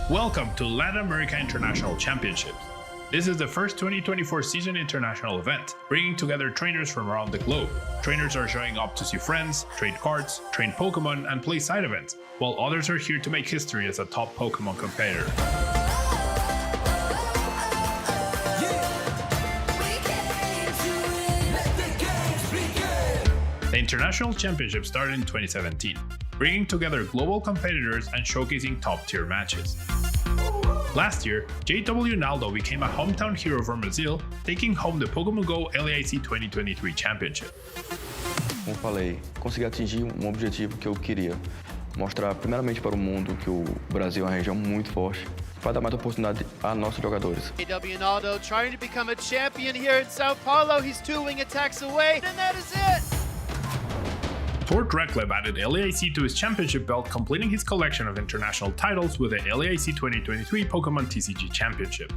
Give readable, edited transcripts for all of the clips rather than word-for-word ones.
Welcome to Latin America International Championships. This is the first 2024 season international event, bringing together trainers from around the globe. Trainers are showing up to see friends, trade cards, train Pokémon, and play side events, while others are here to make history as a top Pokémon competitor. The International Championship started in 2017, bringing together global competitors and showcasing top-tier matches. Last year, JW Naldo became a hometown hero from Brazil, taking home the Pokémon GO LAIC 2023 Championship. Como falei, consegui atingir objetivo que eu queria. Mostrar primeiramente para o mundo que o Brasil é uma região muito forte, para dar mais oportunidade a nossos jogadores. JW Naldo trying to become a champion here in Sao Paulo. He's 2 wing attacks away, and that is it! Tort Recleb added LAIC to his championship belt, completing his collection of international titles with the LAIC 2023 Pokemon TCG Championship.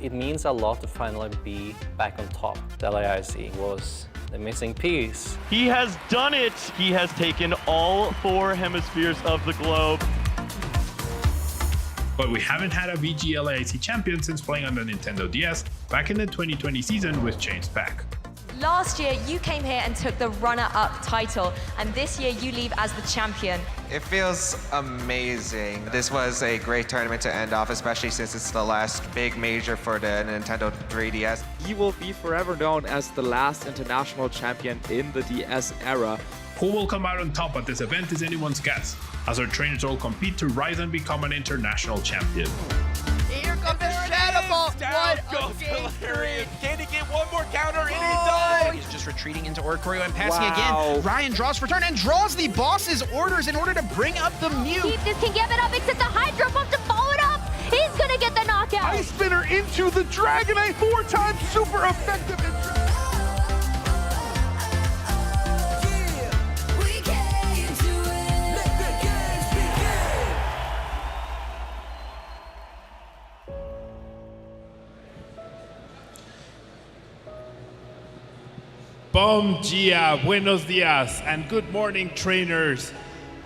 It means a lot to finally be back on top. The LAIC was the missing piece. He has done it! He has taken all 4 hemispheres of the globe. But we haven't had a VG LAIC champion since playing on the Nintendo DS back in the 2020 season with James Pack. Last year, you came here and took the runner-up title, and this year you leave as the champion. It feels amazing. This was a great tournament to end off, especially since it's the last big major for the Nintendo 3DS. He will be forever known as the last international champion in the DS era. Who will come out on top at this event is anyone's guess, as our trainers all compete to rise and become an international champion. Here comes the Shadow Ball. What a victory! Can he get one more counter? And he does! He's just retreating into Oricorio and passing again. Ryan draws for turn and draws the boss's orders in order to bring up the Mew. This can give it up, except the Hydro Pump to follow it up. He's gonna get the knockout. Ice Spinner into the Dragonite, 4 times super effective. Bom dia, buenos dias, and good morning trainers,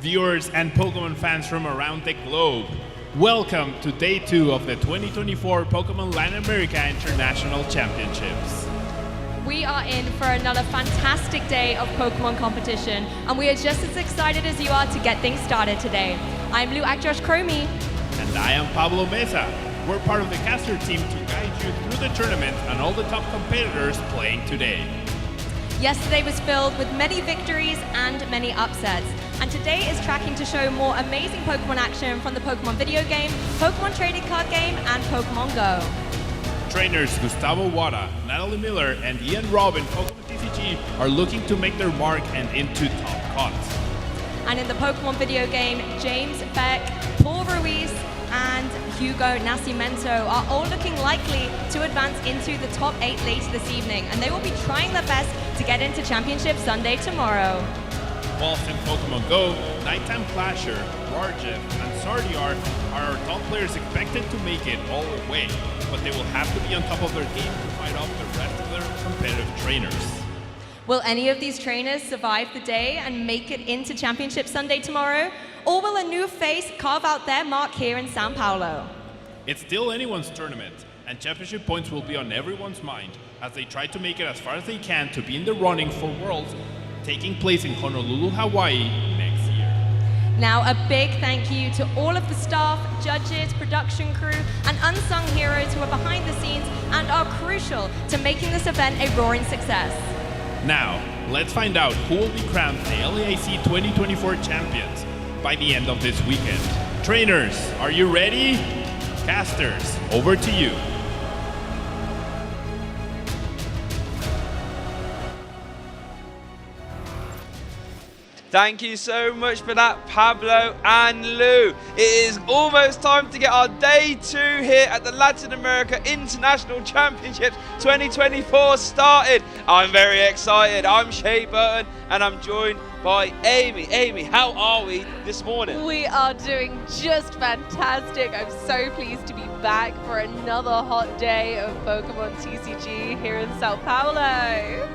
viewers, and Pokemon fans from around the globe. Welcome to Day 2 of the 2024 Pokemon Latin America International Championships. We are in for another fantastic day of Pokemon competition, and we are just as excited as you are to get things started today. I'm Lou Josh Cromie. And I am Pablo Mesa. We're part of the caster team to guide you through the tournament and all the top competitors playing today. Yesterday was filled with many victories and many upsets, and today is tracking to show more amazing Pokemon action from the Pokemon video game, Pokemon trading card game, and Pokemon Go. Trainers Gustavo Wada, Natalie Miller, and Ian Robb in Pokemon TCG are looking to make their mark and into top cuts. And in the Pokemon video game, James Beck, Paul Ruiz, and Hugo Nascimento are all looking likely to advance into the top 8 later this evening, and they will be trying their best to get into Championship Sunday tomorrow. Whilst in Pokemon Go, Nighttime Clasher, Warjeff, and Sardiar are our top players expected to make it all the way, but they will have to be on top of their game to fight off the rest of their competitive trainers. Will any of these trainers survive the day and make it into Championship Sunday tomorrow? Or will a new face carve out their mark here in Sao Paulo? It's still anyone's tournament, and championship points will be on everyone's mind as they try to make it as far as they can to be in the running for Worlds taking place in Honolulu, Hawaii next year. Now, a big thank you to all of the staff, judges, production crew, and unsung heroes who are behind the scenes and are crucial to making this event a roaring success. Now, let's find out who will be crowned the LAIC 2024 champions by the end of this weekend. Trainers, are you ready? Casters, over to you. Thank you so much for that, Pablo and Lou. It is almost time to get our Day 2 here at the Latin America International Championships 2024 started. I'm very excited. I'm Shea Burton and I'm joined by Amy. Amy, how are we this morning? We are doing just fantastic. I'm so pleased to be back for another hot day of Pokemon TCG here in Sao Paulo.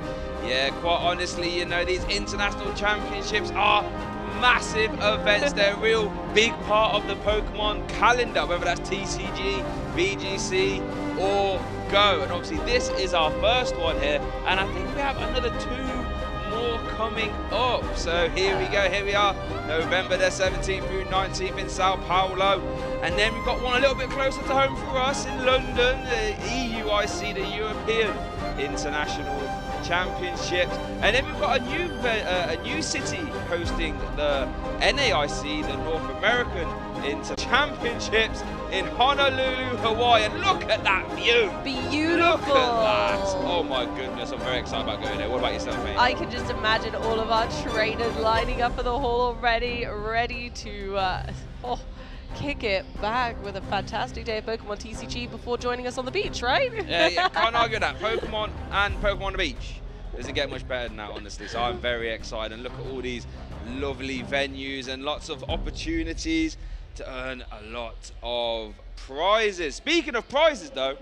Yeah, quite honestly, you know, these international championships are massive events. They're a real big part of the Pokemon calendar, whether that's TCG, VGC, or Go. And obviously this is our first one here, and I think we have another 2 more coming up. So here we go, here we are, November the 17th through 19th in Sao Paulo. And then we've got one a little bit closer to home for us in London, the EUIC, the European International Championships. And then we've got a new city hosting the NAIC, the North American Championships in Honolulu, Hawaii. And look at that view. Beautiful. Look at that. Oh my goodness, I'm very excited about going there. What about yourself, mate? I can just imagine all of our trainers lining up for the hall already, ready to kick it back with a fantastic day of Pokemon TCG before joining us on the beach, right? Yeah, can't argue that. Pokemon and Pokemon on the beach. Doesn't get much better than that, honestly. So I'm very excited. And look at all these lovely venues and lots of opportunities to earn a lot of prizes. Speaking of prizes, though,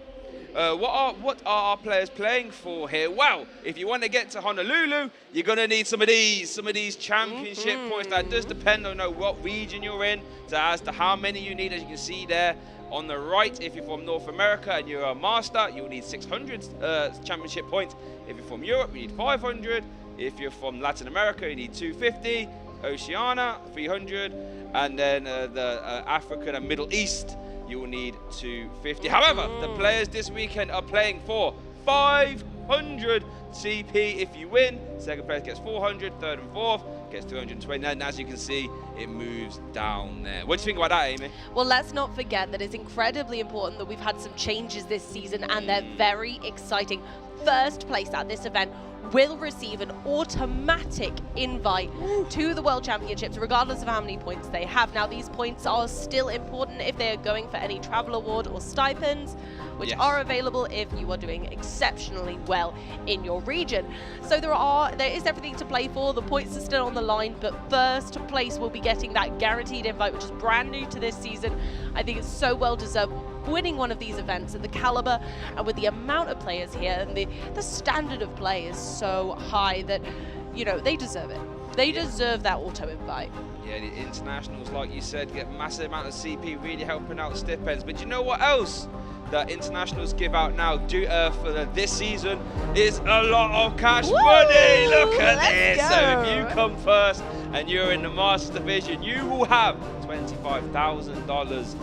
what are our players playing for here? Well, if you want to get to Honolulu, you're going to need some of these championship points. That does depend on what region you're in, as to how many you need. As you can see there on the right, if you're from North America and you're a master, you'll need 600 championship points. If you're from Europe, you need 500. If you're from Latin America, you need 250. Oceania, 300. And then the African and Middle East, you will need 250. However, the players this weekend are playing for 500 CP if you win. Second place gets 400, third and fourth gets 220. And as you can see, it moves down there. What do you think about that, Amy? Well, let's not forget that it's incredibly important that we've had some changes this season, and they're very exciting. First place at this event will receive an automatic invite to the World Championships, regardless of how many points they have. Now, these points are still important if they are going for any travel award or stipends, which are available if you are doing exceptionally well in your region. So there is everything to play for. The points are still on the line, but first place will be getting that guaranteed invite, which is brand new to this season. I think it's so well deserved. Winning one of these events at the caliber and with the amount of players here, and the standard of play is so high that, you know, they deserve it. They deserve that auto invite. Yeah, the internationals, like you said, get massive amount of CP, really helping out stipends. But you know what else that internationals give out now for this season is a lot of cash money. Look at this. Go. So if you come first and you're in the Masters division, you will have $25,000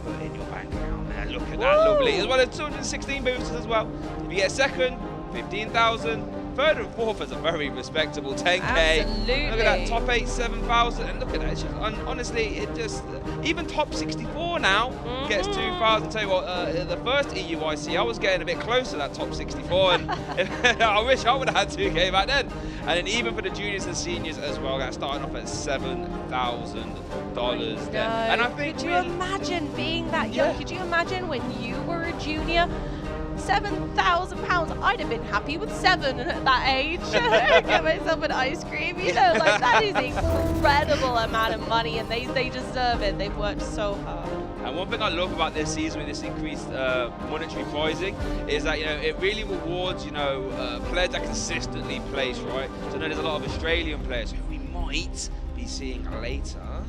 put in your bank account. Man, look at that, lovely. As well as 216 boosters as well. If you get second, 15,000. Third and fourth is a very respectable 10K. Absolutely. Look at that, top 8, 7,000. And look at that, it's just, honestly, it just, even top 64 now gets 2,000. Tell you what, the first EUIC, I was getting a bit close to that top 64. And I wish I would have had 2K back then. And then even for the juniors and seniors as well, that's starting off at $7,000 there. And I think could you imagine being that young? Could you imagine when you were a junior? £7,000. I'd have been happy with 7 at that age. Get myself an ice cream, you know, like that is an incredible amount of money, and they deserve it. They've worked so hard. And one thing I love about this season with this increased monetary pricing is that, you know, it really rewards, you know, players that consistently place, right? So there's a lot of Australian players who we might be seeing later,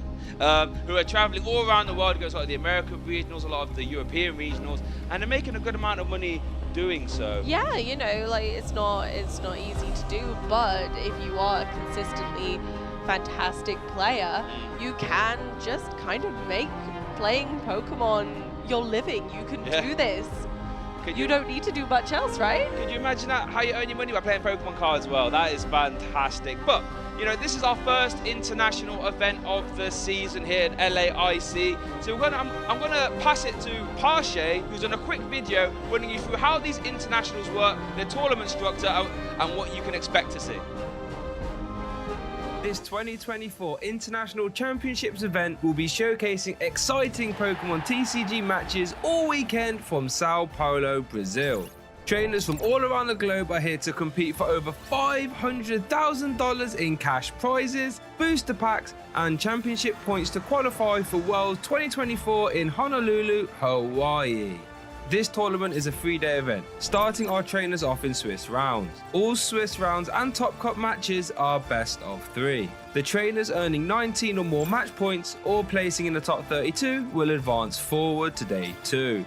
who are traveling all around the world, go to like the American regionals, a lot of the European regionals, and they're making a good amount of money doing so. Yeah, you know, like it's not easy to do, but if you are a consistently fantastic player, you can just kind of make playing Pokemon your living. You can do this. You don't need to do much else, right? Could you imagine that, how you earn your money by playing Pokemon cards? Well, that is fantastic. But, you know, this is our first international event of the season here at LAIC. So I'm gonna pass it to Pache, who's on a quick video running you through how these internationals work, their tournament structure, and what you can expect to see. This 2024 International Championships event will be showcasing exciting Pokemon TCG matches all weekend from Sao Paulo, Brazil. Trainers from all around the globe are here to compete for over $500,000 in cash prizes, booster packs, and championship points to qualify for Worlds 2024 in Honolulu, Hawaii. This tournament is a 3-day event, starting our trainers off in Swiss rounds. All Swiss rounds and Top Cup matches are best of 3. The trainers earning 19 or more match points or placing in the top 32 will advance forward to Day 2.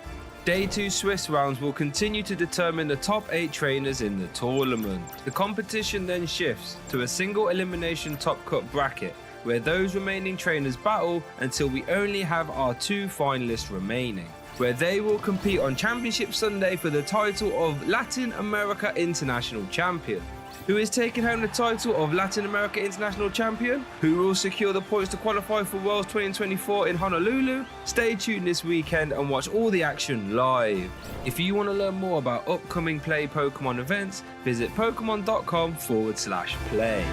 Day 2 Swiss rounds will continue to determine the top 8 trainers in the tournament. The competition then shifts to a single elimination Top Cup bracket, where those remaining trainers battle until we only have our 2 finalists remaining, where they will compete on Championship Sunday for the title of Latin America International Champion. Who is taking home the title of Latin America International Champion? Who will secure the points to qualify for Worlds 2024 in Honolulu? Stay tuned this weekend and watch all the action live. If you want to learn more about upcoming Play Pokemon events, visit pokemon.com/play.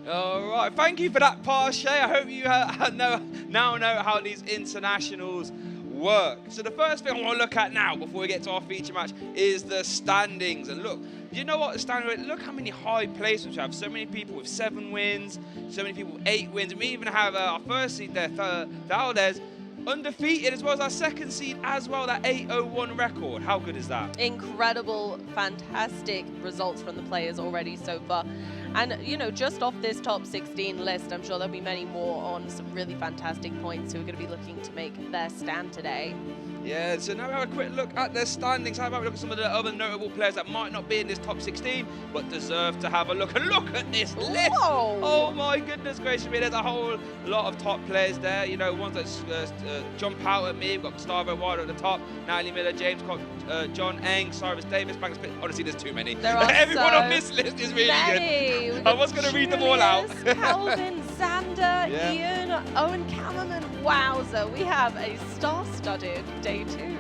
Alright, thank you for that, Pache. I hope you now know how these internationals work. So the first thing I want to look at now, before we get to our feature match, is the standings. And look, you know what? Look how many high placements we have. So many people with 7 wins, so many people with 8 wins. And we even have our first seed there, Valdez, undefeated, as well as our second seed as well, that 801 record. How good is that? Incredible, fantastic results from the players already so far. And, you know, just off this top 16 list, I'm sure there'll be many more on some really fantastic points who are going to be looking to make their stand today. Yeah, so now we have a quick look at their standings. How about we look at some of the other notable players that might not be in this top 16, but deserve to have a look. And look at this list! Whoa. Oh my goodness gracious me, there's a whole lot of top players there. You know, ones that jump out at me. We've got Gustavo Wilder at the top, Natalie Miller, James Cox, John Eng, Cyrus Davis, Banks. Honestly, there's too many. There are Everyone so on this list is really many. good. I was going to read them all out. Calvin, Xander, Ian, Owen Cammerman. Wowza, we have a star-studded Day 2.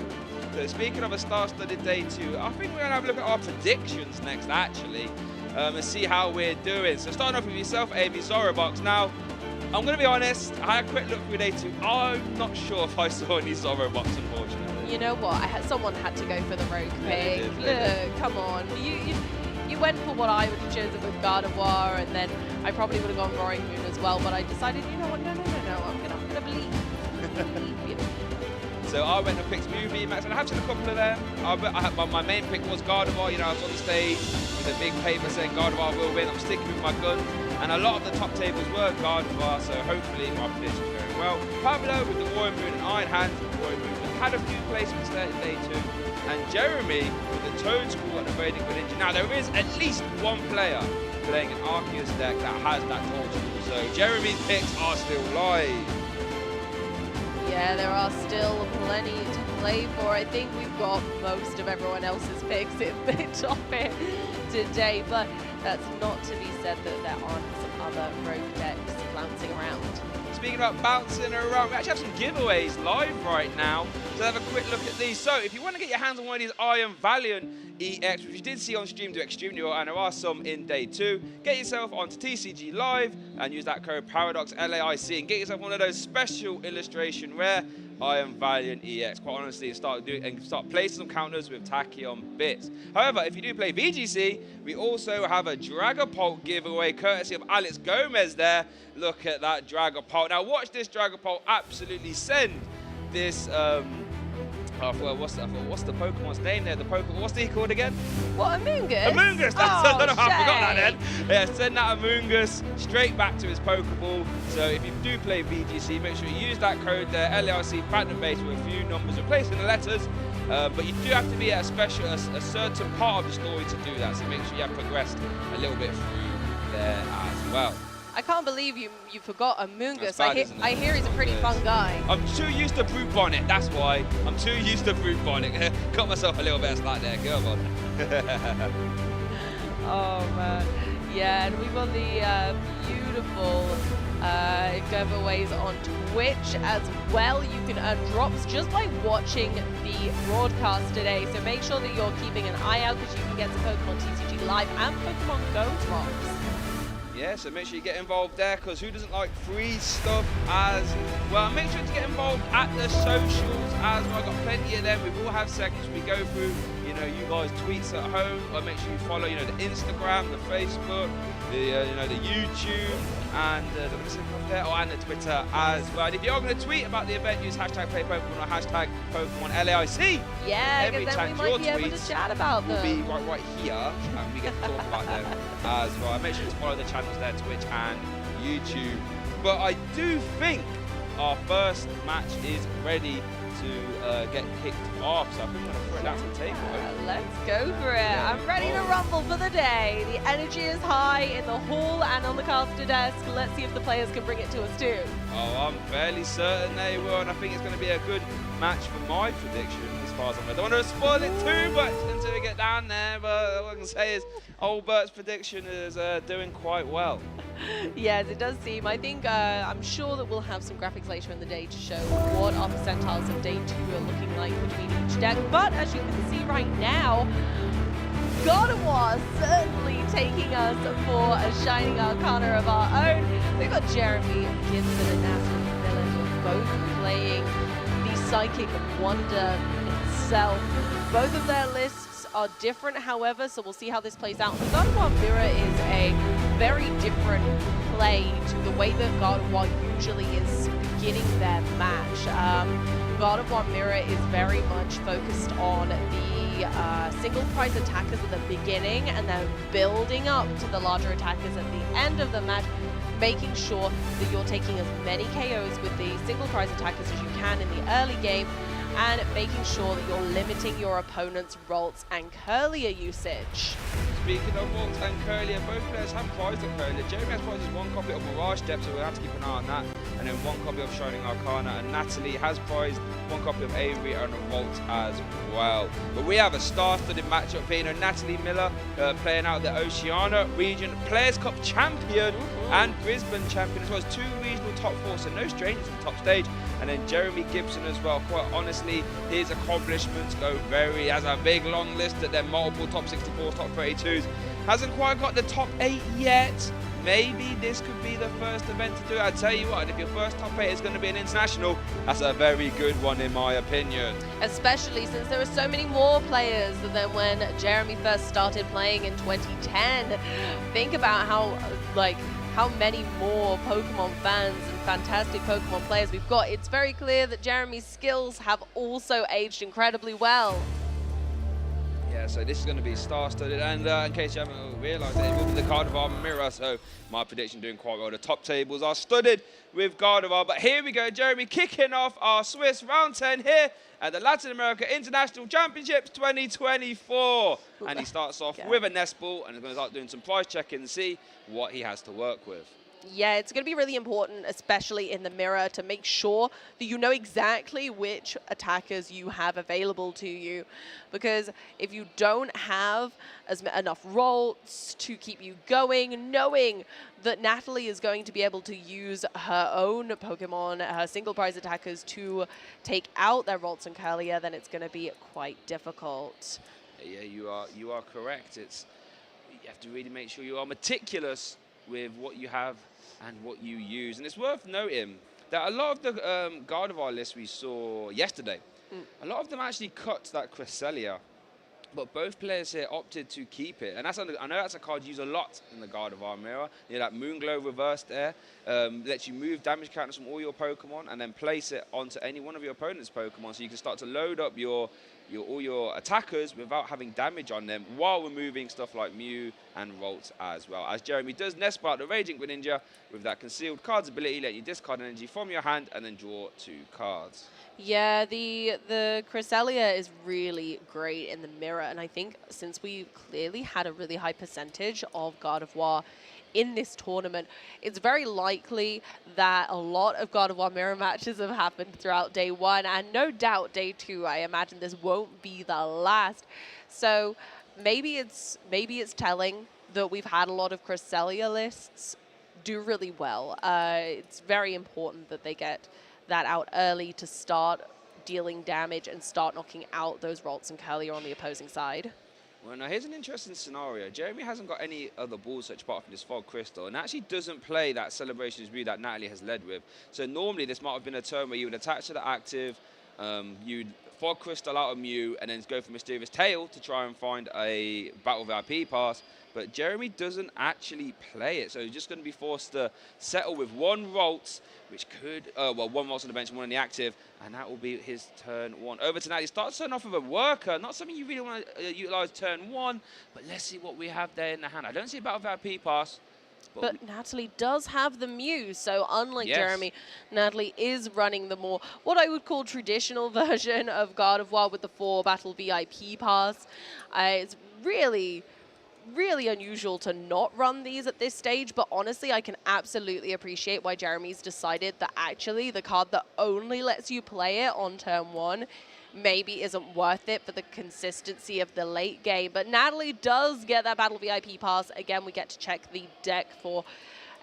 So speaking of a star-studded Day 2, I think we're going to have a look at our predictions next, actually, and see how we're doing. So starting off with yourself, Amy Zorobox. Now, I'm going to be honest, I had a quick look through Day 2. I'm not sure if I saw any Zorobox, unfortunately. You know what? Someone had to go for the rogue pick. Look, come on. You went for what I would have chosen with Gardevoir, and then I probably would have gone Roaring Moon as well, but I decided, you know what, no, I'm gonna believe you. So I went and picked Mew VMAX, and I have seen a couple of them. My main pick was Gardevoir. You know, I was on the stage with a big paper saying Gardevoir will win. I'm sticking with my gun, and a lot of the top tables were Gardevoir, so hopefully my prediction is going well. Pablo with the Roaring Moon and Iron Hand. Roaring Moon had a few placements there in Day 2. And Jeremy with the Toad School at the Vedic Ninja. Now, there is at least one player playing an Arceus deck that has that Toad School. So Jeremy's picks are still live. Yeah, there are still plenty to play for. I think we've got most of everyone else's picks in the top here today, but that's not to be said that there aren't some other rogue decks bouncing around. Speaking about bouncing around, we actually have some giveaways live right now. So have a quick look at these. So if you want to get your hands on one of these Iron Valiant EX, which you did see on stream, do extremely well, and there are some in Day 2, get yourself onto TCG Live and use that code ParadoxLAIC and get yourself one of those special illustration rare Iron Valiant EX, quite honestly, and start placing some counters with Tachyon bits. However, if you do play VGC, we also have a Dragapult giveaway courtesy of Alex Gomez there. Look at that Dragapult. Now watch this Dragapult absolutely send this what's the Pokemon's name there? What's he called again? What, Amoonguss? Amoonguss! I don't know how I forgot that then. Yeah, send that Amoonguss straight back to his Pokeball. So if you do play VGC, make sure you use that code there, LAIC Platinum Base, with a few numbers replacing the letters. But you do have to be at a certain part of the story to do that. So make sure you have progressed a little bit through there as well. I can't believe you forgot Amoonguss. Bad, I hear he's a pretty fun guy. I'm too used to Brute Bonnet, that's why. I'm too used to Brute Bonnet. Got myself a little bit of slack there, go on. Oh man. Yeah, and we've got the beautiful giveaways on Twitch as well. You can earn drops just by watching the broadcast today. So make sure that you're keeping an eye out because you can get some Pokemon TCG Live and Pokemon Go drops. Yeah, so make sure you get involved there, because who doesn't like free stuff as well? Make sure to get involved at the socials as well. I've got plenty of them. We will have segments we go through, you know, you guys tweets at home, or make sure you follow, you know, the Instagram, the Facebook, the you know, the YouTube, and and the Twitter as well. And if you're going to tweet about the event, use hashtag #PlayPokemon or hashtag PokemonLAIC. Yeah, because then we might be able to chat about them. Will be right here, and we get to talk about them as well. And make sure to follow the channels there, Twitch and YouTube. But I do think our first match is ready to get kicked off, so I think we're going to throw it down to the table. Let's go for it. I'm ready to rumble for the day. The energy is high in the hall and on the caster desk. Let's see if the players can bring it to us too. Oh, I'm fairly certain they will, and I think it's going to be a good match for my prediction as far as I'm. I don't want to spoil it too much until we get down there, but what I can say is old Bert's prediction is doing quite well. Yes, it does seem. I think I'm sure that we'll have some graphics later in the day to show what our percentiles of day 2 are looking like between each deck. But as you can see right now, Gardevoir certainly taking us for a Shining Arcana of our own. We've got Jeremy Gibson and Natalie Miller both playing the Psychic Wonder itself. Both of their lists are different, however, so we'll see how this plays out. The Gardevoir Mirror is a very different play to the way that Gardevoir usually is beginning their match. Gardevoir Mirror is very much focused on the single prize attackers at the beginning and then building up to the larger attackers at the end of the match, making sure that you're taking as many KOs with the single prize attackers as you can in the early game, and making sure that you're limiting your opponent's Ralts and Curlier usage. Speaking of Ralts and Curlier, both players have prized of Curlier. Jeremy has prized one copy of Mirage Depth, so we'll have to keep an eye on that. And then one copy of Shining Arcana, and Natalie has prized one copy of Avery and a Ralt as well. But we have a star-studded matchup here. You know, Natalie Miller playing out the Oceania region Players Cup champion and Brisbane champion, as well as 2 regional top 4, so no strangers at the top stage. And then Jeremy Gibson as well. Quite honestly, his accomplishments go very. He has a big long list at their multiple top 64s, top 32s. Hasn't quite got the top 8 yet. Maybe this could be the first event to do it. I tell you what, if your first top 8 is going to be an international, that's a very good one in my opinion. Especially since there are so many more players than when Jeremy first started playing in 2010. Think about how many more Pokemon fans and fantastic Pokemon players we've got. It's very clear that Jeremy's skills have also aged incredibly well. Yeah, so this is going to be star-studded, and in case you haven't realised, it will be the Gardevoir Mirror, so my prediction doing quite well. The top tables are studded with Gardevoir, but here we go, Jeremy kicking off our Swiss round 10 here at the Latin America International Championships 2024. And he starts off with a nest ball, and he's going to start doing some prize checking and see what he has to work with. Yeah, it's going to be really important, especially in the mirror, to make sure that you know exactly which attackers you have available to you. Because if you don't have enough Ralts to keep you going, knowing that Natalie is going to be able to use her own Pokemon, her single prize attackers, to take out their Ralts and Curlier, then it's going to be quite difficult. Yeah, you are correct. You have to really make sure you are meticulous with what you have and what you use. And it's worth noting that a lot of the Gardevoir lists we saw yesterday, a lot of them actually cut that Cresselia, but both players here opted to keep it. And I know that's a card you use a lot in the Gardevoir Mirror. You know, that Moonglow reverse there lets you move damage counters from all your Pokemon and then place it onto any one of your opponent's Pokemon, so you can start to load up all your attackers without having damage on them, while removing stuff like Mew and Ralts as well. As Jeremy does nest part the Raging Greninja with that concealed cards ability, letting you discard energy from your hand and then draw 2 cards. Yeah, the Cresselia is really great in the mirror, and I think since we clearly had a really high percentage of Gardevoir in this tournament, it's very likely that a lot of Gardevoir mirror matches have happened throughout day 1, and no doubt day 2. I imagine this won't be the last. So maybe it's telling that we've had a lot of Cresselia lists do really well. It's very important that they get that out early to start dealing damage and start knocking out those Ralts and Curlier on the opposing side. Well, now here's an interesting scenario. Jeremy hasn't got any other ball search apart from this Fog Crystal, and actually doesn't play that Celebrations View that Natalie has led with. So normally this might have been a turn where you would attach to the active, You'd Fog Crystal out of Mew and then go for Mysterious Tail to try and find a Battle VIP pass. But Jeremy doesn't actually play it, so he's just going to be forced to settle with one Ralts, which could, well, one Ralts on the bench and one in the active, and that will be his turn 1. Over to Natalie. Starts turn off with a Worker, not something you really want to utilize turn 1, but let's see what we have there in the hand. I don't see a Battle VIP pass. But Natalie does have the Mew, so unlike Jeremy, Natalie is running the more, what I would call traditional version of Gardevoir with the 4 Battle VIP pass. It's really unusual to not run these at this stage, but honestly, I can absolutely appreciate why Jeremy's decided that actually the card that only lets you play it on turn 1 maybe isn't worth it for the consistency of the late game. But Natalie does get that Battle VIP pass. Again, we get to check the deck for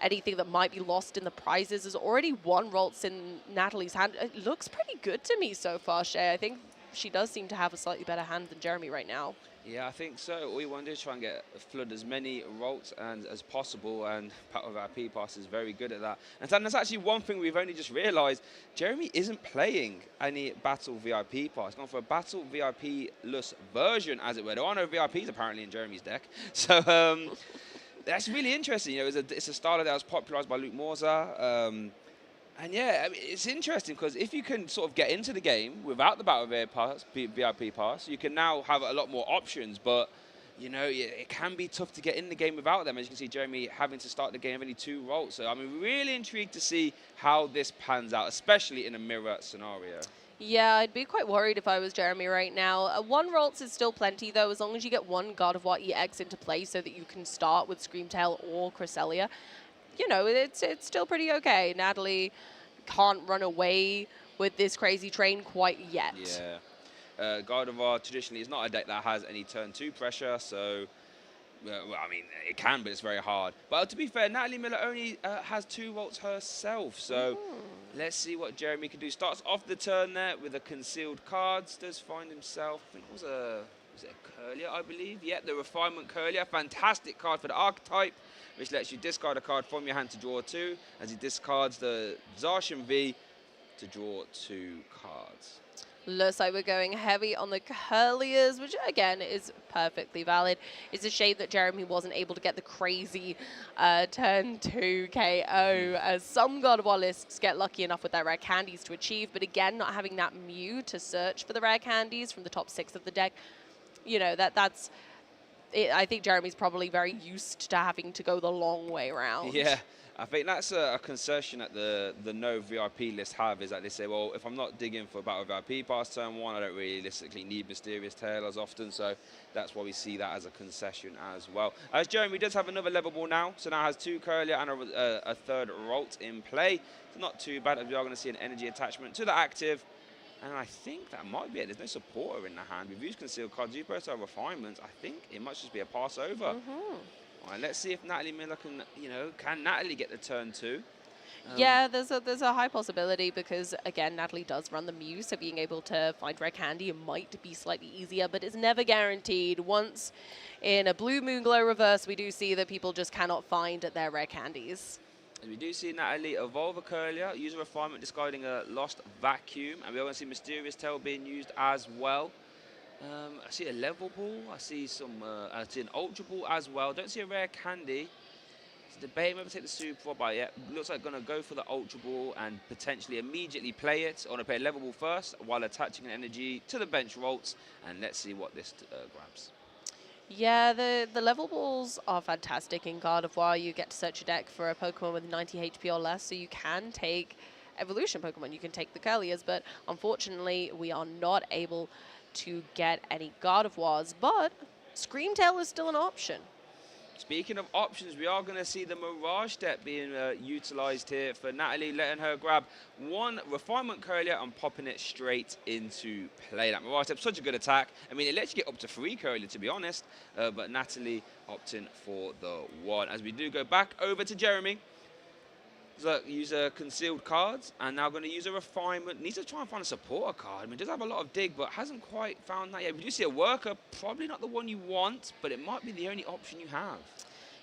anything that might be lost in the prizes. There's already 1 Ralts in Natalie's hand. It looks pretty good to me so far, Shay. I think she does seem to have a slightly better hand than Jeremy right now. Yeah, I think so. All we want to do is try and flood as many Ralts as possible, and Battle VIP Pass is very good at that. And that's actually one thing we've only just realised. Jeremy isn't playing any Battle VIP Pass. He's gone for a Battle VIP-less version, as it were. There are no VIPs apparently in Jeremy's deck. So that's really interesting. You know, it's a style that was popularised by Luke Morza. And yeah, I mean, it's interesting because if you can sort of get into the game without the Battle VIP Pass, you can now have a lot more options. But, you know, it can be tough to get in the game without them. As you can see, Jeremy having to start the game with only 2 Ralts. So I'm really intrigued to see how this pans out, especially in a mirror scenario. Yeah, I'd be quite worried if I was Jeremy right now. 1 Ralts is still plenty, though, as long as you get 1 Gardevoir EX into play so that you can start with Screamtail or Cresselia. You know, it's still pretty okay. Natalie can't run away with this crazy train quite yet. Yeah. Gardevoir traditionally is not a deck that has any turn 2 pressure, so, well, I mean, it can, but it's very hard. But to be fair, Natalie Miller only has 2 Ralts herself, so let's see what Jeremy can do. Starts off the turn there with a concealed cards, does find himself, I think it was it a Curlier, I believe? Yeah, the Refinement Curlier, fantastic card for the archetype, which lets you discard a card from your hand to draw 2, as he discards the Zacian V to draw 2 cards. Looks like we're going heavy on the Curliers, which again is perfectly valid. It's a shame that Jeremy wasn't able to get the crazy turn 2 KO, as some Gardevoir lists get lucky enough with their rare candies to achieve, but again, not having that Mew to search for the rare candies from the top 6 of the deck, you know, that's it. I think Jeremy's probably very used to having to go the long way around. Yeah, I think that's a concession that the no VIP list have, is that they say, well, if I'm not digging for Battle VIP Pass turn 1, I don't realistically need Mysterious Tail as often, so that's why we see that as a concession as well. As Jeremy does have another level ball now, so now has 2 Curlier and a 3rd Ralt in play. It's not too bad, as we are going to see an energy attachment to the active. And I think that might be it. There's no supporter in the hand. We've used concealed cards. You both have refinements. I think it might just be a pass over. All right, let's see if Natalie Miller can, you know, can Natalie get the turn 2? Yeah, there's a high possibility because, again, Natalie does run the Mew, so being able to find rare candy might be slightly easier, but it's never guaranteed. Once in a Blue Moon Glow reverse, we do see that people just cannot find their rare candies. We do see Natalie evolve a Curlier, use a refinement, discarding a Lost Vacuum, and we're going to see Mysterious Tail being used as well. I see a level ball, I see I see an Ultra Ball as well. Don't see a rare candy. It's debating whether to take the Super, but yeah, looks like going to go for the Ultra Ball and potentially immediately play it. I want to play a level ball first while attaching an energy to the bench Ralts, and let's see what this grabs. Yeah, the level balls are fantastic in Gardevoir. You get to search a deck for a Pokemon with 90 HP or less, so you can take evolution Pokemon, you can take the Curliers, but unfortunately we are not able to get any Gardevoirs, but Screamtail is still an option. Speaking of options, we are going to see the Mirage deck being utilised here for Natalie, letting her grab 1 Refinement Curlier and popping it straight into play. That Mirage deck, such a good attack. I mean, it lets you get up to 3 Curlier, to be honest, but Natalie opting for the 1. As we do go back over to Jeremy. So use a concealed cards, and now going to use a refinement. Needs to try and find a supporter card. I mean, does have a lot of dig, but hasn't quite found that yet. We do see a worker, probably not the one you want, but it might be the only option you have.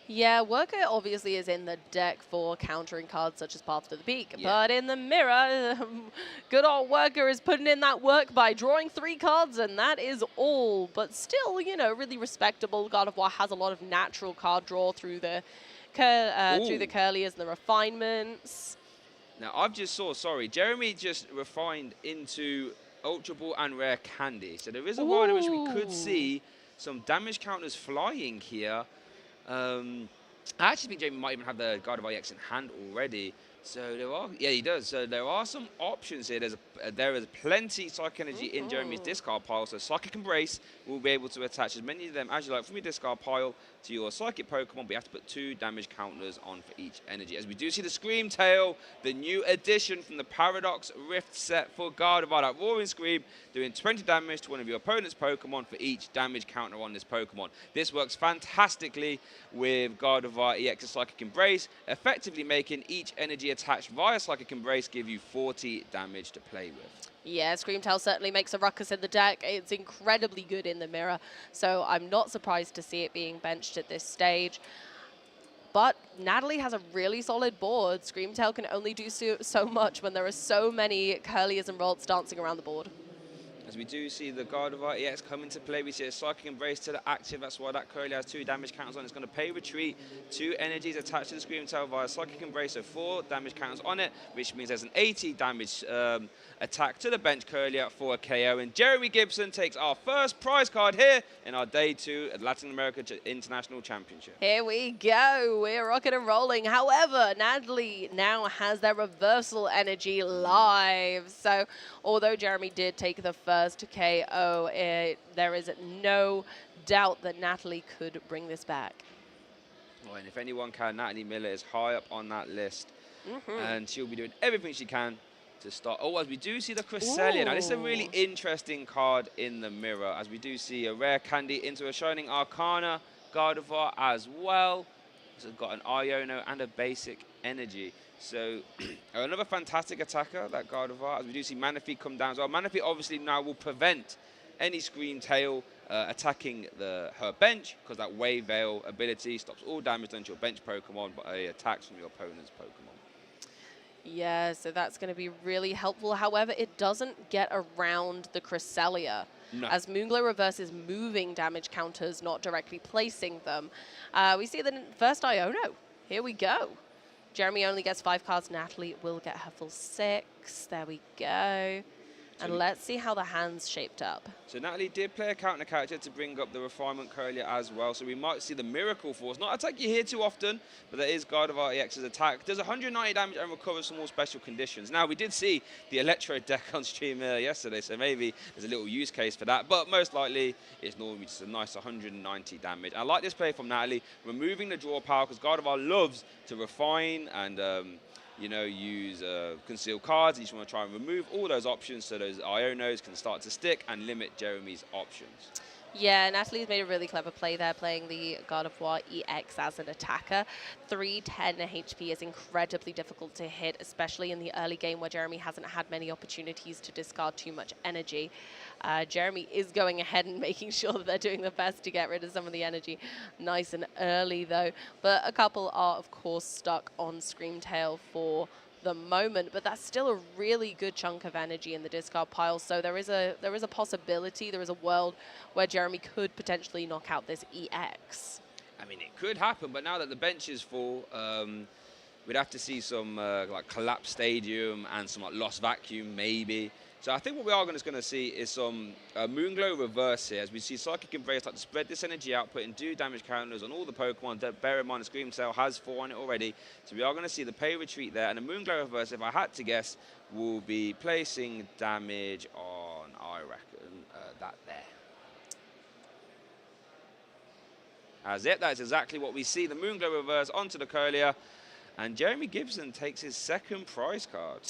Yeah, Worker obviously is in the deck for countering cards such as Path to the Peak, Yeah. but in the mirror, good old Worker is putting in that work by drawing 3 cards, and that is all. But still, you know, really respectable. Gardevoir has a lot of natural card draw through the curlies and the refinements. Now, I've just sorry, Jeremy just refined into Ultra Ball and Rare Candy. So there is a world in which we could see some damage counters flying here. I actually think Jamie might even have the Gardevoir EX in hand already. So there are, yeah, he does. So there are some options here. There is plenty Psychic Energy in Jeremy's discard pile. So Psychic Embrace will be able to attach as many of them as you like from your discard pile to your Psychic Pokemon. But you have to put 2 damage counters on for each energy. As we do see the Scream Tail, the new addition from the Paradox Rift set for Gardevoir. That Roaring Scream doing 20 damage to one of your opponent's Pokemon for each damage counter on this Pokemon. This works fantastically with Gardevoir EX Psychic Embrace, effectively making each energy attached via Psychic Embrace give you 40 damage to play with. Yeah, Screamtail certainly makes a ruckus in the deck. It's incredibly good in the mirror, so I'm not surprised to see it being benched at this stage. But Natalie has a really solid board. Screamtail can only do so much when there are so many Curlies and Rolts dancing around the board. As we do see the Gardevoir EX come into play, we see a Psychic Embrace to the active. That's why that Curly has 2 damage counters on. It's going to pay retreat. 2 energies attached to the Screamtail via Psychic Embrace, so 4 damage counters on it, which means there's an 80 damage attack to the bench Curly for a KO. And Jeremy Gibson takes our first prize card here in our Day 2 at Latin America International Championship. Here we go. We're rocking and rolling. However, Natalie now has their reversal energy live. So although Jeremy did take the first KO, there is no doubt that Natalie could bring this back. Well, and if anyone can, Natalie Miller is high up on that list. And she'll be doing everything she can to start. Oh, as we do see the Cresselia. Now, this is a really interesting card in the mirror, as we do see a Rare Candy into a Shining Arcana Gardevoir as well. So it's got an Iono and a basic energy. So another fantastic attacker, that Gardevoir, as we do see Manaphy come down as well. Manaphy obviously now will prevent any Screamtail attacking her bench, because that Wave Veil ability stops all damage done to your bench Pokemon by attacks from your opponent's Pokemon. Yeah, so that's going to be really helpful. However, it doesn't get around the Cresselia. No. As Moonglow Reverse is moving damage counters, not directly placing them. We see the first Iono. Here we go. Jeremy only gets 5 cards. Natalie will get her full 6. There we go. And let's see how the hands shaped up. So Natalie did play a counter character to bring up the Refinement Curlier as well. So we might see the Miracle Force. Not attack you here too often, but that is Gardevoir EX's attack. Does 190 damage and recovers from all special conditions. Now, we did see the Electro deck on stream yesterday, so maybe there's a little use case for that. But most likely, it's normally just a nice 190 damage. I like this play from Natalie, removing the draw power, because Gardevoir loves to refine and you know, use concealed cards. You just want to try and remove all those options so those Ionos can start to stick and limit Jeremy's options. Yeah, Natalie's made a really clever play there, playing the Gardevoir EX as an attacker. 310 HP is incredibly difficult to hit, especially in the early game where Jeremy hasn't had many opportunities to discard too much energy. Jeremy is going ahead and making sure that they're doing their best to get rid of some of the energy nice and early, though. But a couple are, of course, stuck on Screamtail for the moment, but that's still a really good chunk of energy in the discard pile. So there is a possibility, there is a world where Jeremy could potentially knock out this EX. I mean, it could happen, but now that the bench is full, we'd have to see some like collapsed stadium and some like lost vacuum maybe. So I think what we are going to see is some Moonglow Reverse here, as we see Psychic Embrace start to spread this energy out, putting 2 damage counters on all the Pokemon. Bear in mind, the Screamtail has 4 on it already. So we are going to see the pay retreat there. And the Moonglow Reverse, if I had to guess, will be placing damage on, I reckon, that there. As it, that's exactly what we see. The Moonglow Reverse onto the Curlier. And Jeremy Gibson takes his second prize card.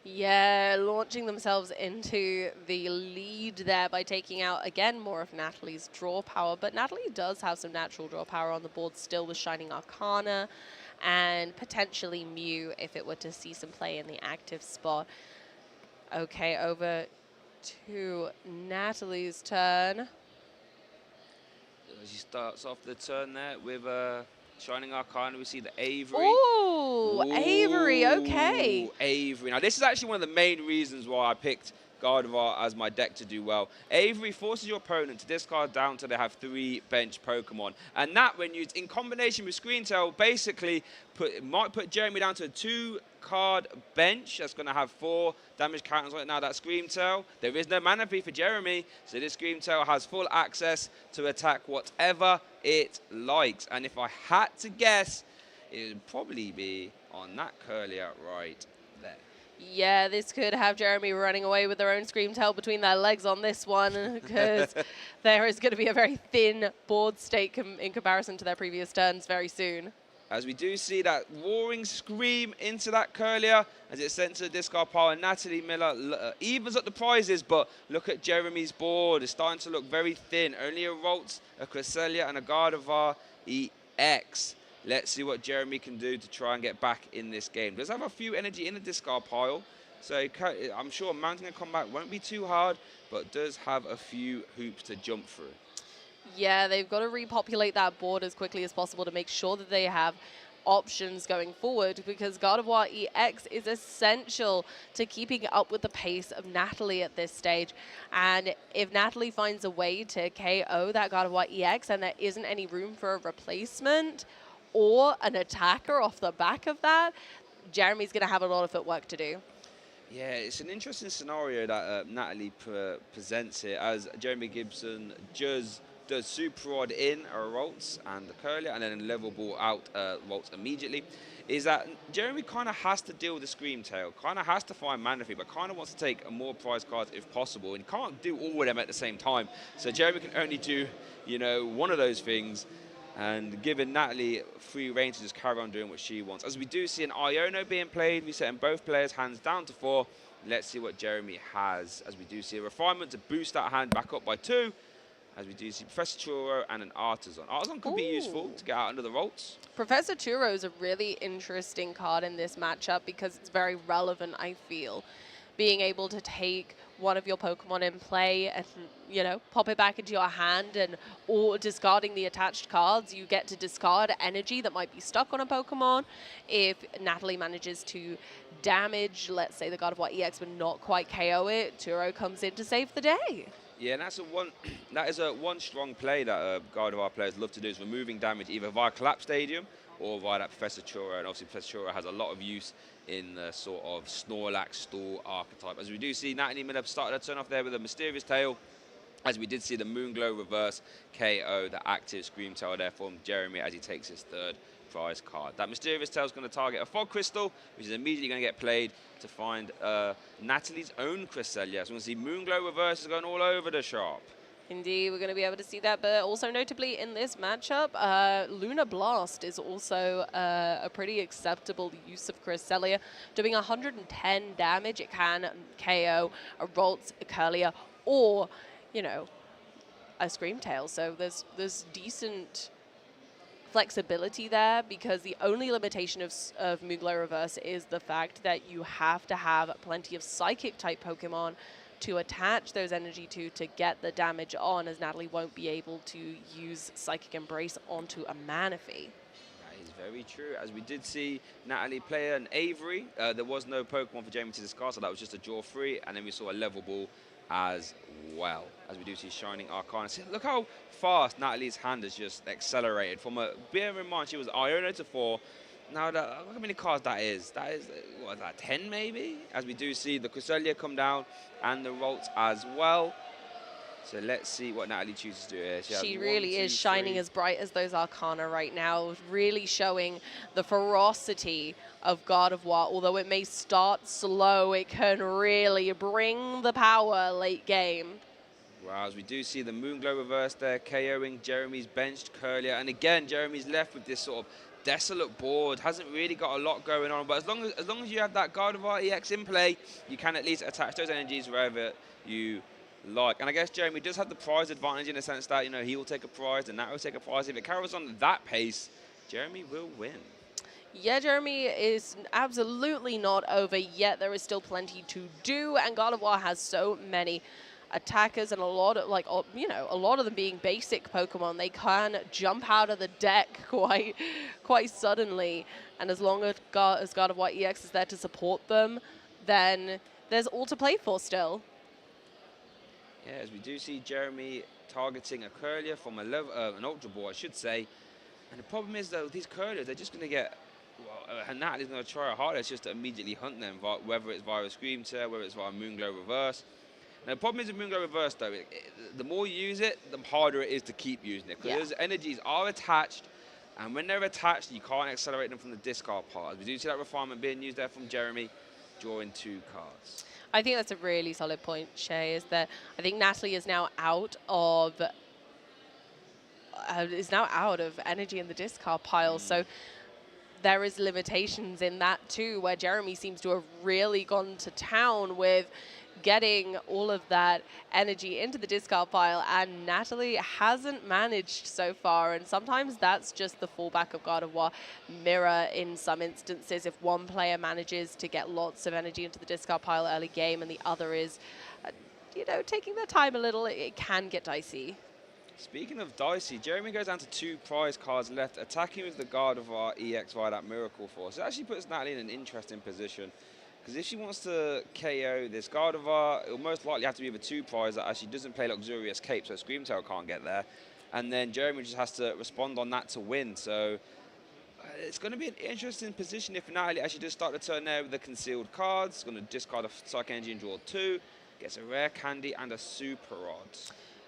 Yeah, launching themselves into the lead there by taking out, again, more of Natalie's draw power. But Natalie does have some natural draw power on the board still with Shining Arcana and potentially Mew if it were to see some play in the active spot. Okay, over to Natalie's turn. She starts off the turn there with Shining Arcana, we see the Avery. Ooh, Avery, okay. Avery. Now, this is actually one of the main reasons why I picked Gardevoir as my deck to do well. Avery forces your opponent to discard down till they have 3 bench Pokemon. And that, when used in combination with Screen Tail, basically might put Jeremy down to a 2-card bench. That's going to have 4 damage counters right now. That Scream Tail. There is no Mana Pea for Jeremy, so this Scream Tail has full access to attack whatever it likes. And if I had to guess, it would probably be on that Curlier right there. Yeah, this could have Jeremy running away with their own Scream Tail between their legs on this one, because there is going to be a very thin board state in comparison to their previous turns very soon. As we do see that roaring scream into that Curlier as it's sent to the discard pile. And Natalie Miller evens up the prizes, but look at Jeremy's board. It's starting to look very thin. Only a Ralts, a Cresselia, and a Gardevoir EX. Let's see what Jeremy can do to try and get back in this game. Does have a few energy in the discard pile, so I'm sure mounting a comeback won't be too hard, but does have a few hoops to jump through. Yeah, they've got to repopulate that board as quickly as possible to make sure that they have options going forward, because Gardevoir EX is essential to keeping up with the pace of Natalie at this stage. And if Natalie finds a way to KO that Gardevoir EX and there isn't any room for a replacement or an attacker off the back of that, Jeremy's going to have a lot of footwork to do. Yeah, it's an interesting scenario that Natalie presents here, as Jeremy Gibson does Super Rod in Ralts and the Curlier, and then level ball out Ralts immediately. Is that Jeremy kind of has to deal with the Scream Tail, kind of has to find Mana Pea, but kind of wants to take more prize cards if possible, and can't do all of them at the same time. So Jeremy can only do, you know, one of those things, and giving Natalie free reign to just carry on doing what she wants. As we do see an Iono being played, we're setting both players' hands down to 4. Let's see what Jeremy has, as we do see a refinement to boost that hand back up by 2. As we do see Professor Churro and an Artisan. Artisan could be useful to get out under the Ralts. Professor Churro is a really interesting card in this matchup because it's very relevant, I feel. Being able to take one of your Pokemon in play and, you know, pop it back into your hand, and or discarding the attached cards, you get to discard energy that might be stuck on a Pokemon. If Natalie manages to damage, let's say, the Gardevoir EX but not quite KO it, Churro comes in to save the day. Yeah, and that is a one strong play that Gardevoir players love to do, is removing damage either via Collapse Stadium or via that Professor Churro. And obviously Professor Churro has a lot of use in the sort of Snorlax stall archetype. As we do see Natalie Miller started her turn off there with a Mysterious Tail, as we did see the Moonglow reverse KO the active Scream Tail there from Jeremy as he takes his 3rd prize card. That Mysterious Tail is going to target a Fog Crystal, which is immediately going to get played to find Natalie's own Cresselia. So we're going to see Moonglow reverse is going all over the shop. Indeed, we're going to be able to see that, but also notably in this matchup, Lunar Blast is also a pretty acceptable use of Cresselia. Doing 110 damage, it can KO a Ralts, a Curlier, or, you know, a Scream Tail. So there's decent flexibility there, because the only limitation of Moonglow Reverse is the fact that you have to have plenty of Psychic-type Pokemon to attach those energy to get the damage on, as Natalie won't be able to use Psychic Embrace onto a Mana Pea. That is very true. As we did see Natalie play an Avery, there was no Pokemon for Jamie to discard, so that was just a draw free, and then we saw a level ball as well. As we do see Shining Arcana. See, look how fast Natalie's hand has just accelerated. From bear in mind, she was Iono to 4. Now, look how many cards that is. That is, what is that, 10 maybe? As we do see the Cresselia come down and the Ralts as well. So let's see what Natalie chooses to do here. She really is shining as bright as those Arcana right now, really showing the ferocity of Gardevoir. Although it may start slow, it can really bring the power late game. Wow, as we do see the Moonglow reverse there, KOing Jeremy's benched Curlier. And again, Jeremy's left with this sort of desolate board, hasn't really got a lot going on. But as long as you have that Gardevoir EX in play, you can at least attach those energies wherever you like. And I guess Jeremy does have the prize advantage in the sense that, you know, he will take a prize and Nat will take a prize. If it carries on that pace, Jeremy will win. Yeah, Jeremy is absolutely not over yet. There is still plenty to do, and Gardevoir has so many attackers and a lot of, like, you know, a lot of them being basic Pokemon, they can jump out of the deck quite suddenly. And as long as Gardevoir EX is there to support them, then there's all to play for still. Yeah, as we do see Jeremy targeting a Curlier from an Ultra Ball, I should say. And the problem is, though, these Curliers, they're just going to get, well, Natalie's going to try her hardest just to immediately hunt them, whether it's via a Scream Tail, whether it's via Moonglow Reverse. Now, the problem is with Moonglow Reverse, though, the more you use it, the harder it is to keep using it. Because those energies are attached, and when they're attached, you can't accelerate them from the discard part. We do see that refinement being used there from Jeremy, drawing 2 cards. I think that's a really solid point, Shay, is that I think Natalie is now out of energy in the discard pile. So there is limitations in that too, where Jeremy seems to have really gone to town with getting all of that energy into the discard pile, and Natalie hasn't managed so far. And sometimes that's just the fallback of Gardevoir Mirror in some instances. If one player manages to get lots of energy into the discard pile early game and the other is, you know, taking their time a little, it can get dicey. Speaking of dicey, Jeremy goes down to 2 prize cards left, attacking with the Gardevoir EX via that Miracle Force. It actually puts Natalie in an interesting position, because if she wants to KO this Gardevoir, it'll most likely have to be with a 2 prize that actually doesn't play Luxurious Cape, so Scream Tail can't get there. And then Jeremy just has to respond on that to win. So it's going to be an interesting position if Natalie actually does start the turn there with the concealed cards. It's going to discard a Psychic Energy and draw 2, gets a Rare Candy and a Super Rod.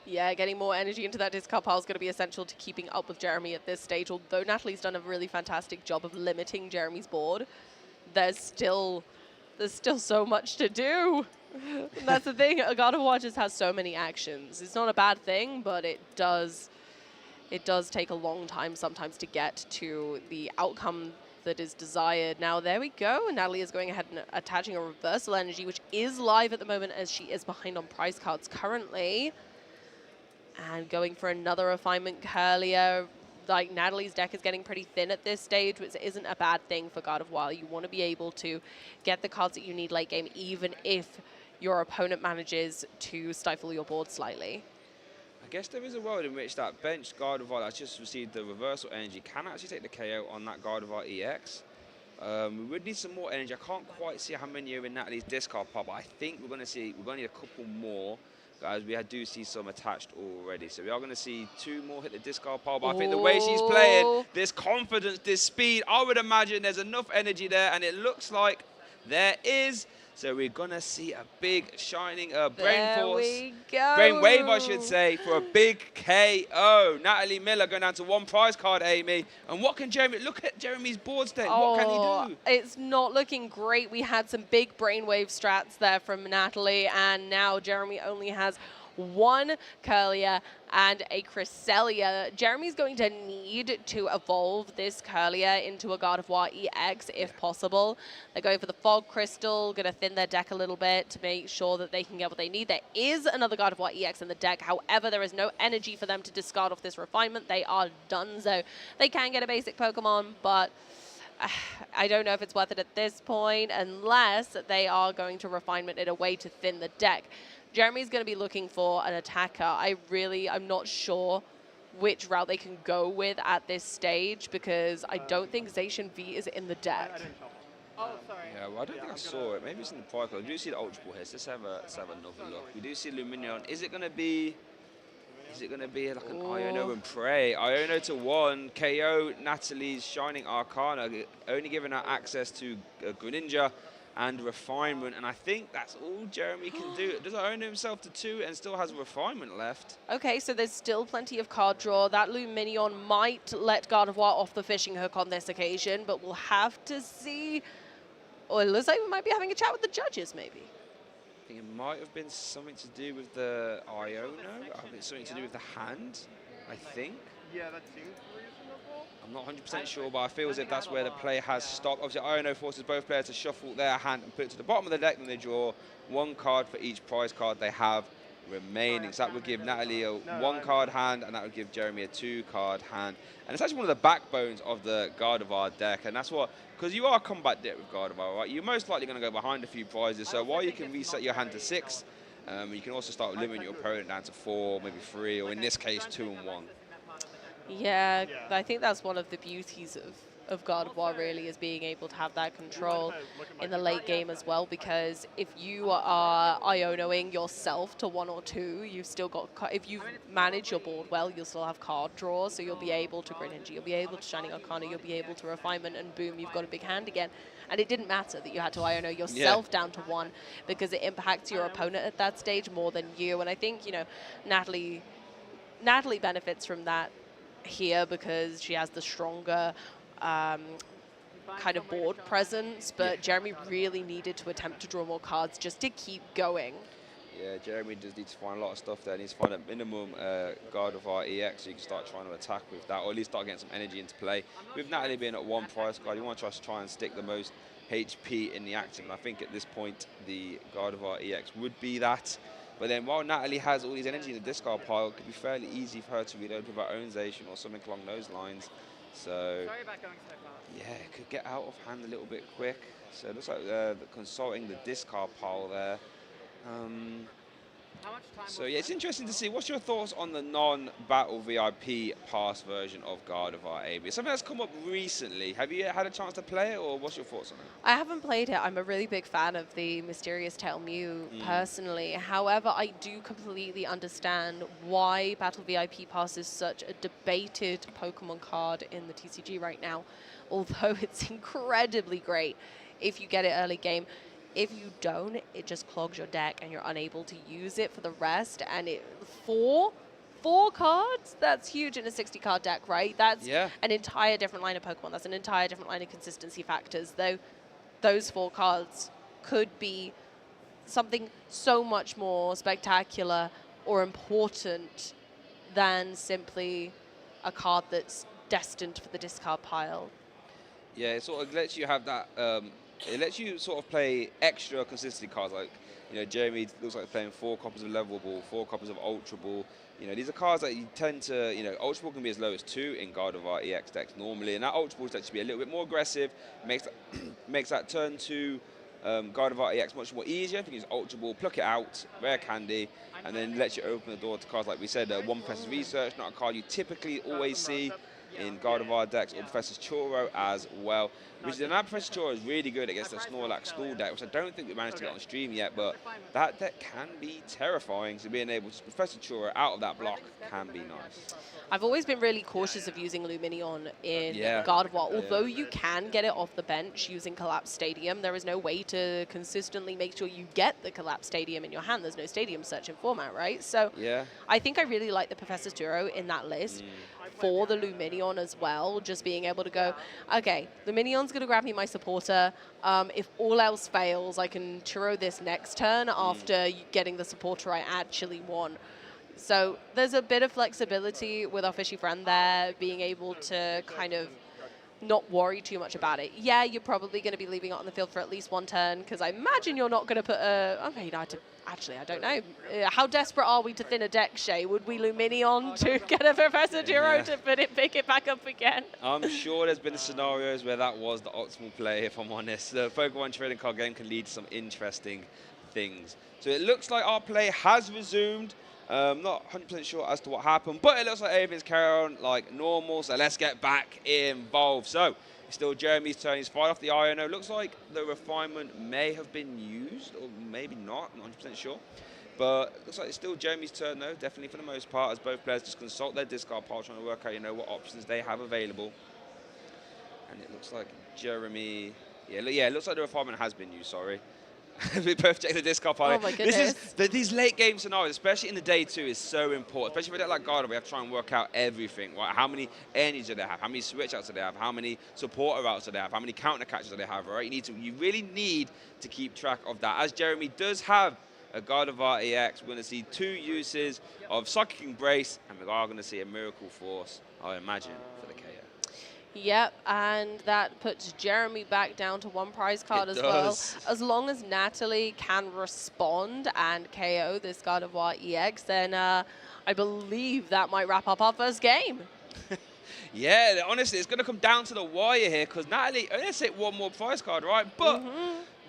Yeah, getting more energy into that discard pile is going to be essential to keeping up with Jeremy at this stage. Although Natalie's done a really fantastic job of limiting Jeremy's board, there's still so much to do. And that's the thing. Gardevoir just has so many actions. It's not a bad thing, but it does take a long time sometimes to get to the outcome that is desired. Now, there we go. Natalie is going ahead and attaching a Reversal Energy, which is live at the moment as she is behind on prize cards currently. And going for another Refinement Curlier. Like, Natalie's deck is getting pretty thin at this stage, which isn't a bad thing for Gardevoir. You want to be able to get the cards that you need late game, even if your opponent manages to stifle your board slightly. I guess there is a world in which that bench Gardevoir that's just received the Reversal Energy can actually take the KO on that Gardevoir EX. We would need some more energy. I can't quite see how many are in Natalie's discard pile, but I think we're going to need a couple more. Guys, we do see some attached already. So we are going to see 2 more hit the discard pile. But I think the way she's playing, this confidence, this speed, I would imagine there's enough energy there. And it looks like there is. So we're going to see a big shining Brain Force. There we go. Brain Wave, I should say, for a big KO. Natalie Miller going down to 1 prize card, Amy. And what can Jeremy, look at Jeremy's board state. What can he do? It's not looking great. We had some big Brainwave strats there from Natalie, and now Jeremy only has 1 Curlier and a Cresselia. Jeremy's going to need to evolve this Curlier into a Gardevoir EX if possible. They're going for the Fog Crystal, going to thin their deck a little bit to make sure that they can get what they need. There is another Gardevoir EX in the deck. However, there is no energy for them to discard off this Refinement. They are done, so they can get a basic Pokemon, but I don't know if it's worth it at this point unless they are going to Refinement it away to thin the deck. Jeremy's going to be looking for an attacker. I'm not sure which route they can go with at this stage because I don't think Zacian V is in the deck. Oh, sorry. Yeah, well, I don't think I saw it. Maybe it's in the prize card. We do see the Ultra Ball here. So let's have another look. We do see Lumineon. Is it going to be like an Iono and Prey? Iono to 1, KO Natalie's Shining Arcana, only giving her access to Greninja and Refinement, and I think that's all Jeremy can do. Does Iono himself to 2 and still has Refinement left? Okay, so there's still plenty of card draw. That Lumineon might let Gardevoir off the fishing hook on this occasion, but we'll have to see. Or it looks like we might be having a chat with the judges, maybe. I think it might have been something to do with the Iono. I think it's something to do with the hand, I think. Yeah, that seems reasonable. I'm not 100% sure, but I feel as if that's where the play has stopped. Obviously, Iono forces both players to shuffle their hand and put it to the bottom of the deck, and they draw 1 card for each prize card they have remaining. So that would give Natalie a 1-card hand, and that would give Jeremy a 2-card hand. And it's actually one of the backbones of the Gardevoir deck, and that's what, because you are combat deck with Gardevoir, right? You're most likely going to go behind a few prizes, so while you can reset your hand to 6, You can also start limiting your opponent down to 4, maybe 3, or in this case, 2 and 1. Yeah, I think that's one of the beauties of Gardevoir really, is being able to have that control in the late game as well, because if you are Ionoing yourself to 1 or 2, you've still got, if you manage your board well, you'll still have card draws, so you'll be able to Greninja, you'll be able to Shining Arcana, you'll be able to Refinement, and boom, you've got a big hand again. And it didn't matter that you had to Iono yourself down to 1, because it impacts your opponent at that stage more than you. And I think, you know, Natalie benefits from that here because she has the stronger kind of board presence, but Jeremy really needed to attempt to draw more cards just to keep going. Yeah, Jeremy does need to find a lot of stuff there. He needs to find a minimum Gardevoir EX so you can start trying to attack with that, or at least start getting some energy into play. With Natalie being at 1 prize card, you want to try and stick the most HP in the active, and I think at this point the Gardevoir EX would be that. But then while Natalie has all these energy in the discard pile, it could be fairly easy for her to reload with her own Zation or something along those lines. So, yeah, it could get out of hand a little bit quick. So it looks like they're consulting the discard pile there. So yeah, it's interesting to see. What's your thoughts on the non-battle VIP pass version of Gardevoir, AB? Something that's come up recently. Have you had a chance to play it, or what's your thoughts on it? I haven't played it. I'm a really big fan of the Mysterious Tail Mew personally. However, I do completely understand why Battle VIP Pass is such a debated Pokemon card in the TCG right now, although it's incredibly great if you get it early game. If you don't, it just clogs your deck and you're unable to use it for the rest. And four cards? That's huge in a 60-card deck, right? That's an entire different line of Pokemon. That's an entire different line of consistency factors. Though those 4 cards could be something so much more spectacular or important than simply a card that's destined for the discard pile. Yeah, it sort of lets you have that. It lets you sort of play extra consistency cards, like, you know, Jeremy looks like playing 4 copies of Level Ball, 4 copies of Ultra Ball. You know, these are cards that you tend to, you know, Ultra Ball can be as low as 2 in Gardevoir EX decks normally, and that Ultra Ball is actually be a little bit more aggressive, makes that turn to Gardevoir EX much more easier. If you use Ultra Ball, pluck it out, rare candy, and then lets you open the door to cards like we said, 1 Professor's Research, not a card you typically always see in Gardevoir decks, or Professor's Churro as well. Which now Professor Churro is really good against the Snorlax School deck, which I don't think we managed to get on stream yet, but that deck can be terrifying, so being able to Professor Churro out of that block can be nice. I've always been really cautious of using Luminion in Gardevoir. Although you can get it off the bench using Collapse Stadium, there is no way to consistently make sure you get the Collapse Stadium in your hand. There's no Stadium searching format, right? So I think I really like the Professor Churro in that list. For the Luminion as well, just being able to go, okay, Luminion's going to grab me my supporter. If all else fails, I can Churro this next turn after getting the supporter I actually want. So there's a bit of flexibility with our fishy friend there, being able to kind of not worry too much about it. Yeah, you're probably going to be leaving it on the field for at least 1 turn, because I imagine you're not going to put a... Okay, no, actually, I don't know. How desperate are we to thin a deck, Shay? Would we Luminion to get a Professor Churro to pick it back up again? I'm sure there's been scenarios where that was the optimal play, if I'm honest. The Pokemon trading card game can lead to some interesting things. So it looks like our play has resumed. Not 100% sure as to what happened, but it looks like everything's carrying on like normal, so let's get back involved. So it's still Jeremy's turn. He's fired off the Iono. Looks like the Refinement may have been used, or maybe not, not 100% sure. But looks like it's still Jeremy's turn, though, definitely for the most part, as both players just consult their discard pile, trying to work out, you know, what options they have available. And it looks like Jeremy... Yeah, it looks like the Refinement has been used, sorry. We both check the discard pile. Oh my goodness. These late game scenarios, especially in the day 2, is so important. Especially for a deck like Gardevoir, we have to try and work out everything. Right? How many energies do they have? How many switch outs do they have? How many supporter outs do they have? How many counter catches do they have? Right? You really need to keep track of that. As Jeremy does have a Gardevoir EX, we're going to see 2 uses of Psychic Embrace, and we are going to see a Miracle Force, I imagine, for the KO. Yep, and that puts Jeremy back down to 1 prize card as well. As long as Natalie can respond and KO this Gardevoir EX, then I believe that might wrap up our first game. Yeah, honestly, it's going to come down to the wire here, because Natalie only hit 1 more prize card, right? But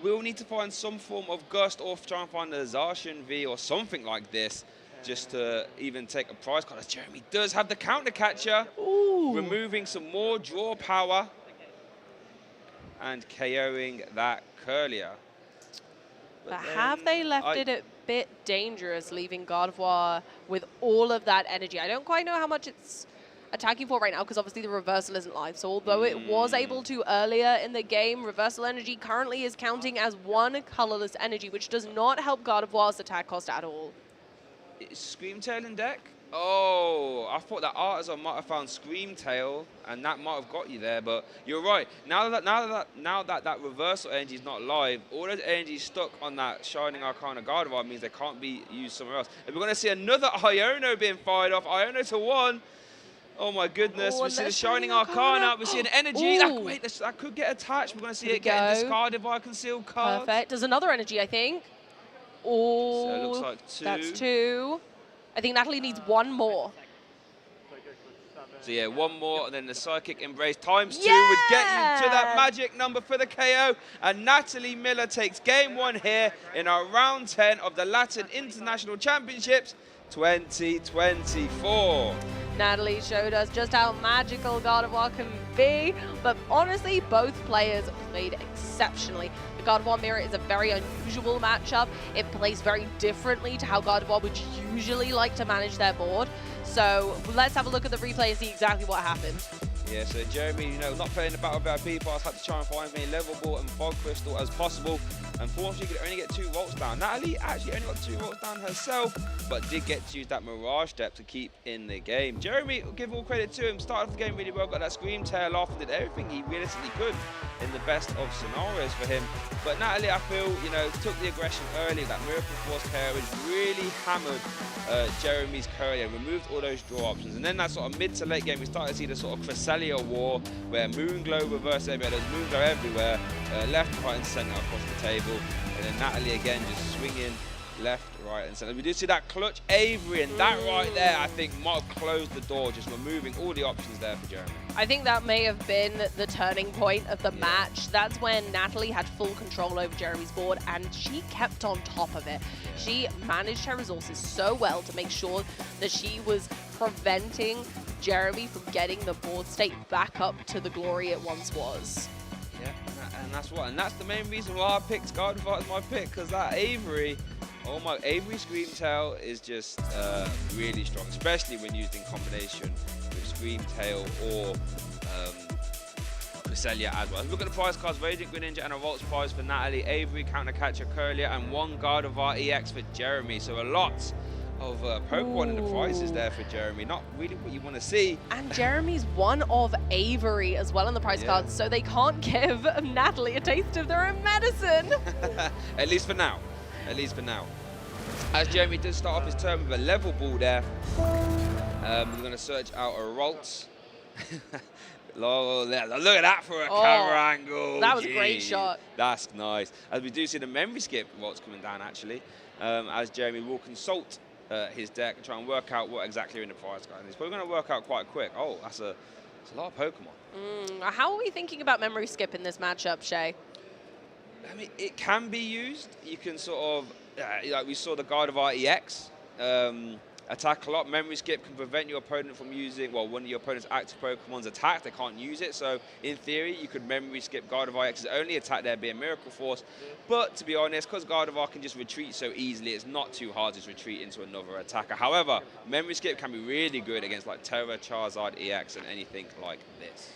we'll need to find some form of Gust or try and find a Zacian V or something like this just to even take a prize card, as Jeremy does have the counter catcher, removing some more draw power and KOing that Curlier. But have they left it a bit dangerous, leaving Gardevoir with all of that energy? I don't quite know how much it's attacking for right now, because obviously the reversal isn't live. So although it was able to earlier in the game, reversal energy currently is counting as one colorless energy, which does not help Gardevoir's attack cost at all. Is Screamtail in deck? Oh, I thought that Artisan might have found Screamtail, and that might have got you there. But you're right. Now that reversal energy is not live, all those energy stuck on that Shining Arcana Gardevoir means they can't be used somewhere else. And we're going to see another Iono being fired off. Iono to 1. Oh my goodness! We see the Shining Arcana. We see an energy. That could get attached. We're going to see it get discarded by a concealed card. Perfect. There's another energy, I think. Oh, so it looks like 2. That's 2. I think Natalie needs 1 more. So yeah, 1 more, and then the Psychic Embrace times 2 would get you to that magic number for the KO. And Natalie Miller takes game 1 here in our round 10 of the Latin International Championships 2024. Natalie showed us just how magical Gardevoir can be, but honestly, both players played exceptionally. The Gardevoir Mirror is a very unusual matchup. It plays very differently to how Gardevoir would usually like to manage their board. So let's have a look at the replay and see exactly what happened. Yeah, so Jeremy, you know, not playing the Battle VIP pass, had to try and find as many level ball and fog crystal as possible. Unfortunately, could only get 2 volts down. Natalie actually only got 2 volts down herself, but did get to use that Mirage Step to keep in the game. Jeremy, give all credit to him, started off the game really well, got that Screamtail off, and did everything he realistically could in the best of scenarios for him. But Natalie, I feel, you know, took the aggression early, that Miracle Force KO, and really hammered Jeremy's Courier, removed all those draw options. And then that sort of mid to late game, we started to see the sort of Cresselia war, where Moonglow reverse everywhere, those moons are everywhere, left, right, and center across the table. And then Natalie again just swinging left, right, and center. We do see that clutch Avery, and that right there, I think, might have closed the door, just removing all the options there for Jeremy. I think that may have been the turning point of the match. That's when Natalie had full control over Jeremy's board, and she kept on top of it. She managed her resources so well to make sure that she was preventing Jeremy from getting the board state back up to the glory it once was. Yeah, and that's the main reason why I picked Gardevoir as my pick, because that Avery, oh my, Avery Screamtail is just really strong, especially when used in combination with Screamtail or Cresselia as well. Look at the prize cards: Radiant Greninja and a Volts prize for Natalie, Avery, Counter Catcher, Curlier, and 1 Gardevoir EX for Jeremy. So a lot of Pokemon in the prizes there for Jeremy. Not really what you want to see. And Jeremy's 1 of Avery as well in the prize cards, so they can't give Natalie a taste of their own medicine. At least for now. At least for now. As Jeremy does start off his turn with a level ball there, we're going to search out a Ralts. Look at that for a camera angle. That was a great shot. That's nice. As we do see the memory skip Ralts coming down, actually, as Jeremy will consult his deck and try and work out what exactly are in the prize card. He's probably going to work out quite quick. Oh, that's a lot of Pokemon. How are we thinking about memory skip in this matchup, Shay? I mean, it can be used. You can sort of, like we saw the Gardevoir EX, attack a lot. Memory skip can prevent your opponent from using, well, one of your opponent's active Pokemon's attack. They can't use it. So in theory, you could memory skip Gardevoir EX's only attack there being Miracle Force. But to be honest, because Gardevoir can just retreat so easily, it's not too hard to retreat into another attacker. However, memory skip can be really good against like Terra, Charizard, EX, and anything like this.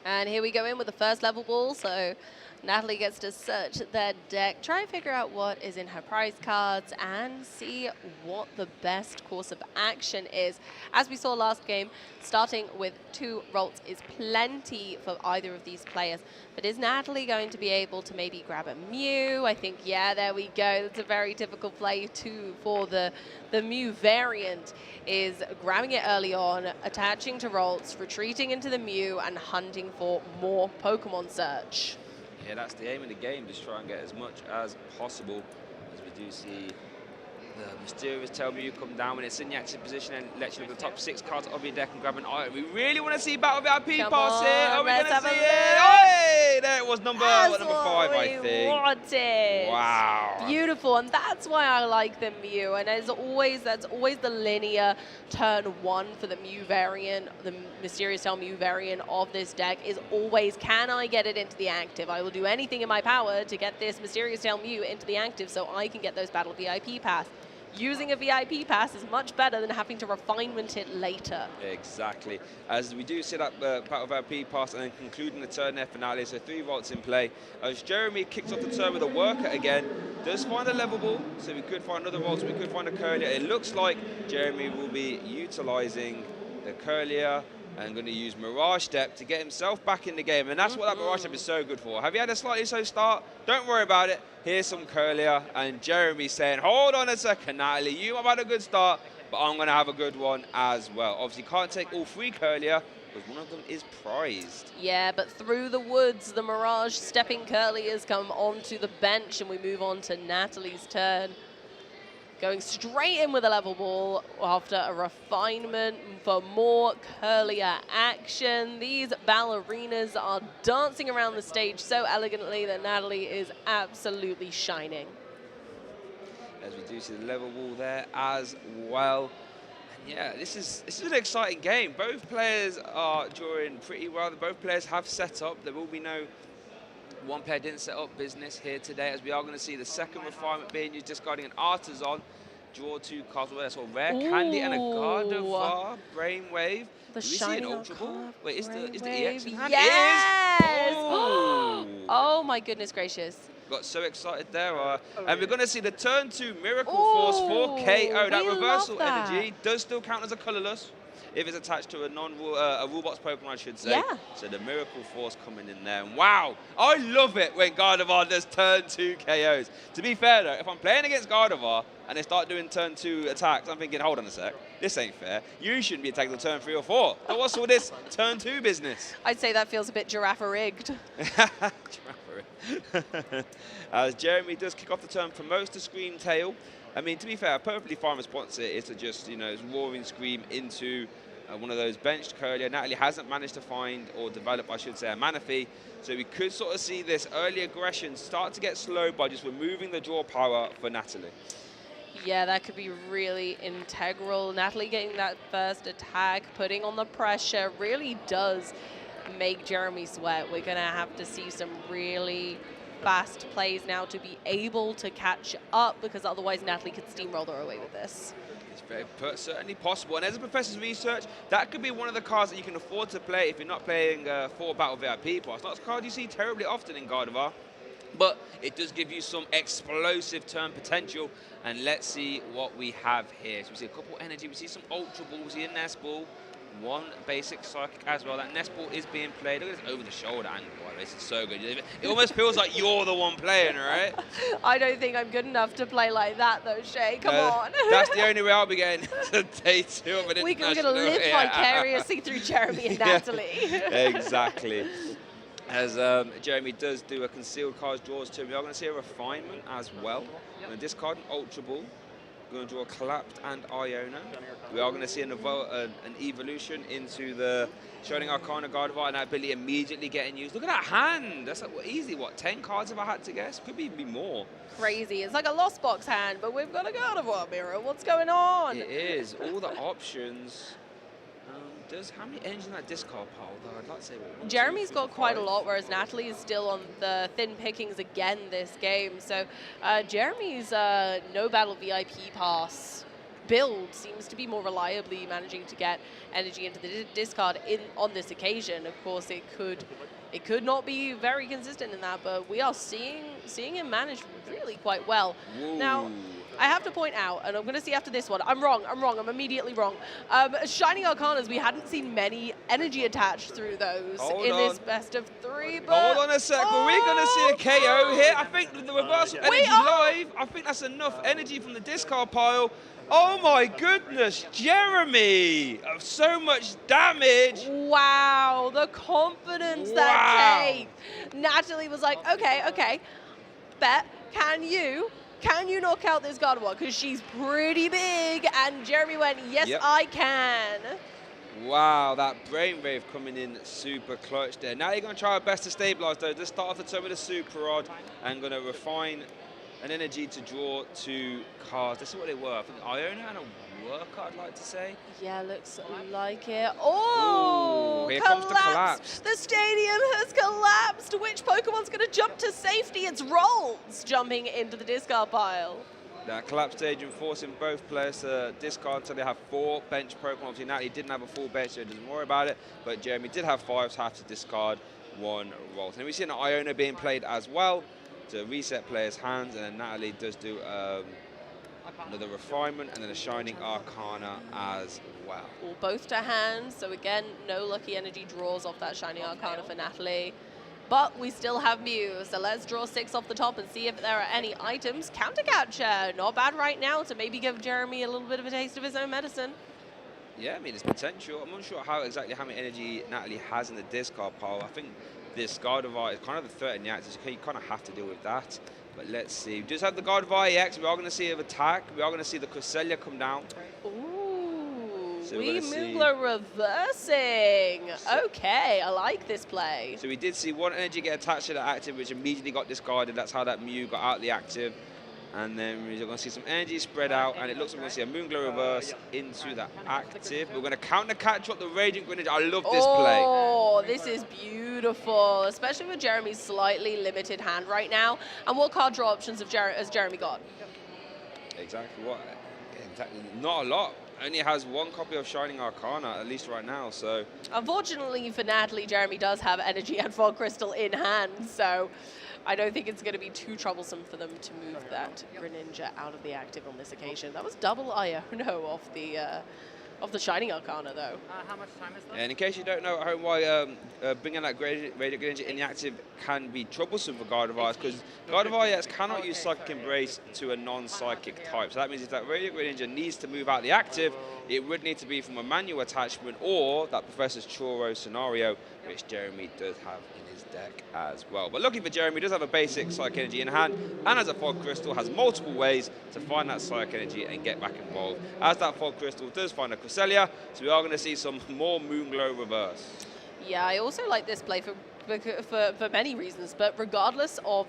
And here we go in with the first level ball. So Natalie gets to search their deck, try and figure out what is in her prize cards, and see what the best course of action is. As we saw last game, starting with 2 Ralts is plenty for either of these players. But is Natalie going to be able to maybe grab a Mew? I think, yeah, there we go. That's a very typical play too for the Mew variant, is grabbing it early on, attaching to Ralts, retreating into the Mew, and hunting for more Pokemon search. Yeah, that's the aim of the game, just try and get as much as possible, as we do see the Mysterious Tail Mew come down when it's in the active position and lets you look at the top 6 cards of your deck and grab an item. We really want to see Battle VIP pass here. Are we going to see it? Hey, there it was number That's number 5, I what think. we wanted. Wow. Beautiful, and that's why I like the Mew. And as always, that's always the linear turn 1 for the Mew variant, the Mysterious Tail Mew variant of this deck is always, can I get it into the active? I will do anything in my power to get this Mysterious Tail Mew into the active so I can get those Battle VIP pass. Using a VIP pass is much better than having to refinement it later. Exactly. As we do see that Battle VIP pass and then concluding the turn there finale, so 3 vaults in play. As Jeremy kicks off the turn with a worker again, does find a level ball, so we could find another vault, so we could find a Curlier. It looks like Jeremy will be utilizing the Curlier and going to use Mirage Step to get himself back in the game. And that's what that Mirage Step is so good for. Have you had a slightly slow start? Don't worry about it. Here's some Curlier. And Jeremy saying, hold on a second, Natalie. You have had a good start, but I'm going to have a good one as well. Obviously, can't take all 3 Curlier because one of them is prized. Yeah, but through the woods, the Mirage stepping Curly has come onto the bench, and we move on to Natalie's turn. Going straight in with a level ball after a refinement for more Curlier action. These ballerinas are dancing around the stage so elegantly that Natalie is absolutely shining. As we do see the level ball there as well. And yeah, this is an exciting game. Both players are drawing pretty well. Both players have set up. There will be no one player didn't set up business here today, as we are going to see the second refinement being used, discarding an Artisan. Draw 2 cards, where that's a rare candy and a Gardevoir Brainwave. The do we see shining an Ultra Ball? Wait, is the EX in hand? Yes! It is! Oh my goodness gracious. Got so excited there. And we're going to see the turn 2 Miracle Force for KO. That reversal energy does still count as a colorless if it's attached to a rule box Pokemon, I should say. Yeah. So the Miracle Force coming in there. And wow, I love it when Gardevoir does turn 2 KOs. To be fair though, if I'm playing against Gardevoir and they start doing turn 2 attacks, I'm thinking, hold on a sec, this ain't fair. You shouldn't be attacking the turn 3 or 4. So what's all this turn 2 business? I'd say that feels a bit giraffe-rigged. As Jeremy does kick off the turn, promotes to Scream Tail. I mean, to be fair, a perfectly fine response here is to just, roaring Scream into one of those benched Curlier. Natalie hasn't managed to find or develop, I should say, a Manaphy. So we could sort of see this early aggression start to get slowed by just removing the draw power for Natalie. Yeah, that could be really integral. Natalie getting that first attack, putting on the pressure, really does make Jeremy sweat. We're going to have to see some really fast plays now to be able to catch up, because otherwise Natalie could steamroller away with this. It's very certainly possible. And as a professor's research, that could be one of the cards that you can afford to play if you're not playing 4 Battle VIP pass. Not a card you see terribly often in Gardevoir, but it does give you some explosive turn potential. And let's see what we have here. So we see a couple energy, we see some Ultra Balls, we see a Nest Ball, 1 basic Psychic as well. That Nest Ball is being played. Look at this over-the-shoulder angle. This is so good. It almost feels like you're the one playing, right? I don't think I'm good enough to play like that, though, Shay. Come on. That's the only way I'll be getting to day 2 of an international. We're going to live vicariously through Jeremy and Natalie. Exactly. As Jeremy does do a concealed cards draws too, we are going to see a refinement as well. We're going to discard an Ultra Ball. We're going to draw a Collapsed and Iona. We are going to see an evolution into the Shining Arcana Gardevoir, and that ability immediately getting used. Look at that hand. That's like, easy, 10 cards if I had to guess? Could even be more. Crazy. It's like a Lost Box hand, but we've got a Gardevoir mirror. What's going on? It is. All the options. How many energy in that discard pile, though? I'd like to say Jeremy's got quite a lot, whereas Natalie is still on the thin pickings again this game. So Jeremy's no battle VIP pass build seems to be more reliably managing to get energy into the discard on this occasion. Of course, it could not be very consistent in that, but we are seeing him manage really quite well. Whoa. Now, I have to point out, and I'm going to see after this one, I'm wrong, I'm immediately wrong. Shining Arcanas, we hadn't seen many energy attached through those this best of 3, but... Hold on a sec, we're going to see a KO here. I think the reversal energy live, I think that's enough energy from the discard pile. Oh my goodness, Jeremy! So much damage! Wow, the confidence that takes. Natalie was like, okay, bet, can you knock out this Gardevoir? Because she's pretty big. And Jeremy went, yes, I can. Wow, that Brainwave coming in super clutch there. Now you're going to try our best to stabilize though. Just start off the turn with a Super Rod and going to refine an energy to draw 2 cards. This is what they were. I think Iona and a Worker, I'd like to say. Yeah, looks like it. Oh, ooh, here comes the collapse. The stadium has collapsed. Which Pokemon's going to jump to safety? It's Rolls jumping into the discard pile. That collapse stage forcing both players to discard until they have 4 bench Pokemon. Obviously, Natalie didn't have a full bench, so he doesn't worry about it. But Jeremy did have 5, so have to discard 1 roll. And we've seen Iona being played as well to reset players' hands, and then Natalie does do another refinement and then a Shining Arcana as well. All both to hand, so again, no lucky energy draws off that Shining Arcana for Natalie. But we still have Mew, so let's draw 6 off the top and see if there are any items. Counter Capture, not bad right now to maybe give Jeremy a little bit of a taste of his own medicine. Yeah, I mean, it's potential. I'm not sure exactly how much energy Natalie has in the discard pile. I think this Gardevoir is kind of the threat in the active, so you kind of have to deal with that. But let's see. We just have the Gardevoir EX. We are going to see an attack. We are going to see the Cresselia come down. So we Moonglow reversing. Okay, I like this play. So we did see 1 energy get attached to the active, which immediately got discarded. That's how that Mew got out of the active. And then we're going to see some energy spread out, and it looks like we're going to see a Moonglow reverse into the active. We're going to counter catch up the Radiant Greninja. I love this play. Oh, this is beautiful, especially with Jeremy's slightly limited hand right now. And what card draw options has Jeremy got? Exactly what? Exactly, not a lot. Only has 1 copy of Shining Arcana, at least right now, so... Unfortunately for Natalie, Jeremy does have Energy and Fog Crystal in hand, so I don't think it's going to be too troublesome for them to move that Greninja out of the active on this occasion. That was double Iono off the Shining Arcana, though. How much time is left? And in case you don't know at home why bringing that Radiant Greninja in the active can be troublesome for Gardevoir, because Gardevoir EX cannot use Psychic Embrace to a non-psychic type. So that means if that Radiant Greninja needs to move out the active, it would need to be from a manual attachment or that Professor's Churro scenario, which Jeremy does have in his deck as well. But lucky for Jeremy, he does have a basic Psychic Energy in hand, and as a Fog Crystal, has multiple ways to find that Psychic Energy and get back involved. As that Fog Crystal does find a Cresselia, so we are going to see some more Moonglow reverse. Yeah, I also like this play for many reasons, but regardless of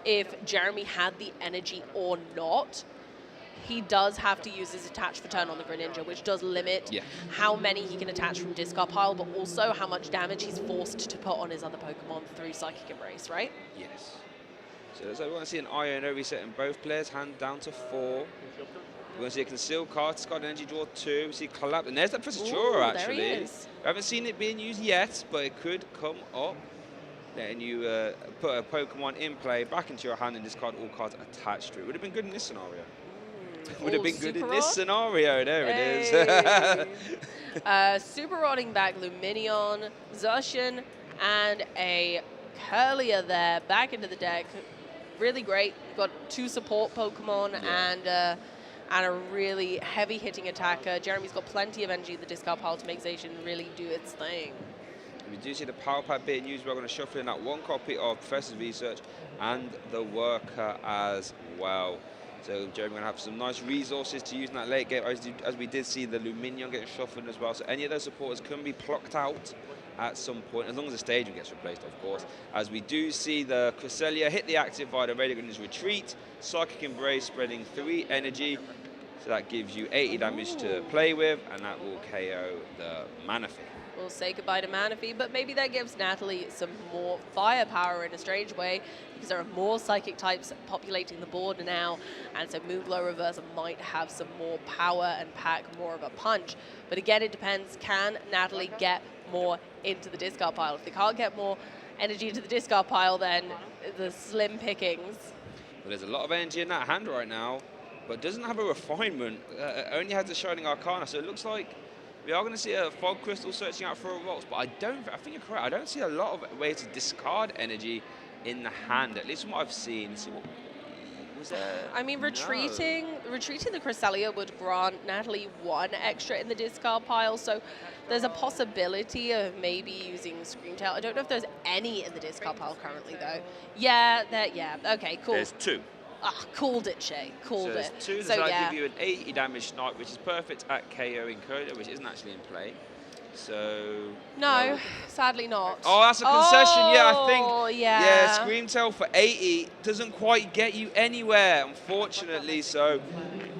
if Jeremy had the energy or not, he does have to use his attach for turn on the Greninja, which does limit how many he can attach from discard pile, but also how much damage he's forced to put on his other Pokemon through Psychic Embrace, right? Yes. So we want to see an Iono resetting both players' hand down to 4. We're going to see a Concealed card, discard energy, draw 2. We see Collapse, and there's that Professor Churro, actually. There he is. We haven't seen it being used yet, but it could come up. Letting you put a Pokemon in play back into your hand and discard all cards attached to it. Would have been good in this scenario. Would have been good in this scenario. There it is. Super Rodding back Luminion, Zacian, and a Curlier there back into the deck. Really great. We've got 2 support Pokemon and a really heavy hitting attacker. Jeremy's got plenty of energy in the discard pile to make Zacian really do its thing. We do see the Power Pad being used. We're going to shuffle in that 1 copy of Professor's Research and the Worker as well. So Jeremy's going to have some nice resources to use in that late game, as we did see the Luminion get shuffled as well. So any of those supporters can be plucked out at some point, as long as the stadium gets replaced, of course. As we do see the Cresselia hit the active via the Radiant Greninja's retreat, Psychic Embrace spreading 3 energy. So that gives you 80 damage to play with, and that will KO the Manaphy. We'll say goodbye to Manaphy, but maybe that gives Natalie some more firepower in a strange way, because there are more psychic types populating the board now, and so Moonglow Reverser might have some more power and pack more of a punch. But again, it depends, can Natalie get more into the discard pile? If they can't get more energy into the discard pile, then the slim pickings. Well, there's a lot of energy in that hand right now, but doesn't have a refinement, only has the Shining Arcana, so it looks like we are going to see a Fog Crystal searching out for a Rocks, but I think you're correct. I don't see a lot of ways to discard energy in the hand, at least from what I've seen. Let's see what was there. I mean, retreating the Cresselia would grant Natalie 1 extra in the discard pile, so there's a possibility of maybe using Screamtail. I don't know if there's any in the discard pile currently, though. Yeah, okay, cool. There's 2. Ah, called it, Shay. Called it. So that'll give you an 80 damage snipe, which is perfect at KOing Coda, which isn't actually in play. So... No, sadly not. Oh, that's a concession. Yeah, I think. Oh, Yeah, Screamtail for 80 doesn't quite get you anywhere, unfortunately. So,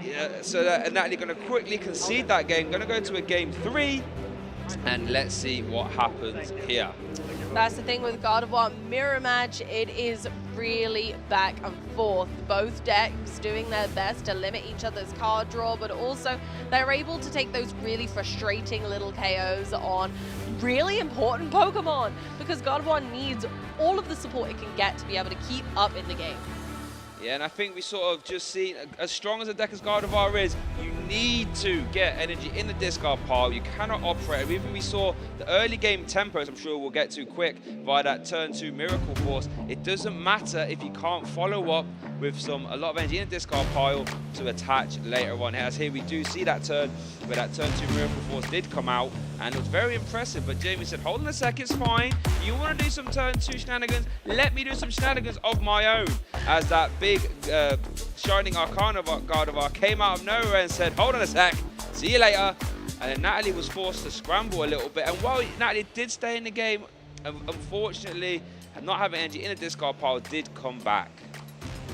yeah, so Natalie going to quickly concede that game. Going to go to a game 3, and let's see what happens here. That's the thing with Gardevoir mirror match. It is really back and forth. Both decks doing their best to limit each other's card draw, but also they're able to take those really frustrating little KOs on really important Pokemon, because Gardevoir needs all of the support it can get to be able to keep up in the game. Yeah, and I think we sort of just see, as strong as a deck as Gardevoir is, you need to get energy in the discard pile. You cannot operate. Even we saw the early game tempos, I'm sure we'll get to quick, via that turn 2 Miracle Force. It doesn't matter if you can't follow up with a lot of energy in the discard pile to attach later on. As here we do see that turn, where that turn 2 Miracle Force did come out, and it was very impressive. But Jamie said, hold on a sec, it's fine. You want to do some turn 2 shenanigans? Let me do some shenanigans of my own. As that big Shining Arcana Gardevoir came out of nowhere and said, hold on a sec, see you later. And then Natalie was forced to scramble a little bit. And while Natalie did stay in the game, unfortunately, not having energy in the discard pile did come back.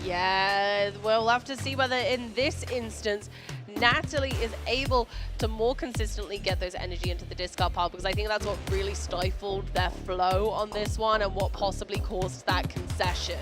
Yeah, we'll have to see whether in this instance Natalie is able to more consistently get those energy into the discard pile, because I think that's what really stifled their flow on this one and what possibly caused that concession.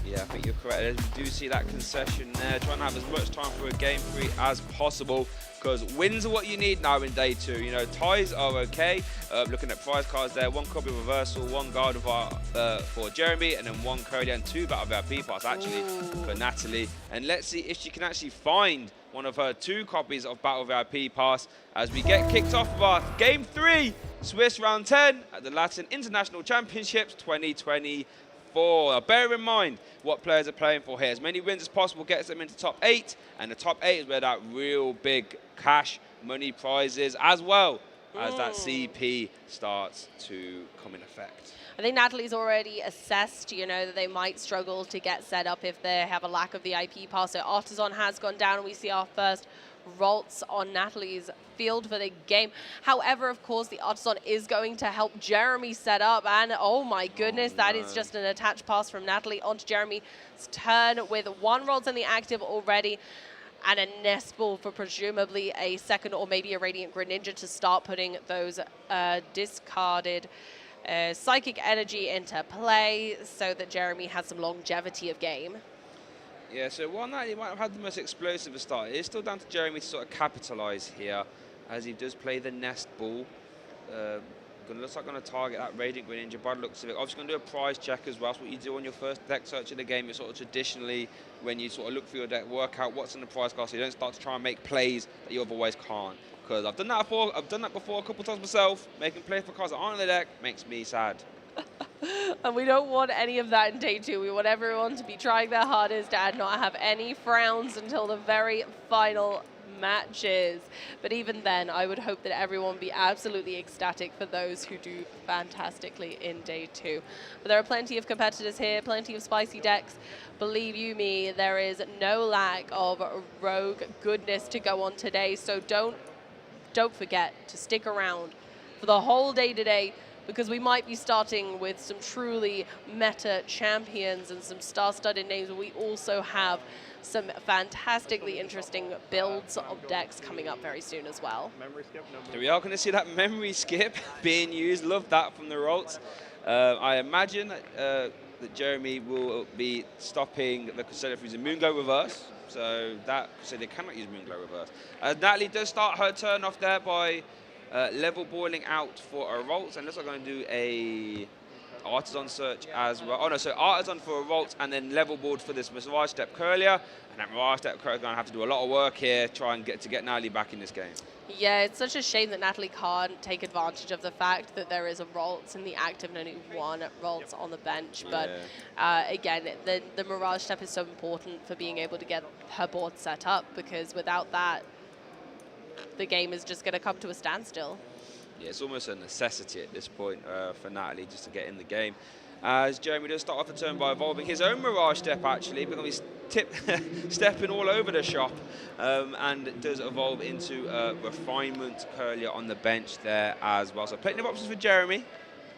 Yeah, I think you're correct. We do see that concession there, trying to have as much time for a game 3 as possible, because wins are what you need now in day 2. You know, ties are okay. Looking at prize cards there, 1 copy reversal, 1 Gardevoir for Jeremy, and then 1 Cody and 2 Battle VIP Pass actually for Natalie. And let's see if she can actually find one of her 2 copies of Battle VIP Pass as we get kicked off of our game 3, Swiss round 10 at the Latin International Championships 2024. Now, bear in mind what players are playing for here. As many wins as possible gets them into top 8, and the top 8 is where that real big cash money prizes, as well as that CP starts to come in effect. I think Natalie's already assessed, you know, that they might struggle to get set up if they have a lack of the IP pass. So Artisan has gone down, and we see our first Ralts on Natalie's field for the game. However, of course, the Artisan is going to help Jeremy set up, and oh my goodness, that is just an attached pass from Natalie onto Jeremy's turn with 1 Ralts in the active already, and a Nest Ball for presumably a second or maybe a Radiant Greninja to start putting those discarded Psychic Energy into play so that Jeremy has some longevity of game. Yeah, so while Natalie might have had the most explosive start, it is still down to Jeremy to sort of capitalise here, as he does play the Nest Ball. Looks like going to target that Radiant Greninja by the looks of it. Obviously going to do a prize check as well. That's what you do on your first deck search of the game. It's sort of traditionally when you sort of look through your deck, work out what's in the prize card, so you don't start to try and make plays that you otherwise can't. Because I've done that before. I've done that before a couple times myself. Making plays for cards that aren't in the deck makes me sad. And we don't want any of that in day 2. We want everyone to be trying their hardest and not have any frowns until the very final matches. But even then, I would hope that everyone be absolutely ecstatic for those who do fantastically in day 2. But there are plenty of competitors here, plenty of spicy decks. Believe you me, there is no lack of rogue goodness to go on today. So don't forget to stick around for the whole day today, because we might be starting with some truly meta champions and some star-studded names. We also have some fantastically interesting builds of decks coming up very soon as well. So we are going to see that memory skip being used. Love that from the Ralts. I imagine that Jeremy will be stopping the Crusader for using Moonglow Reverse. So that Crusader cannot use Moonglow Reverse. Natalie does start her turn off there by level boiling out for a Ralts, and looks like I'm going to do a Artisan search as well. Oh no, so Artisan for a Ralts and then level board for this Mirage Step Curlier. And that Mirage Step Curlier is going to have to do a lot of work here, try and get Natalie back in this game. Yeah, it's such a shame that Natalie can't take advantage of the fact that there is a Ralts in the active and only 1 Ralts on the bench. But again, the Mirage Step is so important for being able to get her board set up, because without that, the game is just going to come to a standstill. Yeah, it's almost a necessity at this point for Natalie just to get in the game. As Jeremy does start off the turn by evolving his own Mirage Step, actually, because he's stepping all over the shop, and does evolve into Refinement Curlier on the bench there as well. So plenty of options for Jeremy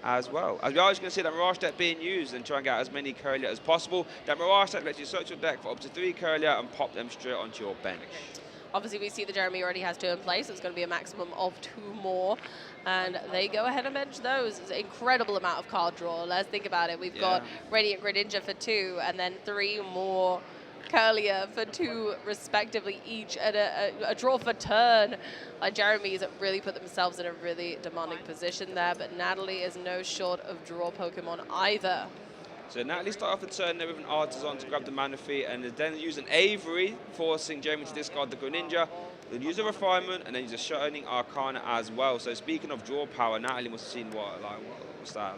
as well. As we are just going to see that Mirage Step being used and try and get as many Curlier as possible. That Mirage Step lets you search your deck for up to 3 Curlier and pop them straight onto your bench. Obviously, we see that Jeremy already has 2 in place. So it's going to be a maximum of 2 more. And they go ahead and bench those. It's an incredible amount of card draw. Let's think about it. We've got Radiant Greninja for 2, and then 3 more Curlier for 2 respectively each, and a draw for turn. Jeremy's really put themselves in a really demanding position there, but Natalie is no short of draw Pokemon either. So Natalie started off the turn there with an Artisan to grab the Manaphy, and then use an Avery, forcing Jeremy to discard the Greninja. Then use a Refinement, and then use a Shining Arcana as well. So speaking of draw power, Natalie must have seen what's that,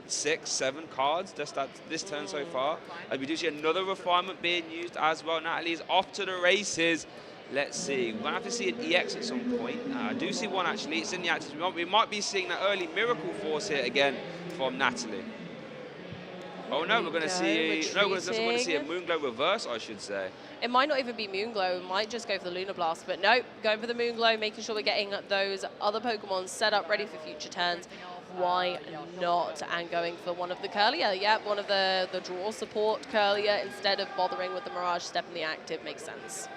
6, 7 cards just this turn so far. And we do see another Refinement being used as well. Natalie is off to the races. Let's see. We're going to have to see an EX at some point. I do see one actually. It's in the active. We might be seeing that early Miracle Force here again from Natalie. Oh no, we're going to see. No, we're going to see a Moonglow reverse, I should say. It might not even be Moonglow. It might just go for the Lunar Blast. But no, going for the Moonglow, making sure we're getting those other Pokemon set up, ready for future turns. Why not? And going for one of the Curlier. Yep, one of the draw support Curlier instead of bothering with the Mirage Step in the active. Makes sense.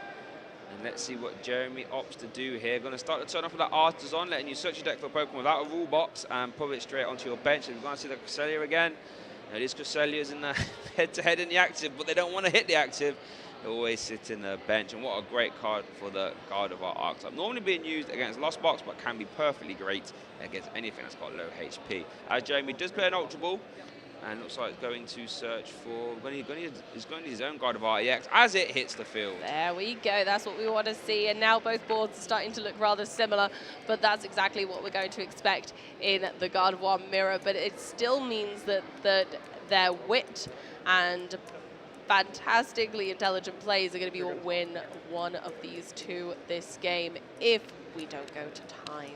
And let's see what Jeremy opts to do here. Going to start the turn off with that Artisan, letting you search your deck for a Pokemon without a rule box and put it straight onto your bench. And we're going to see the Cresselia again. Now, these Cresselia's in the head-to-head in the active, but they don't want to hit the active. They always sit in the bench, and what a great card for the Gardevoir Archetype. Normally being used against Lost Box, but can be perfectly great against anything that's got low HP. As Jeremy does play an Ultra Ball, and looks like it's going to search for, he's going to need his own Gardevoir EX as it hits the field. There we go, that's what we want to see, and now both boards are starting to look rather similar, but that's exactly what we're going to expect in the Gardevoir mirror, but it still means that their wit and fantastically intelligent plays are going to be what win one of these 2 this game if we don't go to time.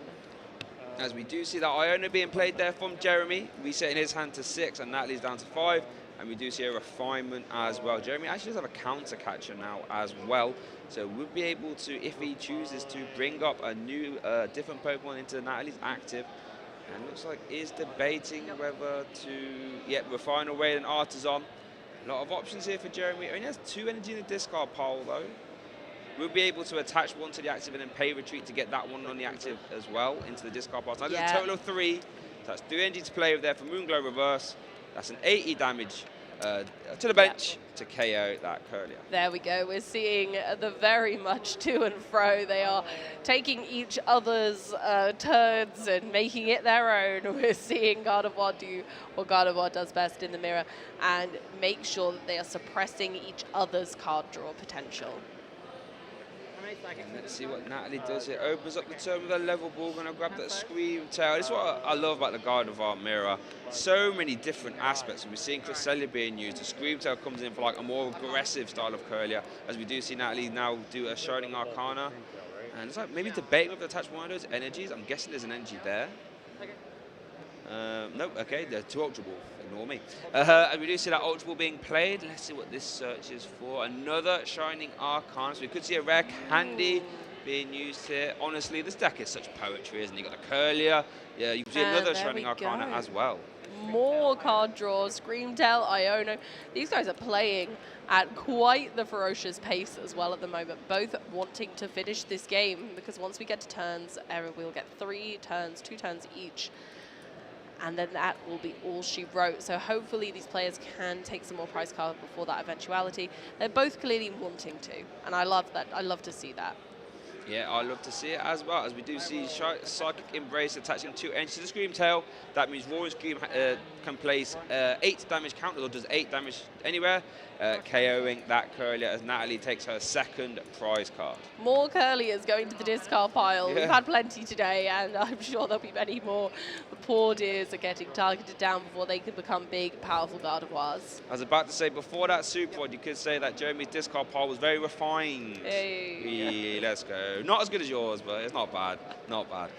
As we do see that Iona being played there from Jeremy, resetting his hand to 6, and Natalie's down to 5. And we do see a Refinement as well. Jeremy actually does have a counter catcher now as well. So we'll be able to, if he chooses to, bring up a new, different Pokemon into Natalie's active. And looks like is debating whether to, refine away an Artisan. A lot of options here for Jeremy. He only has 2 energy in the discard pile though. We'll be able to attach one to the active and then pay retreat to get that one on the active as well into the discard pile. So that's a total of 3. So that's 3 energy to play with there for Moonglow reverse. That's an 80 damage to the bench to KO that Curlier. There we go. We're seeing the very much to and fro. They are taking each other's turns and making it their own. We're seeing Gardevoir do what Gardevoir does best in the mirror and make sure that they are suppressing each other's card draw potential. And let's see what Natalie does here. Opens up the turn with a level ball, gonna grab that Scream Tail. This is what I love about the Gardevoir mirror. So many different aspects. We're seeing Cresselia being used. The Scream Tail comes in for like a more aggressive style of Curlier, as we do see Natalie now do a Shining Arcana. And it's like maybe debating with the attach one of those energies. I'm guessing there's an energy there. Nope, okay, the 2 Ultra Ball. Ignore me. And we do see that Ultra Ball being played. Let's see what this search is for. Another Shining Arcana. So we could see a rare Candy being used here. Honestly, this deck is such poetry, isn't it? You've got the Curlier. Yeah, you can see another Shining Arcana as well. More card draws. Screamtail, Iona. These guys are playing at quite the ferocious pace as well at the moment, both wanting to finish this game, because once we get to turns, we'll get 3 turns, 2 turns each. And then that will be all she wrote. So hopefully these players can take some more prize cards before that eventuality. They're both clearly wanting to, and I love that. I love to see that. Yeah, I love to see it as well, as we do see Psychic Embrace attaching 2 energy to the Scream Tail. That means Roaring Scream can place 8 damage counter, or does 8 damage anywhere, KOing that Curlier as Natalie takes her 2nd prize card. More Curliers going to the discard pile. We've had plenty today, and I'm sure there'll be many more. The poor dears are getting targeted down before they can become big, powerful Gardevoirs. I was about to say, before that Super Rod, you could say that Jeremy's discard pile was very refined. Hey. Let's go. So not as good as yours, but it's not bad. Not bad.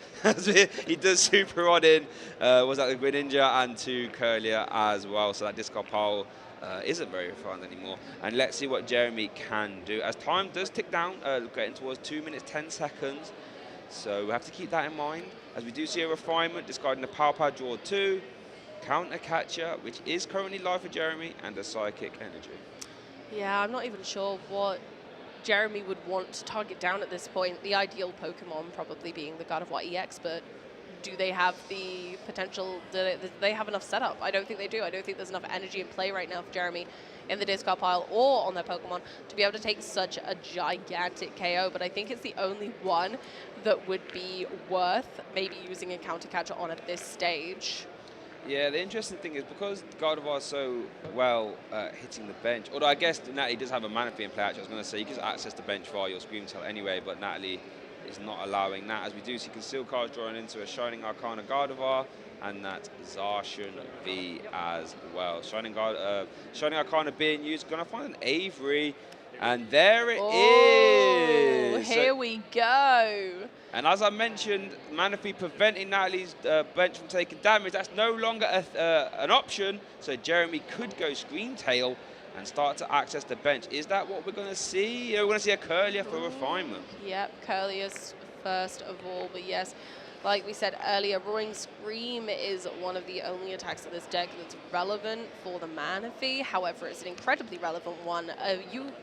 He does super on in. Was that the Greninja and 2 Curlier as well. So that discard pile isn't very fun anymore. And let's see what Jeremy can do. As time does tick down, getting towards 2 minutes, 10 seconds. So we have to keep that in mind. As we do see a refinement, discarding the Power Pad, draw 2. Counter Catcher, which is currently live for Jeremy, and a Psychic Energy. Yeah, I'm not even sure what Jeremy would want to target down at this point. The ideal Pokemon probably being the Gardevoir EX, but do they have the potential, do they have enough setup? I don't think they do. I don't think there's enough energy in play right now for Jeremy in the discard pile or on their Pokemon to be able to take such a gigantic KO, but I think it's the only one that would be worth maybe using a Counter Catcher on at this stage. Yeah, the interesting thing is because Gardevoir is so well hitting the bench, although I guess Natalie does have a Manaphy in play, actually. I was going to say you can access the bench via your Scream Tail anyway, but Natalie is not allowing that, as we do see Conceal cards drawing into a Shining Arcana Gardevoir and that Zacian V as well. Shining Arcana being used, going to find an Avery, and there it is! Here we go! And as I mentioned, Manaphy preventing Natalie's bench from taking damage. That's no longer an option, so Jeremy could go Scream Tail and start to access the bench. Is that what we're going to see? We're going to see a Curlier for refinement. Yep, Curlier's first of all, but yes, like we said earlier, Roaring Scream is one of the only attacks in this deck that's relevant for the Manaphy. However, it's an incredibly relevant one.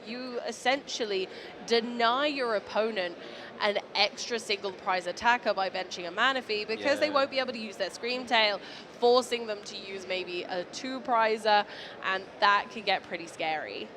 You essentially deny your opponent an extra single prize attacker by benching a Manaphy because they won't be able to use their Scream Tail, forcing them to use maybe a 2-prizer, and that can get pretty scary.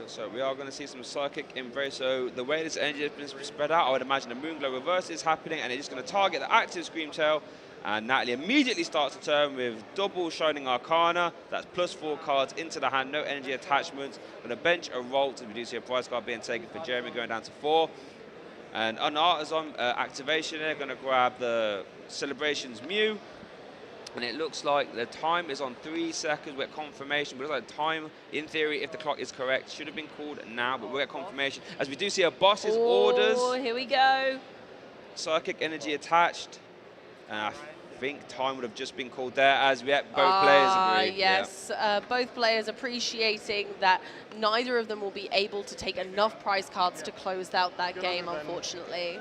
So we are going to see some Psychic Embrace. So the way this energy has been spread out, I would imagine a Moonglow reverse is happening, and it's going to target the active Scream Tail. And Natalie immediately starts the turn with double Shining Arcana. That's +4 cards into the hand, no energy attachments. Going to bench a Rolt, as we do see a prize card being taken for Jeremy, going down to 4. And on Artisan activation, they're going to grab the Celebrations Mew. And it looks like the time is on 3 seconds. We'll get confirmation. But it looks like the time, in theory, if the clock is correct, should have been called now. But we'll get confirmation. As we do see a boss's orders. Oh, here we go. Psychic Energy attached. And I think time would have just been called there, as we both players agree. Yes, both players appreciating that neither of them will be able to take enough prize cards to close out that game, unfortunately.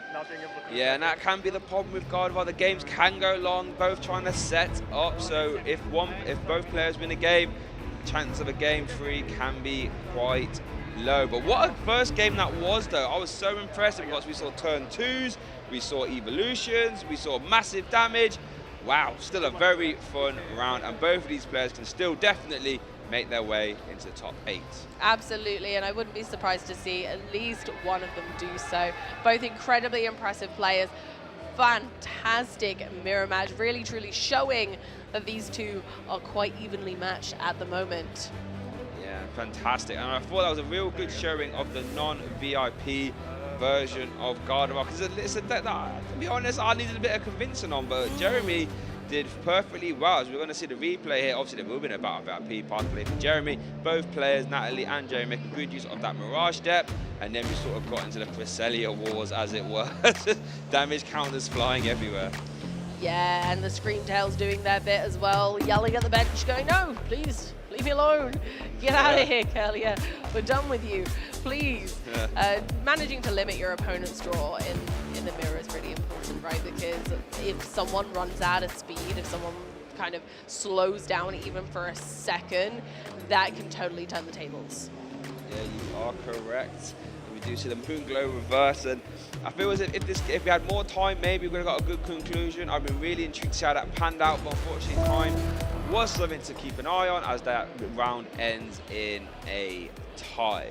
Yeah, and that can be the problem with Gardevoir. The games can go long, both trying to set up. So if both players win a game, chance of a game 3 can be quite low. But what a first game that was, though. I was so impressed because we saw turn 2s, we saw evolutions, we saw massive damage. Wow, still a very fun round, and both of these players can still definitely make their way into the top 8. Absolutely, and I wouldn't be surprised to see at least one of them do so. Both incredibly impressive players. Fantastic mirror match, really truly showing that these two are quite evenly matched at the moment. Yeah, fantastic. And I thought that was a real good showing of the non-VIP version of Gardevoir, because it's a deck that, to be honest, I needed a bit of convincing on, but Jeremy did perfectly well. As we're going to see the replay here, obviously there will be no Battle VIP part play for Jeremy. Both players, Natalie and Jeremy, making good use of that Mirage depth, and then we sort of got into the Cresselia wars, as it were. Damage counters flying everywhere. Yeah, and the Scream Tails doing their bit as well, yelling at the bench, going, no, please, leave me alone. Get out of here, Curlier. We're done with you, please. Managing to limit your opponent's draw in the mirror is really important, right? Because if someone runs out of speed, if someone kind of slows down even for a second, that can totally turn the tables. Yeah, you are correct. We do see the Moonglow reverse, and I feel as if we had more time, maybe we would have got a good conclusion. I've been really intrigued to see how that panned out, but unfortunately time was something to keep an eye on, as that round ends in a tie.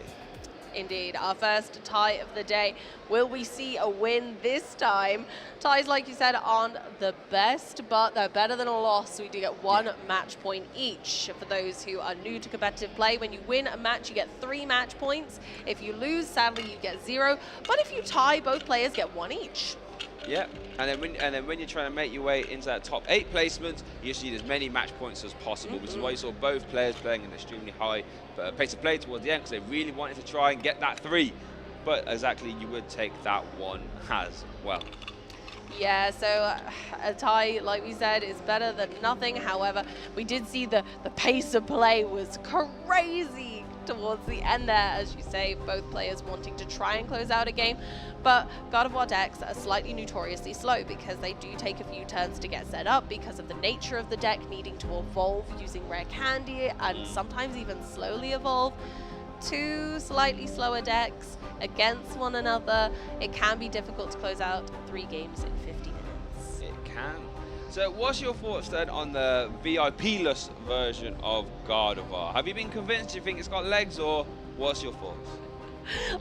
Indeed, our first tie of the day. Will we see a win this time? Ties, like you said, aren't the best, but they're better than a loss. We do get 1 match point each. For those who are new to competitive play, when you win a match, you get 3 match points. If you lose, sadly, you get 0. But if you tie, both players get 1 each. Yeah, and then when you're trying to make your way into that top 8 placement, you just need as many match points as possible, which is why you saw both players playing an extremely high pace of play towards the end, because they really wanted to try and get that 3. but exactly you would take that one as well. Yeah, so a tie, like we said, is better than nothing. However, we did see the pace of play was crazy towards the end there, as you say, both players wanting to try and close out a game. But Gardevoir decks are slightly notoriously slow because they do take a few turns to get set up because of the nature of the deck needing to evolve using rare candy and sometimes even slowly evolve. Two slightly slower decks against one another, it can be difficult to close out 3 games in 50 minutes. It can. So what's your thoughts then on the VIP-less version of Gardevoir? Have you been convinced? Do you think it's got legs, or what's your thoughts?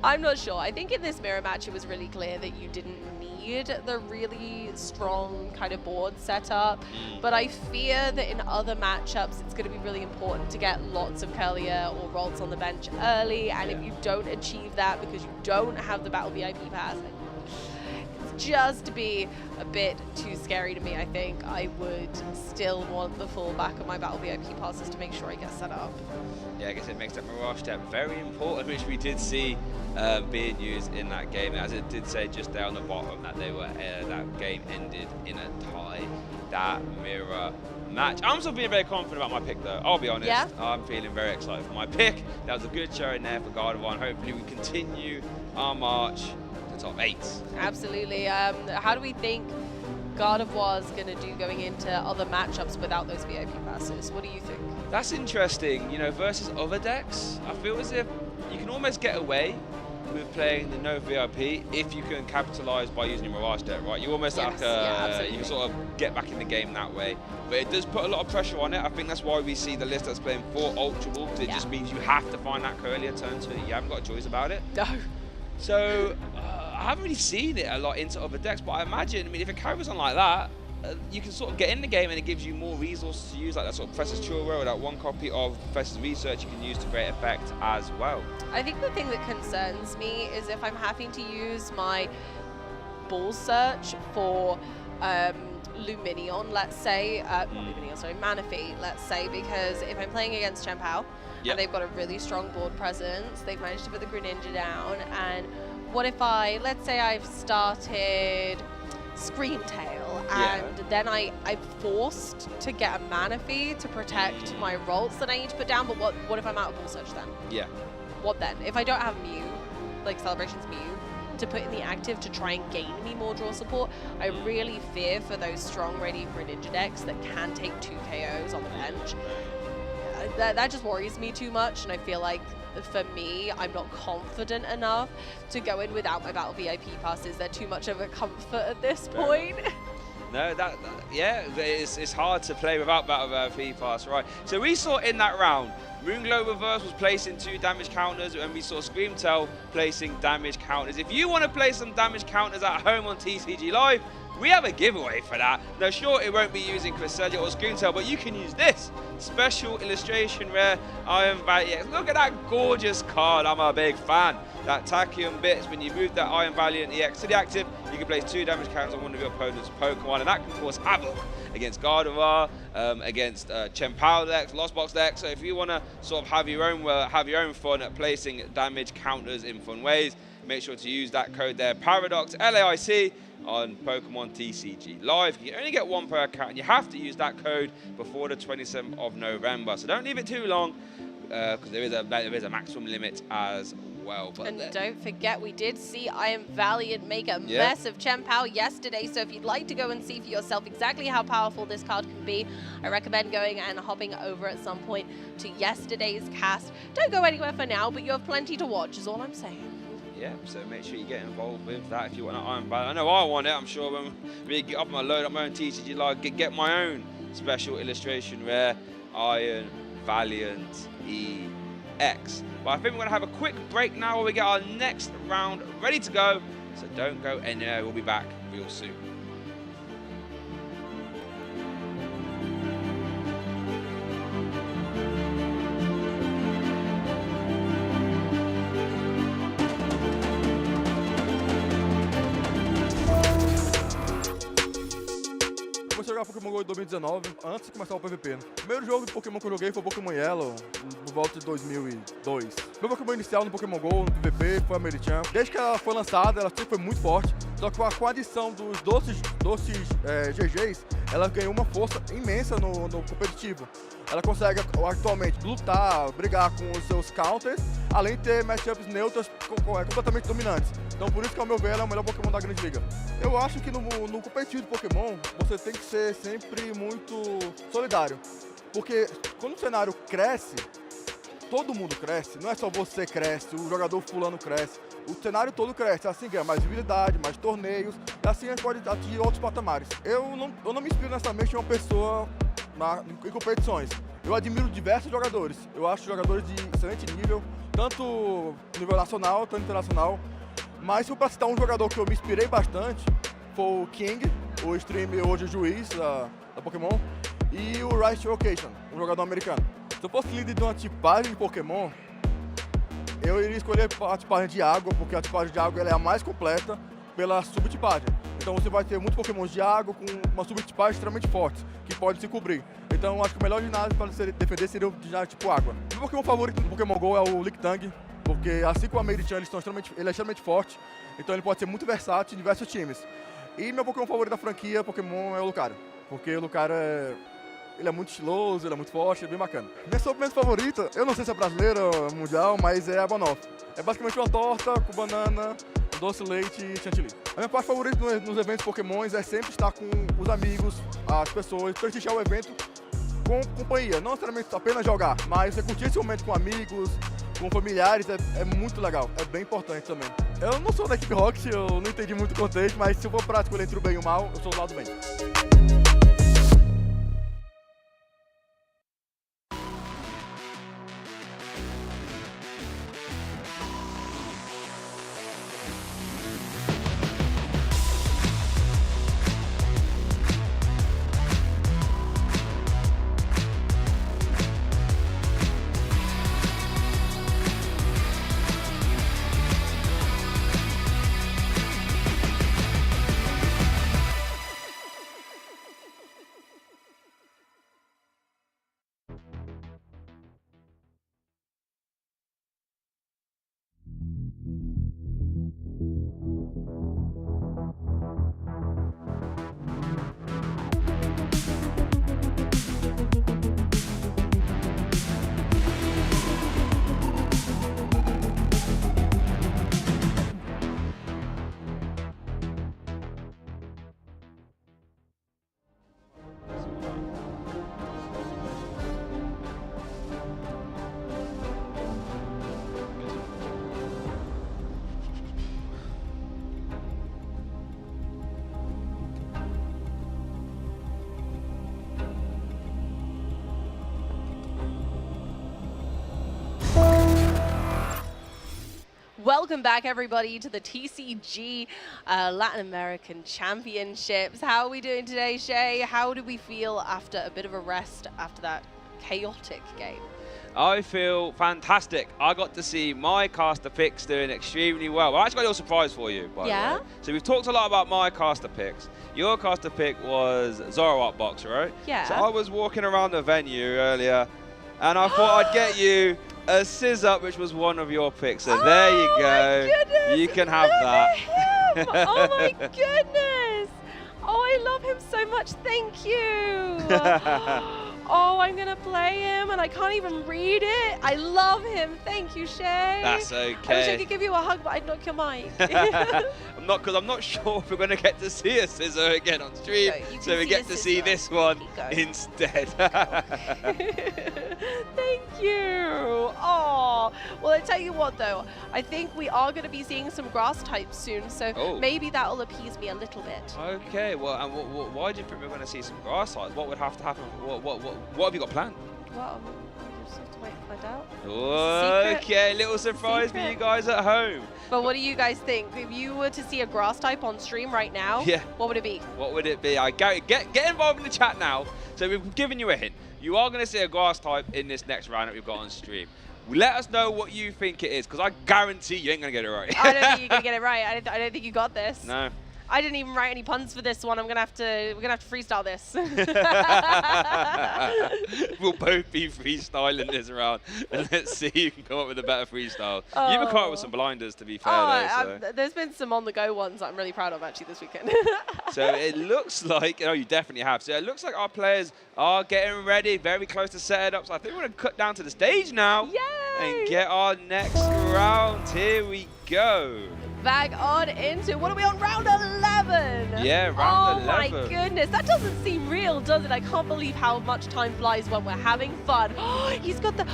I'm not sure. I think in this mirror match it was really clear that you didn't need the really strong kind of board setup, but I fear that in other matchups it's going to be really important to get lots of Curlier or Ralts on the bench early, and if you don't achieve that because you don't have the Battle VIP pass, it's just to be a bit too scary to me. I think I would still want the full back of my Battle VIP passes to make sure I get set up. Yeah, I guess it makes that Mirage step very important, which we did see being used in that game. As it did say just there on the bottom that they were that game ended in a tie. That mirror match. I'm still being very confident about my pick, though. I'll be honest. Yeah? I'm feeling very excited for my pick. That was a good showing there for Gardevoir, and hopefully we continue our march to top 8. Absolutely. How do we think Gardevoir's going to do going into other matchups without those VIP passes? What do you think? That's interesting, you know, versus other decks. I feel as if you can almost get away with playing the no VIP if you can capitalize by using your Mirage deck, right? You almost Yes, like yeah, you can sort of get back in the game that way. But it does put a lot of pressure on it. I think that's why we see the list that's playing 4 Ultra Ball, because it just means you have to find that Curlier turn 2. You haven't got a choice about it. No. So I haven't really seen it a lot into other decks, but I imagine, I mean, if it carries on like that, you can sort of get in the game and it gives you more resources to use, like that sort of Professor's Churro or that one copy of Professor's Research you can use to great effect as well. I think the thing that concerns me is if I'm having to use my ball search for Luminion, let's say, not Luminion, sorry, Manaphy, let's say, because if I'm playing against Chien-Pao and they've got a really strong board presence, they've managed to put the Greninja down, and what if let's say I've started Screamtail, and then I'm forced to get a Manaphy to protect my Ralts that I need to put down, but what if I'm out of ball search then? Yeah. What then? If I don't have Mew, like Celebration's Mew, to put in the active to try and gain me more draw support, I really fear for those strong Radiant Greninja decks that can take 2 KOs on the bench. That just worries me too much, and I feel like for me, I'm not confident enough to go in without my Battle VIP passes. They're too much of a comfort at this point. No, yeah, it's hard to play without Battle VIP pass, right? So we saw in that round, Moonglow Reverse was placing 2 damage counters, and we saw Screamtail placing damage counters. If you want to play some damage counters at home on TCG Live, we have a giveaway for that. Now, sure, it won't be using Cresselia or Screamtail, but you can use this special illustration rare Iron Valiant. Look at that gorgeous card. I'm a big fan. That Tachyon bits, when you move that Iron Valiant EX to the active, you can place 2 damage counters on one of your opponent's Pokemon, and that can cause havoc against Gardevoir, against Chien-Pao decks, Lost Box decks. So if you want to sort of have your own fun at placing damage counters in fun ways, make sure to use that code there, Paradox LAIC, on Pokemon TCG Live. You can only get 1 per account, and you have to use that code before the 27th of November. So don't leave it too long, because there is a maximum limit as well. But and don't forget, we did see Iron Valiant make a mess of Chien-Pao yesterday, so if you'd like to go and see for yourself exactly how powerful this card can be, I recommend going and hopping over at some point to yesterday's cast. Don't go anywhere for now, but you have plenty to watch, is all I'm saying. Yeah, so make sure you get involved with that if you want an Iron Valiant. I know I want it. I'm sure when we get up and load up my own TCG Live, get my own special illustration rare Iron Valiant EX. But I think we're going to have a quick break now where we get our next round ready to go. So don't go anywhere. We'll be back real soon. Vou jogar Pokémon jogou em 2019, antes de começar o PVP, né? O primeiro jogo de Pokémon que eu joguei foi o Pokémon Yellow, por volta de 2002. Meu Pokémon inicial no Pokémon GO, no PVP, foi a Maridon. Desde que ela foi lançada, ela sempre foi muito forte, só que com a adição dos doces GGs, ela ganhou uma força imensa no competitivo. Ela consegue atualmente lutar, brigar com os seus counters, além de ter matchups neutras completamente dominantes. Então por isso que, ao meu ver, ela é o melhor Pokémon da Grande Liga. Eu acho que no competitivo de Pokémon, você tem que ser sempre muito solidário. Porque quando o cenário cresce, todo mundo cresce, não é só você cresce, o jogador fulano cresce. O cenário todo cresce, assim ganha mais visibilidade, mais torneios, e assim a gente pode atingir outros patamares. Eu não me inspiro necessariamente em uma pessoa em competições. Eu admiro diversos jogadores. Eu acho jogadores de excelente nível, tanto nível nacional, tanto internacional. Mas se eu para citar um jogador que eu me inspirei bastante, foi o King, o streamer hoje juiz da Pokémon, e o Rice Occasion, um jogador americano. Se eu fosse líder de uma tipagem de Pokémon, eu iria escolher a tipagem de água, porque a tipagem de água ela é a mais completa pela subtipagem. Então você vai ter muitos Pokémons de água com uma subtipagem extremamente forte, que pode se cobrir. Então acho que o melhor ginásio para defender seria o ginásio tipo água. Meu Pokémon favorito no Pokémon GO é o Lickitung, porque assim como a Maridon, ele é extremamente forte, então ele pode ser muito versátil em diversos times. E meu Pokémon favorito da franquia Pokémon é o Lucario, porque o Lucario ele é muito estiloso, ele é muito forte, é bem bacana. Minha sobremesa favorita, eu não sei se é brasileira ou mundial, mas é a banoffee. É basicamente uma torta com banana, doce de leite e chantilly. A minha parte favorita nos eventos Pokémons é sempre estar com os amigos, as pessoas, prestigiar o evento com companhia. Não necessariamente apenas jogar, mas você curtir esse momento com amigos, com familiares, é muito legal, é bem importante também. Eu não sou da equipe Rocket, eu não entendi muito o contexto, mas se eu for pra escolher entre o bem e o mal, eu sou do lado do bem. Welcome back, everybody, to the TCG Latin American Championships. How are we doing today, Shay? How do we feel after a bit of a rest after that chaotic game? I feel fantastic. I got to see my caster picks doing extremely well. I actually got a little surprise for you, by the way. So we've talked a lot about my caster picks. Your caster pick was Zoroark Box, right? Yeah. So I was walking around the venue earlier, and I thought I'd get you a Scizor, which was one of your picks. So there you go. Goodness, you can have that. Oh my goodness. Oh, I love him so much. Thank you. Oh, I'm going to play him, and I can't even read it. I love him. Thank you, Shay. That's okay. I wish I could give you a hug, but I'd knock your mic. Because I'm not sure if we're going to get to see a Scizor again on stream, so we get to see this one instead. Thank you. Oh, well, I tell you what, though. I think we are going to be seeing some grass types soon, so maybe that will appease me a little bit. Okay, well, and why do you think we're going to see some grass types? What would have to happen? What have you got planned? Well, we just have to wait and find out. Okay, little surprise for you guys at home. But what do you guys think? If you were to see a grass type on stream right now, what would it be? What would it be? Get involved in the chat now. So we've given you a hint. You are going to see a grass type in this next round that we've got on stream. Let us know what you think it is, because I guarantee you ain't going to get it right. I don't think you're going to get it right. I don't think you got this. No. I didn't even write any puns for this one. We're gonna have to freestyle this. We'll both be freestyling this round, and let's see who can come up with a better freestyle. Oh. You've been caught up with some blinders, to be fair. Though, so. There's been some on-the-go ones that I'm really proud of actually this weekend. So it looks like, oh, you definitely have. So it looks like our players are getting ready, very close to setting up. So I think we're going to cut down to the stage now. Yay! And get our next round. Here we go. Back on into, what are we on, round 11? Yeah, round 11. Oh my goodness, that doesn't seem real, does it? I can't believe how much time flies when we're having fun. He's got the,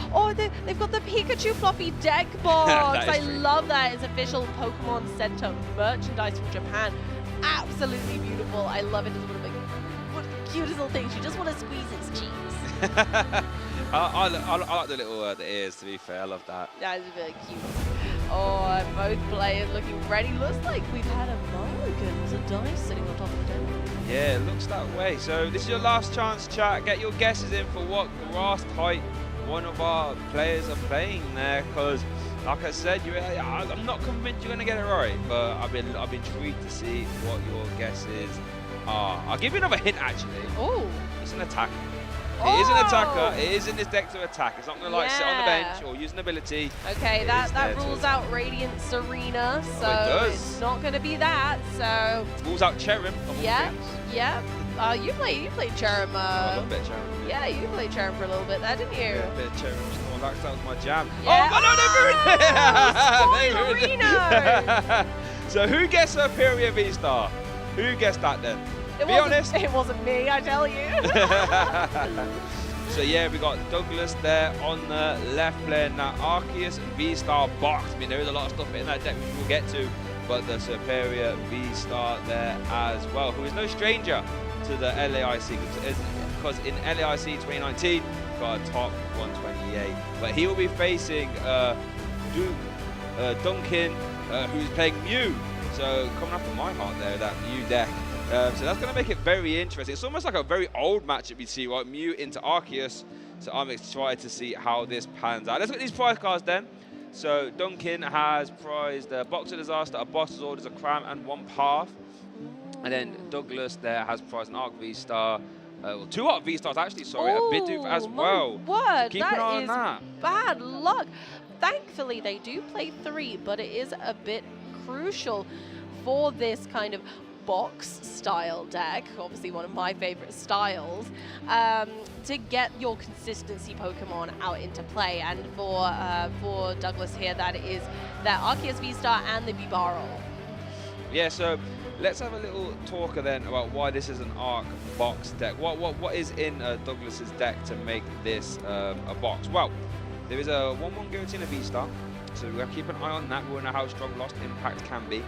they've got the Pikachu floppy deck box. I love that. It's official Pokemon Center merchandise from Japan. Absolutely beautiful. I love it. It's one of the cutest little things. You just want to squeeze its cheeks. I like the little the ears, to be fair. I love that. That is really cute. Oh, both players looking ready. Looks like we've had a mulligan. There's a dice sitting on top of the table. Yeah, it looks that way. So this is your last chance, chat. Get your guesses in for what grass type one of our players are playing there. Because, like I said, I'm not convinced you're going to get it right. But I've been intrigued to see what your guesses are. I'll give you another hint, actually. Oh. It's an attacker. It is an attacker. It is in this deck to attack. It's not going to sit on the bench or use an ability. Okay, that rules out Radiant Serena, so it's not going to be that. So rules out Cherrim. Yeah. You played Cherrim. A little bit Cherrim. Yeah, you played Cherrim for a little bit there, didn't you? Yeah, a bit of Cherrim. Snorlax, that was my jam. Yeah. Oh, no, So who gets Superior V-Star? Who guessed that then? Be honest. It wasn't me, I tell you. So yeah, we got Douglas there on the left playing that Arceus V-Star box. I mean, there is a lot of stuff in that deck which we'll get to, but the Superior V-Star there as well, who is no stranger to the LAIC, because in LAIC 2019, got a top 128. But he will be facing Duncan, who's playing Mew. So coming after my heart there, that Mew deck. So that's going to make it very interesting. It's almost like a very old matchup we see, right? Mew into Arceus. So I'm excited to see how this pans out. Let's look at these prize cards then. So Duncan has prized a Box of Disaster, a Boss's Orders, a Cram, and 1 Path. And then Douglas there has prized an Arc V-Star. Well, 2 Arc V-Stars actually, sorry. A Bidoof as well. Word, So keep an eye on that. Bad luck. Thankfully, they do play 3, but it is a bit crucial for this kind of box style deck, obviously one of my favorite styles, to get your consistency Pokemon out into play. And for Douglas here, that is that Arceus V-Star and the Bibarel. Yeah, so let's have a little talker then about why this is an Arc box deck. What is in Douglas's deck to make this a box? Well, there is a 1/1 guarantee in a V-Star, so we're going to keep an eye on that. We want to know how strong Lost Impact can be.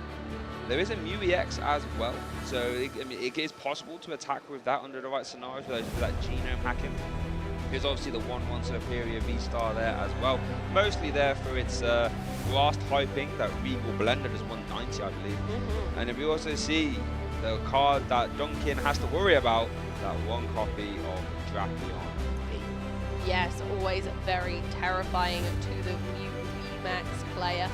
There is a Mew EX as well, so it is possible to attack with that under the right scenarios for that genome hacking. There's obviously the 1/1 Superior V-Star there as well, mostly there for its grass typing, that Regal Blender is 190, I believe. And then we also see the card that Duncan has to worry about, that 1 copy of Drapion. Yes, always very terrifying to the Mew VMAX player.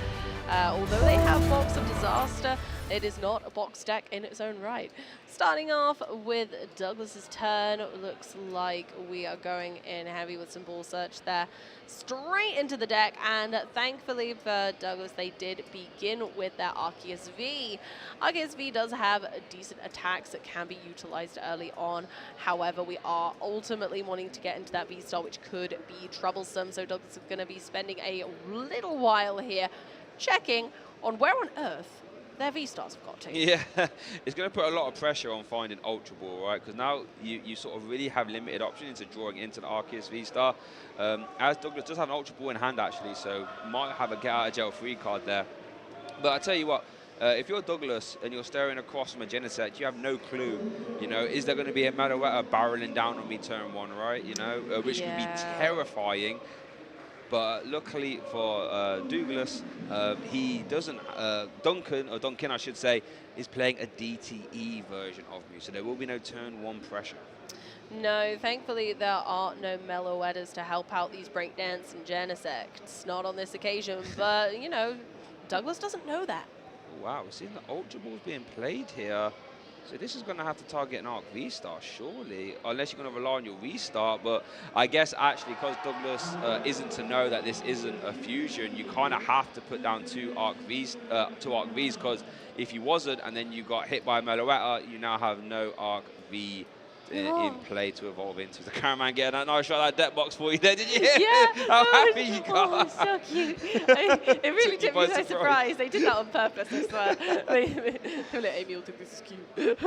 Although they have Box of Disaster, it is not a box deck in its own right. Starting off with Douglas's turn, looks like we are going in heavy with some ball search there. Straight into the deck, and thankfully for Douglas, they did begin with their Arceus V. Arceus V does have decent attacks that can be utilized early on. However, we are ultimately wanting to get into that V-Star, which could be troublesome. So Douglas is going to be spending a little while here checking on where on earth their V-Stars have got to. Yeah, it's going to put a lot of pressure on finding Ultra Ball, right? Because now you sort of really have limited options into drawing into the Arceus V-Star. As Douglas does have an Ultra Ball in hand, actually, so might have a get-out-of-jail-free card there. But I tell you what, if you're Douglas and you're staring across from a Genesect, you have no clue, you know, is there going to be a Maridon barreling down on me turn 1, right? You know, which could be terrifying. But luckily for Douglas, he doesn't, Duncan I should say, is playing a DTE version of Mew, so there will be no turn 1 pressure. No, thankfully there are no Meloetters to help out these Breakdance and Genesects, not on this occasion, but you know, Douglas doesn't know that. wow, we're seeing the Ultra Balls being played here. So this is going to have to target an Arc V-Star, surely, unless you're going to rely on your restart. But I guess actually, because Douglas isn't to know that this isn't a fusion, you kind of have to put down two Arc Vs, because if you wasn't and then you got hit by a Meloetta, you now have no Arc V in play to evolve into. The cameraman getting a nice shot at that deck box for you there, did you hear? Yeah. How happy you got. Oh, so cute. It really took me by surprise. They did that on purpose, I swear. They let Amy think this is cute.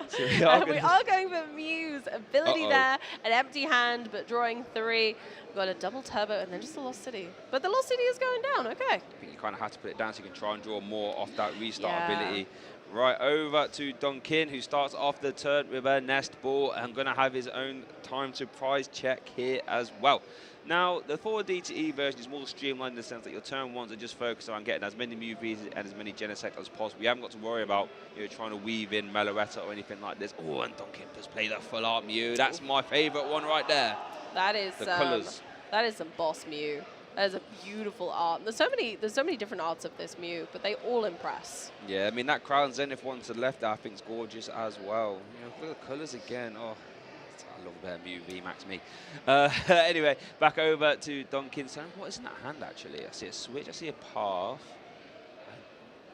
So we are going for Mew's ability there. An empty hand, but drawing 3. We've got a double turbo and then just a Lost City. But the Lost City is going down, okay. I think you kind of have to put it down so you can try and draw more off that restart ability. Right over to Duncan, who starts off the turn with a Nest Ball and going to have his own time to prize check here as well. Now, the 4DTE version is more streamlined in the sense that your turn ones are just focused on getting as many Mewtwo's and as many Genesect as possible. You haven't got to worry about trying to weave in Meloetta or anything like this. Oh, and Duncan does play the full art Mew. That's my favourite one right there. That is the colours. That is some boss Mew. That is a beautiful art. There's so many different arts of this Mew, but they all impress. Yeah, I mean, that Crown Zenith one to the left, I think, is gorgeous as well. Look at the colours again. Oh, I love that Mew VMAX me. Anyway, back over to Duncan. So what is in that hand, actually? I see a switch. I see a path.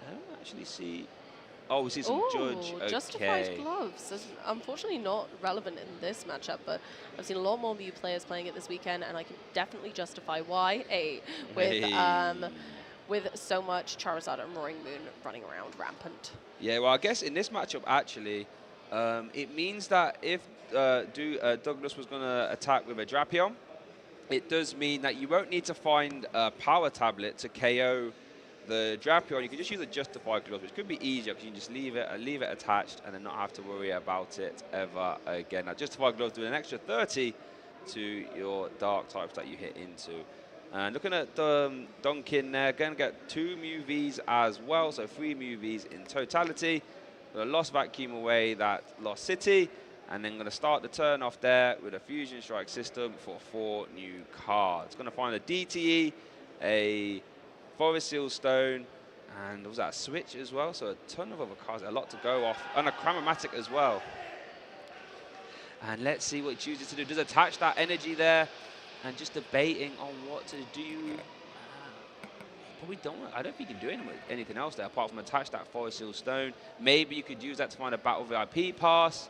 I don't actually see... Oh, we see some Judge. Okay. Justified gloves. That's unfortunately not relevant in this matchup, but I've seen a lot more Mew players playing it this weekend, and I can definitely justify why. With so much Charizard and Roaring Moon running around rampant. Yeah, well, I guess in this matchup, actually, it means that if Douglas was going to attack with a Drapion, it does mean that you won't need to find a Power Tablet to KO the Drapion. You can just use a Justified Glove, which could be easier because you can just leave it attached and then not have to worry about it ever again. Now, Justified Gloves do an extra 30 to your Dark types that you hit into. And looking at Duncan there, going to get 2 Mew Vs as well, so 3 Mew Vs in totality. Got a Lost Vacuum away that Lost City, and then going to start the turn off there with a Fusion Strike system for 4 new cards. Going to find a DTE, a Forest Seal Stone, and was that a switch as well? So a ton of other cards, a lot to go off, and a Chromatic as well. And let's see what he chooses to do. Does attach that energy there, and just debating on what to do. Probably don't. I don't think you can do anything else there apart from attach that Forest Seal Stone. Maybe you could use that to find a Battle VIP pass.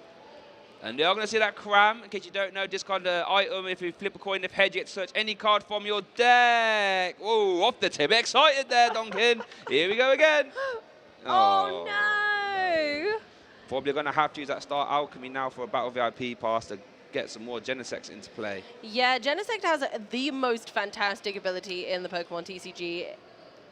And we are going to see that Cram. In case you don't know, discard the item. If you flip a coin, if head, you get to search any card from your deck. Whoa, off the tip. Excited there, Duncan. Here we go again. Oh, no. Probably going to have to use that Star Alchemy now for a Battle VIP pass to get some more Genesects into play. Yeah, Genesect has the most fantastic ability in the Pokemon TCG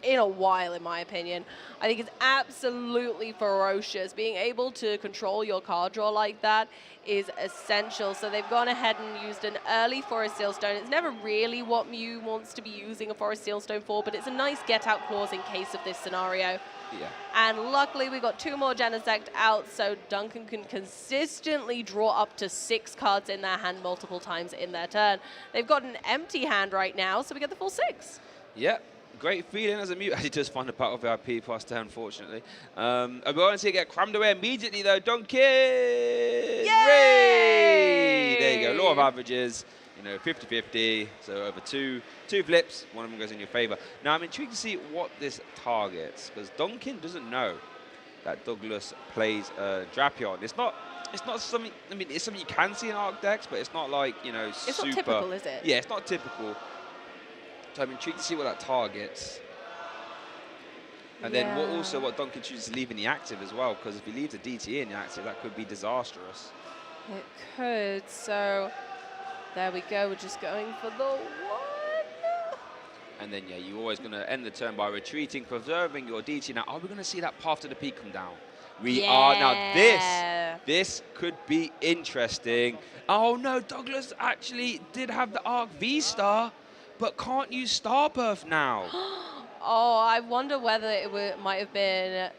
in a while, in my opinion. I think it's absolutely ferocious. Being able to control your card draw like that is essential. So they've gone ahead and used an early Forest Seal Stone. It's never really what Mew wants to be using a Forest Seal Stone for, but it's a nice get-out clause in case of this scenario. Yeah. And luckily, we got 2 more Genesect out, so Duncan can consistently draw up to 6 cards in their hand multiple times in their turn. They've got an empty hand right now, so we get the full 6. Yep. Great feeling as a Mew. He does find a Battle VIP pass there, unfortunately. We're going to see it get crammed away immediately, though. Duncan! Yay! There you go. Law of averages. 50-50. So over two flips, one of them goes in your favor. Now, I'm intrigued to see what this targets, because Duncan doesn't know that Douglas plays Drapion. It's not something, I mean, it's something you can see in Arc decks, but it's not like, It's super. not typical, is it? Yeah, it's not typical. So I'm intrigued to see what that targets. And then what Duncan chooses to leave in the active as well, because if he leaves a DTE in the active, that could be disastrous. It could, so there we go. We're just going for the 1. And then, yeah, you're always going to end the turn by retreating, preserving your DT. Now, are we going to see that path to the peak come down? We are. Now, this could be interesting. Oh, no, Douglas actually did have the Arc V-Star, but can't use Starbirth now. Oh, I wonder whether it might have been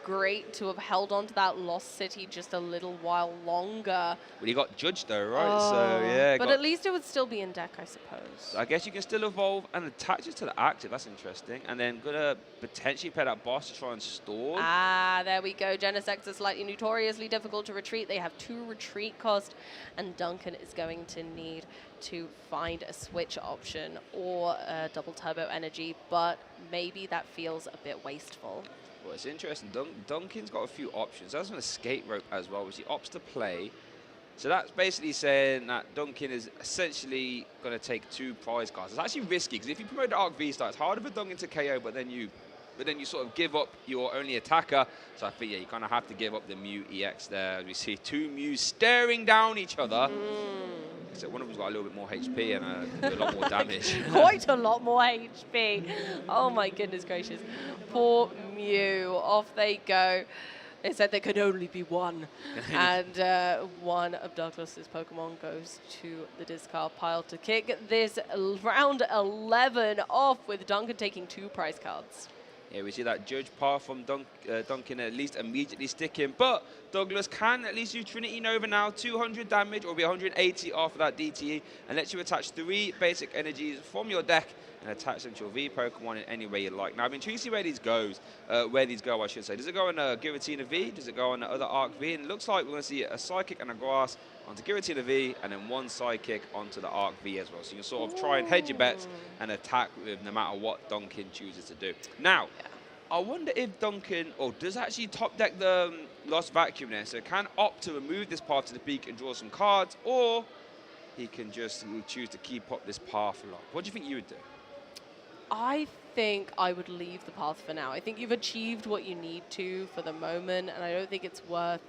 great to have held on to that Lost City just a little while longer. Well, he got judged though, right? So yeah. But at least it would still be in deck, I suppose. I guess you can still evolve and attach it to the active. That's interesting. And then gonna potentially play that boss to try and stall. Ah, there we go. Genesect is slightly notoriously difficult to retreat. They have 2 retreat cost, and Duncan is going to need to find a switch option or a double turbo energy, but maybe that feels a bit wasteful. Well, it's interesting. Duncan's got a few options. There's an escape rope as well, which he opts to play. So that's basically saying that Duncan is essentially going to take 2 prize cards. It's actually risky, because if you promote the Arc V-Star, it's harder for Duncan to KO, but then you sort of give up your only attacker. So I think, yeah, you kind of have to give up the Mew EX there. We see 2 Mews staring down each other. So one of them's got a little bit more HP and can do a lot more damage. Quite a lot more HP. Oh my goodness gracious. Poor Mew. Off they go. They said there could only be one. And one of Douglas's Pokemon goes to the discard pile to kick this round 11 off, with Duncan taking 2 prize cards. Yeah, we see that judge path from Duncan at least immediately sticking, but Douglas can at least use Trinity Nova now, 200 damage, or be 180 after that DTE, and lets you attach 3 basic energies from your deck and attach them to your V Pokemon in any way you like. Now, I'm intrigued to see where these go, I should say. Does it go on a Giratina V? Does it go on the other Arc V? And it looks like we're going to see a Psychic and a Grass onto Giratina V, and then 1 Psychic onto the Arc V as well. So you can sort of try and hedge your bets and attack with no matter what Duncan chooses to do. Now, I wonder if Duncan, does actually top deck the Lost Vacuum there, so can opt to remove this path to the peak and draw some cards, or he can just choose to keep up this path locked. What do you think you would do? I think I would leave the path for now. I think you've achieved what you need to for the moment, and I don't think it's worth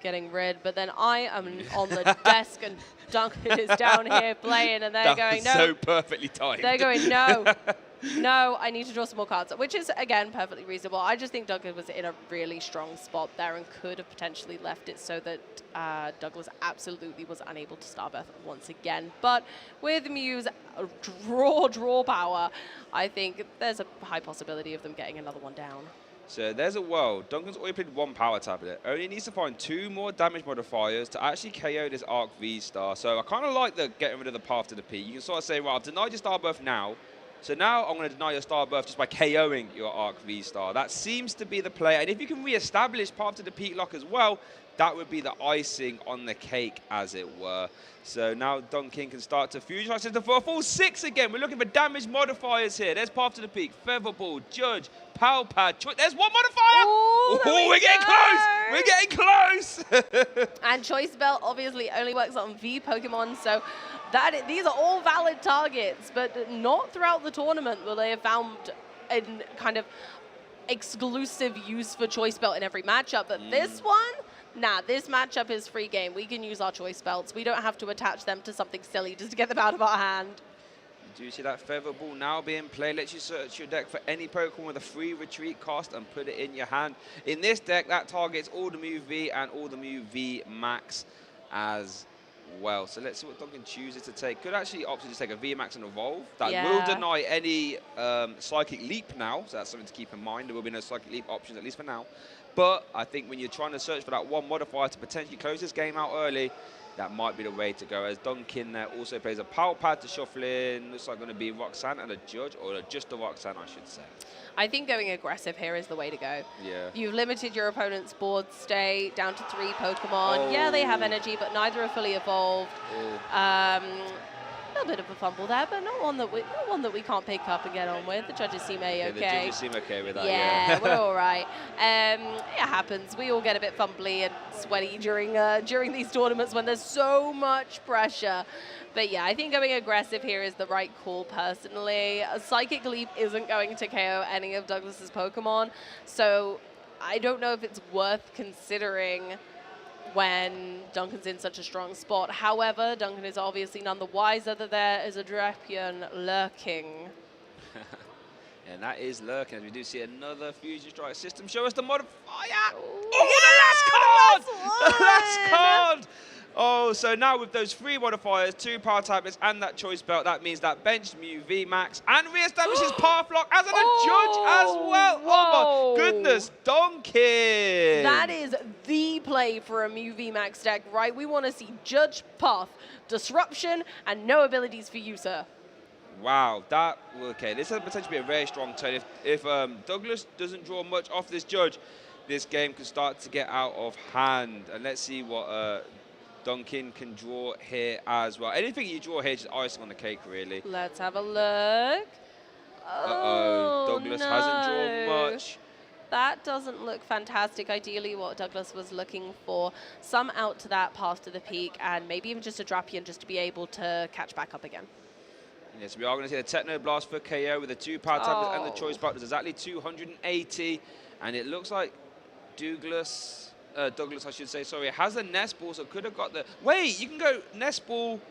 getting rid. But then I am on the desk, and Duncan is down here playing, and they're going, no. So perfectly timed. They're going, no. No, I need to draw some more cards, which is, again, perfectly reasonable. I just think Duncan was in a really strong spot there and could have potentially left it so that Douglas absolutely was unable to Starbirth once again. But with Mew's draw power, I think there's a high possibility of them getting another one down. So there's a world. Duncan's already played 1 power tablet. Only needs to find 2 more damage modifiers to actually KO this Arc V-Star. So I kind of like the getting rid of the path to the P. You can sort of say, well, I've denied your Starbirth now. So now I'm going to deny your Starbirth just by KOing your Arc V-Star. That seems to be the play. And if you can re-establish path to the peak lock as well, that would be the icing on the cake, as it were. So now Duncan can start to fusion system for a full 6 again. We're looking for damage modifiers here. There's path to the peak, Featherball, Judge, Palpad. There's 1 modifier. Ooh, we're getting close. We're getting close. And Choice Belt obviously only works on V Pokemon, so these are all valid targets, but not throughout the tournament will they have found a kind of exclusive use for Choice Belt in every matchup. But this one, nah, this matchup is free game. We can use our Choice Belts. We don't have to attach them to something silly just to get them out of our hand. Do you see that Featherball now being played? Lets you search your deck for any Pokemon with a free retreat cost and put it in your hand. In this deck, that targets all the Mew V and all the Mew V Max as well. So let's see what Duncan chooses to take. Could actually opt to just take a V Max and Evolve. That will deny any Psychic Leap now, so that's something to keep in mind. There will be no Psychic Leap options, at least for now. But I think when you're trying to search for that 1 modifier to potentially close this game out early, that might be the way to go. As Duncan also plays a Power Pad to shuffle in. Looks like going to be Roxanne and a Judge, or just a Roxanne, I should say. I think going aggressive here is the way to go. Yeah. You've limited your opponent's board state down to 3 Pokemon. Yeah, they have energy, but neither are fully evolved. A little bit of a fumble there, but not one that we can't pick up and get on with. The judges seem okay. The judges seem okay with that. Yeah, we're all right. It happens. We all get a bit fumbly and sweaty during these tournaments when there's so much pressure. But yeah, I think going aggressive here is the right call personally. A Psychic Leap isn't going to KO any of Douglas's Pokemon, so I don't know if it's worth considering when Duncan's in such a strong spot. However, Duncan is obviously none the wiser that there is a Drapion lurking. And that is lurking, as we do see another Fusion Strike system. Show us the modifier. The last card! The last card! Oh, so now with those 3 modifiers, 2 power tablets, and that choice belt, that means that benched Mew VMAX and re-establishes Path Lock as an judge as well. Whoa. Oh my goodness, Donkin! That is the play for a Mew VMAX deck, right? We want to see Judge, Path, Disruption, and no abilities for you, sir. Wow, okay, this has potentially be a very strong turn. If Douglas doesn't draw much off this judge, this game could start to get out of hand. And let's see what Donkin can draw here as well. Anything you draw here is just icing on the cake, really. Let's have a look. Douglas hasn't drawn much. That doesn't look fantastic. Ideally, what Douglas was looking for, some out to that Path to the Peak, and maybe even just a Drapion just to be able to catch back up again. Yes, we are going to see the Techno Blast for KO with the 2 power tablets and the choice belt. There's exactly 280, and it looks like Douglas, I should say, sorry, has a Nest Ball, so could have got the... Wait, you can go Nest Ball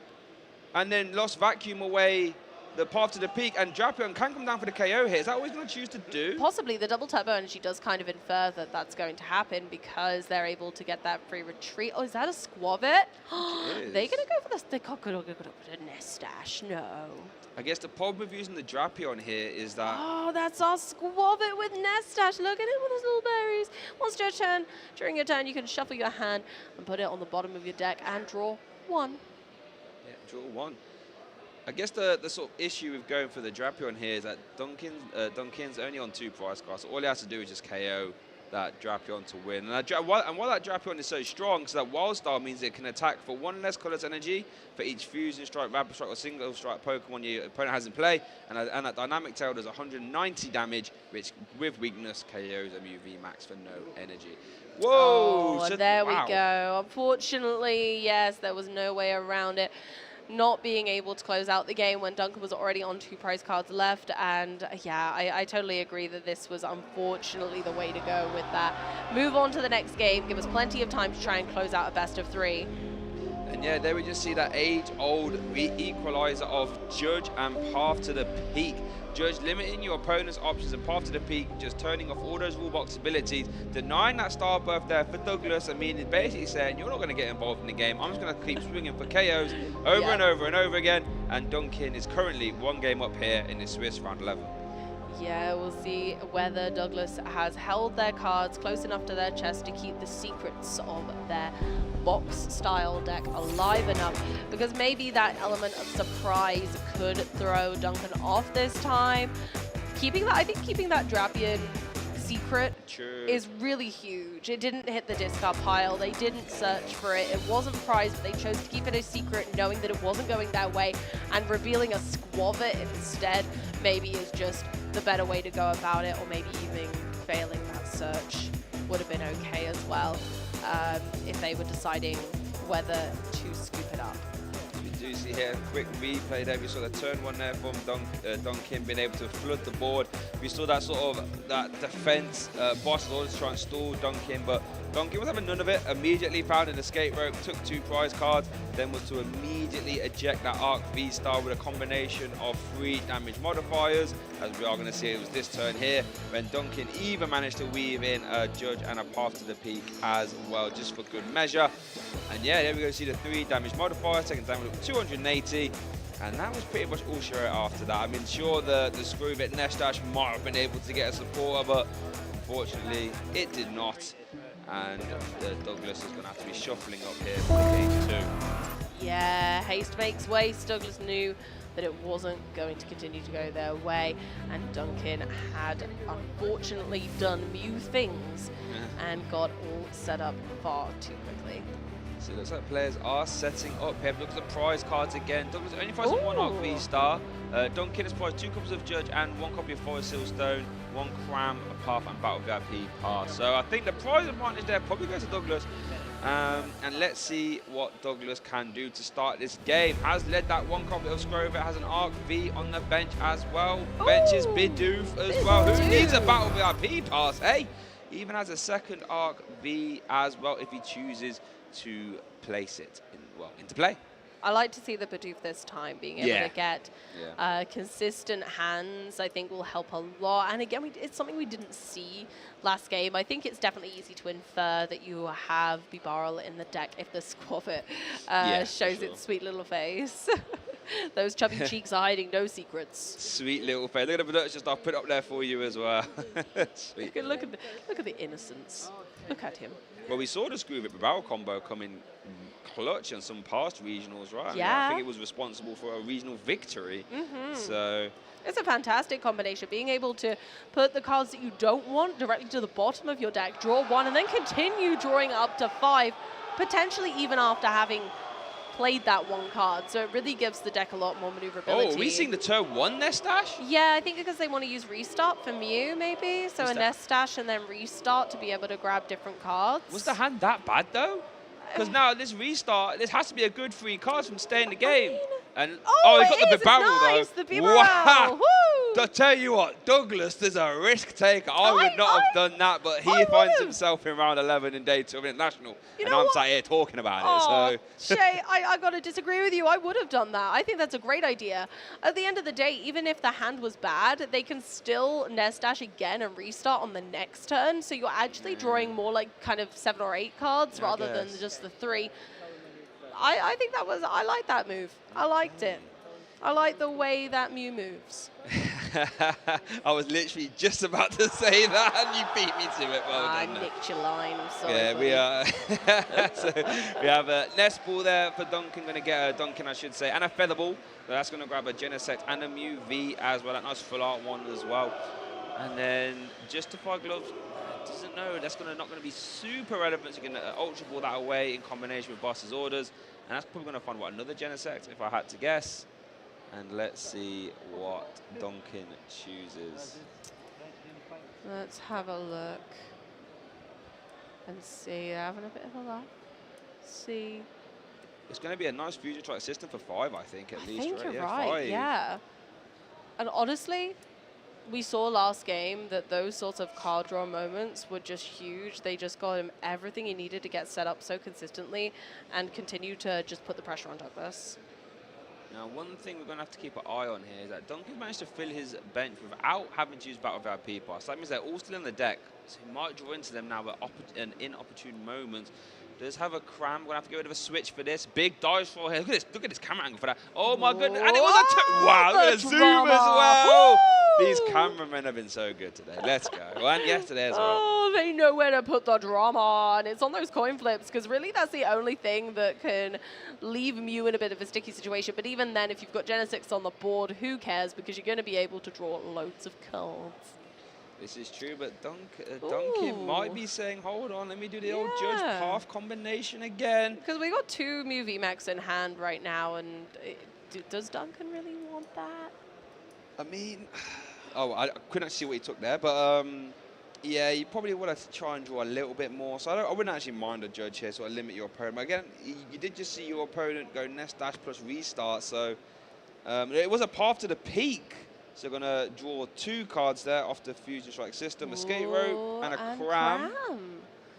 and then Lost Vacuum away the Path to the Peak, and Drapion can come down for the KO here. Is that what he's going to choose to do? Possibly. The double turbo energy does kind of infer that that's going to happen because they're able to get that free retreat. Oh, is that a Squavit? They're going to go for this. They're going to go for the Nestash. No. I guess the problem with using the Drapion here is that... Oh, that's our Squavit with Nestash. Look at him with his little berries. Once your turn, during your turn, you can shuffle your hand and put it on the bottom of your deck and draw 1. Yeah, draw 1. I guess the sort of issue with going for the Drapion here is that Donkin's only on 2 prize cards, so all he has to do is just KO that Drapion to win. And while that Drapion is so strong, so that Wild Style means it can attack for 1 less colorless energy for each Fusion Strike, Rapid Strike, or Single Strike Pokemon your opponent has in play, and that Dynamic Tail does 190 damage, which with weakness KOs a Mew VMAX for no energy. Whoa! Oh, so, there wow. we go. Unfortunately, yes, there was no way around it. Not being able to close out the game when Duncan was already on 2 prize cards left. And yeah, I totally agree that this was unfortunately the way to go with that. Move on to the next game. Give us plenty of time to try and close out a best of 3. And yeah, there we just see that age-old equalizer of Judge and Path to the Peak. Judge limiting your opponent's options and Path to the Peak, just turning off all those rulebox abilities, denying that Starbirth there for Douglas, and meaning basically saying, you're not going to get involved in the game, I'm just going to keep swinging for KOs over and over and over again, and Duncan is currently 1 game up here in the Swiss round 11. Yeah, we'll see whether Douglas has held their cards close enough to their chest to keep the secrets of their box-style deck alive enough, because maybe that element of surprise could throw Duncan off this time. I think keeping that Drapion secret is really huge. It didn't hit the discard pile. They didn't search for it. It wasn't prized, but they chose to keep it a secret, knowing that it wasn't going their way, and revealing a Squavit instead maybe is just the better way to go about it, or maybe even failing that search would have been okay as well, if they were deciding whether to scoop it up. We do see here a quick replay there. We saw the turn 1 there from Duncan being able to flood the board. We saw that sort of defense. Boss was always trying to stall Duncan, but Duncan was having none of it. Immediately found an escape rope, took 2 prize cards, then was to immediately eject that Arc V-Star with a combination of 3 damage modifiers. As we are going to see, it was this turn here when Duncan even managed to weave in a Judge and a Path to the Peak as well, just for good measure. And yeah, there we go, see the 3 damage modifiers, taking damage up 280. And that was pretty much all she wrote after that. I mean, sure, the Screwbit Nestash might have been able to get a supporter, but unfortunately, it did not. And Douglas is going to have to be shuffling up here for game 2. Yeah, haste makes waste. Douglas knew that it wasn't going to continue to go their way, and Duncan had unfortunately done Mew things and got all set up far too quickly. So it looks like players are setting up here. Look at the prize cards again. Douglas only prizing 1 Arc V-Star. Duncan has prized 2 copies of Judge and 1 copy of Forest Silstone, 1 Cram, a Path, and Battle VIP Pass. So I think the prize advantage there probably goes to Douglas. And let's see what Douglas can do to start this game. Has led that 1 copy of Scrover, has an Arc V on the bench as well. Benches Bidoof as well. Who needs a Battle VIP Pass, hey? Even has a 2nd Arc V as well if he chooses to place it into play. I like to see the Bidoof this time being able to get consistent hands. I think will help a lot. And again, it's something we didn't see last game. I think it's definitely easy to infer that you have Bibarel in the deck if the Squavit shows its sweet little face. Those chubby cheeks are hiding no secrets. Sweet little face. Look at the production stuff. Put it up there for you as well. Sweet. Look at the innocence. Look at him. Well, we saw the Squavit barrel combo come in clutch on some past regionals, right? Yeah. I think it was responsible for a regional victory. So it's a fantastic combination, being able to put the cards that you don't want directly to the bottom of your deck, draw one, and then continue drawing up to 5, potentially even after having played that one card. So it really gives the deck a lot more maneuverability. Oh, are we seeing the turn 1 Nest Dash? Yeah, I think because they want to use Restart for Mew, maybe. So a Nest Dash and then Restart to be able to grab different cards. Was the hand that bad, though? Because now this Restart, this has to be a good 3 cards from staying the game. And he got the Bibarel, nice, though. The Bibarel. Wow! Woo! I tell you what, Douglas is a risk taker. I would not have done that, but he finds himself in round 11 in day 2 of International. And I'm sat here talking about it. So Shay, I got to disagree with you. I would have done that. I think that's a great idea. At the end of the day, even if the hand was bad, they can still Nest Dash again and Restart on the next turn. So you're actually drawing more like kind of 7 or 8 cards rather than just the 3. I think that was, I like that move. I liked it. I like the way that Mew moves. I was literally just about to say that, and you beat me to it. Well done. I nicked your line. I'm sorry. Yeah, we are. So we have a Nest Ball there for Duncan. Going to get a Duncan, I should say, and a Feather Ball. So that's going to grab a Genesect and a Mew V as well. That nice full art one as well. And then Justify Gloves. Doesn't know. That's not going to be super relevant. So you can Ultra Ball that away in combination with Boss's Orders. And that's probably going to find, another Genesect, if I had to guess. And let's see what Duncan chooses. Let's have a look. And see. Having a bit of a laugh. See. It's going to be a nice Fusion Strike system for 5, I think, at least. I think right? you're right, 5. yeah. And honestly, we saw last game that those sorts of card draw moments were just huge. They just got him everything he needed to get set up so consistently and continue to just put the pressure on Douglas. Now, one thing we're going to have to keep an eye on here is that Duncan managed to fill his bench without having to use Battle VIP Pass. That means they're all still in the deck, so he might draw into them now at an inopportune moment. Does have a cram. We're going to have to get rid of a switch for this. Big dice roll here. Look at this. Look at this camera angle for that. Oh, my goodness. And it was a... Wow, look at the zoom as well. Woo! These cameramen have been so good today. Let's go. Well, and yesterday as well. Oh, they know where to put the drama on. It's on those coin flips, because really that's the only thing that can leave Mew in a bit of a sticky situation. But even then, if you've got Genesix on the board, who cares? Because you're going to be able to draw loads of cards. This is true, but Duncan might be saying, hold on, let me do the old Judge Path combination again. Because we got 2 Mew VMAX in hand right now, and does Duncan really want that? I mean, I couldn't see what he took there, but yeah, you probably would have to try and draw a little bit more. So I wouldn't actually mind a Judge here, so I limit your opponent. But again, you did just see your opponent go Nest Dash plus Restart, so it was a path to the peak. So we're going to draw 2 cards there off the Fusion Strike system, a Skate Rope and a Cram.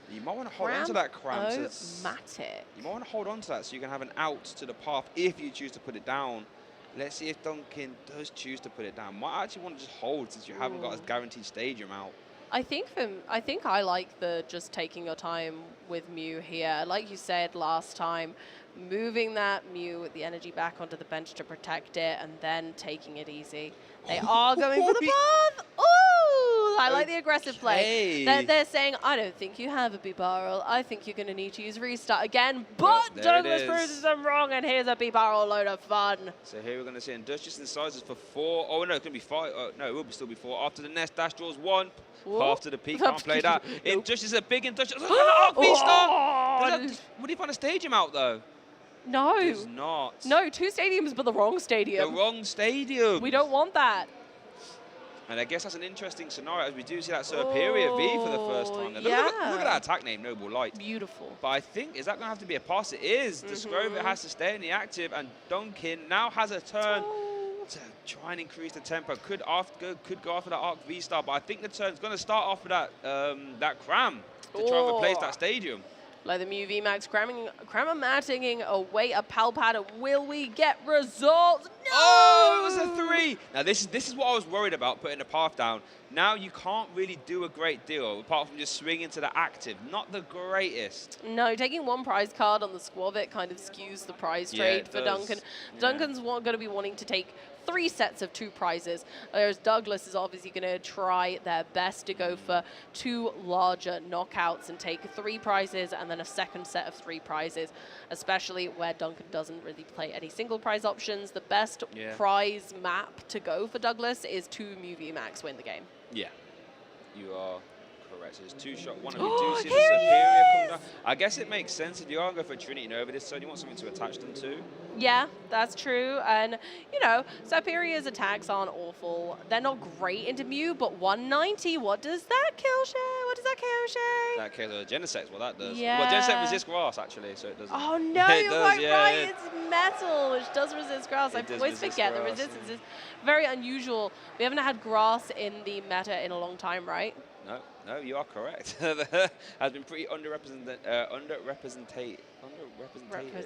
You might want to hold on to that Cram. You might want to hold on to that so you can have an out to the path if you choose to put it down. Let's see if Duncan does choose to put it down. Might actually want to just hold since you haven't got a guaranteed stadium out. I think I like the just taking your time with Mew here. Like you said last time, moving that Mew with the energy back onto the bench to protect it and then taking it easy. They are going for the path. Ooh, I like the aggressive play. They're saying, I don't think you have a Bibarel. I think you're going to need to use Restart again. But Douglas proves them wrong, and here's a Bibarel load of fun. So here we're going to see Industrious Incisors for 4. Oh, no, it's going to be 5. No, it will still be 4. After the Nest Dash draws 1. Path to the peak, can't play that. Industrious is a big Industrious. Arc V-Star! Would he find a stadium out, though? No. Does not. No, 2 stadiums, but the wrong stadium. The wrong stadium. We don't want that. And I guess that's an interesting scenario as we do see that Superior V for the first time. Look at that attack name, Noble Light. Beautiful. But I think, is that going to have to be a pass? It is. The Scrover has to stay in the active, and Duncan now has a turn to try and increase the tempo. Could go after that Arc V-Star, but I think the turn's going to start off with that that Cram to try and replace that stadium. Like the Mew VMAX cramming away a Palpad. Will we get results? No! Oh, it was a 3. Now this is what I was worried about, putting the path down. Now you can't really do a great deal apart from just swinging to the active. Not the greatest. No, taking one prize card on the Squavit kind of skews the prize trade for Duncan. Yeah. Duncan's going to be wanting to take 3 sets of 2 prizes, whereas Douglas is obviously going to try their best to go for 2 larger knockouts and take 3 prizes and then a second set of 3 prizes, especially where Duncan doesn't really play any single prize options. The best prize map to go for Douglas is 2 Mew VMAX win the game. Yeah, you are correct. So it's 2-shot. One of you do see the Superior come down. I guess it makes sense if you are going for Trinity Nova this turn, you want something to attach them to. Yeah, that's true. And, you know, Superior's attacks aren't awful. They're not great into Mew, but 190, what does that kill, Shay? What does that KO, Shay? That kills Genesect, well, that does. Yeah. Well, Genesect resists grass, actually, so it doesn't. Oh, no, you're quite right. It's metal, which does resist grass. I always forget the resistance is very unusual. We haven't had grass in the meta in a long time, right? No, you are correct. Has been pretty underrepresented.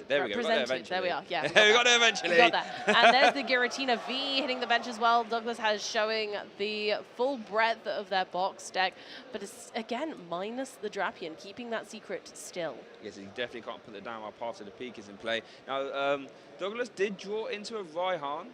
There we go. We got there eventually. There we are. Yeah. We got there eventually. We got that. And there's the Giratina V hitting the bench as well. Douglas has showing the full breadth of their box deck, but it's again minus the Drapion, keeping that secret still. Yes, you definitely can't put it down while Path to the Peak is in play. Now, Douglas did draw into a Raihan.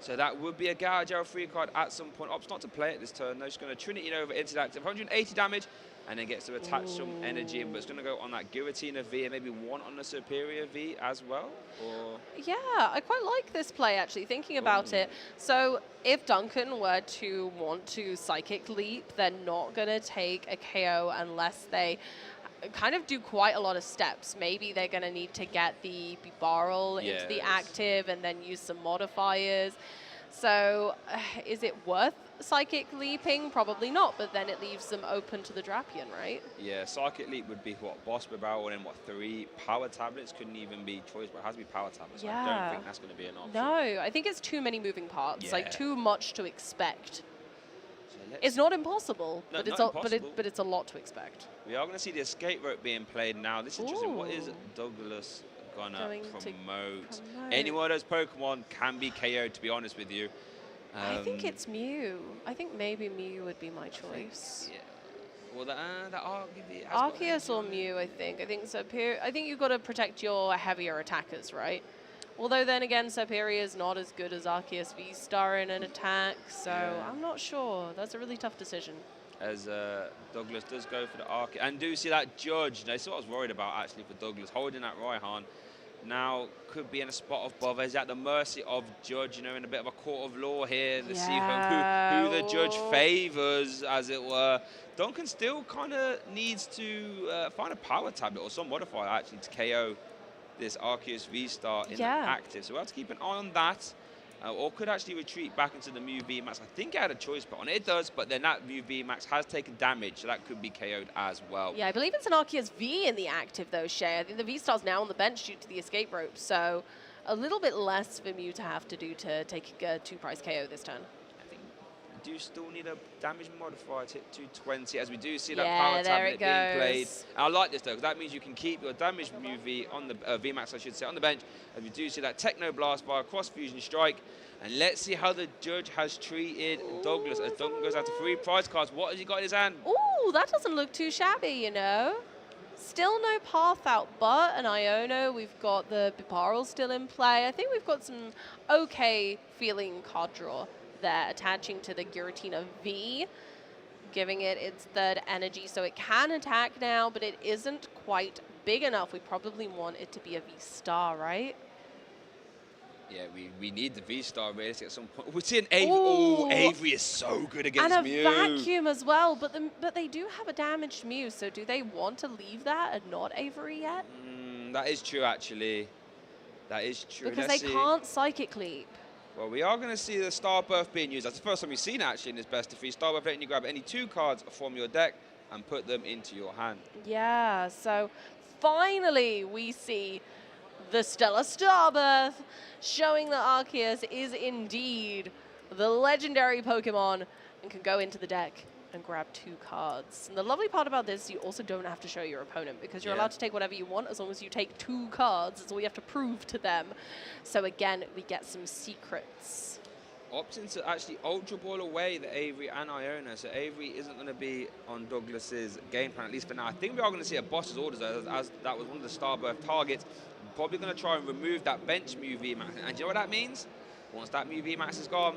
So that would be a Gardevoir free card at some point. Opts not to play it this turn. They're just going to Trinity Nova into that. 180 damage, and then gets to attach some energy. But it's going to go on that Giratina V and maybe one on the Superior V as well. Or yeah, I quite like this play, actually, thinking about it. So if Duncan were to want to Psychic Leap, they're not going to take a KO unless they kind of do quite a lot of steps. Maybe they're going to need to get the Barrel into the active and then use some modifiers. So is it worth Psychic Leaping? Probably not, but then it leaves them open to the Drapion, right? Yeah, Psychic Leap would be what, Boss Barrel, and then what, 3 Power Tablets? Couldn't even be choice, but it has to be Power Tablets. Yeah. I don't think that's going to be an option. No, I think it's too many moving parts, like too much to expect. So it's not impossible, no, but it's a lot to expect. We are going to see the escape rope being played now. This is interesting. What is Douglas gonna promote? Any one of those Pokemon can be KO'd, to be honest with you. I think it's Mew. I think maybe Mew would be my choice. Yeah. Well, the Arceus or Mew, I think. I think you've got to protect your heavier attackers, right? Although then again, Superior is not as good as Arceus V-Star in an attack, so I'm not sure. That's a really tough decision. As Douglas does go for the Arceus. And do see that Judge. That's what I was worried about, actually, for Douglas. Holding that Raihan. Now could be in a spot of bother. He's at the mercy of Judge, you know, in a bit of a court of law here to see who the Judge favors, as it were. Duncan still kind of needs to find a Power Tablet or some modifier, actually, to KO this Arceus V-Star in the active. So we'll have to keep an eye on that. Or could actually retreat back into the Mew VMAX. I think it had a choice put on it. It does, but then that Mew VMAX has taken damage, so that could be KO'd as well. Yeah, I believe it's an Arceus V in the active, though, Shay. I think the V-Star's now on the bench due to the escape rope, so a little bit less for Mew to have to do to take a 2-prize KO this turn. I think we do still need a damage modifier to hit 220, as we do see that Power Tablet being played. And I like this, though, because that means you can keep your damage Mew V on the VMAX, I should say, on the bench, as we do see that Techno Blast via Cross Fusion Strike. And let's see how the Judge has treated Douglas, as Duncan goes out to 3 prize cards. What has he got in his hand? Ooh, that doesn't look too shabby, you know. Still no Path out, but an Iono. We've got the Bibarel still in play. I think we've got some okay feeling card draw there, attaching to the Giratina V, giving it its 3rd energy, so it can attack now, but it isn't quite big enough. We probably want it to be a V-Star, right? Yeah, we need the V-Star realistic at some point. We're seeing Avery. Oh, Avery is so good against Mew. And a Vacuum as well, but they do have a damaged Mew, so do they want to leave that and not Avery yet? That is true, actually. That is true. Because they can't Psychic Leap. Well, we are going to see the Starbirth being used. That's the first time we've seen it, actually, in this best of 3. Starbirth letting you grab any 2 cards from your deck and put them into your hand. Yeah, so finally we see the Stellar Starbirth, showing that Arceus is indeed the legendary Pokemon and can go into the deck and grab 2 cards. And the lovely part about this, you also don't have to show your opponent because you're allowed to take whatever you want as long as you take 2 cards. That's all you have to prove to them. So again, we get some secrets. Opting to actually Ultra Ball away the Avery and Iona, so Avery isn't going to be on Douglas's game plan, at least for now. I think we are going to see a boss's orders, as that was one of the Starbirth targets. Probably going to try and remove that bench Mew VMAX. And do you know what that means? Once that Mew VMAX is gone,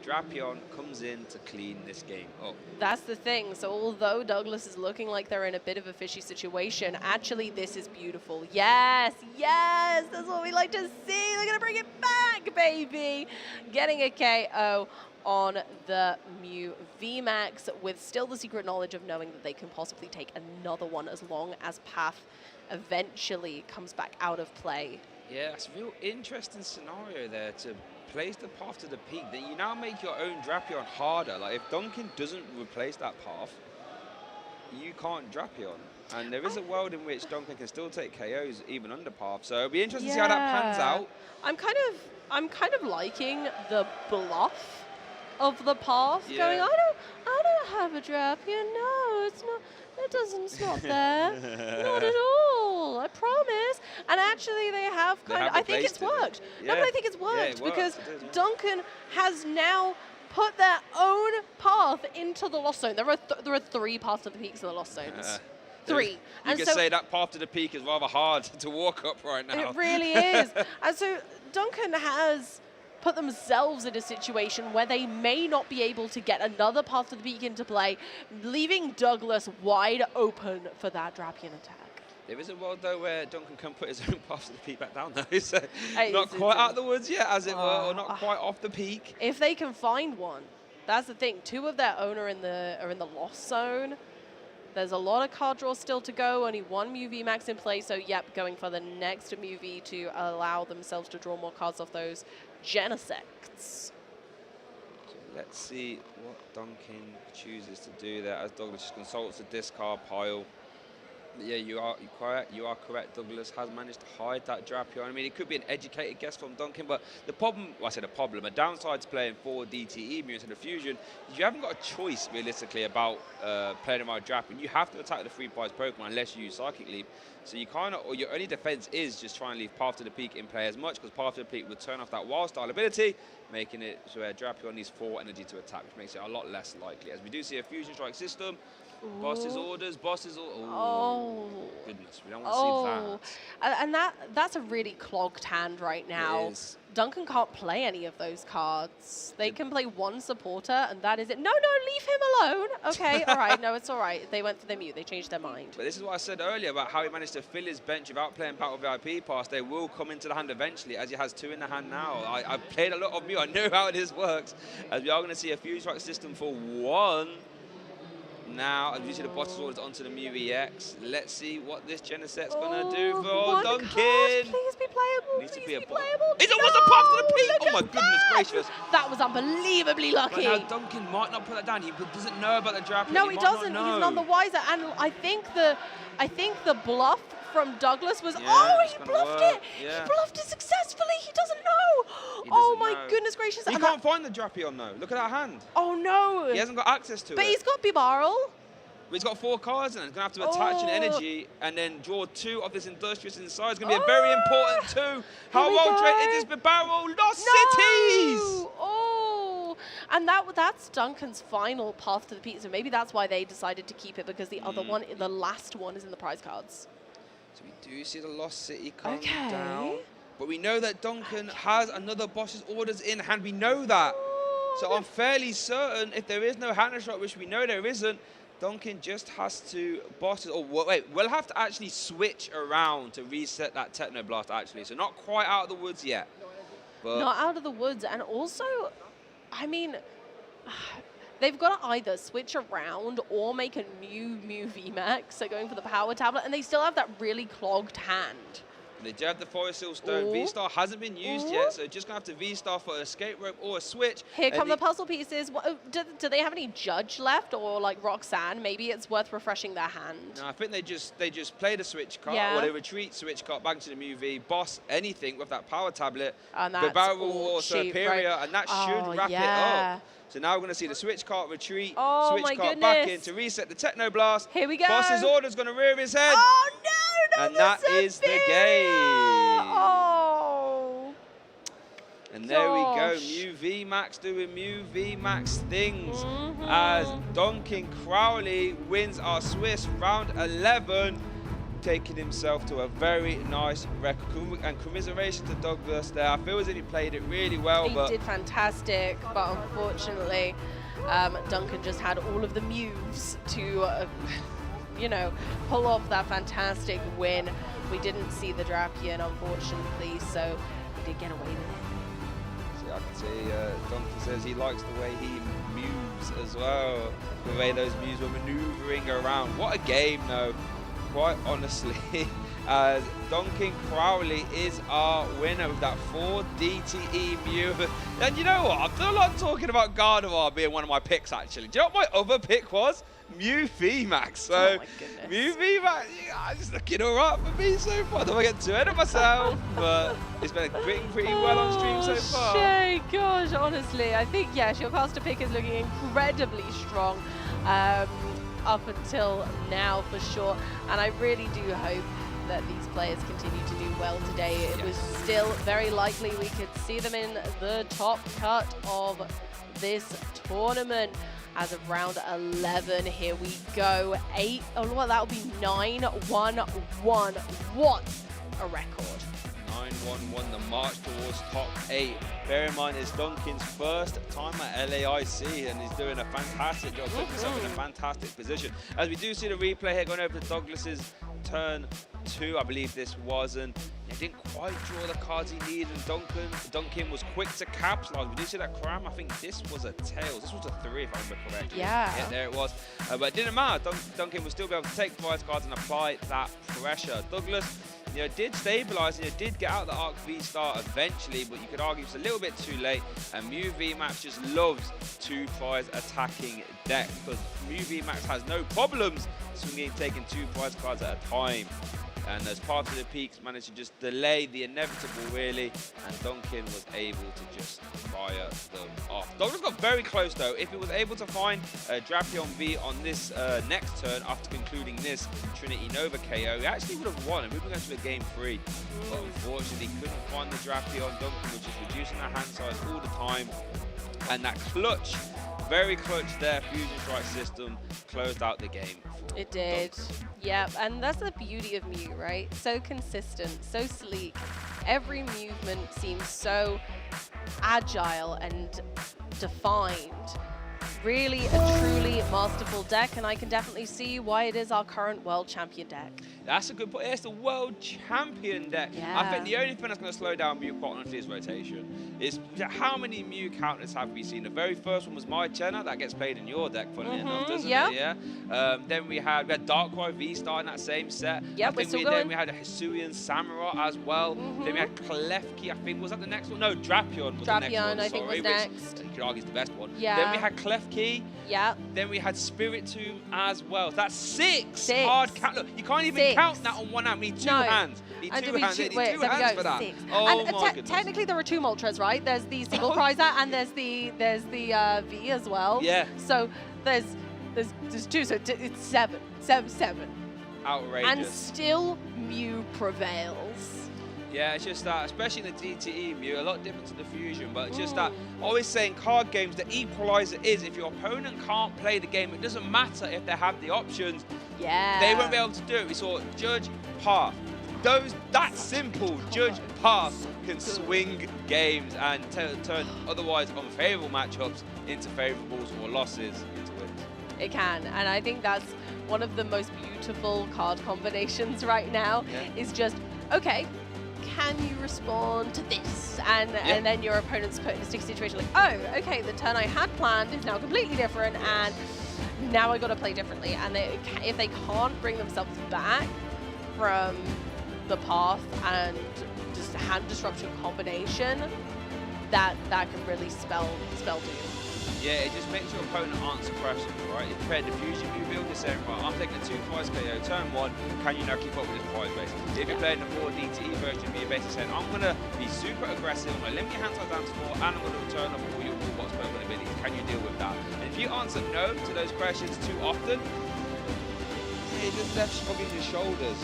Drapion comes in to clean this game up. That's the thing. So although Douglas is looking like they're in a bit of a fishy situation, actually this is beautiful. Yes, yes, that's what we like to see. They're going to bring it back, baby. Getting a KO on the Mew VMAX with still the secret knowledge of knowing that they can possibly take another one as long as Path eventually comes back out of play. Yeah, it's a real interesting scenario there to place the path to the peak. Then you now make your own Drapion harder. Like if Duncan doesn't replace that path, you can't Drapion. And there is a world in which Duncan can still take KOs even under path. So it'll be interesting to see how that pans out. I'm kind of liking the bluff of the path going, I don't have a Drapion. No, it's not. It's not there. Not at all. I promise. And actually, they have I think it's worked. No, but I think it's worked because Duncan has now put their own path into the Lost Zone. There are 3 paths to the peaks of the Lost Zones. 3. You can say that path to the peak is rather hard to walk up right now. It really is. And so Duncan has put themselves in a situation where they may not be able to get another path to the peak into play, leaving Douglas wide open for that Drapion attack. There is a world, though, where Duncan can put his own path to the peak back down, though. So not quite out of the woods yet, as it were, or not quite off the peak. If they can find one, that's the thing. 2 of their own are in the Lost Zone. There's a lot of card draw still to go, only 1 Mew VMAX in play, so yep, going for the next Mew V to allow themselves to draw more cards off those Genesects. So let's see what Duncan chooses to do there as Douglas just consults the discard pile. Yeah, you are correct. Douglas has managed to hide that Drapion. I mean, it could be an educated guess from Duncan, but the problem, well, I said a problem, a downside to playing 4 DTE Mew instead of Fusion is you haven't got a choice, realistically, about playing around Drapion. You have to attack the 3 prize Pokemon unless you use Psychic Leap. So you kind of, or your only defense is just try and leave Path to the Peak in play as much, because Path to the Peak would turn off that Wild Style ability, making it so Drapion needs 4 energy to attack, which makes it a lot less likely. As we do see a Fusion Strike system, Boss's orders, oh, goodness, we don't want to see that. And that's a really clogged hand right now. Duncan can't play any of those cards. They can play 1 supporter, and that is it. No, leave him alone. Okay, all right, no, it's all right. They went for their Mew. They changed their mind. But this is what I said earlier about how he managed to fill his bench without playing Battle VIP Pass. They will come into the hand eventually, as he has 2 in the hand now. I've played a lot of Mew. I know how this works. As we are going to see a Fusion Strike system for 1. Now, as we see the boss's orders onto the Mew EX, let's see what this Genesect's going to do for Duncan. Please be playable. Needs to be playable. It's almost a path to the peak. Oh my goodness gracious. That was unbelievably lucky. But now Duncan might not put that down. He doesn't know about the Drapion. No, he doesn't. He's none the wiser. And I think the bluff from Douglas was, he bluffed it. Yeah. He bluffed it successfully. He doesn't know. My goodness gracious. He can't find the Drapion, though. Look at that hand. Oh, no. He hasn't got access to it. But he's got Bibarel. But he's got 4 cards and he's going to have to attach an energy and then draw 2 of this Industrious inside. It's going to be a very important 2. How well trained is this Bibarel? Lost Cities! Oh, and that's Duncan's final path to the peak. So maybe that's why they decided to keep it, because the other one, the last one, is in the prize cards. So we do see the Lost City come down. But we know that Duncan has another boss's orders in hand. We know that. So I'm fairly certain if there is no Hana Shot, which we know there isn't, Duncan just has to boss it. Oh, wait, we'll have to actually switch around to reset that Techno Blast, actually. So not quite out of the woods yet. But not out of the woods. And also, I mean, they've got to either switch around or make a new Mew VMAX, so going for the Power Tablet, and they still have that really clogged hand. They do have the Forest Seal Stone. V-Star hasn't been used yet, so just going to have to V-Star for an Escape Rope or a Switch. Here come the puzzle pieces. Do they have any Judge left, or like Roxanne? Maybe it's worth refreshing their hand. No, I think they just play the Switch card, or they retreat Switch card back to the Mew V, boss anything with that Power Tablet, and that's Bibarel or Superior, and that should wrap it up. So now we're going to see the switch cart retreat, Oh switch my cart back in goodness. to reset the Techno Blast. Here we go. Boss's order's going to rear his head. Oh no, and that is the game. Oh. And there we go, Gosh. Mew VMAX doing Mew VMAX things as Duncan Crowley wins our Swiss round 11, taking himself to a very nice record. And commiseration to Douglas there. I feel as if he played it really well. He but did fantastic, but unfortunately, Duncan just had all of the moves to, you know, pull off that fantastic win. We didn't see the Drapion, unfortunately, so he did get away with it. I can see Duncan says he likes the way he moves as well, the way those Mews were maneuvering around. What a game, though, quite honestly. Duncan Crowley is our winner with that 4 DTE Mew. And you know what? I feel like talking about Gardevoir being one of my picks, actually. Do you know what my other pick was? Mew VMAX. So, oh my goodness. Mew VMAX, it's looking all right for me so far. I don't want to get too ahead of myself, but it's been pretty well on stream so far. Shay, gosh, honestly, I think, yes, your caster pick is looking incredibly strong up until now for sure. And I really do hope that these players continue to do well today. It was still very likely we could see them in the top cut of this tournament. As of round 11, here we go. 8, oh, well, that'll be 9-1-1. What a record. 9-1-1, the march towards top 8. Bear in mind, it's Duncan's first time at LAIC, and he's doing a fantastic job, putting himself in a fantastic position. As we do see the replay here, going over to Douglas's turn 2, I believe this was, and he didn't quite draw the cards he needed, and Duncan was quick to capitalize. We do see that cram. I think this was a tails. This was a 3, if I remember correctly. Yeah. There it was. But it didn't matter. Duncan would still be able to take prize cards and apply that pressure. Douglas, you know, did stabilize and did get out the Arc V star eventually, but you could argue it's a little bit too late. And Mew VMAX just loves 2 prize attacking decks, because Mew VMAX has no problems swinging, taking 2 prize cards at a time. And as part of the peaks managed to just delay the inevitable, really, and Duncan was able to just fire them off. Douglas got very close, though. If he was able to find Drapion V on this next turn after concluding this Trinity Nova KO, he actually would have won, and we were going to a game 3. But unfortunately, couldn't find the Drapion. Duncan was just reducing the hand size all the time, and that clutch, very clutch there, Fusion Strike system closed out the game. It did. Yeah, and that's the beauty of Mew, right? So consistent, so sleek. Every movement seems so agile and defined. Really a truly masterful deck, and I can definitely see why it is our current world champion deck. That's a good point. It's the world champion deck. Yeah. I think the only thing that's going to slow down Mew, quite honestly, is rotation. Is how many Mew counters have we seen? The very first one was My Chenna. That gets played in your deck, funnily enough, doesn't it? Yeah. Then we had Darkrai V-Star in that same set. Yep, I think then we had a Hisuian Samurott as well. Then we had Klefki, I think. Was that the next one? No, Drapion was the next one. I think, was next. You could argue is the best one. Yeah. Then we had Klefki. Yeah. Then we had Spiritomb as well. That's 6 hard count. Look, you can't even count that on one hand. We need 2 hands. Need 2 hands. Need 2 hands for that. 6. Oh and my goodness. technically there are 2 Moltres, right? There's the single prizer and there's the V as well. Yeah. So there's 2, so it's 7. Outrageous. And still Mew prevails. Yeah, it's just that, especially in the DTE Mew, a lot different to the Fusion, but it's just that, always saying card games, the equalizer is if your opponent can't play the game, it doesn't matter if they have the options. Yeah. They won't be able to do it. We saw Judge Path. That simple. Judge Path can swing games and turn otherwise unfavorable matchups into favorables or losses into wins. It can, and I think that's one of the most beautiful card combinations right now, is just, okay, can you respond to this? And then your opponent's put in a sticky situation like, oh, okay, the turn I had planned is now completely different, and now I got to play differently. And if they can't bring themselves back from the path and just hand disruption combination, that can really spell doom. Yeah, it just makes your opponent answer questions, right? If paired the Fusion, you build this saying, right, I'm taking a 2 prize KO, turn 1, can you now keep up with this prize base? If you're playing the 4 DTE version, you're basically saying, I'm going to be super aggressive, I'm going to limit your hand size down to 4, and I'm going to return off all your toolbox Pokemon abilities. Can you deal with you answer no to those questions too often, you're just left shrugging your shoulders.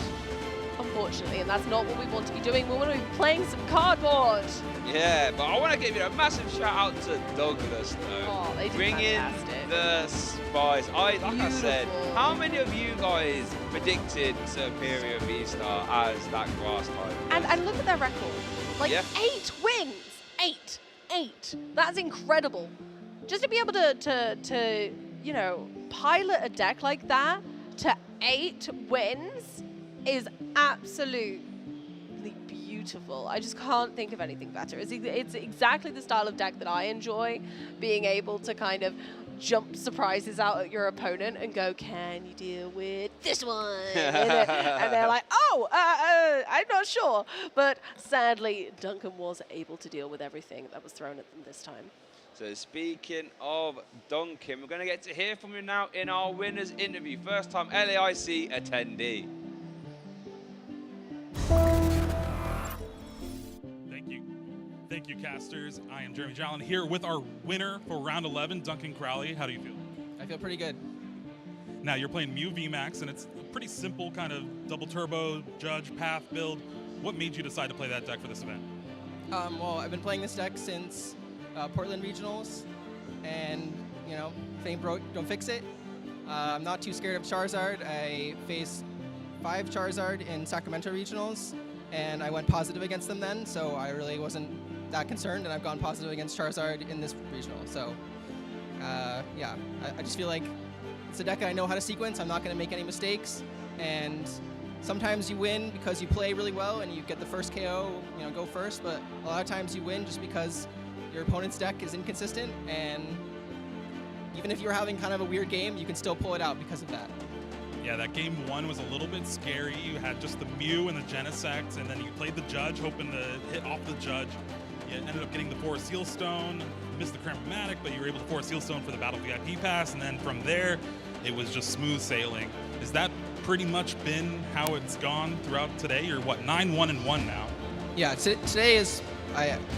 Unfortunately, and that's not what we want to be doing. We want to be playing some cardboard. Yeah, but I want to give you a massive shout out to Douglas, though. Oh, they did Bringing fantastic. the spice. Like I said, how many of you guys predicted Superior V-Star as that grass type? And look at their record. Like 8 wins. 8. That's incredible. Just to be able to you know, pilot a deck like that to 8 wins is absolutely beautiful. I just can't think of anything better. It's exactly the style of deck that I enjoy, being able to kind of jump surprises out at your opponent and go, can you deal with this one? And they're like, oh, I'm not sure. But sadly, Duncan was able to deal with everything that was thrown at them this time. So speaking of Duncan, we're going to get to hear from you now in our winners interview. First time LAIC attendee. Thank you, casters. I am Jeremy Jallin here with our winner for round 11, Duncan Crowley. How do you feel? I feel pretty good. Now, you're playing Mew VMAX, and it's a pretty simple kind of double turbo, judge, path build. What made you decide to play that deck for this event? Well, I've been playing this deck since Portland Regionals, and, you know, if ain't broke, don't fix it. I'm not too scared of Charizard. I faced 5 Charizard in Sacramento Regionals, and I went positive against them then, so I really wasn't that concerned, and I've gone positive against Charizard in this regional. So, yeah, I just feel like it's a deck that I know how to sequence. I'm not going to make any mistakes, and sometimes you win because you play really well and you get the first KO, you know, go first, but a lot of times you win just because your opponent's deck is inconsistent, and even if you're having kind of a weird game, you can still pull it out because of that. Yeah, that game 1 was a little bit scary. You had just the Mew and the Genesect, and then you played the Judge, hoping to hit off the Judge. You ended up getting the Forest Seal Stone, missed the Chromatic, but you were able to Forest Seal Stone for the Battle VIP Pass, and then from there, it was just smooth sailing. Has that pretty much been how it's gone throughout today? You're, what, 9-1-1 now? Yeah, today is,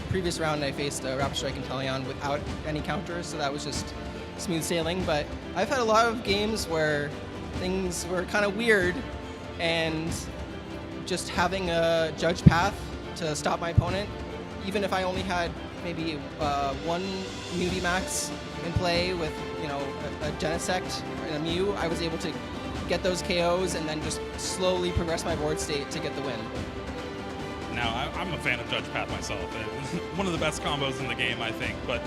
previous round I faced Rapid Strike and Teleon without any counters, so that was just smooth sailing, but I've had a lot of games where things were kind of weird, and just having a judge path to stop my opponent, even if I only had maybe 1 Mew VMAX in play with, you know, a Genesect and a Mew, I was able to get those KOs and then just slowly progress my board state to get the win. Now, I'm a fan of Judge Path myself. One of the best combos in the game, I think, but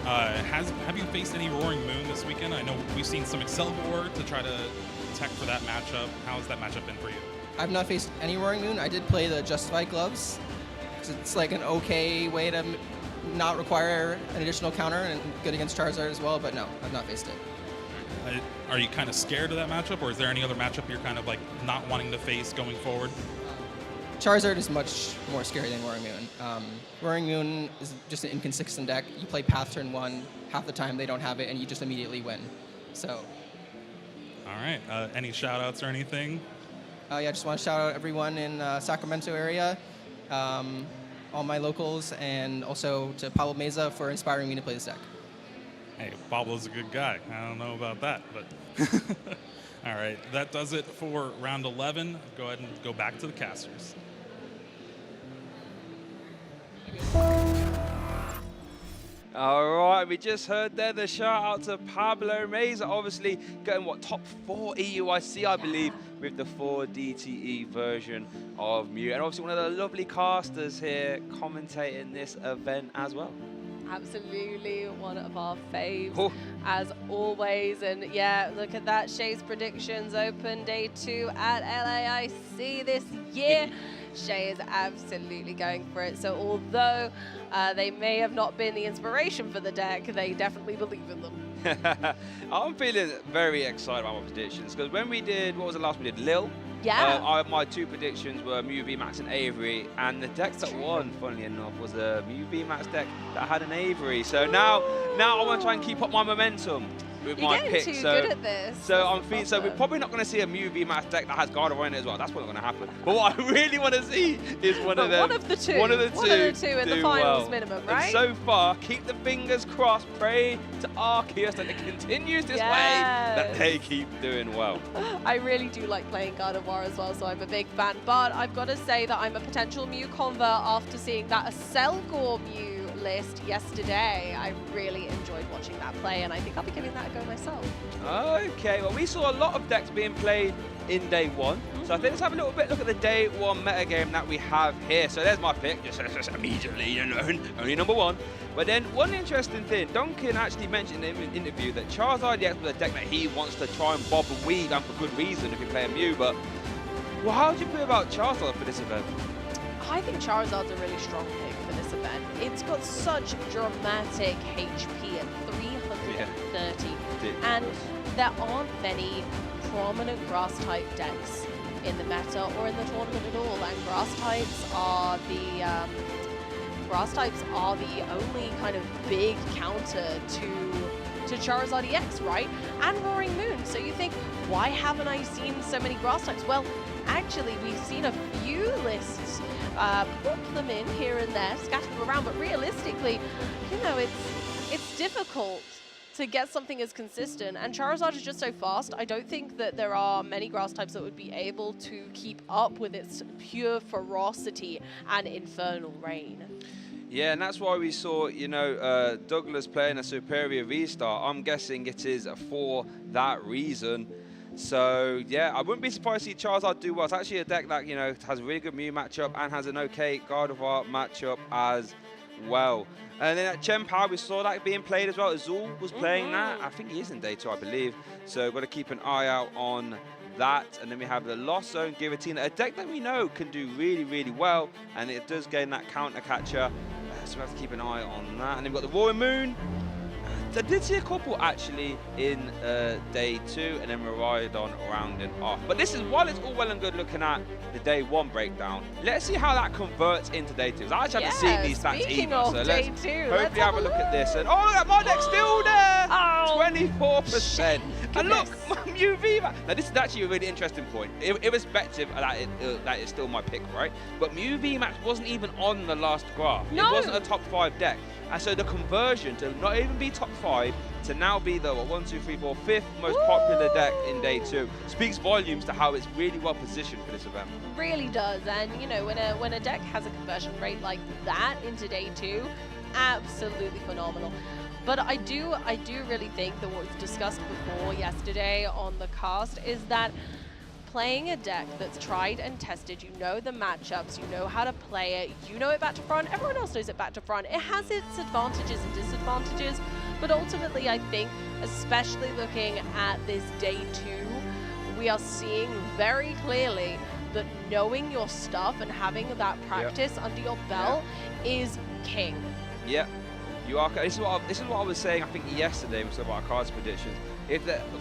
have you faced any Roaring Moon this weekend? I know we've seen some Excalibur to try to tech for that matchup. How has that matchup been for you? I've not faced any Roaring Moon. I did play the Justified Gloves. It's like an okay way to not require an additional counter, and good against Charizard as well, but no, I've not faced it. Are you kind of scared of that matchup, or is there any other matchup you're kind of like not wanting to face going forward? Charizard is much more scary than Roaring Moon. Roaring Moon is just an inconsistent deck. You play Path turn 1, half the time they don't have it, and you just immediately win. So. All right. Any shout outs or anything? Yeah, I just want to shout out everyone in Sacramento area, all my locals, and also to Pablo Meza for inspiring me to play this deck. Hey, Pablo's a good guy. I don't know about that, but all right. That does it for round 11. Go ahead and go back to the casters. All right, we just heard there the shout out to Pablo Meza, obviously getting what, top 4 EUIC, I believe, with the 4 DTE version of Mew, and obviously one of the lovely casters here commentating this event as well. Absolutely one of our faves, as always. And yeah, look at that. Shay's predictions open day 2 at LAIC this year. Shay is absolutely going for it. So although they may have not been the inspiration for the deck, they definitely believe in them. I'm feeling very excited about my predictions, because when we did, what was the last we did? Lil? Yeah. My 2 predictions were Mew VMAX and Avery, and the deck that won, funnily enough, was a Mew VMAX deck that had an Avery. So now I want to try and keep up my momentum. with You're my getting pick. too So, good at this. so I'm feeling. So we're probably not going to see a Mew VMAX deck that has Gardevoir in it as well. That's not going to happen. But what I really want to see is one of them. One of the two. One of the two in the do finals well. minimum, And right? so far, keep the fingers crossed. Pray to Arceus that it continues this way. That they keep doing well. I really do like playing Gardevoir as well, so I'm a big fan. But I've got to say that I'm a potential Mew convert after seeing that Aselgor Mew list yesterday. I really enjoyed watching that play, and I think I'll be giving that a go myself. Okay, well, we saw a lot of decks being played in day one. So I think let's have a little bit look at the day one metagame that we have here. So there's my pick, just immediately, you know, only number one. But then one interesting thing, Duncan actually mentioned in an interview that Charizard EX was a deck that he wants to try and bob and weave, and for good reason if you play a Mew. But well, how do you feel about Charizard for this event? I think Charizard's a really strong pick for this event. It's got such dramatic HP at 330, and there aren't many prominent grass-type decks in the meta or in the tournament at all, and grass types are the only kind of big counter to Charizard EX, right? And Roaring Moon. So you think, why haven't I seen so many grass types? Well, actually, we've seen a few lists pop them in here and there, scatter them around, but realistically, you know, it's difficult to get something as consistent, and Charizard is just so fast. I don't think that there are many grass types that would be able to keep up with its pure ferocity and infernal rain. Yeah, and that's why we saw, you know, Douglas playing a superior V-Star. I'm guessing it is for that reason. So, yeah, I wouldn't be surprised to see Charizard do well. It's actually a deck that, you know, has a really good Mew matchup and has an okay Gardevoir matchup as well. And then at Chien-Pao, we saw that being played as well. Azul was playing that. I think he is in day 2, I believe. So, got to keep an eye out on that. And then we have the Lost Zone Giratina, a deck that we know can do really, really well. And it does gain that counter catcher. So we have to keep an eye on that. And then we've got the Roaring Moon. I did see a couple actually in day 2, and then Maridon rounding off. But this is, while it's all well and good looking at the day 1 breakdown, let's see how that converts into day 2. I actually haven't seen these stats either. So let's hopefully have a look at this. And oh, look at my deck still there! 24%. And look, Mew VMAX. Now this is actually a really interesting point. Irrespective of that it's still my pick, right? But Mew VMAX wasn't even on the last graph. No. It wasn't a top 5 deck. And so the conversion to not even be top 5 to now be the 5th most popular deck in day 2 speaks volumes to how it's really well positioned for this event. Really does, and you know, when a deck has a conversion rate like that into day 2, absolutely phenomenal. But I do really think that what we've discussed before yesterday on the cast is that playing a deck that's tried and tested, you know the matchups, you know how to play it, you know it back to front, everyone else knows it back to front. It has its advantages and disadvantages, but ultimately I think, especially looking at this day 2, we are seeing very clearly that knowing your stuff and having that practice under your belt is king. Yeah. You are. This is what I was saying. I think yesterday we talked about our cards predictions.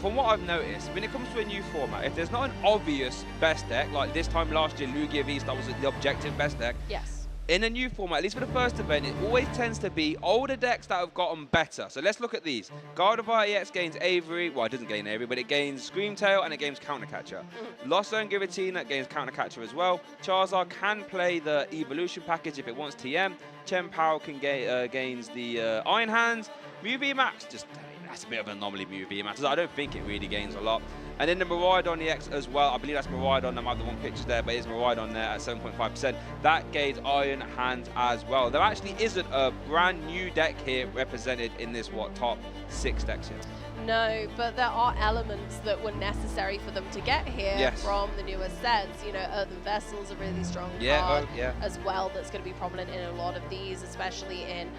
From what I've noticed, when it comes to a new format, if there's not an obvious best deck, like this time last year, Lugia V-Star was the objective best deck. Yes. In a new format, at least for the first event, it always tends to be older decks that have gotten better. So let's look at these. Gardevoir EX gains Avery. Well, it doesn't gain Avery, but it gains Screamtail and it gains Counter Catcher. Lost Zone Giratina gains Counter Catcher as well. Charizard can play the Evolution package if it wants TM. Chien-Pao can gains the Iron Hands. Mew VMAX, just that's a bit of an anomaly, Mew VMAX. I don't think it really gains a lot. And then the Maridon EX as well. I believe that's Maridon. I might have the wrong pictures there, but it's Maridon there at 7.5%. That gains Iron Hands as well. There actually isn't a brand new deck here represented in this, top 6 decks here. No, but there are elements that were necessary for them to get here from the newer sets. You know, Earthen Vessel's a really strong card as well that's going to be prominent in a lot of these, especially in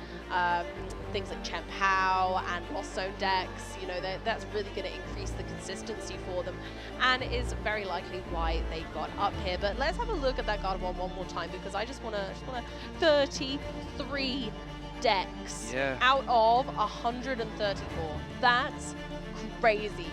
things like Chien-Pao and Lost Zone decks. You know, that's really going to increase the consistency for them and is very likely why they got up here. But let's have a look at that Gardevoir one more time, because I just want to 33 decks out of 134. That's crazy.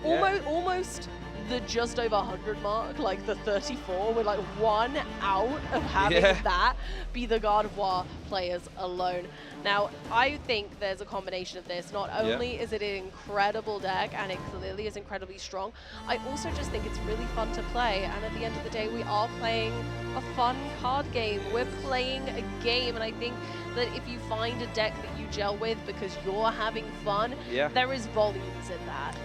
Almost the just over 100 mark, like the 34. We're like 1 out of having that be the Gardevoir players alone. Now, I think there's a combination of this. Not only is it an incredible deck, and it clearly is incredibly strong, I also just think it's really fun to play. And at the end of the day, we are playing a fun card game. We're playing a game, and I think that if you find a deck that you gel with because you're having fun, there is volumes in that.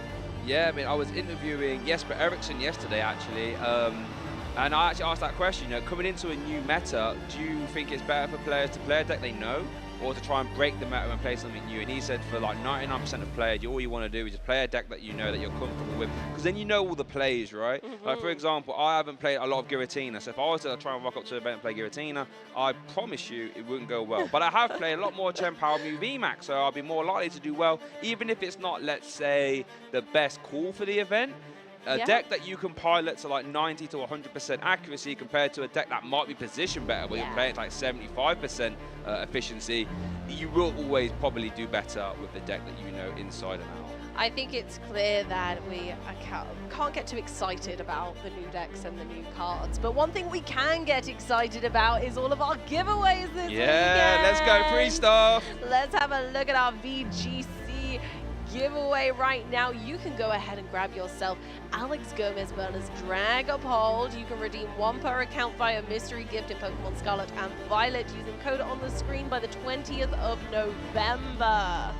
Yeah, I mean, I was interviewing Jesper Eriksson yesterday, actually, and I actually asked that question, you know, coming into a new meta, do you think it's better for players to play a deck they know, or to try and break the meta and play something new? And he said for like 99% of players, all you want to do is just play a deck that you know, that you're comfortable with, because then you know all the plays, right? Like, for example, I haven't played a lot of Giratina, so if I was to try and rock up to an event and play Giratina, I promise you it wouldn't go well. But I have played a lot more Gen Power Mew VMAX, so I'll be more likely to do well, even if it's not, let's say, the best call for the event. A deck that you can pilot to like 90 to 100% accuracy compared to a deck that might be positioned better, where you're playing like 75% efficiency, you will always probably do better with the deck that you know inside and out. I think it's clear that we can't get too excited about the new decks and the new cards, but one thing we can get excited about is all of our giveaways this weekend. Let's go free stuff. Let's have a look at our VGC giveaway right now. You can go ahead and grab yourself Alex Gomez Burner's Dragapult. You can redeem 1 per account via mystery gift in Pokemon Scarlet and Violet using code on the screen by the 20th of November.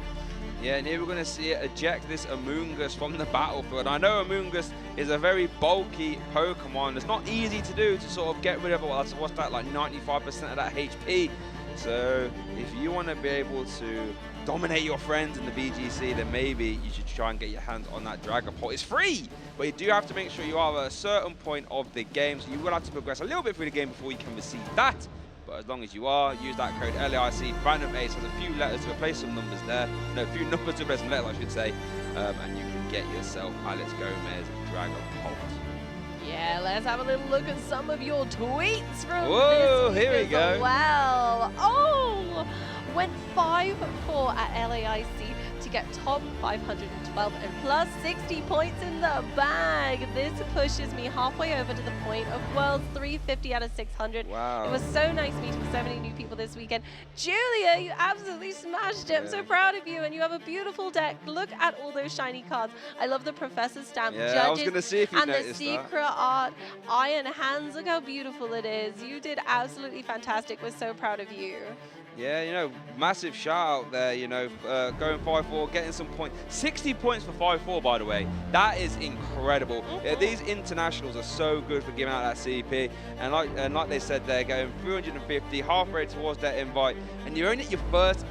Yeah, and here we're going to see it eject this Amoonguss from the battlefield. I know Amoonguss is a very bulky Pokemon. It's not easy to do, to sort of get rid of it. Well, what's that, like 95% of that HP. So if you want to be able to dominate your friends in the VGC, then maybe you should try and get your hands on that Dragapult. It's free, but you do have to make sure you are at a certain point of the game, so you will have to progress a little bit through the game before you can receive that. But as long as you are, use that code LAIC. Random Ace has a few letters to replace some numbers there. No, a few numbers to replace some letters, I should say. And you can get yourself Alex Gomez Dragapult. Yeah, let's have a little look at some of your tweets from this week here we go. Well, went 5-4 at LAIC to get top 512 and plus 60 points in the bag. This pushes me halfway over to the point of World's 350 out of 600. Wow. It was so nice meeting so many new people this weekend. Julia, you absolutely smashed it. I'm so proud of you, and you have a beautiful deck. Look at all those shiny cards. I love the Professor Stamp, Yeah, Judges, I was going to see if you and the noticed secret art. Iron Hands, look how beautiful it is. You did absolutely fantastic. We're so proud of you. Yeah, you know, massive shout out there, you know, going 5-4, getting some points. 60 points for 5-4, by the way. That is incredible. Yeah, these internationals are so good for giving out that CP. And like they said, they're going 350, halfway towards their invite. And you're only at your first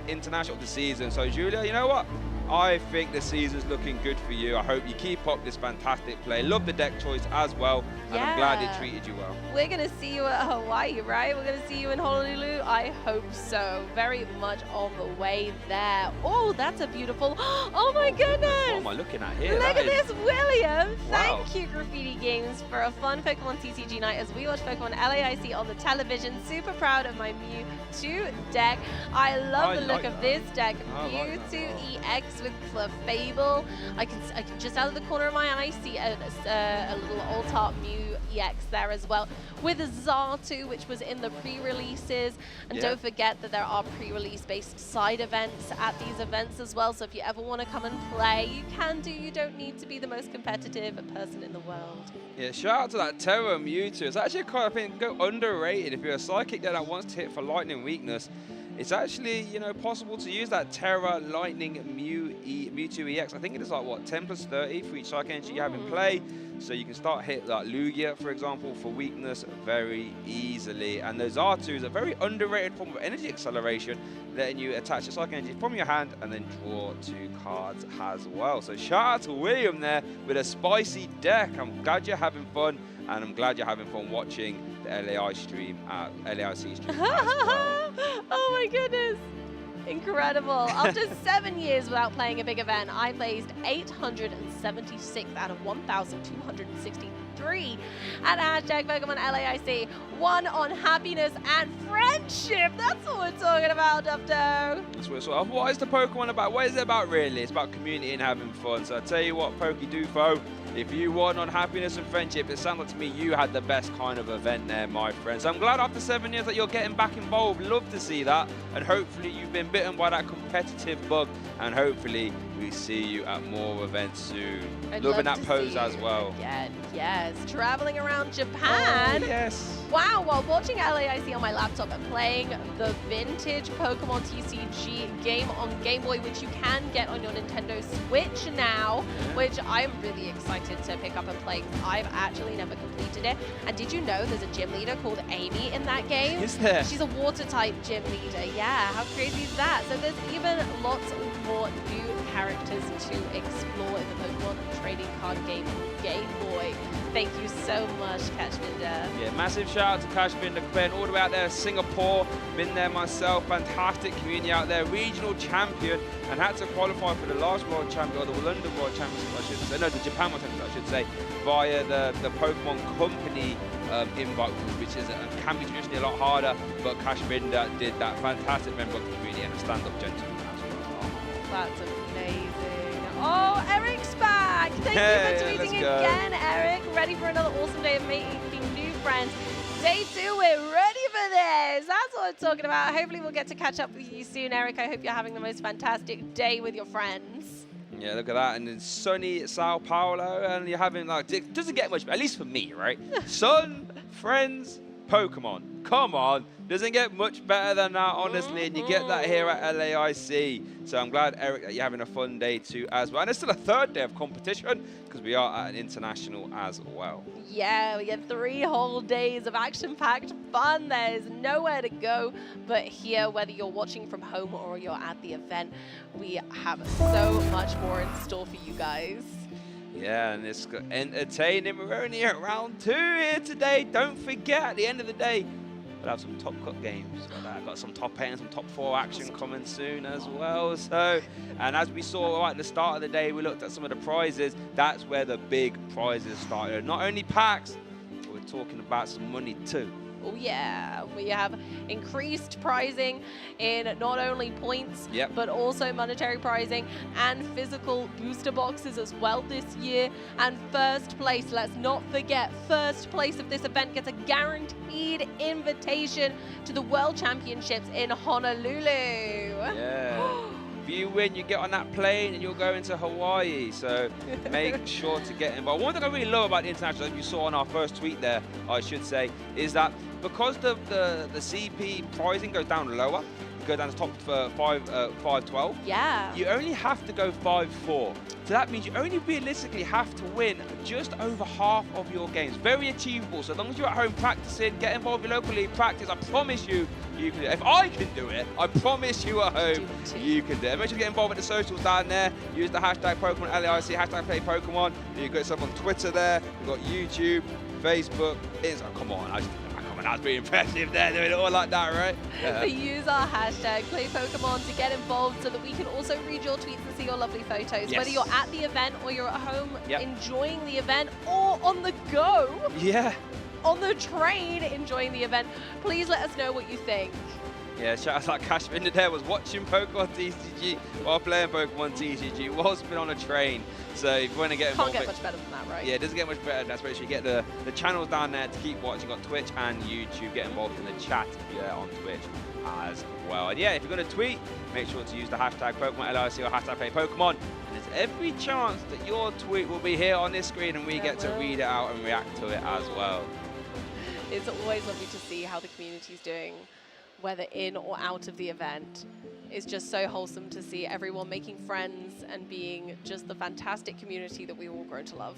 international of the season. So, Julia, you know what? I think the season's looking good for you. I hope you keep up this fantastic play. Love the deck choice as well, and I'm glad it treated you well. We're going to see you at Hawaii, right? We're going to see you in Honolulu? I hope so. Very much on the way there. Oh, that's a beautiful... Oh, my goodness! What am I looking at here? Look at this, William! Thank you, Graffiti Games, for a fun Pokemon TCG night as we watch Pokemon LAIC on the television. Super proud of my Mewtwo deck. I love the look of this deck. Mewtwo EX with Clefable. I can just out of the corner of my eye see a little alt-art Mew EX there as well, with Zartu, which was in the pre-releases. And don't forget that there are pre-release based side events at these events as well, so if you ever want to come and play, you can do. You don't need to be the most competitive person in the world. Yeah, shout out to that Terra Mewtwo. It's actually quite, I think, underrated. If you're a psychic that wants to hit for lightning weakness, it's actually, you know, possible to use that Terra Lightning Mewtwo EX. I think it is like, what, 10 plus 30 for each Psychic Energy you have in play. So you can start hit like Lugia, for example, for weakness very easily. And those R2s are a very underrated form of energy acceleration, letting you attach a Psychic Energy from your hand and then draw 2 cards as well. So shout out to William there with a spicy deck. I'm glad you're having fun, and I'm glad you're having fun watching the LAIC stream as well. Oh my goodness. Incredible. After 7 years without playing a big event, I placed 876th out of 1,260 3 at hashtag Pokemon LAIC. 1 on happiness and friendship. That's what we're talking about, Dufto. That's what it's all. What is the Pokemon about? What is it about really? It's about community and having fun. So I tell you what, Pokedufo, if you won on happiness and friendship, it sounded to me you had the best kind of event there, my friend. So I'm glad after 7 years that you're getting back involved. Love to see that. And hopefully you've been bitten by that competitive bug. And hopefully we see you at more events soon. Loving that pose as well. Again. Yes, traveling around Japan. Oh, yes. Wow, while watching LAIC on my laptop and playing the vintage Pokemon TCG game on Game Boy, which you can get on your Nintendo Switch now, which I'm really excited to pick up and play. I've actually never completed it. And did you know there's a gym leader called Amy in that game? Is there? She's a water-type gym leader. Yeah, how crazy is that? So there's even lots more new characters to explore in the Pokemon trading card game on Game Boy. Thank you so much, Catchminder. Yeah, massive shout out to Catchminder, playing all the way out there in Singapore. Been there myself, fantastic community out there, regional champion, and had to qualify for the last World Champion, or the London World Championship, I should say, no, the Japan World Championship, I should say, via the Pokemon Company invite, which is can be traditionally a lot harder, but Catchminder did that. Fantastic member of the community and a stand-up gentleman as well. That's amazing. Oh, Eric's back! Thank you for tweeting again, Eric. Ready for another awesome day of making new friends. Day 2, we're ready for this. That's what I'm talking about. Hopefully we'll get to catch up with you soon, Eric. I hope you're having the most fantastic day with your friends. Yeah, look at that. And it's sunny Sao Paulo, and you're having, like, it doesn't get much, at least for me, right? Sun, friends, Pokemon. Come on. Doesn't get much better than that, honestly, and you get that here at LAIC. So I'm glad, Eric, that you're having a fun day too as well. And it's still a 3rd day of competition because we are at an international as well. Yeah, we get 3 whole days of action-packed fun. There's nowhere to go but here, whether you're watching from home or you're at the event. We have so much more in store for you guys. Yeah, and it's entertaining. We're only at round 2 here today. Don't forget, at the end of the day, we'll have some top cut games. Got some top 8 and some top 4 action coming soon as well. So, and as we saw right at the start of the day, we looked at some of the prizes. That's where the big prizes started. Not only packs, but we're talking about some money too. Oh yeah, we have increased pricing in not only points, but also monetary pricing and physical booster boxes as well this year. And first place, let's not forget, first place of this event gets a guaranteed invitation to the World Championships in Honolulu. Yeah. If you win, you get on that plane and you're going to Hawaii. So make sure to get involved. One thing I really love about the international, as you saw on our first tweet there, I should say, is that because the CP pricing goes down lower, you go down to top 512. Yeah. You only have to go 5-4. So that means you only realistically have to win just over half of your games. Very achievable. So as long as you're at home practicing, get involved with local league practice, I promise you, you can do it. If I can do it, I promise you at home, you can do it. Make sure to get involved with the socials down there. Use the hashtag Pokemon LAIC, hashtag play Pokemon. You've got yourself on Twitter there. You've got YouTube, Facebook, Instagram. Come on, that's pretty impressive there, doing it all like that, right? Yeah. So use our hashtag PlayPokemon to get involved so that we can also read your tweets and see your lovely photos. Yes. Whether you're at the event or you're at home enjoying the event or on the go. Yeah. On the train enjoying the event, please let us know what you think. Yeah, shout out to that Cashminder there, was watching Pokemon TCG while playing Pokemon TCG, was been on a train. So if you want to get involved... Can't get much better than that, right? Yeah, it doesn't get much better than that, especially you get the channels down there to keep watching. You've got Twitch and YouTube. Get involved in the chat if you're on Twitch as well. And yeah, if you're going to tweet, make sure to use the hashtag Pokemon LIC or hashtag play Pokemon. And there's every chance that your tweet will be here on this screen and we get to read it out and react to it as well. It's always lovely to see how the community's doing, whether in or out of the event. It's just so wholesome to see everyone making friends and being just the fantastic community that we all grow to love.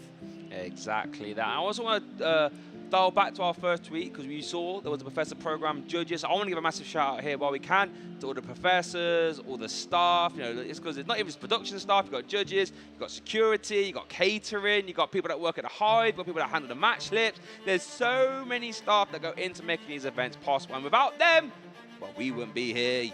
Exactly that. I also want to dial back to our first tweet because we saw there was a professor program judges. I want to give a massive shout out here while we can to all the professors, all the staff. You know, it's because it's not even just production staff. You've got judges, you've got security, you've got catering, you've got people that work at the hive, you've got people that handle the match slips. There's so many staff that go into making these events possible, and without them, well, we wouldn't be here.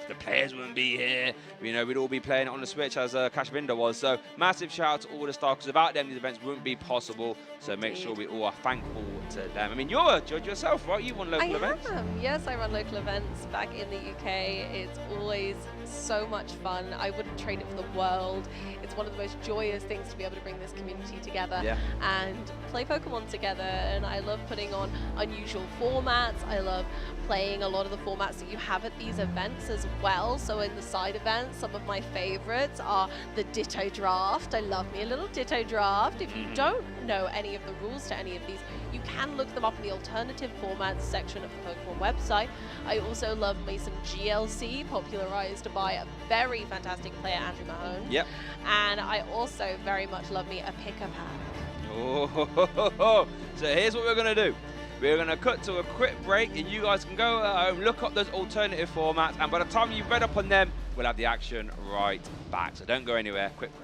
the players wouldn't be here. You know, we'd all be playing it on the Switch as Kashvinda was. So massive shout out to all the staff, because without them, these events wouldn't be possible. So make sure we all are thankful to them. I mean, you're a judge yourself, right? You run local events. Yes, I run local events back in the UK. It's always so much fun. I wouldn't trade it for the world. It's one of the most joyous things to be able to bring this community together and play Pokemon together. And I love putting on unusual formats. I love playing a lot of the formats that you have at these events as well. So in the side events, some of my favorites are the Ditto Draft. I love me a little Ditto Draft. If you don't know any of the rules to any of these, you can look them up in the alternative formats section of the Pokemon website. I also love me some GLC, popularized by a very fantastic player, Andrew Mahone. Yep. And I also very much love me a pick-a-pack. Oh, so here's what we're going to do. We're going to cut to a quick break, and you guys can go home, look up those alternative formats, and by the time you've read up on them, we'll have the action right back. So don't go anywhere. Quick break.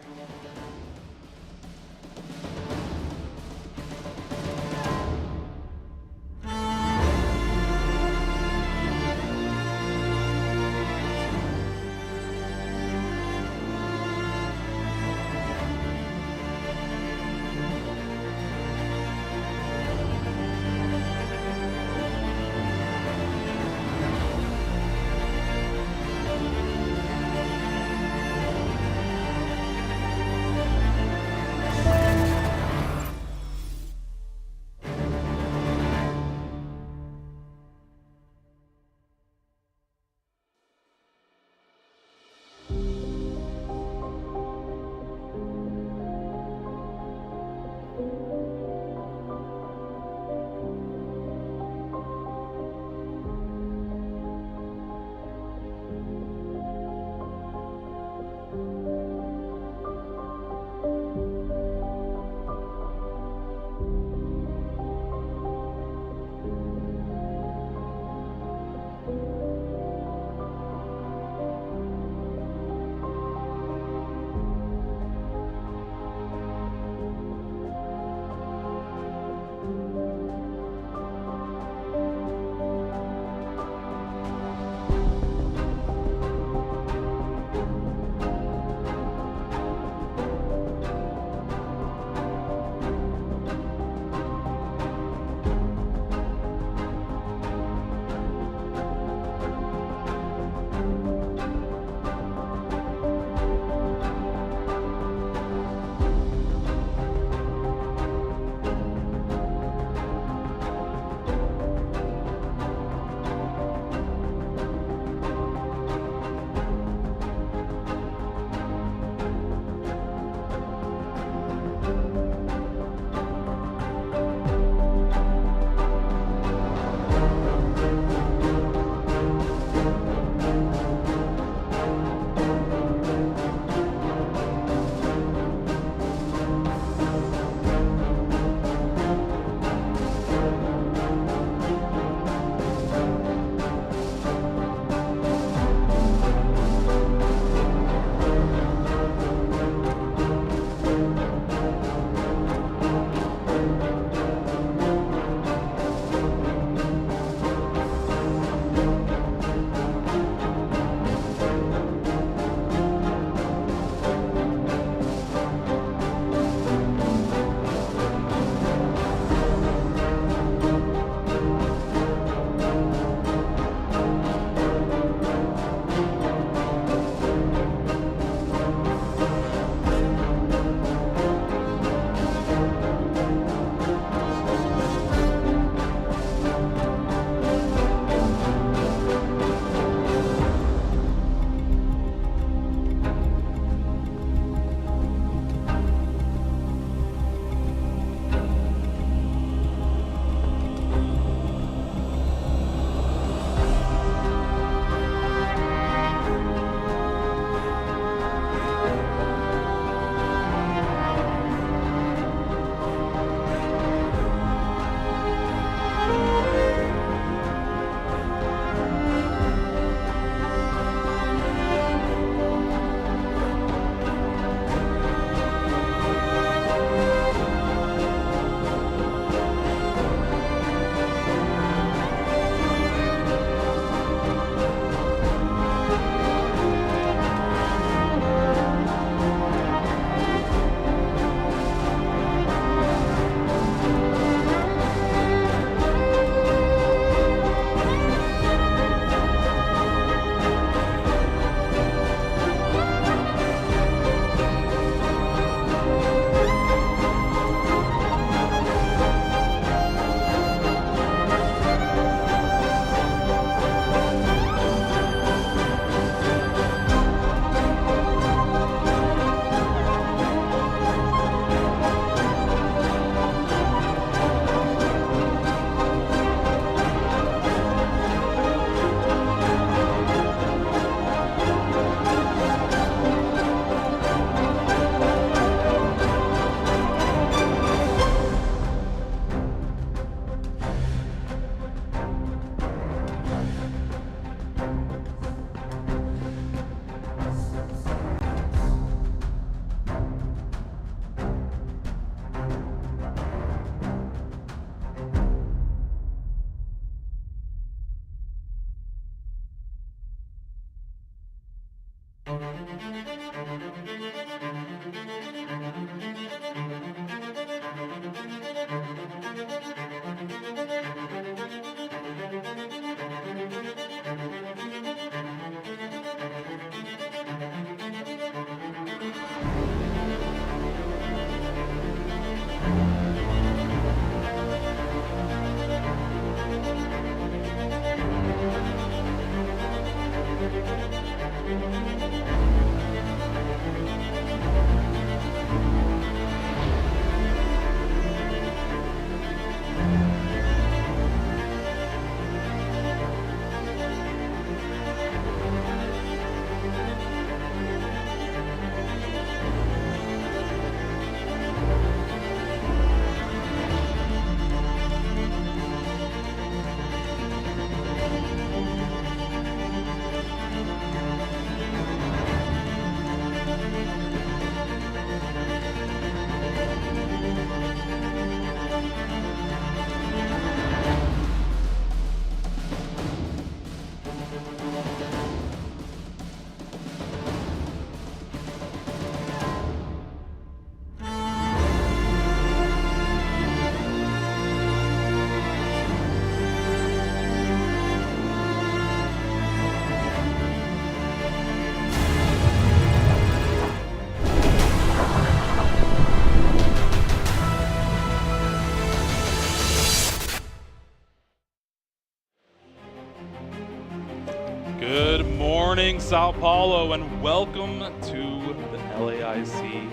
Sao Paulo, and welcome to the LAIC.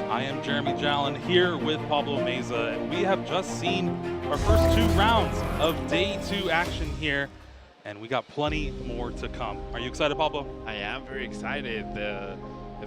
I am Jeremy Jallin here with Pablo Meza, and we have just seen our first 2 rounds of Day 2 action here, and we got plenty more to come. Are you excited, Pablo? I am very excited. The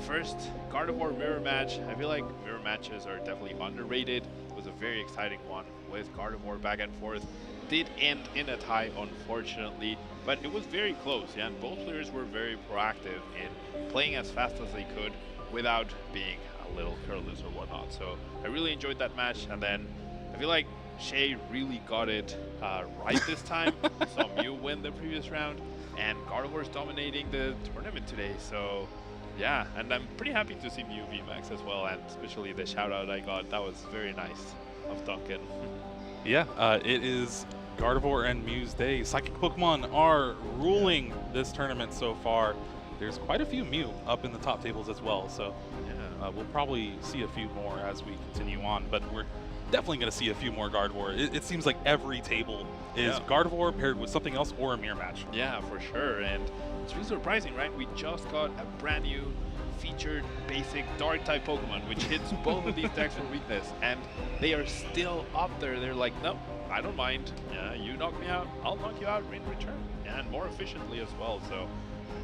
first Gardevoir mirror match, I feel like mirror matches are definitely underrated. It was a very exciting one with Gardevoir back and forth. Did end in a tie, unfortunately, but it was very close, yeah, and both players were very proactive in playing as fast as they could without being a little careless or whatnot. So I really enjoyed that match, and then I feel like Shay really got it right this time. Saw Mew win the previous round, and Gardevoir's dominating the tournament today. So yeah, and I'm pretty happy to see Mew VMAX as well, and especially the shout out I got. That was very nice of Duncan. Yeah, it is Gardevoir and Mew's day. Psychic Pokemon are ruling this tournament so far. There's quite a few Mew up in the top tables as well, so we'll probably see a few more as we continue on, but we're definitely going to see a few more Gardevoir. It seems like every table is Gardevoir paired with something else or a mirror match. Yeah, for sure, and it's really surprising, right? We just got a brand new featured basic dark type Pokemon, which hits both of these decks for weakness, and they are still up there. They're like, no, I don't mind. Yeah, you knock me out, I'll knock you out in return, and more efficiently as well. So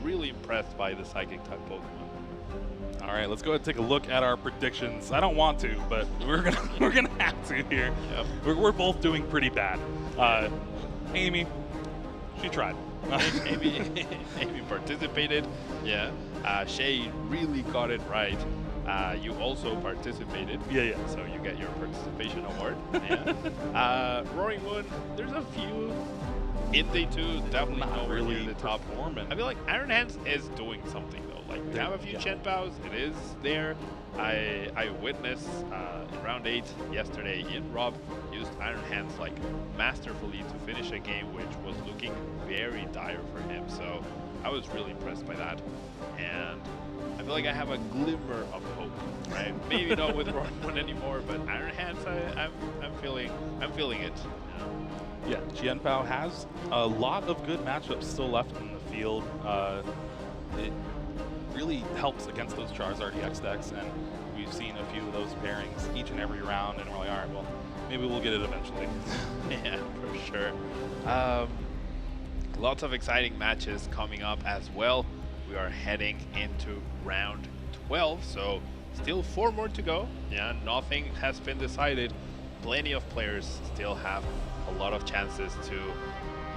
really impressed by the psychic type Pokemon. All right, let's go ahead and take a look at our predictions. I don't want to, but we're gonna have to here. Yep. We're both doing pretty bad. Amy, she tried. Amy participated. Yeah. Shay really got it right. You also participated. Yeah. So you get your participation award. Yeah. Roaring Moon, there's a few in Day 2, definitely not nowhere really near the top. I feel like Iron Hands is doing something though. Like we have a few Chen Baos, it is there. I witnessed in round 8 yesterday, Ian Rob used Iron Hands like masterfully to finish a game which was looking very dire for him. So I was really impressed by that, and I feel like I have a glimmer of hope, right? Maybe not with Roaring Moon anymore, but Iron Hands, I'm feeling it. Yeah, Jianpao has a lot of good matchups still left in the field. It really helps against those Charizard EX decks, and we've seen a few of those pairings each and every round, and we're like, all right, well, maybe we'll get it eventually. Yeah, for sure. Lots of exciting matches coming up as well. We are heading into round 12, so still 4 more to go. Yeah, nothing has been decided. Plenty of players still have a lot of chances to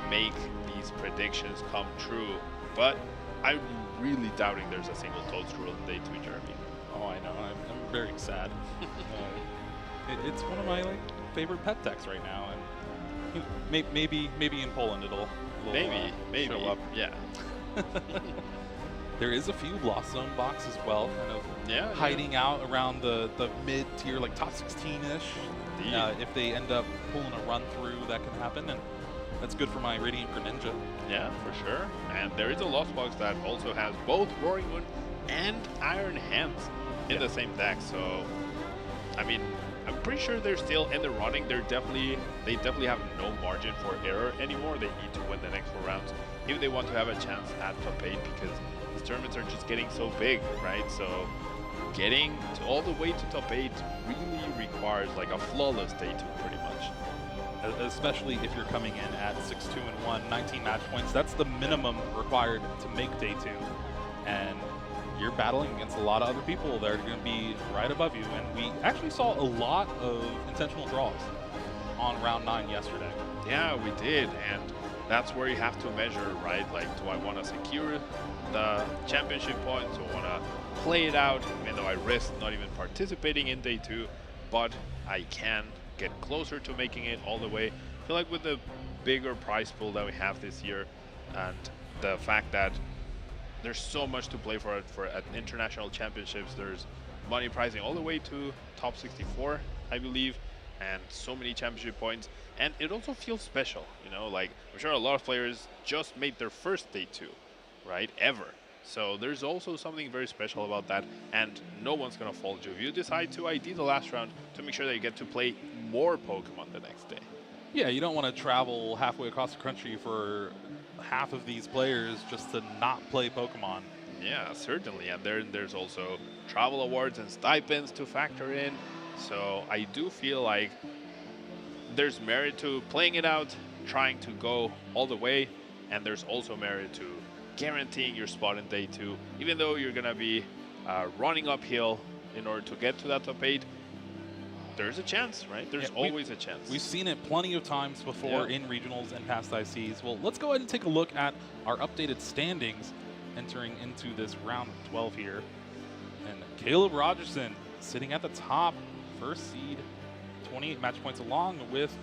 make these predictions come true, but I'm really doubting there's a single Toadstool in Day 2, Jeremy. Oh, I know. I'm very sad. It's one of my favorite pet decks right now, and maybe in Poland it'll maybe show up. Yeah. There is a few Lost Zone box as well, kind of hiding out around the mid-tier, like top 16-ish. If they end up pulling a run through, that can happen, and that's good for my Radiant Greninja. Yeah, for sure. And there is a Lost Box that also has both Roaring Moon and Iron Hands in the same deck. So, I mean, I'm pretty sure they're still in the running. They definitely have no margin for error anymore. They need to win the next 4 rounds if they want to have a chance at top 8, because these tournaments are just getting so big, right? So getting all the way to top 8 really requires like a flawless Day 2 pretty much. Especially if you're coming in at 6-2-1, 19 match points. That's the minimum required to make Day 2. And you're battling against a lot of other people that are going to be right above you. And we actually saw a lot of intentional draws on round 9 yesterday. Yeah, we did. And that's where you have to measure, right? Like, do I want to secure the championship points, or want to play it out, even though I risk not even participating in Day 2, but I can get closer to making it all the way. I feel like with the bigger prize pool that we have this year, and the fact that there's so much to play for at international championships, there's money pricing all the way to top 64, I believe, and so many championship points. And it also feels special, you know, like I'm sure a lot of players just made their first Day 2, right, ever. So there's also something very special about that, and no one's gonna fault you if you decide to ID the last round to make sure that you get to play more Pokemon the next day. Yeah, you don't want to travel halfway across the country for half of these players just to not play Pokemon. Yeah, certainly. And there's also travel awards and stipends to factor in. So I do feel like there's merit to playing it out, trying to go all the way, and there's also merit to guaranteeing your spot in day 2, even though you're gonna be running uphill in order to get to that top 8. There's a chance, right? There's always a chance. We've seen it plenty of times before in regionals and past ICs. Well, let's go ahead and take a look at our updated standings entering into this round 12 here. And Caleb Rogerson sitting at the top, first seed, 28 match points, along with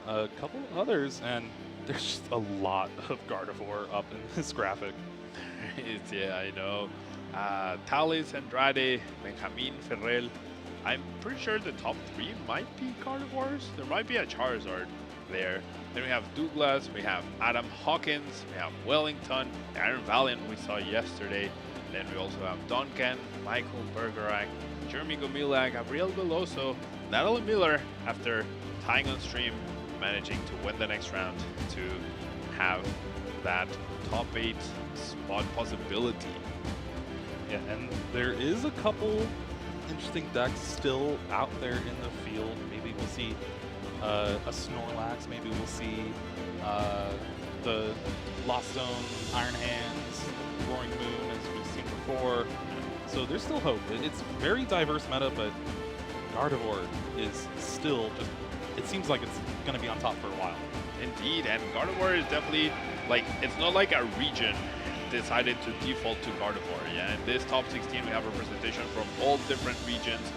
a couple others, and there's just a lot of Gardevoir up in this graphic. Yeah, I know. Thales, Andrade, Benjamin, Ferrell. I'm pretty sure the top 3 might be Gardevoirs. There might be a Charizard there. Then we have Douglas, we have Adam Hawkins, we have Wellington, Aaron Valiant we saw yesterday. Then we also have Duncan, Michael Bergerac, Jeremy Gomila, Gabriel Veloso, Natalie Miller, after tying on stream, managing to win the next round to have that top 8 spot possibility. Yeah, and there is a couple interesting decks still out there in the field. Maybe we'll see a Snorlax, maybe we'll see the Lost Zone, Iron Hands, Roaring Moon, as we've seen before. So there's still hope. It's very diverse meta, but Gardevoir is still just, it seems like it's going to be on top for a while. Indeed, and Gardevoir is definitely, like, it's not like a region decided to default to Gardevoir. Yeah, in this top 16 we have representation from all different regions.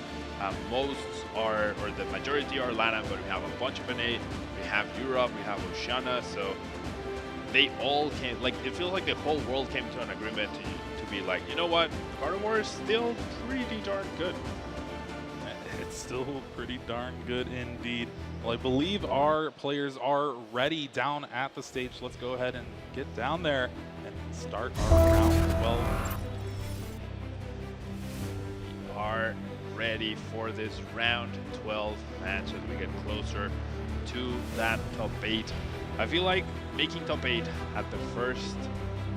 Most are, or the majority are LATAM, but we have a bunch of NA, we have Europe, we have Oceania, so they all came, like, it feels like the whole world came to an agreement to be like, you know what, Gardevoir is still pretty darn good. It's still pretty darn good indeed. Well, I believe our players are ready down at the stage. Let's go ahead and get down there and start our round 12. We are ready for this round 12 match as we get closer to that top 8. I feel like making top 8 at the first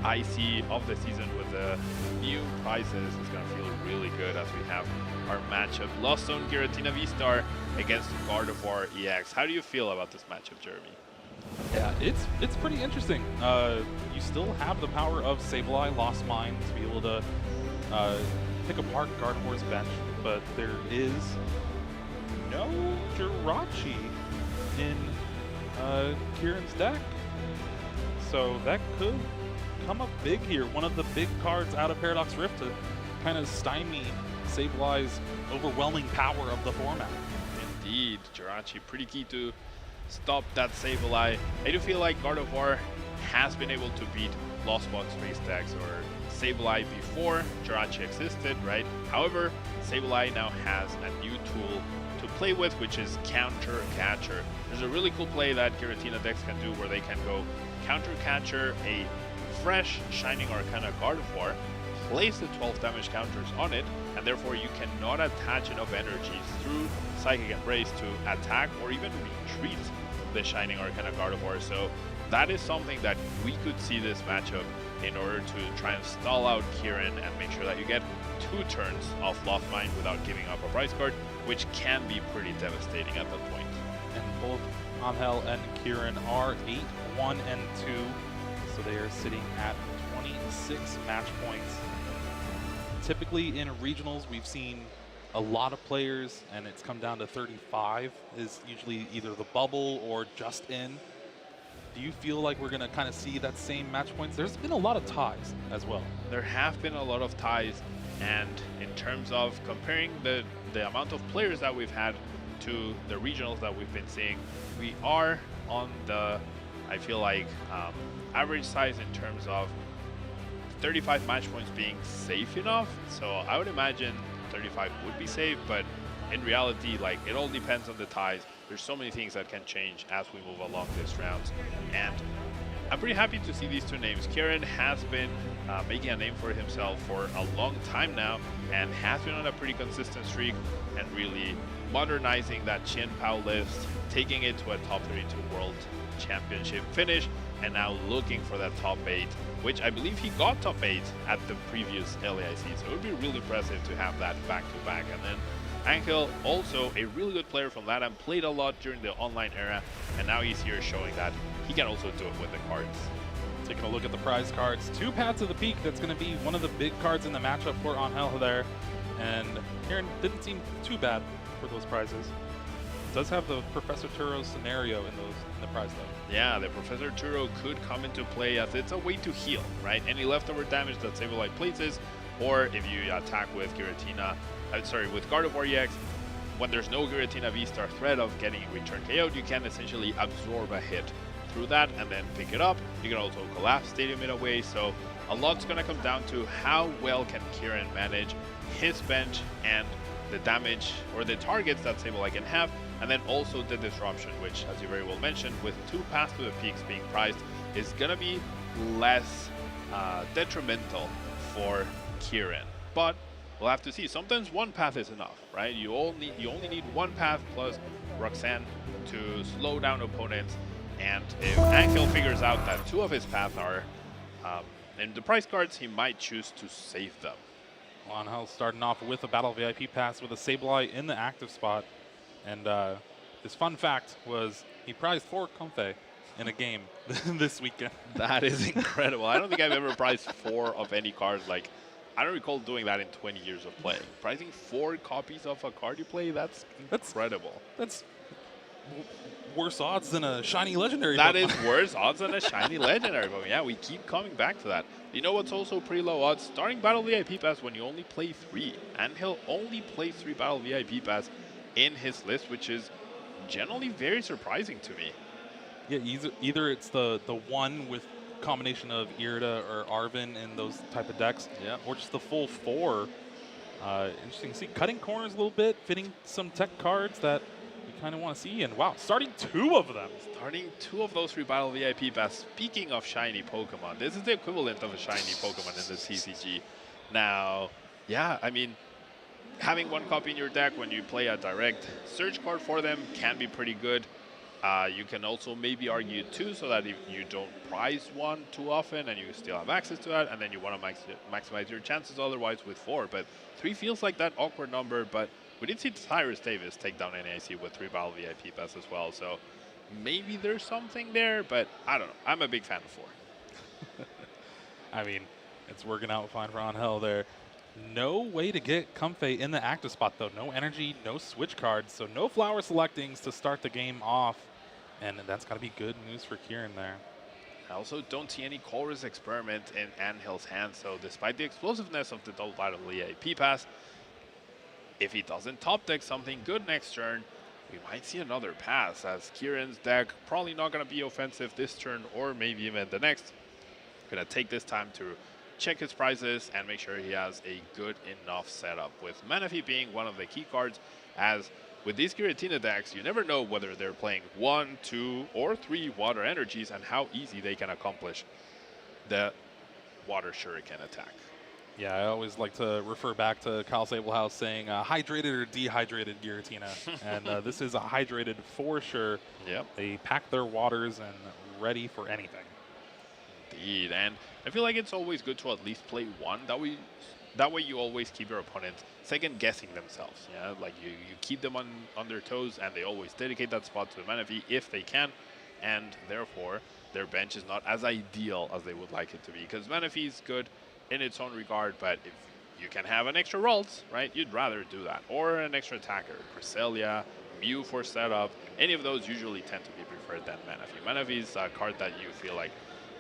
IC of the season with the new prizes is going to feel really good as we have our matchup Lost Zone Giratina V-Star against Gardevoir EX. How do you feel about this matchup, Jeremy? Yeah, it's pretty interesting. You still have the power of Sableye, Lost Mine to be able to pick apart Gardevoir's bench, but there is no Jirachi in Kieran's deck. So that could come up big here. One of the big cards out of Paradox Rift to kind of stymie Sableye's overwhelming power of the format. Indeed, Jirachi pretty key to stop that Sableye. I do feel like Gardevoir has been able to beat Lost Box based decks or Sableye before Jirachi existed, right? However, Sableye now has a new tool to play with, which is Counter Catcher. There's a really cool play that Giratina decks can do where they can go Counter Catcher a fresh Shining Arcana Gardevoir, place the 12 damage counters on it, and therefore you cannot attach enough energy through Psychic Embrace to attack or even retreat the Shining Arcana Gardevoir. So that is something that we could see this matchup in order to try and stall out Kieran and make sure that you get 2 turns of Lost Mine without giving up a prize card, which can be pretty devastating at that point. And both Angel and Kieran are 8-1-2, so they are sitting at 26 match points. Typically in regionals, we've seen a lot of players, and it's come down to 35 is usually either the bubble or just in. Do you feel like we're going to kind of see that same match points? There's been a lot of ties as well. There have been a lot of ties, and in terms of comparing the amount of players that we've had to the regionals that we've been seeing, we are on the, I feel like, average size in terms of 35 match points being safe enough. So I would imagine 35 would be safe, but in reality, like, it all depends on the ties. There's so many things that can change as we move along this round, and I'm pretty happy to see these 2 names. Kieran has been making a name for himself for a long time now and has been on a pretty consistent streak and really modernizing that Chin Pao list, taking it to a top 32 world championship finish, and now looking for that top 8, which I believe he got top 8 at the previous LAIC, so it would be really impressive to have that back-to-back. And then Angel, also a really good player from LATAM, played a lot during the online era, and now he's here showing that he can also do it with the cards. Taking a look at the prize cards, 2 Paths of the Peak, that's going to be one of the big cards in the matchup for Angel there, and Kieran didn't seem too bad for those prizes. Does have the Professor Turo scenario in the prize though. Yeah, the Professor Turo could come into play as it's a way to heal, right? Any leftover damage that Sableye places, or if you attack with Giratina, with Gardevoir EX, when there's no Giratina V-Star threat of getting return KO'd, you can essentially absorb a hit through that and then pick it up. You can also collapse Stadium in a way, so a lot's gonna come down to how well can Kieran manage his bench and the damage or the targets that Sableye can have, and then also the disruption, which, as you very well mentioned, with 2 Paths to the Peaks being prized, is gonna be less detrimental for Kieran. But we'll have to see. Sometimes 1 path is enough, right? You only need 1 path plus Roxanne to slow down opponents. And if Angel figures out that 2 of his paths are in the prize cards, he might choose to save them. Angel starting off with a Battle VIP pass with a Sableye in the active spot. And his fun fact was he prized 4 Comfey in a game this weekend. That is incredible. I don't think I've ever prized 4 of any card. Like, I don't recall doing that in 20 years of playing. Prizing 4 copies of a card you play, that's incredible. That's worse odds than a shiny legendary That Pokemon. is worse odds than a shiny legendary Pokemon. Yeah, we keep coming back to that. You know what's also pretty low odds? Starting Battle VIP Pass when you only play 3. And he'll only play 3 Battle VIP Pass in his list, which is generally very surprising to me. Yeah, either it's the one with combination of Irida or Arven in those type of decks, or just the full 4. Interesting to see. Cutting corners a little bit, fitting some tech cards that you kind of want to see, and wow, starting 2 of them. Starting 2 of those 3 Battle VIP Pass. Speaking of shiny Pokemon, this is the equivalent of a shiny Pokemon in the TCG. Now, yeah, I mean, having 1 copy in your deck when you play a direct search card for them can be pretty good. You can also maybe argue 2 so that if you don't prize 1 too often and you still have access to that, and then you want to maximize your chances otherwise with 4. But 3 feels like that awkward number, but we did see Cyrus Davis take down NAC with 3 Battle VIP Pass as well, so maybe there's something there, but I don't know. I'm a big fan of 4. I mean, it's working out fine for Angel there. No way to get Comfey in the active spot, though. No energy, no switch cards, so no flower selectings to start the game off. And that's got to be good news for Kieran there. I also don't see any Chorus Experiment in Angel's hand, so despite the explosiveness of the double Battle VIP Pass, if he doesn't top deck something good next turn, we might see another pass, as Kieran's deck probably not going to be offensive this turn or maybe even the next. Going to take this time to check his prizes and make sure he has a good enough setup, with Manaphy being one of the key cards, as with these Giratina decks, you never know whether they're playing 1, 2, or 3 water energies and how easy they can accomplish the water shuriken attack. Yeah, I always like to refer back to Kyle Sablehouse saying hydrated or dehydrated Giratina. And this is a hydrated for sure. Yep. They pack their waters and ready for anything. Indeed, and I feel like it's always good to at least play 1. That way you always keep your opponents second guessing themselves. Yeah, like you keep them on their toes, and they always dedicate that spot to the Manaphy if they can, and therefore their bench is not as ideal as they would like it to be. Because Manaphy is good in its own regard, but if you can have an extra Ralts, right, you'd rather do that, or an extra attacker, Cresselia, Mew for setup. Any of those usually tend to be preferred than Manaphy. Manaphy is a card that you feel like,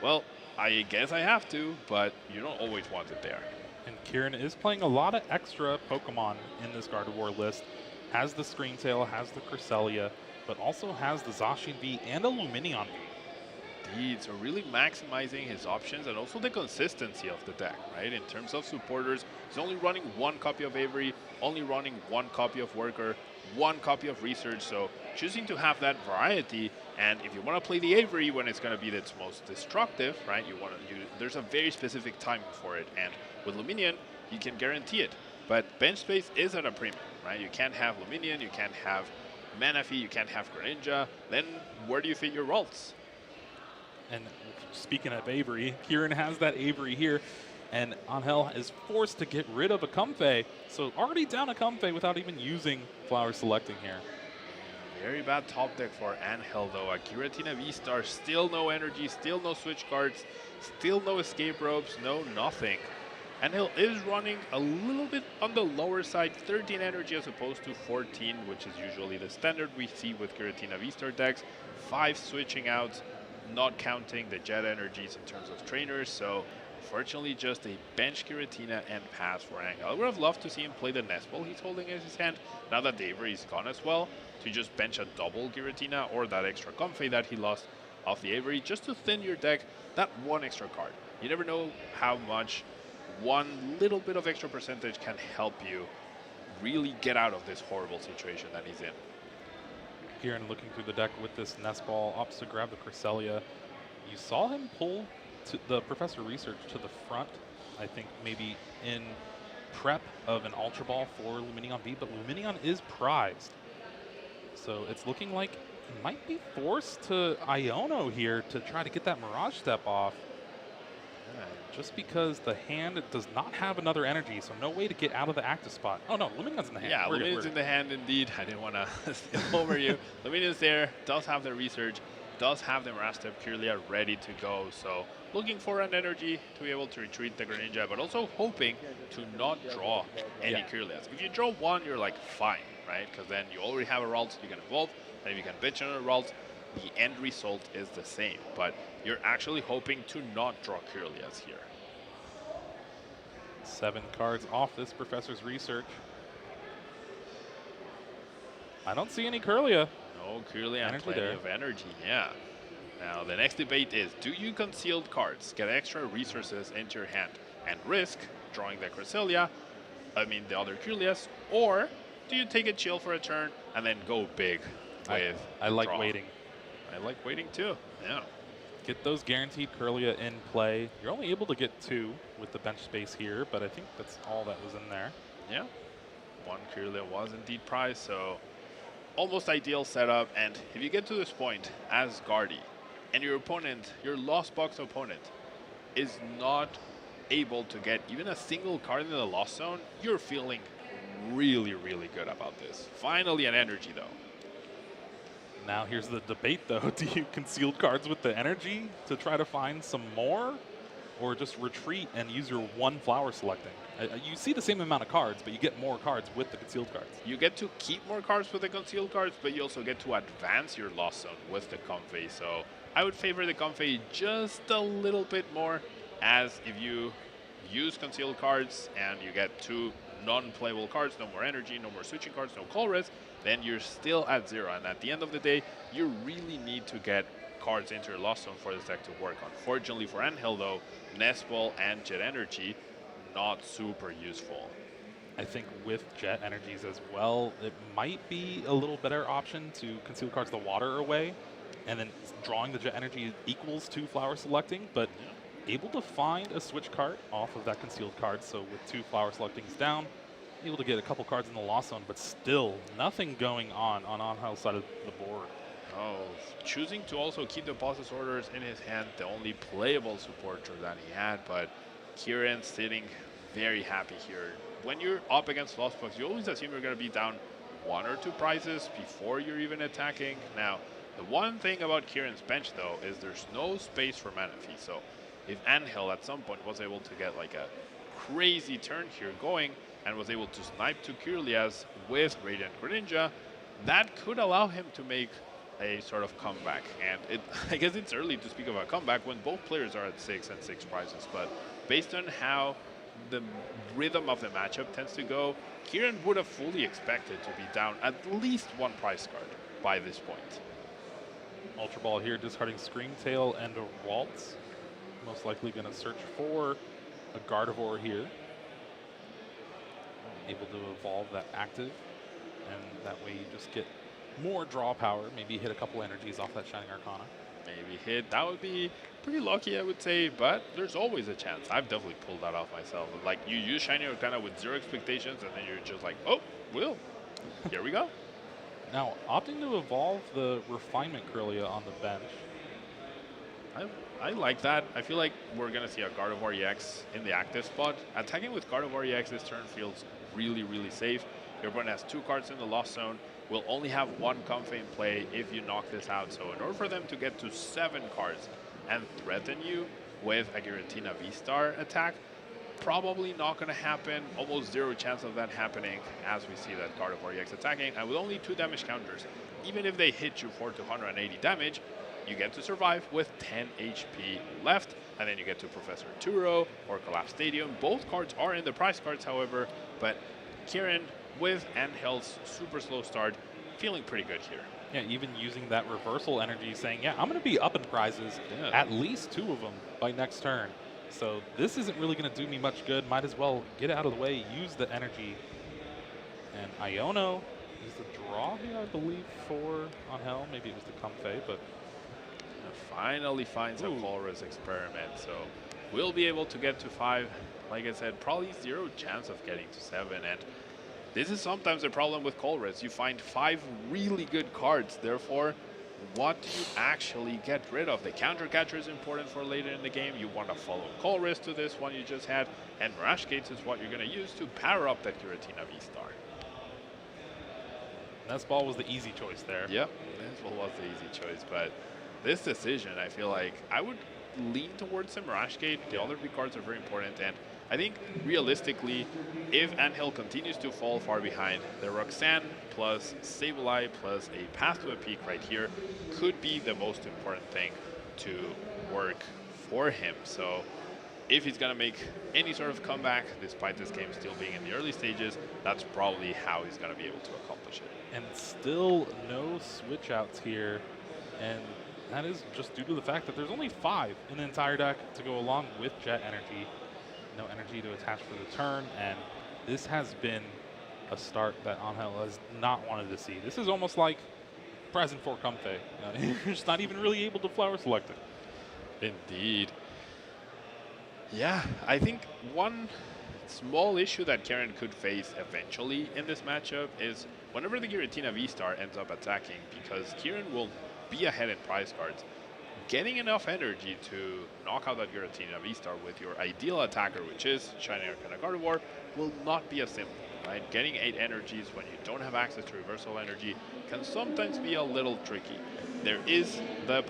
well, I guess I have to, but you don't always want it there. And Kieran is playing a lot of extra Pokemon in this Gardevoir list. Has the Screamtail, has the Cresselia, but also has the Zacian V and a Lumineon V. Indeed, so really maximizing his options and also the consistency of the deck, right? In terms of supporters, he's only running 1 copy of Avery, only running 1 copy of Worker, 1 copy of Research, so choosing to have that variety. And if you want to play the Avery when it's going to be its most destructive, right, there's a very specific timing for it, and with Lumineon, you can guarantee it. But bench space is at a premium, right? You can't have Lumineon, you can't have Manaphy, you can't have Greninja. Then where do you fit your Ralts? And speaking of Avery, Kieran has that Avery here, and Angel is forced to get rid of a Comfey. So already down a Comfey without even using Flower Selecting here. Very bad top deck for Angel though. A Giratina V-Star, still no energy, still no switch cards, still no escape ropes, no nothing. Angel is running a little bit on the lower side, 13 energy as opposed to 14, which is usually the standard we see with Giratina V-Star decks. 5 switching out, not counting the jet energies in terms of trainers, so unfortunately just a bench Giratina and pass for Angel. I would have loved to see him play the nest ball he's holding in his hand, now that the Avery is gone as well, to just bench a double Giratina or that extra Comfey that he lost off the Avery, just to thin your deck that one extra card. You never know how much one little bit of extra percentage can help you really get out of this horrible situation that he's in. Kieran looking through the deck with this nest ball, opts to grab the Cresselia. You saw him pull to the Professor Research to the front, I think maybe in prep of an Ultra Ball for Lumineon V, but Lumineon is prized. So it's looking like he might be forced to Iono here to try to get that Mirage Step off. Just because the hand does not have another energy, so no way to get out of the active spot. Oh no, Luminion's in the hand. Yeah, Luminion's in the hand indeed. I didn't want to skip over you. Luminion's there, does have the research, does have the Mirage Step Kirlia ready to go. So looking for an energy to be able to retreat the Greninja, but also hoping to not draw any Kirlias. If you draw one, you're like fine, right? Because then you already have a Ralt, you can evolve, and if you can bitch on a Ralt, the end result is the same. But you're actually hoping to not draw Kirlias here. 7 cards off this Professor's Research. I don't see any Kirlia. No Kirlia and plenty of energy, yeah. Now the next debate is, do you concealed cards, get extra resources into your hand, and risk drawing the Cresselia, the other Kirlias, or do you take a chill for a turn and then go big with I like draw? waiting. I like waiting too, yeah. Get those guaranteed Kirlia in play. You're only able to get 2 with the bench space here, but I think that's all that was in there. Yeah, 1 Kirlia was indeed prized, so almost ideal setup. And if you get to this point as Guardy, and your opponent, your Lost Box opponent, is not able to get even a single card in the Lost Zone, you're feeling really, really good about this. Finally an energy though. Now here's the debate though. Do you conceal cards with the energy to try to find some more, or just retreat and use your 1 flower selecting? You see the same amount of cards, but you get more cards with the concealed cards. You get to keep more cards with the concealed cards, but you also get to advance your Lost Zone with the Comfey. So I would favor the Comfey just a little bit more, as if you use concealed cards and you get 2 non-playable cards, no more energy, no more switching cards, no call risk, then you're still at 0. And at the end of the day, you really need to get cards into your Lost Zone for this deck to work. Unfortunately for Angel though, Nest Ball and Jet Energy, not super useful. I think with Jet Energies as well, it might be a little better option to conceal cards the water away, and then drawing the Jet Energy equals 2 flower selecting, but able to find a switch card off of that concealed card, so with 2 flower selectings down, able to get a couple cards in the Lost Zone, but still nothing going on Angel's side of the board. Oh, choosing to also keep the boss's orders in his hand, the only playable supporter that he had, but Kieran sitting very happy here. When you're up against Lost Box, you always assume you're going to be down 1 or 2 prizes before you're even attacking. Now, the one thing about Kieran's bench though is there's no space for Manaphy, so if Angel at some point was able to get like a crazy turn here going, and was able to snipe 2 Kirlias with Radiant Greninja, that could allow him to make a sort of comeback. And I guess it's early to speak of a comeback when both players are at 6 and 6 prizes, but based on how the rhythm of the matchup tends to go, Kieran would have fully expected to be down at least 1 prize card by this point. Ultra Ball here discarding Scream Tail and a Waltz. Most likely going to search for a Gardevoir here. Able to evolve that active, and that way you just get more draw power, maybe hit a couple energies off that Shining Arcana. Maybe hit, that would be pretty lucky I would say, but there's always a chance. I've definitely pulled that off myself. Like you use Shining Arcana with 0 expectations and then you're just like, oh, will, here we go. Now opting to evolve the Refinement Kirlia on the bench. I like that. I feel like we're going to see a Gardevoir EX in the active spot. Attacking with Gardevoir EX this turn feels really, really safe. Your opponent has 2 cards in the lost zone. Will only have 1 Comfey in play if you knock this out. So in order for them to get to 7 cards and threaten you with a Giratina V-Star attack, probably not going to happen. Almost 0 chance of that happening as we see that Gardevoir EX attacking. And with only 2 damage counters, even if they hit you for 280 damage, you get to survive with 10 HP left, and then you get to Professor Turo or Collapse Stadium. Both cards are in the prize cards, however, but Kieran with Angel's super slow start, feeling pretty good here. Yeah, even using that reversal energy, saying, yeah, I'm going to be up in prizes, at least 2 of them by next turn. So this isn't really going to do me much good. Might as well get out of the way, use the energy. And Iono is the draw here, I believe, for Angel. Maybe it was the Comfey, but... Finally finds a Colress experiment, so we'll be able to get to 5. Like I said, probably 0 chance of getting to 7, and this is sometimes a problem with Colress. You find 5 really good cards, therefore, what do you actually get rid of? The counter catcher is important for later in the game. You want to follow Colress to this one you just had, and Mirage Gates is what you're going to use to power up that Giratina V-Star. Nestball was the easy choice there. Yep, Nestball was the easy choice, but this decision, I feel like I would lean towards the Mirage Gate. The other big cards are very important, and I think realistically, if Angel continues to fall far behind, the Roxanne plus Sableye plus a Path to a Peak right here could be the most important thing to work for him. So if he's going to make any sort of comeback, despite this game still being in the early stages, that's probably how he's going to be able to accomplish it. And still no switch outs here, and that is just due to the fact that there's only 5 in the entire deck to go along with Jet Energy. No energy to attach for the turn, and this has been a start that Angel has not wanted to see. This is almost like present for Comfey. You're just not even really able to flower select it. Indeed. Yeah, I think one small issue that Karen could face eventually in this matchup is whenever the Giratina V-Star ends up attacking, because Kieran will be ahead in prize cards, getting enough energy to knock out that Giratina V-Star with your ideal attacker, which is Shining Arcana Gardevoir, will not be as simple, right? Getting 8 energies when you don't have access to reversal energy can sometimes be a little tricky. There is the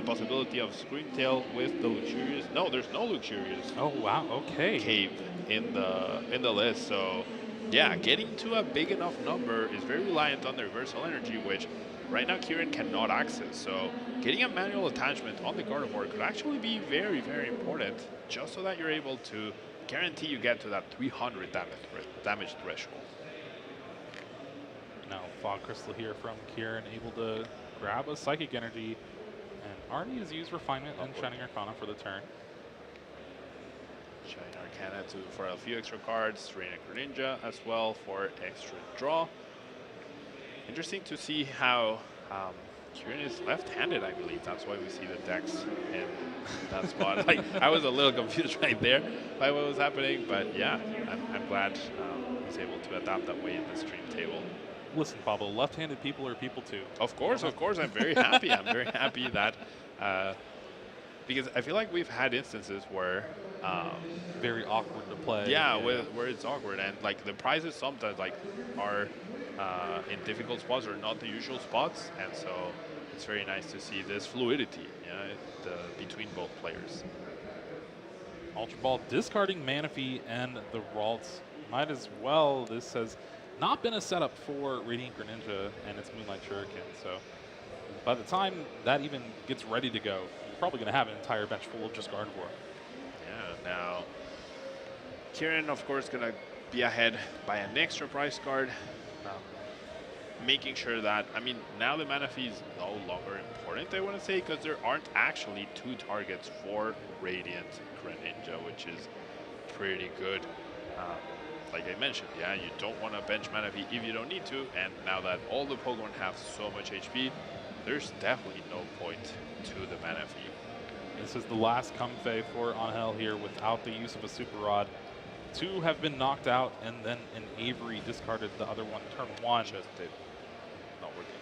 possibility of Screamtail with the Luxurious. No, there's no Luxurious. Oh wow, okay. Cave in the list, so yeah, getting to a big enough number is very reliant on the reversal energy, which right now Kieran cannot access. So getting a manual attachment on the Gardevoir could actually be very, very important, just so that you're able to guarantee you get to that 300 damage threshold. Now Fog Crystal here from Kieran, able to grab a Psychic Energy, and already has used Refinement and Shining Arcana for the turn. Shining Arcana for a few extra cards, Rain Greninja as well for extra draw. Interesting to see how Kieran is left-handed, I believe. That's why we see the decks in that spot. Like, I was a little confused right there by what was happening, but yeah, I'm glad he's able to adapt that way in the stream table. Listen, Pablo, left-handed people are people too. Of course, I'm very happy. I'm very happy that, because I feel like we've had instances where very awkward to play. Yeah, where it's awkward, and like the prizes sometimes like are in difficult spots or not the usual spots, and so it's very nice to see this fluidity, between both players. Ultra Ball discarding Manaphy and the Ralts. Might as well. This has not been a setup for Radiant Greninja and its Moonlight Shuriken, so by the time that even gets ready to go, you're probably going to have an entire bench full of just Gardevoir. Yeah, now Kieran, of course, going to be ahead by an extra prize card, making sure that, I mean, now the Manaphy is no longer important, I want to say, because there aren't actually 2 targets for Radiant Greninja, which is pretty good. Like I mentioned, yeah, you don't want to bench Manaphy if you don't need to, and now that all the Pokemon have so much HP, there's definitely no point to the Manaphy. This is the last Comfey for Angel here without the use of a Super Rod. 2 have been knocked out, and then an Avery discarded the other one turn 1. Just did not working.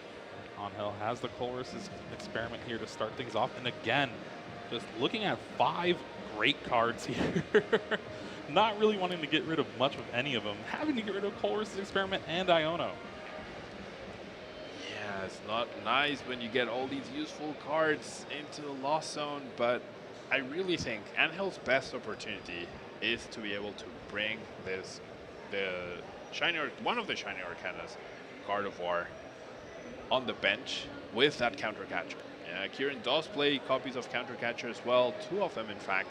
Angel has the Colress's experiment here to start things off, and again, Just looking at 5 great cards here. Not really wanting to get rid of much of any of them. Having to get rid of Colress's Experiment and Iono. Yeah, it's not nice when you get all these useful cards into the Lost Zone, but I really think Angel's best opportunity is to be able to bring one of the Shiny Arcanas, Gardevoir, on the bench with that counter catcher. Kieran does play copies of counter catcher as well, 2 of them in fact,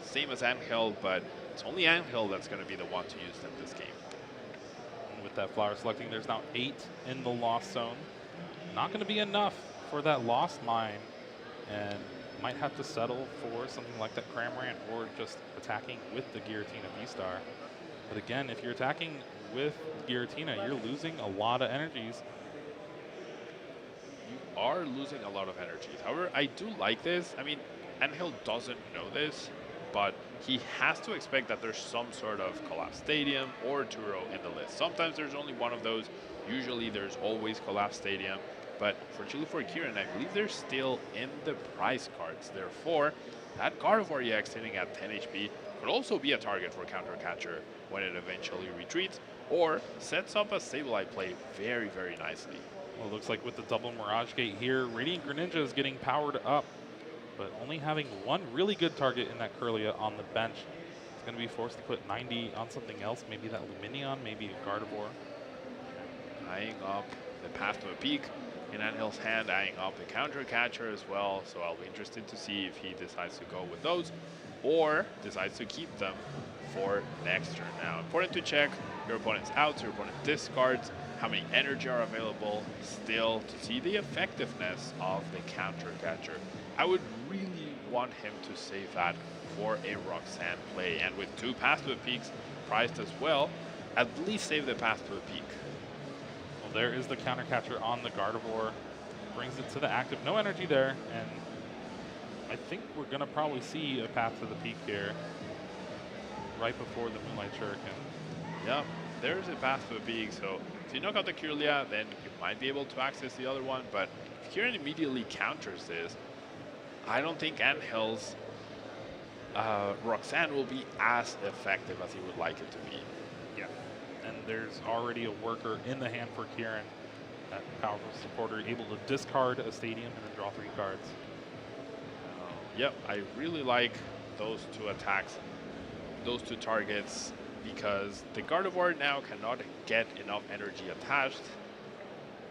same as Angel, but it's only Angel that's going to be the one to use them this game. And with that flower selecting, there's now 8 in the Lost Zone. Not going to be enough for that Lost Mine, and might have to settle for something like that Cramorant or just attacking with the Giratina V-Star. But again, if you're attacking with Giratina, you're losing a lot of energies. You are losing a lot of energies. However, I do like this. I mean, Angel doesn't know this, but he has to expect that there's some sort of Collapse Stadium or Turo in the list. Sometimes there's only one of those. Usually there's always Collapse Stadium. But fortunately for Kieran, I believe they're still in the prize cards. Therefore, that Gardevoir EX sitting at 10 HP could also be a target for Counter Catcher when it eventually retreats, or sets up a Sableye play very, very nicely. Well, it looks like with the double Mirage Gate here, Radiant Greninja is getting powered up, but only having one really good target in that Kirlia on the bench. It's going to be forced to put 90 on something else, maybe that Lumineon, maybe a Gardevoir. Eyeing up the Path to a Peak in Angel's hand, eyeing up the Counter Catcher as well, so I'll be interested to see if he decides to go with those or decides to keep them for next turn. Now, important to check your opponent's outs, your opponent discards, how many energy are available still to see the effectiveness of the Counter Catcher. I would really want him to save that for a Roxanne play, and with 2 Path to the Peaks priced as well, at least save the Path to the Peak. Well, there is the Counter Catcher on the Gardevoir. Brings it to the active. No energy there, and I think we're going to probably see a Path to the Peak here right before the Moonlight Shuriken. Yeah, there's a Path to the Peak, so if you knock out the Kirlia, then you might be able to access the other one, but if Kieran immediately counters this, I don't think Angel's Roxanne will be as effective as he would like it to be. Yeah, and there's already a worker in the hand for Kieran, that powerful supporter, able to discard a Stadium and then draw 3 cards. Yep, I really like those 2 attacks, those 2 targets, because the Gardevoir now cannot get enough energy attached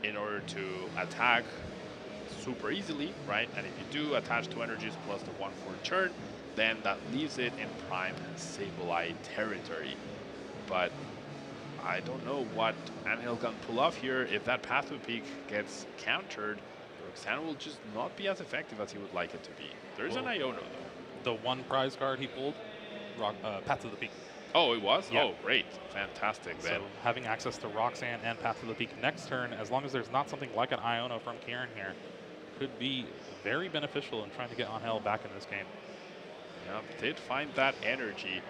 in order to attack super easily, right? And if you do attach 2 energies plus the 1 for turn, then that leaves it in prime Sableye territory. But I don't know what Angel can pull off here. If that Path to Peak gets countered, Roxanne will just not be as effective as he would like it to be. There's an Iono though. The 1 prize card he pulled, Path to the Peak. Oh, it was? Yeah. Oh, great. Fantastic then. So having access to Roxanne and Path to the Peak next turn, as long as there's not something like an Iono from Kieran here, could be very beneficial in trying to get Angel back in this game. Yeah, did find that energy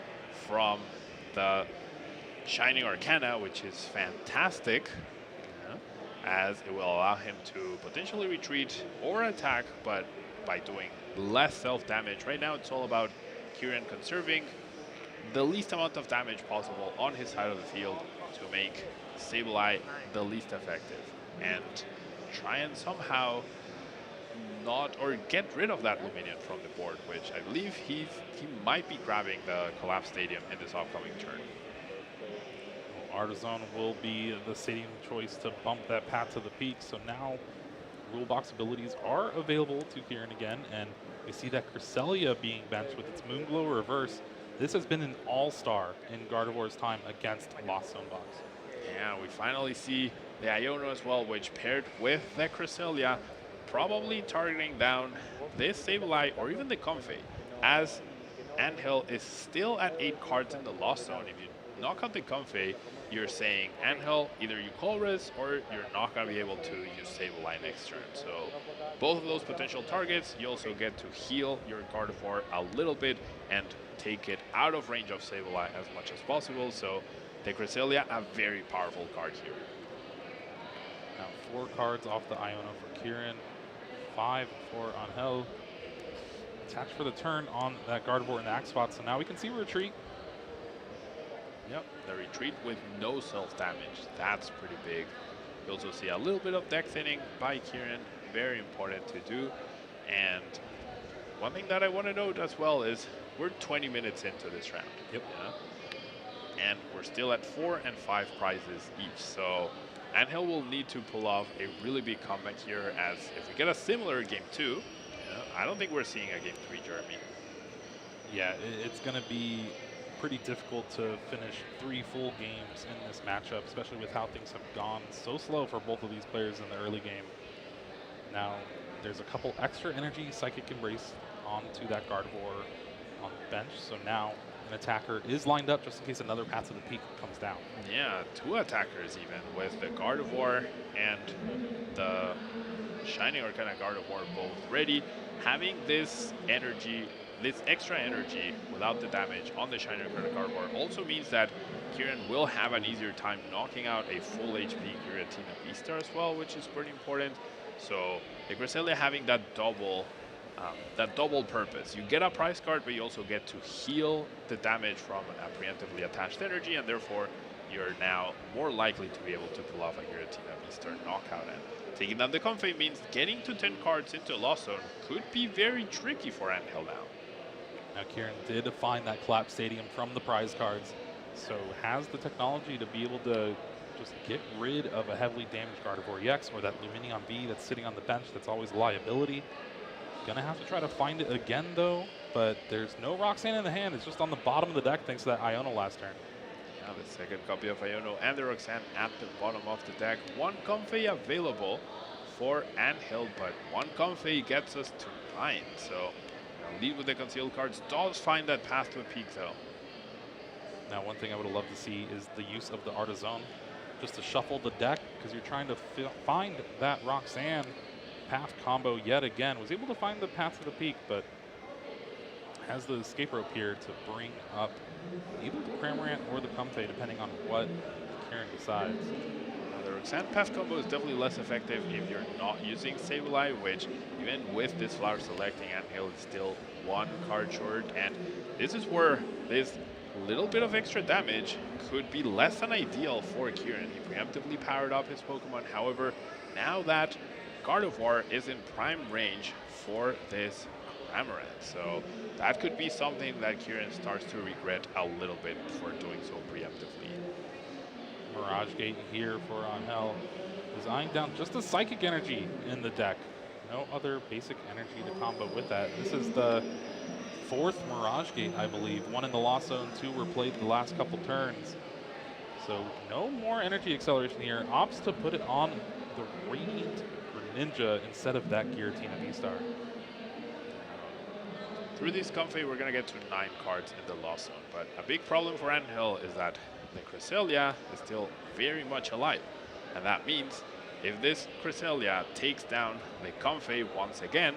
from the Shining Arcana, which is fantastic, as it will allow him to potentially retreat or attack, but by doing less self-damage. Right now, it's all about Kieran conserving the least amount of damage possible on his side of the field to make Sableye the least effective and try and somehow not or get rid of that Lumineon from the board, which I believe he might be grabbing the Collapse Stadium in this upcoming turn. Artisan will be the stadium choice to bump that Path to the Peak. So now rule box abilities are available to Kieran again, and we see that Cresselia being benched with its Moonglow reverse. This has been an all-star in Gardevoir's time against Lost Zone Box. Yeah, we finally see the Iono as well, which paired with the Cresselia, probably targeting down this Sableye or even the Comfey, as Angel is still at 8 cards in the Lost Zone. If you knock out the Comfey, you're saying, Angel, either you call res or you're not going to be able to use Sableye next turn. So both of those potential targets, you also get to heal your Gardevoir a little bit and take it out of range of Sableye as much as possible. So the Cresselia, a very powerful card here. Now 4 cards off the Iono for Kieran, 5 for Angel. attach for the turn on that Gardevoir in the axe spot, so now we can see a retreat. Yep, the retreat with no self-damage. That's pretty big. You also see a little bit of deck thinning by Kieran. Very important to do. And one thing that I want to note as well is we're 20 minutes into this round. Yep. Yeah? And we're still at 4 and 5 prizes each. So Anthill will need to pull off a really big comeback here, as if we get a similar game 2, I don't think we're seeing a game 3, Jeremy. Yeah, it's going to be pretty difficult to finish 3 full games in this matchup, especially with how things have gone so slow for both of these players in the early game. Now, there's a couple extra energy Psychic Embrace onto that Gardevoir on the bench, so now an attacker is lined up just in case another Path to the Peak comes down. Yeah, 2 attackers even, with the Gardevoir and the Shining Arcana Gardevoir both ready. Having this energy, this extra energy without the damage on the Shining Arcana Gardevoir also means that Kieran will have an easier time knocking out a full HP Giratina Beastar as well, which is pretty important. So the Cresselia having that double purpose. You get a prize card, but you also get to heal the damage from a preemptively attached energy, and therefore you're now more likely to be able to pull off a Giratina Beastar knockout. And taking down the Comfey means getting to 10 cards into a Lost Zone could be very tricky for Anthill now. Now Kieran did find that collapsed stadium from the prize cards, so has the technology to be able to just get rid of a heavily damaged Gardevoir EX or that Luminion V that's sitting on the bench that's always a liability. Gonna have to try to find it again though, but there's no Roxanne in the hand. It's just on the bottom of the deck thanks to that Iono last turn. Yeah, the second copy of Iono and the Roxanne at the bottom of the deck. 1 Comfey available for Anthill, but 1 Comfey gets us to 9. So lead with the concealed cards, does find that Path to a Peak though. Now one thing I would have loved to see is the use of the Artisan just to shuffle the deck, because you're trying to find that Roxanne Path combo yet again. Was able to find the Path to the Peak, but has the escape rope here to bring up either the Cramorant or the Comfey, depending on what Kieran decides. The Roxanne Path combo is definitely less effective if you're not using Sableye, which even with this flower selecting, Anthill is still 1 card short, and this is where this little bit of extra damage could be less than ideal for Kieran. He preemptively powered up his Pokemon. However, now that Gardevoir is in prime range for this Cramorant, so that could be something that Kieran starts to regret a little bit for doing so preemptively. Mirage Gate here for Angel is eyeing down just a Psychic Energy in the deck. No other basic energy to combo with that. This is the 4th Mirage Gate, I believe. 1 in the Lost Zone, 2 were played the last couple turns. So no more energy acceleration here. Opts to put it on the Radiant Ninja instead of that Giratina V-Star. Through this Comfey, we're going to get to 9 cards in the Lost Zone, but a big problem for Anthill is that the Cresselia is still very much alive. And that means if this Cresselia takes down the Comfey once again,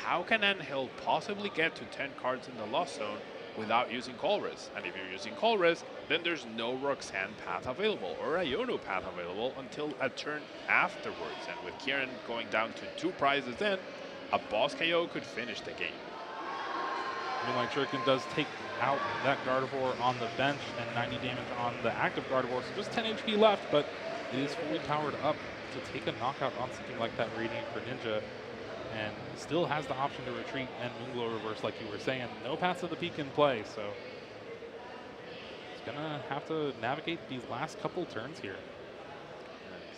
how can Anthill possibly get to 10 cards in the Lost Zone without using Colress? And if you're using Colress, then there's no Roxanne Path available or Iono Path available until a turn afterwards. And with Kieran going down to 2 prizes in, a boss KO could finish the game. Moonlight Shuriken does take out that Gardevoir on the bench and 90 damage on the active Gardevoir, so just 10 HP left, but it is fully powered up to take a knockout on something like that Radiant Greninja, and still has the option to retreat and Moonglow reverse like you were saying. No Path to the Peak in play, so it's gonna have to navigate these last couple turns here.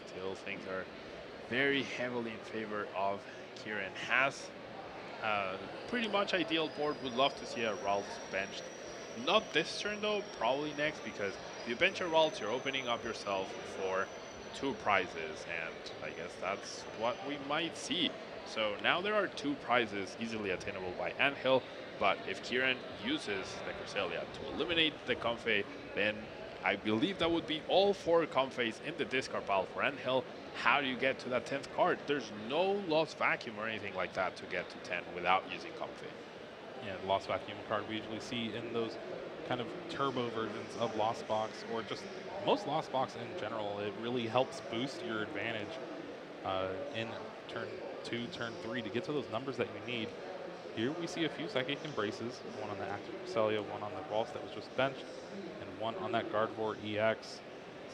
Still things are very heavily in favor of Kieran. Has pretty much ideal board. Would love to see a Ralts benched. Not this turn though, probably next, because if you bench a Ralts, you're opening up yourself for 2 prizes, and I guess that's what we might see. So now there are 2 prizes easily attainable by Anthill, but if Kieran uses the Cresselia to eliminate the Comfey, then I believe that would be all 4 Comfeys in the discard pile for Anthill. How do you get to that 10th card? There's no Lost Vacuum or anything like that to get to 10 without using Comfey. Yeah, the Lost Vacuum card we usually see in those kind of turbo versions of Lost Box, or just most Lost Box in general. It really helps boost your advantage in turn 2, turn 3 to get to those numbers that you need. Here we see a few Psychic Embraces, one on the active Cresselia, one on the Waltz that was just benched, and one on that Gardevoir EX.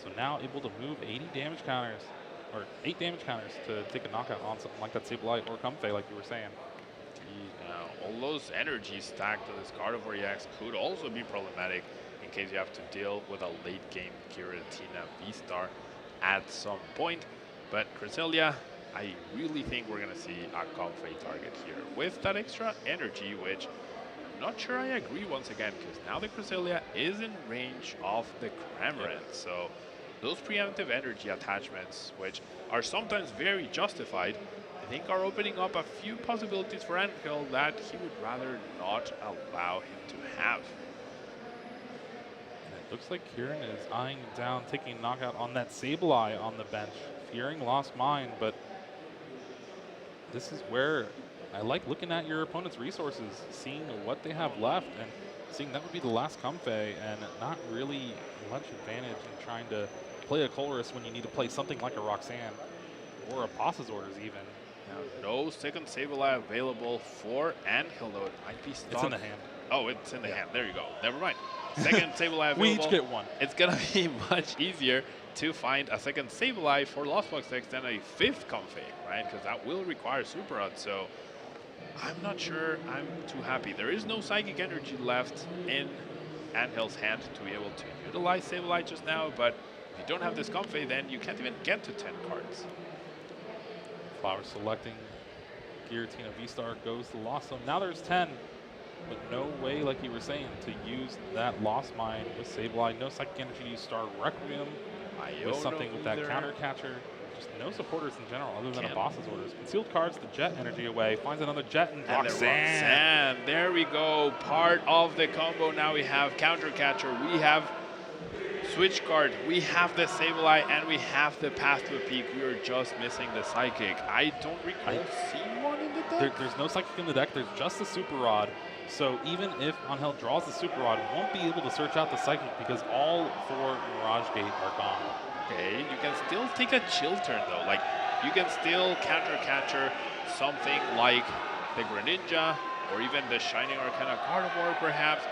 So now able to move 80 damage counters, or 8 damage counters to take a knockout on something like that Sableye or Comfey, like you were saying. Now, all those energies stacked to this Gardevoir EX could also be problematic in case you have to deal with a late game Giratina V-Star at some point. But Cresselia, I really think we're going to see a Comfey target here with that extra energy, which I'm not sure I agree once again, because now the Cresselia is in range of the Cramorant. So those preemptive energy attachments, which are sometimes very justified, I think are opening up a few possibilities for Angel that he would rather not allow him to have. And it looks like Kieran is eyeing down, taking a knockout on that Sableye on the bench, fearing Lost Mine, but this is where I like looking at your opponent's resources, seeing what they have left, and seeing that would be the last Comfey, and not really much advantage in trying to play a Colress when you need to play something like a Roxanne or a Boss's Orders even. Now, no second Sableye available for Angel, though. It might be stuck. It's in the hand. Oh, it's in the hand. There you go. Never mind. Second Sableye available. We each get one. It's going to be much easier to find a second Sableye for Lost Box decks than a fifth Comfey, right? Because that will require Super Rod. So I'm not sure I'm too happy. There is no Psychic Energy left in Angel's hand to be able to utilize Sableye just now, but if you don't have this Comfey, then you can't even get to 10 cards. Flower selecting Giratina V-Star goes to Lost Zone. Now there's 10, but no way, like you were saying, to use that Lost Mine with Sableye. No Psychic Energy to use Star Requiem with something with that counter catcher. Just no supporters in general other than a Boss's Orders. Concealed cards, the Jet Energy away. Finds another Jet and Roxanne. There we go. Part of the combo. Now we have counter catcher. We have Switch card, we have the Sableye, and we have the Path to a Peak. We are just missing the Psychic. I don't recall seeing one in the deck. There's no Psychic in the deck. There's just a Super Rod. So even if Angel draws the Super Rod, it won't be able to search out the Psychic because all 4 Mirage Gate are gone. Okay, you can still take a chill turn though. Like, you can still counter catcher something like the Greninja or even the Shining Arcana Gardevoir perhaps.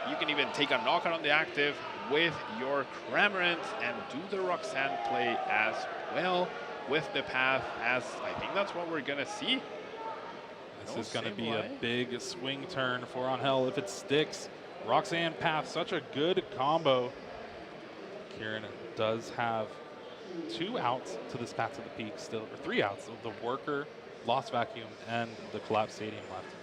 You can even take a knockout on the active with your Cramorant and do the Roxanne play as well with the Path, as I think that's what we're going to see. This is going to be a big swing turn for Angel if it sticks. Roxanne Path, such a good combo. Kieran does have 2 outs to this Path to the Peak still, or 3 outs of the Worker, Lost Vacuum, and the Collapse Stadium left.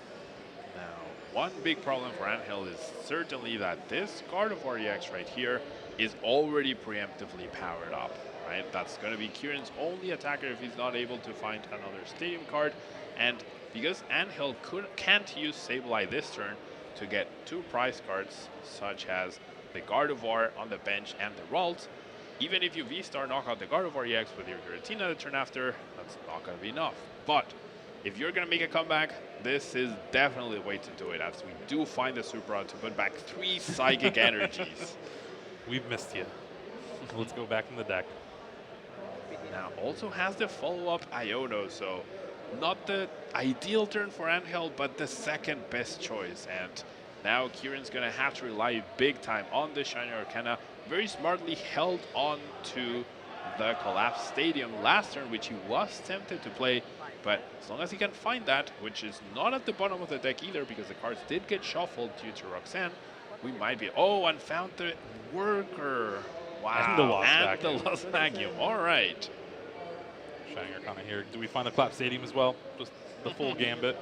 Now, one big problem for Angel is certainly that this Gardevoir EX right here is already preemptively powered up, right? That's going to be Kieran's only attacker if he's not able to find another Stadium card. And because Angel can't use Sableye this turn to get 2 prize cards, such as the Gardevoir on the bench and the Ralt, even if you V-Star knock out the Gardevoir EX with your Giratina the turn after, that's not going to be enough. But if you're going to make a comeback, this is definitely the way to do it, as we do find the Super Rod to put back 3 Psychic Energies. We've missed you. Let's go back in the deck. Now, also has the follow-up Iono, so not the ideal turn for Angel, but the second best choice. And now Kieran's going to have to rely big time on the Shining Arcana. Very smartly held on to the Collapse Stadium last turn, which he was tempted to play. But as long as he can find that, which is not at the bottom of the deck either, because the cards did get shuffled due to Roxanne, we might be... Oh, and found the Worker. Wow. And the Lost Vacuum. All right. Shining Arcana here. Do we find the Collapse Stadium as well? Just the full gambit?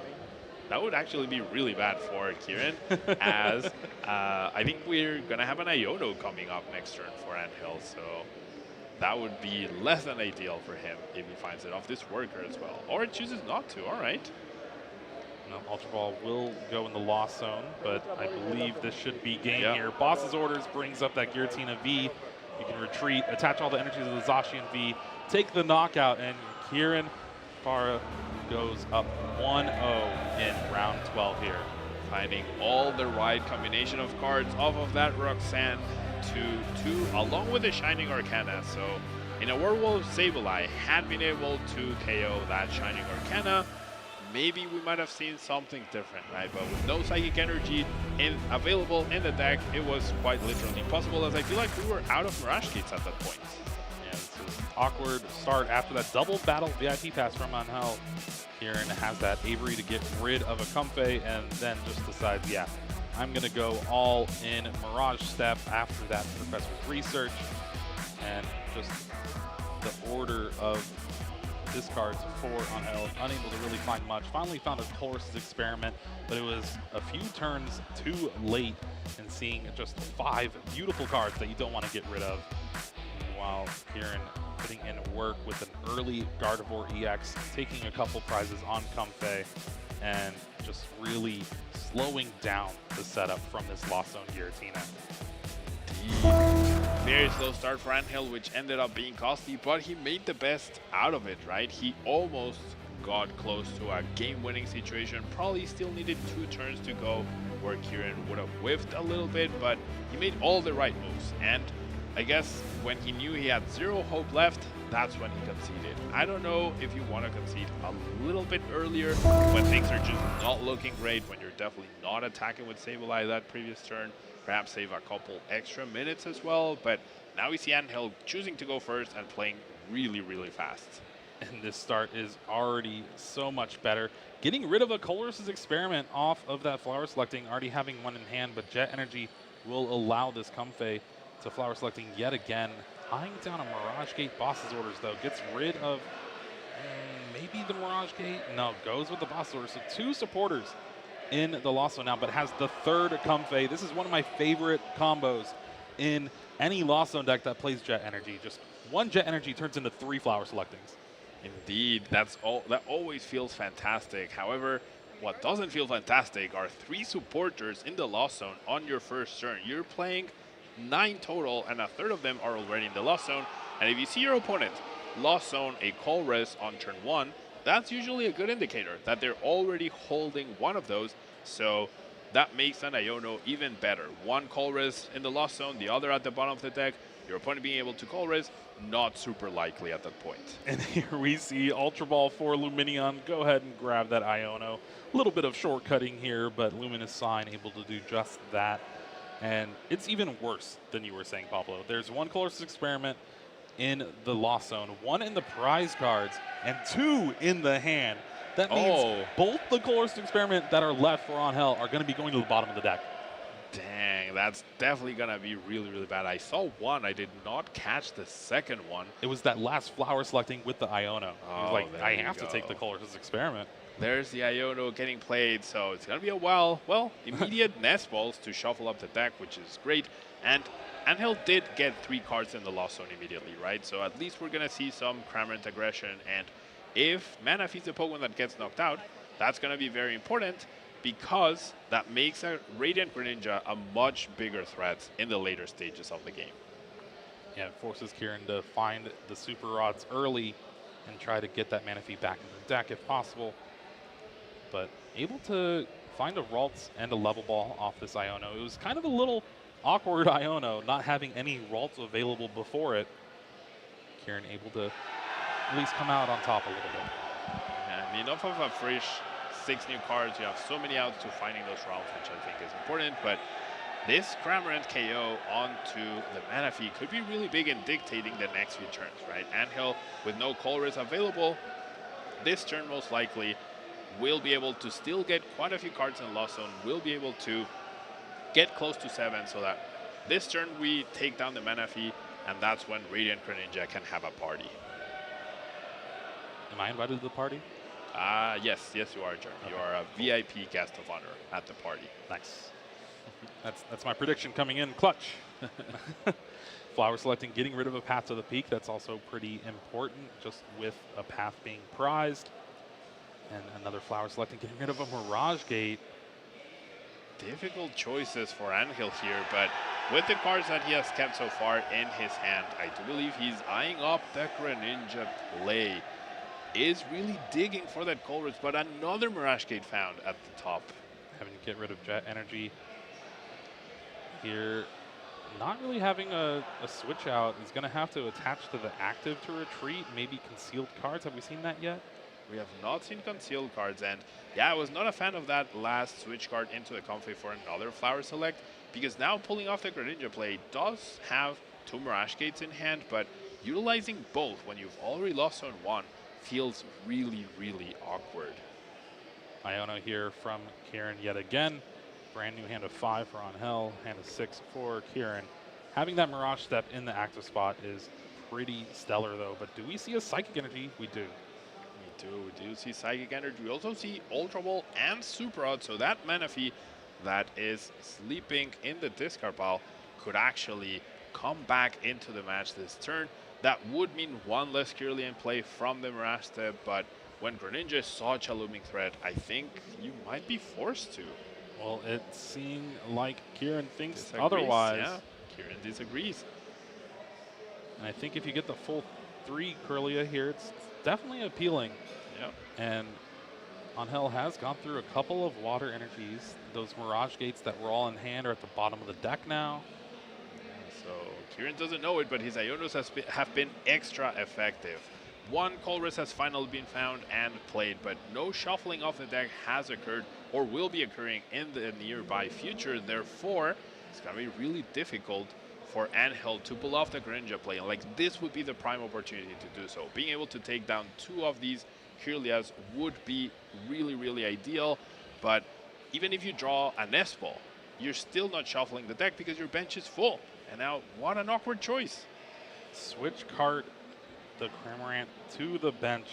That would actually be really bad for Kieran, as I think we're going to have an Iono coming up next turn for Angel, so that would be less than ideal for him if he finds it off this Worker as well. Or it chooses not to, all right. No, Ultra Ball will go in the Lost Zone, but I believe this should be game here. Boss's Orders brings up that Giratina V. You can retreat, attach all the energies of the Zacian V, take the knockout, and Kieran Farah goes up 1-0 in round 12 here. Finding all the right combination of cards off of that Roxanne to 2, along with the Shining Arcana. So in a world where Sableye had been able to KO that Shining Arcana, maybe we might have seen something different, right? But with no Psychic Energy available in the deck, it was quite literally impossible, as I feel like we were out of Mirage Gates at that point. Yeah, it's an awkward start after that double battle VIP pass from Angel. Kieran has that Avery to get rid of a Comfey and then just decides, yeah, I'm going to go all in Mirage Step after that Professor's Research. And just the order of discards for Angel, unable to really find much. Finally found a Colress's Experiment, but it was a few turns too late in seeing just 5 beautiful cards that you don't want to get rid of. Meanwhile, Kieran putting in work with an early Gardevoir EX, taking a couple prizes on Comfey, and just really slowing down the setup from this Lost Zone Giratina. Very slow start for Angel, which ended up being costly, but he made the best out of it, right? He almost got close to a game-winning situation. Probably still needed 2 turns to go, where Kieran would have whiffed a little bit, but he made all the right moves. And I guess when he knew he had 0 hope left, that's when he conceded. I don't know if you want to concede a little bit earlier, when things are just not looking great, when you're definitely not attacking with Sableye that previous turn. Perhaps save a couple extra minutes as well, but now we see Angel choosing to go first and playing really, really fast. And this start is already so much better. Getting rid of a Colress's Experiment off of that Flower Selecting, already having one in hand, but Jet Energy will allow this Comfey to Flower Selecting yet again. Tying down a Mirage Gate Boss's Orders, though. Gets rid of maybe the Mirage Gate? No, goes with the Boss's Orders. So 2 supporters in the Lost Zone now, but has the 3rd Comfey. This is one of my favorite combos in any Lost Zone deck that plays Jet Energy. Just 1 Jet Energy turns into 3 Flower Selectings. Indeed, that always feels fantastic. However, what doesn't feel fantastic are 3 supporters in the Lost Zone on your first turn. You're playing 9 total, and a third of them are already in the Lost Zone. And if you see your opponent Lost Zone a Colress on turn 1, that's usually a good indicator that they're already holding one of those. So that makes an Iono even better. 1 Colress in the Lost Zone, the other at the bottom of the deck. Your opponent being able to Colress, not super likely at that point. And here we see Ultra Ball for Luminion. Go ahead and grab that Iono. A little bit of shortcutting here, but Luminous Sign able to do just that. And it's even worse than you were saying, Pablo. There's 1 Colress's Experiment in the Lost Zone, 1 in the prize cards, and 2 in the hand. That means both the Colress's Experiment that are left for Angel are going to be going to the bottom of the deck. Dang, that's definitely going to be really, really bad. I saw 1. I did not catch the second one. It was that last Flower Selecting with the Iono. He was like, I have to take the Colress's Experiment. There's the Iono getting played, so it's going to be a immediate Nest Balls to shuffle up the deck, which is great. And Angel did get 3 cards in the Lost Zone immediately, right? So at least we're going to see some Cramorant aggression. And if Manaphy's the Pokemon that gets knocked out, that's going to be very important, because that makes a Radiant Greninja a much bigger threat in the later stages of the game. Yeah, it forces Kieran to find the Super Rods early and try to get that Manaphy back in the deck if possible. But able to find a Ralts and a Level Ball off this Iono. It was kind of a little awkward Iono, not having any Ralts available before it. Kieran able to at least come out on top a little bit. Yeah, I mean, off of a fresh 6 new cards, you have so many outs to finding those routes, which I think is important. But this Cramorant KO onto the Manaphy could be really big in dictating the next few turns, right? Angel, with no Colress available, this turn most likely will be able to still get quite a few cards in Lost Zone, will be able to get close to 7, so that this turn we take down the Manaphy, and that's when Radiant Greninja can have a party. Am I invited to the party? Yes, you are, Jeremy. Okay. You are a VIP guest of honor at the party. Nice. That's my prediction coming in clutch. Flower Selecting, getting rid of a Path to the Peak. That's also pretty important, just with a path being prized. And another Flower Selecting, getting rid of a Mirage Gate. Difficult choices for Angel here, but with the cards that he has kept so far in his hand, I do believe he's eyeing up the Greninja play. Is really digging for that Colress, but another Mirage Gate found at the top. Having to get rid of Jet Energy here. Not really having a switch out. He's going to have to attach to the active to retreat, maybe concealed cards. Have we seen that yet? We have not seen concealed cards, and yeah, I was not a fan of that last switch card into the Comfy for another Flower Select, because now pulling off the Greninja play does have 2 Mirage Gates in hand, but utilizing both when you've already lost on one feels really, really awkward. Iono here from Kieran yet again. Brand new hand of 5 for Angel, hand of 6 for Kieran. Having that Mirage Step in the active spot is pretty stellar though, but do we see a Psychic Energy? We do. We do see Psychic Energy. We also see Ultra Ball and Super Rod, so that Manaphy that is sleeping in the discard pile could actually come back into the match this turn. That would mean 1 less Kirlia in play from the Mirage Step, but when Greninja is such a looming threat, I think you might be forced to. Well, it seemed like Kieran thinks Disagrees, otherwise. Yeah, Kieran disagrees. And I think if you get the full 3 Kirlia here, it's definitely appealing. Yep. And Angel has gone through a couple of water energies. Those Mirage Gates that were all in hand are at the bottom of the deck now. So Kieran doesn't know it, but his Ionos have been extra effective. 1 Colress has finally been found and played, but no shuffling of the deck has occurred or will be occurring in the nearby future. Therefore, it's going to be really difficult for Angel to pull off the Greninja play. And like, this would be the prime opportunity to do so. Being able to take down 2 of these Kirlias would be really, really ideal. But even if you draw a Nest Ball, you're still not shuffling the deck because your bench is full. And now, what an awkward choice. Switch card the Cramorant to the bench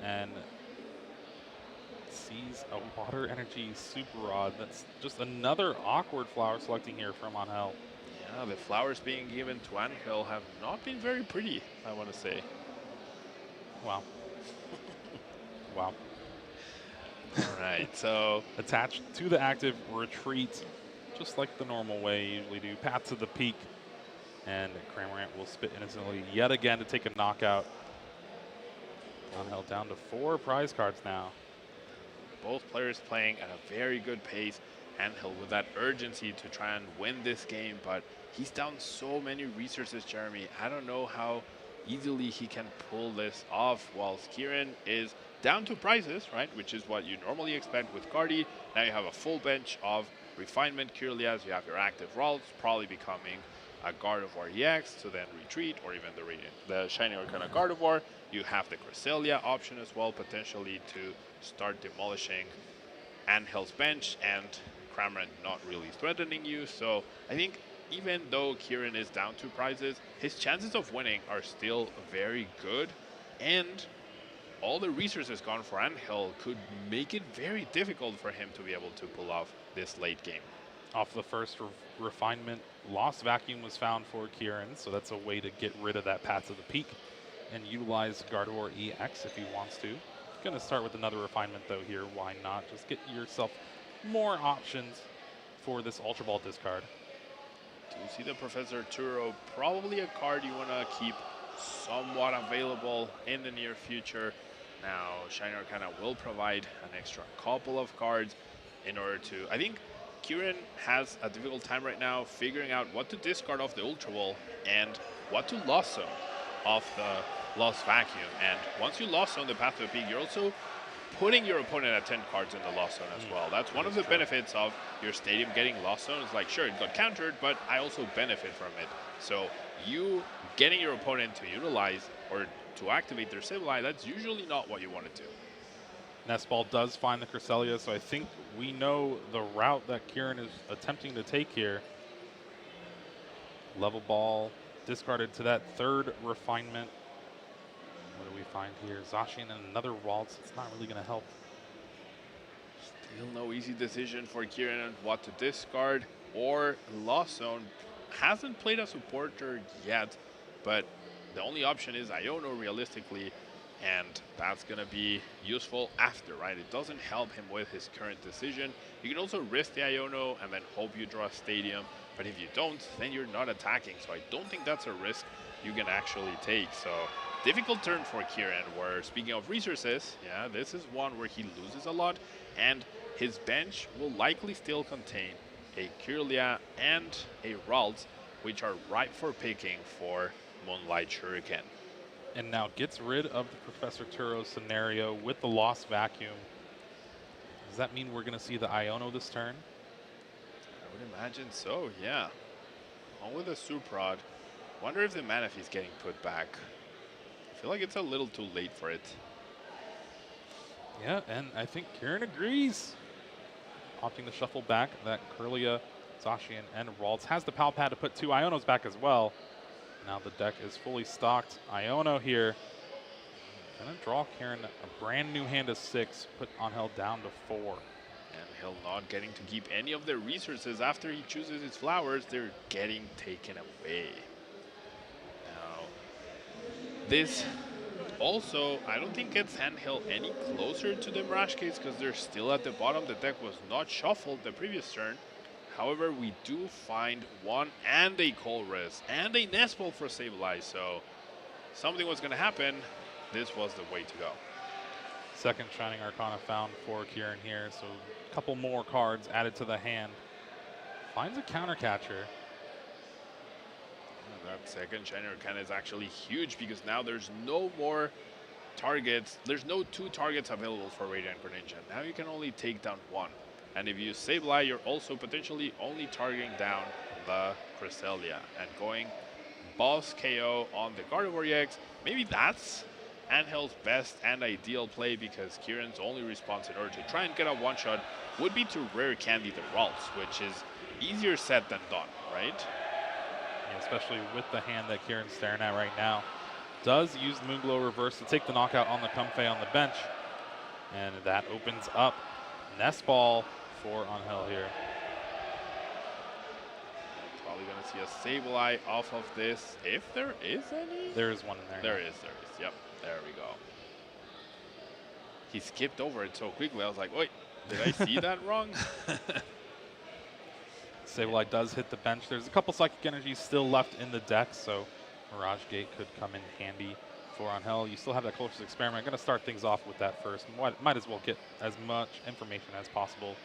and sees a Water Energy Super Rod. That's just another awkward flower selecting here from Angel. Yeah, the flowers being given to Angel have not been very pretty, I want to say. Wow. Wow. All right, so attached to the active, retreat, just like the normal way you usually do. Path to the peak, and Cramorant will spit innocently yet again to take a knockout. Angel down to 4 prize cards now. Both players playing at a very good pace. Angel with that urgency to try and win this game, but he's down so many resources, Jeremy. I don't know how easily he can pull this off, whilst Kieran is down 2 prizes, right? Which is what you normally expect with Gardy. Now you have a full bench of Refinement Kirlias. You have your active Ralts, probably becoming a Gardevoir EX to then retreat, or even the Shiny Arcana Gardevoir. You have the Cresselia option as well, potentially to start demolishing Angel's bench, and Cramorant not really threatening you. So I think even though Kieran is down 2 prizes, his chances of winning are still very good, and all the resources gone for Angel could make it very difficult for him to be able to pull off this late game. Off the first refinement, Lost Vacuum was found for Kieran, so that's a way to get rid of that Path to the Peak and utilize Gardevoir EX if he wants to. Gonna start with another refinement though here, why not? Just get yourself more options for this Ultra Ball discard. Do you see the Professor Turo? Probably a card you want to keep somewhat available in the near future. Now, Shiny Arcana will provide an extra couple of cards in order to... I think Kieran has a difficult time right now figuring out what to discard off the Ultra Ball and what to Lost Zone off the Lost Vacuum. And once you Lost Zone the Path to the Peak, you're also putting your opponent at 10 cards in the Lost Zone as well. That's one of the benefits of your stadium getting Lost Zone. It's like, sure, it got countered, but I also benefit from it. So you getting your opponent to utilize or to activate their Sableye, that's usually not what you want to do. Nestball does find the Cresselia, so I think we know the route that Kieran is attempting to take here. Level Ball discarded to that 3rd refinement. What do we find here? Zacian and another Waltz. It's not really going to help. Still no easy decision for Kieran on what to discard or Lost Zone. Hasn't played a supporter yet, but the only option is Iono realistically, and that's going to be useful after, right? It doesn't help him with his current decision. You can also risk the Iono and then hope you draw a Stadium, but if you don't, then you're not attacking. So I don't think that's a risk you can actually take. So difficult turn for Kieran, where speaking of resources, yeah, this is one where he loses a lot, and his bench will likely still contain a Kirlia and a Ralts, which are ripe for picking for Moonlight Shuriken. And now gets rid of the Professor Turo scenario with the Lost Vacuum. Does that mean we're going to see the Iono this turn? I would imagine so, yeah. On with the Suprod. Wonder if the Manaphy is getting put back. I feel like it's a little too late for it. Yeah, and I think Kieran agrees. Opting to shuffle back that Kirlia, Zacian, and Ralts. Has the Pal Pad to put 2 Ionos back as well. Now the deck is fully stocked. Iono here. Gonna draw Kieran a brand new hand of 6, put Angel down to 4. Angel not getting to keep any of their resources after he chooses his flowers. They're getting taken away. Now, this also, I don't think gets Angel any closer to the Mirage Case because they're still at the bottom. The deck was not shuffled the previous turn. However, we do find 1 and a Colress and a Nestball for Sableye, so something was going to happen. This was the way to go. Second Shining Arcana found for Kieran here, so a couple more cards added to the hand. Finds a counter catcher. That second Shining Arcana is actually huge because now there's no more targets. There's no 2 targets available for Radiant Greninja. Now you can only take down 1. And if you use Sableye, you're also potentially only targeting down the Cresselia and going boss KO on the Gardevoir EX. Maybe that's Angel's best and ideal play because Kieran's only response in order to try and get a one-shot would be to rare candy the Ralts, which is easier said than done, right? Yeah, especially with the hand that Kieran's staring at right now. Does use Moonglow Reverse to take the knockout on the Comfey on the bench. And that opens up Nestball for Angel here. Probably going to see a Sableye off of this, if there is any. There is one in there. There is. Yep, there we go. He skipped over it so quickly. I was like, wait, did I see that wrong? Sableye does hit the bench. There's a couple Psychic Energies still left in the deck, so Mirage Gate could come in handy for Angel. You still have that Colossus Experiment. Going to start things off with that first. Might as well get as much information as possible.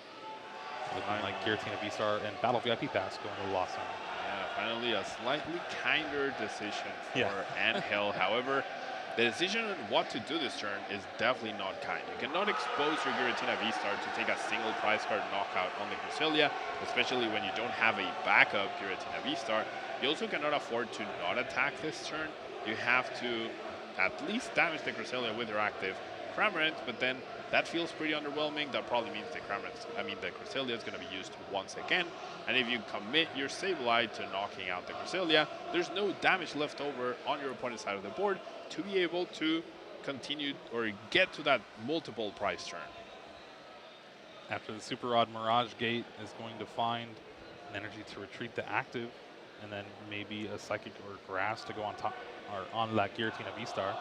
Looking like Giratina V-Star and Battle VIP Pass going to Lost Zone. Yeah, finally a slightly kinder decision for Angel. However, the decision on what to do this turn is definitely not kind. You cannot expose your Giratina V-Star to take a single prize card knockout on the Cresselia, especially when you don't have a backup Giratina V-Star. You also cannot afford to not attack this turn. You have to at least damage the Cresselia with your active Cramorant, but then that feels pretty underwhelming. That probably means the Cresselia is going to be used once again. And if you commit your Sableye to knocking out the Cresselia, there's no damage left over on your opponent's side of the board to be able to continue or get to that multiple prize turn. After the Super Rod, Mirage Gate is going to find an energy to retreat the active, and then maybe a Psychic or Grass to go on top or on that Giratina V-Star.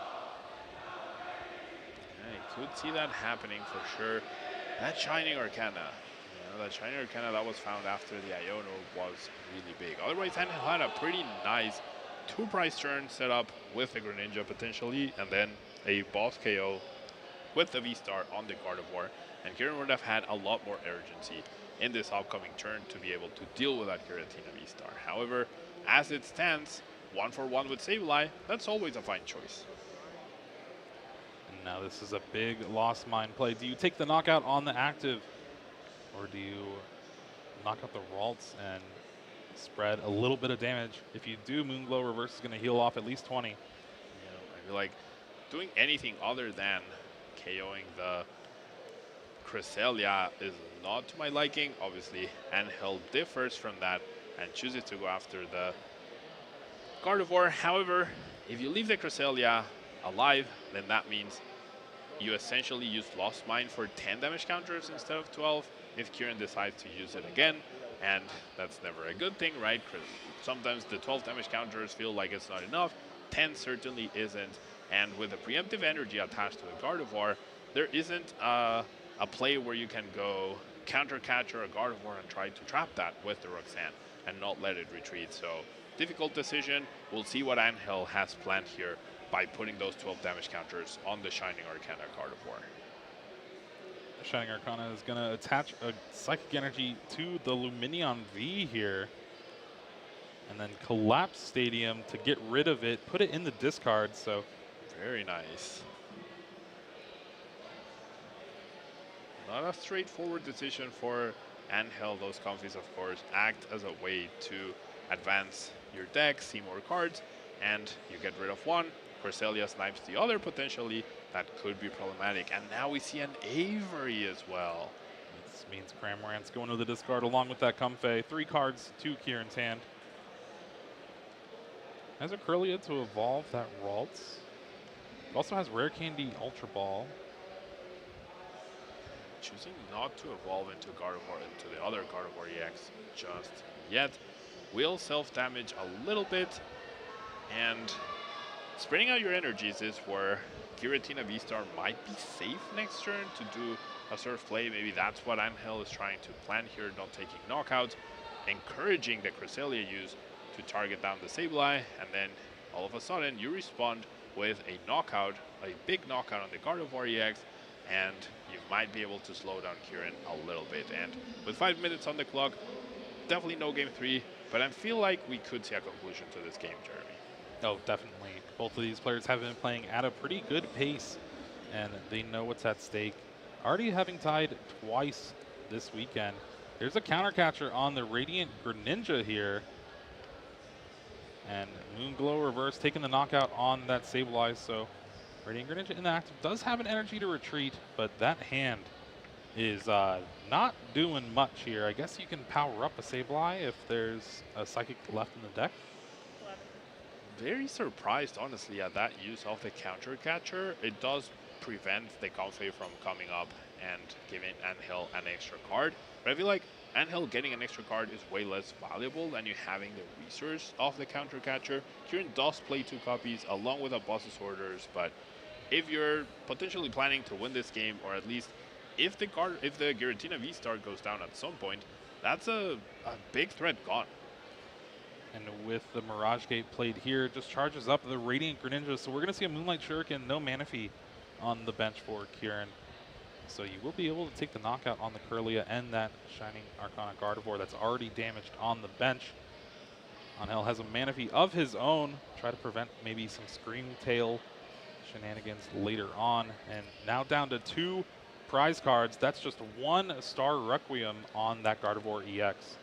Could see that happening for sure. That Shining Arcana, that Shining Arcana that was found after the Iono was really big. Otherwise, Angel had a pretty nice 2 prize turn set up with the Greninja potentially, and then a boss KO with the V-Star on the Gardevoir. And Kieran would have had a lot more urgency in this upcoming turn to be able to deal with that Giratina V-Star. However, as it stands, 1-for-1 with Sableye, that's always a fine choice. Now this is a big Lost Mine play. Do you take the knockout on the active, or do you knock out the Ralts and spread a little bit of damage? If you do, Moonglow Reverse is going to heal off at least 20. I feel like doing anything other than KOing the Cresselia is not to my liking. Obviously, Angel differs from that and chooses to go after the Gardevoir. However, if you leave the Cresselia alive, then that means you essentially use Lost Mine for 10 damage counters instead of 12 if Kieran decides to use it again, and that's never a good thing, right? Sometimes the 12 damage counters feel like it's not enough. 10 certainly isn't, and with a preemptive energy attached to the Gardevoir, there isn't a play where you can go counter catcher a Gardevoir and try to trap that with the Roxanne and not let it retreat. So difficult decision. We'll see what Angel has planned here by putting those 12 damage counters on the Shining Arcana Gardevoir. Shining Arcana is going to attach a Psychic Energy to the Luminion V here, and then collapse Stadium to get rid of it, put it in the discard, so Very nice. Not a straightforward decision for Angel. Those comfies, of course, act as a way to advance your deck, see more cards, and you get rid of one. Cresselia snipes the other potentially. That could be problematic. And now we see an Avery as well. This means Cramorant's going to the discard along with that Comfey. 3 cards to Kieran's hand. Has a Kirlia to evolve that Ralts. It also has Rare Candy Ultra Ball. Choosing not to evolve into Gardevoir, into the other Gardevoir EX just yet. Will self-damage a little bit, and spreading out your energies is where Giratina V-Star might be safe next turn to do a surf play. Maybe that's what Angel is trying to plan here, not taking knockouts, encouraging the Cresselia use to target down the Sableye, and then all of a sudden you respond with a knockout, a big knockout on the Gardevoir EX, and you might be able to slow down Kieran a little bit. And with 5 minutes on the clock, definitely no game 3, but I feel like we could see a conclusion to this game, Jeremy. Oh, definitely. Both of these players have been playing at a pretty good pace, and they know what's at stake. Already having tied twice this weekend. There's a counter catcher on the Radiant Greninja here. And Moonglow reverse taking the knockout on that Sableye, so Radiant Greninja in the active does have an energy to retreat, but that hand is not doing much here. I guess you can power up a Sableye if there's a Psychic left in the deck. Very surprised, honestly, at that use of the counter catcher. It does prevent the Comfey from coming up and giving Angel an extra card, but I feel like Angel getting an extra card is way less valuable than you having the resource of the counter catcher. Kieran does play 2 copies along with a boss's orders, but if you're potentially planning to win this game, or at least if the Giratina V-Star goes down at some point, that's a big threat gone. And with the Mirage Gate played here, just charges up the Radiant Greninja. So we're going to see a Moonlight Shuriken, no Manaphy on the bench for Kieran. So you will be able to take the knockout on the Kirlia and that Shining Arcana Gardevoir that's already damaged on the bench. Angel has a Manaphy of his own. Try to prevent maybe some Scream Tail shenanigans later on. And now down to 2 prize cards. That's just 1 Star Requiem on that Gardevoir EX.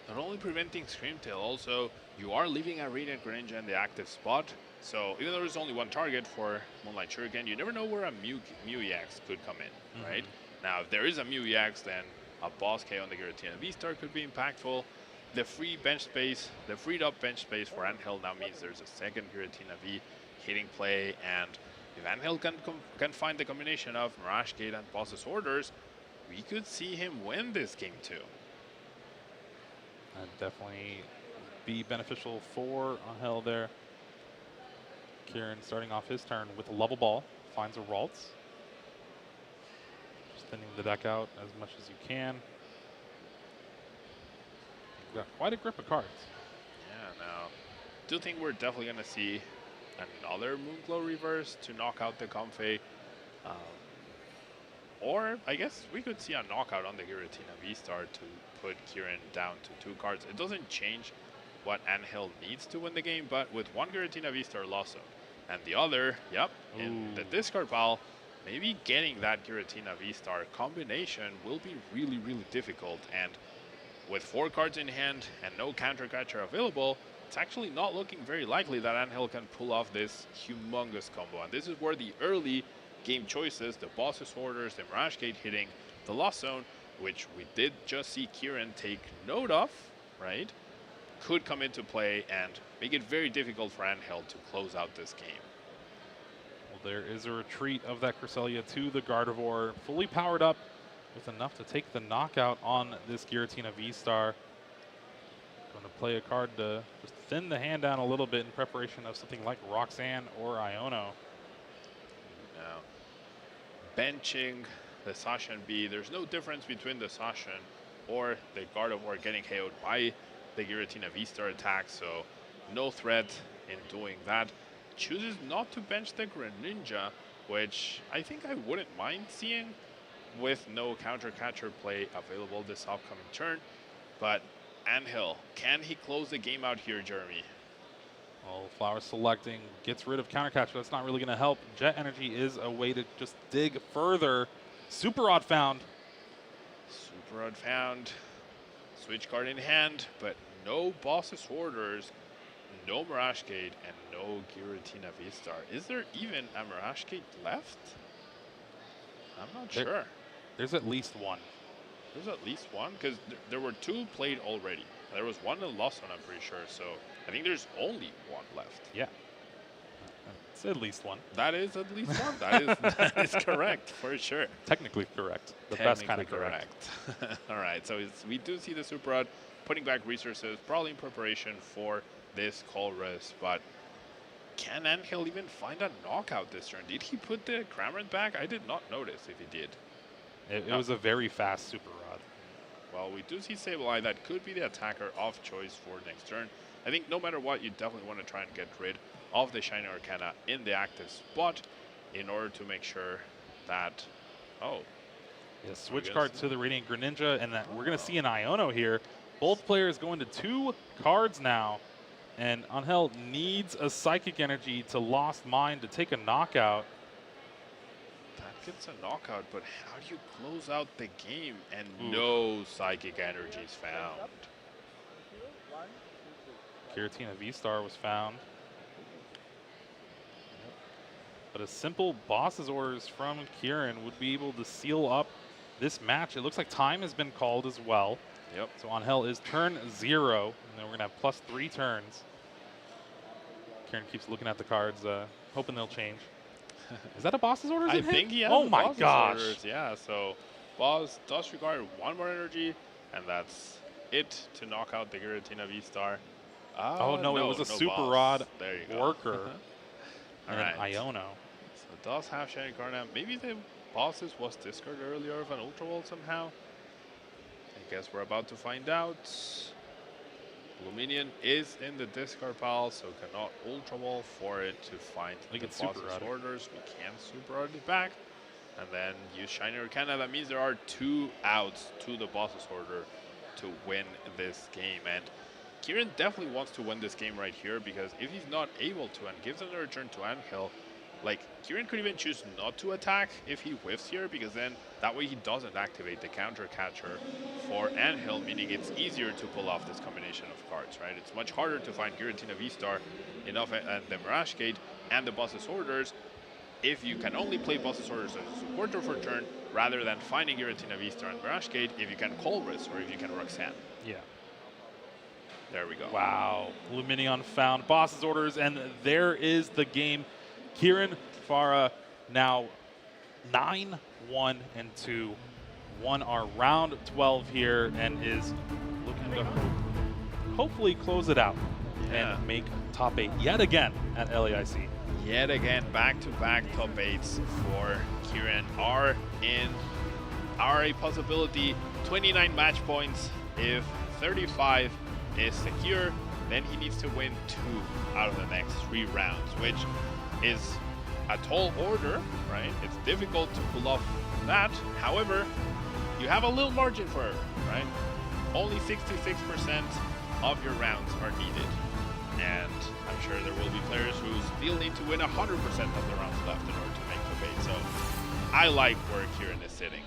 Not only preventing Scream Tail, also you are leaving a Radiant Greninja in the active spot. So even though there's only 1 target for Moonlight Shuriken, you never know where a Mew EX could come in, right? Now, if there is a Mew EX, then a Boss K on the Giratina V-Star could be impactful. The free bench space, the freed up bench space for Angel now means there's a second Giratina V hitting play, and if Angel can find the combination of Mirage Gate and Boss's orders, we could see him win this game too. That'd definitely be beneficial for Angel there. Kieran starting off his turn with a Level Ball, finds a Ralts. Just thinning the deck out as much as you can. You've got quite a grip of cards. Yeah, now, do think we're definitely going to see another Moonglow reverse to knock out the Comfey. Or, I guess, we could see a knockout on the Giratina V-Star to put Kieran down to 2 cards. It doesn't change what Angel needs to win the game, but with 1 Giratina V-Star lost and the other, in the discard pile, maybe getting that Giratina V-Star combination will be really, really difficult. And with 4 cards in hand and no counter catcher available, it's actually not looking very likely that Angel can pull off this humongous combo. And this is where the early game choices, the Boss's orders, the Mirage Gate hitting the Lost Zone, which we did just see Kieran take note of, right, could come into play and make it very difficult for Angel to close out this game. Well, there is a retreat of that Cresselia to the Gardevoir, fully powered up with enough to take the knockout on this Giratina V-Star. Going to play a card to just thin the hand down a little bit in preparation of something like Roxanne or Iono. Now, benching the Sashen B, there's no difference between the Sashen or the Gardevoir getting KO'd by the Giratina V-Star attack, so no threat in doing that. Chooses not to bench the Greninja, which I think I wouldn't mind seeing with no counter catcher play available this upcoming turn. But Angel, can he close the game out here, Jeremy? Well, Flower selecting, gets rid of counter catch, but that's not really going to help. Jet Energy is a way to just dig further. Super Rod found. Super Rod found. Switch card in hand, but no Boss's Orders, no Mirage Gate, and no Giratina V-Star. Is there even a Mirage Gate left? I'm not sure. There's at least one. There's at least one? Because there were 2 played already. There was one that lost one, I'm pretty sure. So I think there's only one left. Yeah. It's at least one. That is at least one. That is correct, for sure. Technically correct. The best kind of correct. All right, so we do see the Super Rod putting back resources, probably in preparation for this Colress, but can Angel even find a knockout this turn? Did he put the Cramorant back? I did not notice if he did. It was a very fast Super Rod. Well, we do see Sableye. That could be the attacker of choice for next turn. I think no matter what, you definitely want to try and get rid of the Shiny Arcana in the active spot in order to make sure that, Yeah, switch card to the Radiant Greninja, and that we're going to see an Iono here. Both players going to 2 cards now, and Angel needs a Psychic Energy to Lost Mine to take a knockout. That gets a knockout, but how do you close out the game? And no Psychic Energies found. Giratina V-Star was found. But a simple Boss's Orders from Kieran would be able to seal up this match. It looks like time has been called as well. Yep. So Angel is turn 0, and then we're going to have +3 turns. Kieran keeps looking at the cards, hoping they'll change. Is that a Boss's Orders? I think he has Oh the my Boss's gosh. Orders. Yeah, so Boss does require 1 more energy, and that's it to knock out the Giratina V-Star. Oh no, it was a Super Boss. Rod There you go. worker. All And right. Iono. So it does have Shiny Carna. Maybe the Bosses was discarded earlier of an Ultra Ball somehow. I guess we're about to find out. Luminion is in the discard pile, so cannot Ultra Ball for it to find the it's Super Boss's Rod. Orders. We can Super Rod it back, and then use Shiny Arcana. That means there are 2 outs to the Boss's Order to win this game. And Kieran definitely wants to win this game right here, because if he's not able to and gives another turn to Angel, like, Kieran could even choose not to attack if he whiffs here, because then that way he doesn't activate the counter catcher for Angel, meaning it's easier to pull off this combination of cards, right? It's much harder to find Giratina V-Star enough and the Mirage Gate and the Boss's Orders if you can only play Boss's Orders as a supporter for turn, rather than finding Giratina V-Star and Mirage Gate if you can Colress or if you can Roxanne. Yeah. There we go. Wow. Luminion found Boss's Orders, and there is the game. Kieran Farah now 9-1-2, won our round 12 here, and is looking to hopefully close it out and make top 8 yet again at LAIC. Yet again, back-to-back top 8s for Kieran are a possibility. 29 match points. If 35 is secure, then he needs to win 2 out of the next 3 rounds, which is a tall order, right? It's difficult to pull off that. However, you have a little margin for error, right? Only 66% of your rounds are needed. And I'm sure there will be players who still need to win 100% of the rounds left in order to make top 8. So I like where Kieran is sitting.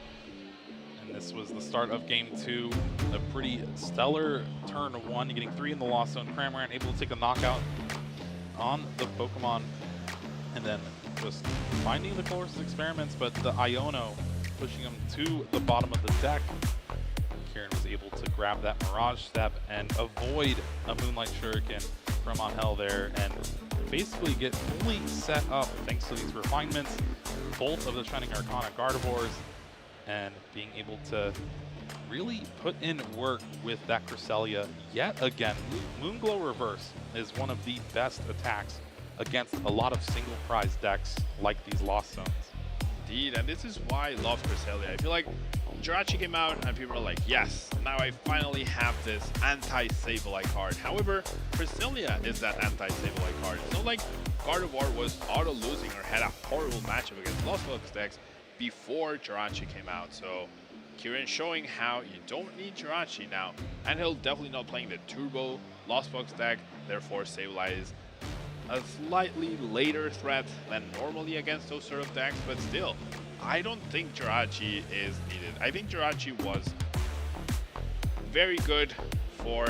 And this was the start of game 2. A pretty stellar turn 1, getting 3 in the Lost Zone. Cramorant able to take a knockout on the Pokemon, and then just finding the Colress's experiments, but the Iono pushing him to the bottom of the deck. Kieran was able to grab that Mirage Step and avoid a Moonlight Shuriken from Angel there, and basically get fully set up thanks to these refinements, both of the Shining Arcana Gardevoirs, and being able to really put in work with that Cresselia yet again. Moonglow Reverse is one of the best attacks against a lot of single prize decks like these Lost Zones. Indeed, and this is why I love Cresselia. I feel like Jirachi came out and people are like, yes, now I finally have this anti-Sableye card. However, Cresselia is that anti-Sableye card. It's not like Gardevoir was auto-losing or had a horrible matchup against Lost Box decks before Jirachi came out. So Kieran showing how you don't need Jirachi now. And he'll definitely not playing the Turbo Lost Box deck, therefore Sableye is a slightly later threat than normally against those sort of decks, but still, I don't think Jirachi is needed. I think Jirachi was very good for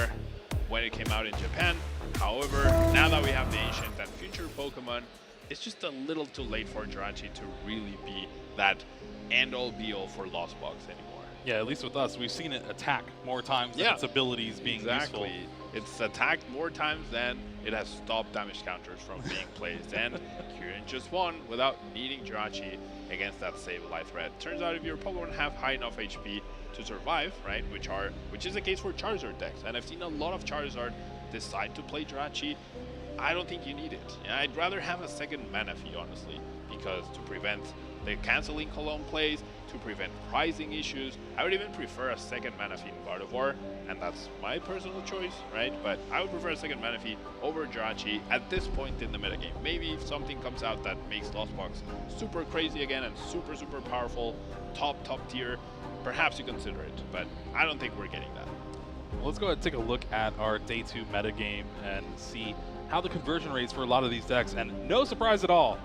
when it came out in Japan. However, now that we have the ancient and future Pokemon, it's just a little too late for Jirachi to really be that end-all be-all for Lost Box anymore. Yeah, at least with us, we've seen it attack more times than its abilities being useful. It's attacked more times than it has stopped damage counters from being placed. And Kyurem just won without needing Jirachi against that Sableye threat. Turns out if your Pokemon have high enough HP to survive, right, which is the case for Charizard decks, and I've seen a lot of Charizard decide to play Jirachi, I don't think you need it. Yeah, I'd rather have a second Manaphy, honestly, because to prevent the canceling Cologne plays, to prevent pricing issues, I would even prefer a second Manaphy in Gardevoir, and that's my personal choice, right? But I would prefer a second Manaphy over Jirachi at this point in the metagame. Maybe if something comes out that makes Lost Box super crazy again and super powerful, top tier, perhaps you consider it, but I don't think we're getting that. Well, let's go ahead and take a look at our Day 2 metagame and see how the conversion rates for a lot of these decks, and no surprise at all,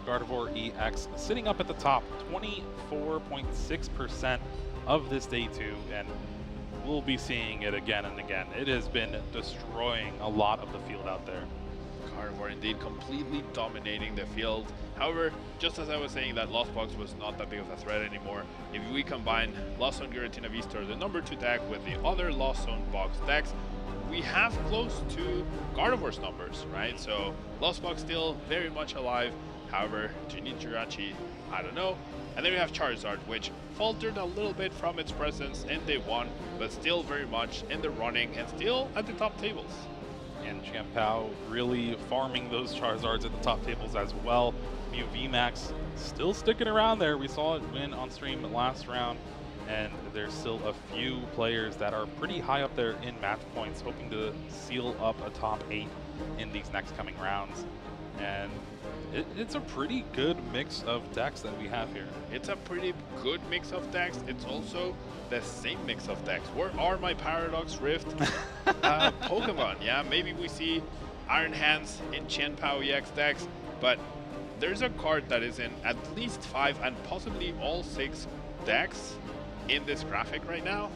Gardevoir EX sitting up at the top, 24.6% of this Day 2, and we'll be seeing it again and again. It has been destroying a lot of the field out there. Gardevoir indeed completely dominating the field. However, just as I was saying that Lost Box was not that big of a threat anymore, if we combine Lost Zone Giratina V-Star, the number 2 deck, with the other Lost Zone Box decks, we have close to Gardevoir's numbers, right? So Lost Box still very much alive. However, do you need Jirachi? I don't know. And then we have Charizard, which faltered a little bit from its presence in Day 1, but still very much in the running and still at the top tables. And Champao really farming those Charizards at the top tables as well. Mew VMAX still sticking around there. We saw it win on stream last round, and there's still a few players that are pretty high up there in match points, hoping to seal up a top 8 in these next coming rounds. And it's a pretty good mix of decks that we have here. It's a pretty good mix of decks. It's also the same mix of decks. Where are my Paradox Rift Pokemon? Yeah, maybe we see Iron Hands in Chien-Pao EX decks, but there's a card that is in at least 5 and possibly all 6 decks in this graphic right now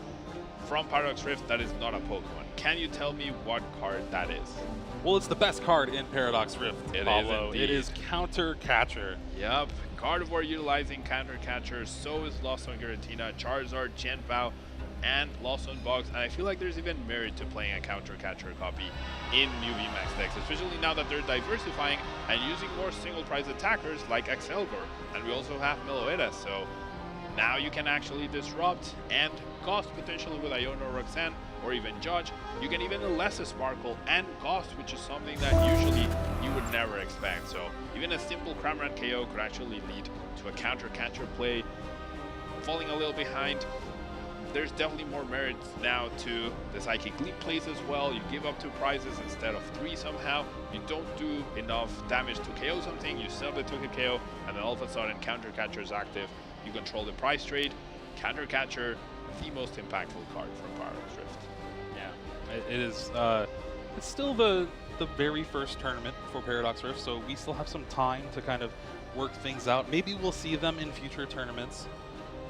from Paradox Rift that is not a Pokemon. Can you tell me what card that is? Well, it's the best card in Paradox Rift, Pablo. It is Counter Catcher. Yep, Gardevoir utilizing Counter Catcher, so is Lost Zone Giratina, Charizard, Chien-Pao, and Lost Zone Box. And I feel like there's even merit to playing a Counter Catcher copy in Mew VMAX decks, especially now that they're diversifying and using more single prize attackers like Excelgor. And we also have Meloetta, so now you can actually disrupt and cost potentially with Iona or Roxanne, or even Judge. You can even less a Sparkle and cost, which is something that usually you would never expect. So even a simple Cramorant KO could actually lead to a Counter Catcher play. Falling a little behind, there's definitely more merit now to the Psychic Leap plays as well. You give up 2 prizes instead of 3 somehow. You don't do enough damage to KO something, you sell the 2-hit KO, and then all of a sudden Counter Catcher is active. You control the price trade. Counter Catcher, the most impactful card from Paradox Rift. Yeah, it is. It's still the very first tournament for Paradox Rift, so we still have some time to kind of work things out. Maybe we'll see them in future tournaments,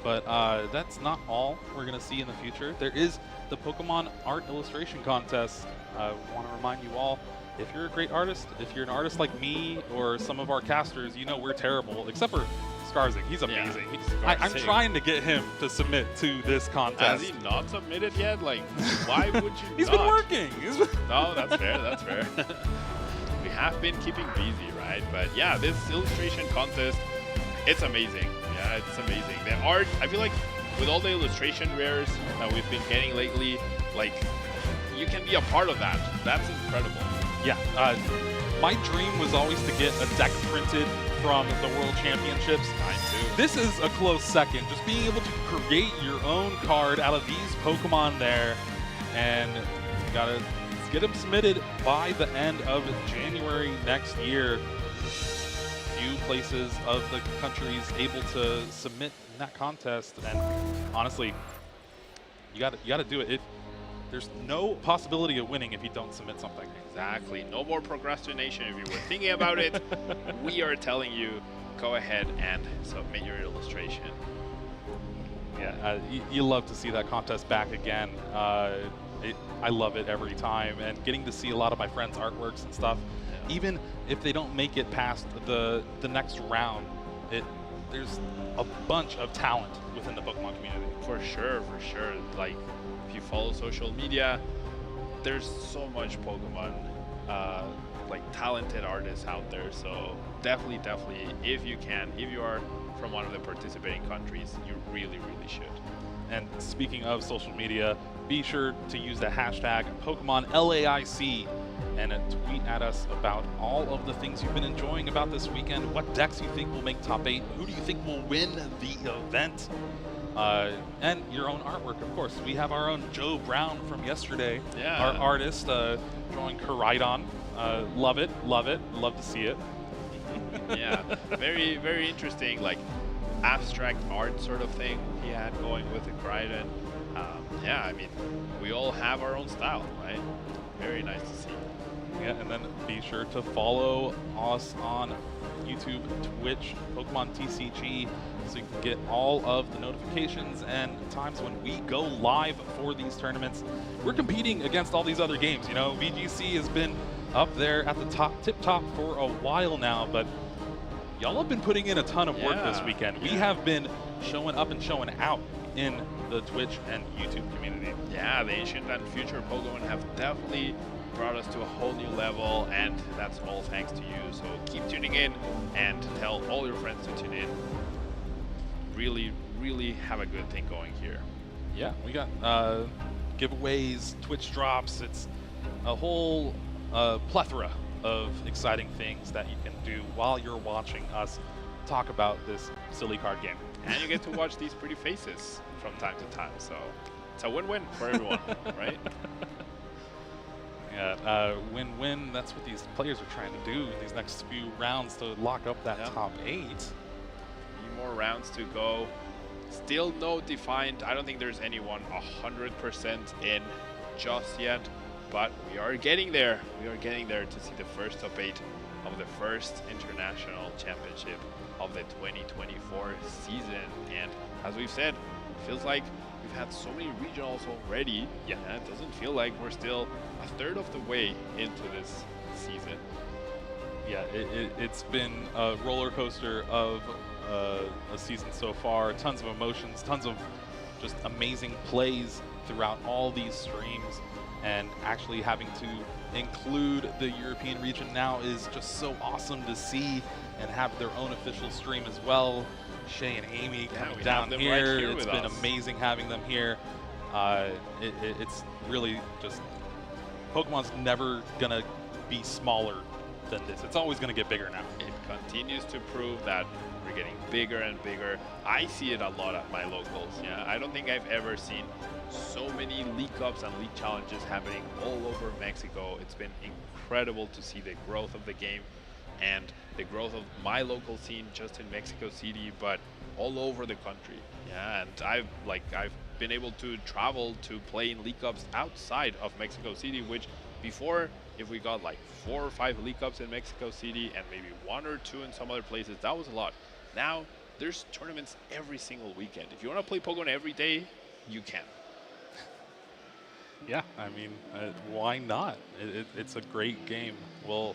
but that's not all we're going to see in the future. There is the Pokemon Art Illustration Contest. I want to remind you all, if you're a great artist, if you're an artist like me or some of our casters, you know we're terrible, except for Skarsing. He's amazing. Yeah, I'm trying to get him to submit to this contest. Has he not submitted yet? Like, why would you He's not? been working. No, that's fair, that's fair. We have been keeping busy, right? But yeah, this illustration contest, it's amazing. Yeah, it's amazing. The art, I feel like with all the illustration rares that we've been getting lately, like, you can be a part of that. That's incredible. Yeah, my dream was always to get a deck printed from the World Championships. Mine too. This is a close second. Just being able to create your own card out of these Pokemon there, and you gotta get them submitted by the end of January next year. Few places of the countries able to submit in that contest, and honestly, you gotta do it. there's no possibility of winning if you don't submit something. Exactly. No more procrastination. If you were thinking about it, we are telling you, go ahead and submit your illustration. Yeah, you love to see that contest back again. I love it every time, and getting to see a lot of my friends' artworks and stuff, even if they don't make it past the next round, there's a bunch of talent within the Pokemon community. For sure, for sure. Like, if you follow social media, there's so much Pokemon, like talented artists out there. So definitely, if you can, if you are from one of the participating countries, you really should. And speaking of social media, be sure to use the hashtag PokemonLAIC and tweet at us about all of the things you've been enjoying about this weekend, what decks you think will make top 8, who do you think will win the event, and your own artwork, of course. We have our own Joe Brown from yesterday, our artist, drawing Maridon. Love it, love to see it. Yeah, very interesting, like abstract art sort of thing he had going with the Maridon. Yeah, I mean, we all have our own style, right? Very nice to see. Yeah, and then be sure to follow us on YouTube, Twitch, Pokemon TCG, so you can get all of the notifications and times when we go live for these tournaments. We're competing against all these other games. You know, VGC has been up there at the tip top for a while now, but y'all have been putting in a ton of work this weekend. We have been showing up and showing out in the Twitch and YouTube community. Yeah, the ancient and future Pokemon have definitely brought us to a whole new level, and that's all thanks to you. So keep tuning in and tell all your friends to tune in. Really have a good thing going here. Yeah, we got giveaways, Twitch drops. It's a whole plethora of exciting things that you can do while you're watching us talk about this silly card game. And you get to watch these pretty faces from time to time, so it's a win-win for everyone, right? Yeah, win-win. That's what these players are trying to do in these next few rounds to lock up that top 8. Few more rounds to go. Still no defined. I don't think there's anyone 100% in just yet, but we are getting there. We are getting there to see the first top 8 of the first international championship of the 2024 season. And as we've said, it feels like we've had so many regionals already. Yeah, and it doesn't feel like we're still a third of the way into this season. Yeah, it's been a roller coaster of a season so far. Tons of emotions, tons of just amazing plays throughout all these streams, and actually having to include the European region now is just so awesome to see, and have their own official stream as well. Shay and Amy coming down here. Right here. It's been amazing having them here. It's really just, Pokemon's never gonna be smaller than this. It's always gonna get bigger now. It continues to prove that we're getting bigger and bigger. I see it a lot at my locals. Yeah, I don't think I've ever seen so many league ups and league challenges happening all over Mexico. It's been incredible to see the growth of the game and the growth of my local scene, just in Mexico City, but all over the country. Yeah, and I've been able to travel to play in league cups outside of Mexico City, which before, if we got like 4 or 5 league cups in Mexico City and maybe 1 or 2 in some other places, that was a lot. Now there's tournaments every single weekend. If you want to play Pokemon every day, you can. Yeah, I mean, why not? It's a great game. Well,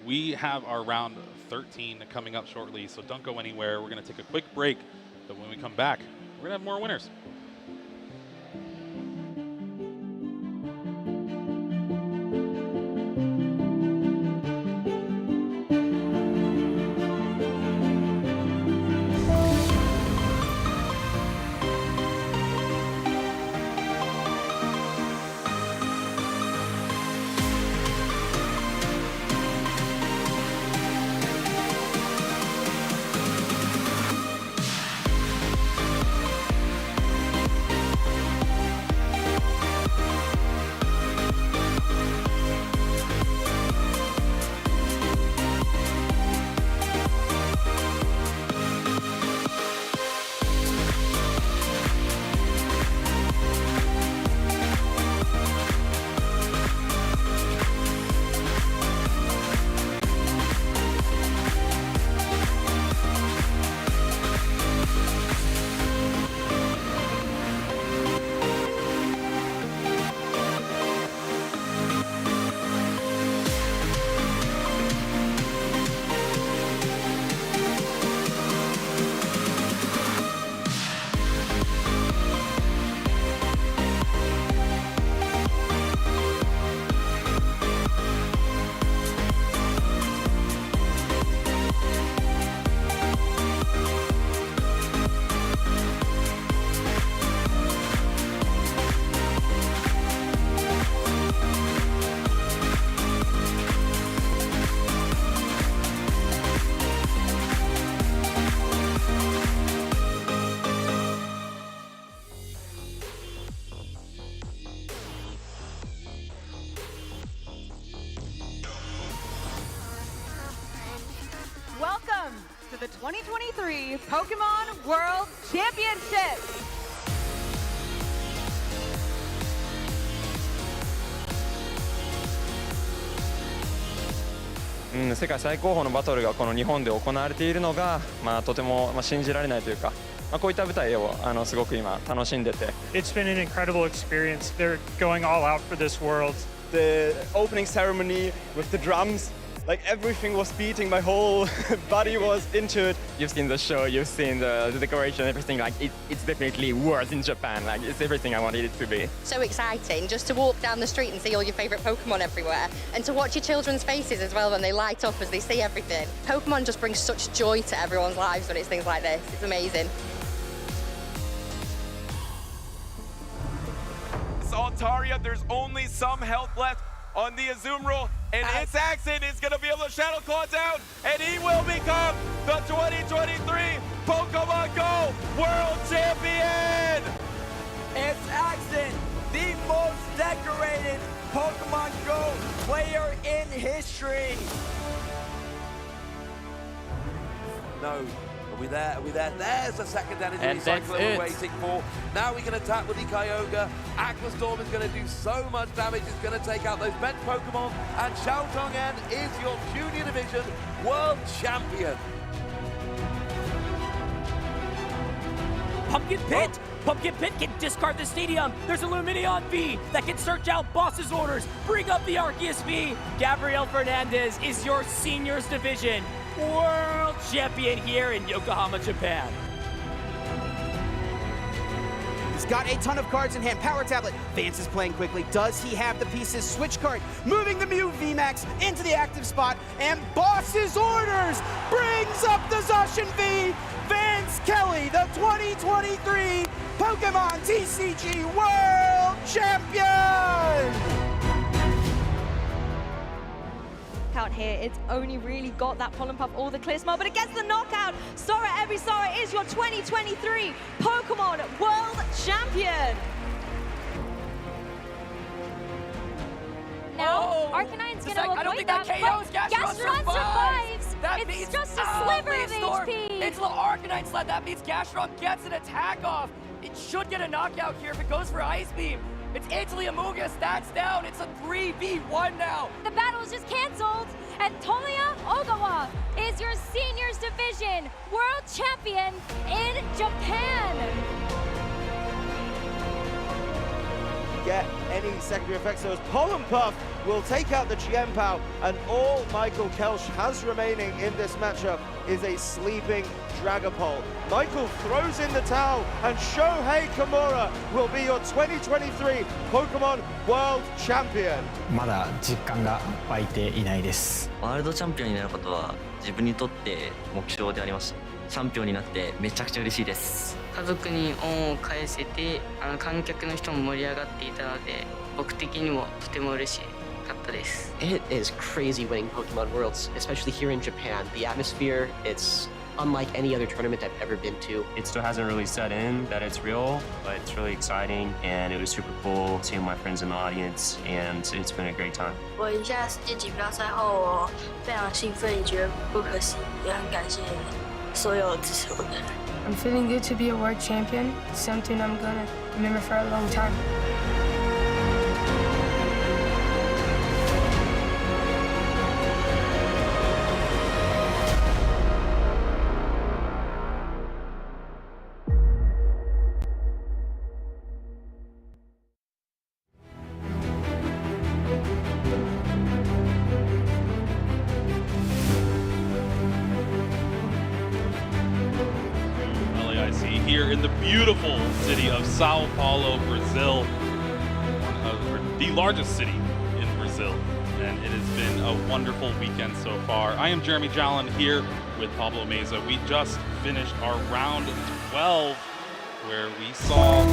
we have our round 13 coming up shortly, so don't go anywhere. We're going to take a quick break, but when we come back, we're going to have more winners. 2023 Pokemon World Championship. 世界最高峰のバトルがこの日本で行われているのが、とても信じられないというか、こういった舞台をすごく今楽しんでて。It's been an incredible experience. They're going all out for this world. The opening ceremony with the drums, like everything was beating, my whole body was into it. You've seen the show, you've seen the decoration, everything. Like it's definitely worse in Japan. Like it's everything I wanted it to be. So exciting just to walk down the street and see all your favourite Pokemon everywhere, and to watch your children's faces as well when they light up as they see everything. Pokemon just brings such joy to everyone's lives when it's things like this. It's amazing. Altaria, there's only some health left on the Azumarill, and its accent is going to be able to Shadow Claw down, and he will become the 2023 Pokemon Go World Champion! It's Accent, the most decorated Pokemon Go player in history. No. Are we there? Are we there? There's the second energy And cycle that's we're it. waiting for. Now we can attack with the Kyogre. Aqua Storm is going to do so much damage. It's going to take out those bench Pokemon. And Xiao Zhong'an is your Junior Division World Champion. Pumpkin Pit! Pumpkin Pit can discard the stadium. There's a Lumineon V that can search out boss's orders. Bring up the Arceus V. Gabriel Fernandez is your Seniors Division World Champion here in Yokohama, Japan. He's got a ton of cards in hand. Power Tablet. Vance is playing quickly. Does he have the pieces? Switch card. Moving the Mew VMAX into the active spot. And Boss's Orders brings up the Zacian V. Vance Kelly, the 2023 Pokemon TCG World Champion! Out here, it's only really got that Pollen Puff or the Clear Smile, but it gets the knockout. Sora Ebisawa is your 2023 Pokemon World Champion. Now, Arcanine's going to avoid that, but Gastron survives. It's just a sliver of HP. It's little Arcanine sled. That means Gastron gets an attack off. It should get a knockout here if it goes for Ice Beam. It's Angelie Amuga, stats down. It's a 3v1 now. The battle is just canceled, and Tomoya Ogawa is your Seniors Division World Champion in Japan. Get any secondary effects, so as Pollen Puff will take out the Chien-Pao, and all Michael Kelsch has remaining in this matchup is a sleeping Dragapult. Michael throws in the towel, and Shohei Kimura will be your 2023 Pokemon World Champion. まだ実感が湧いていないです。ワールドチャンピオンになることは自分にとって目標でありました。チャンピオンになってめちゃくちゃ嬉しいです。家族に恩を返せて、観客の人も盛り上がっていたので、僕的にもとても嬉しかったです。It is crazy winning Pokemon Worlds, especially here in Japan. The atmosphere, it's unlike any other tournament I've ever been to. It still hasn't really set in that it's real, but it's really exciting, and it was super cool seeing my friends in the audience, and it's been a great time. 我赢下世界锦标赛后，我非常兴奋，也觉得不可思议，也很感谢所有支持我的人。I'm feeling good to be a world champion, something I'm gonna remember for a long time. Here in the beautiful city of Sao Paulo, Brazil, the largest city in Brazil, and it has been a wonderful weekend so far. I am Jeremy Jallin here with Pablo Meza. We just finished our round 12, where we saw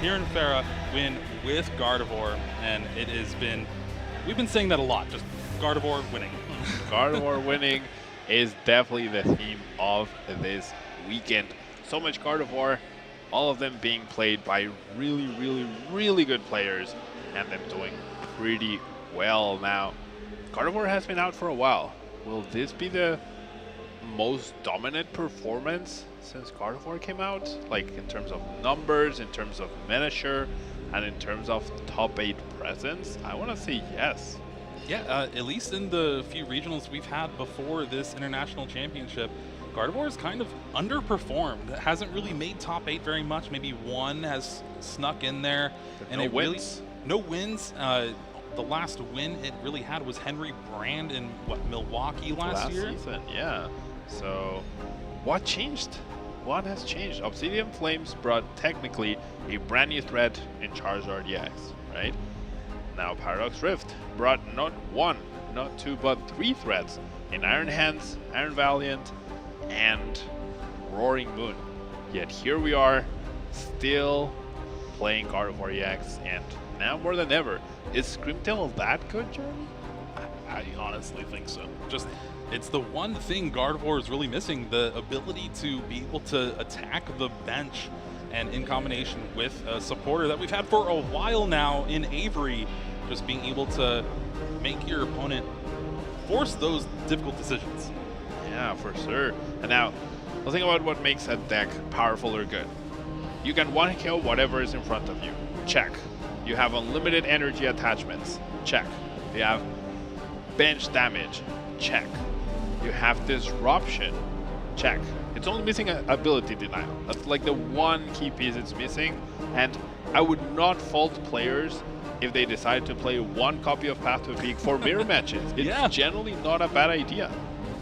Kieran Farah win with Gardevoir, and it has been, we've been saying that a lot, just Gardevoir winning. Gardevoir winning is definitely the theme of this weekend. So much Gardevoir, all of them being played by really good players, and them doing pretty well now. Gardevoir has been out for a while. Will this be the most dominant performance since Gardevoir came out? Like in terms of numbers, in terms of miniature, and in terms of top 8 presence? I want to say yes. Yeah, at least in the few regionals we've had before this international championship, Gardevoir has kind of underperformed. Hasn't really made top 8 very much. Maybe one has snuck in there. And no wins? No wins. The last win it really had was Henry Brand in, Milwaukee last year? Season, yeah. So, what changed? What has changed? Obsidian Flames brought technically a brand new threat in Charizard EX, right? Now Paradox Rift brought not 1, not 2, but 3 threats in Iron Hands, Iron Valiant, and Roaring Moon. Yet here we are, still playing Gardevoir EX, and now more than ever. Is Screamtail that good, Jeremy? I honestly think so. Just, it's the one thing Gardevoir is really missing, the ability to be able to attack the bench, and in combination with a supporter that we've had for a while now in Avery, just being able to make your opponent force those difficult decisions. Yeah, for sure. And now, let's think about what makes a deck powerful or good. You can one-kill whatever is in front of you. Check. You have unlimited energy attachments. Check. You have bench damage. Check. You have disruption. Check. It's only missing ability denial. That's like the one key piece it's missing. And I would not fault players if they decide to play one copy of Path to a Peak for mirror matches. It's generally not a bad idea.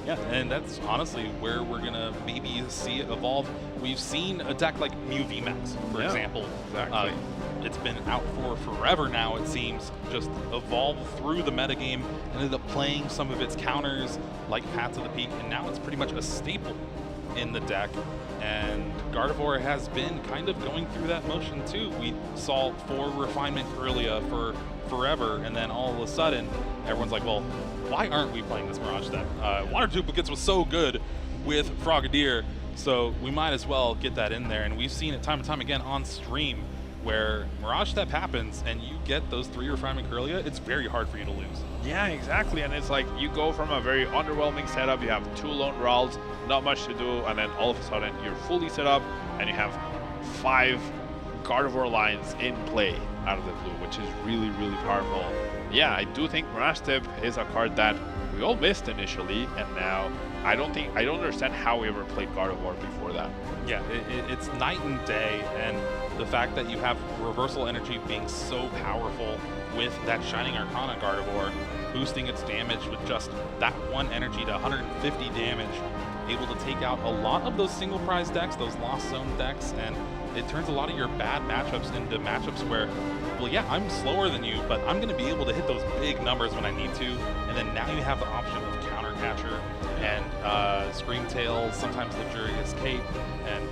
Yeah, and that's honestly where we're gonna maybe see it evolve. We've seen a deck like Mew VMAX, for example. Exactly. It's been out for forever now, it seems. Just evolve through the metagame, ended up playing some of its counters like Path to the Peak, and now it's pretty much a staple in the deck. And Gardevoir has been kind of going through that motion too. We saw 4 Refinement Corellia for forever, and then all of a sudden, everyone's like, well, why aren't we playing this Mirage deck? Water Duplicates was so good with Frogadier, so we might as well get that in there. And we've seen it time and time again on stream, where Mirage Step happens and you get those 3 Refinement Corellia, it's very hard for you to lose. Yeah, exactly. And it's like you go from a very underwhelming setup, you have 2 Lone Ralls, not much to do, and then all of a sudden you're fully set up and you have 5 Gardevoir lines in play out of the blue, which is really, really powerful. Yeah, I do think Mirage Step is a card that we all missed initially, and now I don't understand how we ever played Gardevoir before that. Yeah, it's night and day, and the fact that you have Reversal Energy being so powerful with that Shining Arcana Gardevoir, boosting its damage with just that 1 energy to 150 damage, able to take out a lot of those single prize decks, those Lost Zone decks, and it turns a lot of your bad matchups into matchups where, well, yeah, I'm slower than you, but I'm going to be able to hit those big numbers when I need to, and then now you have the option of Counter Catcher and Screamtail, sometimes Luxurious Cape, and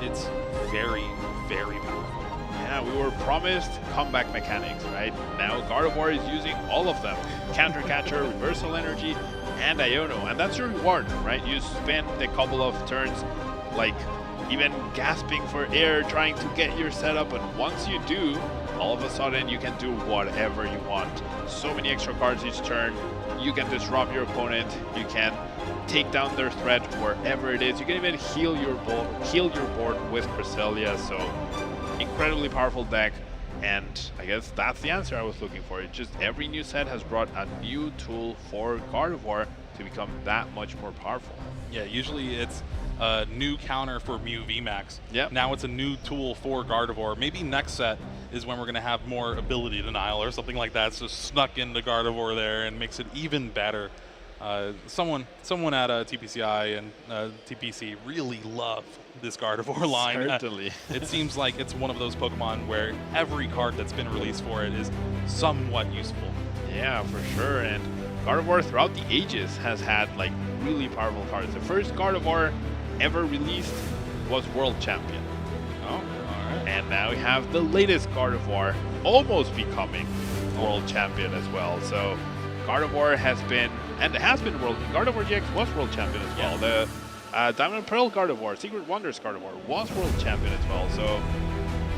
it's very, very powerful. Yeah, we were promised comeback mechanics, right? Now Gardevoir is using all of them. Counter Catcher, Reversal Energy, and Iono, and that's your reward, right? You spend a couple of turns, like, even gasping for air, trying to get your setup, and once you do, all of a sudden you can do whatever you want. So many extra cards each turn. You can disrupt your opponent. You can take down their threat wherever it is. You can even heal your board with Cresselia. So incredibly powerful deck. And I guess that's the answer I was looking for. It's just every new set has brought a new tool for Gardevoir to become that much more powerful. Yeah, usually it's a new counter for Mew VMAX. Yep. Now it's a new tool for Gardevoir. Maybe next set is when we're going to have more ability denial or something like that. It's just snuck into Gardevoir there and makes it even better. Someone at TPCI and TPC really love this Gardevoir line. Certainly. It seems like it's one of those Pokemon where every card that's been released for it is somewhat useful. Yeah, for sure. And Gardevoir throughout the ages has had like really powerful cards. The first Gardevoir ever released was World Champion. Oh, alright. And now we have the latest Gardevoir almost becoming World Champion as well. So Gardevoir has been, and has been Gardevoir GX was World Champion as well. The Diamond and Pearl Gardevoir, Secret Wonders Gardevoir was World Champion as well. So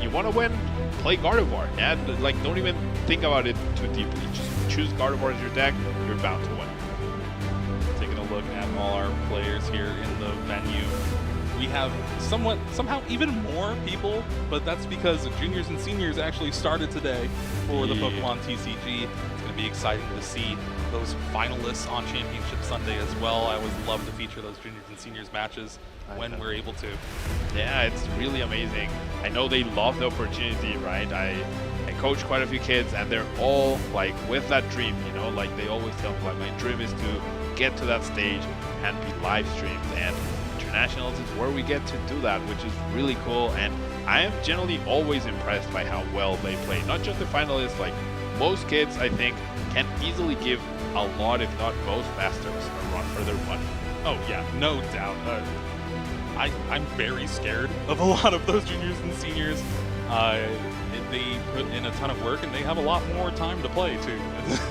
you want to win, play Gardevoir. And like, don't even think about it too deeply. Just choose Gardevoir as your deck, you're bound to win. Taking a look look at all our players here in the venue. We have somehow even more people, but that's because juniors and seniors actually started today for the Pokemon TCG. It's going to be exciting to see those finalists on Championship Sunday as well. I always love to feature those juniors and seniors matches when we're able to. Yeah, it's really amazing. I know they love the opportunity, right? I coach quite a few kids, and they're all like with that dream, you know, like they always tell me, like, my dream is to get to that stage and be live streamed, and internationals is where we get to do that, which is really cool. And I am generally always impressed by how well they play. Not just the finalists, like most kids I think can easily give a lot, if not most, masters a run for their money. Oh yeah, no doubt. I'm very scared of a lot of those juniors and seniors. They put in a ton of work and they have a lot more time to play too.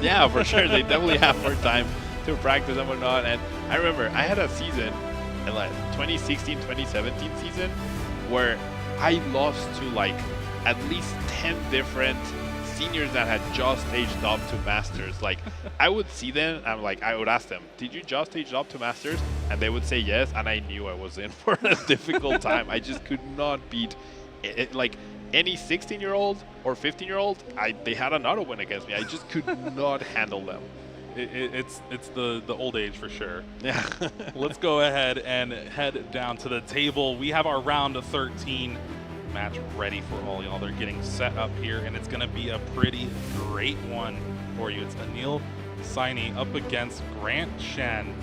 Yeah, for sure. They definitely have more time to practice and whatnot. And I remember I had a season in like 2016-2017 season where I lost to like at least 10 different seniors that had just aged up to masters. Like I would see them and I would ask them, did you just age up to masters? And they would say yes, and I knew I was in for a difficult time. I just could not beat it. Like any 16-year-old or 15-year-old, they had another win against me. I just could not handle them. It's the old age for sure. Yeah. Let's go ahead and head down to the table. We have our round of 13 match ready for all y'all. They're getting set up here, and it's going to be a pretty great one for you. It's Anil Saini up against Grant Shen,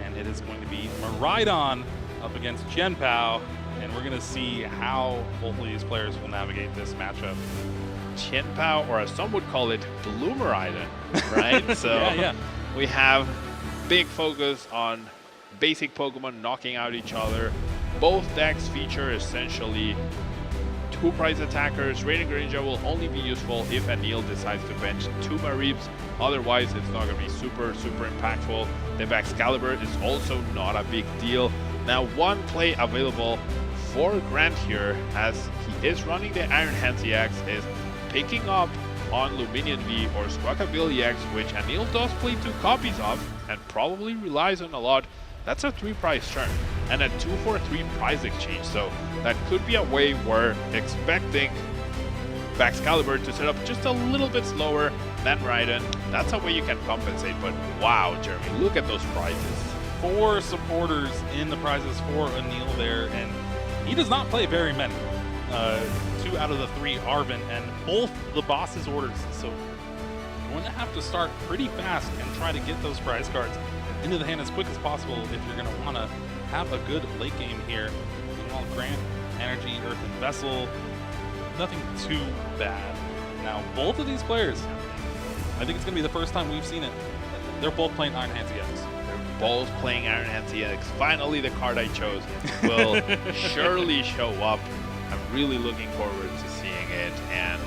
and it is going to be Maridon up against Jianpao, and we're going to see how both of these players will navigate this matchup. Jianpao, or as some would call it, Blue Maridon, right? So yeah. We have big focus on basic Pokemon knocking out each other. Both decks feature essentially two prize attackers. Radiant Greninja will only be useful if Anil decides to bench two Maribs. Otherwise, it's not going to be super impactful. The Excalibur is also not a big deal. Now, one play available for Grant here, as he is running the Iron Hands EX, is picking up on Luminion V or Squawkabilly EX, which Anil does play two copies of and probably relies on a lot. That's a 3-prize turn and a 2-for-3 prize exchange, so that could be a way we're expecting Excalibur to set up just a little bit slower than Maridon. That's a way you can compensate, but wow, Jeremy, look at those prizes. 4 supporters in the prizes for Anil there, and he does not play very many. 2 out of the 3 Arven, and both the boss's orders, so you're going to have to start pretty fast and try to get those prize cards into the hand as quick as possible if you're going to want to have a good late game here. Meanwhile, Grant, Energy, Earthen Vessel, nothing too bad. Now, both of these players, I think it's going to be the first time we've seen it. They're both playing Iron Hands EX. They're both playing Iron Hands EX. Finally, the card I chose will surely show up. I'm really looking forward to seeing it. And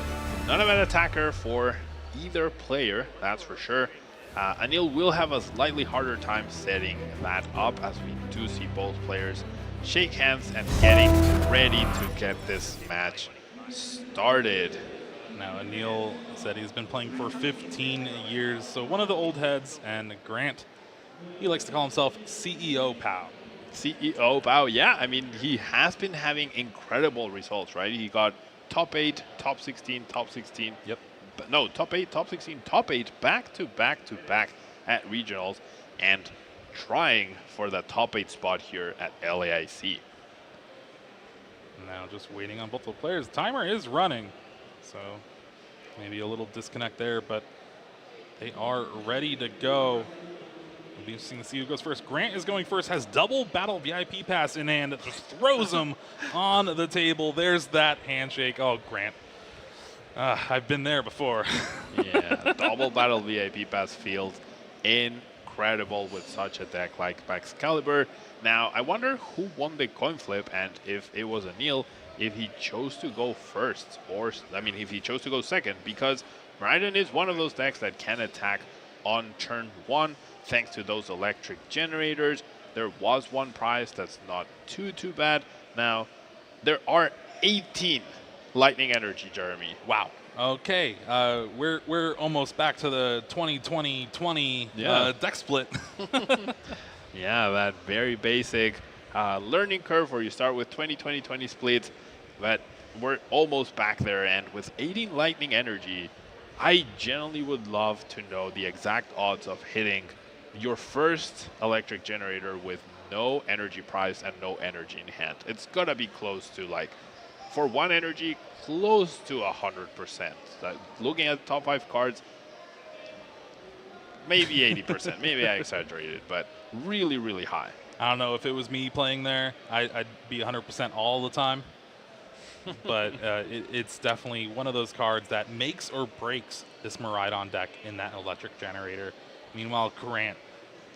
none of an attacker for either player, that's for sure. Anil will have a slightly harder time setting that up, as we do see both players shake hands and getting ready to get this match started. Now, Anil said he's been playing for 15 years, so one of the old heads, and Grant, he likes to call himself CEO Pao. CEO Pao, yeah, I mean, he has been having incredible results, right? He got top 8, top 16, top 16. Yep. No, top 8, top 16, top 8, back to back at regionals, and trying for the top 8 spot here at LAIC. Now just waiting on both the players. Timer is running, so maybe a little disconnect there, but they are ready to go. It'll be interesting to see who goes first. Grant is going first, has double battle VIP pass in hand, just throws him on the table. There's that handshake. Oh, Grant. I've been there before. Yeah, double battle VIP pass feels incredible with such a deck like Excalibur. Now, I wonder who won the coin flip, and if it was Anil, if he chose to go first, or, I mean, if he chose to go second, because Maridon is one of those decks that can attack on turn 1, thanks to those electric generators. There was one prize that's not too bad. Now, there are 18 Lightning Energy, Jeremy. Wow. Okay, we're almost back to the 2020 deck split. Yeah, that very basic learning curve where you start with 20-20-20 splits, but we're almost back there. And with 18 lightning energy, I genuinely would love to know the exact odds of hitting your first electric generator with no energy prize and no energy in hand. It's gonna be close to, like, for one energy, close to 100%. Looking at the top 5 cards, maybe 80%. Maybe I exaggerated, but really, really high. I don't know if it was me playing there, I'd be 100% all the time. But it's definitely one of those cards that makes or breaks this Maridon deck in that electric generator. Meanwhile, Grant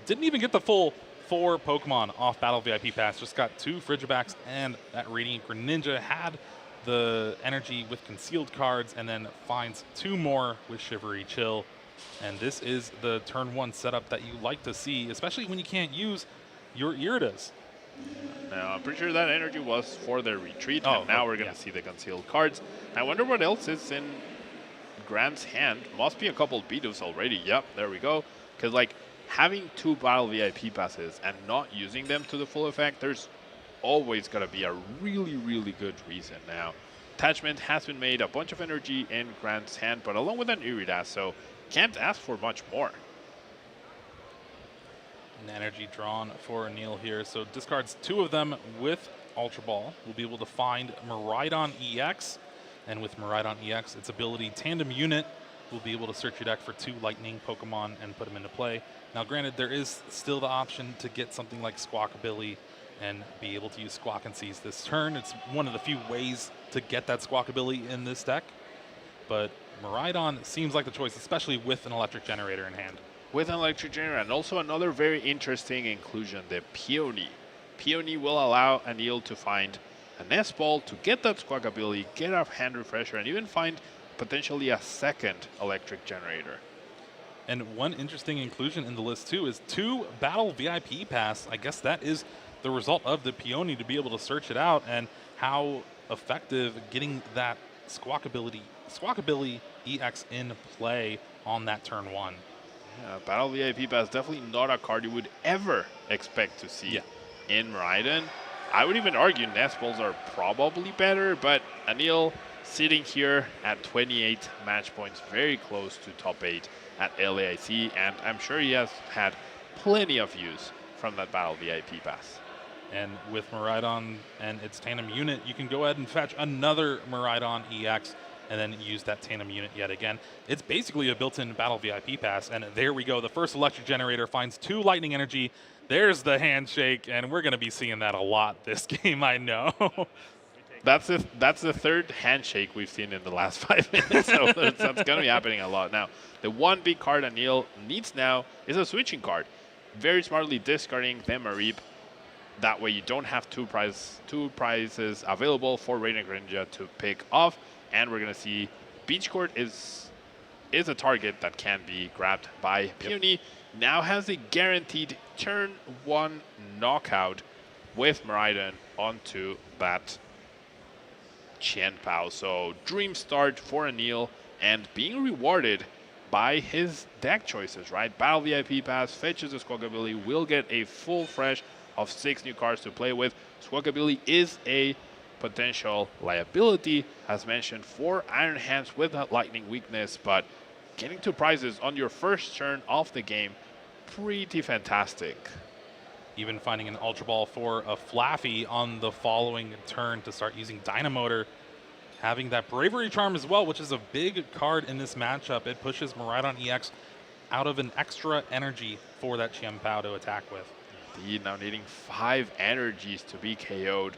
didn't even get the full 4 Pokemon off Battle VIP Pass, just got 2 Frigibacks, and that Radiant Greninja had the energy with concealed cards, and then finds 2 more with Shivery Chill. And this is the turn 1 setup that you like to see, especially when you can't use your Iridas. Now, I'm pretty sure that energy was for their retreat, and now we're going to see the concealed cards. I wonder what else is in Grant's hand. Must be a couple Bidoof already. Yep, there we go. Because, like, having 2 Battle VIP passes and not using them to the full effect, there's always going to be a really, really good reason. Now, attachment has been made, a bunch of energy in Grant's hand, but along with an Iridas, so can't ask for much more. An energy drawn for Anil here, so discards 2 of them with Ultra Ball. We'll be able to find Maridon EX, and with Maridon EX, its ability Tandem Unit, we'll be able to search your deck for 2 Lightning Pokemon and put them into play. Now, granted, there is still the option to get something like Squawkabilly and be able to use Squawk and Seize this turn. It's one of the few ways to get that Squawkabilly in this deck, but Maridon seems like the choice, especially with an electric generator in hand. With an electric generator, and also another very interesting inclusion, the Peony. Peony will allow Anil to find a Nest Ball to get that Squawkabilly, get a hand refresher, and even find potentially a second electric generator. And one interesting inclusion in the list too is 2 Battle VIP Pass. I guess that is the result of the Peony to be able to search it out, and how effective getting that Squawkabilly EX in play on that turn 1. Yeah, Battle VIP Pass, definitely not a card you would ever expect to see in Maridon. I would even argue Nest Balls are probably better, but Anil sitting here at 28 match points, very close to top 8 at LAIC, and I'm sure he has had plenty of use from that Battle VIP Pass. And with Maridon and its Tandem Unit, you can go ahead and fetch another Maridon EX and then use that Tandem Unit yet again. It's basically a built-in Battle VIP Pass, and there we go. The first electric generator finds 2 lightning energy. There's the handshake, and we're going to be seeing that a lot this game, I know. That's the 3rd handshake we've seen in the last 5 minutes, so that's going to be happening a lot. Now, the one big card Anil needs now is a switching card. Very smartly discarding the Mareep. That way you don't have 2 prizes available for Radiant Greninja to pick off. And we're going to see Beach Court is a target that can be grabbed by Peony. Now has a guaranteed turn 1 knockout with Maridon onto that Qianpao. So dream start for Anil, and being rewarded by his deck choices, right? Battle VIP Pass, fetches a Squawkabilly, will get a full fresh of 6 new cards to play with. Squawkabilly is a potential liability, as mentioned, for Iron Hands with that lightning weakness, but getting 2 prizes on your first turn of the game, pretty fantastic. Even finding an Ultra Ball for a Flaffy on the following turn to start using Dynamotor. Having that Bravery Charm as well, which is a big card in this matchup. It pushes Maridon EX out of an extra energy for that Qianpao to attack with. Indeed, now needing 5 energies to be KO'd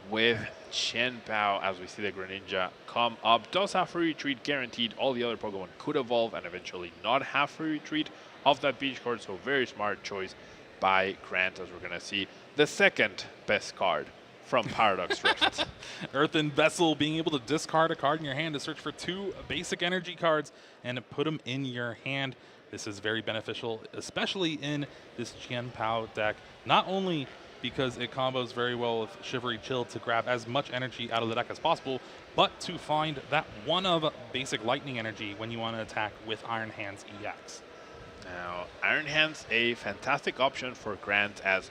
with Qianpao, as we see the Greninja come up. Does have free retreat guaranteed. All the other Pokemon could evolve and eventually not have free retreat of that beach card, so very smart choice by Grant, as we're going to see the 2nd best card from Paradox Rift. Earthen Vessel, being able to discard a card in your hand to search for 2 basic energy cards and put them in your hand. This is very beneficial, especially in this Qianpao deck, not only because it combos very well with Shivery Chill to grab as much energy out of the deck as possible, but to find that 1 of basic lightning energy when you want to attack with Iron Hands EX. Now, Iron Hands, a fantastic option for Grant as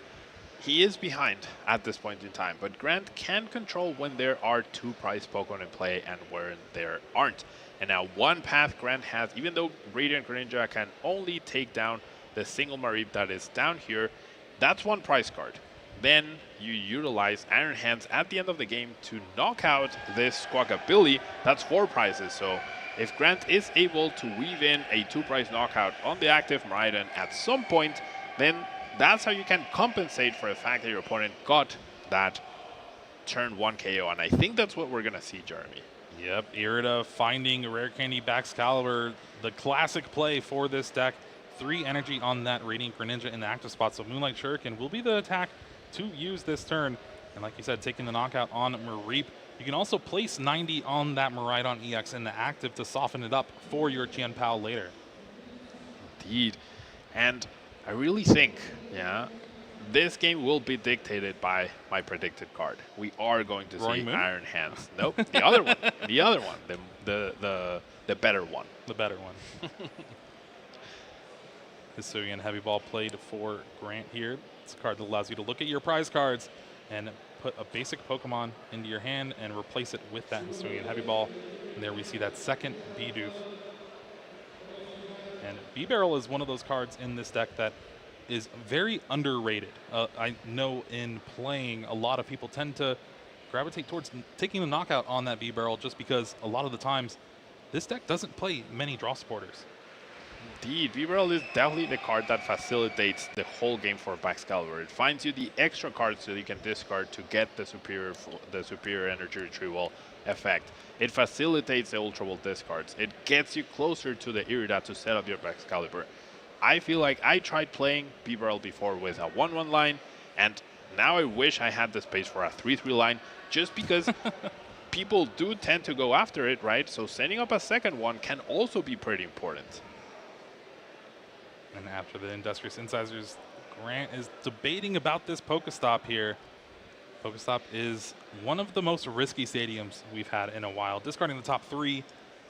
he is behind at this point in time, but Grant can control when there are 2 prize Pokemon in play and when there aren't. And now one path Grant has, even though Radiant Greninja can only take down the single Mareep that is down here, that's 1 prize card. Then you utilize Iron Hands at the end of the game to knock out this Squawkabilly. That's 4 prizes. So if Grant is able to weave in a 2 prize knockout on the active Maridon at some point, then that's how you can compensate for the fact that your opponent got that turn 1 KO. And I think that's what we're going to see, Jeremy. Yep, Irida finding a Rare Candy Baxcalibur, the classic play for this deck. 3 energy on that Radiant Greninja in the active spot, so Moonlight Shuriken will be the attack to use this turn. And like you said, taking the knockout on Mareep. You can also place 90 on that Maridon EX in the active to soften it up for your Chien-Pao later. Indeed. And I really think, yeah, this game will be dictated by my predicted card. We are going to see Iron Hands. Nope, the other one. The other one. The better one. The better one. Hisuian Heavy Ball played for Grant here. It's a card that allows you to look at your prize cards and put a basic Pokemon into your hand and replace it with that Hisuian Heavy Ball. And there we see that second Bidoof. And B-Barrel is one of those cards in this deck that is very underrated. I know in playing, a lot of people tend to gravitate towards taking the knockout on that B-Barrel just because a lot of the times this deck doesn't play many draw supporters. Indeed, B-Barrel is definitely the card that facilitates the whole game for Baxcalibur. It finds you the extra cards that you can discard to get the superior energy retrieval effect. It facilitates the Ultra Ball discards. It gets you closer to the Irida to set up your Baxcalibur. I feel like I tried playing B-Barrel before with a 1-1 line, and now I wish I had the space for a 3-3 line, just because people do tend to go after it, right? So sending up a second one can also be pretty important. And after the Industrious Incisors, Grant is debating about this Pokestop here. Pokestop is one of the most risky stadiums we've had in a while. Discarding the top 3,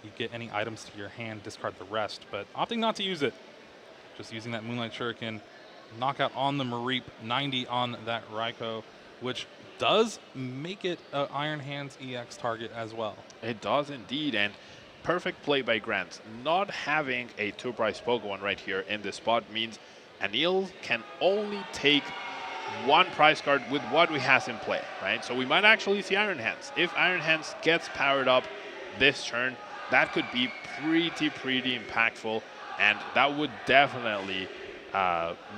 you get any items to your hand, discard the rest, but opting not to use it. Just using that Moonlight Shuriken, knockout on the Mareep, 90 on that Raikou, which does make it an Iron Hands EX target as well. It does indeed, and perfect play by Grant. Not having a 2-prize Pokemon right here in this spot means Anil can only take 1 prize card with what we has in play, right? So we might actually see Iron Hands. If Iron Hands gets powered up this turn, that could be pretty impactful, and that would definitely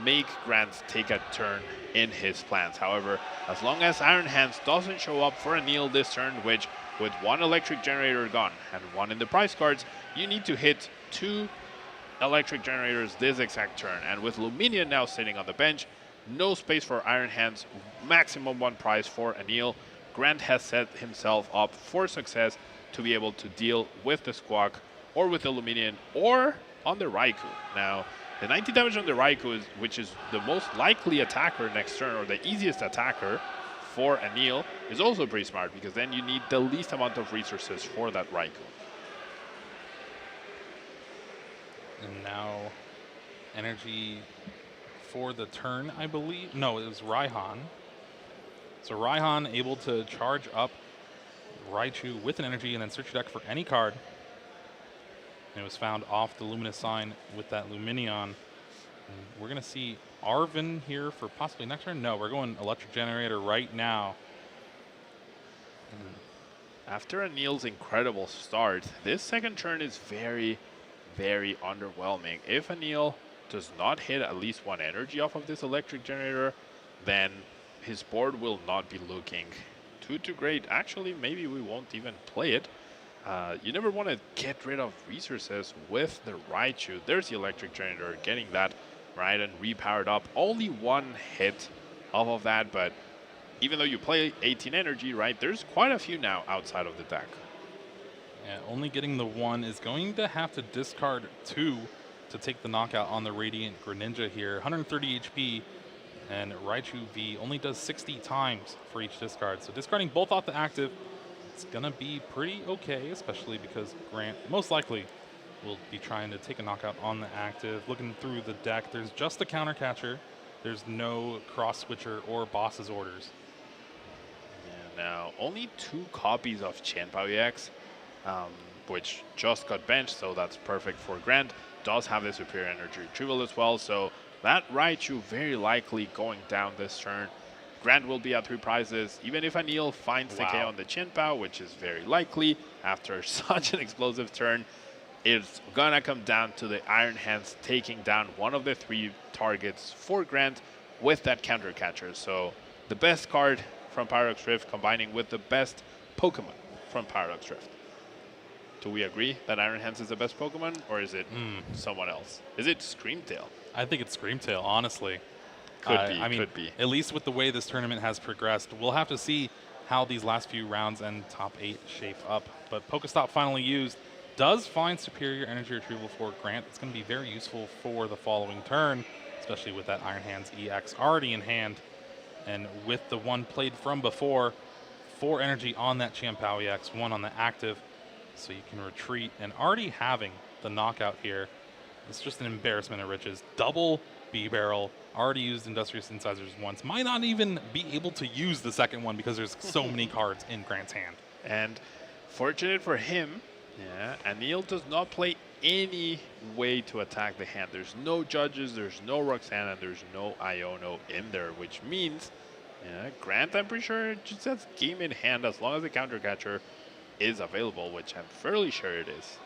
make Grant take a turn in his plans. However, as long as Iron Hands doesn't show up for Anil this turn, which with 1 electric generator gone and 1 in the prize cards, you need to hit 2 electric generators this exact turn. And with Luminion now sitting on the bench, no space for Iron Hands, maximum 1 prize for Anil. Grant has set himself up for success to be able to deal with the Squawk or with the Luminion or on the Raikou. Now, the 90 damage on the Raikou, which is the most likely attacker next turn, or the easiest attacker for Anil, is also pretty smart, because then you need the least amount of resources for that Raikou. And now energy for the turn, I believe. No, it was Raihan. So Raihan able to charge up Raichu with an energy and then search your deck for any card. And it was found off the Luminous sign with that Luminion. And we're going to see Arven here for possibly next turn. No, we're going Electric Generator right now. After Anil's incredible start, this second turn is very underwhelming. If Anil does not hit at least 1 energy off of this Electric Generator, then his board will not be looking too great. Actually, maybe we won't even play it. You never want to get rid of resources with the Raichu. There's the Electric Generator, getting that right and repowered up. Only 1 hit off of that, but even though you play 18 energy, right, there's quite a few now outside of the deck. Yeah, only getting the 1 is going to have to discard 2 to take the knockout on the Radiant Greninja here. 130 HP, and Raichu V only does 60 times for each discard. So discarding both off the active, it's going to be pretty okay, especially because Grant most likely will be trying to take a knockout on the active. Looking through the deck, there's just the counter catcher. There's no cross switcher or boss's orders. Yeah, now, only 2 copies of Qianbao EX, which just got benched, so that's perfect for Grant. Does have the superior energy retrieval as well, so that Raichu very likely going down this turn. Grant will be at 3 prizes, even if Anil finds the KO on the Qianbao, which is very likely after such an explosive turn. It's gonna come down to the Iron Hands taking down one of the 3 targets for Grant with that counter catcher. So the best card from Paradox Rift combining with the best Pokemon from Paradox Rift. Do we agree that Iron Hands is the best Pokemon, or is it someone else? Is it Screamtail? I think it's Screamtail, honestly. Could be, I mean, could be. At least with the way this tournament has progressed, we'll have to see how these last few rounds and top 8 shape up. But Pokestop finally used does find superior energy retrieval for Grant. It's going to be very useful for the following turn, especially with that Iron Hands EX already in hand. And with the one played from before, 4 energy on that Qianbao EX, 1 on the active, so you can retreat. And already having the knockout here, it's just an embarrassment of riches. Double B-Barrel, already used Industrious Incisors once. Might not even be able to use the second one because there's so many cards in Grant's hand. And fortunate for him, Anil does not play any way to attack the hand. There's no Judges, there's no Roxanne, and there's no Iono in there, which means Grant, I'm pretty sure, just has game in hand as long as the counter catcher is available, which I'm fairly sure it is.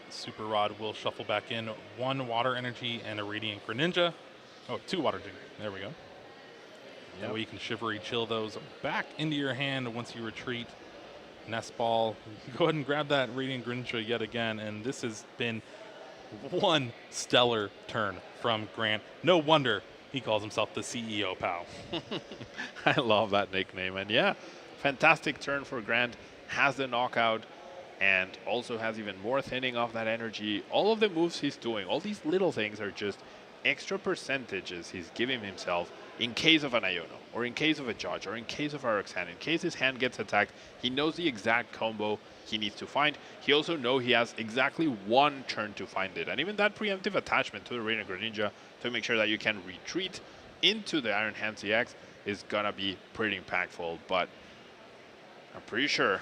Super Rod will shuffle back in 1 Water Energy and a Radiant Greninja. Oh, 2 Water Energy. There we go. That way you can Shivery Chill those back into your hand once you retreat. Nest Ball. Go ahead and grab that Radiant Greninja yet again, and this has been one stellar turn from Grant. No wonder he calls himself the CEO, pal. I love that nickname. And yeah, fantastic turn for Grant. Has the knockout and also has even more thinning off that energy. All of the moves he's doing, all these little things are just extra percentages he's giving himself in case of an Iono, or in case of a Judge, or in case of a Roxanne. In case his hand gets attacked, he knows the exact combo he needs to find. He also knows he has exactly 1 turn to find it. And even that preemptive attachment to the Radiant Greninja to make sure that you can retreat into the Iron Hands EX is gonna be pretty impactful. But I'm pretty sure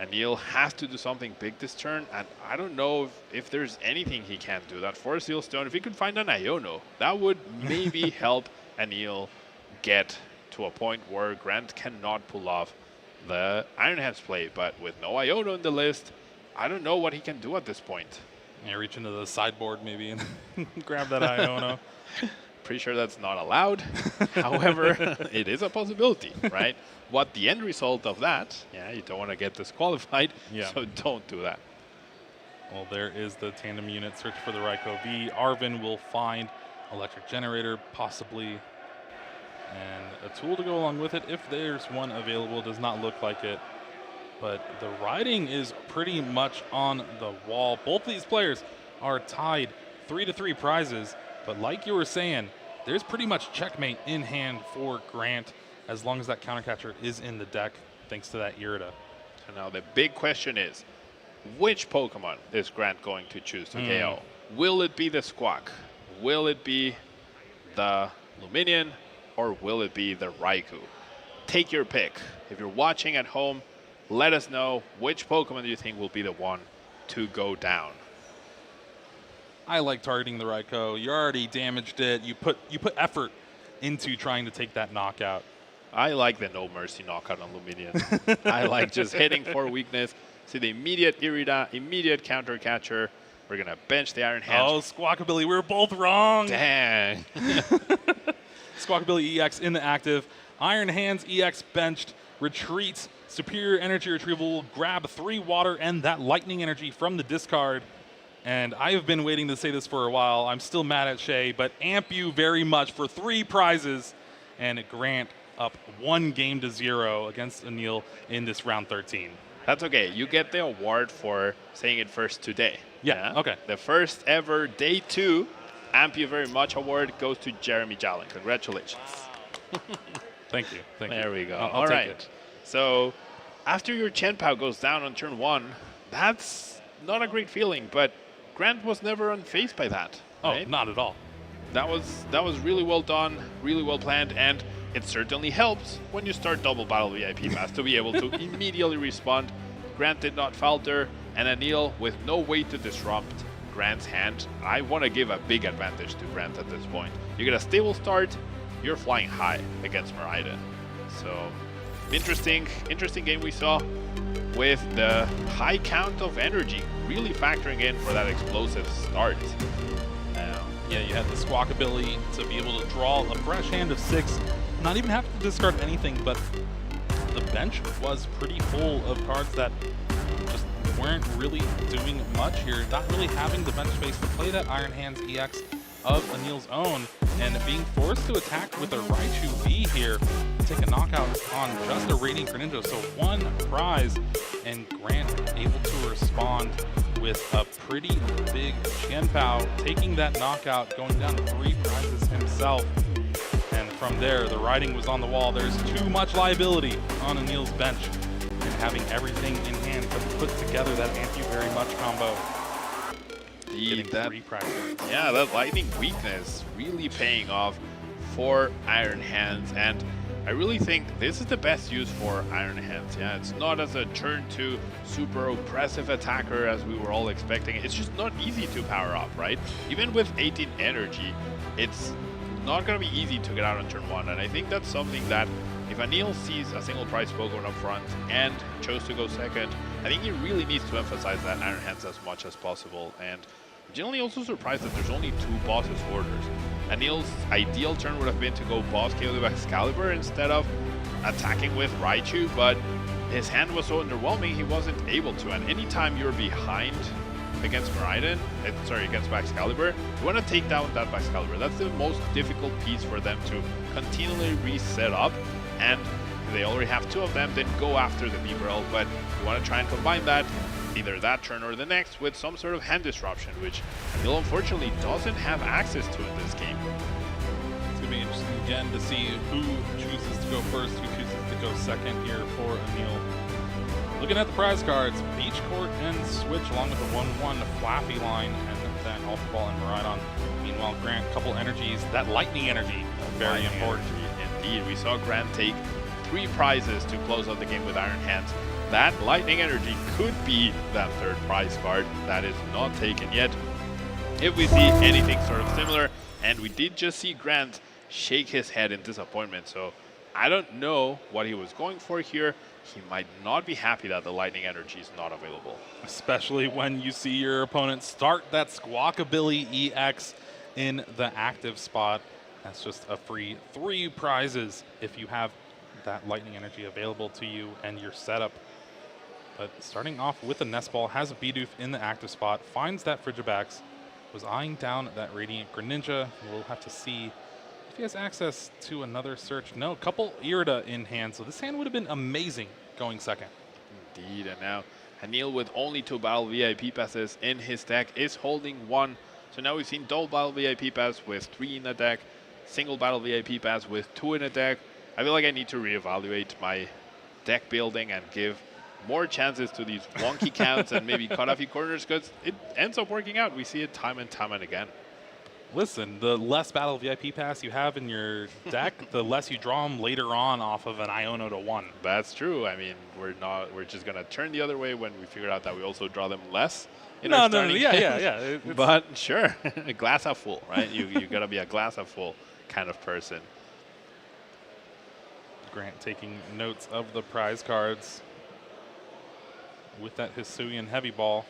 Anil has to do something big this turn, and I don't know if there's anything he can do. That Forest Seal Stone, if he could find an Iono, that would maybe help Anil get to a point where Grant cannot pull off the Iron Hands play. But with no Iono in the list, I don't know what he can do at this point. Yeah, reach into the sideboard maybe and grab that Iono. Pretty sure that's not allowed. However, it is a possibility, right? What the end result of that, you don't want to get disqualified, so don't do that. Well, there is the tandem unit. Search for the Raikou V. Arvin will find Electric Generator, possibly, and a tool to go along with it if there's one available. Does not look like it, but the writing is pretty much on the wall. Both of these players are tied 3-3 prizes, but like you were saying, there's pretty much checkmate in hand for Grant as long as that counter catcher is in the deck, thanks to that Irida. So now the big question is, which Pokemon is Grant going to choose to KO? Will it be the Squawk? Will it be the Luminion? Or will it be the Raikou? Take your pick. If you're watching at home, let us know which Pokemon do you think will be the one to go down. I like targeting the Raikou. You already damaged it. You put effort into trying to take that knockout. I like the no mercy knockout on Luminion. I like just hitting for weakness. See the immediate Irida, immediate counter catcher. We're gonna bench the Iron Hands. Oh, Squawkabilly, we were both wrong. Dang. Squawkabilly EX in the active. Iron Hands EX benched. Retreats. Superior energy retrieval will grab 3 water and that lightning energy from the discard. And I have been waiting to say this for a while. I'm still mad at Shay, but amp you very much for 3 prizes. And Grant up 1-0 against Anil in this round 13. That's okay. You get the award for saying it first today. Yeah, okay. The first ever day 2 amp you very much award goes to Jeremy Jalen. Congratulations. Thank you. Thank you. There we go. I'll All take right. it. So after your Qianbao goes down on turn 1, that's not a great feeling, but Grant was never unfazed by that. Right? Oh, not at all. That was really well done, really well planned, and it certainly helps when you start double battle VIP pass to be able to immediately respond. Grant did not falter, and Anil with no way to disrupt Grant's hand. I want to give a big advantage to Grant at this point. You get a stable start, you're flying high against Maridon. So interesting game we saw with the high count of energy really factoring in for that explosive start. Yeah, you had the squawk ability to be able to draw a fresh hand of 6, not even have to discard anything, but the bench was pretty full of cards that just weren't really doing much here, not really having the bench space to play that Iron Hands EX of Anil's own, and being forced to attack with a Raichu V here, take a knockout on just a Radiant Greninja, so 1 prize, and Grant able to respond with a pretty big Qianpao, taking that knockout, going down 3 prizes himself. And from there, the writing was on the wall. There's too much liability on Anil's bench, and having everything in hand to put together that Thank You Very Much combo. Yeah, that lightning weakness really paying off for Iron Hands, and I really think this is the best use for Iron Hands. Yeah, it's not as a turn 2 super oppressive attacker as we were all expecting. It's just not easy to power up, right? Even with 18 energy, it's not going to be easy to get out on turn 1, and I think that's something that if Anil sees a single prize Pokemon up front and chose to go second, I think he really needs to emphasize that Iron Hands as much as possible. And I'm generally also surprised that there's only 2 bosses orders. Anil's ideal turn would have been to go boss KO with Excalibur instead of attacking with Raichu, but his hand was so underwhelming he wasn't able to. And anytime you're behind against Maridon, against Excalibur, you want to take down that Excalibur. That's the most difficult piece for them to continually reset up. And if they already have 2 of them, then go after the Beaverl. But you want to try and combine that, either that turn or the next, with some sort of hand disruption, which Anil unfortunately doesn't have access to in this game. It's going to be interesting again to see who chooses to go first, who chooses to go second here for Anil. Looking at the prize cards, Beach Court and Switch along with the 1-1 Flappy line and then Alpha Ball and Maridon. Meanwhile, Grant, couple energies, that lightning energy, very important. Indeed, we saw Grant take 3 prizes to close out the game with Iron Hands. That lightning energy could be that 3rd prize card that is not taken yet. If we see anything sort of similar, and we did just see Grant shake his head in disappointment, so I don't know what he was going for here. He might not be happy that the lightning energy is not available. Especially when you see your opponent start that Squawkabilly EX in the active spot. That's just a free 3 prizes if you have that lightning energy available to you and your setup. But starting off with a Nest Ball, has a Bidoof in the active spot, finds that Frigibax, was eyeing down that Radiant Greninja. We'll have to see if he has access to another search. No, couple Irida in hand, so this hand would have been amazing going second. Indeed, and now Anil with only 2 battle VIP passes in his deck is holding 1. So now we've seen double battle VIP pass with 3 in the deck, single battle VIP pass with 2 in the deck. I feel like I need to reevaluate my deck building and give more chances to these wonky counts and maybe cut a few corners, because it ends up working out. We see it time and time and again. Listen, the less battle VIP pass you have in your deck, the less you draw them later on off of an Iono to 1. That's true. I mean, we're just gonna turn the other way when we figure out that we also draw them less. No, yeah. But sure, a glass half full, right? You gotta be a glass half full kind of person. Grant taking notes of the prize cards with that Hisuian Heavy Ball.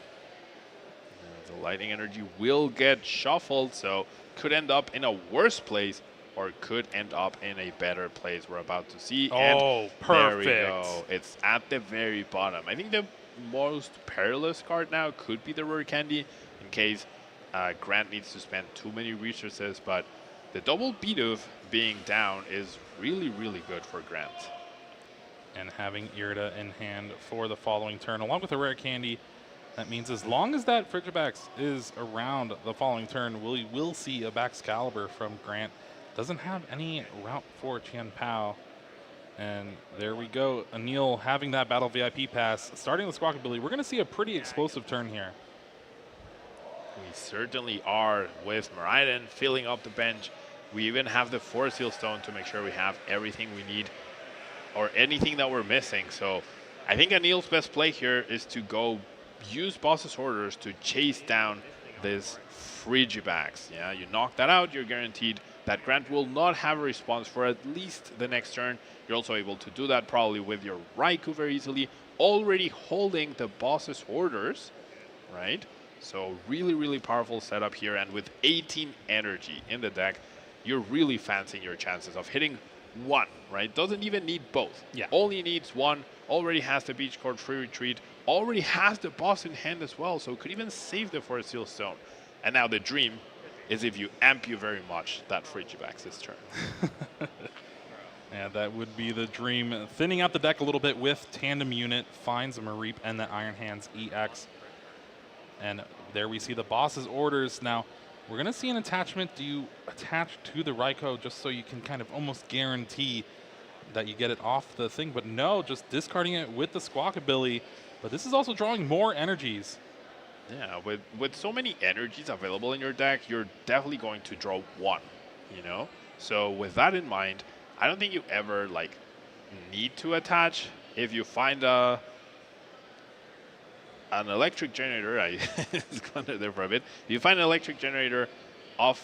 The lightning energy will get shuffled, so could end up in a worse place or could end up in a better place we're about to see. Oh, perfect. There we go. It's at the very bottom. I think the most perilous card now could be the Rare Candy in case Grant needs to spend too many resources, but the double Bidoof being down is really, really good for Grant. And having Irida in hand for the following turn, along with a Rare Candy, that means as long as that Frigibax is around the following turn, we will see a Baxcalibur from Grant. Doesn't have any route for Qianpao. And there we go. Anil having that Battle VIP pass, starting the Squawkabilly. We're going to see a pretty explosive turn here. We certainly are, with Maridon filling up the bench. We even have the Force Seal Stone to make sure we have everything we need or anything that we're missing. So I think Anil's best play here is to go use Boss's Orders to chase down this Frigibax. Yeah, you knock that out, you're guaranteed that Grant will not have a response for at least the next turn. You're also able to do that probably with your Raikou very easily, already holding the Boss's Orders, right? So really, really powerful setup here. And with 18 energy in the deck, you're really fancying your chances of hitting one, right? Doesn't even need both. Yeah. Only needs one. Already has the Beach Court Free Retreat. Already has the boss in hand as well. So could even save the Forest Seal Stone. And now the dream is if you amp you very much that Frigibax this turn. Yeah, that would be the dream. Thinning out the deck a little bit with Tandem Unit, finds a Mareep and the Iron Hands EX. And there we see the Boss's Orders. Now, we're going to see an attachment. Do you attach to the Raikou just so you can kind of almost guarantee that you get it off the thing? But no, just discarding it with the Squawkabilly. But this is also drawing more energies. Yeah, with so many energies available in your deck, you're definitely going to draw one, you know? So with that in mind, I don't think you ever, like, need to attach. If you find an electric generator, I gone there for a bit. If you find an electric generator of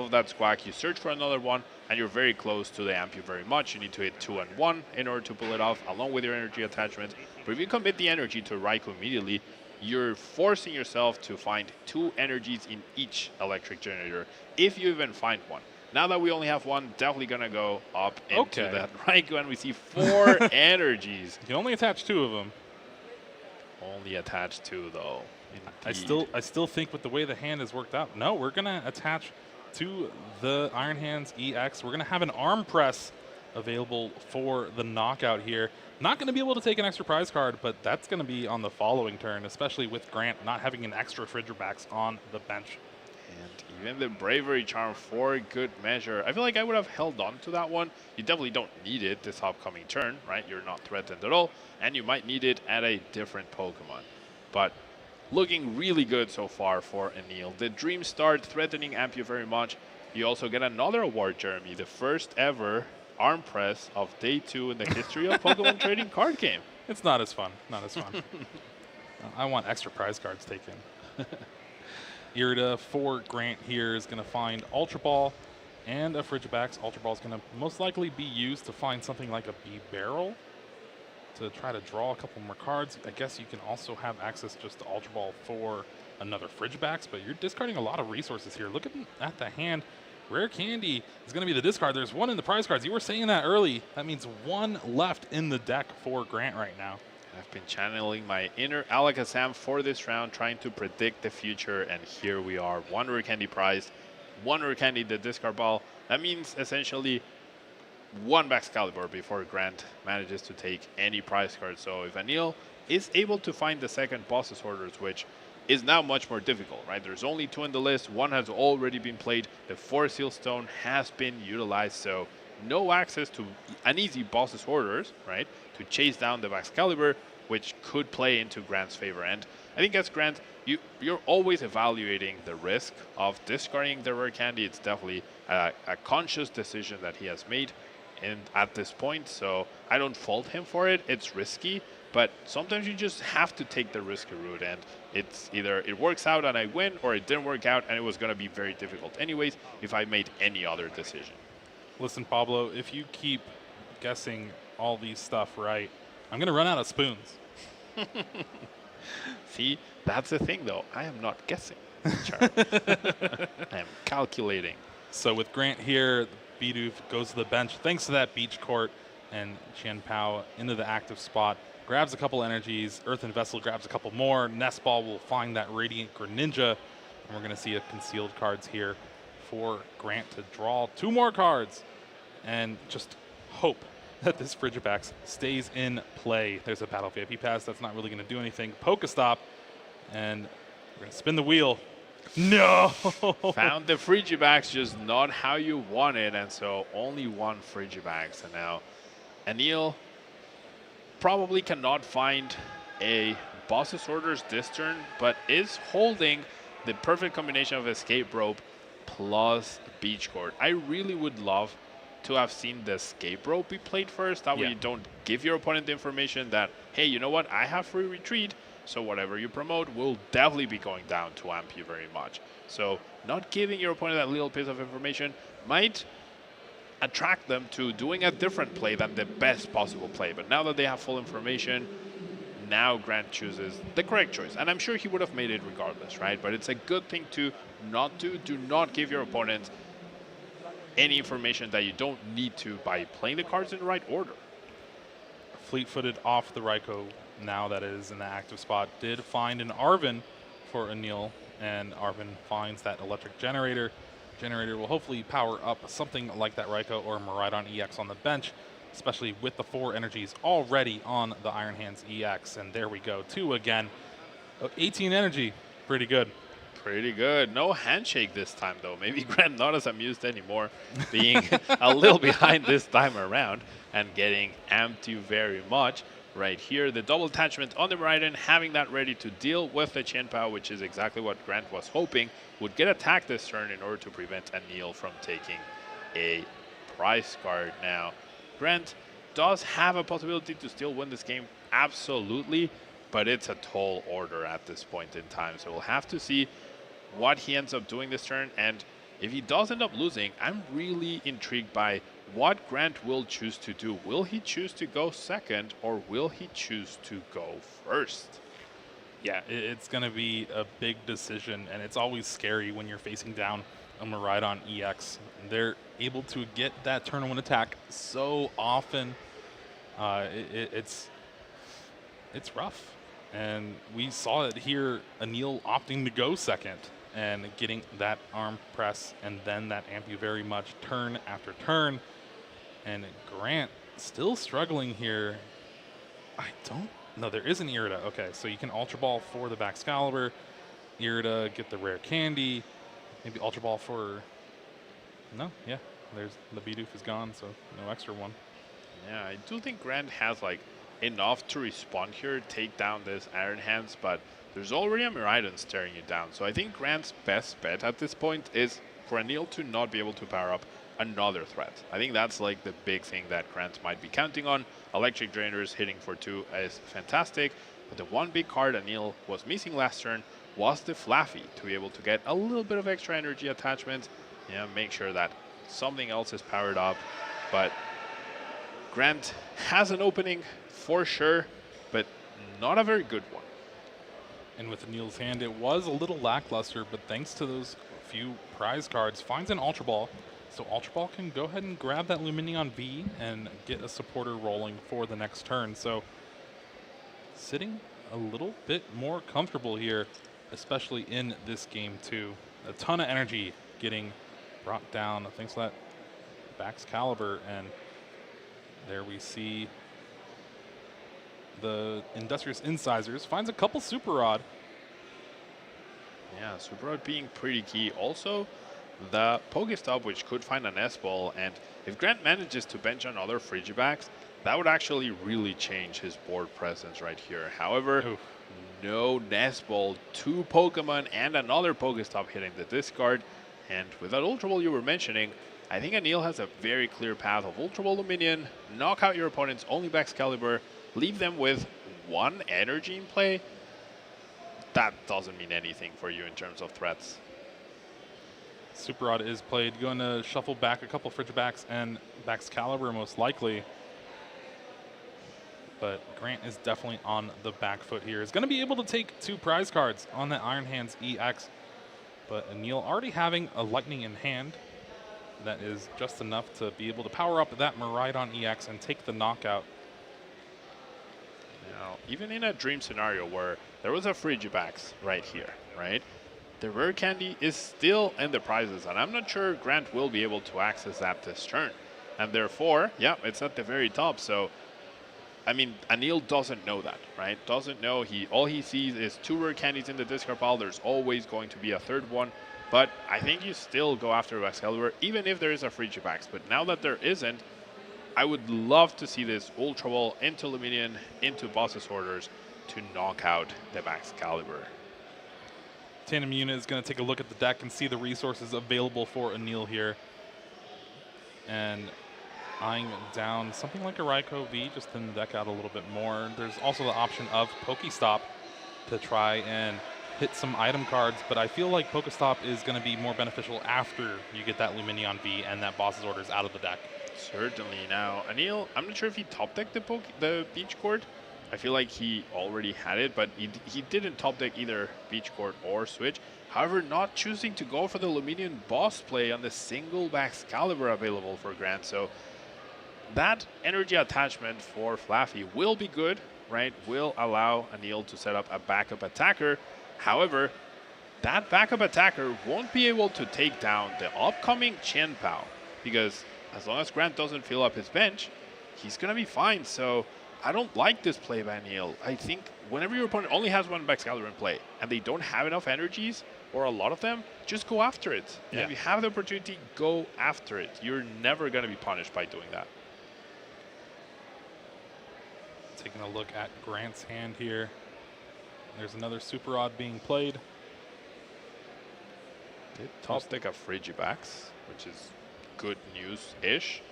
that Squawk, you search for another one, and you're very close to the amp you very much. You need to hit 2 and 1 in order to pull it off, along with your energy attachment. But if you commit the energy to Raikou immediately, you're forcing yourself to find 2 energies in each electric generator, if you even find one. Now that we only have one, definitely going to go up into that Raikou, and we see 4 energies. You only attach 2 of them. Only attach 2, though. I still think with the way the hand has worked out, no, we're going to attach to the Iron Hands EX. We're going to have an arm press available for the knockout here. Not going to be able to take an extra prize card, but that's going to be on the following turn, especially with Grant not having an extra Frigibax on the bench. And even the Bravery Charm for good measure. I feel like I would have held on to that one. You definitely don't need it this upcoming turn, right? You're not threatened at all, and you might need it at a different Pokemon. But looking really good so far for Anil. The Dream Start threatening Ampu very much. You also get another award, Jeremy, the first ever arm press of day 2 in the history of Pokemon trading card game. It's not as fun. Not as fun. I want extra prize cards taken. Irida for Grant here is going to find Ultra Ball and a Frigibax. Ultra Ball is going to most likely be used to find something like a B-Barrel to try to draw a couple more cards. I guess you can also have access just to Ultra Ball for another Frigibax, but you're discarding a lot of resources here. Look at the hand. Rare Candy is going to be the discard. There's 1 in the prize cards. You were saying that early. That means 1 left in the deck for Grant right now. I've been channeling my inner Alakazam for this round, trying to predict the future, and here we are. 1 Rare Candy prize, 1 Rare Candy the discard ball. That means essentially 1 Excalibur before Grant manages to take any prize card. So if Anil is able to find the second Boss's Orders, which is now much more difficult, right? There's only 2 in the list. 1 has already been played. The Force Seal Stone has been utilized, so no access to an easy Boss's Orders, right? To chase down the Excalibur, which could play into Grant's favor. And I think as Grant, you're always evaluating the risk of discarding the Rare Candy. It's definitely a conscious decision that he has made at this point, so I don't fault him for it. It's risky, but sometimes you just have to take the risky route, and it's either it works out and I win, or it didn't work out and it was going to be very difficult anyways if I made any other decision. Listen, Pablo, if you keep guessing all these stuff right, I'm going to run out of spoons. See, that's the thing, though. I am not guessing, Charles. I am calculating. So with Grant here, Bidoof goes to the bench thanks to that Beach Court, and Qian Pao into the active spot. Grabs a couple energies. Earthen Vessel grabs a couple more. Nest Ball will find that Radiant Greninja. And we're going to see a concealed cards here for Grant to draw 2 more cards. And just hope that this Frigibax stays in play. There's a Battle VIP pass. That's not really going to do anything. Pokestop. And we're going to spin the wheel. No! Found the Frigibax, just not how you want it. And so only 1 Frigibax. And now Anil probably cannot find a boss's orders this turn, but is holding the perfect combination of escape rope plus beach cord. I really would love to have seen the escape rope be played first. That way you don't give your opponent the information that, hey, you know what, I have free retreat, so whatever you promote will definitely be going down to amp you very much. So not giving your opponent that little piece of information might attract them to doing a different play than the best possible play. But now that they have full information, now Grant chooses the correct choice. And I'm sure he would have made it regardless, right? But it's a good thing to not do. Do not give your opponent any information that you don't need to by playing the cards in the right order. Fleet-footed off the Raikou now that it is in the active spot. Did find an Arven for Anil, and Arven finds that electric generator. Generator will hopefully power up something like that Raikou or Maridon EX on the bench, especially with the 4 energies already on the Iron Hands EX. And there we go, 2 again. 18 energy, pretty good. Pretty good. No handshake this time, though. Maybe Grant not as amused anymore, being a little behind this time around and getting amped you very much. Right here, the double attachment on the Maridon, having that ready to deal with the Qianpao, which is exactly what Grant was hoping would get attacked this turn in order to prevent Anil from taking a prize card. Now, Grant does have a possibility to still win this game, absolutely, but it's a tall order at this point in time. So we'll have to see what he ends up doing this turn, and if he does end up losing, I'm really intrigued by what Grant will choose to do. Will he choose to go second, or will he choose to go first? Yeah, it's going to be a big decision, and it's always scary when you're facing down a Maridon EX. They're able to get that turn one attack so often. It's rough, and we saw it here. Anil opting to go second and getting that arm press and then that amp you very much turn after turn. And Grant still struggling here. I don't know. There is an Irida. Okay, so you can Ultra Ball for the Baxcalibur. Irida, get the rare candy. Maybe Ultra Ball for... No, yeah. There's the Bidoof is gone, so no extra one. Yeah, I do think Grant has like enough to respond here, take down this Iron Hands, but there's already a Maridon staring you down. So I think Grant's best bet at this point is for Anil to not be able to power up another threat. I think that's like the big thing that Grant might be counting on. Electric Drainers hitting for 2 is fantastic, but the one big card Anil was missing last turn was the Flaffy, to be able to get a little bit of extra energy attachment, yeah, make sure that something else is powered up. But Grant has an opening for sure, but not a very good one. And with Anil's hand, it was a little lackluster, but thanks to those few prize cards, finds an Ultra Ball. So Ultra Ball can go ahead and grab that Luminion V and get a supporter rolling for the next turn. So sitting a little bit more comfortable here, especially in this game too. A ton of energy getting brought down thanks to that Baxcalibur, and there we see the Industrious Incisors finds a couple Super Rod. Yeah, Super Rod being pretty key. Also, the Pokestop, which could find an S-Ball, and if Grant manages to bench another Frigibacks, that would actually really change his board presence right here. However, no S-Ball, 2 Pokemon and another Pokestop hitting the discard. And with that Ultra Ball you were mentioning, I think Anil has a very clear path of Ultra Ball Luminion, knock out your opponent's only Baxcalibur, leave them with 1 energy in play. That doesn't mean anything for you in terms of threats. Super Rod is played, going to shuffle back a couple Frigibacks and Baxcalibur most likely. But Grant is definitely on the back foot here. Is going to be able to take 2 prize cards on that Iron Hands EX. But Anil already having a Lightning in hand. That is just enough to be able to power up that Maridon EX and take the knockout. Now, even in a dream scenario where there was a Frigibacks right here, right? The rare candy is still in the prizes, and I'm not sure Grant will be able to access that this turn. And therefore, yeah, it's at the very top. So, I mean, Anil doesn't know that, right? Doesn't know. All he sees is 2 rare candies in the discard pile. There's always going to be a third one. But I think you still go after Baxcalibur, even if there is a Frigibacks. But now that there isn't, I would love to see this Ultra Ball into Luminion, into Boss's Orders to knock out the Excalibur. Tandem Unit is going to take a look at the deck and see the resources available for Anil here. And eyeing down something like a Raikou V, just thin the deck out a little bit more. There's also the option of Pokestop to try and hit some item cards, but I feel like Pokestop is going to be more beneficial after you get that Luminion V and that Boss's Orders out of the deck. Certainly. Now, Anil, I'm not sure if he top decked the Beach Court. I feel like he already had it, but he didn't top deck either Beach Court or Switch. However, not choosing to go for the Luminion boss play on the single Excalibur available for Grant. So that energy attachment for Flaffy will be good, right? Will allow Anil to set up a backup attacker. However, that backup attacker won't be able to take down the upcoming Chen Pao, because as long as Grant doesn't fill up his bench, he's going to be fine. So I don't like this play by Anil. I think whenever your opponent only has one Excalibur in play and they don't have enough energies, or a lot of them, just go after it. Yeah. If you have the opportunity, go after it. You're never going to be punished by doing that. Taking a look at Grant's hand here. There's another Super Odd being played. Did top deck a Frigibax, which is good news-ish.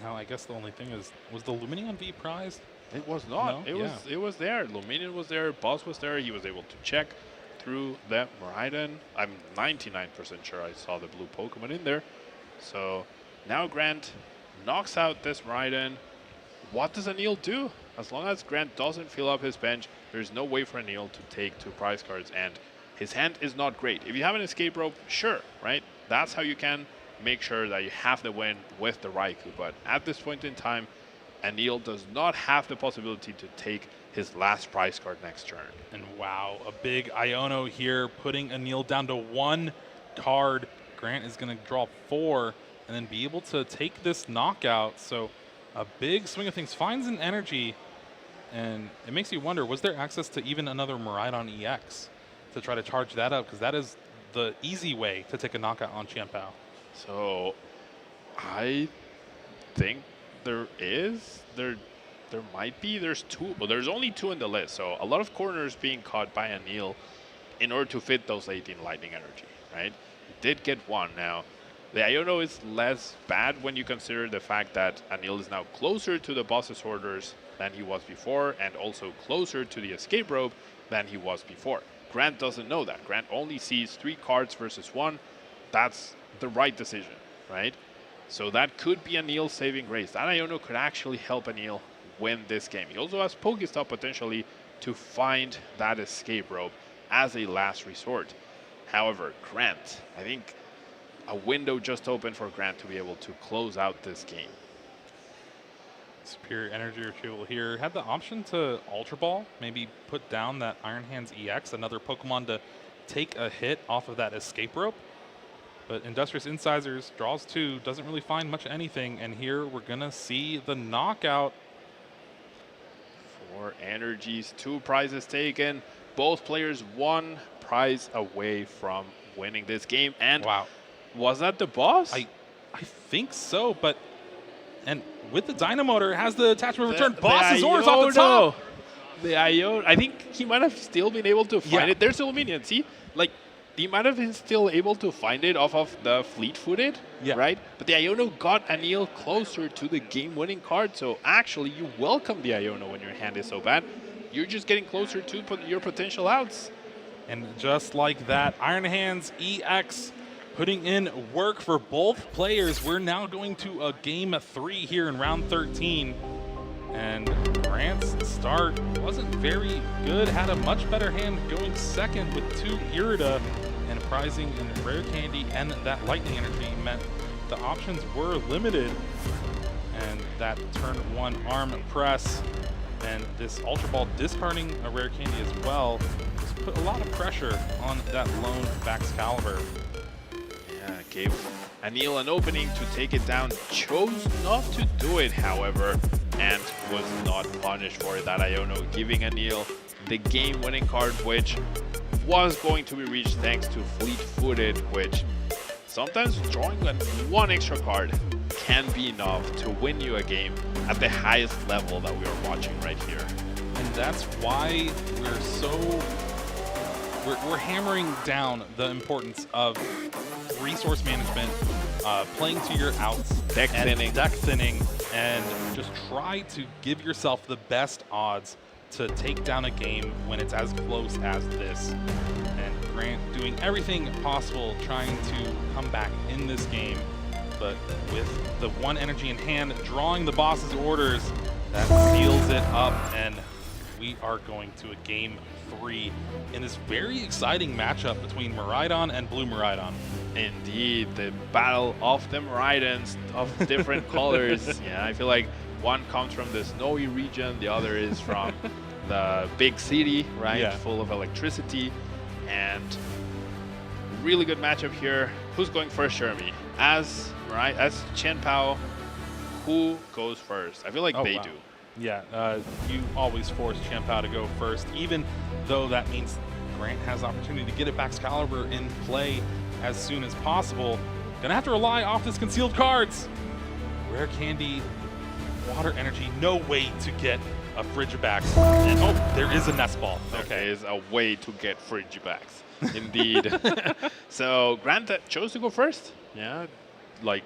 Now, I guess the only thing is, was the Luminion V prized? It was not. No? It was there. Luminion was there. Boss was there. He was able to check through that Maridon. I'm 99% sure I saw the blue Pokemon in there. So now Grant knocks out this Maridon. What does Anil do? As long as Grant doesn't fill up his bench, there's no way for Anil to take 2 prize cards, and his hand is not great. If you have an escape rope, sure, right? That's how you can make sure that you have the win with the Raikou. But at this point in time, Anil does not have the possibility to take his last prize card next turn. And wow, a big Iono here, putting Anil down to 1 card. Grant is going to draw 4 and then be able to take this knockout. So a big swing of things, finds an energy, and it makes you wonder, was there access to even another Maridon EX to try to charge that up? Because that is the easy way to take a knockout on Chen Pao. So I think there is. There might be. There's 2, but there's only 2 in the list. So a lot of corners being caught by Anil in order to fit those 18 lightning energy, right? He did get 1 now. The Iono is less bad when you consider the fact that Anil is now closer to the Boss's Orders than he was before, and also closer to the escape rope than he was before. Grant doesn't know that. Grant only sees 3 cards versus 1. That's the right decision, right? So that could be Anil's saving grace. That Iono could actually help Anil win this game. He also has Pokestop potentially to find that escape rope as a last resort. However, Grant, I think a window just opened for Grant to be able to close out this game. Superior Energy Retrieval here. Had the option to Ultra Ball, maybe put down that Iron Hands EX, another Pokemon to take a hit off of that escape rope. But Industrious Incisors draws 2, doesn't really find much of anything, and here we're gonna see the knockout. 4 energies, 2 prizes taken. Both players 1 prize away from winning this game. And wow, was that the boss? I think so, but and with the Dynamotor, has the attachment returned. Boss's Orders off the top. The Iono, I think he might have still been able to find it. There's the Luminion. See, like, he might have been still able to find it off of the fleet-footed, right? But the Iono got Anil closer to the game-winning card. So actually, you welcome the Iono when your hand is so bad. You're just getting closer to your potential outs. And just like that, Iron Hands EX putting in work for both players. We're now going to a game 3 here in round 13. And Grant's start wasn't very good. Had a much better hand going second with 2 Irida, and prizing in Rare Candy and that Lightning Energy meant the options were limited. And that turn 1 arm press and this Ultra Ball discarding a Rare Candy as well just put a lot of pressure on that lone Excalibur. Yeah, gave Anil an opening to take it down. Chose not to do it, however, and was not punished for it. That Iono giving Anil the game-winning card, which was going to be reached thanks to fleet-footed, which sometimes drawing 1 extra card can be enough to win you a game at the highest level that we are watching right here. And that's why we're hammering down the importance of resource management, playing to your outs, deck thinning, and just try to give yourself the best odds to take down a game when it's as close as this. And Grant doing everything possible trying to come back in this game, but with the one energy in hand, drawing the boss's orders, that seals it up, and we are going to a game 3 in this very exciting matchup between Maridon and Blue Maridon. Indeed, the battle of the Maridons of different colors. Yeah, I feel like one comes from the snowy region, the other is from the big city, right? Yeah. Full of electricity. And really good matchup here. Who's going first, Jeremy? As Chen Pao, who goes first? I feel like they do. Yeah, you always force Chen Pao to go first, even though that means Grant has the opportunity to get it back Excalibur in play as soon as possible. Gonna have to rely off his concealed cards. Rare Candy, Water Energy, no way to get a Frigibax. And oh, there is a Nest Ball. Okay. There is a way to get Frigibax. Indeed. So Grant chose to go first. Yeah, like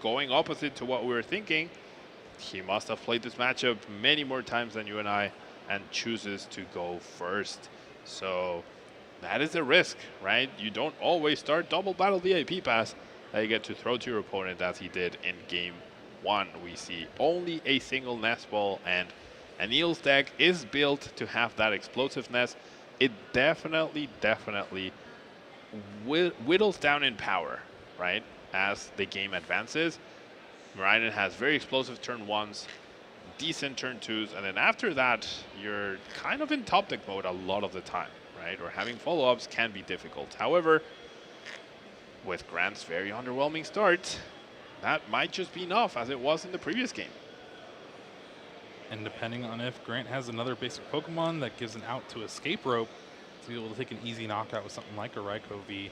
going opposite to what we were thinking. He must have played this matchup many more times than you and I and chooses to go first. So that is a risk, right? You don't always start double battle VIP pass that you get to throw to your opponent as he did in game 1. We see only a single Nest Ball, and Anil's deck is built to have that explosiveness. It definitely whittles down in power, right, as the game advances. Maridon has very explosive turn 1s, decent turn 2s, and then after that, you're kind of in top deck mode a lot of the time, right? Or having follow-ups can be difficult. However, with Grant's very underwhelming start, that might just be enough, as it was in the previous game. And depending on if Grant has another basic Pokemon that gives an out to Escape Rope, to be able to take an easy knockout with something like a Raikou V.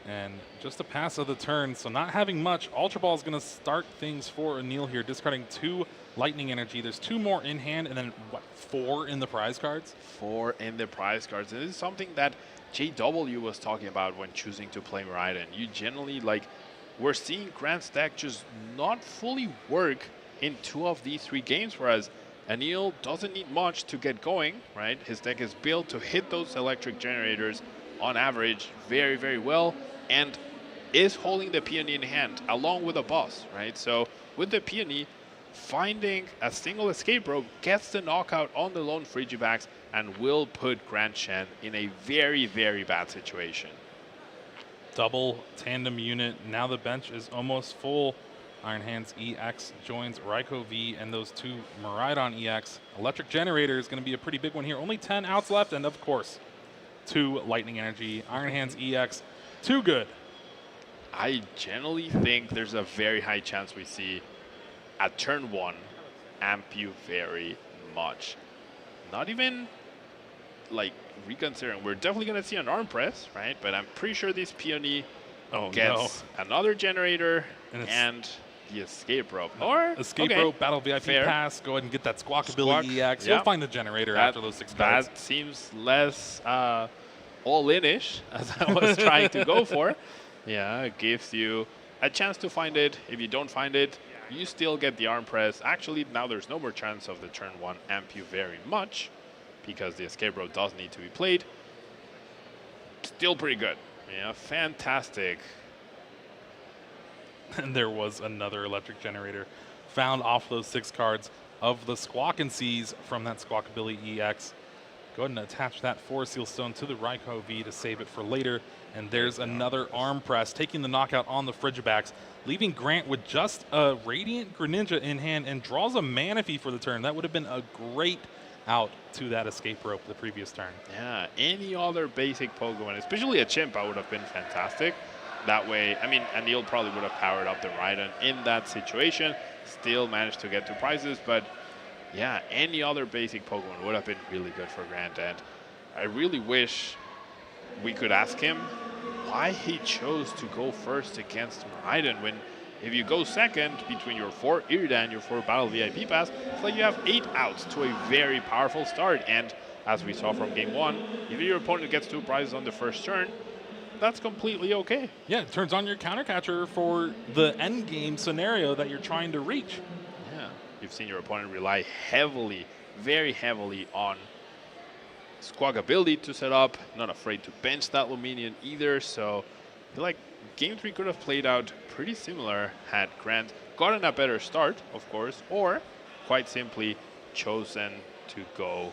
And just a pass of the turn, so not having much. Ultra Ball is going to start things for Anil here, discarding 2 Lightning Energy. There's 2 more in hand, and then, what, 4 in the prize cards? 4 in the prize cards. And this is something that JW was talking about when choosing to play Maridon. You generally, we're seeing Grant's deck just not fully work in 2 of these 3 games, whereas Anil doesn't need much to get going, right? His deck is built to hit those electric generators on average very, very well, and is holding the Peony in hand along with a boss, right? So with the Peony, finding a single escape rope gets the knockout on the lone Frigibax and will put Grant Shen in a very, very bad situation. Double tandem unit. Now the bench is almost full. Iron Hands EX joins Raikou V and those 2 Maridon EX. Electric Generator is going to be a pretty big one here. Only 10 outs left, and of course, 2 Lightning Energy. Iron Hands EX, too good. I generally think there's a very high chance we see at turn 1 amp you very much. Not even reconsidering. We're definitely going to see an arm press, right? But I'm pretty sure this Peony gets another generator and the escape rope. Or escape rope, battle VIP pass, go ahead and get that Squawkabilly EX. You'll find the generator after those 6 cards. That seems less all-in-ish, as I was trying to go for. Yeah, it gives you a chance to find it. If you don't find it, you still get the arm press. Actually, now there's no more chance of the turn 1 amp you very much, because the escape rope does need to be played. Still pretty good. Yeah, fantastic. And there was another electric generator found off those 6 cards of the Squawk and Seas from that Squawkabilly EX. Go ahead and attach that Forest Seal Stone to the Raikou V to save it for later. And there's another arm press, taking the knockout on the Frigibax, leaving Grant with just a Radiant Greninja in hand and draws a Manaphy for the turn. That would have been a great out to that escape rope the previous turn. Yeah, any other basic Pokemon, especially a Chimpa, would have been fantastic. That way, I mean, Anil probably would have powered up the Maridon in that situation, still managed to get 2 prizes, but yeah, any other basic Pokemon would have been really good for Grant, and I really wish we could ask him why he chose to go first against Maridon when if you go second between your 4 Iridan, your 4 Battle VIP Pass, it's like you have 8 outs to a very powerful start. And as we saw from game 1, if your opponent gets 2 prizes on the first turn, that's completely okay. Yeah, it turns on your counter catcher for the end game scenario that you're trying to reach. Yeah, you've seen your opponent rely heavily, very heavily on Squawk ability to set up, not afraid to bench that Luminion either, so I feel like game 3 could have played out pretty similar had Grant gotten a better start, of course, or quite simply chosen to go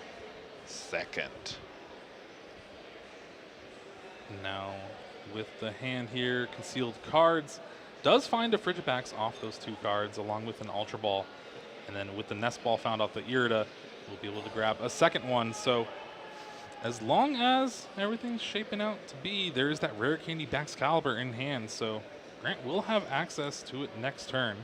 second. Now, with the hand here, concealed cards, does find a Frigibax off those 2 cards along with an Ultra Ball. And then with the Nest Ball found off the Irida, we'll be able to grab a second one. So as long as everything's shaping out to be, there's that Rare Candy Baxcalibur in hand. So Grant will have access to it next turn.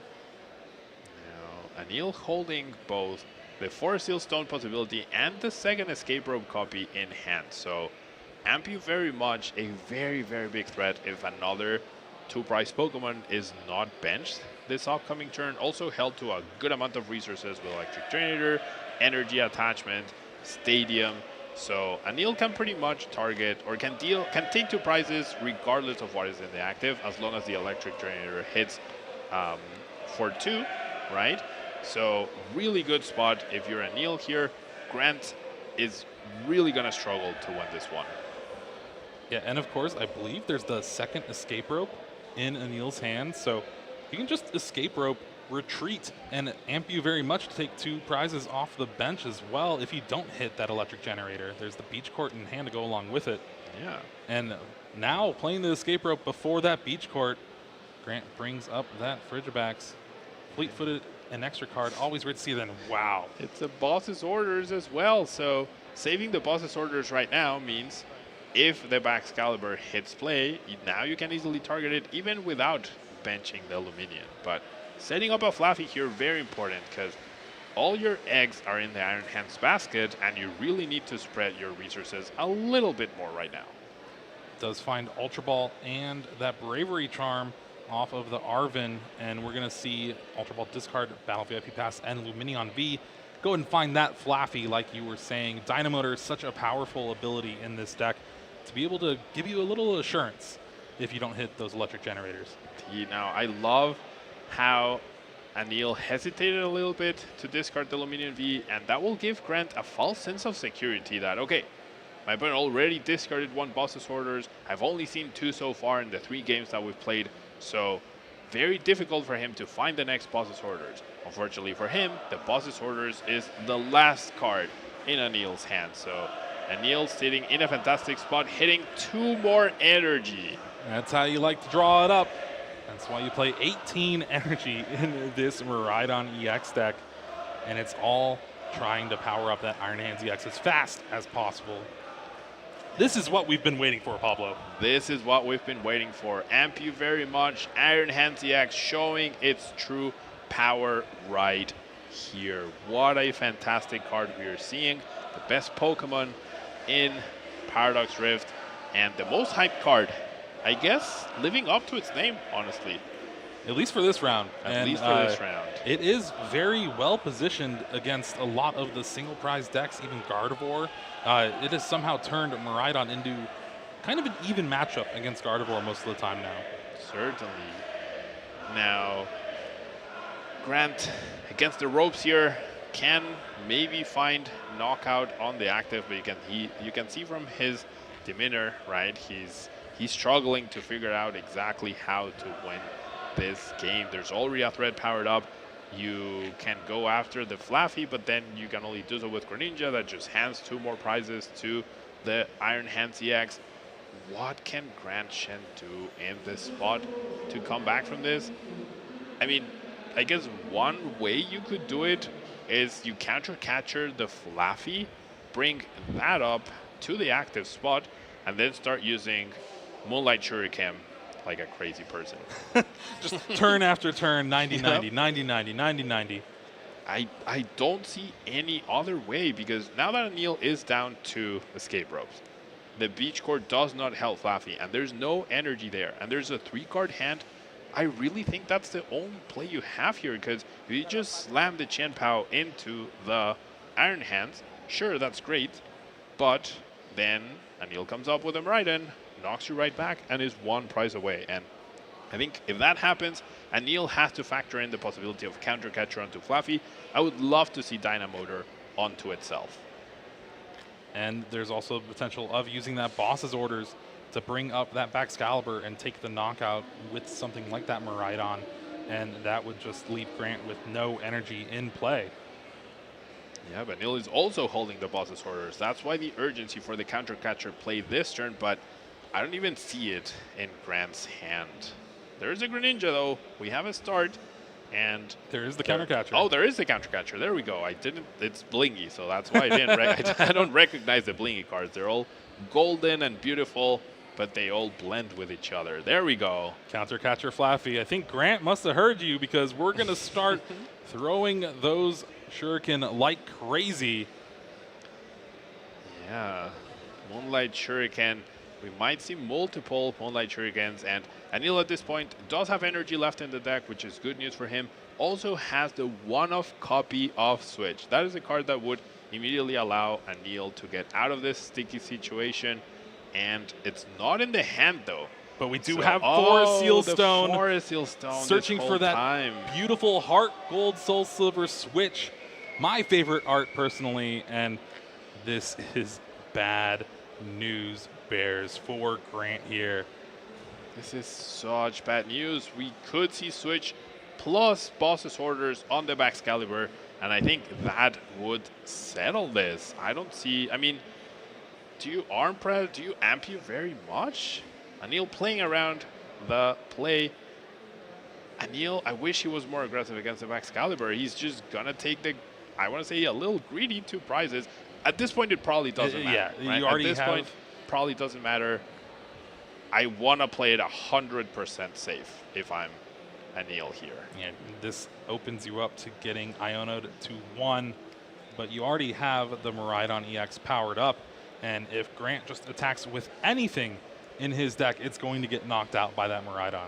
Now, Anil holding both the Forest Seal Stone possibility and the second Escape Rope copy in hand. So Ampu very much a very, very big threat if another 2-prize Pokemon is not benched this upcoming turn. Also held to a good amount of resources with Electric Drainator, Energy Attachment, Stadium. So Anil can pretty much target or can take 2 prizes regardless of what is in the active, as long as the Electric Drainator hits for 2, right? So really good spot if you're Anil here. Grant is really gonna struggle to win this one. Yeah, and of course, I believe there's the second Escape Rope in Anil's hand, so you can just Escape Rope, retreat, and Ampu very much to take 2 prizes off the bench as well if you don't hit that Electric Generator. There's the Beach Court in hand to go along with it. Yeah. And now, playing the Escape Rope before that Beach Court, Grant brings up that Frigibax. Fleet-footed, an extra card, always ready to see then. Wow. It's a boss's orders as well, so saving the boss's orders right now means if the Baxcalibur hits play, now you can easily target it even without benching the Luminion. But setting up a Fluffy here, very important, because all your eggs are in the Iron Hands basket, and you really need to spread your resources a little bit more right now. Does find Ultra Ball and that Bravery Charm off of the Arvin, and we're going to see Ultra Ball discard Battle VIP Pass and Luminion V. Go and find that Flaffy, like you were saying. Dynamotor is such a powerful ability in this deck to be able to give you a little assurance if you don't hit those Electric Generators. Now, I love how Anil hesitated a little bit to discard the Luminion V, and that will give Grant a false sense of security that, okay, my opponent already discarded 1 boss's orders. I've only seen 2 so far in the 3 games that we've played, so very difficult for him to find the next boss's orders. Unfortunately for him, the boss's orders is the last card in Anil's hand, so Anil sitting in a fantastic spot, hitting 2 more energy. That's how you like to draw it up. That's why you play 18 energy in this Maridon EX deck, and it's all trying to power up that Iron Hands EX as fast as possible. This is what we've been waiting for, Pablo. This is what we've been waiting for. Ampu very much, Iron Hands EX showing its true power right here. What a fantastic card we are seeing. The best Pokemon in Paradox Rift, and the most hyped card, I guess, living up to its name, honestly. At least for this round. At least for this round. It is very well positioned against a lot of the single prize decks, even Gardevoir. It has somehow turned Maridon into kind of an even matchup against Gardevoir most of the time now. Certainly. Now, Grant against the ropes here can maybe find knockout on the active, but you can see from his demeanor, right? He's struggling to figure out exactly how to win this game. There's already a threat powered up. You can go after the Flaffy, but then you can only do so with Greninja that just hands 2 more prizes to the Iron Hands EX. What can Grant Shen do in this spot to come back from this? I mean, I guess one way you could do it is you counter catcher the Flaffy, bring that up to the active spot, and then start using Moonlight Shuriken like a crazy person. Just turn after turn, 90-90, 90-90, 90-90. I don't see any other way, because now that Anil is down to escape ropes, the beach core does not help Fluffy, and there's no energy there, and there's a 3-card hand. I really think that's the only play you have here, because if you just slam the Qianpao into the Iron Hands, sure, that's great, but then Anil comes up with a Maridon, knocks you right back, and is 1 prize away. And I think if that happens, Anil has to factor in the possibility of counter catcher onto Fluffy. I would love to see Dynamotor onto itself. And there's also the potential of using that boss's orders to bring up that Baxcalibur and take the knockout with something like that Maridon, and that would just leave Grant with no energy in play. Yeah, but Anil is also holding the boss's orders. That's why the urgency for the counter catcher play this turn, but I don't even see it in Grant's hand. There's a Greninja though. We have a start, and there is the counter catcher. Oh, there is the counter catcher. There we go. I didn't. It's blingy, so that's why I didn't. I don't recognize the blingy cards. They're all golden and beautiful, but they all blend with each other. There we go. Counter catcher Fluffy. I think Grant must have heard you, because we're gonna start throwing those Shuriken like crazy. Yeah, Moonlight Shuriken. We might see multiple Moonlight Shurikens, and Anil at this point does have energy left in the deck, which is good news for him. Also has the one-off copy of Switch. That is a card that would immediately allow Anil to get out of this sticky situation, and it's not in the hand though. But we do have Forest Seal Stone. Forest Seal Stone searching for that beautiful Heart Gold Soul Silver Switch. My favorite art personally, and this is bad news bears for Grant here. This is such bad news. We could see Switch plus boss's orders on the Baxcalibur, and I think that would settle this. I don't see, I mean, do you arm press, do you amp you very much? Anil playing around the play. Anil, I wish he was more aggressive against the Baxcalibur. He's just gonna take the, I want to say, a little greedy 2 prizes. At this point, it probably doesn't matter. Yeah, right? you already At this point, probably doesn't matter. I want to play it 100% safe if I'm Anil here. Yeah, this opens you up to getting Iono'd to 1, but you already have the Maridon EX powered up, and if Grant just attacks with anything in his deck, it's going to get knocked out by that Maridon.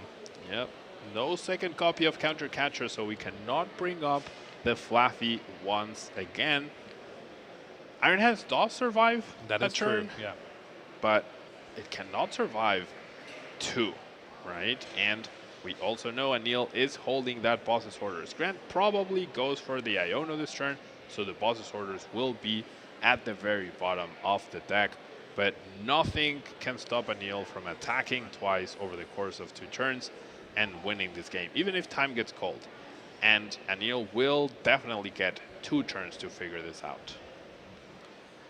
Yep. No second copy of Counter Catcher, so we cannot bring up the Fluffy once again. Iron Hands does survive that a is turn, true, yeah. but it cannot survive 2, right? And we also know Anil is holding that boss's orders. Grant probably goes for the Iono this turn, so the boss's orders will be at the very bottom of the deck, but nothing can stop Anil from attacking twice over the course of 2 turns and winning this game, even if time gets cold. And Anil will definitely get 2 turns to figure this out.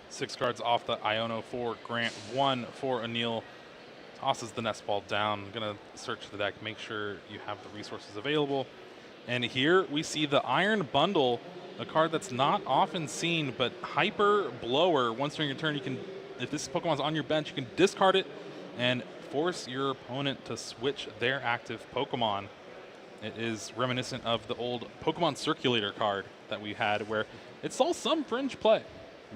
6 cards off the Iono for Grant, 1 for Anil. Tosses the nest ball down. Gonna search the deck, make sure you have the resources available. And here we see the Iron Bundle, a card that's not often seen, but Hyper Blower. Once during your turn, you can, if this Pokemon's on your bench, you can discard it and force your opponent to switch their active Pokemon. It is reminiscent of the old Pokemon Circulator card that we had, where it saw some fringe play.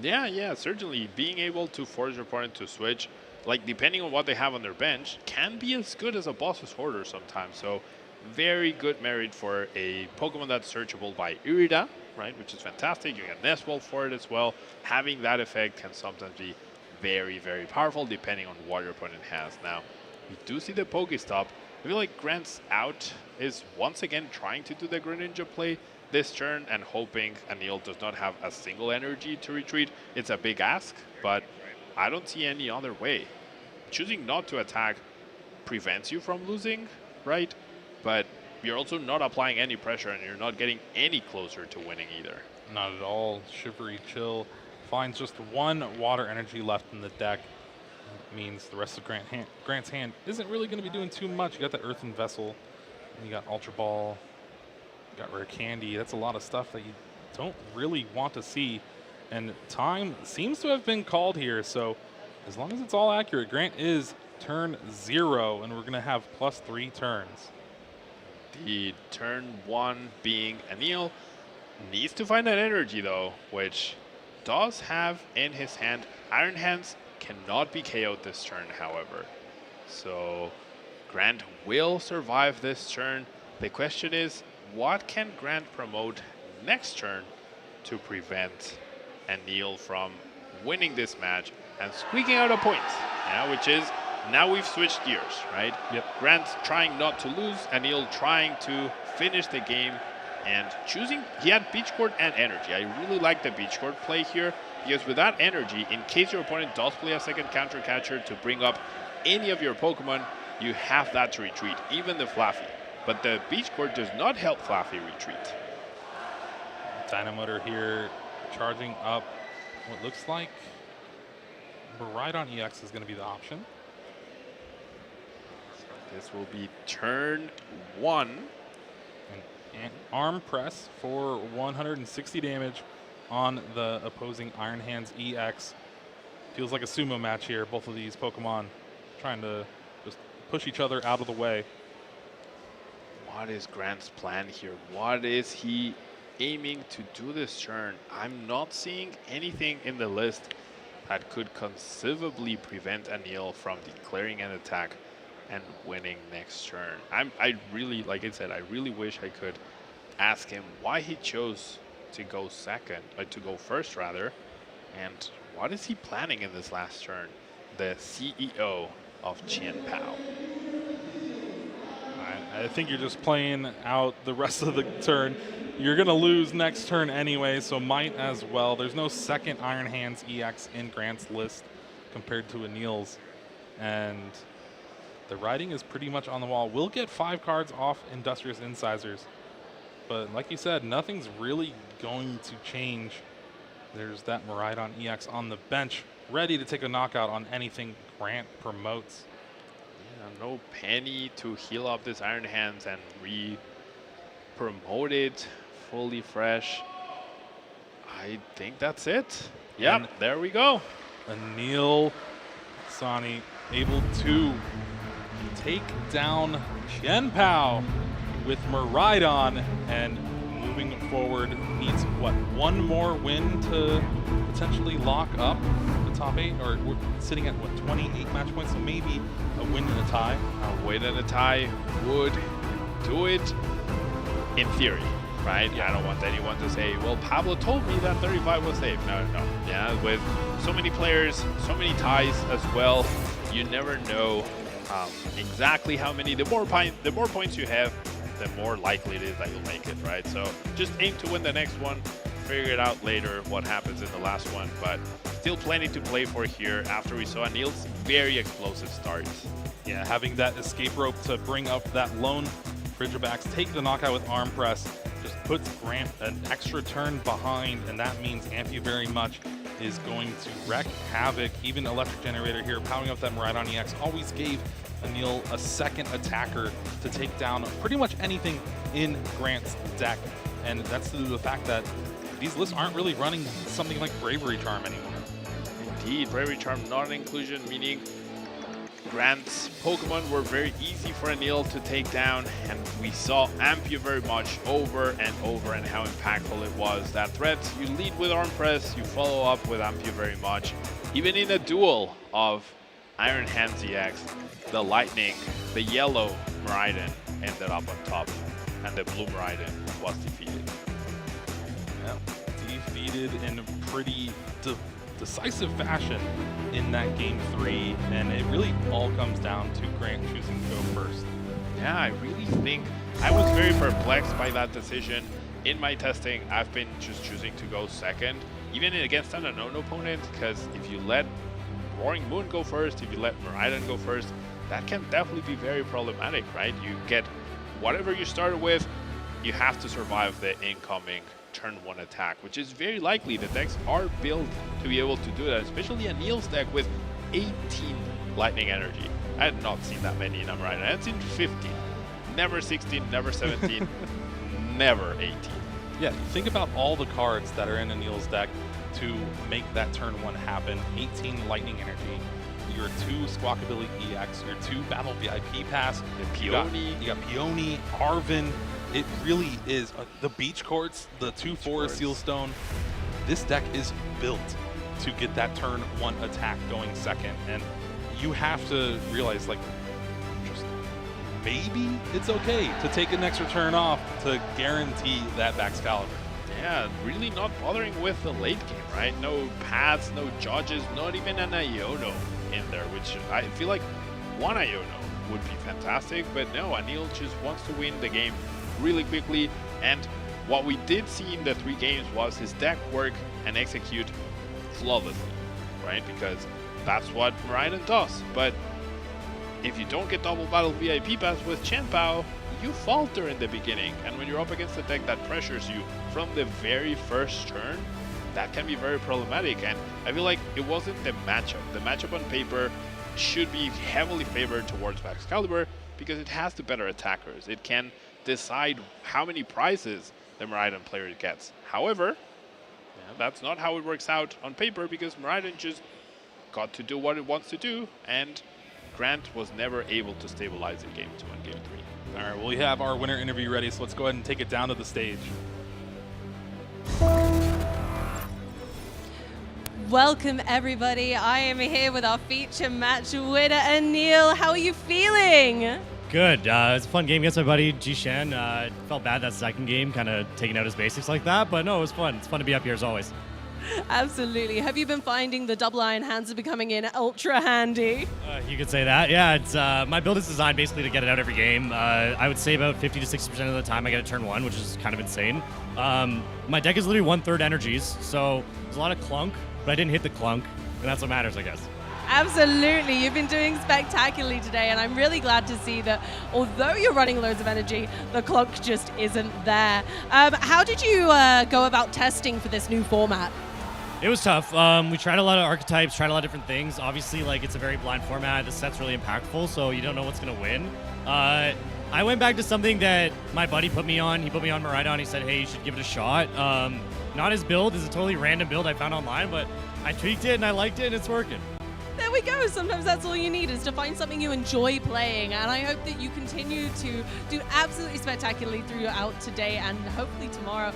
Yeah, certainly. Being able to force your opponent to switch, like depending on what they have on their bench, can be as good as a boss's order sometimes. So very good merit for a Pokemon that's searchable by Irida, right? Which is fantastic. You get Nest Ball for it as well. Having that effect can sometimes be very, very powerful depending on what your opponent has. Now, we do see the Pokestop. I feel like Grant's out is once again trying to do the Greninja play this turn and hoping Anil does not have a single energy to retreat. It's a big ask, but I don't see any other way. Choosing not to attack prevents you from losing, right? But you're also not applying any pressure and you're not getting any closer to winning either. Not at all. Shivery Chill finds just 1 water energy left in the deck. It means the rest of Grant's hand isn't really going to be doing too much. You got the Earthen Vessel, and you got Ultra Ball, you got Rare Candy. That's a lot of stuff that you don't really want to see. And time seems to have been called here, so as long as it's all accurate, Grant is turn 0, and we're going to have +3 turns. The turn 1 being Anil needs to find that energy though, which does have in his hand Iron Hands cannot be KO'd this turn, however. So Grant will survive this turn. The question is, what can Grant promote next turn to prevent Anil from winning this match and squeaking out a point? Yeah, which is, now we've switched gears, right? Yep. Grant's trying not to lose, Anil trying to finish the game and choosing, he had beach court and energy. I really like the beach court play here because with that energy, in case your opponent does play a second counter catcher to bring up any of your Pokemon, you have that to retreat, even the Fluffy. But the beach court does not help Fluffy retreat. Dynamotor here charging up what looks like Maridon EX is going to be the option. This will be turn 1. And arm press for 160 damage on the opposing Iron Hands EX. Feels like a sumo match here. Both of these Pokemon trying to just push each other out of the way. What is Grant's plan here? What is he aiming to do this turn? I'm not seeing anything in the list that could conceivably prevent Anil from declaring an attack and winning next turn. I really, like I said, I really wish I could ask him why he chose to go first rather, and what is he planning in this last turn? The CEO of Qianpao. I think you're just playing out the rest of the turn. You're going to lose next turn anyway, so might as well. There's no second Iron Hands EX in Grant's list compared to Anil's, and the writing is pretty much on the wall. We'll get 5 cards off Industrious Incisors, but like you said, nothing's really going to change. There's that Maridon EX on the bench, ready to take a knockout on anything Grant promotes. Yeah, no Penny to heal up this Iron Hands and re-promote it fully fresh. I think that's it. Yeah, there we go. Anil Sani able to take down Qianpao with Maridon, and moving forward needs, what, one more win to potentially lock up the top 8, or we're sitting at, what, 28 match points, so maybe a win and a tie. A win and a tie would do it in theory, right? Yeah. I don't want anyone to say, well, Pablo told me that 35 was safe. No. Yeah, with so many players, so many ties as well, you never know exactly how many. The more points you have, the more likely it is that you'll make it, right? So just aim to win the next one, figure it out later what happens in the last one, but still plenty to play for here after we saw Anil's very explosive start. Yeah, having that escape rope to bring up that lone Frigibax, take the knockout with arm press, just puts Grant an extra turn behind, and that means Amphi very much is going to wreak havoc. Even Electric Generator here, powering up that Maridon EX, always gave Anil a second attacker to take down pretty much anything in Grant's deck. And that's due to the fact that these lists aren't really running something like Bravery Charm anymore. Indeed, Bravery Charm not an inclusion, meaning Grant's Pokemon were very easy for Anil to take down, and we saw Amphi very much over and over and how impactful it was. That threat, you lead with Arm Press, you follow up with Amphi very much. Even in a duel of Iron Hands EX, the Lightning, the yellow Maridon ended up on top, and the blue Maridon was defeated. Yeah, defeated in pretty decisive fashion in that game 3, and it really all comes down to Grant choosing to go first. Yeah, I really think I was very perplexed by that decision. In my testing, I've been just choosing to go second, even against an unknown opponent, because if you let Roaring Moon go first, if you let Maridon go first, that can definitely be very problematic, right? You get whatever you started with, you have to survive the incoming turn 1 attack, which is very likely. The decks are built to be able to do that, especially Anil's deck with 18 Lightning Energy. I had not seen that many in a Maridon. I had seen 15. Never 16, never 17, never 18. Yeah, think about all the cards that are in Anil's deck to make that turn 1 happen. 18 Lightning Energy, your 2 Squawkabilly EX, your 2 Battle VIP Pass, you got Peony, Arvin. It really is the Beach Courts, the 2 Forest Sealstone. This deck is built to get that turn 1 attack going second. And you have to realize, like, just maybe it's okay to take an extra turn off to guarantee that Baxcalibur. Yeah, really not bothering with the late game, right? No paths, no judges, not even an Iono in there, which I feel like one Iono would be fantastic, but no, Anil just wants to win the game really quickly. And what we did see in the 3 games was his deck work and execute flawlessly, right? Because that's what Maridon does. But if you don't get double battle VIP pass with Chien-Pao, you falter in the beginning. And when you're up against a deck that pressures you from the very first turn, that can be very problematic. And I feel like it wasn't the matchup. The matchup on paper should be heavily favored towards Baxcalibur because it has the better attackers. It can decide how many prizes the Maridon player gets. However, that's not how it works out on paper because Maridon just got to do what it wants to do, and Grant was never able to stabilize in Game 2 and Game 3. All right, well, we have our winner interview ready, so let's go ahead and take it down to the stage. Welcome, everybody. I am here with our feature match winner, Anil. How are you feeling? Good. It was a fun game against my buddy Ji-Shen. Felt bad that second game, kind of taking out his basics like that, but no, it was fun. It's fun to be up here as always. Absolutely. Have you been finding the double iron hands are becoming in ultra handy? You could say that. Yeah, it's my build is designed basically to get it out every game. I would say about 50 to 60% of the time I get a turn 1, which is kind of insane. My deck is literally 1/3 energies, so there's a lot of clunk, but I didn't hit the clunk, and that's what matters, I guess. Absolutely. You've been doing spectacularly today, and I'm really glad to see that although you're running loads of energy, the clunk just isn't there. How did you go about testing for this new format? It was tough. We tried a lot of archetypes, tried a lot of different things. Obviously, like, it's a very blind format. The set's really impactful, so you don't know what's going to win. I went back to something that my buddy put me on. He put me on Maridon. He said, hey, you should give it a shot. Not his build. It's a totally random build I found online, but I tweaked it and I liked it and it's working. There we go. Sometimes that's all you need, is to find something you enjoy playing. And I hope that you continue to do absolutely spectacularly throughout today and hopefully tomorrow.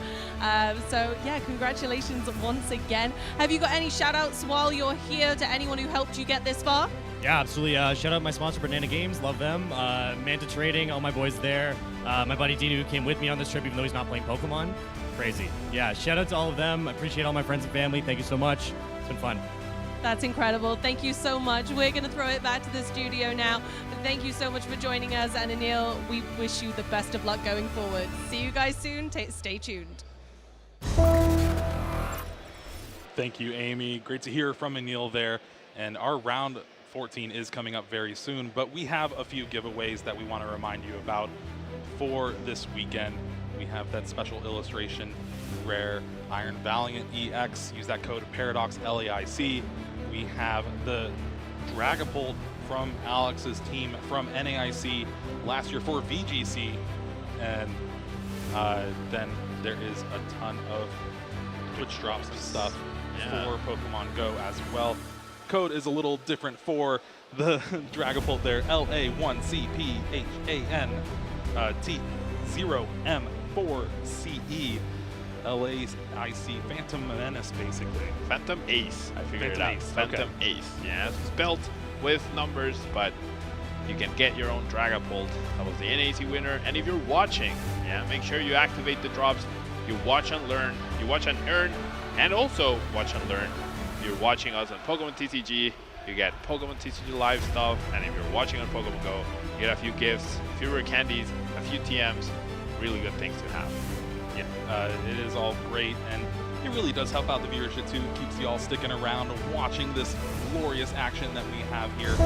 So yeah, congratulations once again. Have you got any shout outs while you're here to anyone who helped you get this far? Yeah, absolutely. Shout out my sponsor, Banana Games. Love them. Manta Trading, all my boys there. My buddy Dino, who came with me on this trip, even though he's not playing Pokemon. Crazy. Yeah, shout out to all of them. I appreciate all my friends and family. Thank you so much. It's been fun. That's incredible. Thank you so much. We're going to throw it back to the studio now. But thank you so much for joining us. And Anil, we wish you the best of luck going forward. See you guys soon. Stay tuned. Thank you, Amy. Great to hear from Anil there. And our round 14 is coming up very soon, but we have a few giveaways that we want to remind you about for this weekend. We have that special illustration, rare Iron Valiant EX. Use that code ParadoxLAIC. We have the Dragapult from Alex's team from NAIC last year for VGC. And then there is a ton of Twitch drops and stuff for Pokemon Go as well. Code is a little different for the Dragapult there, LA1CPHAN T0M4CE. LAIC Phantom Menace, basically. Phantom Ace, I figured it out. Ace. Phantom Ace, yeah, it's spelled with numbers, but you can get your own Dragapult. That was the NAC winner. And if you're watching, make sure you activate the drops. You watch and learn, you watch and earn, and also watch and learn. If you're watching us on Pokemon TCG, you get Pokemon TCG Live stuff, and if you're watching on Pokemon Go, you get a few gifts, a few rare candies, a few TMs, really good things to have. Yeah, it is all great, and it really does help out the viewership too. Keeps you all sticking around, watching this glorious action that we have here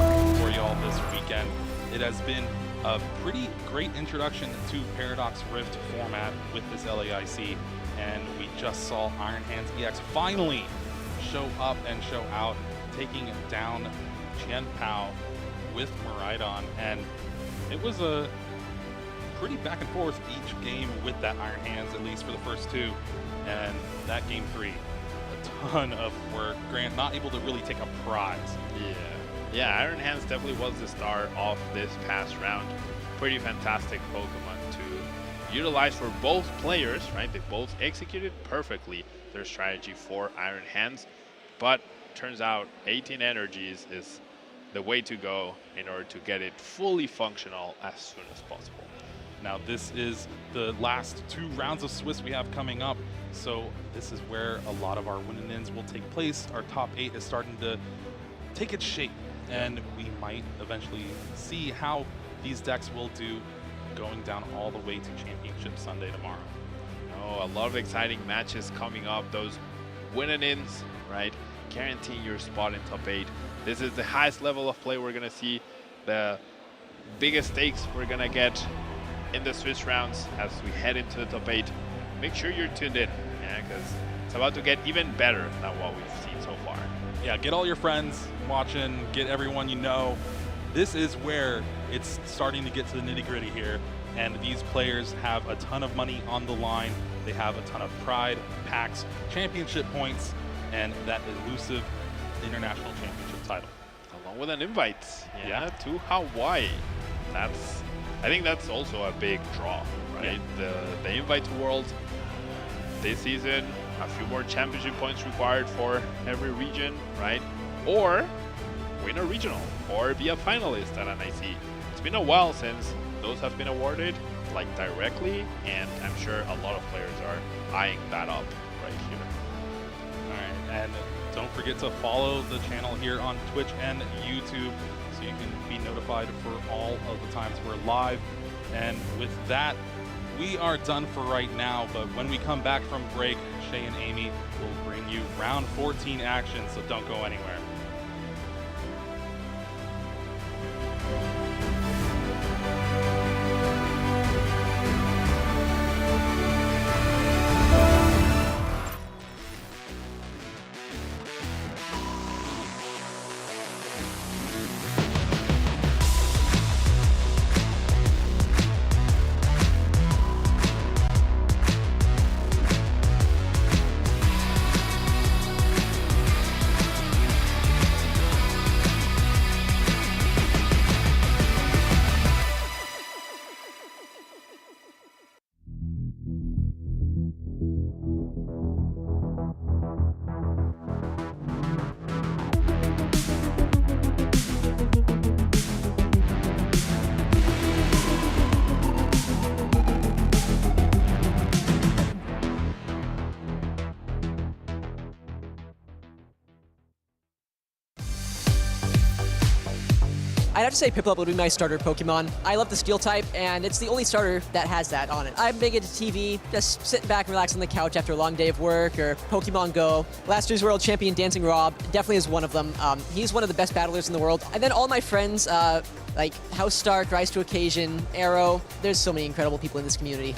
for y'all this weekend. It has been a pretty great introduction to Paradox Rift format with this LAIC, and we just saw Iron Hands EX finally show up and show out, taking down Chien-Pao with Maridon, and it was a pretty back and forth each game with that Iron Hands, at least for the first two. And that game 3, a ton of work. Grant not able to really take a prize. Yeah, Iron Hands definitely was the star of this past round. Pretty fantastic Pokemon to utilize for both players, right? They both executed perfectly their strategy for Iron Hands. but turns out 18 energies is the way to go in order to get it fully functional as soon as possible. Now this is the last 2 rounds of Swiss we have coming up, so this is where a lot of our win-ins will take place. Our top 8 is starting to take its shape, and we might eventually see how these decks will do going down all the way to Championship Sunday tomorrow. Oh, a lot of exciting matches coming up. Those win-ins, right? Guaranteeing your spot in top 8. This is the highest level of play we're gonna see, the biggest stakes we're gonna get in the Swiss rounds as we head into the top 8. Make sure you're tuned in, yeah, because it's about to get even better than what we've seen so far. Yeah, get all your friends watching, get everyone you know. This is where it's starting to get to the nitty-gritty here, and these players have a ton of money on the line. They have a ton of pride, packs, championship points, and that elusive international championship title. Along with an invite, yeah, to Hawaii. I think that's also a big draw, right? Yeah. The invite to Worlds this season, a few more championship points required for every region, right? Or win a regional, or be a finalist at an IC. It's been a while since those have been awarded, like directly, and I'm sure a lot of players are eyeing that up right here. All right, and don't forget to follow the channel here on Twitch and YouTube so you can be notified for all of the times we're live. And with that, we are done for right now, but when we come back from break, Shay and Amy will bring you round 14 action, so don't go anywhere. I'd have to say Piplup would be my starter Pokemon. I love the Steel type, and it's the only starter that has that on it. I'm big into TV, just sitting back and relaxing on the couch after a long day of work, or Pokemon Go. Last year's world champion Dancing Rob definitely is one of them. He's one of the best battlers in the world. And then all my friends, like House Stark, Rise to Occasion, Arrow, there's so many incredible people in this community.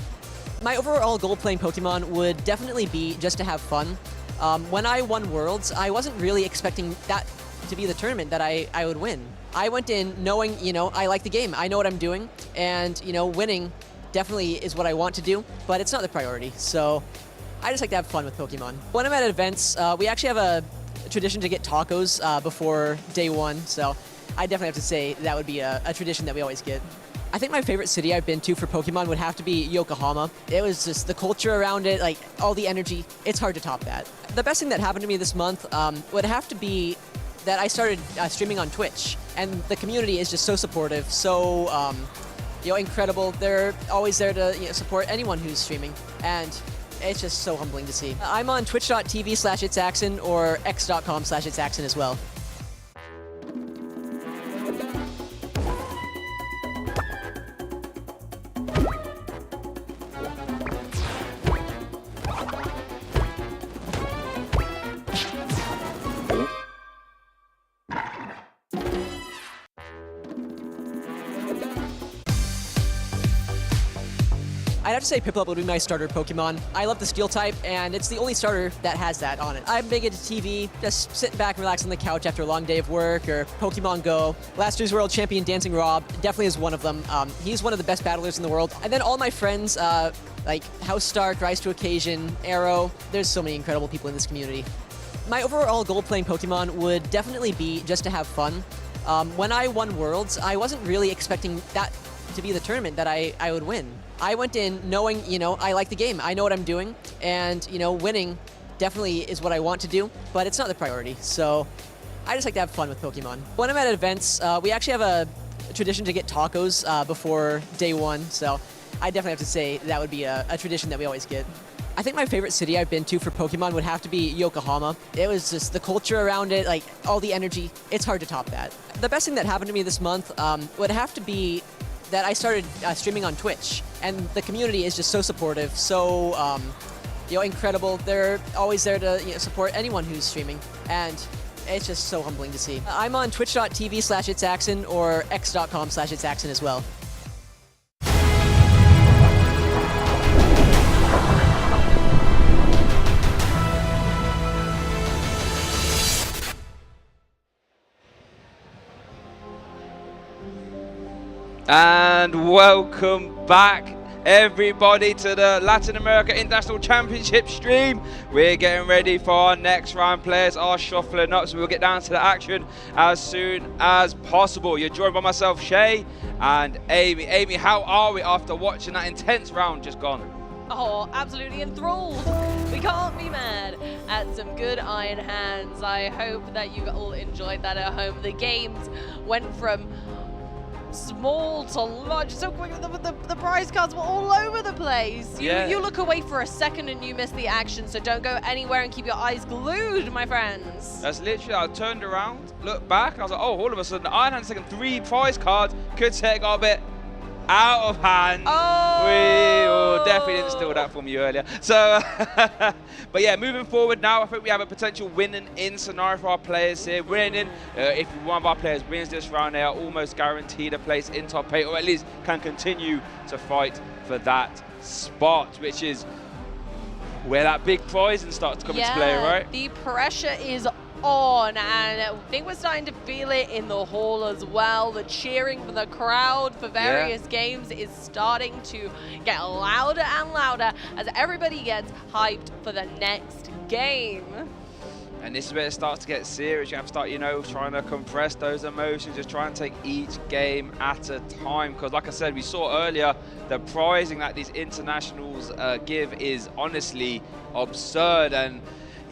My overall goal playing Pokemon would definitely be just to have fun. When I won Worlds, I wasn't really expecting that to be the tournament that I would win. I went in knowing, I like the game. I know what I'm doing, and, winning definitely is what I want to do, but it's not the priority. So I just like to have fun with Pokemon. When I'm at events, we actually have a tradition to get tacos before day one, so I definitely have to say that would be a tradition that we always get. I think my favorite city I've been to for Pokemon would have to be Yokohama. It was just the culture around it, like all the energy. It's hard to top that. The best thing that happened to me this month would have to be that I started streaming on Twitch, and the community is just so supportive, so incredible. They're always there to support anyone who's streaming, and it's just so humbling to see. I'm on twitch.tv/itsaxon or x.com/itsaxon as well. I'd have to say Piplup would be my starter Pokemon. I love the Steel type, and it's the only starter that has that on it. I'm big into TV, just sitting back and relaxing on the couch after a long day of work, or Pokemon Go. Last year's world champion Dancing Rob definitely is one of them. He's one of the best battlers in the world. And then all my friends, like House Stark, Rise to Occasion, Arrow, there's so many incredible people in this community. My overall goal playing Pokemon would definitely be just to have fun. When I won Worlds, I wasn't really expecting that to be the tournament that I would win. I went in knowing, I like the game. I know what I'm doing, and, winning definitely is what I want to do, but it's not the priority. So I just like to have fun with Pokemon. When I'm at events, we actually have a tradition to get tacos before day one, so I definitely have to say that would be a tradition that we always get. I think my favorite city I've been to for Pokemon would have to be Yokohama. It was just the culture around it, like all the energy. It's hard to top that. The best thing that happened to me this month would have to be that I started streaming on Twitch, and the community is just so supportive, so incredible. They're always there to support anyone who's streaming, and it's just so humbling to see. I'm on twitch.tv/itsaxon or x.com/itsaxon as well. And welcome back, everybody, to the Latin America International Championship stream. We're getting ready for our next round. Players are shuffling up, so we'll get down to the action as soon as possible. You're joined by myself, Shay, and Amy. Amy, how are we after watching that intense round just gone? Oh, absolutely enthralled. We can't be mad at some good Iron Hands. I hope that you all enjoyed that at home. The games went from small to large so quick. The prize cards were all over the place. You look away for a second and you miss the action, so don't go anywhere and keep your eyes glued, my friends. That's literally, I turned around, looked back, I was like, oh, all of a sudden Iron Hand's taking 3 prize cards. Could take a bit out of hand. Oh! We definitely didn't steal that from you earlier. So, but yeah, moving forward now, I think we have a potential winning in scenario for our players here. Winning, if one of our players wins this round, they are almost guaranteed a place in top 8, or at least can continue to fight for that spot, which is where that big prize starts to come into play, right? The pressure is on, and I think we're starting to feel it in the hall as well. The cheering from the crowd for various games is starting to get louder and louder as everybody gets hyped for the next game. And this is where it starts to get serious. You have to start, trying to compress those emotions, just try and take each game at a time. Because like I said, we saw earlier, the prizing that these internationals give is honestly absurd. And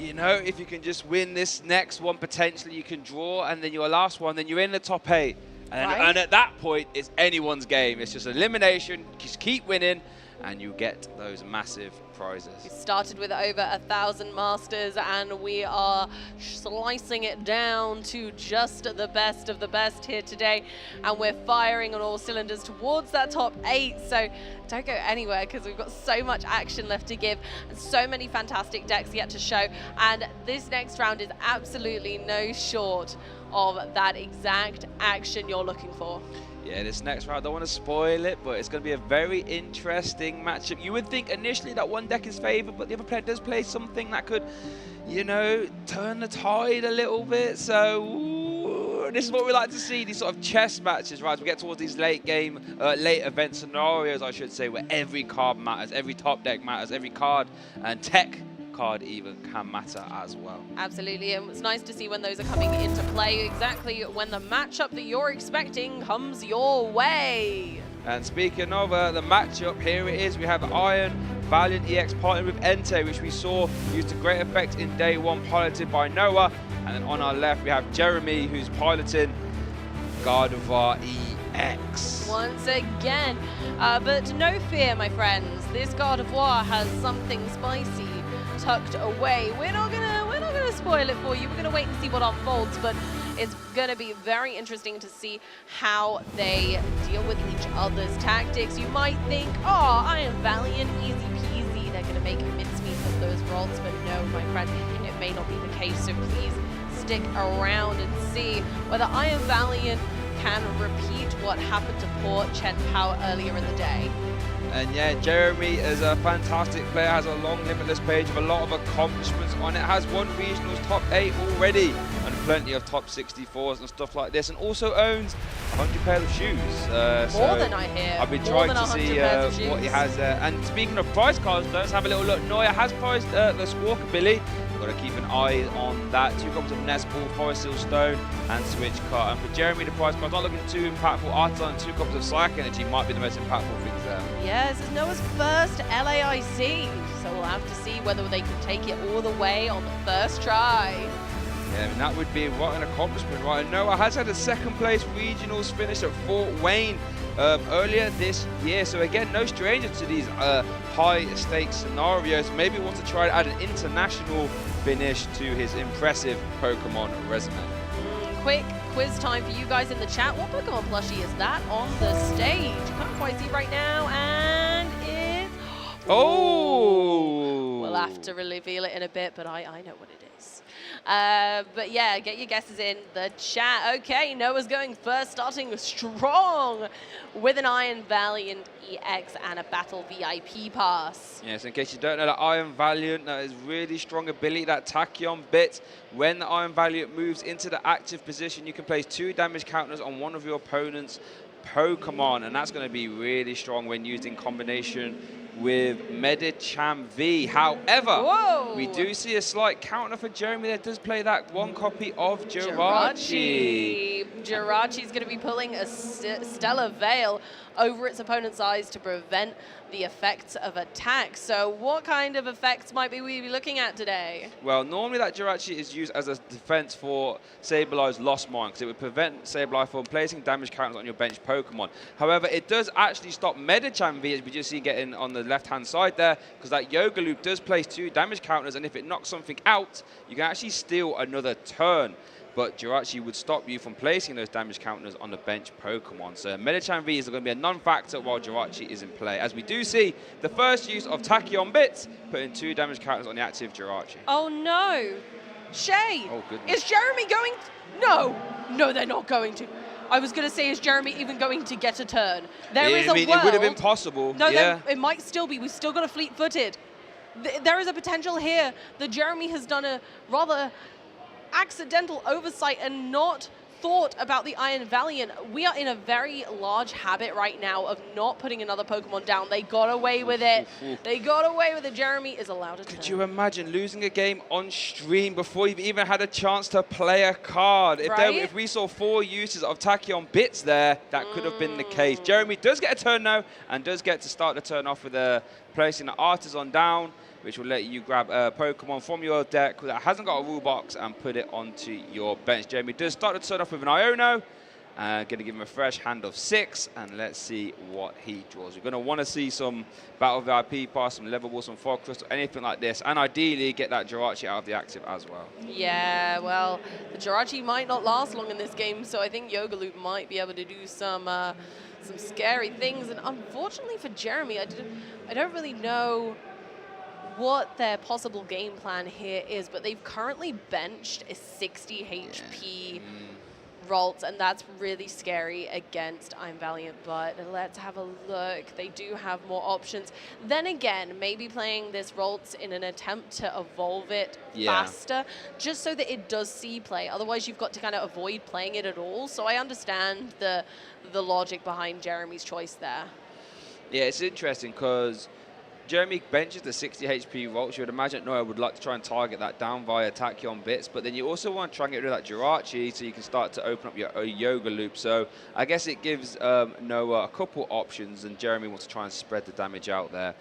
if you can just win this next one, potentially you can draw, and then your last one, then you're in the top 8. And at that point, it's anyone's game. It's just elimination, just keep winning, and you get those massive prizes. We started with over 1,000 masters, and we are slicing it down to just the best of the best here today, and we're firing on all cylinders towards that top 8. So don't go anywhere, because we've got so much action left to give and so many fantastic decks yet to show, and this next round is absolutely no short of that exact action you're looking for. Yeah, this next round, I don't want to spoil it, but it's going to be a very interesting matchup. You would think initially that one deck is favored, but the other player does play something that could, turn the tide a little bit. So this is what we like to see, these sort of chess matches, right? As we get towards these late event scenarios, I should say, where every card matters, every top deck matters, every card and tech card even can matter as well. Absolutely, and it's nice to see when those are coming into play, exactly when the matchup that you're expecting comes your way. And speaking of the matchup, here it is. We have Iron, Valiant EX partnered with Entei, which we saw used to great effect in day 1, piloted by Noah. And then on our left, we have Jeremy, who's piloting Gardevoir EX. Once again, but no fear, my friends. This Gardevoir has something spicy tucked away. We're not gonna spoil it for you. We're gonna wait and see what unfolds, but it's gonna be very interesting to see how they deal with each other's tactics. You might think, oh, I am Valiant, easy peasy. They're gonna make mincemeat of those rolls, but no, my friend, it may not be the case. So please stick around and see whether I am Valiant can repeat what happened to poor Chen Pao earlier in the day. And yeah, Jeremy is a fantastic player, has a long limitless page with a lot of accomplishments on it, has won regionals top 8 already, and plenty of top 64s and stuff like this, and also owns 100 pairs of shoes. More than I hear. I've been trying to see what he has there. And speaking of prize cards, let's have a little look. Noya has prized the Squawkabilly. Got to keep an eye on that. 2 copies of Nest Ball, Forest Seal Stone, and Switch Card. And for Jeremy, the prize card's not looking too impactful. Artisan and 2 copies of Psych Energy might be the most impactful things there. Yes, it's Noah's first LAIC. So we'll have to see whether they can take it all the way on the first try. Yeah, I mean, that would be what an accomplishment, right? And Noah has had a second place regionals finish at Fort Wayne earlier this year. So again, no stranger to these high stakes scenarios. Maybe wants to try to add an international finish to his impressive Pokemon resume. Quick quiz time for you guys in the chat. What Pokemon plushie is that on the stage? Can't quite see right now, and it's... Oh! We'll have to reveal it in a bit, but I know what it is. But yeah, get your guesses in the chat. Okay, Noah's going first, starting strong with an Iron Valiant EX and a Battle VIP pass. Yes, in case you don't know, that Iron Valiant, that is really strong ability, that Tachyon bit. When the Iron Valiant moves into the active position, you can place 2 damage counters on one of your opponent's Pokemon, and that's going to be really strong when used in combination with Medicham V. However, we do see a slight counter for Jeremy that does play that one copy of Jirachi. Jirachi's going to be pulling a Stellar Veil over its opponent's eyes to prevent the effects of attack. So what kind of effects might we be looking at today? Well, normally that Jirachi is used as a defense for Sablei's Lost Mine, because it would prevent Sableye from placing damage counters on your bench Pokemon. However, it does actually stop Medicham V, as we just see getting on the left-hand side there, because that Yoga Loop does place 2 damage counters, and if it knocks something out, you can actually steal another turn. But Jirachi would stop you from placing those damage counters on the bench Pokemon. So Medicham V is going to be a non-factor while Jirachi is in play, as we do see the first use of Tachyon bits, putting 2 damage counters on the active Jirachi. Oh no! Shay! Oh goodness. Is Jeremy going? No, they're not going to. I was going to say, is Jeremy even going to get a turn? There is a world. It would have been possible. No, yeah. it might still be. We've still got a fleet-footed. There is a potential here that Jeremy has done a rather accidental oversight and not thought about the Iron Valiant. We are in a very large habit right now of not putting another Pokemon down. They got away with it. They got away with it. Jeremy is allowed to turn. Could you imagine losing a game on stream before you've even had a chance to play a card? If we saw 4 uses of Tachyon bits there, that could have been the case. Jeremy does get a turn now, and does get to start the turn off with placing the Artisan down, which will let you grab a Pokemon from your deck that hasn't got a rule box and put it onto your bench. Jeremy does start the turn off with an Iono. Going to give him a fresh hand of 6, and let's see what he draws. We're going to want to see some Battle VIP pass, some Level Ball, some Fog Crystal, anything like this, and ideally get that Jirachi out of the active as well. Yeah, well, the Jirachi might not last long in this game, so I think Yoga Loop might be able to do some scary things. And unfortunately for Jeremy, I don't really know what their possible game plan here is, but they've currently benched a 60 HP Ralt, and that's really scary against Iron Valiant, but let's have a look. They do have more options. Then again, maybe playing this Ralt in an attempt to evolve it faster, just so that it does see play. Otherwise, you've got to kind of avoid playing it at all. So I understand the logic behind Jeremy's choice there. Yeah, it's interesting because Jeremy benches the 60 HP Ralt. You would imagine Noah would like to try and target that down via Tachyon bits, but then you also want to try and get rid of that Jirachi so you can start to open up your Yoga Loop. So I guess it gives Noah a couple options, and Jeremy wants to try and spread the damage out there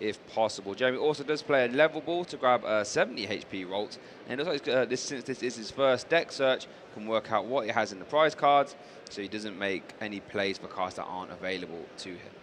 if possible. Jeremy also does play a Level Ball to grab a 70 HP Ralt, and it looks like since this is his first deck search, can work out what he has in the prize cards so he doesn't make any plays for cards that aren't available to him.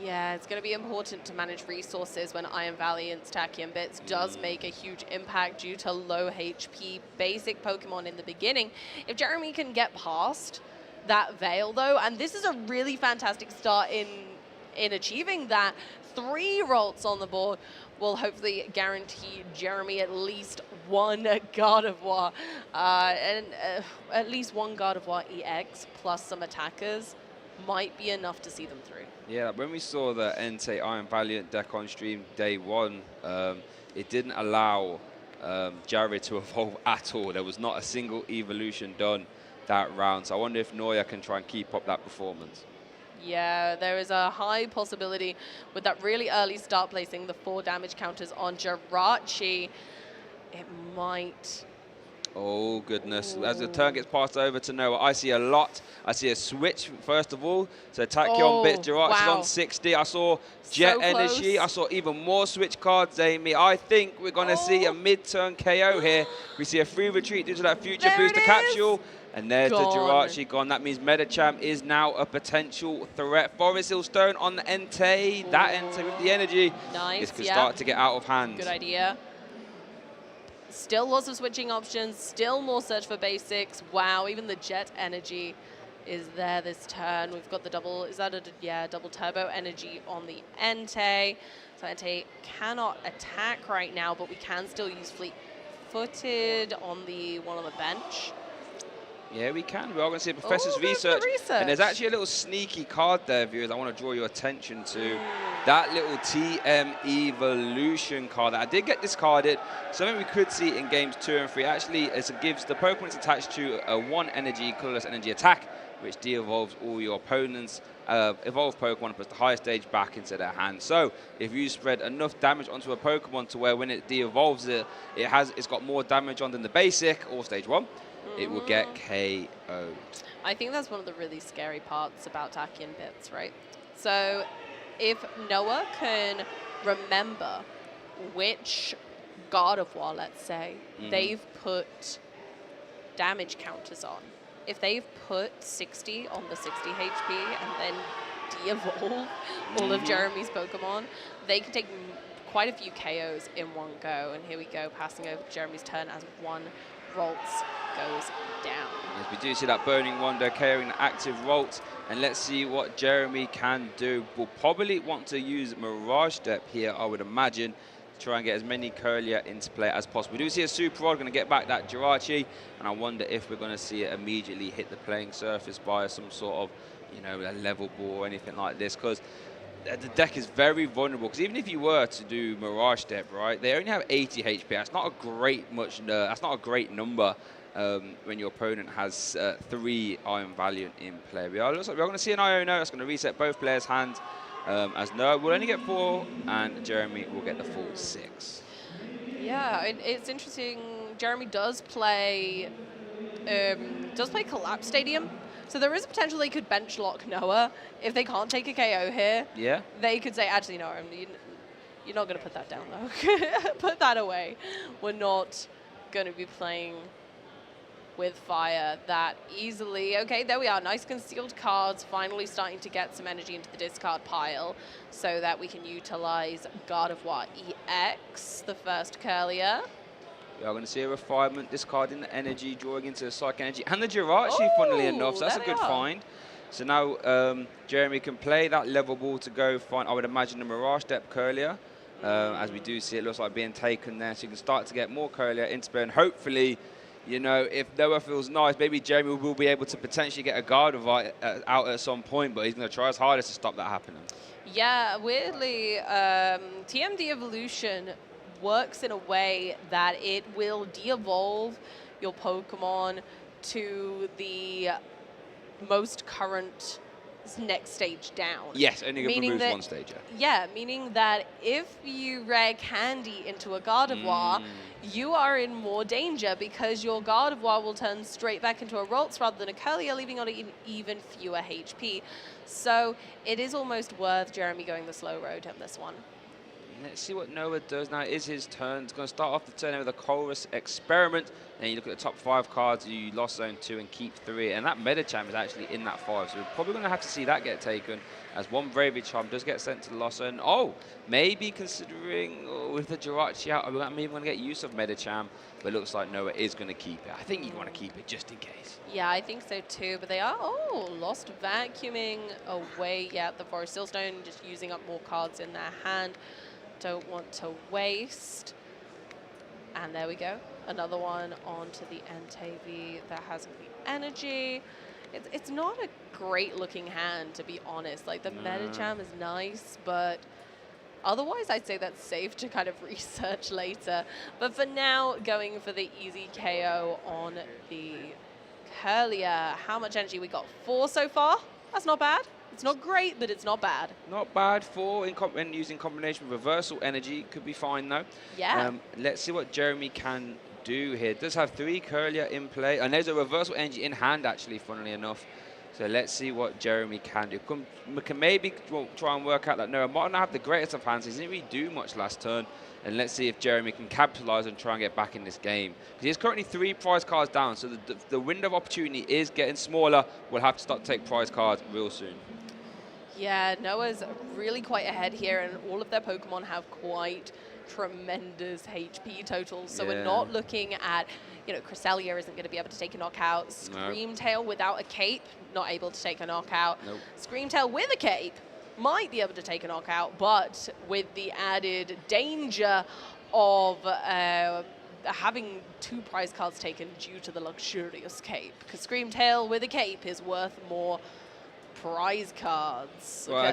Yeah, it's going to be important to manage resources when Iron Valiant's Tachyon Bits does make a huge impact due to low HP basic Pokemon in the beginning. If Jeremy can get past that Veil, though, and this is a really fantastic start in achieving that, 3 Ralts on the board will hopefully guarantee Jeremy at least 1 Gardevoir, and at least 1 Gardevoir EX plus some attackers might be enough to see them through. Yeah, when we saw the Entei Iron Valiant deck on stream day 1, it didn't allow Jared to evolve at all. There was not a single evolution done that round. So I wonder if Noya can try and keep up that performance. Yeah, there is a high possibility with that really early start placing the 4 damage counters on Jirachi. It might Oh, goodness. As the turn gets passed over to Noah, I see a lot. I see a switch, first of all. So Tachyon bits, Jirachi's on 60. I saw Jet Energy. I saw even more switch cards, Amy. I think we're going to see a mid-turn KO here. We see a free retreat due to that future booster capsule. And there's the Jirachi gone. That means Medicham is now a potential threat. Forest Hill Stone on the Entei. That Entei with the energy. Nice, This could start to get out of hand. Good idea. Still lots of switching options, still more search for basics. Wow, even the Jet Energy is there this turn. We've got the double, is that a, double turbo energy on the Entei. So Entei cannot attack right now, but we can still use fleet-footed on the one on the bench. Yeah, we can. We are going to see Professor's research. And there's actually a little sneaky card there, viewers, I want to draw your attention to. That little TM Evolution card that I did get discarded. Something we could see in games 2 and 3. Actually, it gives the Pokemon it's attached to a 1 energy, colorless energy attack, which de-evolves all your opponents' evolved Pokemon and puts the highest stage back into their hand. So if you spread enough damage onto a Pokemon to where when it de-evolves it, it's got more damage on than the basic or stage 1, it will get KO'd. I think that's one of the really scary parts about Tachyon bits, right? So if Noah can remember which Gardevoir, let's say, they've put damage counters on. If they've put 60 on the 60 HP and then de-evolve all of Jeremy's Pokemon, they can take quite a few KOs in one go. And here we go, passing over Jeremy's turn as one Ralts goes down. As we do see that Burning Wonder carrying an active Ralts, and let's see what Jeremy can do. We'll probably want to use Mirage Step here, I would imagine, to try and get as many Curlier into play as possible. We do see a Super Rod going to get back that Jirachi, and I wonder if we're going to see it immediately hit the playing surface by some sort of, you know, a level ball or anything like this, because the deck is very vulnerable. Because even if you were to do Mirage Step, right, they only have 80 HP. That's not a great that's not a great number when your opponent has 3 Iron Valiant in play. Looks like we're going to see an Iono that's going to reset both players' hands. As Noah will only get 4, and Jeremy will get the full 6. Yeah, it's interesting. Jeremy does play Collapse Stadium. So there is a potential they could bench lock Noah. If they can't take a KO here, they could say, actually, no, you're not going to put that down, though. Put that away. We're not going to be playing with fire that easily. Okay, there we are. Nice concealed cards, finally starting to get some energy into the discard pile so that we can utilize Gardevoir EX, the first Curlier. We are going to see a refinement, discarding the energy, drawing into the Psychic Energy, and the Jirachi, funnily enough, so that's a good find. So now Jeremy can play that level ball to go find, I would imagine, the Mirage Step Curlier. As we do see, it looks like being taken there, so you can start to get more Curlier into play, and hopefully, you know, if Noah feels nice, maybe Jeremy will be able to potentially get a Gardevoir out at some point, but he's going to try his hardest to stop that happening. Yeah, weirdly, TMD Evolution works in a way that it will de-evolve your Pokemon to the most current next stage down. Yes, only removes one stage. Yeah, meaning that if you rare Candy into a Gardevoir, you are in more danger because your Gardevoir will turn straight back into a Ralts rather than a Curlier, leaving on even fewer HP. So it is almost worth Jeremy going the slow road on this one. Let's see what Noah does now. It is his turn. He's going to start off the turn with a Chorus Experiment. And you look at the top 5 cards, you lost zone 2 and keep 3. And that Medicham is actually in that 5. So we're probably going to have to see that get taken as one Bravery Charm does get sent to the lost zone. Oh, maybe considering with the Jirachi out, we're maybe going to get use of Medicham. But it looks like Noah is going to keep it. I think you want to keep it just in case. Yeah, I think so too. But they are, lost vacuuming away. Yeah, the Forest Hill Stone just using up more cards in their hand. Don't want to waste. And there we go. Another one onto the Entei that has the energy. It's not a great looking hand, to be honest. Like the Medicham is nice, but otherwise I'd say that's safe to kind of research later. But for now, going for the easy KO on the Curlier. How much energy we got? 4 so far. That's not bad. It's not great, but it's not bad. Not bad. 4 in using combination with reversal energy. Could be fine, though. Yeah. Let's see what Jeremy can do here. Does have 3 Curlier in play, and there's a reversal energy in hand, actually, funnily enough. So let's see what Jeremy can do. Can maybe try and work out that Noah might not have the greatest of hands. He didn't really do much last turn. And let's see if Jeremy can capitalize and try and get back in this game. Because he's currently 3 prize cards down, so the window of opportunity is getting smaller. We'll have to start to take prize cards real soon. Yeah, Noah's really quite ahead here, and all of their Pokemon have quite tremendous HP totals. So we're not looking at, you know, Cresselia isn't going to be able to take a knockout. Screamtail without a cape, not able to take a knockout. Screamtail with a cape might be able to take a knockout, but with the added danger of having 2 prize cards taken due to the luxurious cape. Because Screamtail with a cape is worth more prize cards. Well, I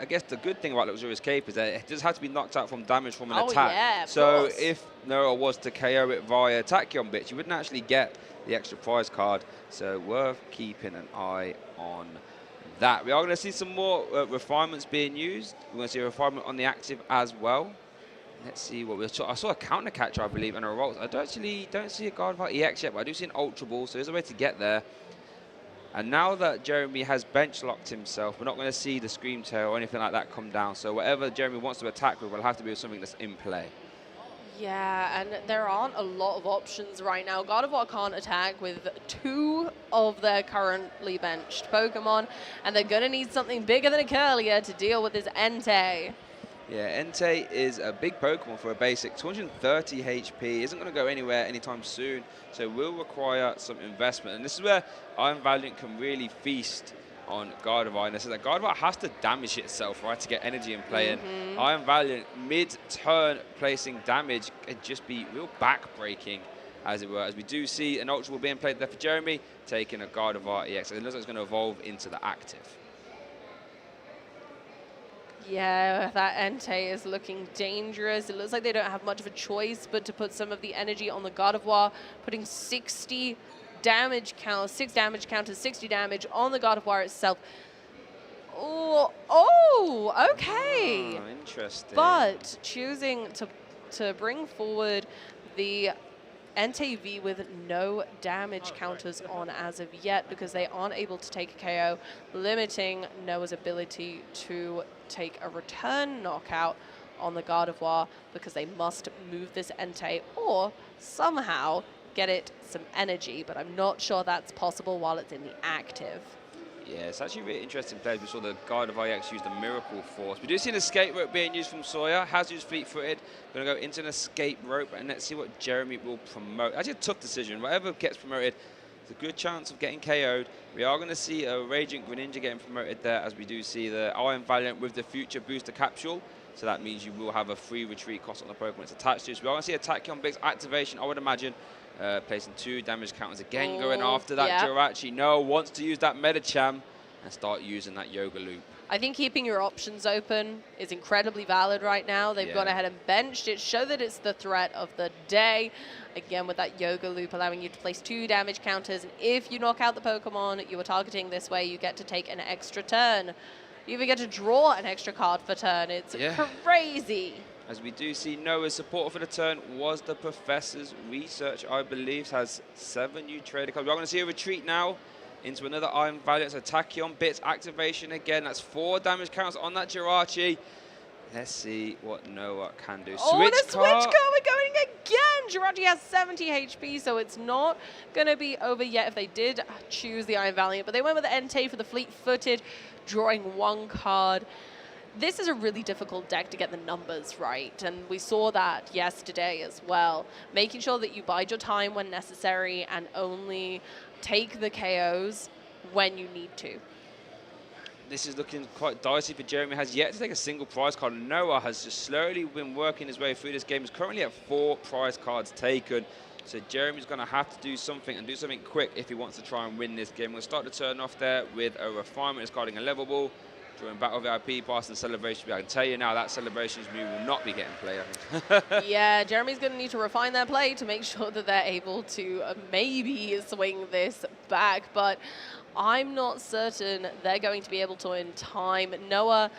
guess the good thing about Luxurious Cape is that it does have to be knocked out from damage from an attack. Yeah, so if Noah was to KO it via Tachyon bits, you wouldn't actually get the extra prize card. So worth keeping an eye on that. We are going to see some more refinements being used. We're going to see a refinement on the active as well. Let's see what we saw. I saw a counter catcher, I believe, and a Revolt. I don't see a Gardevoir EX yet, but I do see an Ultra Ball, so there's a way to get there. And now that Jeremy has bench locked himself, we're not going to see the Screamtail or anything like that come down. So whatever Jeremy wants to attack with will have to be something that's in play. Yeah, and there aren't a lot of options right now. Gardevoir can't attack with 2 of their currently benched Pokemon, and they're going to need something bigger than a Curlier to deal with this Entei. Yeah, Entei is a big Pokemon for a basic. 230 HP, isn't going to go anywhere anytime soon, so will require some investment. And this is where Iron Valiant can really feast on Gardevoir. And this is that Gardevoir has to damage itself, right, to get energy in play. And Iron Valiant, mid-turn placing damage, could just be real back-breaking, as it were. As we do see an Ultra Ball being played there for Jeremy, taking a Gardevoir EX. It looks like it's going to evolve into the active. Yeah, that Entei is looking dangerous. It looks like they don't have much of a choice but to put some of the energy on the Gardevoir, putting 60 damage count, 6 damage counters, 60 damage on the Gardevoir itself. Oh, okay. Oh, interesting. But choosing to bring forward the Entei V with no damage counters on as of yet because they aren't able to take a KO, limiting Noah's ability to take a return knockout on the Gardevoir because they must move this Entei or somehow get it some energy, but I'm not sure that's possible while it's in the active. Yeah, it's actually really interesting plays. We saw the Gardevoir EX use the Miracle Force. We do see an escape rope being used from Sawyer. Has used fleet-footed. Going to go into an escape rope, and let's see what Jeremy will promote. Actually, a tough decision. Whatever gets promoted, there's a good chance of getting KO'd. We are going to see a Radiant Greninja getting promoted there, as we do see the Iron Valiant with the Future Booster Capsule. So that means you will have a free retreat cost on the Pokemon it's attached to. So we are going to see a Tachyon Big's activation, I would imagine. Placing 2 damage counters again, going after that Jirachi. No, wants to use that Medicham and start using that Yoga Loop. I think keeping your options open is incredibly valid right now. They've gone ahead and benched it, show that it's the threat of the day. Again, with that Yoga Loop allowing you to place 2 damage counters. And if you knock out the Pokemon you are targeting this way, you get to take an extra turn. You even get to draw an extra card for turn. It's crazy. As we do see Noah's support for the turn was the Professor's research, I believe, has 7 new trader cards. We're going to see a retreat now into another Iron Valiant. So Tachyon Bits activation again. That's 4 damage counts on that Jirachi. Let's see what Noah can do. Switch card, we're going again. Jirachi has 70 HP, so it's not going to be over yet if they did choose the Iron Valiant. But they went with the Entei for the fleet-footed, drawing 1 card. This is a really difficult deck to get the numbers right, and we saw that yesterday as well. Making sure that you bide your time when necessary and only take the KOs when you need to. This is looking quite dicey for Jeremy. Has yet to take a single prize card. Noah has just slowly been working his way through this game. He's currently at 4 prize cards taken. So Jeremy's going to have to do something and do something quick if he wants to try and win this game. We'll start the turn off there with a refinement, discarding a level ball. Drawing Battle VIP pass and celebration. I can tell you now that celebrations move will not be getting play. Yeah, Jeremy's going to need to refine their play to make sure that they're able to maybe swing this back, but I'm not certain they're going to be able to in time. Noah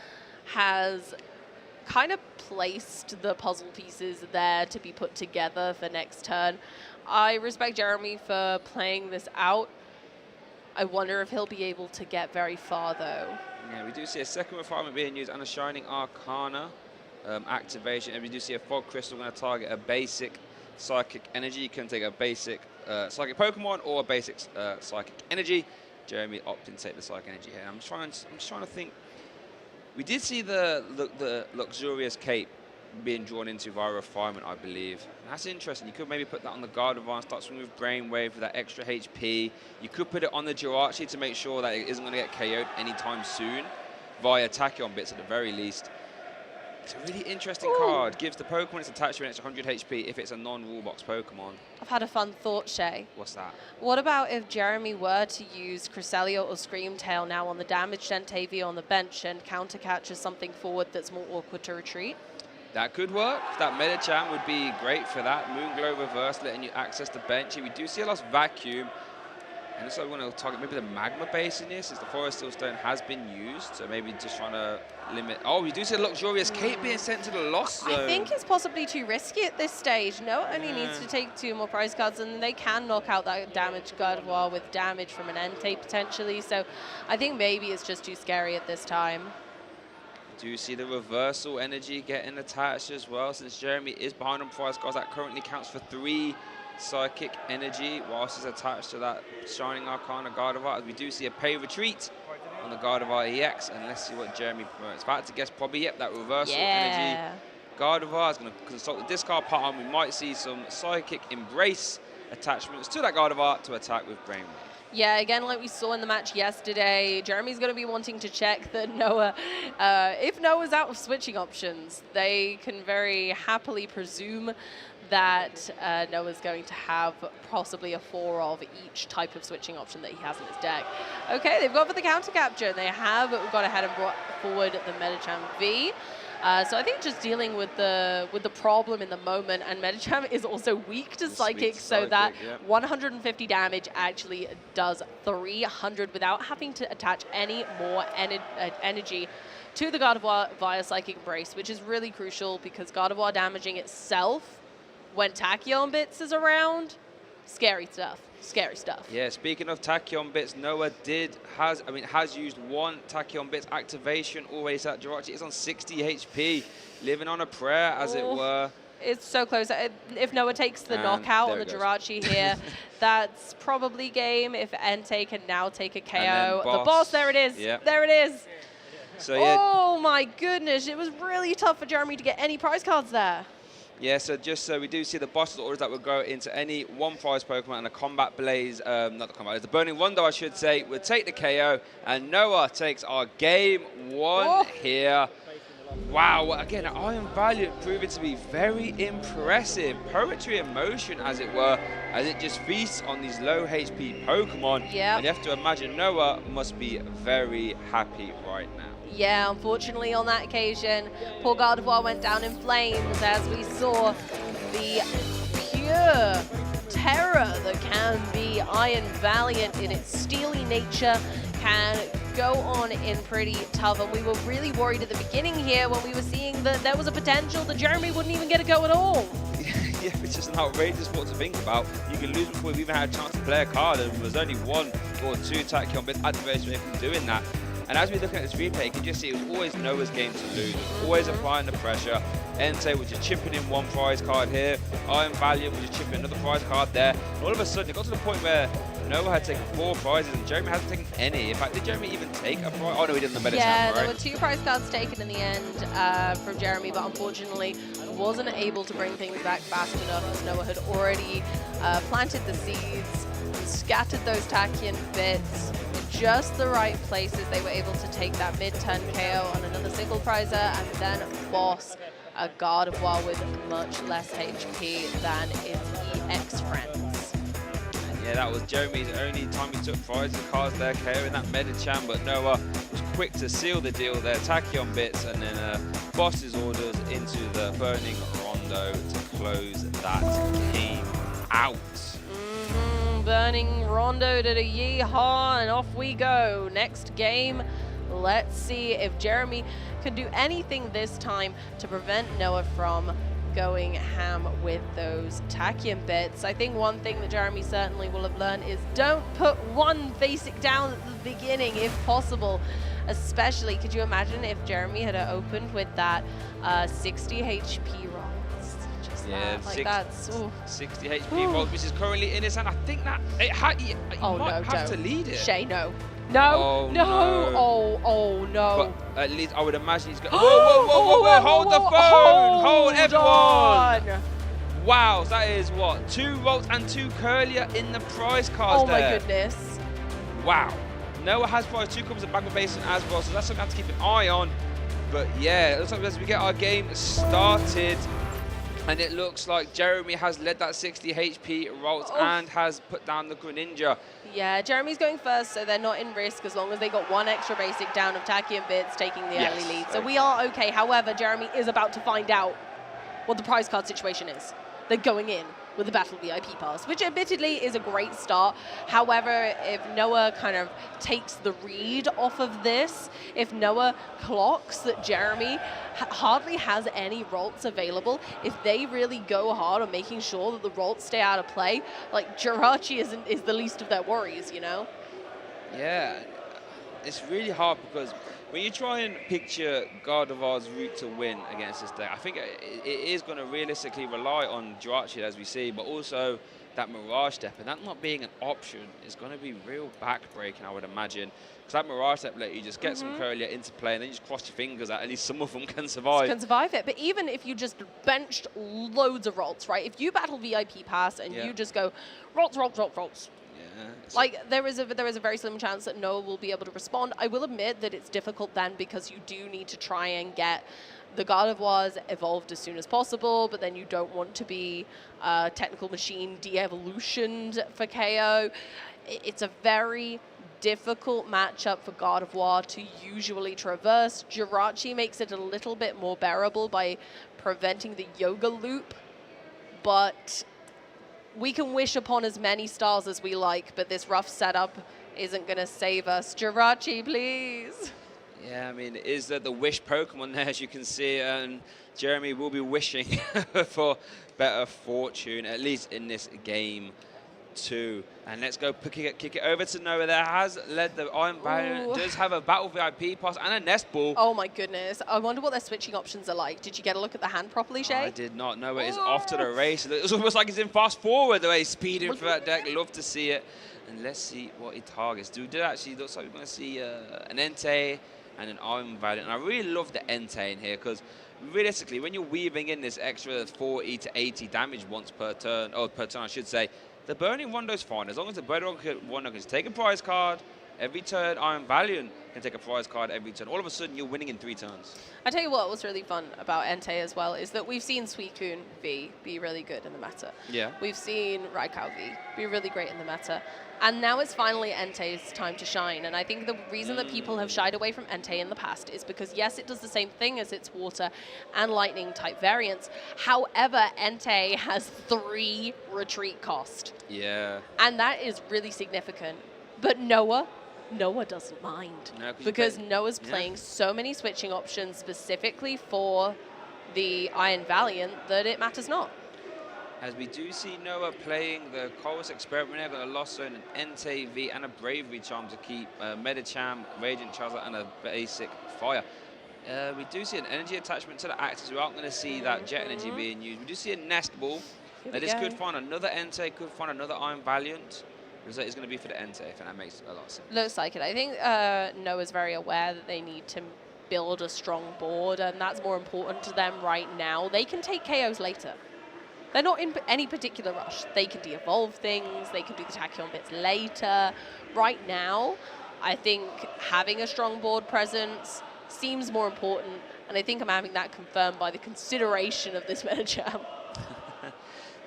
has kind of placed the puzzle pieces there to be put together for next turn. I respect Jeremy for playing this out. I wonder if he'll be able to get very far, though. Yeah, we do see a second refinement being used and a Shining Arcana activation, and we do see a Fog Crystal going to target a basic Psychic Energy. You can take a basic Psychic Pokemon or a basic Psychic Energy. Jeremy opted to take the Psychic Energy here. I'm just trying to think. We did see the luxurious cape being drawn into via refinement, I believe. And that's interesting. You could maybe put that on the Gardevoir and start swinging with Brainwave for that extra HP. You could put it on the Jirachi to make sure that it isn't going to get KO'd anytime soon via Tachyon Bits at the very least. It's a really interesting card. Gives the Pokemon it's attached to an extra 100 HP if it's a non-rule box Pokemon. I've had a fun thought, Shay. What's that? What about if Jeremy were to use Cresselia or Screamtail now on the damaged Entavia on the bench and counter catches something forward that's more awkward to retreat? That could work. That Medicham would be great for that. Moonglow Reverse, letting you access the bench. Here we do see a lost Vacuum. And so we want to target maybe the Magma base in this, since the Forest Steel Stone has been used. So maybe just trying to limit. Oh, we do see a Luxurious Cape being sent to the Lost Zone. I think it's possibly too risky at this stage. No, only needs to take 2 more prize cards, and they can knock out that damaged Gardevoir with damage from an Entei potentially. So I think maybe it's just too scary at this time. Do you see the Reversal Energy getting attached as well? Since Jeremy is behind on prize cards, that currently counts for 3 Psychic Energy whilst it's attached to that Shining Arcana Gardevoir. As we do see a Pay Retreat on the Gardevoir EX, and let's see what Jeremy promotes. If I had to guess, probably, yep, that Reversal Energy. Gardevoir is going to consult the discard pile, and we might see some Psychic Embrace attachments to that Gardevoir to attack with Brainwave. Yeah, again, like we saw in the match yesterday, Jeremy's going to be wanting to check that Noah, if Noah's out of switching options, they can very happily presume that Noah's going to have possibly a 4 of each type of switching option that he has in his deck. Okay, they've gone for the counter capture, and they have gone ahead and brought forward the Medicham V. So I think just dealing with the problem in the moment, and Medicham is also weak to Psychic, so that 150 damage actually does 300 without having to attach any more energy to the Gardevoir via Psychic Embrace, which is really crucial because Gardevoir damaging itself when Tachyon Bits is around, scary stuff. Scary stuff. Yeah, speaking of Tachyon Bits, Noah has used 1 Tachyon Bits activation always. That Jirachi is on 60 HP, living on a prayer, as it were. It's so close. If Noah takes the knockout on the Jirachi here, that's probably game. If Entei can now take a KO. The boss, there it is. Yep. There it is. So, yeah. Oh my goodness, it was really tough for Jeremy to get any prize cards there. Yeah, so just so we do see the boss's orders that would go into any 1 prize Pokemon, and the Combat Blaze, not the Combat Blaze, the Burning Rondo, I should say, would take the KO, and Noah takes our game 1 here. Wow, again, Iron Valiant proving to be very impressive. Poetry in motion, as it were, as it just feasts on these low HP Pokemon. Yeah. And you have to imagine Noah must be very happy right now. Yeah, unfortunately on that occasion, poor Gardevoir went down in flames as we saw the pure terror that can be Iron Valiant in its steely nature can go on in pretty tough. And we were really worried at the beginning here when we were seeing that there was a potential that Jeremy wouldn't even get a go at all. Yeah, it's just an outrageous sport to think about. You can lose before we've even had a chance to play a card, and there's only 1 or 2 Tachyon Bits activation from doing that. And as we look at this replay, you can just see it was always Noah's game to lose. It was always applying the pressure. Entei was just chipping in 1 prize card here. Iron Valiant was just chipping another prize card there. And all of a sudden, it got to the point where Noah had taken 4 prizes and Jeremy hasn't taken any. In fact, did Jeremy even take a prize? Oh, no, he didn't. The Medicham, yeah, right? there were 2 prize cards taken in the end from Jeremy, but unfortunately wasn't able to bring things back fast enough as Noah had already planted the seeds, scattered those Tachyon Bits in just the right places. They were able to take that mid-turn KO on another single prizer and then boss a Gardevoir with much less HP than its EX friends. Yeah, that was Jeremy's only time he took prizes cards there, KOing that Medicham, but Noah was quick to seal the deal there. Tachyon Bits and then boss's orders into the Burning Rondo to close that game out. Burning Rondo did a yeehaw, and off we go. Next game, let's see if Jeremy can do anything this time to prevent Noah from going ham with those tachyon bits. I think one thing that Jeremy certainly will have learned is don't put one basic down at the beginning if possible. Especially, could you imagine if Jeremy had opened with that 60 HP roll? Just Yeah, that, like that's 60 HP roll, which is currently in his hand. I think that it might have to lead it. Shay, no. No, oh no. But at least I would imagine he's going. Whoa, hold the phone! Hold everyone! Wow, that is what? 2 Rolts and 2 Curlier in the prize cards there. Oh my goodness. Wow. Noah has prized 2 copies of Bagwell Basin as well, so that's something I have to keep an eye on. But yeah, it looks like as we get our game started, and it looks like Jeremy has led that 60 HP Rolts and has put down the Greninja. Yeah, Jeremy's going first, so they're not in risk as long as they got 1 extra basic down of tachyon bits taking the early lead. So we are okay. However, Jeremy is about to find out what the prize card situation is. They're going in with the Battle VIP pass, which admittedly is a great start. However, if Noah kind of takes the read off of this, if Noah clocks that Jeremy hardly has any Rolts available, if they really go hard on making sure that the Rolts stay out of play, like Jirachi is the least of their worries, you know? Yeah, it's really hard because when you try and picture Gardevoir's route to win against this deck, I think it is going to realistically rely on Jirachi, as we see, but also that Mirage Step, and that not being an option is going to be real back-breaking, I would imagine. Because that Mirage Step let you just get some Curlier into play, and then you just cross your fingers that at least some of them can survive. Can survive it, but even if you just benched loads of Rolts, right? If you battle VIP pass and you just go Rolts, like there is a very slim chance that Noah will be able to respond. I will admit that it's difficult then because you do need to try and get the Gardevoirs evolved as soon as possible, but then you don't want to be technical machine de-evolutioned for KO. It's a very difficult matchup for Gardevoir to usually traverse. Jirachi makes it a little bit more bearable by preventing the Yoga Loop, but we can wish upon as many stars as we like, but this rough setup isn't going to save us. Jirachi, please. Yeah, I mean, is that the wish Pokemon there, as you can see, and Jeremy will be wishing for better fortune, at least in this game too. And let's go kick it over to Noah. There has led the Iron Valiant, does have a Battle VIP pass and a Nest Ball. Oh my goodness. I wonder what their switching options are like. Did you get a look at the hand properly, Shay? I did not. Noah is off to the race. It's almost like he's in fast forward the way he's speeding for that deck. Love to see it. And let's see what he targets. Dude, it actually looks like we're going to see an Entei and an Iron Valiant. And I really love the Entei in here because realistically, when you're weaving in this extra 40 to 80 damage once per turn, or per turn I should say, the Burning Rondo's fine. As long as the Burning Rondo can take a prize card every turn, Iron Valiant can take a prize card every turn. All of a sudden, you're winning in 3 turns. I tell you what was really fun about Entei as well is that we've seen Suicune V be really good in the meta. Yeah. We've seen Raikou V be really great in the meta. And now it's finally Entei's time to shine. And I think the reason that people have shied away from Entei in the past is because, yes, it does the same thing as its water and lightning type variants. However, Entei has 3 retreat cost. Yeah. And that is really significant. But Noah doesn't mind. No, because Noah's playing so many switching options specifically for the Iron Valiant that it matters not. As we do see Noah playing the Chorus Experiment, they've got a Lost Zone, an Entei V, and a Bravery Charm to keep Medicham, Radiant Charizard, and a basic Fire. We do see an energy attachment to the Axis. We aren't going to see that Jet Energy being used. We do see a Nest Ball. Now this could find another Entei, could find another Iron Valiant. The result is going to be for the Entei, and that makes a lot of sense. Looks like it. I think Noah's very aware that they need to build a strong board, and that's more important to them right now. They can take KOs later. They're not in any particular rush. They can de-evolve things. They can do the tachyon bits later. Right now, I think having a strong board presence seems more important, and I think I'm having that confirmed by the consideration of this Medicham.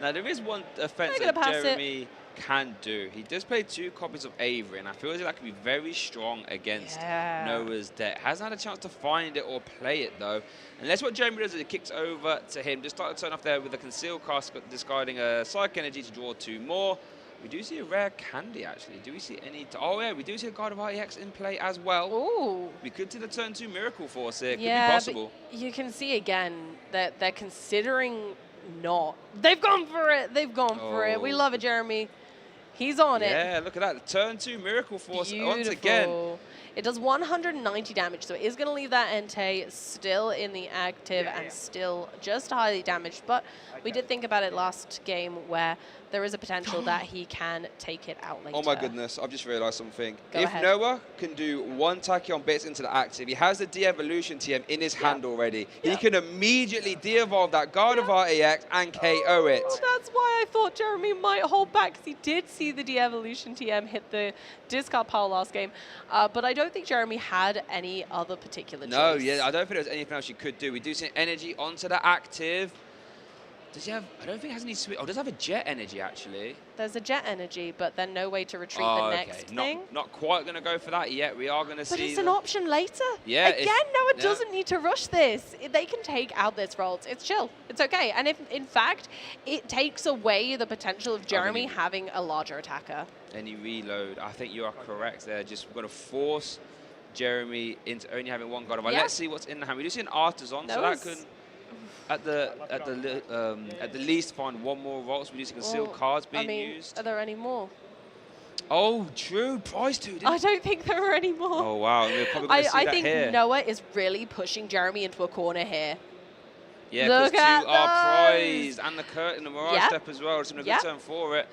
Now, there is one offense that Jeremy can do. He does play 2 copies of Avery, and I feel as if that could be very strong against Noah's deck. Hasn't had a chance to find it or play it, though. And that's what Jeremy does, is he kicks over to him. Just start to turn off there with a Conceal cast, discarding a Psychic Energy to draw 2 more. We do see a rare candy, actually. Do we see any... Oh, yeah, we do see a Gardevoir EX in play as well. Ooh. We could see the turn 2 Miracle Force here. Could Yeah, be possible. but you can see again that they're considering not. They've gone for it. They've gone for it. We love it, Jeremy. He's on it. Yeah, look at that. Turn 2 Miracle Force Beautiful. once again. It does 190 damage, so it is going to leave that Entei still in the active and still just highly damaged. But we did think about it last game where there is a potential that he can take it out later. Oh my goodness, I've just realized something. Go if ahead. Noah can do 1 Tachyon bits into the active, he has the de-evolution TM in his hand already. He can immediately de-evolve that Gardevoir EX and KO it. That's why I thought Jeremy might hold back, because he did see the de-evolution TM hit the discard pile last game. But I don't think Jeremy had any other particular choice. No, yeah, I don't think there's anything else you could do. We do see energy onto the active. Does he have... I don't think he has any switch. Oh, does he have a jet energy, actually? There's a jet energy, but then no way to retreat the next thing. Not quite going to go for that yet. We are going to see... But it's an option later. Yeah. Again, Noah doesn't need to rush this. They can take out this Rolls. It's chill. It's okay. And if, in fact, it takes away the potential of Jeremy having a larger attacker. Any reload. I think you are correct there. Just going to force Jeremy into only having 1 Gardevoir. Yeah. Let's see what's in the hand. We do see an Artisan, so that can... At the least, find 1 more Rolls. We do see concealed cards being used. Are there any more? Oh, true. Prize 2. I don't think there are any more. Oh, wow. We're probably going to see I that think here. Noah is really pushing Jeremy into a corner here. Yeah, because 2 at are those. prized. And the Curtain, the Mirage Step as well. It's been a good turn for it.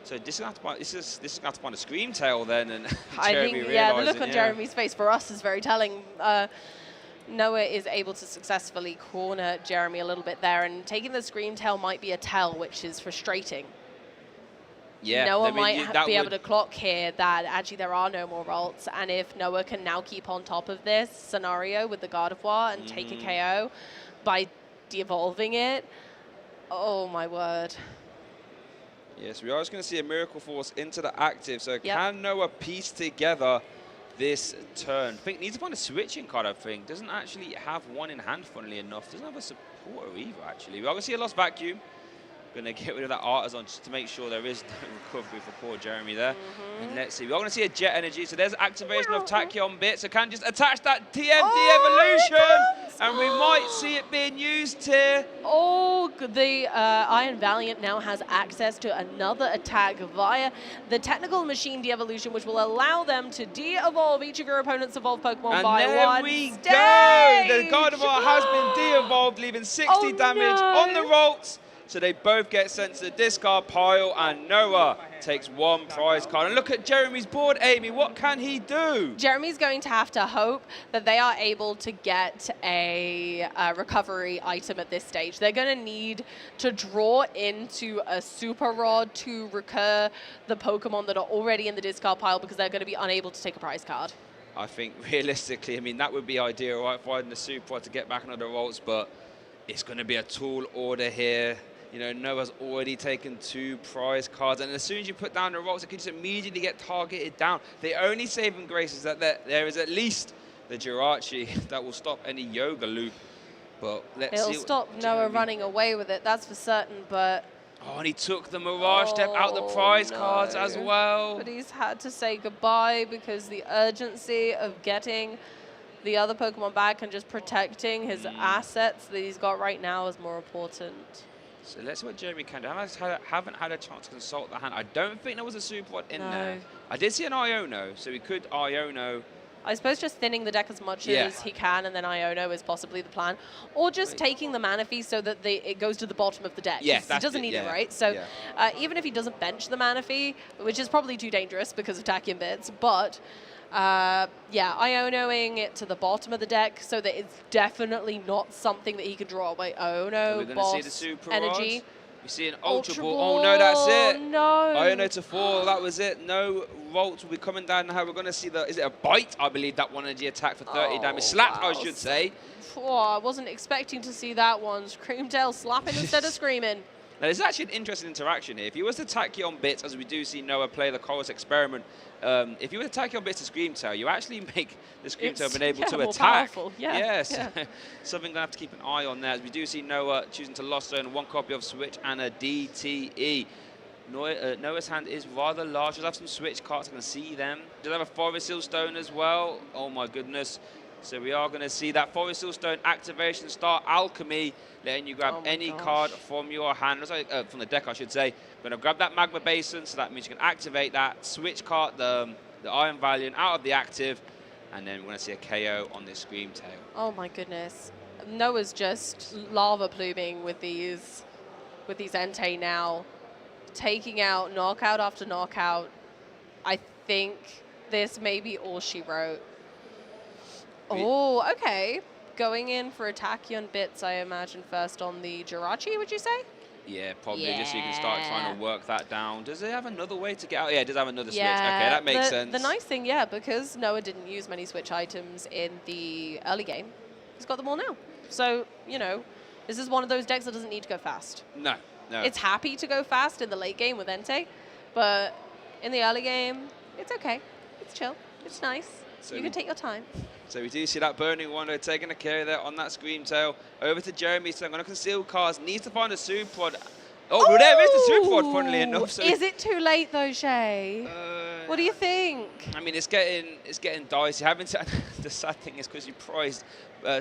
So this is going to have to find a Scream Tail then. And I Jeremy think, the look on realising, Jeremy's face for us is very telling. Noah is able to successfully corner Jeremy a little bit there, and taking the Scream Tail might be a tell, which is frustrating. Yeah, Noah might be able to clock here that actually there are no more Rolts, and if Noah can now keep on top of this scenario with the Gardevoir and take a KO by de-evolving it, oh my word. Yes, we are just going to see a Miracle Force into the active, so can Noah piece together this turn? I think needs to find a switching card, I think. Doesn't actually have 1 in hand, funnily enough. Doesn't have a supporter either, actually. We are going to see a Lost Vacuum. Going to get rid of that Artisan just to make sure there is no recovery for poor Jeremy there. And let's see. We're going to see a Jet Energy. So there's activation of Tachyon bit. So can just attach that TM de-evolution. And we might see it being used here. Oh, the Iron Valiant now has access to another attack via the Technical Machine de-evolution, which will allow them to de-evolve each of your opponent's evolved Pokemon by 1 And there we go. The Gardevoir has been de-evolved, leaving 60 damage on the Rolts. So they both get sent to the discard pile, and Noah takes 1 prize card. And look at Jeremy's board, Amy. What can he do? Jeremy's going to have to hope that they are able to get a recovery item at this stage. They're going to need to draw into a Super Rod to recur the Pokemon that are already in the discard pile, because they're going to be unable to take a prize card. I think realistically, I mean, that would be ideal, right? Finding the Super Rod to get back another Rolts, but it's going to be a tall order here. You know, Noah's already taken 2 prize cards, and as soon as you put down the Rolts, it can just immediately get targeted down. The only saving grace is that there is at least the Jirachi that will stop any Yoga Loop. But let's see. It'll stop Noah running away with it, that's for certain, but... Oh, and he took the Mirage Step out the prize cards as well. But he's had to say goodbye because the urgency of getting the other Pokemon back and just protecting his assets that he's got right now is more important. So let's see what Jeremy can do. I haven't had a chance to consult the hand. I don't think there was a Super Rod in there. I did see an Iono, so we could Iono. I suppose just thinning the deck as much as he can, and then Iono is possibly the plan. Or just taking the Manaphy so that it goes to the bottom of the deck. Yeah, he doesn't need it, right? So even if he doesn't bench the Manaphy, which is probably too dangerous because of Tachyon bits, but... Ionoing it to the bottom of the deck so that it's definitely not something that he can draw away. Oh no, we're going to see the Super Energy. Rod. We see an Ultra Ball. Oh no, that's it. No. Iono to 4, that was it. No Rolts will be coming down now. We're going to see is it a Bite? I believe that 1 energy attack for 30 damage. Slap, I should say. Oh, I wasn't expecting to see that one. Screamtail slapping instead of screaming. Now, there's actually an interesting interaction here. If you was to Tachyon bits, as we do see Noah play the Chorus Experiment, if you were to Tachyon bits to Screamtail, you actually make the Screamtail been able to more attack. Powerful. Yes. Something going to have to keep an eye on there. As we do see Noah choosing to Lost Zone, 1 copy of Switch and a DTE. Noah's hand is rather large. Does have some switch cards. I can see them. Does have a Forest Seal Stone as well. Oh my goodness. So we are going to see that Forest Seal Stone activation start Alchemy, letting you grab any card from your hand, from the deck I should say. We're going to grab that Magma Basin, so that means you can activate that, switch card the Iron Valiant out of the active, and then we're going to see a KO on this Scream Tail. Oh my goodness. Noah's just lava pluming with these Entei now, taking out knockout after knockout. I think this may be all she wrote. Oh, okay. Going in for a Tachyon Bits, I imagine, first on the Jirachi, would you say? Yeah, probably, just so you can start trying to work that down. Does it have another way to get out? Yeah, it does have another switch. Okay, that makes sense. The nice thing, because Noah didn't use many switch items in the early game, he's got them all now. So, you know, this is one of those decks that doesn't need to go fast. No. It's happy to go fast in the late game with Entei, but in the early game, it's okay. It's chill. It's nice. So you can take your time. So we do see that Burning Wonder taking a carry there on that Scream Tail. Over to Jeremy, so I'm going to conceal cards. Needs to find a Super Rod. Oh, well, there is the Super Rod, funnily enough. So is it too late though, Shay? What do you think? I mean, it's getting dicey. The sad thing is because you prized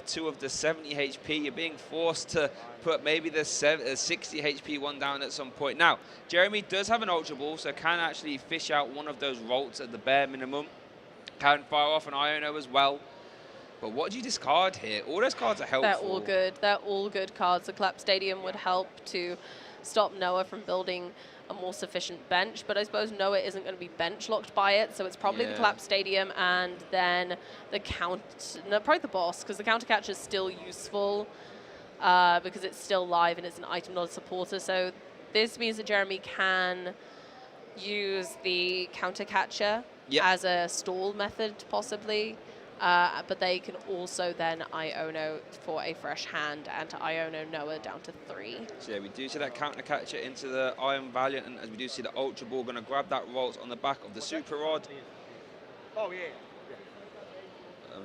2 of the 70 HP, you're being forced to put maybe the 60 HP one down at some point. Now, Jeremy does have an Ultra Ball, so can actually fish out one of those Rolts at the bare minimum. Can fire off an Iono as well. But what do you discard here? All those cards are helpful. They're all good. They're all good cards. The Collapse Stadium would help to stop Noah from building a more sufficient bench, but I suppose Noah isn't going to be bench locked by it, so it's probably the Collapse Stadium and then probably the boss, because the counter catcher is still useful because it's still live and it's an item, not a supporter. So this means that Jeremy can use the counter catcher as a stall method, possibly. But they can also then Iono for a fresh hand and to Iono Noah down to 3. So yeah, we do see that counter catcher into the Iron Valiant, and as we do see the Ultra Ball going to grab that Rolt on the back of the Super Rod. Oh, yeah.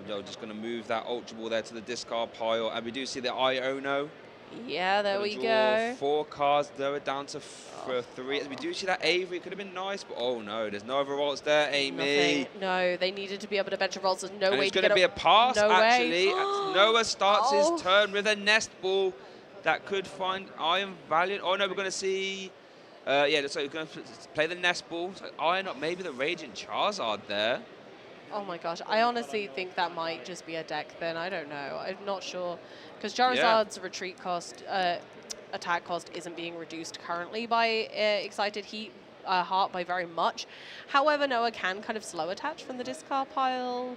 They're just going to move that Ultra Ball there to the discard pile, and we do see the Iono. Yeah, there we go. 4 cards, lower down to 3. As we do see that Avery, could have been nice, but oh no, there's no other Rolts there, Amy. Nothing. No, they needed to be able to bench a Rolts. There's no way it's going to be a pass, no actually. Noah starts his turn with a Nest Ball that could find Iron Valiant. Oh no, we're going to see... so we're going to play the Nest Ball. So Iron up, maybe the Raging Charizard there. Oh my gosh, I honestly think that might just be a deck then. I don't know. I'm not sure. Because Charizard's retreat cost, attack cost isn't being reduced currently by Excited Heart by very much. However, Noah can kind of slow attach from the discard pile.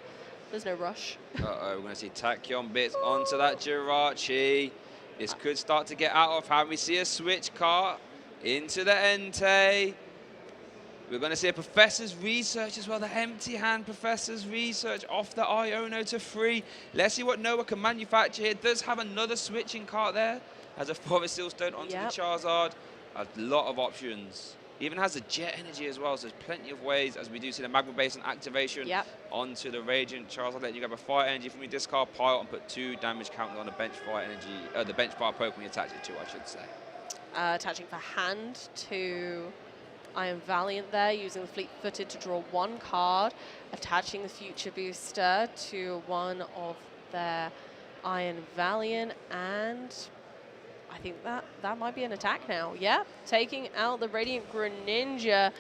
There's no rush. Uh-oh, we're going to see Tachyon Bits onto that Jirachi. This could start to get out of hand. We see a switch card into the Entei. We're going to see a Professor's Research as well, the empty hand Professor's Research off the Iono to 3. Let's see what Noah can manufacture here. Does have another switching card there. Has a Forest Seal Stone onto the Charizard. A lot of options. Even has a Jet Energy as well, so there's plenty of ways, as we do see the Magma Basin activation onto the Radiant Charizard. Let you grab a Fire Energy from your discard pile and put 2 damage counters on the bench Fire Energy, the bench Fire Pokemon you attach it to, I should say. Attaching for hand to Iron Valiant there, using the Fleet Footed to draw 1 card, attaching the Future Booster to one of their Iron Valiant, and I think that might be an attack now. Yeah, taking out the Radiant Greninja.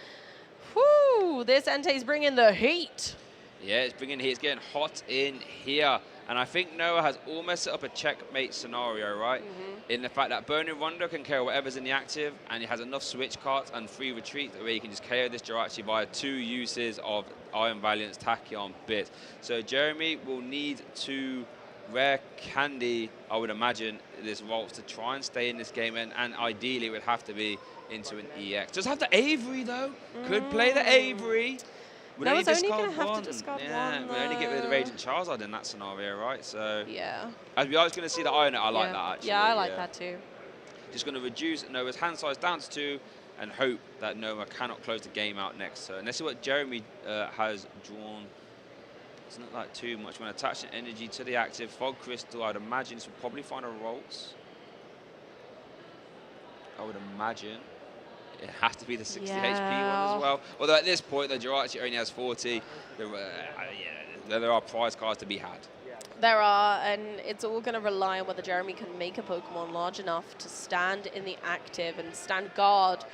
Whoo, this Entei's bringing the heat. Yeah, it's bringing heat. It's getting hot in here. And I think Noah has almost set up a checkmate scenario, right? In the fact that Burning Wonder can KO whatever's in the active, and it has enough switch cards and free retreat where you can just KO this Jirachi via 2 uses of Iron Valiant's Tachyon Bit. So Jeremy will need to rare candy, I would imagine, this Rolts to try and stay in this game, and ideally it would have to be into an EX. Does have the Avery though? Could play the Avery. No, it's only going to have to discard one. We only get rid of the Raging Charizard in that scenario, right? So yeah. As we are just going to see the Iron, I like that actually. Yeah, I like that too. Just going to reduce Noah's hand size down to 2 and hope that Noah cannot close the game out next turn. Let's see what Jeremy has drawn. It's not like too much. We're going to attach an energy to the active. Fog Crystal, I'd imagine this will probably find a Rolts. I would imagine. It has to be the 60 HP one as well. Although at this point, the Jirachi only has 40. There are prize cards to be had. There are, and it's all going to rely on whether Jeremy can make a Pokemon large enough to stand in the active and stand guard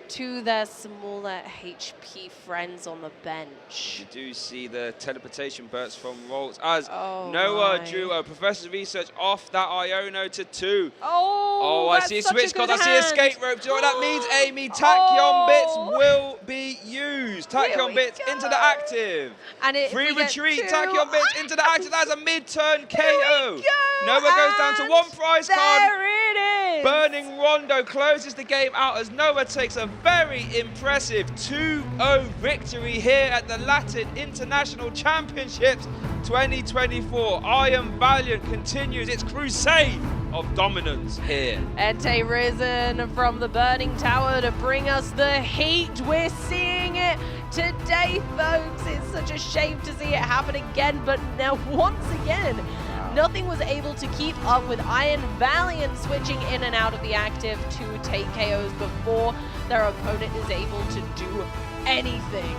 to their smaller HP friends on the bench. You do see the teleportation bursts from Rolls as Noah drew a Professor's Research off that Iono to 2. Oh, I see a switch card. I see escape rope. Do you know what that means, Amy? Tachyon Bits will be used. Tachyon Bits into the active. And free retreat. Tachyon Bits into the active. That's a mid-turn KO. Noah goes down to 1 prize card. There it is. Burning Rondo closes the game out as Noah takes a very impressive 2-0 victory here at the Latin International Championships 2024. Iron Valiant continues its crusade of dominance here. Entei risen from the burning tower to bring us the heat. We're seeing it today, folks. It's such a shame to see it happen again, but now once again, nothing was able to keep up with Iron Valiant switching in and out of the active to take KOs before their opponent is able to do anything.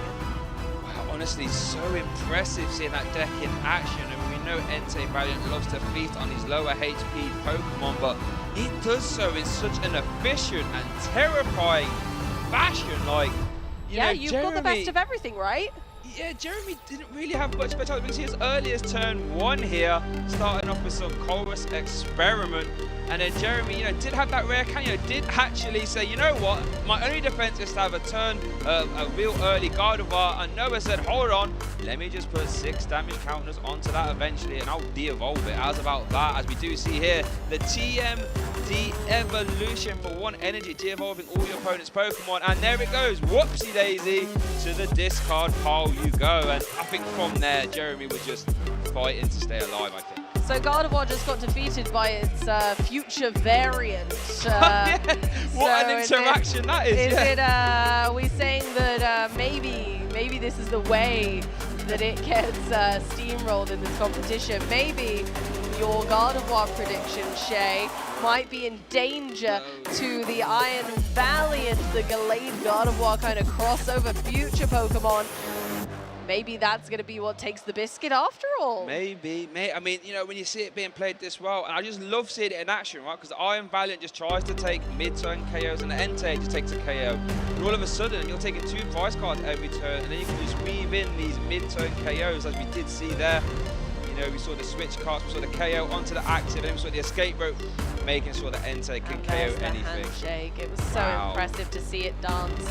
Wow, honestly, so impressive seeing that deck in action. And we know Entei Valiant loves to feast on his lower HP Pokemon, but he does so in such an efficient and terrifying fashion. Like, you've got the best of everything, right? Yeah, Jeremy didn't really have much better. We can see as early as turn 1 here, starting off with some Chorus Experiment. And then Jeremy, did have that rare can, did actually say, you know what, my only defense is to have a turn, a real early Gardevoir. And Noah said, hold on, let me just put 6 damage counters onto that eventually, and I'll de-evolve it. As about that, as we do see here, the TMD evolution for 1 energy, de-evolving all your opponent's Pokemon. And there it goes, whoopsie daisy, to the discard pile you go. And I think from there, Jeremy was just fighting to stay alive, I think. So Gardevoir just got defeated by its future variant. What an interaction that is. Is it, are we saying that maybe this is the way that it gets steamrolled in this competition? Maybe your Gardevoir prediction, Shay, might be in danger to the Iron Valiant, the Gallade Gardevoir kind of crossover future Pokemon. Maybe that's going to be what takes the biscuit after all. Maybe. I mean, when you see it being played this well, and I just love seeing it in action, right? Because the Iron Valiant just tries to take mid-turn KOs, and the Entei just takes a KO. And all of a sudden, you're taking 2 prize cards every turn, and then you can just weave in these mid-turn KOs, as we did see there. We saw the switch cards, we saw the KO onto the active, and then we saw the escape rope, making sure that Entei can KO anything. Handshake. It was so impressive to see it dance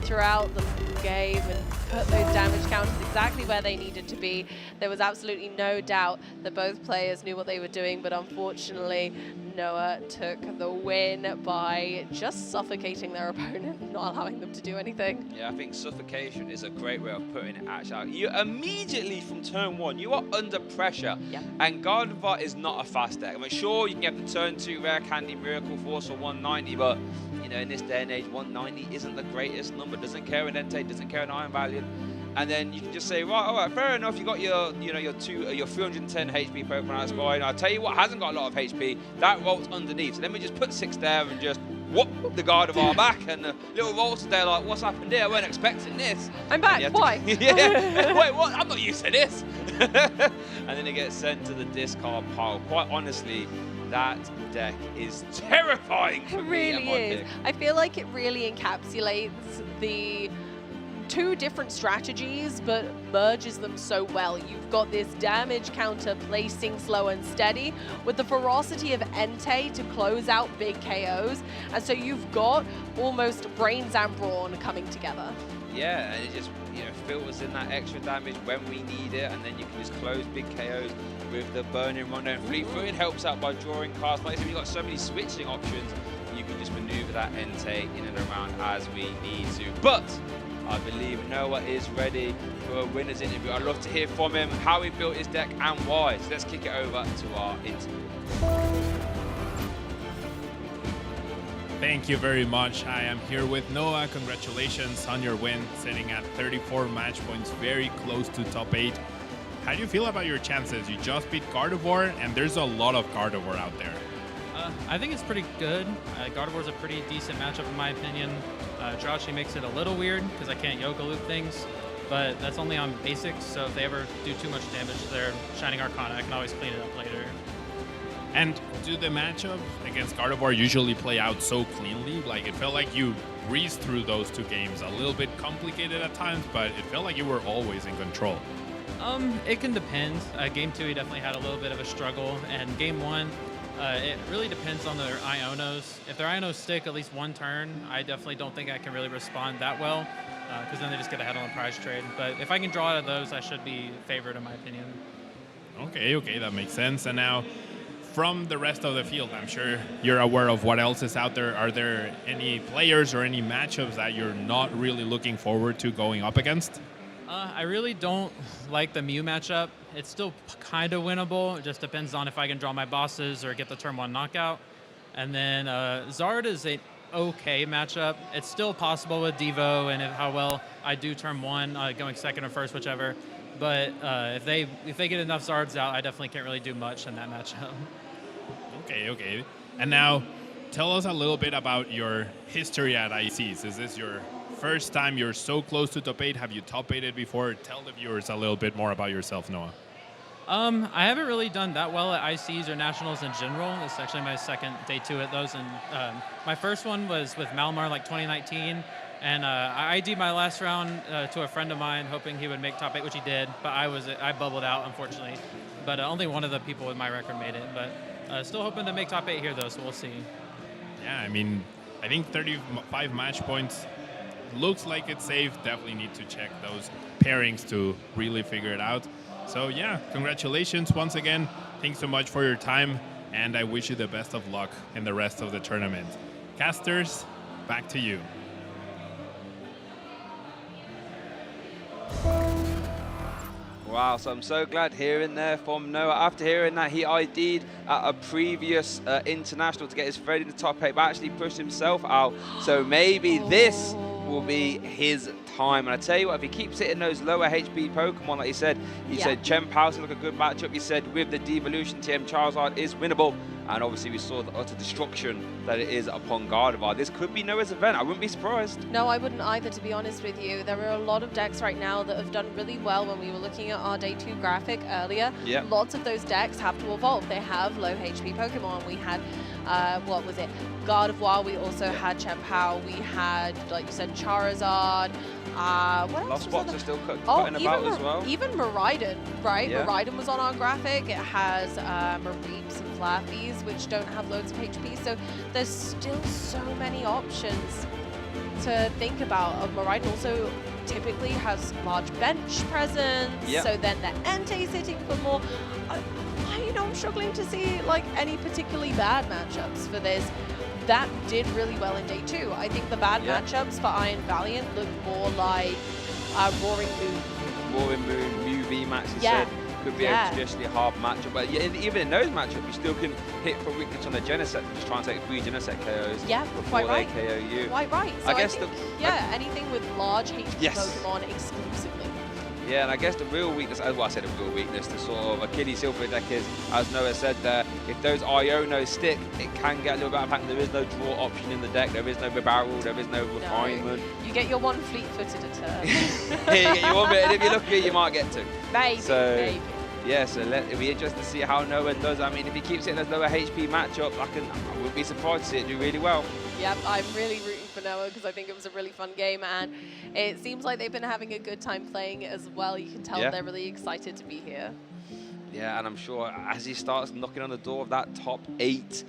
throughout the game and put those damage counters exactly where they needed to be. There was absolutely no doubt that both players knew what they were doing, but unfortunately Noah took the win by just suffocating their opponent and not allowing them to do anything. Yeah, I think suffocation is a great way of putting it out. You immediately from turn 1, you are under pressure, and Gardevoir is not a fast deck. I mean, sure, you can get the turn 2 rare candy Miracle Force for 190, but in this day and age, 190 isn't the greatest number. Doesn't care an Entei, doesn't care an Iron Valiant. And then you can just say, right, all right, fair enough. You got your 310 HP Pokemon. That's fine. I'll tell you what hasn't got a lot of HP. That Rolls underneath. So let me just put 6 there and just whoop the Gardevoir back. And the little Rolls there, like, what's happened here? I weren't expecting this. I'm back. Why? Wait, what? I'm not used to this. And then it gets sent to the discard pile. Quite honestly, that deck is terrifying for me. It really is. I feel like it really encapsulates the 2 different strategies, but merges them so well. You've got this damage counter placing slow and steady with the ferocity of Entei to close out big KOs. And so you've got almost Brains and Brawn coming together. Yeah, and it just filters in that extra damage when we need it, and then you can just close big KOs with the Burning Rondo. And Fleet Footed helps out by drawing cards. Like I said, you've got so many switching options, you can just maneuver that Entei in and around as we need to. But I believe Noah is ready for a winner's interview. I'd love to hear from him how he built his deck and why. So let's kick it over to our interview. Thank you very much. I am here with Noah. Congratulations on your win, sitting at 34 match points, very close to top 8. How do you feel about your chances? You just beat Gardevoir, and there's a lot of Gardevoir out there. I think it's pretty good. Gardevoir's a pretty decent matchup in my opinion. Jirachi makes it a little weird because I can't Yoga Loop things, but that's only on basics, so if they ever do too much damage to their Shining Arcana, I can always clean it up later. And do the matchups against Gardevoir usually play out so cleanly? Like, it felt like you breezed through those two games, a little bit complicated at times, but it felt like you were always in control. It can depend. Game 2, he definitely had a little bit of a struggle, and Game 1, it really depends on their Ionos. If their Ionos stick at least one turn, I definitely don't think I can really respond that well, because then they just get ahead on the prize trade. But if I can draw out of those, I should be favored in my opinion. Okay, that makes sense. And now, from the rest of the field, I'm sure you're aware of what else is out there. Are there any players or any matchups that you're not really looking forward to going up against? I really don't like the Mew matchup. It's still kind of winnable. It just depends on if I can draw my bosses or get the turn 1 knockout. And then Zard is an okay matchup. It's still possible with Devo and how well I do turn 1, going second or first, whichever. But if they get enough Zards out, I definitely can't really do much in that matchup. Okay. And now, tell us a little bit about your history at ICs. Is this your first time you're so close to top 8? Have you top 8'd before? Tell the viewers a little bit more about yourself, Noah. I haven't really done that well at ICs or Nationals in general. It's actually my second day 2 at those. And my first one was with Malmar, like 2019. And I ID'd my last round to a friend of mine, hoping he would make top 8, which he did. But I bubbled out, unfortunately. But only one of the people with my record made it. But still hoping to make top 8 here, though, so we'll see. Yeah, I mean, I think 35 match points looks like it's safe. Definitely need to check those pairings to really figure it out. So yeah, congratulations once again. Thanks so much for your time, and I wish you the best of luck in the rest of the tournament. Casters, back to you. Wow, so I'm so glad hearing there from Noah. After hearing that he ID'd at a previous international to get his friend in the top 8, but actually pushed himself out. So maybe this will be his time. And I tell you what, if he keeps hitting those lower HP Pokemon, like he said Chien-Pao seems like a good matchup. He said with the devolution, TM Charizard is winnable. And obviously we saw the utter destruction that it is upon Gardevoir. This could be Noah's event. I wouldn't be surprised. No, I wouldn't either, to be honest with you. There are a lot of decks right now that have done really well. When we were looking at our day 2 graphic earlier, lots of those decks have to evolve. They have low HP Pokemon. We had, what was it? Gardevoir. We also had Chien-Pao. We had, like you said, Charizard. What else was Spots are still cutting about as well. Even Maridon, right? Yeah. Maridon was on our graphic. It has Mareeps and Flaffies, which don't have loads of HP. So there's still so many options to think about. Maridon also typically has large bench presence. So then the Entei's hitting for more. I'm struggling to see like any particularly bad matchups for this. That did really well in day 2. I think the bad matchups for Iron Valiant look more like Roaring Moon. Roaring Moon, Mew VMAX, he said, could be a traditionally hard matchup. But even in those matchups, you still can hit for weakness on the Genesect. Just try and take 3 Genesect KOs before they KO you. Quite right. So I think, anything with large HP Pokemon exclusively. Yeah, and I guess the real weakness, the real weakness, the sort of Achilles heel for the deck is, as Noah said there, if those Ionos stick, it can get a little bit of impact. There is no draw option in the deck, there is no barrel, there is no refinement. You get your one fleet-footed a turn. Yeah, you get your one bit, and if you're lucky, you might get 2. Maybe. Yeah, so it'll be interesting to see how Noah does. I mean, if he keeps hitting those lower HP matchups, I wouldn't be surprised to see it do really well. Yep, I'm really rooting for Noah because I think it was a really fun game, and it seems like they've been having a good time playing it as well. You can tell they're really excited to be here. Yeah, and I'm sure as he starts knocking on the door of that top 8,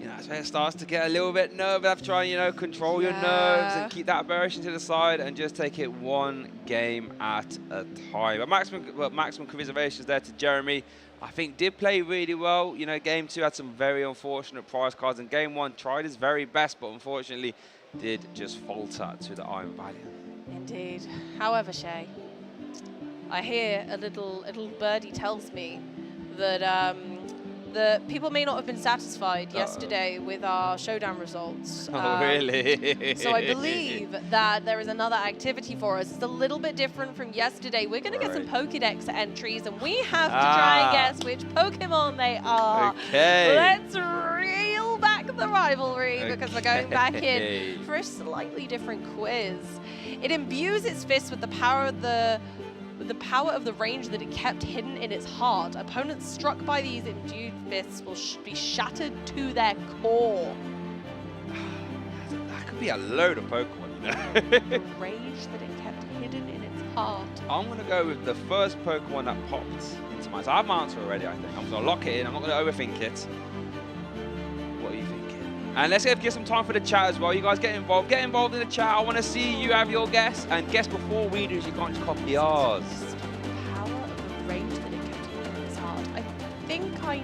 that's where it starts to get a little bit nervous. Have to try and, control your nerves and keep that aberration to the side and just take it one game at a time. But maximum commiserations there to Jeremy. I think did play really well. Game 2 had some very unfortunate prize cards, and Game 1 tried his very best, but unfortunately did just falter to the Iron Valiant. Indeed. However, Shay, I hear a little birdie tells me that that people may not have been satisfied yesterday with our showdown results. Oh, really? So I believe that there is another activity for us. It's a little bit different from yesterday. We're going to get some Pokédex entries, and we have to try and guess which Pokemon they are. Okay. Let's reel back the rivalry because we're going back in for a slightly different quiz. It imbues its fists with the power of the range that it kept hidden in its heart. Opponents struck by these imbued fists will be shattered to their core. That could be a load of Pokemon, you know. The rage that it kept hidden in its heart. I'm going to go with the first Pokemon that popped into my... So I have my answer already, I think. I'm going to lock it in. I'm not going to overthink it. What are you thinking? And let's give some time for the chat as well. You guys get involved. Get involved in the chat. I want to see you have your guess. And guess before we do, so you can't just copy ours. The power of the rage that it kept hidden in its heart. I think I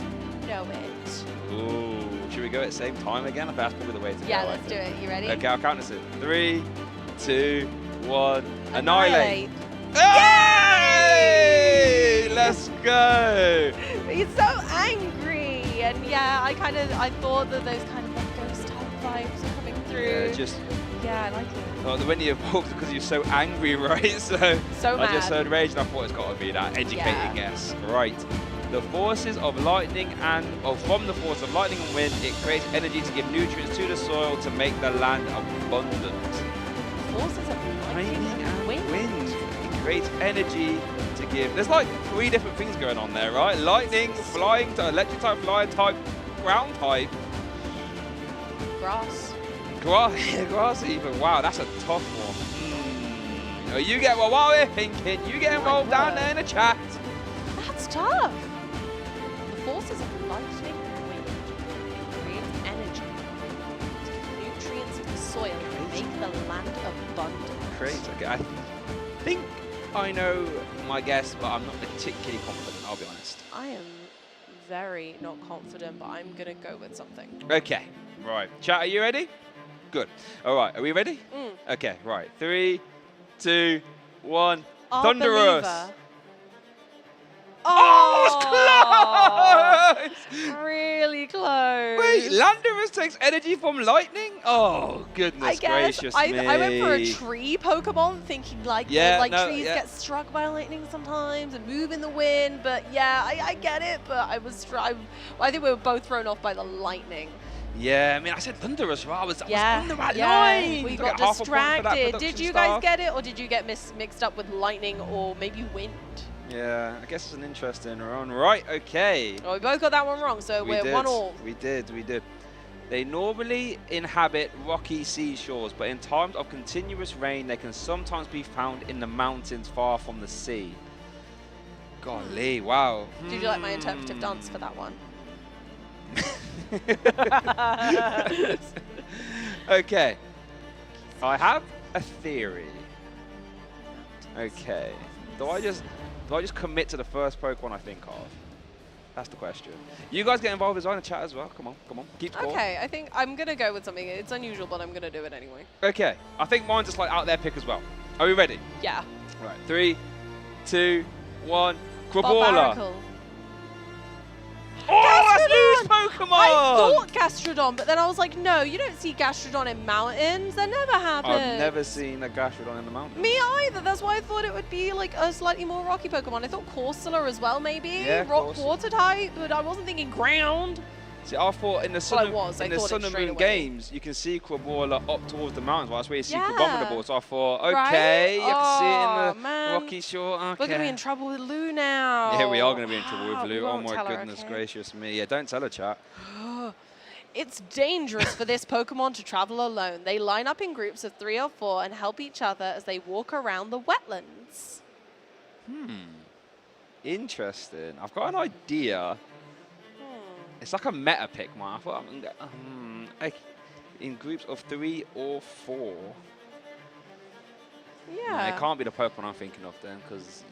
know it. Ooh, should we go at the same time again? I think that's probably the way to go. Yeah, let's do it. You ready? Okay, I'll count us in. 3, 2, 1. Annihilate. Yay! Let's go. He's so angry. And yeah, I thought that those kind of like ghost type vibes are coming through. Yeah, I like it. Oh, when you evolved because you're so angry, right? So mad. I just heard rage and I thought it's got to be that educated guess. Right. The forces of lightning from the force of lightning and wind, it creates energy to give nutrients to the soil to make the land abundant. Forces of lightning and wind. It creates energy to give. There's like 3 different things going on there, right? Lightning, flying, electric type, flying type, ground type. Grass even. Wow, that's a tough one. You get while we're thinking, you get involved down there in the chat. That's tough. The forces of lightning and wind create energy to give nutrients to the soil to make the land abundant. Great. Okay, I think I know my guess, but I'm not particularly confident, I'll be honest. I am very not confident, but I'm going to go with something. Okay, right. Chat, are you ready? Good. All right, are we ready? Okay, right. 3, 2, 1. Thunderous. Oh, it's close! Really close. Wait, Landorus takes energy from lightning? Oh, goodness gracious me. I went for a tree Pokemon thinking like, trees get struck by lightning sometimes and move in the wind, but yeah, I get it, but I think we were both thrown off by the lightning. Yeah, I mean, I said Thunderous, right? I was on the right line. We got distracted. Did you guys get it, or did you get mixed up with lightning or maybe wind? Yeah, I guess it's an interesting run. Right, okay. Well, we both got that one wrong, so we're 1-1. We did. They normally inhabit rocky seashores, but in times of continuous rain, they can sometimes be found in the mountains far from the sea. Golly, wow. Did you like my interpretive dance for that one? Okay. I have a theory. Okay. Do I just commit to the first Pokemon I think of? That's the question. You guys get involved as well in the chat as well. Come on. Keep score. Okay, I think I'm going to go with something. It's unusual, but I'm going to do it anyway. Okay. I think mine's just like out there pick as well. Are we ready? Yeah. Right. 3, 2, 1. Crabrawler. Oh, that's loose Pokemon! I thought Gastrodon, but then I was like, no, you don't see Gastrodon in mountains. That never happens. I've never seen a Gastrodon in the mountains. Me either. That's why I thought it would be like a slightly more rocky Pokemon. I thought Corsola as well, maybe. Yeah, Rock water type, but I wasn't thinking ground. See, I thought in the Sun and Moon games, you can see Crabrawler up towards the mountains. Well, that's where you see Crabominable. So I thought, okay, you can see it in the rocky shore. Okay. We're going to be in trouble with Lou now. Yeah, we are going to be in trouble with Lou. Oh my goodness gracious me. Yeah, don't tell her, chat. It's dangerous for this Pokemon to travel alone. They line up in groups of 3 or 4 and help each other as they walk around the wetlands. Interesting. I've got an idea. It's like a meta pick, man. I thought like in groups of 3 or 4. Yeah. It can't be the Pokemon I'm thinking of then, because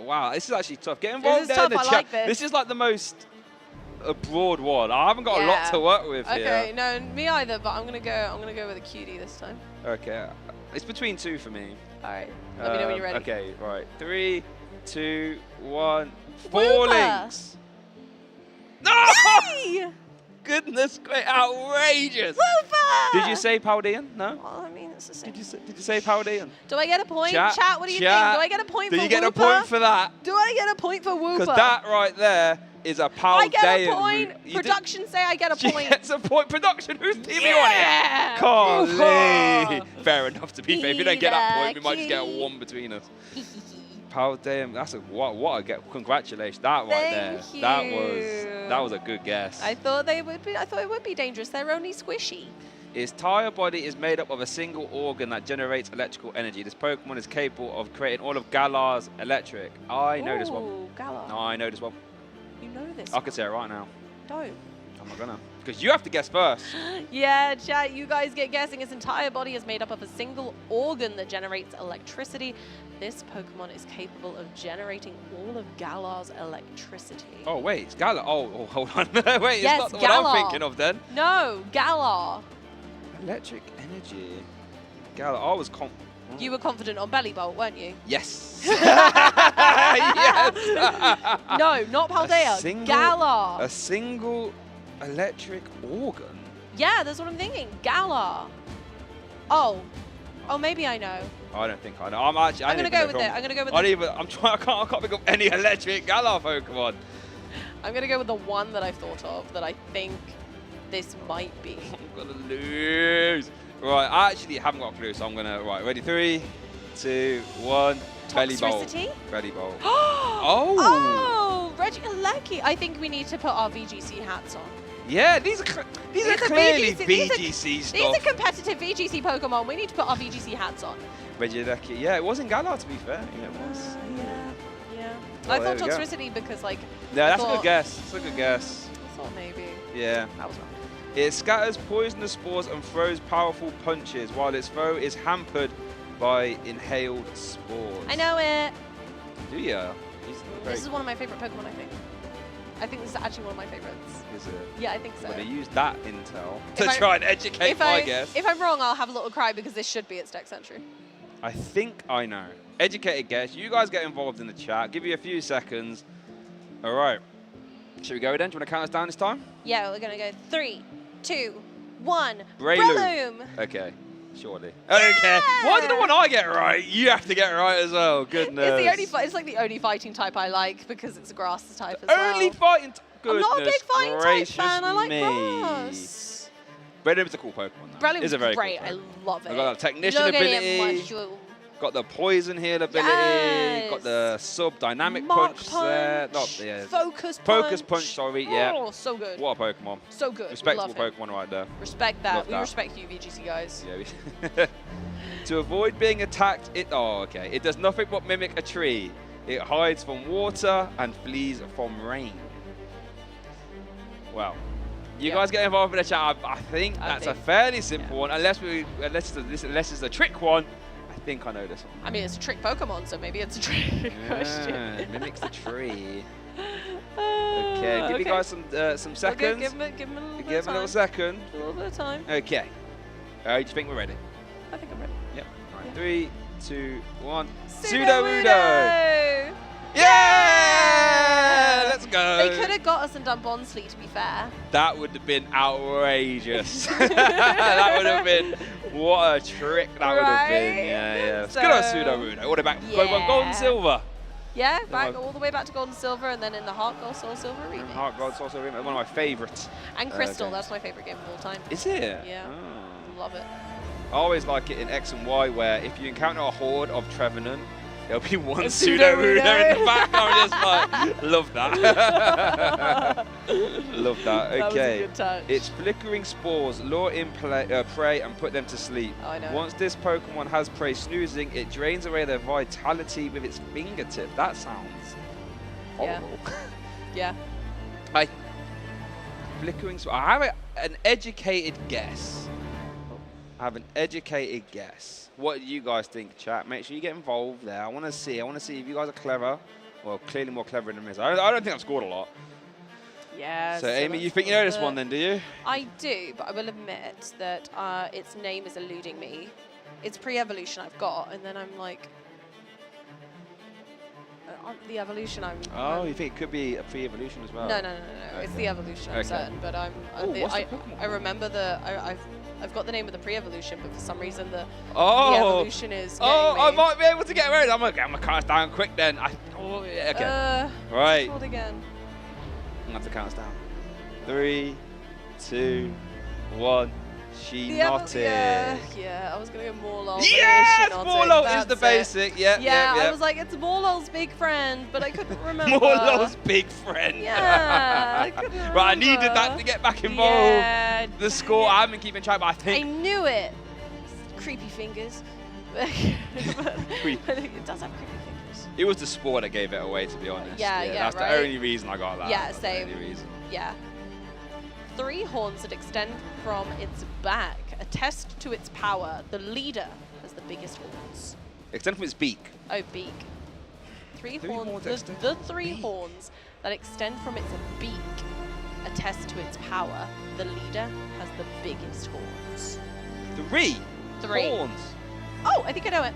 wow, this is actually tough. Get involved there in the chat. Like this is like the most broad one. I haven't got a lot to work with here. Okay, no, me either. But I'm gonna go with a cutie this time. Okay, it's between 2 for me. All right, let me know when you're ready. Okay, right. 3, 2, 1. Forlings. No! Goodness, great, outrageous. Woofa! Did you say Paldean? No? Well, I mean, it's the same. Did you say Paldean? Do I get a point? Chat, what do you think? Do I get a point for Do you get a Woopa? point for that? Do I get a point for Woopa? Because that right there is a Paldean. I get a point. Production say I get a She point. gets a point. Production, who's team you Yeah! on it? Woofa! Golly. Fair enough, to be fair. If you don't get that point, we might just get a 1 between us. Paldean, that's a what a get. Congratulations, that right there. Thank That was a good guess. I thought it would be dangerous. They're only squishy. Its entire body is made up of a single organ that generates electrical energy. This Pokemon is capable of creating all of Galar's electric. I know this one. Ooh, Galar. No, I know this one. You know this. I can say it right now. Don't. I'm not gonna. Because you have to guess first. Yeah, chat, you guys get guessing. Its entire body is made up of a single organ that generates electricity. This Pokemon is capable of generating all of Galar's electricity. Oh, wait, it's Galar. Oh, hold on. Wait, Yes, it's not the one Galar. I'm thinking of then. No, Galar. Electric energy. Galar. I was You were confident on Belly Bolt, weren't you? Yes. Yes. No, not Paldea. Galar. A single electric organ? Yeah, that's what I'm thinking. Galar. Oh, maybe I know. I don't think I know. I'm actually. I'm gonna go with it. I'm gonna go with it. I'm trying. I can't think of any electric Galar Pokemon. I'm gonna go with the one that I thought of that I think this might be. I'm gonna lose. Right, I actually haven't got a clue, so I'm gonna. Right, ready? 3, 2, 1. Belly Bolt. Toxtricity? Belly Bolt. Oh, Regieleki. I think we need to put our VGC hats on. Yeah, these are clearly VGC stuff. These are competitive VGC Pokemon. We need to put our VGC hats on. Regieleki. Yeah, it wasn't Galar, to be fair. Yeah, it was. Yeah. Oh, I there thought we go. Toxtricity because, like. Yeah, that's I a good guess. That's a good guess. I thought maybe. Yeah. That was wrong. It scatters poisonous spores and throws powerful punches, while its foe is hampered by inhaled spores. I know it. Do you? This is one of my favorite Pokemon, I think. I think this is actually one of my favorites. Is it? Yeah, I think so. Well, they use that intel to If I- try and educate my guess. If I'm wrong, I'll have a little cry because this should be its Dex entry. I think I know. Educated guess. You guys get involved in the chat. Give you a few seconds. All right. Should we go then? Do you want to count us down this time? Yeah, we're gonna go 3, 2, 1. Breloom. Okay. Surely. Okay. Why did the one I get right? You have to get right as well. Goodness. It's the only. It's like the only fighting type I like because it's a grass type as well. Only fighting. I'm not a big fighting type gracious fan. I like me. grass. Breloom's a cool Pokemon. Breloom's It's a very great. Cool I love it. I've got the technician Look at ability. it, mushroom. Got the poison heal ability. Yes. Got the sub dynamic Mark punch there. Not yeah. Focus punch. Sorry. Yeah. Oh, so good. What a Pokemon. So good. Respectable Love him. Pokemon right there. Respect that. Love We that. respect you, VGC guys. Yeah. To avoid being attacked, it does nothing but mimic a tree. It hides from water and flees from rain. Well, you guys get involved in the chat. I think that's a fairly simple one, unless it's a trick one. I think I know this one. I mean, it's a trick Pokemon, so maybe it's a trick question. Yeah, mimics the tree. Okay, give you guys some seconds. Okay, give him a little bit Give of him a little time. second. A little bit of time. Okay. Do you think we're ready? I think I'm ready. Yep. All right. 3, 2, 1. Sudowoodo! Yeah! Let's go. They could have got us and done Bonsly, to be fair. That would have been outrageous. That would have been, what a trick that would have been. Yeah, yeah. Let's So- go to Sudowoodo. What about Pokemon Gold and Silver? Yeah, One of all the way back to Gold and Silver, and then in the Heart Gold, Soul Silver remake. Heart Gold, Soul Silver, one of my favorites. And Crystal, games. that's my favorite game of all time. Is it? Yeah. Oh. Love it. I always like it in X and Y, where if you encounter a horde of Trevenant, there'll be one A Sudowoodo Sudowoodo. in the back. I'm just like, love that. Love that. That was a Okay. good touch. Its flickering spores lure in prey and put them to sleep. Oh, I know. Once this Pokemon has prey snoozing, it drains away their vitality with its fingertip. That sounds Yeah. horrible. Yeah. Flickering spores. I have an educated guess. I have an educated guess. What do you guys think, chat? Make sure you get involved there. I want to see if you guys are clever. Well, clearly more clever than me. I don't think I've scored a lot. Yeah. So, Amy, you think you know this one then, do you? I do, but I will admit that its name is eluding me. It's pre-evolution I've got, and then I'm like, the evolution. Oh, you think it could be a pre-evolution as well? No. It's the evolution. I'm certain, but I remember I've got the name of the pre-evolution, but for some reason the evolution is. I might be able to get around. I'm gonna count us down quick then. Okay. Right. Hold again. I'm gonna have to count us down. 3, 2, 1. She-Notted. Yeah, I was gonna go Morlul. Yes! Morlul is the basic. Yeah. I was like, it's Morlul's big friend, but I couldn't remember. Morlul's big friend. Yeah, I couldn't remember. Right, I needed that to get back involved. Yeah, the score, I haven't been keeping track, but I think. I knew it. Creepy fingers. But it does have creepy fingers. It was the sport that gave it away, to be honest. Yeah, That's right? the only reason I got that. Yeah, That's same. The only reason. Yeah. 3 horns that extend from its back attest to its power. The leader has the biggest horns. Extend from its beak. Oh, beak. 3 horns. extend The 3 horns that extend from its beak attest to its power. The leader has the biggest horns. 3 horns. Oh, I think I know it.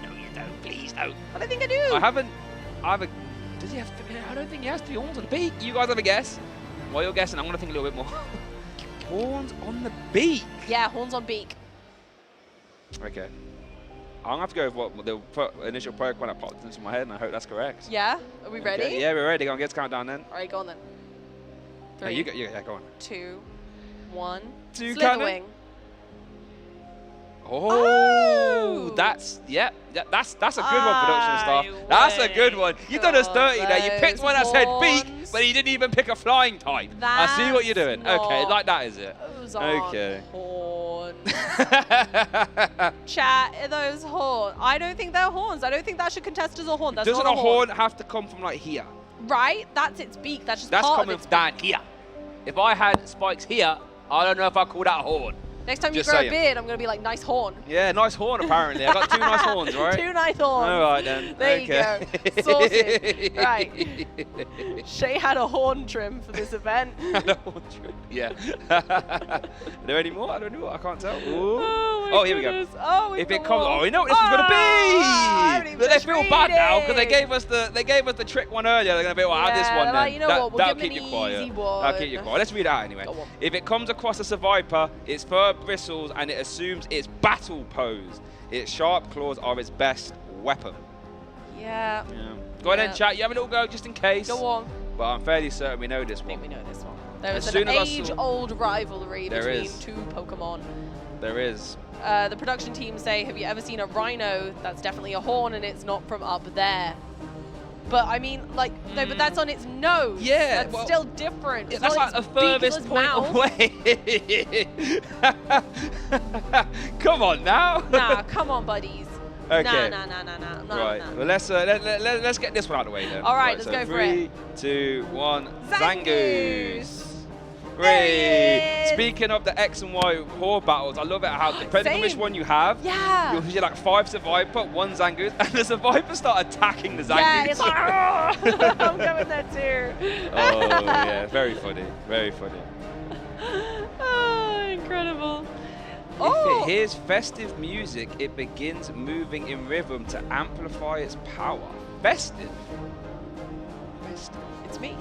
No, you don't. Please, no. But I think I do. I haven't. Does he have? I don't think he has 3 horns on the beak. You guys have a guess? While you're guessing, I'm gonna think a little bit more. Horns on the beak. Yeah, horns on beak. Okay. I'm gonna have to go with what the initial Pokemon that popped into my head, and I hope that's correct. Yeah? Are we ready? Okay. Yeah, we're ready. Go on, get countdown then. All right, go on then. 3. Yeah, go on. 2, 1. 2 Slitherwing. Oh, that's that's a good one, production staff. That's a good one. You've done us 30 there. You picked one that said beak, but you didn't even pick a flying type. I see what you're doing. Okay, like that is it. Those okay. Horns. Chat, are those horns? I don't think they're horns. I don't think that should contest as a horn. That's Doesn't not a horn have to come from like here? Right, that's its beak. That's just that's part coming of its down here. If I had spikes here, I don't know if I call that a horn. Next time Just you grow saying. a beard, I'm going to be like, nice horn. Yeah, nice horn apparently. I got 2 nice horns, right? 2 nice horns. All right then. There okay. you go. Sorted. Right. Shay had a horn trim for this event. Had a horn trim. Yeah. Are there any more? I don't know. I can't tell. Ooh. Oh, here we go. Oh, if it comes, we know what this is going to be. But they feel bad now because they gave us the trick one earlier. They're going to be, well, I'll have this one then. Like, you know what? We'll that'll give keep them you quiet. easy one. That'll keep you quiet. Let's read it out anyway. If it comes across a Survivor, its fur bristles and it assumes its battle pose. Its sharp claws are its best weapon. Yeah. Go ahead and chat. You have a little go just in case. Go on. But I'm fairly certain we know this one. I think we know this one. There is an age-old rivalry between 2 Pokemon. There is. The production team say, have you ever seen a rhino? That's definitely a horn and it's not from up there. But I mean, like, no, but that's on its nose. Yeah. That's still different. Yeah, that's like the furthest point away. Come on now. Nah, come on, buddies. Okay. Nah. Right. Well, let's get this one out of the way then. All right, let's go for it. 3, 2, 1. Zangoose. There he is. Speaking of the X and Y core battles, I love it how depending on which one you have, you'll usually like 5 Survivor, 1 Zangoose, and the Survivors start attacking the Zangoose. Yeah, it's like, oh, I'm going there too. Oh yeah, very funny, very funny. Oh, incredible. If it hears festive music, it begins moving in rhythm to amplify its power. Festive? It's me.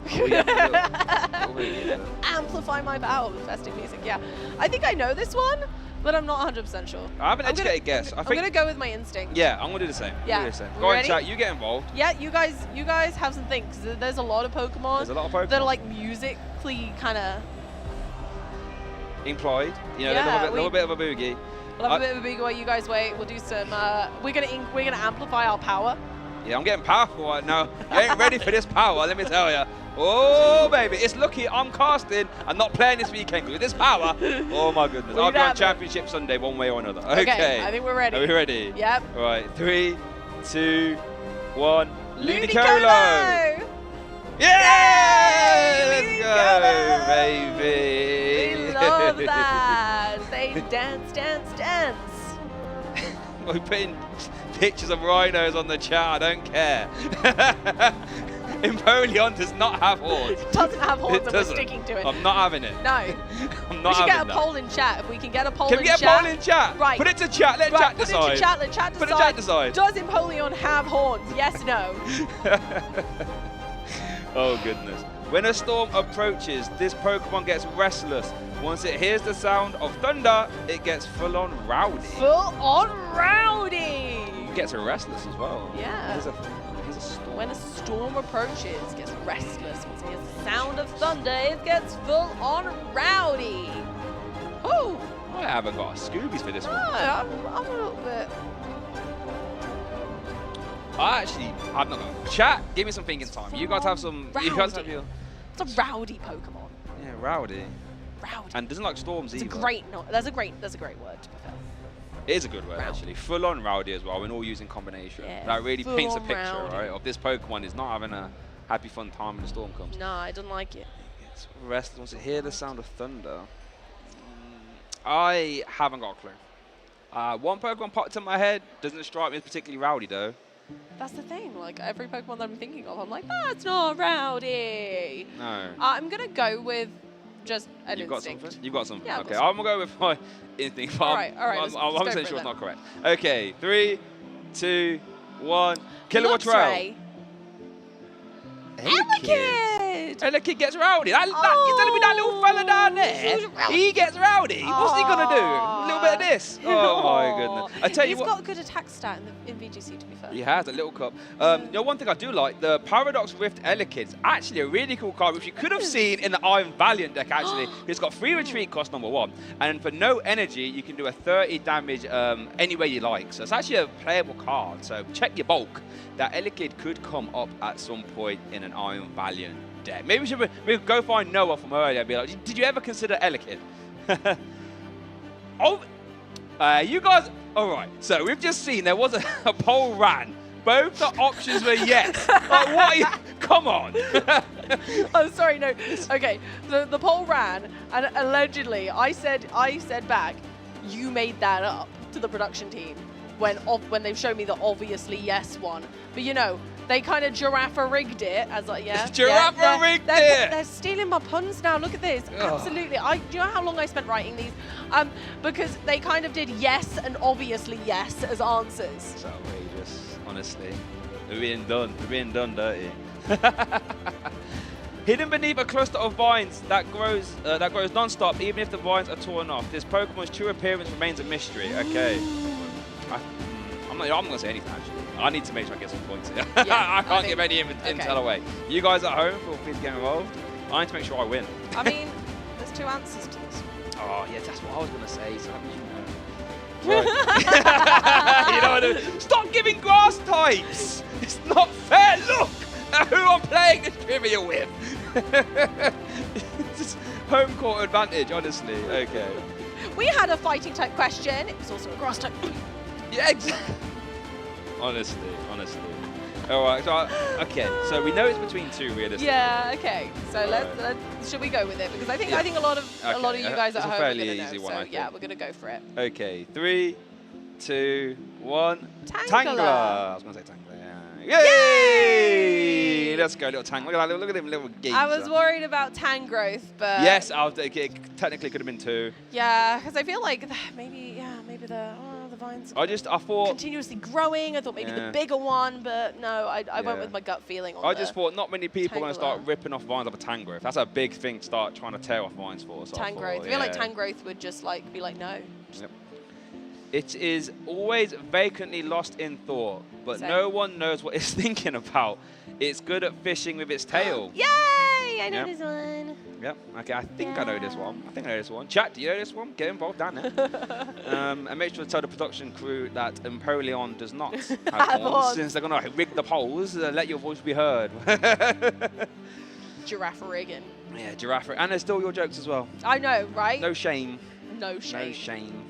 Oh, yeah. Amplify my power with festive music, yeah. I think I know this one, but I'm not 100% sure. I have an educated guess. I'm going to go with my instinct. Yeah, I'm going to do the same. Yeah. Go on, chat. You get involved. Yeah, you guys have some things. There's a lot of Pokemon. There's a lot of Pokemon that are like musically kind of implied. You know, yeah, a little bit of a boogie. We'll have a bit of a boogie while you guys wait. We'll do some. We're gonna amplify our power. Yeah, I'm getting powerful right now. You ain't ready for this power, let me tell you. Oh, baby, it's lucky I'm casting and not playing this weekend with this power. Oh, my goodness. I'll be on Championship Sunday one way or another. Okay. I think we're ready. Are we ready? Yep. All right, 3, 2, 1. Ludicolo! Yeah! Let's go, baby. We love that. Say dance, dance, dance. We're putting pictures of rhinos on the chat, I don't care. Empoleon does not have horns. It doesn't have horns, and we're doesn't. sticking to it. I'm not having it. No. I'm We not should get a having that. poll in chat. If we can get a poll Can in we get a chat. poll in chat? Right. Put it to chat. Let chat decide. Put it to chat. Let chat decide. Put it to chat decide. Does Empoleon have horns? Yes, no. Oh, goodness. When a storm approaches, this Pokemon gets restless. Once it hears the sound of thunder, it gets full-on rowdy. Full-on rowdy! It gets restless as well. Yeah. Here's a storm. When a storm approaches, it gets restless. Once it hears the sound of thunder, it gets full-on rowdy. Oh! I haven't got a Scoobies for this one. No, I'm a little bit... I've not got. Chat, give me some thinking time. You guys have some. Rowdy. You guys have your. It's a rowdy Pokemon. Yeah, rowdy. Rowdy. And doesn't like storms It's either. a great no. That's a great word to be fair. It is a good word actually. Full on rowdy as well. We're all using combination. Yeah, That really paints a full-on picture, rowdy. right, of this Pokemon is not having a happy fun time when the storm comes. No, I don't like it. It's restless. Once it hear the sound of thunder. I haven't got a clue. One Pokemon popped in my head. Doesn't strike me as particularly rowdy though. That's the thing. Like every Pokemon that I'm thinking of, I'm like, that's not rowdy. No. I'm gonna go with just an You've got instinct. something? You've got something? Yeah, I've okay, got I'm going to go with my instinct. But All right, I'm let's go 100% for sure it it's then. not correct. Okay, 3, 2, 1. Kilowatt Trail. Elekid! Elekid gets rowdy. You're telling me that little fella down there, he gets rowdy? What's he going to do? A little bit of this? Oh, my goodness. I tell you He's what. got a good attack stat in VGC, to be fair. He has, a little cup. You know, one thing I do like, the Paradox Rift Elekid's actually a really cool card, which you could have seen in the Iron Valiant deck, actually. It's got free retreat cost, #1. And for no energy, you can do a 30 damage any way you like. So it's actually a playable card. So check your bulk. That Elekid could come up at some point in an Iron Valiant deck. Maybe we should go find Noah from earlier and be like, did you ever consider Elekid? You guys, all right. So we've just seen there was a poll ran. Both the options were yes. Like, what are you, come on. I'm sorry, no. Okay, the poll ran, and allegedly I said back, you made that up to the production team when they've shown me the obviously yes one. But you know, they kind of giraffe-rigged it as like, yeah. Giraffe-rigged it! They're stealing my puns now. Look at this. Ugh. Absolutely. Do you know how long I spent writing these? Because they kind of did yes and obviously yes as answers. It's outrageous, honestly. We're being done dirty. Hidden beneath a cluster of vines that grows non-stop, even if the vines are torn off. This Pokemon's true appearance remains a mystery. Okay. I'm not going to say anything, actually. I need to make sure I get some points here. Yeah, I can't give any intel away. You guys at home, feel free to get involved. I need to make sure I win. I mean, there's two answers to this. Oh, yeah, that's what I was going to say. So how did you know? Right. You know what I mean? Stop giving grass types! It's not fair! Look at who I'm playing this trivia with! It's just home court advantage, honestly. Okay. We had a fighting type question. It was also a grass type. Yeah, exactly. Honestly. All right, so we know it's between two, realistically. Yeah. Okay. So let's should we go with it? Because I think a lot of you guys at it's home a are fairly gonna know. easy one, So I yeah, think. we're gonna go for it. Okay, 3, 2, 1. Tangela. I was going to say Tangela. Yeah. Yay! Let's go, little Tangela. Look at him, little geezer. I was worried about Tangrowth, but Yes, it technically could have been 2. yeah, because I feel like maybe the vines I thought continuously growing. I thought maybe the bigger one, but no, I went with my gut feeling. I just thought not many people are going to start Tangela. ripping off vines of a Tangrowth. That's a big thing to start trying to tear off vines for. So Tangrowth. I feel like Tangrowth would just be like, no. Yep. It is always vacantly lost in thought, but Same. no one knows what it's thinking about. It's good at fishing with its tail. Yay! I know Yep. this one. Yep. Okay, I think I know this one. Chat, do you know this one? Get involved down there. And make sure to tell the production crew that Empoleon does not have horns, since they're going to rig the polls and let your voice be heard. Giraffe rigging. Yeah, giraffe. And there's still your jokes as well. I know, right? No shame. No shame. No shame.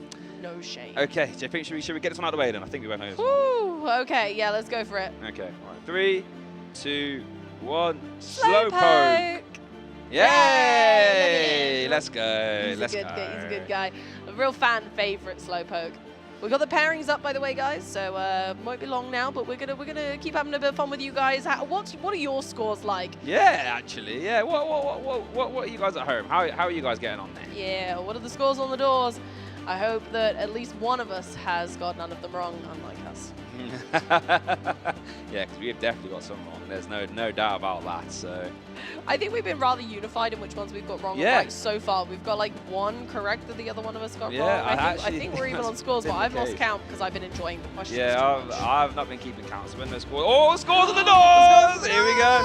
No shame. Okay, so I think should we get this one out of the way then? I think we won't know this one. Woo! Okay, yeah, let's go for it. Okay, all right. 3, 2, 1. Slowpoke. Yay! Let's go. He's a good guy. A real fan favorite, Slowpoke. We've got the pairings up, by the way, guys. So won't be long now, but we're gonna keep having a bit of fun with you guys. What are your scores like? Yeah, actually, yeah. What are you guys at home? How are you guys getting on there? Yeah. What are the scores on the doors? I hope that at least one of us has got none of them wrong, unlike us. Yeah, because we've definitely got some wrong. There's no doubt about that. So I think we've been rather unified in which ones we've got wrong. Yeah. Like so far, we've got like one correct that the other one of us got Yeah, wrong. I think we're even on scores, but been the I've lost case. count because I've been enjoying the questions. yeah, too much. I've not been keeping count. So when those scores, oh, scores on the doors! Here we go.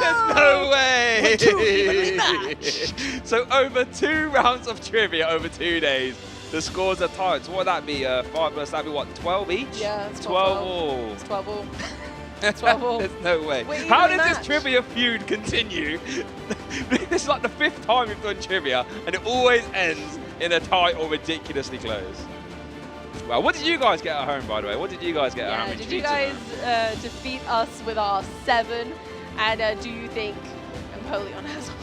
There's no way! We're too evenly matched. So over 2 rounds of trivia over 2 days, the scores are tied. So what would that be? 5 plus, that'd be what, 12 each? Yeah, it's 12 all. It's 12 all. 12 all. There's no way. We're How evenly does this matched. trivia feud continue? This is like the 5th time we've done trivia, and it always ends in a tie or ridiculously close. Well, what did you guys get at home, by the way? What did you guys get at home? Yeah, did you guys defeat us with our 7? And do you think Napoleon has all?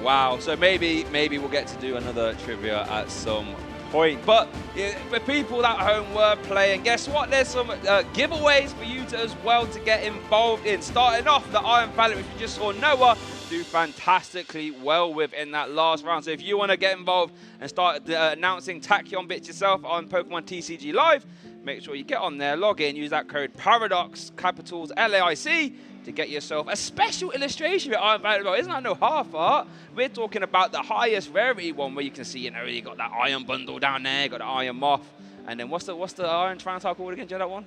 Wow, so maybe we'll get to do another trivia at some point. But yeah, for people at home were playing, guess what? There's some giveaways for you to as well to get involved in. Starting off the Iron Valiant, which we just saw Noah do fantastically well with in that last round. So if you want to get involved and start announcing Tachyon bits yourself on Pokemon TCG Live, make sure you get on there, log in, use that code Paradox, capitals LAIC, to get yourself a special illustration with Iron Valiant. Isn't that no half art? We're talking about the highest rarity one where you can see, you know, you got that Iron Bundle down there, got the Iron Moth, and then what's the Iron Tyranitar called again? Do you know that one?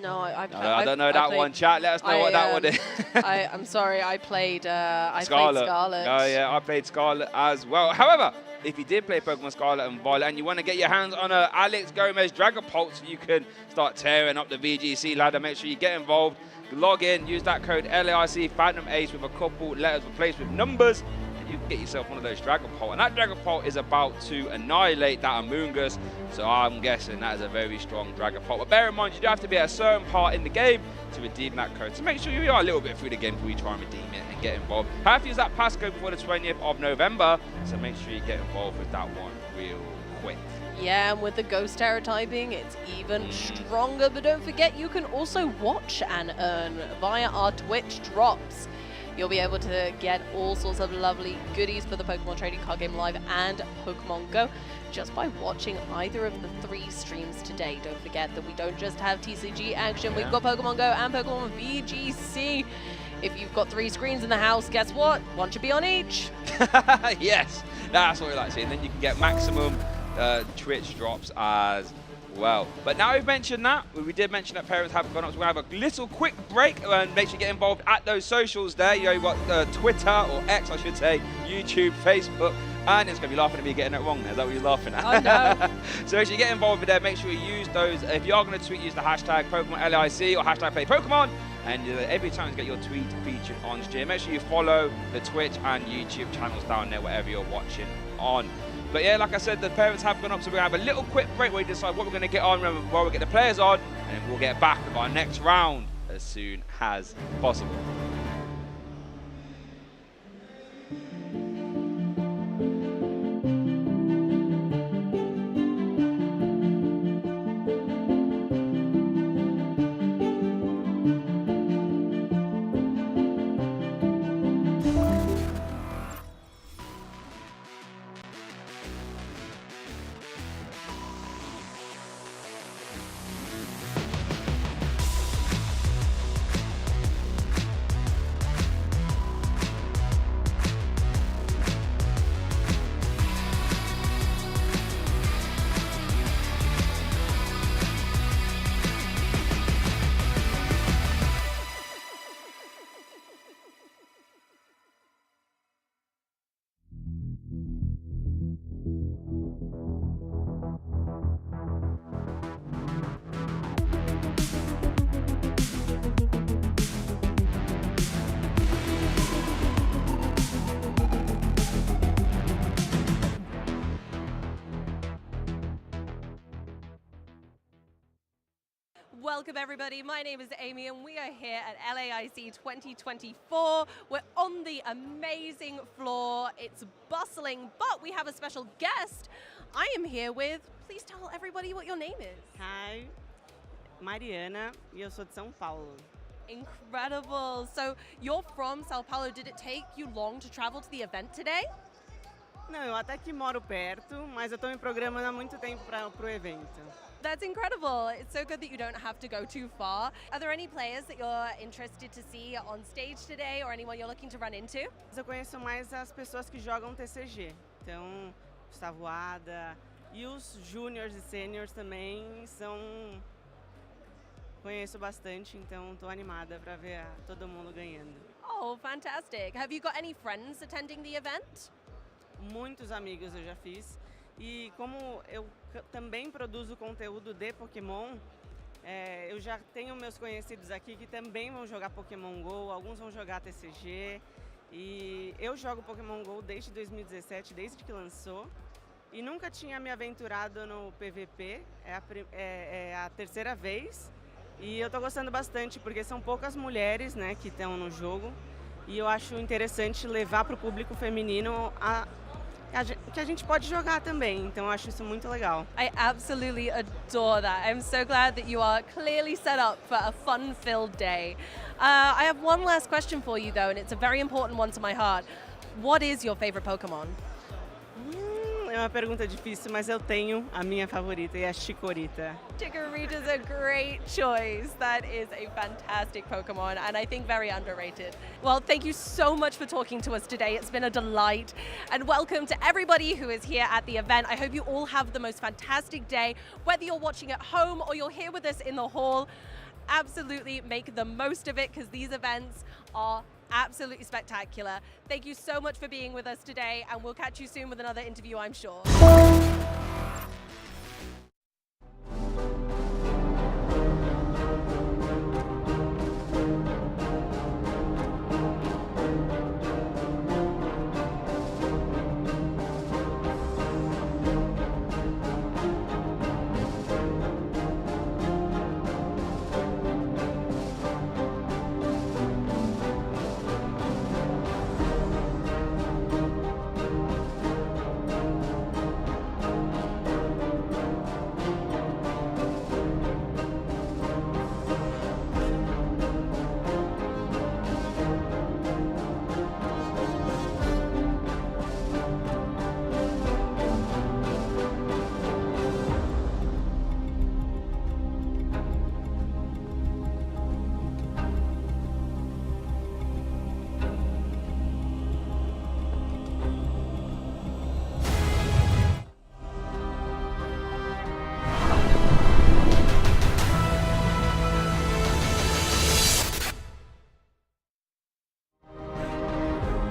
No, I don't know that one. Chat, let us know what that one is. I'm sorry, I played Scarlet. Oh yeah, I played Scarlet as well. However, if you did play Pokemon Scarlet and Violet and you want to get your hands on a Alex Gomez Dragapult so you can start tearing up the VGC ladder, make sure you get involved, log in, use that code LAIC Phantom Ace with a couple letters replaced with numbers, and you can get yourself one of those Dragapult. And that Dragapult is about to annihilate that Amoonguss, so I'm guessing that is a very strong Dragapult. But bear in mind, you do have to be at a certain part in the game to redeem that code. So make sure you are a little bit through the game before you try and redeem it and get involved. Have to use that passcode before the 20th of November, so make sure you get involved with that one real quick. Yeah, and with the ghost terror typing, it's even stronger. But don't forget, you can also watch and earn via our Twitch drops. You'll be able to get all sorts of lovely goodies for the Pokemon Trading Card Game Live and Pokemon Go just by watching either of the 3 streams today. Don't forget that we don't just have TCG action, we've got Pokemon Go and Pokemon VGC. If you've got 3 screens in the house, guess what? One should be on each. Yes, that's what we like to see. And then you can get maximum Twitch drops as well. But now we've mentioned that, we did mention that parents haven't gone up, so we're going to have a little quick break and make sure you get involved at those socials there. You know, you've got Twitter, or X I should say, YouTube, Facebook, and it's going to be laughing at me getting it wrong there. Is that what you're laughing at? Oh, no. So make sure you get involved with there, make sure you use those. If you are going to tweet, use the hashtag PokemonLAIC or hashtag PlayPokemon. And every time you get your tweet featured on stream, make sure you follow the Twitch and YouTube channels down there, wherever you're watching on. But yeah, like I said, the parents have gone up, so we're going to have a little quick break where we decide what we're going to get on while we get the players on, and then we'll get back with our next round as soon as possible. Welcome everybody, my name is Amy and we are here at LAIC 2024. We're on the amazing floor, it's bustling, but we have a special guest. I am here with, please tell everybody what your name is. Hi, Mariana, e eu sou de São Paulo. Incredible, so you're from Sao Paulo, did it take you long to travel to the event today? Não, eu até que moro perto, mas eu estou me programando há muito tempo para o evento. That's incredible. It's so good that you don't have to go too far. Are there any players that you're interested to see on stage today or anyone you're looking to run into? Eu conheço mais as pessoas que jogam TCG. Então, Gustavo Ada e os júniors e seniors também são... Conheço bastante, então estou animada para ver todo mundo ganhando. Oh, fantastic. Have you got any friends attending the event? Muitos amigos eu já fiz. E como eu também produzo conteúdo de Pokémon, eu já tenho meus conhecidos aqui que também vão jogar Pokémon GO, alguns vão jogar TCG. E eu jogo Pokémon GO desde 2017, desde que lançou. E nunca tinha me aventurado no PVP, é a terceira vez. E eu tô gostando bastante, porque são poucas mulheres, né, que estão no jogo. E eu acho interessante levar para o público feminino que a gente pode jogar também, então eu acho isso muito legal. I absolutely adore that. I'm so glad that you are clearly set up for a fun-filled day. I have one last question for you though, and it's a very important one to my heart. What is your favorite Pokémon? É uma pergunta difícil, mas eu tenho a minha favorita, e é a Chikorita. Chikorita is a great choice. That is a fantastic Pokemon, and I think very underrated. Well, thank you so much for talking to us today. It's been a delight. And welcome to everybody who is here at the event. I hope you all have the most fantastic day. Whether you're watching at home or you're here with us in the hall, absolutely make the most of it, because these events are absolutely spectacular. Thank you so much for being with us today, and we'll catch you soon with another interview, I'm sure.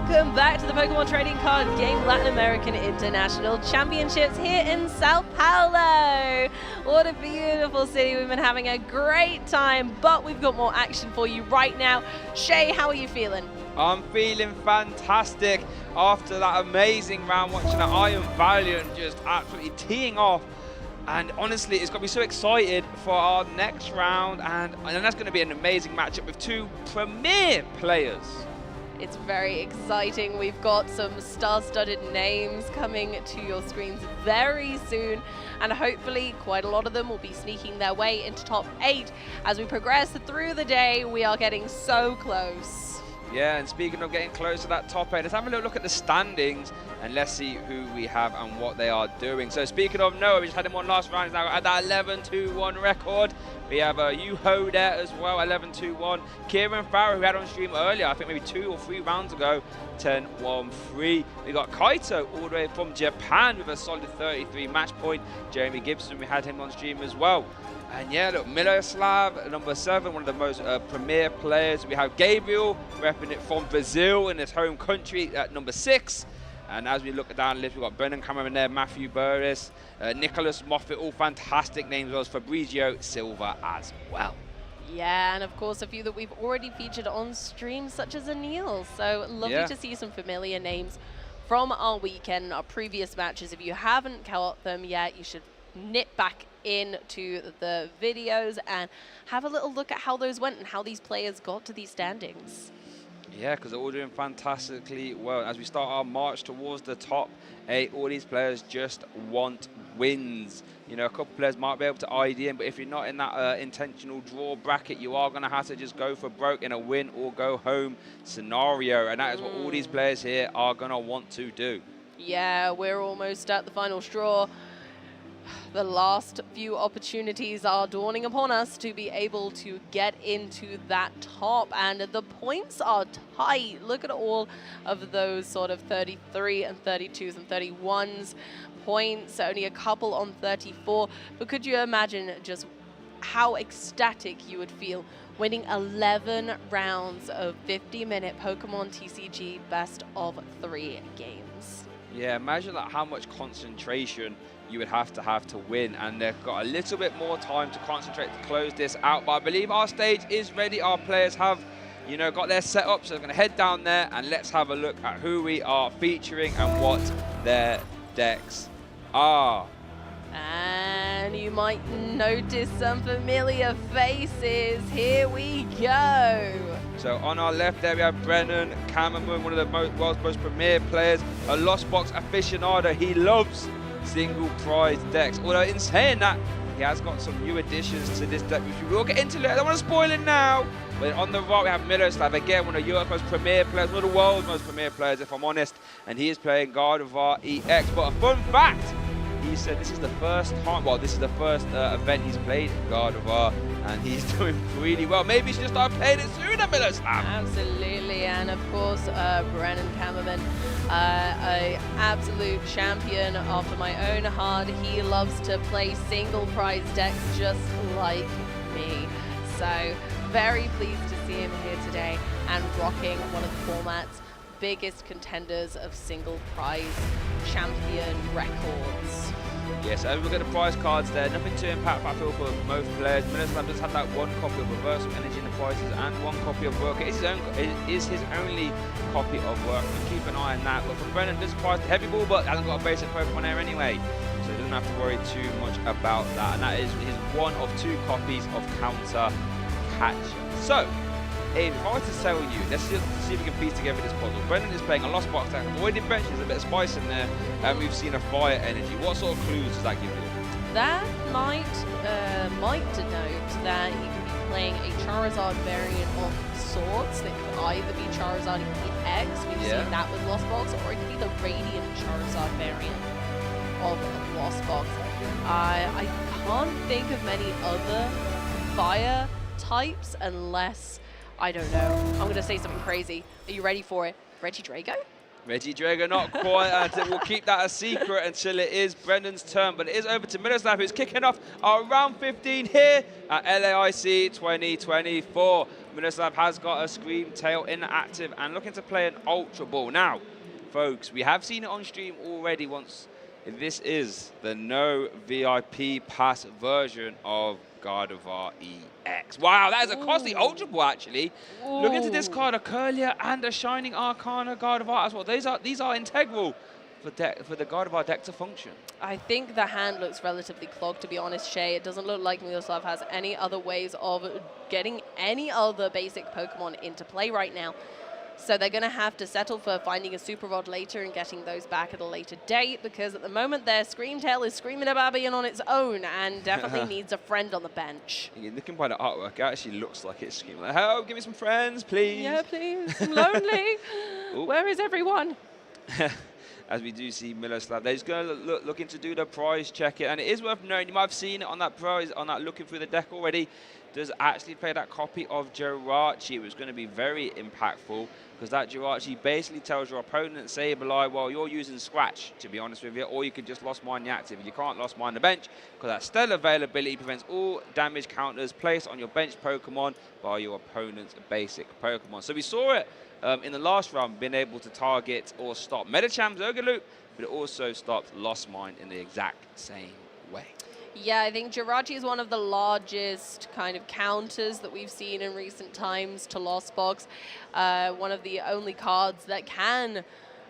Welcome back to the Pokemon Trading Card Game Latin American International Championships here in Sao Paulo. What a beautiful city. We've been having a great time, but we've got more action for you right now. Shay, how are you feeling? I'm feeling fantastic after that amazing round, watching that Iron Valiant just absolutely teeing off. And honestly, it's got me so excited for our next round, and that's going to be an amazing matchup with two premier players. It's very exciting. We've got some star-studded names coming to your screens very soon, and hopefully quite a lot of them will be sneaking their way into top 8. As we progress through the day, we are getting so close. Yeah, and speaking of getting close to that top 8, let's have a little look at the standings and let's see who we have and what they are doing. So speaking of Noah, we just had him on last round, he's now at that 11-2-1 record. We have Yuho there as well, 11-2-1. Kieran Farrow, who had on stream earlier, I think maybe 2 or 3 rounds ago, 10-1-3. We got Kaito all the way from Japan with a solid 33 match point. Jeremy Gibson, we had him on stream as well. And yeah, look, Miloslav, number 7, one of the most premier players. We have Gabriel, repping it from Brazil in his home country at number 6. And as we look down the list, we've got Brennan Cameron there, Matthew Burris, Nicholas Moffat, all fantastic names, as well as Fabrizio Silva as well. Yeah, and of course a few that we've already featured on stream, such as Anil. So lovely to see some familiar names from our weekend, our previous matches. If you haven't caught them yet, you should nip back into the videos and have a little look at how those went and how these players got to these standings. Yeah, because they're all doing fantastically well. As we start our march towards the top 8, all these players just want wins. You know, a couple players might be able to ID in, but if you're not in that intentional draw bracket, you are going to have to just go for broke in a win or go home scenario. And that is what all these players here are going to want to do. Yeah, we're almost at the final straw. The last few opportunities are dawning upon us to be able to get into that top, and the points are tight. Look at all of those sort of 33 and 32s and 31s points, only a couple on 34. But could you imagine just how ecstatic you would feel winning 11 rounds of 50-minute Pokemon TCG best of 3 games? Yeah, imagine like how much concentration you would have to win, and they've got a little bit more time to concentrate to close this out. But I believe our stage is ready. Our players have, you know, got their setup, so they're going to head down there and let's have a look at who we are featuring and what their decks are. And you might notice some familiar faces. Here we go. So on our left there we have Brennan Cameron, one of the world's most premier players, a Lost Box aficionado. He loves single prize decks. Although in saying that, he has got some new additions to this deck, which we will get into later. I don't want to spoil it now. But on the right we have Miloslav, again one of Europe's most premier players, one of the world's most premier players if I'm honest, and he is playing Gardevoir EX. But a fun fact, he said this is the first time, well, this is the first event he's played Gardevoir, and he's doing really well. Maybe he should start playing it sooner, Miloslav. Absolutely, and of course, Brennan Kammerman, an absolute champion after my own heart. He loves to play single prize decks just like me. So very pleased to see him here today and rocking one of the format's biggest contenders of single prize champion records. Yes, as we look at the prize cards there, nothing too impactful I feel for most players. Miloslav does have that one copy of Reversal Energy in the prizes and one copy of Work. It is his only copy of Work. We'll keep an eye on that. But for Brennan, this prize the heavy ball, but hasn't got a basic Pokemon there anyway. So he doesn't have to worry too much about that. And that is his one of 2 copies of Counter Catch. So, if I were to tell you, let's see if we can piece together this puzzle. Brennan is playing a Lost Box deck. Avoided bench, there's a bit of spice in there, and we've seen a Fire Energy. What sort of clues does that give you? That might denote that he could be playing a Charizard variant of sorts. That could either be Charizard EX, we've seen that with Lost Box, or it could be the Radiant Charizard variant of Lost Box. I can't think of many other fire types unless, I don't know, I'm going to say something crazy. Are you ready for it? Regidrago? Regidrago, not quite. We'll keep that a secret until it is Brennan's turn. But it is over to Miloslav, who's kicking off our round 15 here at LAIC 2024. Miloslav has got a Scream Tail inactive and looking to play an Ultra Ball. Now, folks, we have seen it on stream already once. This is the no VIP pass version of Gardevoir EX. Wow, that is a costly Ultra Ball, actually. Ooh. Look into this card, a Curlier and a Shining Arcana Gardevoir as well. These are integral for the Gardevoir deck to function. I think the hand looks relatively clogged, to be honest, Shay. It doesn't look like Miloslav has any other ways of getting any other basic Pokemon into play right now. So they're going to have to settle for finding a Super Rod later and getting those back at a later date, because at the moment their Screamtail is screaming about being on its own and definitely needs a friend on the bench. Yeah, looking by the artwork, it actually looks like it's screaming like, help, give me some friends, please. Yeah, please. I'm lonely. Where is everyone? As we do see Miloslav, they're just going to looking to do the prize check it, and it is worth knowing, you might have seen it on that prize, on that looking through the deck already, does actually play that copy of Jirachi. It was going to be very impactful because that Jirachi basically tells your opponent, Sableye, well, you're using Scratch, to be honest with you, or you could just Lost Mine the active. You can't Lost Mine the bench because that stellar availability prevents all damage counters placed on your bench Pokemon by your opponent's basic Pokemon. So we saw it in the last round, being able to target or stop Medicham, Zergaloop, but it also stopped Lost Mine in the exact same way. Yeah, I think Jirachi is one of the largest kind of counters that we've seen in recent times to Lost Box. One of the only cards that can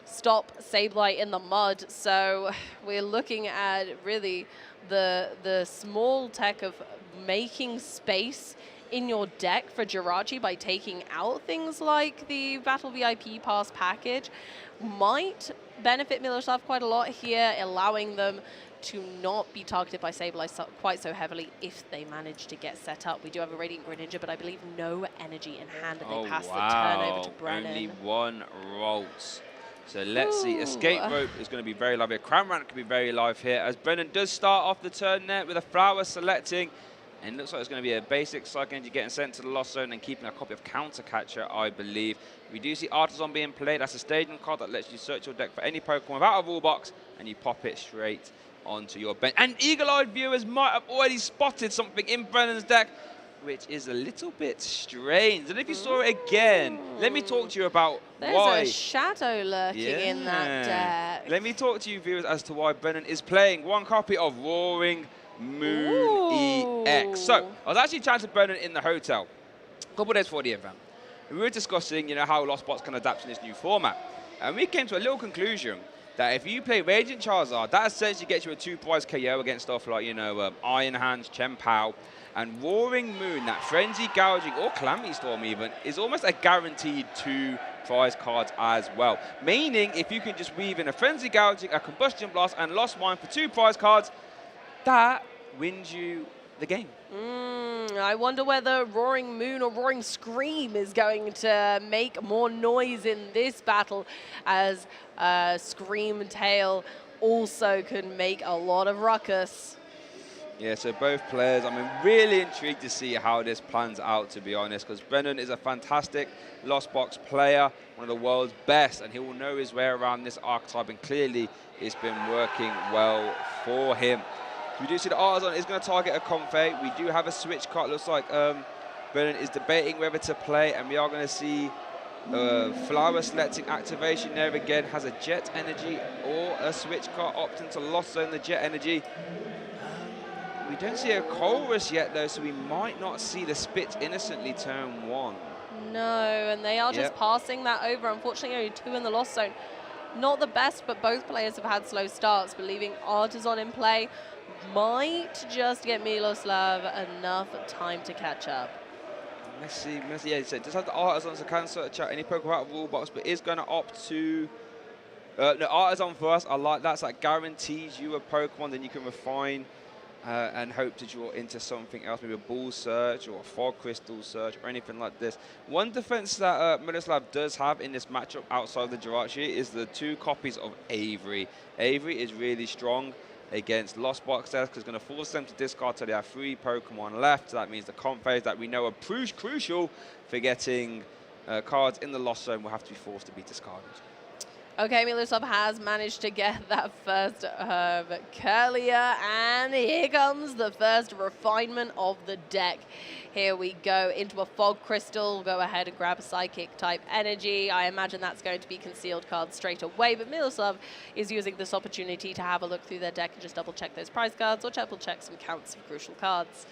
stop Sableye in the mud. So we're looking at really the small tech of making space in your deck for Jirachi by taking out things like the Battle VIP Pass package might benefit Miloslav quite a lot here, allowing them to not be targeted by Sableye quite so heavily if they manage to get set up. We do have a Radiant Greninja, but I believe no energy in hand, and they pass the turn over to Brennan. Only one Rolls. So let's see. Escape Rope is going to be very live here. Cramorant could be very live here, as Brennan does start off the turn there with a Flower selecting. And it looks like it's going to be a basic Psychic Energy getting sent to the Lost Zone and keeping a copy of Counter Catcher, I believe. We do see Artisan being played. That's a stadium card that lets you search your deck for any Pokemon without a rule box, and you pop it straight onto your bench. And eagle-eyed viewers might have already spotted something in Brennan's deck, which is a little bit strange. And if you saw it again, let me talk to you about why. There's a shadow lurking in that deck. Let me talk to you viewers as to why Brennan is playing one copy of Roaring Moon EX. So, I was actually chatting to Brennan in the hotel a couple of days before the event. We were discussing, how Lost Box can adapt in this new format. And we came to a little conclusion that if you play Radiant Charizard, that essentially gets you a 2-prize KO against stuff like, Iron Hands, Chen Pao. And Roaring Moon, that Frenzy Gouging, or Calamity Storm even, is almost a guaranteed 2 prize cards as well. Meaning, if you can just weave in a Frenzy Gouging, a Combustion Blast, and Lost Mine for 2 prize cards, that wins you the game. I wonder whether Roaring Moon or Roaring Scream is going to make more noise in this battle, as Scream Tail also could make a lot of ruckus. Yeah, so both players, I'm really intrigued to see how this plans out, to be honest, because Brennan is a fantastic Lost Box player, one of the world's best, and he will know his way around this archetype, and clearly it's been working well for him. We do see the Artisan is going to target a Comfey. We do have a switch card. Looks like Brennan is debating whether to play, and we are going to see Flower selecting activation there again. Has a Jet Energy or a switch card opting to Lost Zone the Jet Energy. We don't see a Colress yet, though, so we might not see the Spit Innocently turn 1. No, and they are just passing that over. Unfortunately, only 2 in the Lost Zone. Not the best, but both players have had slow starts, but leaving Artisan in play might just get Miloslav enough time to catch up. Let's see. Yeah, so just have the Artisan, so can search out any Pokemon out of rule box, but is going to opt to no, Artisan first. I like that. So that guarantees you a Pokemon, then you can refine and hope to draw into something else, maybe a Bull Search or a Fog Crystal Search or anything like this. One defense that Miloslav does have in this matchup outside of the Jirachi is the 2 copies of Avery. Avery is really strong against Lost Box decks, because it's going to force them to discard till they have 3 Pokemon left. So that means the Comfeys that we know are crucial for getting cards in the Lost Zone will have to be forced to be discarded. Okay, Miloslav has managed to get that first Curlier, and here comes the first refinement of the deck. Here we go into a Fog Crystal. Go ahead and grab a Psychic type Energy. I imagine that's going to be concealed cards straight away, but Miloslav is using this opportunity to have a look through their deck and just double check those prize cards or double check some counts of crucial cards.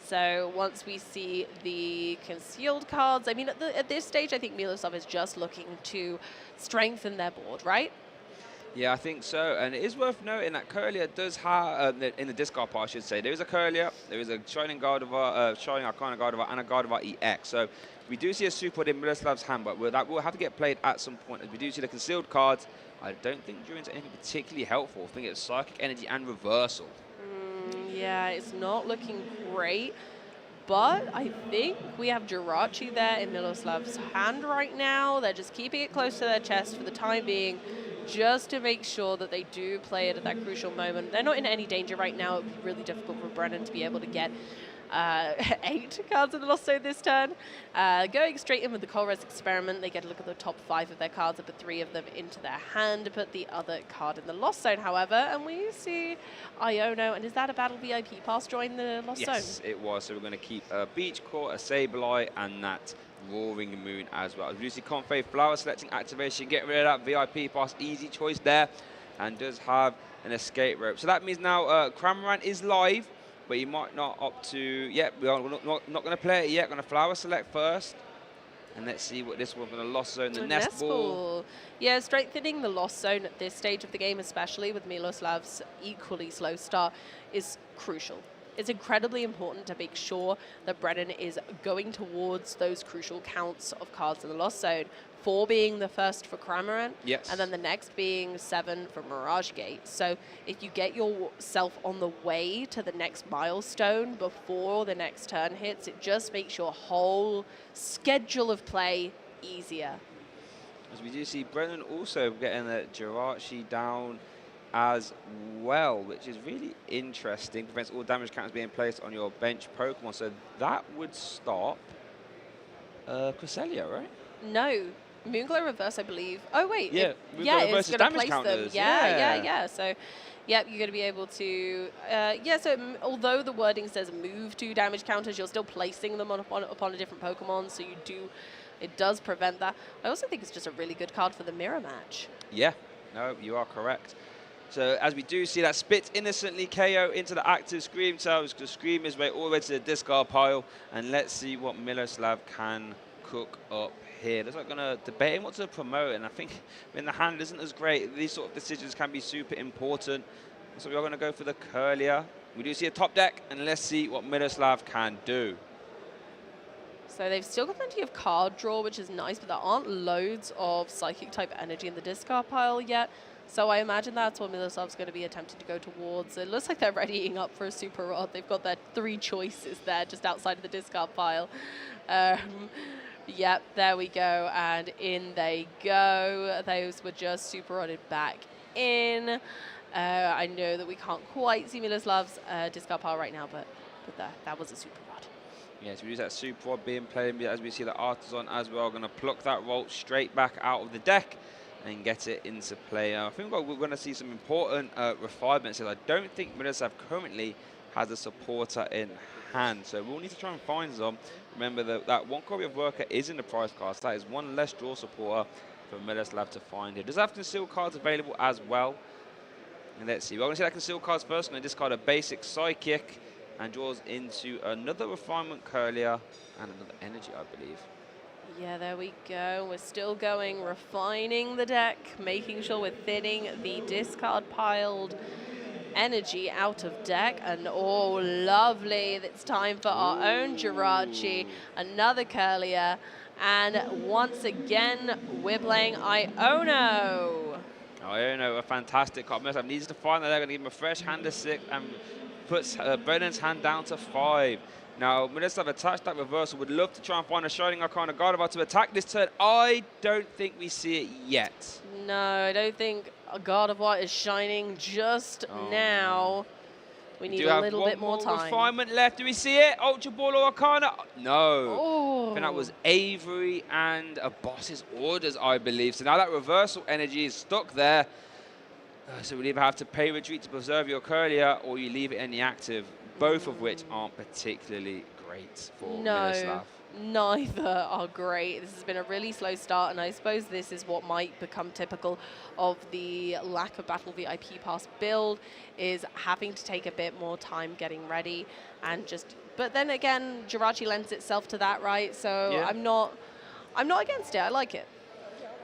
So once we see the concealed cards, at this stage, I think Miloslav is just looking to strengthen their board, right? Yeah, I think so. And it is worth noting that Curlier does have, in the discard part, I should say, there is a Curlier, there is a Shining Gardevoir, Shining Arcana Gardevoir, and a Gardevoir EX. So we do see a super in Miloslav's hand, but that will have to get played at some point. As we do see the concealed cards, I don't think Druin's anything particularly helpful. I think it's Psychic Energy and Reversal. Yeah, it's not looking great, but I think we have Jirachi there in Miloslav's hand right now. They're just keeping it close to their chest for the time being, just to make sure that they do play it at that crucial moment. They're not in any danger right now. It would be really difficult for Brennan to be able to get 8 cards in the Lost Zone this turn. Going straight in with the Colress Experiment, they get a look at the top 5 of their cards, put 3 of them into their hand, put the other card in the Lost Zone, however, and we see Iono, and is that a Battle VIP pass join the Lost Zone? Yes, it was. So we're going to keep a Beach Court, a Sableye, and that Roaring Moon as well. Lucy Comfey, Flower selecting activation, get rid of that VIP pass, easy choice there, and does have an Escape Rope. So that means now Cramorant is live, but you might not opt to, we are not going to play it yet. Going to Flower select first. And let's see what this one's going to Lost Zone, the Nest Ball. Ball. Yeah, strengthening the Lost Zone at this stage of the game, especially with Miloslav's equally slow start, is crucial. It's incredibly important to make sure that Brennan is going towards those crucial counts of cards in the Lost Zone. 4 being the first for Cramorant, yes, and then the next being 7 for Mirage Gate. So if you get yourself on the way to the next milestone before the next turn hits, it just makes your whole schedule of play easier. As we do see Brennan also getting the Jirachi down as well, which is really interesting. Prevents all damage counters being placed on your bench Pokemon. So that would stop Cresselia, right? No. Moonglow Reverse, I believe. Oh, wait. Yeah, it's going to place counters. them. Yeah. So, yep, you're going to be able to... although the wording says move 2 damage counters, you're still placing them upon a different Pokemon, so it does prevent that. I also think it's just a really good card for the mirror match. Yeah, no, you are correct. So as we do see that Spit innocently KO into the active Scream, so the Scream is way all the way to the discard pile, and let's see what Miloslav can cook up here. Looks like going to debate what to promote, and I think when the hand isn't as great, these sort of decisions can be super important. So we are going to go for the Curlier. We do see a top deck, and let's see what Miloslav can do. So they've still got plenty of card draw, which is nice, but there aren't loads of Psychic type energy in the discard pile yet. So I imagine that's what Miloslav's going to be attempting to go towards. It looks like they're readying up for a Super Rod. They've got their 3 choices there just outside of the discard pile. Yep, there we go, and in they go. Those were just Super Rodded back in. I know that we can't quite see Miloslav's discard pile right now, but that was a Super Rod. Yes, we use that Super Rod being played, as we see the Artisan as well, going to pluck that Volt straight back out of the deck and get it into play. I think we're going to see some important refinements. I don't think Miloslav currently has a supporter in hand, so we'll need to try and find some. Remember that 1 copy of Worker is in the prize card, so that is 1 less draw supporter for Miloslav to find it. Does have concealed cards available as well. And let's see, we're going to see that concealed cards first. I'm going to discard a basic Psychic and draws into another Refinement Curlier and another Energy, I believe. Yeah, there we go. We're still going, refining the deck, making sure we're thinning the discard piled energy out of deck. And oh, lovely. It's time for our own Jirachi, another Curlier. And once again, we're playing Iono. Iono, a fantastic card. Miloslav needs to find that they're going to give him a fresh hand of 6 and puts Brennan's hand down to 5. Now, Miloslav attached that reversal. Would love to try and find a Shining Arcana Gardevoir to attack this turn. I don't think we see it yet. No, I don't think Gardevoir is shining just now. We need a little bit more time. Refinement left. Do we see it? Ultra Ball or Arcana? No. Oh. I think that was Avery and a Boss's Orders, I believe. So now that reversal energy is stuck there. So we'll either have to pay retreat to preserve your Curlier, or you leave it in the active, both of which aren't particularly great for Miloslav. Neither are great. This has been a really slow start, and I suppose this is what might become typical of the lack of Battle VIP Pass build, is having to take a bit more time getting ready, and just. But then again, Jirachi lends itself to that, right? So yeah. I'm not against it. I like it.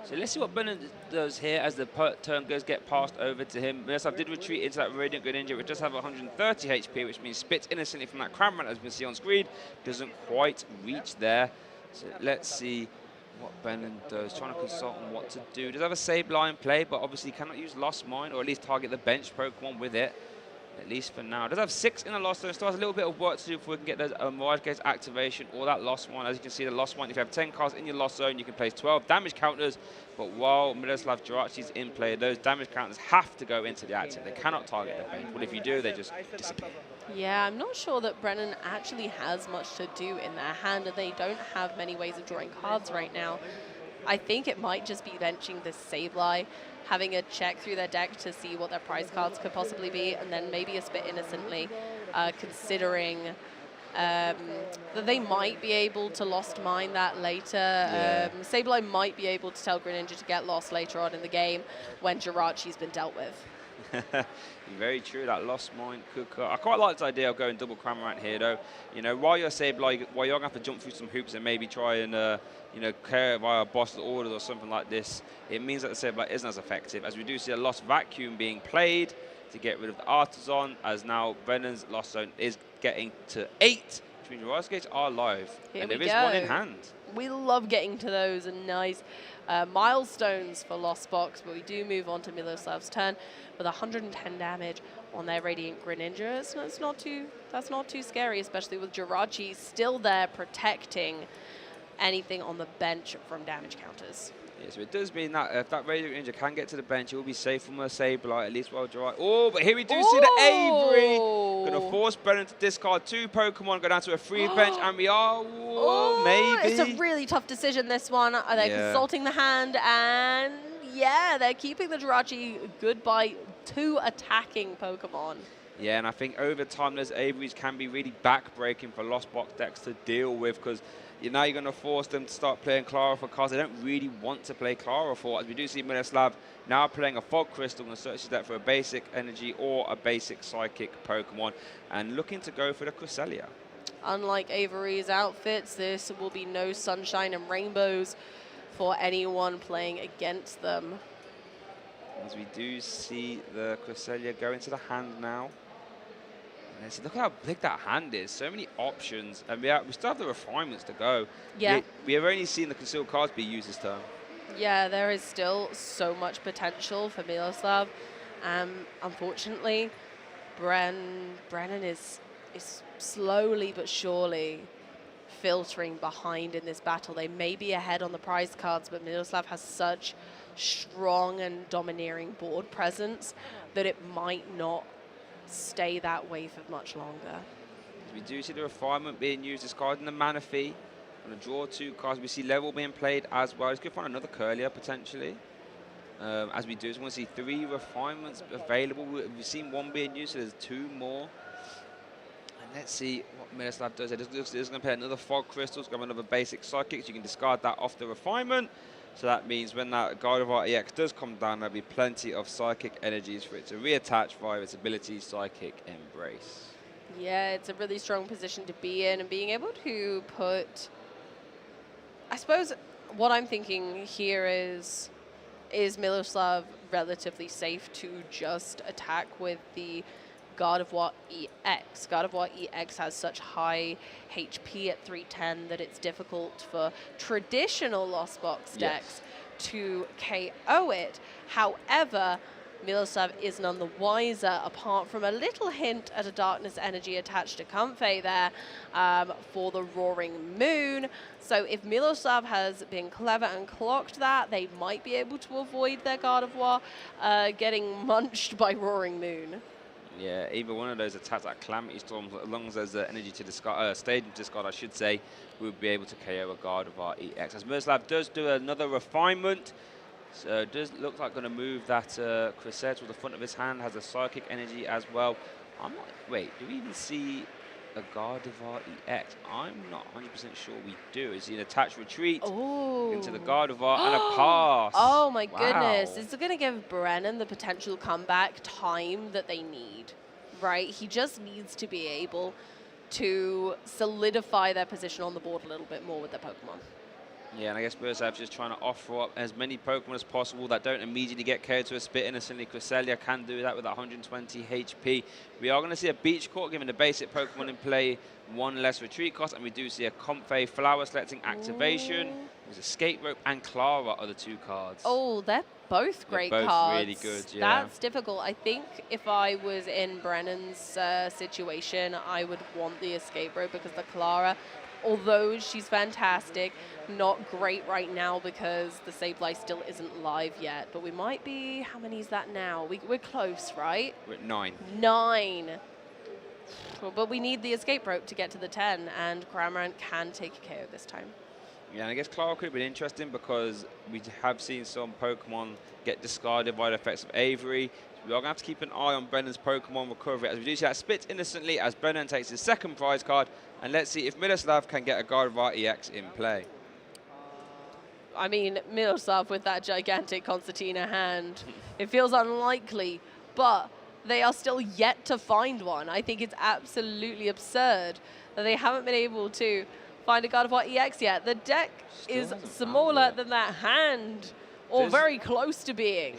So let's see what Brennan does here as the turn goes get passed over to him. Miloslav did retreat into that Radiant Greninja, which does have 130 HP, which means Spits innocently from that Cramorant, as we can see on screen, doesn't quite reach there. So let's see what Brennan does, trying to consult on what to do. Does have a Sableye in play, but obviously cannot use Lost Mine, or at least target the bench Pokemon with it. At least for now. Does have 6 in the Lost Zone. Still has a little bit of work to do before we can get the Mirage Gate's activation or that Lost One. As you can see, the Lost One, if you have 10 cards in your Lost Zone, you can place 12 damage counters. But while Miloslav Jirachi's in play, those damage counters have to go into the active. They cannot target the bench. But if you do, they just disappear. Yeah, I'm not sure that Brennan actually has much to do in their hand, and they don't have many ways of drawing cards right now. I think it might just be benching this Sableye, having a check through their deck to see what their prize cards could possibly be, and then maybe a Spit innocently, considering that they might be able to Lost Mine that later. Yeah. Sableye might be able to tell Greninja to get lost later on in the game when Jirachi's been dealt with. Very true, that Lost Mine Cooker. I quite like this idea of going double Cramorant here, though. You know, while you're Sableye, while you're going to have to jump through some hoops and maybe try and, you know, clear via boss orders or something like this, it means that the Sableye isn't as effective, as we do see a Lost Vacuum being played to get rid of the Artisan, as now Brennan's Lost Zone is getting to 8, which means Royal Skates are live. Here and we there is go. one in hand. We love getting to those and nice milestones for Lost Box, but we do move on to Miloslav's turn with 110 damage on their Radiant Greninja. That's not too scary, especially with Jirachi still there protecting anything on the bench from damage counters. Yeah, so it does mean that if that Radiant Ninja can get to the bench, it will be safe from a Sableye, at least while Jirachi. Oh, but here we do see the Avery. Going to force Brennan to discard 2 Pokemon, go down to a 3 bench, and we are, maybe. It's a really tough decision, this one. They're consulting the hand, and yeah, they're keeping the Jirachi goodbye 2 attacking Pokemon. Yeah, and I think over time, those Averys can be really back-breaking for Lost Box decks to deal with, because now you're going to force them to start playing Clara for cards they don't really want to play Clara for. As we do see Miloslav now playing a Fog Crystal and searches that for a basic Energy or a basic Psychic Pokemon, and looking to go for the Cresselia. Unlike Avery's outfits, this will be no sunshine and rainbows for anyone playing against them. As we do see the Cresselia go into the hand now. Look how big that hand is. So many options. And we still have the refinements to go. Yeah. We have only seen the concealed cards be used this turn. Yeah, there is still so much potential for Miloslav. Unfortunately, Brennan is slowly but surely filtering behind in this battle. They may be ahead on the prize cards, but Miloslav has such strong and domineering board presence that it might not stay that way for much longer. We do see the refinement being used, discarding the Manaphy. Going to draw 2 cards. We see level being played as well. Let's go find another Curlier potentially. As we do, so we want to see 3 refinements available. We've seen 1 being used, so there's 2 more. And let's see what Miloslav does. It's going to play another Fog Crystal. It's going to have another basic Psychic, so you can discard that off the refinement. So that means when that Gardevoir EX does come down, there'll be plenty of Psychic energies for it to reattach via its ability Psychic Embrace. Yeah, it's a really strong position to be in, and being able to put... I suppose what I'm thinking here is Miloslav relatively safe to just attack with the Gardevoir EX. Gardevoir EX has such high HP at 310 that it's difficult for traditional Lost Box decks to KO it. However, Miloslav is none the wiser, apart from a little hint at a Darkness Energy attached to Comfey there for the Roaring Moon. So if Miloslav has been clever and clocked that, they might be able to avoid their Gardevoir getting munched by Roaring Moon. Yeah, either one of those attacks, like Calamity Storm, as long as there's energy to discard, stadium discard, I should say, we'll be able to KO a Gardevoir EX. As Miloslav does do another refinement, so it does look like going to move that Cresselia to the front of his hand, has a Psychic Energy as well. Wait, do we even see a Gardevoir EX? I'm not 100% sure we do. Is he an attached retreat into the Gardevoir and a pass? Oh my goodness. This is going to give Brennan the potential comeback time that they need, right? He just needs to be able to solidify their position on the board a little bit more with their Pokemon. Yeah, and I guess Mirzav's just trying to offer up as many Pokemon as possible that don't immediately get KO'd to a spit innocently. Cresselia can do that with 120 HP. We are going to see a Beach Court giving the basic Pokemon in play 1 less retreat cost, and we do see a Comfey Flower selecting activation. There's Escape Rope and Clara are the 2 cards. Oh, they're both great both cards. Really good, yeah. That's difficult. I think if I was in Brennan's situation, I would want the Escape Rope because the Clara, although she's fantastic, not great right now because the Sableye still isn't live yet. But we might be, how many is that now? We're close, right? We're at 9. 9. But we need the Escape Rope to get to the 10, and Cramorant can take a KO this time. Yeah, and I guess Clara could have been interesting because we have seen some Pokemon get discarded by the effects of Avery. So we are going to have to keep an eye on Brennan's Pokemon recovery as we do see that spit innocently as Brennan takes his 2nd prize card. And let's see if Miloslav can get a Gardevoir EX in play. I mean, Miloslav with that gigantic concertina hand, it feels unlikely, but they are still yet to find one. I think it's absolutely absurd that they haven't been able to find a Gardevoir EX yet. The deck is smaller than that hand, or very close to being.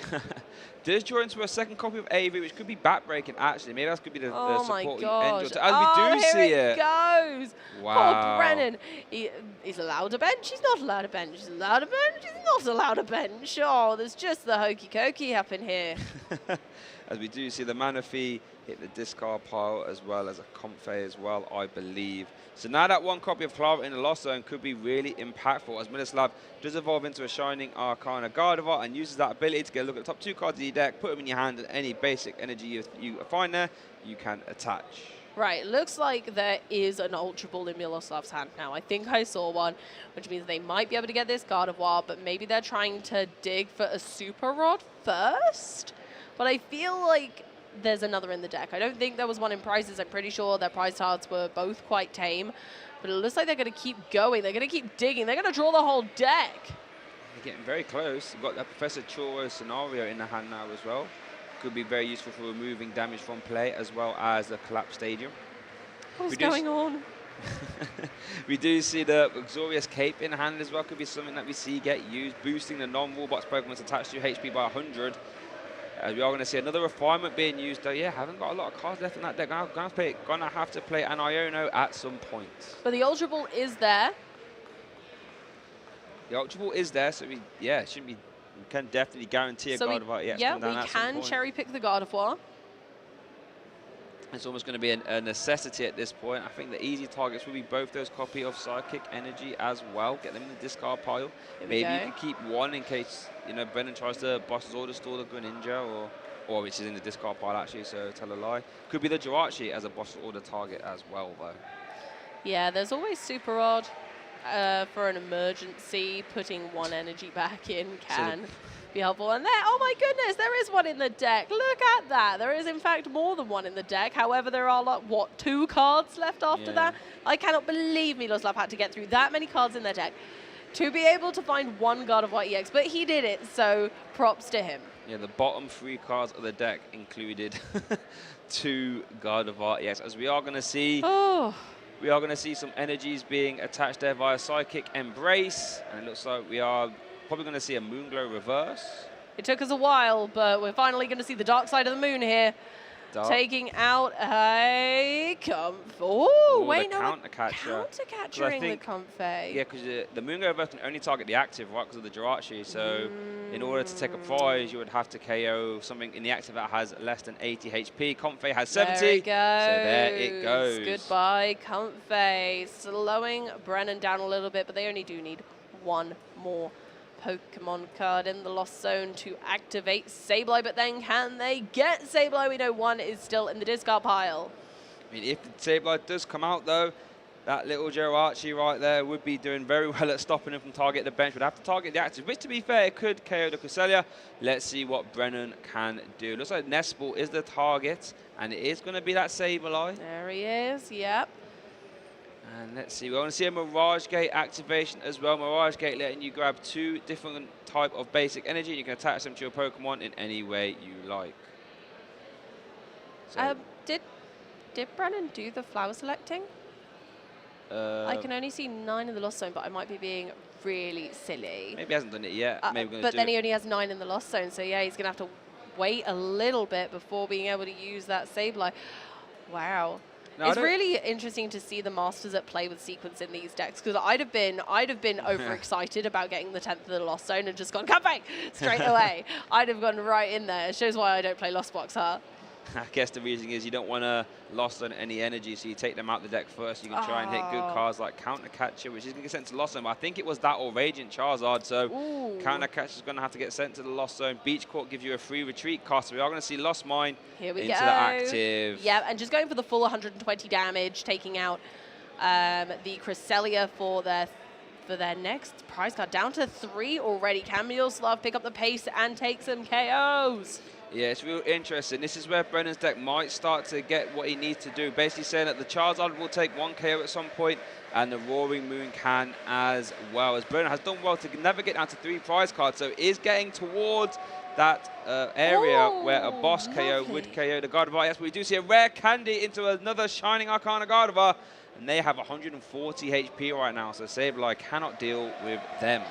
Does draw into a second copy of AV, which could be backbreaking, actually. Maybe that could be the support my gosh. as we do see here it. Goes. Wow. Poor Brennan. He's allowed a bench. He's not allowed a bench. He's allowed a bench. He's not allowed a bench. Oh, there's just the hokey cokey happening here. As we do see the Manaphy hit the discard pile as well as a Comfey as well, I believe. So now that one copy of Clara in the Lost Zone could be really impactful as Miloslav does evolve into a Shining Arcana Gardevoir and uses that ability to get a look at the top 2 cards of your deck, put them in your hand, and any basic energy you find there, you can attach. Right, looks like there is an Ultra Ball in Miloslav's hand now. I think I saw one, which means they might be able to get this Gardevoir, but maybe they're trying to dig for a Super Rod first? But I feel like there's another in the deck. I don't think there was one in prizes. I'm pretty sure their prize cards were both quite tame. But it looks like they're going to keep going. They're going to keep digging. They're going to draw the whole deck. They're getting very close. You've got that Professor Churro scenario in the hand now as well. Could be very useful for removing damage from play as well as the Collapse Stadium. What's going on? We do see the Luxurious Cape in hand as well. Could be something that we see get used, boosting the non-Wallbox Pokemon's attached to HP by 100. We are going to see another refinement being used, though. Yeah, haven't got a lot of cards left in that deck. I'm going to have to play an Iono at some point. But the Ultra Ball is there. The Ultra Ball is there, so shouldn't be. We can definitely guarantee a Gardevoir. Yeah, we can cherry pick the Gardevoir. It's almost going to be a necessity at this point. I think the easy targets will be both those copy of Psychic Energy as well. Get them in the discard pile. Maybe you can keep one in case Brennan tries to Boss's Order stall a Greninja, or which is in the discard pile actually. So tell a lie. Could be the Jirachi as a Boss's Order target as well, though. Yeah, there's always Super Rod for an emergency. Putting one energy back in can be helpful. And there, oh my goodness, there is one in the deck. Look at that. There is, in fact, more than one in the deck. However, there are, like, what, 2 cards left after that? I cannot believe Miloslav had to get through that many cards in their deck to be able to find one Gardevoir EX. But he did it, so props to him. Yeah, the bottom 3 cards of the deck included 2 Gardevoir EX, as we are going to see. We are going to see some energies being attached there via Psychic Embrace, and it looks like we are probably going to see a Moonglow reverse. It took us a while, but we're finally going to see the dark side of the moon here. Taking out a wait, no, counter-catching the Comfey. Yeah, because the Moonglow reverse can only target the active, right, because of the Jirachi. So in order to take a prize, you would have to KO something in the active that has less than 80 HP. Comfey has 70. There it goes. So there it goes. Goodbye, Comfey. Slowing Brennan down a little bit, but they only do need one more Pokemon card in the Lost Zone to activate Sableye, but then can they get Sableye? We know one is still in the discard pile. I mean, if the Sableye does come out, though, that little Jirachi right there would be doing very well at stopping him from targeting the bench. Would have to target the active, which, to be fair, it could KO the Cresselia. Let's see what Brennan can do. Looks like Nespal is the target, and it is going to be that Sableye. There he is, yep. And let's see, we're going to see a Mirage Gate activation as well. Mirage Gate letting you grab 2 different type of basic energy, and you can attach them to your Pokemon in any way you like. So did Brennan do the flower selecting? I can only see 9 in the Lost Zone, but I might be being really silly. Maybe he hasn't done it yet. But then he only has 9 in the Lost Zone, so yeah, he's going to have to wait a little bit before being able to use that Sableye. Wow. No, it's really interesting to see the masters at play with sequence in these decks, because I'd have been overexcited about getting the 10th of the Lost Zone and just gone, come back, straight away. I'd have gone right in there. It shows why I don't play Lost Box, huh? I guess the reason is you don't want to Lost on any energy, so you take them out the deck first. You can try and hit good cards like Counter Catcher, which is going to get sent to the Lost Zone. But I think it was that or Radiant Charizard, so Counter Catcher is going to have to get sent to the Lost Zone. Beach Court gives you a free retreat cost. So we are going to see Lost Mine into the active. Yeah, and just going for the full 120 damage, taking out the Cresselia for their for their next prize card. Down to 3 already. Can Miloslav pick up the pace and take some KOs? Yeah, it's real interesting. This is where Brennan's deck might start to get what he needs to do. Basically saying that the Charizard will take 1 KO at some point, and the Roaring Moon can as well. As Brennan has done well to never get down to 3 prize cards, so is getting towards that area where a boss KO would KO the Gardevoir. Yes, we do see a rare candy into another Shining Arcana Gardevoir, and they have 140 HP right now, so Sableye cannot deal with them.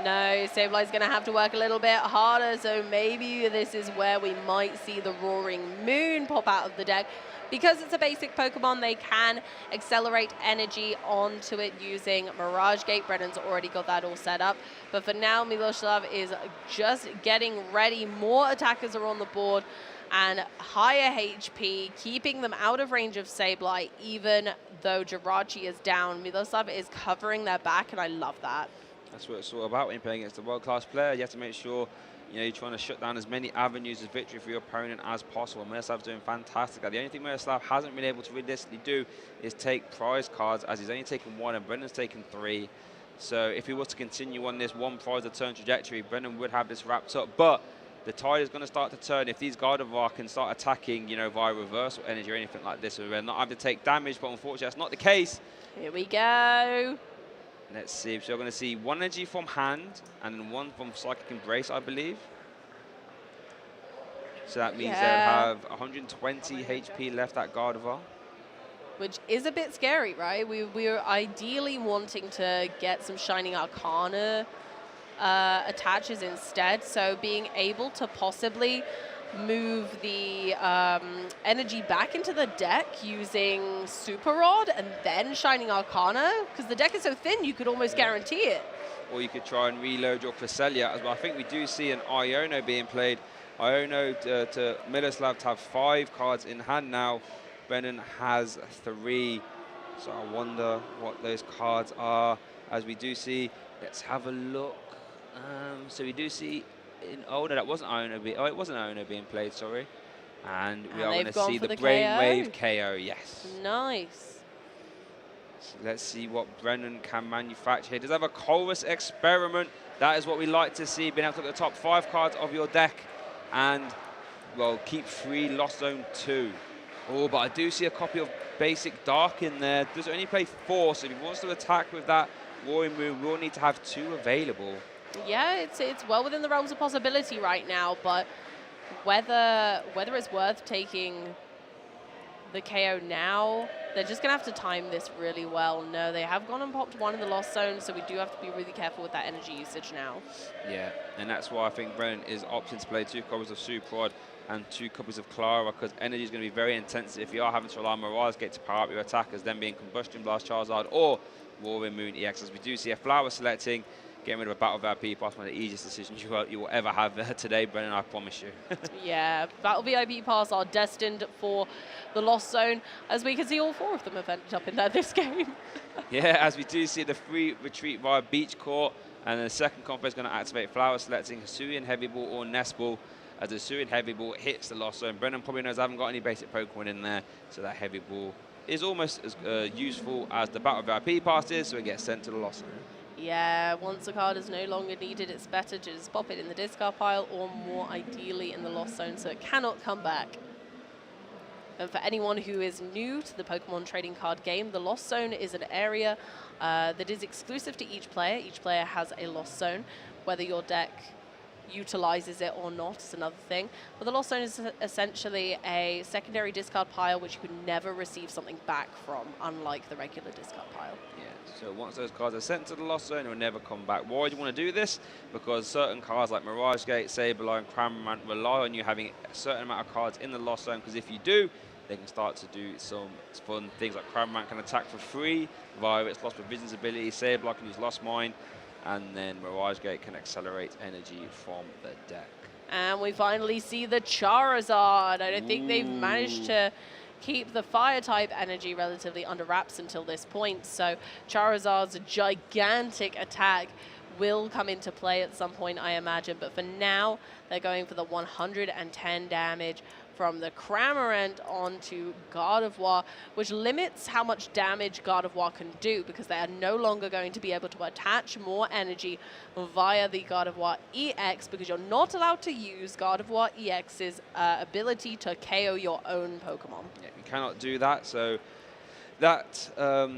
No, Sableye's going to have to work a little bit harder, so maybe this is where we might see the Roaring Moon pop out of the deck. Because it's a basic Pokemon, they can accelerate energy onto it using Mirage Gate. Brennan's already got that all set up. But for now, Miloslav is just getting ready. More attackers are on the board and higher HP, keeping them out of range of Sableye, even though Jirachi is down. Miloslav is covering their back, and I love that. That's what it's all about when you're playing against a world-class player. You have to make sure you're trying to shut down as many avenues of victory for your opponent as possible. Mirslav's doing fantastic. The only thing Mirslav hasn't been able to realistically do is take prize cards, as he's only taken 1 and Brennan's taken 3. So if he was to continue on this 1 prize a turn trajectory, Brennan would have this wrapped up. But the tide is going to start to turn if these Gardevoir can start attacking, via reversal energy or anything like this. So we're not having to take damage, but unfortunately that's not the case. Here we go. Let's see. So we're going to see 1 energy from hand and then 1 from Psychic Embrace, I believe. So that means they'll have 120 HP left at Gardevoir. Which is a bit scary, right? We're ideally wanting to get some Shining Arcana attaches instead. So being able to possibly move the energy back into the deck using Super Rod and then Shining Arcana, because the deck is so thin you could almost guarantee it. Or you could try and reload your Cresselia as well. I think we do see an Iono being played. Iono to Miloslav to have 5 cards in hand now. Brennan has 3. So I wonder what those cards are. As we do see, let's have a look. So we do see oh no, that wasn't Iono. It wasn't Iono being played, sorry. And we are going to see the Brainwave KO, yes. Nice. So let's see what Brennan can manufacture here. Does have a Colress Experiment. That is what we like to see, being able to get the top 5 cards of your deck and, well, keep 3 Lost Zone 2. Oh, but I do see a copy of Basic Dark in there. Does only play 4, so if he wants to attack with that Roaring Moon, we'll need to have 2 available. Yeah, it's well within the realms of possibility right now, but whether it's worth taking the KO now, they're just going to have to time this really well. No, they have gone and popped 1 in the Lost Zone, so we do have to be really careful with that energy usage now. Yeah, and that's why I think Brennan is opting to play 2 copies of Super Rod and 2 copies of Clara, because energy is going to be very intensive if you are having to rely on Mirage Gate to power up your attackers, then being Combustion Blast Charizard or Roaring Moon EX. As we do see a Flower selecting, getting rid of a Battle VIP Pass, one of the easiest decisions you will ever have today, Brennan, I promise you. Yeah, Battle VIP Pass are destined for the Lost Zone, as we can see all 4 of them have ended up in there this game. Yeah, as we do see the free retreat via Beach Court, and the second combo is going to activate Flower, selecting Hisuian Heavy Ball or Nest Ball. As the Hisuian Heavy Ball hits the Lost Zone, Brennan probably knows I haven't got any basic Pokemon in there, so that Heavy Ball is almost as useful as the Battle VIP Pass is, so it gets sent to the Lost Zone. Yeah, once a card is no longer needed, it's better to just pop it in the discard pile or more ideally in the Lost Zone so it cannot come back. And for anyone who is new to the Pokemon trading card game, the Lost Zone is an area that is exclusive to each player. Each player has a Lost Zone. Whether your deck utilizes it or not is another thing. But the Lost Zone is essentially a secondary discard pile which you can never receive something back from, unlike the regular discard pile. Yeah, so once those cards are sent to the Lost Zone, it will never come back. Why do you want to do this? Because certain cards like Mirage Gate, Sableye, and Cramorant rely on you having a certain amount of cards in the Lost Zone, because if you do, they can start to do some fun things like Cramorant can attack for free via its Lost Provisions ability, Sableye can use Lost Mine, and then Mirage Gate can accelerate energy from the deck. And we finally see the Charizard. I don't think they've managed to keep the Fire-type energy relatively under wraps until this point. So Charizard's gigantic attack will come into play at some point, I imagine. But for now, they're going for the 110 damage from the Cramorant onto Gardevoir, which limits how much damage Gardevoir can do because they are no longer going to be able to attach more energy via the Gardevoir EX because you're not allowed to use Gardevoir EX's ability to KO your own Pokemon. Yeah, you cannot do that, so that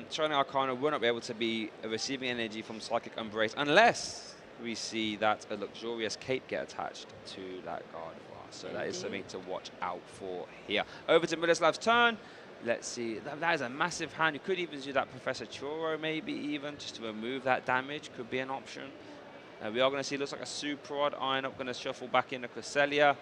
Shining Arcana will not be able to be receiving energy from Psychic Embrace unless we see that a Luxurious Cape get attached to that Gardevoir. So that is something to watch out for here. Over to Miloslav's turn. Let's see. That is a massive hand. You could even do that Professor Churro, maybe even, just to remove that damage. Could be an option. We are going to see, looks like a Super Rod. Iron Up going to shuffle back into Cresselia.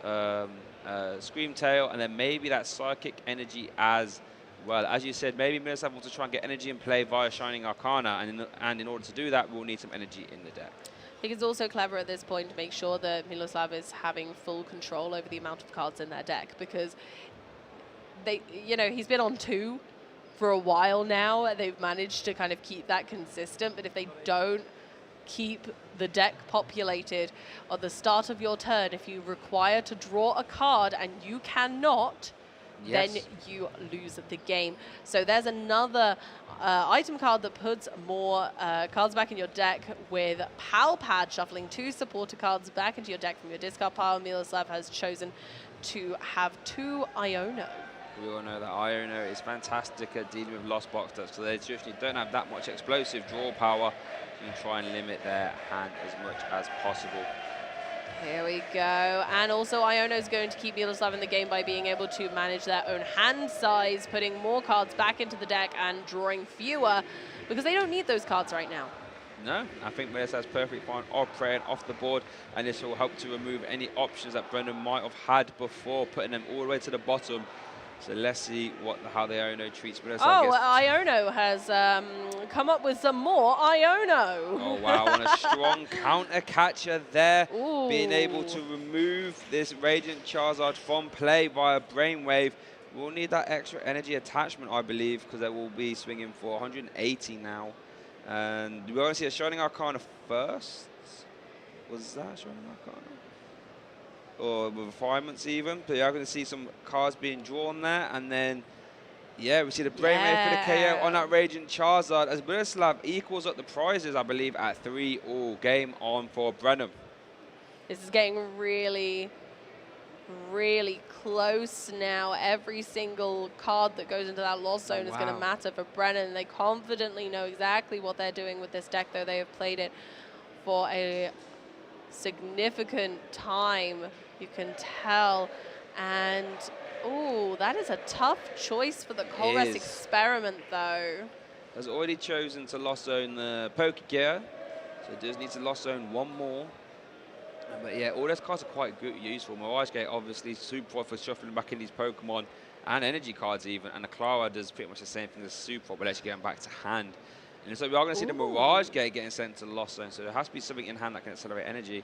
Screamtail, and then maybe that Psychic Energy as well. As you said, maybe Miloslav wants to try and get energy in play via Shining Arcana, and in order to do that, we'll need some energy in the deck. I think it's also clever at this point to make sure that Miloslav is having full control over the amount of cards in their deck because they, you know, he's been on 2 for a while now. They've managed to kind of keep that consistent, but if they don't keep the deck populated at the start of your turn, if you require to draw a card and you cannot, then you lose the game. So there's another item card that puts more cards back in your deck with Pal Pad, shuffling 2 supporter cards back into your deck from your discard pile. Miloslav has chosen to have 2 Iono. We all know that Iono is fantastic at dealing with lost box decks, so they traditionally don't have that much explosive draw power. You can try and limit their hand as much as possible. Here we go. And also Iono is going to keep Miloslav in the game by being able to manage their own hand size, putting more cards back into the deck and drawing fewer because they don't need those cards right now. No, I think Miloslav's perfectly fine off praying off the board, and this will help to remove any options that Brendan might have had before, putting them all the way to the bottom. So let's see how the Iono treats Miloslav. Oh, Iono has come up with some more Iono. Oh, wow, and a strong counter catcher there. Ooh. Being able to remove this Radiant Charizard from play via Brainwave. We'll need that extra energy attachment, I believe, because they will be swinging for 180 now. And we're going to see a Shining Arcana first. Was that Shining Arcana? Or refinements even, but you're going to see some cards being drawn there, and then, yeah, we see the Brainwave for the KO on that Radiant Charizard, as Miloslav equals up the prizes, I believe, at 3-all. Game on for Brennan. This is getting really, really close now. Every single card that goes into that loss zone is going to matter for Brennan. They confidently know exactly what they're doing with this deck, though they have played it for a significant time. You can tell. And, oh, that is a tough choice for the Colress Experiment, though. Has already chosen to lost zone the Pokegear, so it does need to lost zone 1 more. But yeah, all those cards are quite good, useful. Mirage Gate, obviously, super for shuffling back in these Pokemon and energy cards even. And the Clara does pretty much the same thing as Super, but actually getting back to hand. And so we are going to see the Mirage Gate getting sent to the lost zone, so there has to be something in hand that can accelerate energy.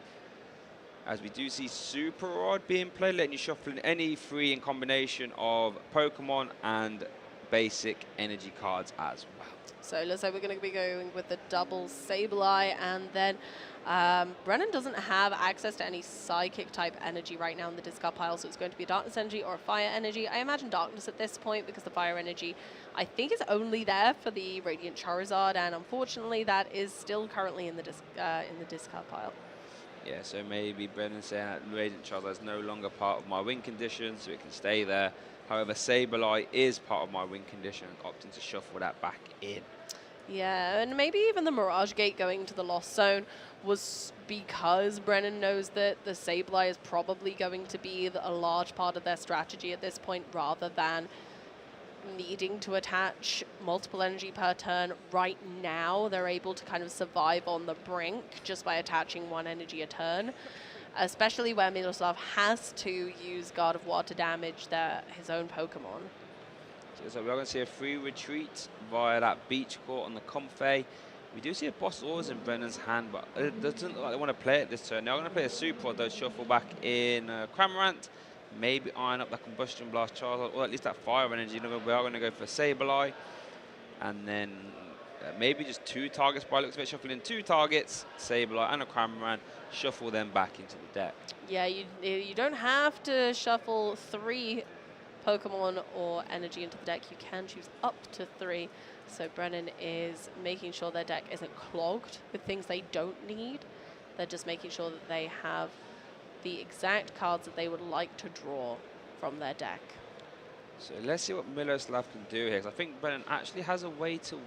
As we do see Super Rod being played, letting you shuffle in any free in combination of Pokemon and basic energy cards as well. So it looks like we're going to be going with the double Sableye, and then Brennan doesn't have access to any Psychic type energy right now in the discard pile, so it's going to be a Darkness energy or a Fire energy. I imagine Darkness at this point because the Fire energy I think is only there for the Radiant Charizard, and unfortunately that is still currently in the discard pile. Yeah, so maybe Brennan saying that Radiant Charizard is no longer part of my win condition, so it can stay there. However, Sableye is part of my win condition, opting to shuffle that back in. Yeah, and maybe even the Mirage Gate going to the Lost Zone was because Brennan knows that the Sableye is probably going to be a large part of their strategy at this point, rather than needing to attach multiple energy per turn. Right now, they're able to kind of survive on the brink just by attaching 1 energy a turn, especially where Miloslav has to use Gardevoir to damage his own Pokemon. So we're going to see a free retreat via that Beach Court on the Comfey. We do see a Boss Orders in Brennan's hand, but it doesn't look like they want to play it this turn. They're going to play a Super Rod, though, shuffle back in Cramorant, maybe iron up that Combustion Blast Charizard, or at least that Fire energy. We are going to go for Sableye, and then maybe just 2 targets by looks of it, shuffle in 2 targets, Sableye and a Cramorant, shuffle them back into the deck. Yeah, you don't have to shuffle 3 Pokemon or energy into the deck. You can choose up to 3. So Brennan is making sure their deck isn't clogged with things they don't need. They're just making sure that they have the exact cards that they would like to draw from their deck. So let's see what Miloslav can do here, 'cause I think Brennan actually has a way to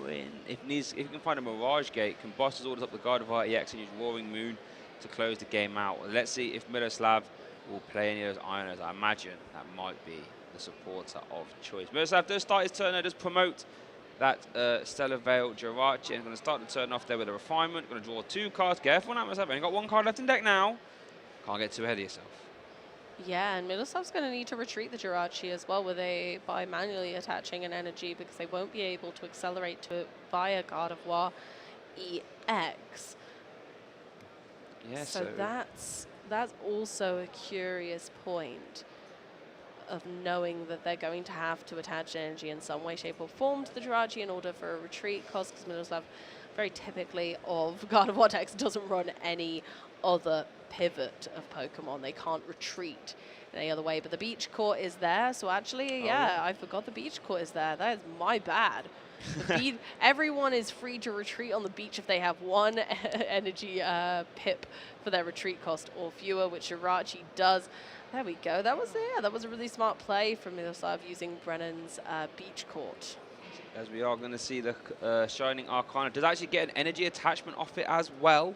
win. If he can find a Mirage Gate, can boss his orders up the Gardevoir EX and use Roaring Moon to close the game out. Let's see if Miloslav will play any of those Ionos. I imagine that might be the supporter of choice. Miloslav does start his turn, does promote that Stellar Veil Jirachi, and going to start the turn off there with a Refinement. Going to draw 2 cards. Careful now, Miloslav. Only got 1 card left in deck now. Can't get too ahead of yourself. Yeah, and Miloslav's going to need to retreat the Jirachi as well by manually attaching an energy, because they won't be able to accelerate to it via Gardevoir EX. Yeah, so that's also a curious point of knowing that they're going to have to attach energy in some way, shape, or form to the Jirachi in order for a retreat cost, because Miloslav, very typically of Gardevoir decks, doesn't run any other pivot of Pokemon. They can't retreat in any other way, but the Beach Court is there, so actually, yeah, I forgot the Beach Court is there. That is my bad. Everyone is free to retreat on the beach if they have 1 energy pip for their retreat cost or fewer, which Jirachi does. There we go. That was a really smart play from Miloslav using Brennan's Beach Court. As we are going to see the Shining Arcana does actually get an energy attachment off it as well.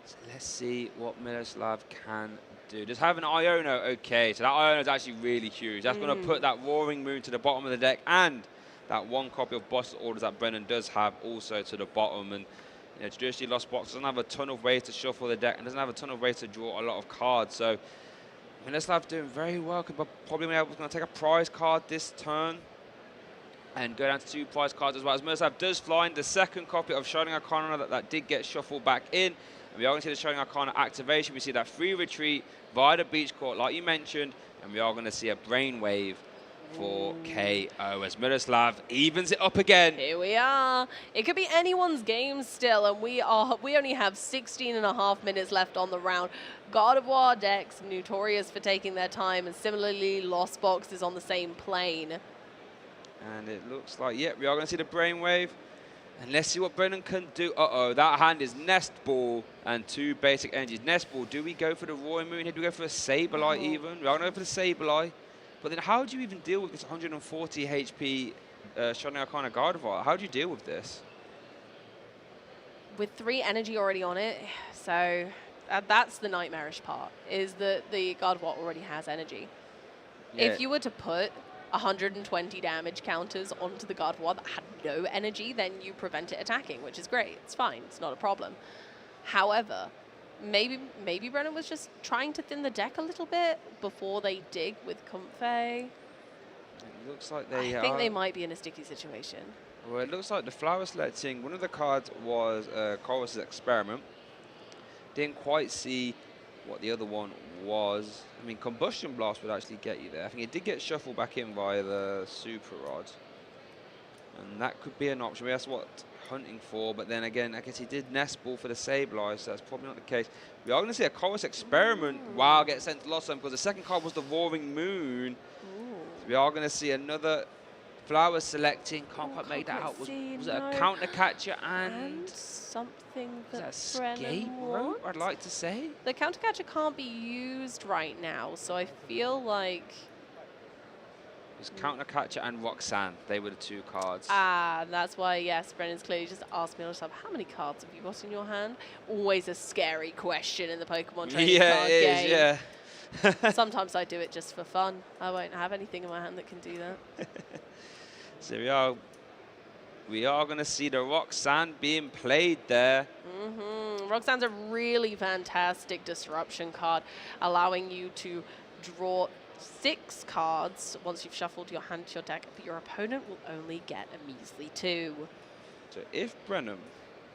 So let's see what Miloslav can do. Does have an Iono? Okay, so that Iono is actually really huge. That's going to put that Roaring Moon to the bottom of the deck, and that 1 copy of Boss Orders that Brennan does have also to the bottom. And you know, traditionally Lost Box doesn't have a ton of ways to shuffle the deck and doesn't have a ton of ways to draw a lot of cards. So Miloslav doing very well. Could probably be able to take a prize card this turn and go down to 2 prize cards as well. As Miloslav does find the 2nd copy of Shining Arcana that did get shuffled back in. And we are going to see the Shining Arcana activation. We see that free retreat via the Beach Court, like you mentioned, and we are going to see a Brainwave for KO as Miloslav evens it up again. Here we are. It could be anyone's game still, and we only have 16.5 minutes left on the round. Gardevoir decks notorious for taking their time, and similarly, Lost Box is on the same plane. And it looks like, yeah, we are going to see the Brainwave. And let's see what Brennan can do. Uh-oh, that hand is Nest Ball and 2 basic energies. Nest Ball, do we go for the Roaring Moon here? Do we go for a Sableye even? We are going to go for the Sableye. But then how do you even deal with this 140 HP Shining Arcana Gardevoir? How do you deal with this? With 3 energy already on it, so that's the nightmarish part, is that the Gardevoir already has energy. Yeah. If you were to put 120 damage counters onto the Gardevoir that had no energy, then you prevent it attacking, which is great. It's fine. It's not a problem. However, maybe Brennan was just trying to thin the deck a little bit before they dig with Comfey. It looks like they I think they might be in a sticky situation. Well, it looks like the flower selecting, one of the cards was Corvus' Experiment. Didn't quite see what the other one was. I mean, Combustion Blast would actually get you there. I think it did get shuffled back in via the Super Rod. And that could be an option. That's what hunting for. But then again, I guess he did Nest Ball for the Sableye, so that's probably not the case. We are going to see a Corvus Experiment. Wow, get sent to Lost Zone because the 2nd card was the Roaring Moon. So we are going to see another flower selecting. Can't quite make that out. Was it a Counter Catcher and something that Escape Rope, I'd like to say? The Counter Catcher can't be used right now, so I feel like it was Counter Catcher and Roxanne. They were the 2 cards. That's why, yes, Brennan's clearly just asked me himself, how many cards have you got in your hand? Always a scary question in the Pokemon trading card game. Yeah. Sometimes I do it just for fun. I won't have anything in my hand that can do that. So we are going to see the Roxanne being played there. Roxanne's a really fantastic disruption card, allowing you to draw 6 cards once you've shuffled your hand to your deck, but your opponent will only get a measly 2. So if Brennan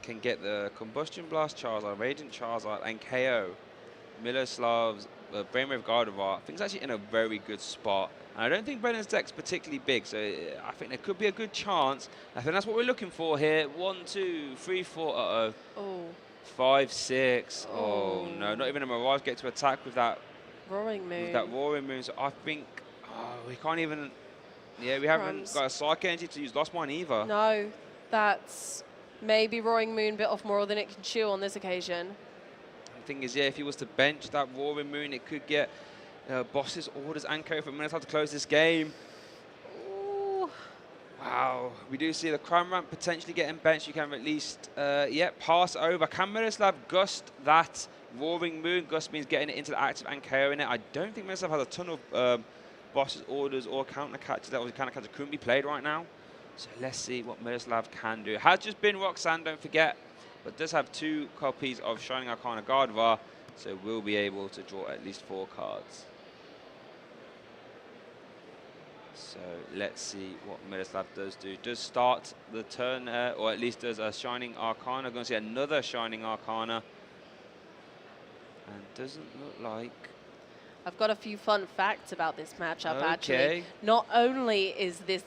can get the Combustion Blast Charizard, Radiant Charizard, and KO Miloslav's Brainwave Gardevoir, I think it's actually in a very good spot. And I don't think Brennan's deck's particularly big, so I think there could be a good chance. I think that's what we're looking for here. 1, 2, 3, 4, uh-oh. Oh. 5, 6. Oh, no, not even a Mirage Gate to attack with that Roaring Moon. With that Roaring Moon, so I think, we can't even, yeah, we haven't got a Psychic Energy to use Lost Mine either. No, that's maybe Roaring Moon bit off more than it can chew on this occasion. The thing is, yeah, if he was to bench that Roaring Moon, it could get Boss's Orders and KO for Minotaur to close this game. Ooh. Wow, we do see the Cramorant potentially getting benched. You can at least, pass over. Can Miroslav gust that Roaring Moon? Gust means getting it into the active and KOing it. I don't think Miroslav has a ton of Boss's Orders or counter catches. That was counter catcher couldn't be played right now. So let's see what Miroslav can do. It has just been Roxanne, don't forget, but does have 2 copies of Shining Arcana Gardevoir, so we'll be able to draw at least 4 cards. So let's see what Miroslav does do. Does start the turn, or at least does a Shining Arcana. Going to see another Shining Arcana. And doesn't look like... I've got a few fun facts about this matchup, Okay. actually. Not only is this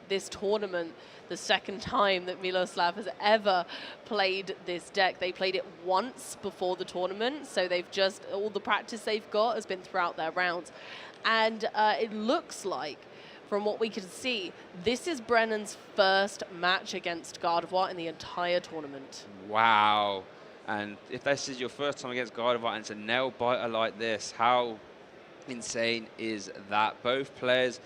this tournament the second time that Miroslav has ever played this deck. They played it once before the tournament, so they've just, all the practice they've got has been throughout their rounds. And it looks like, from what we can see, this is Brennan's first match against Gardevoir in the entire tournament. Wow. And if this is your first time against Gardevoir and it's a nail biter like this, how insane is that? Both players,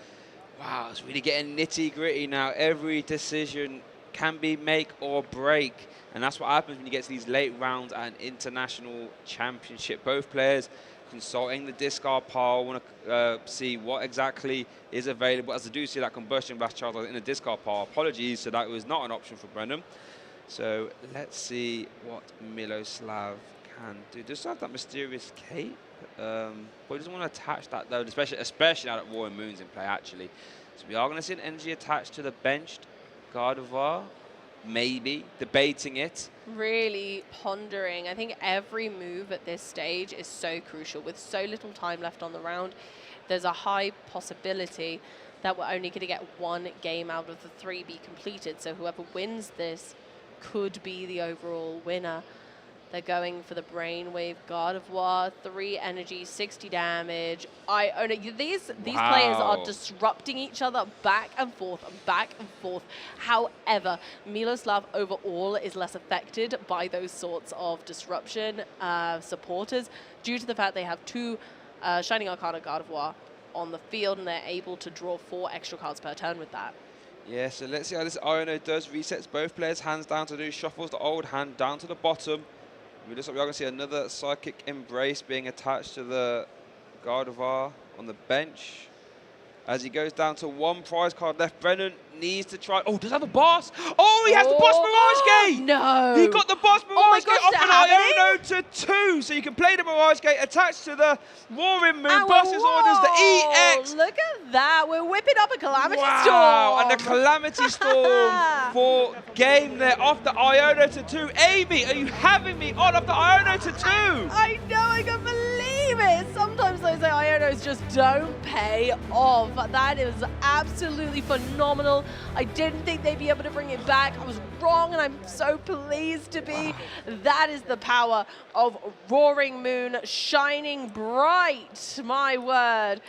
wow, it's really getting nitty gritty now. Every decision can be make or break. And that's what happens when you get to these late rounds at an international championship. Both players consulting the discard pile, want to see what exactly is available. As I do see that Combustion Blast Charge in the discard pile. Apologies, so that was not an option for Brennan. So let's see what Miroslav can do. Does have that Mysterious Cape, but he doesn't want to attach that though, especially now that Roaring Moon's in play actually. So we are going to see an energy attached to the benched Gardevoir, maybe debating it. Really pondering. I think every move at this stage is so crucial. With so little time left on the round, there's a high possibility that we're only going to get 1 game out of the 3 be completed. So whoever wins this could be the overall winner. They're going for the Brainwave Gardevoir, 3 energy, 60 damage. These players are disrupting each other back and forth and back and forth. However, Miroslav overall is less affected by those sorts of disruption supporters due to the fact they have 2 Shining Arcana Gardevoir on the field and they're able to draw 4 extra cards per turn with that. Yeah, so let's see how this Iono does. Resets both players' hands down to do, shuffles the old hand down to the bottom. We are going to see another Psychic Embrace being attached to the Gardevoir on the bench. As he goes down to 1 prize card left, Brennan needs to try. Oh, does he have a boss? Oh, he has the boss Mirage Gate! No! He got the boss Mirage Gate off an Iono to 2. So you can play the Mirage Gate attached to the Roaring Moon, Boss's Orders, the EX. Look at that. We're whipping up a Calamity Storm. Wow, and the Calamity Storm for game there off the Iono to 2. Amy, are you having me on off the Iono to 2? I know, I can't believe it. Sometimes those Ionos just don't pay off. That is absolutely phenomenal. I didn't think they'd be able to bring it back. I was wrong, and I'm so pleased to be. That is the power of Roaring Moon shining bright. My word.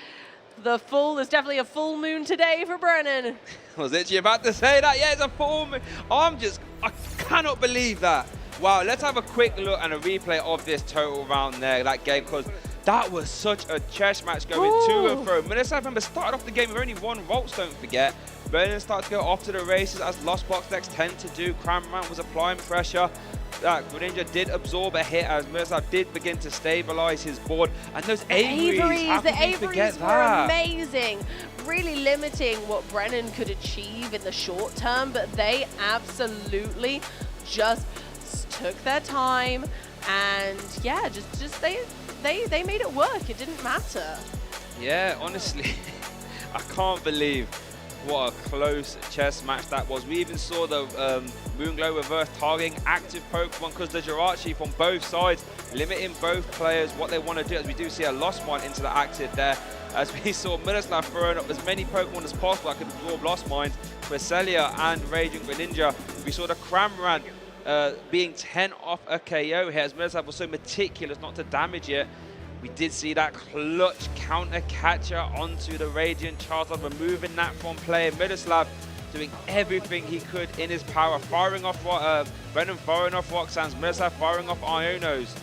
There's definitely a full moon today for Brennan. I was literally about to say that. Yeah, it's a full moon. I cannot believe that. Wow, let's have a quick look and a replay of this total round there, that game, because that was such a chess match going to and fro. Miroslav, remember, started off the game with only 1 Waltz, don't forget. Brennan started to go off to the races as Lost Box decks tend to do. Cramorant was applying pressure. Greninja did absorb a hit as Miroslav did begin to stabilize his board. And those Averys, the Averys were amazing. Really limiting what Brennan could achieve in the short term, but they absolutely just took their time and yeah, they made it work. It didn't matter. Yeah, honestly, I can't believe what a close chess match that was. We even saw the Moonglow reverse targeting active Pokemon because the Jirachi from both sides limiting both players what they want to do, as we do see a Lost Mine into the active there, as we saw Miroslav throwing up as many Pokemon as possible that could absorb Lost Mines for Celia and Raging Greninja. We saw the Cramorant being 10 off a KO here, as Miroslav was so meticulous not to damage it. We did see that clutch counter catcher onto the Radiant Charizard, removing that from play. Miroslav doing everything he could in his power, firing off Brennan firing off Roxanne's, Miroslav firing off Iono's,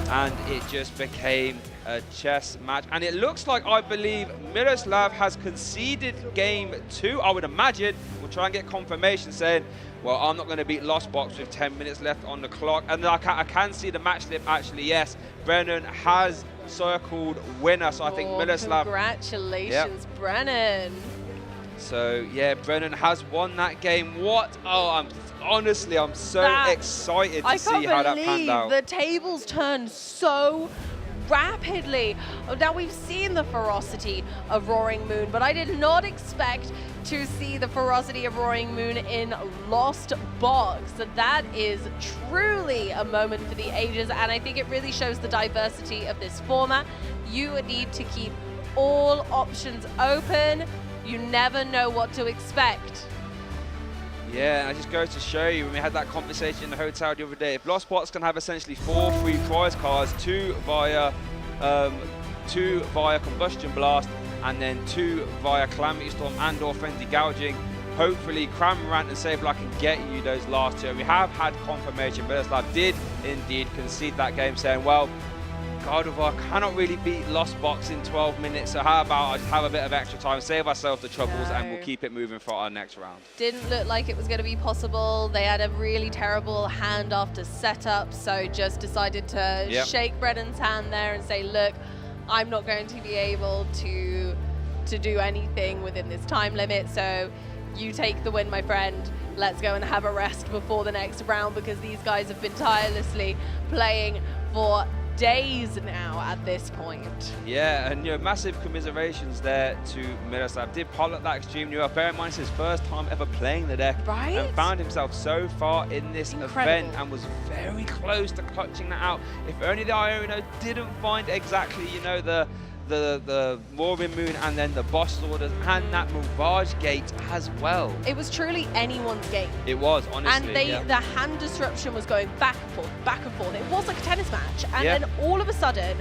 and it just became a chess match. And it looks like, I believe, Miroslav has conceded game 2, I would imagine. We'll try and get confirmation saying, well, I'm not going to beat Lost Box with 10 minutes left on the clock. And I can see the match slip, actually, yes. Brennan has circled winner, so I think Miroslav... Congratulations, Brennan. So, yeah, Brennan has won that game. What? Oh, I'm so excited to see how that panned out. The tables turned so rapidly. Now, we've seen the ferocity of Roaring Moon, but I did not expect to see the ferocity of Roaring Moon in Lost Box. So that is truly a moment for the ages, and I think it really shows the diversity of this format. You need to keep all options open. You never know what to expect. Yeah, and it just goes to show you, when we had that conversation in the hotel the other day, if Lost Box can have essentially 4 free prize cards, 2 via Combustion Blast, and then 2 via Calamity Storm and or Frenzy Gouging, hopefully Cramorant and Sableye can get you those last 2. We have had confirmation, Miroslav did indeed concede that game, saying, well, Gardevoir cannot really beat Lost Box in 12 minutes, so how about I just have a bit of extra time, save ourselves the troubles, and we'll keep it moving for our next round. Didn't look like it was going to be possible. They had a really terrible hand after setup, so just decided to shake Brennan's hand there and say, look, I'm not going to be able to do anything within this time limit, so you take the win, my friend. Let's go and have a rest before the next round, because these guys have been tirelessly playing for days now at this point. Yeah, and massive commiserations there to Miroslav. Did pilot that extremely well. Bear in mind, it's his first time ever playing the deck, and found himself so far in this event and was very close to clutching that out. If only the Iono didn't find exactly, the Roaring Moon and then the boss orders and that Mirage Gate as well. It was truly anyone's game. It was, honestly. And the hand disruption was going back and forth, back and forth. It was like a tennis match. And then all of a sudden,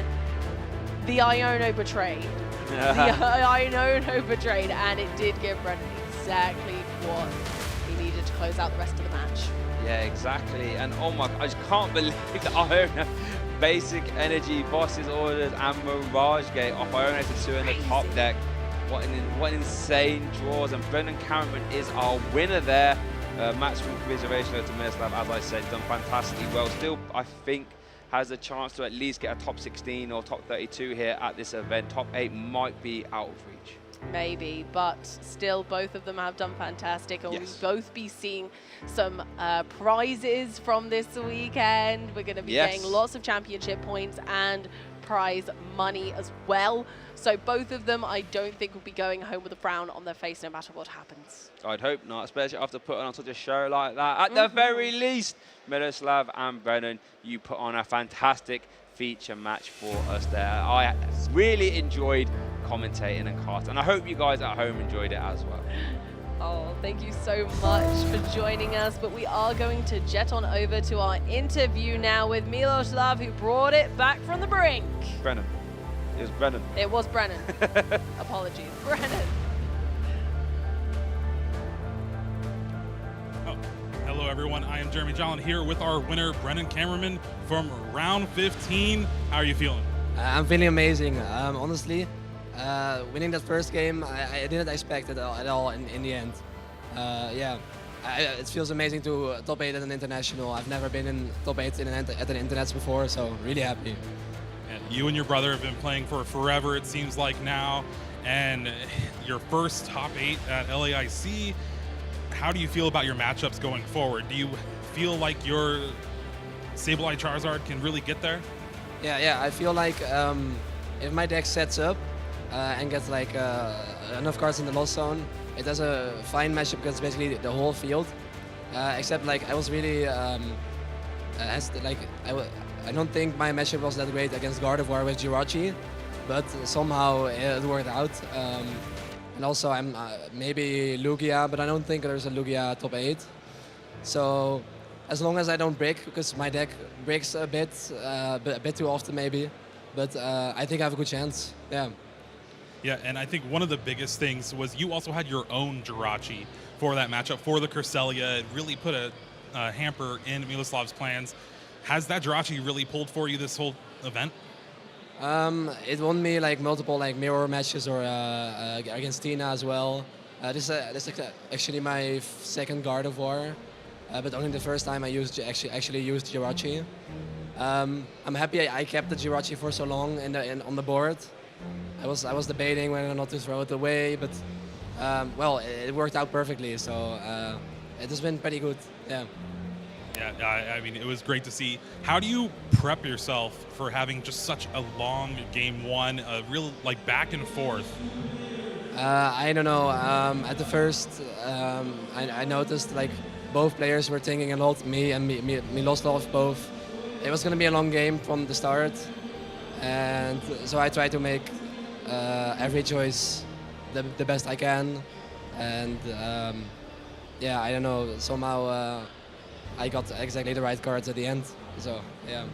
the Iono betrayed. The Iono betrayed, and it did give Brennan exactly what he needed to close out the rest of the match. Yeah, exactly. And oh my, I just can't believe the Iono Basic Energy, Boss's Orders, and Mirage Gate off Iono to 2 in the top deck. What an insane draws. And Brendan Cameron is our winner there. Maximum commiseration to Miroslav, as I said, done fantastically well. Still, I think, has a chance to at least get a top 16 or top 32 here at this event. Top 8 might be out of reach. Maybe, but still both of them have done fantastic, and we'll both be seeing some prizes from this weekend. We're going to be getting lots of championship points and prize money as well. So both of them, I don't think, will be going home with a frown on their face no matter what happens. I'd hope not, especially after putting on such a show like that. At the very least, Miroslav and Brennan, you put on a fantastic feature match for us there. I really enjoyed commentating and casting, and I hope you guys at home enjoyed it as well. Oh, thank you so much for joining us, but we are going to jet on over to our interview now with Miroslav, who brought it back from the brink. Brennan. It was Brennan. It was Brennan. Apologies. Brennan. Hello everyone, I am Jeremy Jolin here with our winner, Brennan Cameron from round 15. How are you feeling? I'm feeling amazing, honestly. Winning that first game, I didn't expect it at all in the end. It feels amazing to top 8 at an international. I've never been in top 8 at an internet before, so really happy. And you and your brother have been playing for forever, it seems like now, and your first top 8 at LAIC. How do you feel about your matchups going forward? Do you feel like your Sableye Charizard can really get there? Yeah, I feel like if my deck sets up and gets like enough cards in the loss zone, it does a fine matchup against basically the whole field. Except like I was really I don't think my matchup was that great against Gardevoir with Jirachi, but somehow it worked out. And also I'm maybe Lugia, but I don't think there's a Lugia top 8. So as long as I don't break, because my deck breaks a bit too often maybe, but I think I have a good chance. Yeah. Yeah, and I think one of the biggest things was you also had your own Jirachi for that matchup for the Cresselia. It really put a hamper in Miloslav's plans. Has that Jirachi really pulled for you this whole event? It won me like multiple like mirror matches or against Tina as well. This is actually my second Gardevoir, but only the first time I actually used Jirachi. I'm happy I kept the Jirachi for so long on the board. I was debating whether or not to throw it away, but well, it worked out perfectly. So it has been pretty good. Yeah. Yeah, I mean, it was great to see. How do you prep yourself for having just such a long game one, a real like back and forth? I don't know. At the first, I noticed like both players were thinking a lot. Me and Miloslav both. It was going to be a long game from the start, and so I tried to make every choice the best I can. And yeah, I don't know. Somehow I got exactly the right cards at the end. So yeah.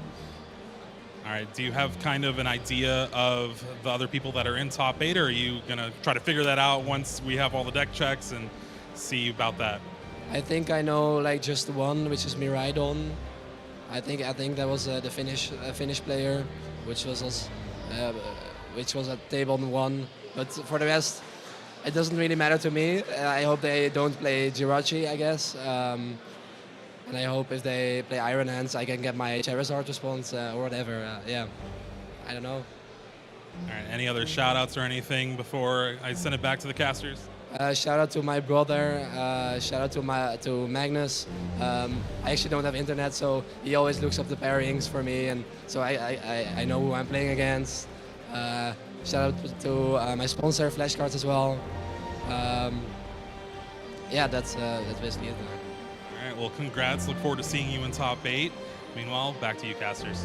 All right. Do you have kind of an idea of the other people that are in top 8, or are you gonna try to figure that out once we have all the deck checks and see about that? I think I know like just one, which is Maridon. I think that was the Finnish player, which was at table 1. But for the rest, it doesn't really matter to me. I hope they don't play Jirachi, I guess. And I hope if they play Iron Hands, I can get my Charizard response or whatever. Yeah, I don't know. All right. Any other shout-outs or anything before I send it back to the casters? Shout out to my brother. Shout out to Magnus. I actually don't have internet, so he always looks up the pairings for me, and so I know who I'm playing against. Shout out to my sponsor, Flashcards, as well. Yeah, that's basically it. All right, well, congrats. Look forward to seeing you in top 8. Meanwhile, back to you, casters.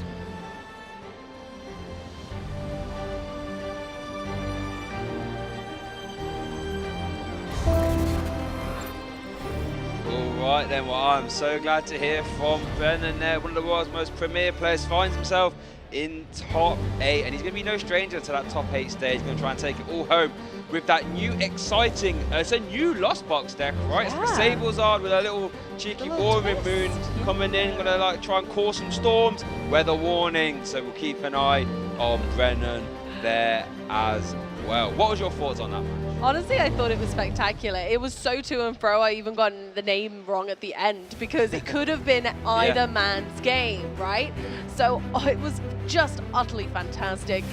All right then, well, I'm so glad to hear from Brennan there. One of the world's most premier players finds himself in top 8, and he's going to be no stranger to that top 8 stage. He's going to try and take it all home with that new exciting, it's a new Lost Box deck, right? Yeah. It's Sablezard with a little cheeky Warming Moon coming in, going to like try and cause some storms. Weather warning, so we'll keep an eye on Brennan there as well. What was your thoughts on that match? Honestly, I thought it was spectacular. It was so to and fro. I even got the name wrong at the end because it could have been either man's game, right? So it was just utterly fantastic.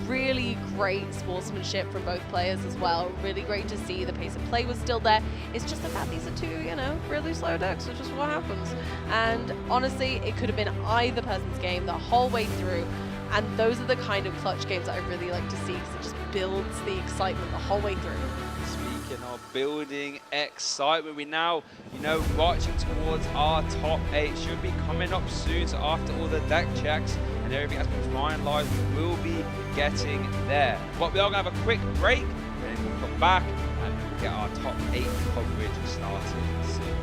Really great sportsmanship from both players as well. Really great to see the pace of play was still there. It's just that these are two, you know, really slow decks, which is what happens. And honestly, it could have been either person's game the whole way through. And those are the kind of clutch games that I really like to see because it just builds the excitement the whole way through. Speaking of building excitement, we now, you know, marching towards our top 8. Should be coming up soon. So after all the deck checks and everything has been finalized, we will be getting there. But we are going to have a quick break, and then we'll come back and we'll get our top 8 coverage started soon.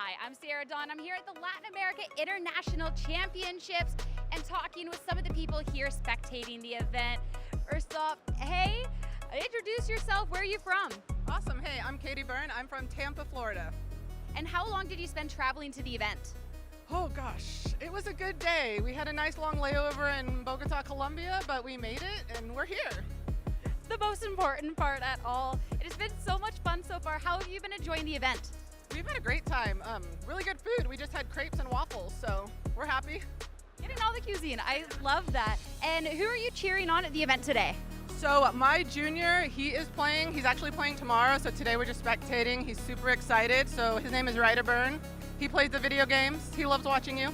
Hi, I'm Sarah Dawn. I'm here at the Latin America International Championships and talking with some of the people here spectating the event. First off, hey, introduce yourself. Where are you from? Awesome. Hey, I'm Katie Byrne. I'm from Tampa, Florida. And how long did you spend traveling to the event? Oh gosh, it was a good day. We had a nice long layover in Bogota, Colombia, but we made it and we're here. It's the most important part at all. It has been so much fun so far. How have you been enjoying the event? We've had a great time. Really good food. We just had crepes and waffles, so we're happy. Getting all the cuisine. I love that. And who are you cheering on at the event today? So my junior, he is playing. He's actually playing tomorrow, so today we're just spectating. He's super excited. So his name is Gardevoir. He plays the video games. He loves watching you.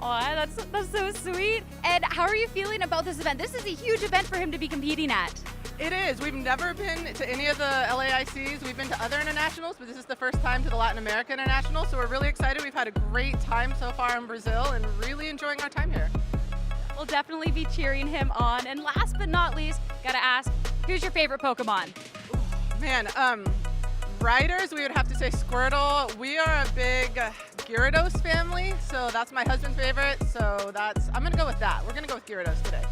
Oh, that's so sweet. And how are you feeling about this event? This is a huge event for him to be competing at. It is. We've never been to any of the LAICs. We've been to other internationals, but this is the first time to the Latin America International, so we're really excited. We've had a great time so far in Brazil and really enjoying our time here. We'll definitely be cheering him on. And last but not least, gotta ask, who's your favorite Pokemon? Man, riders, we would have to say Squirtle. We are a big Gyarados family, so that's my husband's favorite, so I'm gonna go with that. We're gonna go with Gyarados today.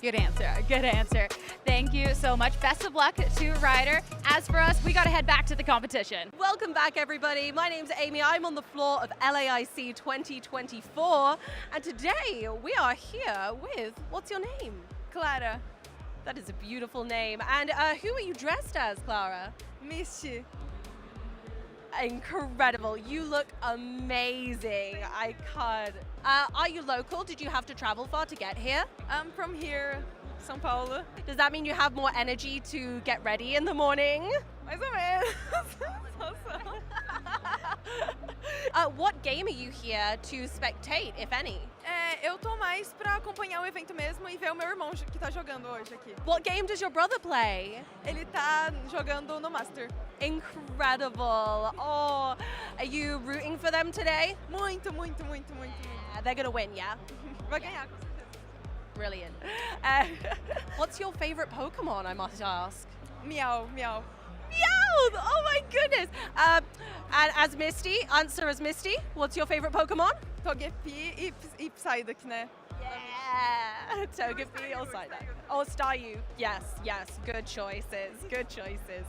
Good answer, good answer. Thank you so much. Best of luck to Ryder. As for us, we gotta head back to the competition. Welcome back, everybody. My name's Amy. I'm on the floor of LAIC 2024, and today we are here with, what's your name? Clara. That is a beautiful name. And who are you dressed as, Clara? Misty. Incredible. You look amazing. I can't. Are you local? Did you have to travel far to get here? I'm from here, São Paulo. Does that mean you have more energy to get ready in the morning? Mais ou menos. What game are you here to spectate, if any? Eu tô mais pra acompanhar o evento mesmo e ver o meu irmão que tá jogando hoje aqui. What game does your brother play? Ele tá jogando no Master. Incredible. Oh, are you rooting for them today? Muito. Yeah, they're gonna win, yeah? Vai ganhar, com certeza. Brilliant. What's your favorite Pokemon, I must ask? Meow. Meow! Oh my goodness! And as Misty, answer as Misty. What's your favorite Pokemon? Togepi e Psyduck, né? Yeah! Togepi or Psyduck. Or Staryu. Yes. Good choices.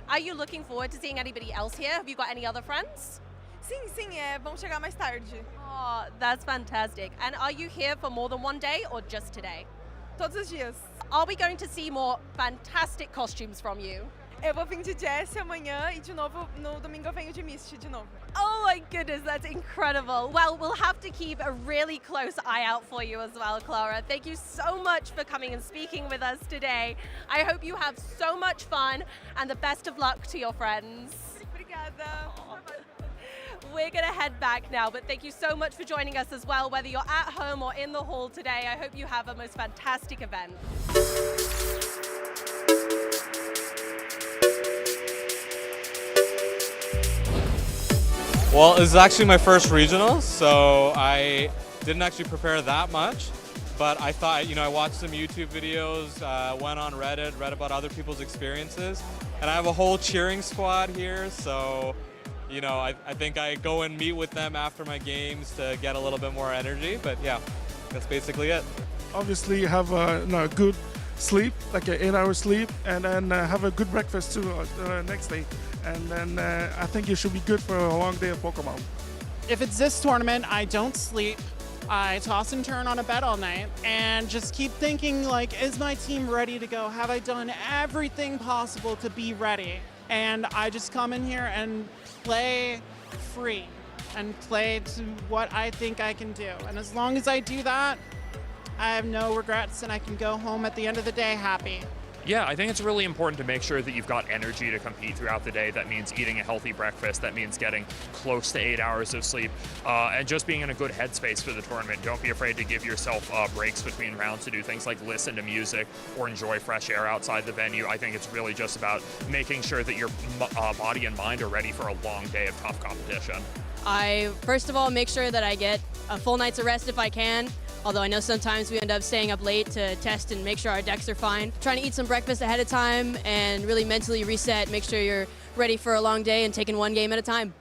Are you looking forward to seeing anybody else here? Have you got any other friends? Sim, vamos chegar mais tarde. Oh, that's fantastic. And are you here for more than one day or just today? Todos os dias. Are we going to see more fantastic costumes from you? Eu vou vir de Jessie amanhã e de novo no domingo eu venho de Misty de novo. Oh my goodness, that's incredible. Well, we'll have to keep a really close eye out for you as well, Clara. Thank you so much for coming and speaking with us today. I hope you have so much fun and the best of luck to your friends. Obrigada. We're going to head back now, but thank you so much for joining us as well, whether you're at home or in the hall today. I hope you have a most fantastic event. Well, this is actually my first regional, so I didn't actually prepare that much, but I thought, I watched some YouTube videos, went on Reddit, read about other people's experiences, and I have a whole cheering squad here, so I think I go and meet with them after my games to get a little bit more energy, but yeah, that's basically it. Obviously have a good sleep, like an 8-hour sleep, and then have a good breakfast too next day. And then I think you should be good for a long day of Pokemon. If it's this tournament, I don't sleep. I toss and turn on a bed all night and just keep thinking, is my team ready to go? Have I done everything possible to be ready? And I just come in here and play free and play to what I think I can do. And as long as I do that, I have no regrets and I can go home at the end of the day happy. Yeah, I think it's really important to make sure that you've got energy to compete throughout the day. That means eating a healthy breakfast. That means getting close to 8 hours of sleep and just being in a good headspace for the tournament. Don't be afraid to give yourself breaks between rounds to do things like listen to music or enjoy fresh air outside the venue. I think it's really just about making sure that your body and mind are ready for a long day of tough competition. I, first of all, make sure that I get a full night's of rest if I can. Although I know sometimes we end up staying up late to test and make sure our decks are fine. Trying to eat some breakfast ahead of time and really mentally reset, make sure you're ready for a long day and taking one game at a time.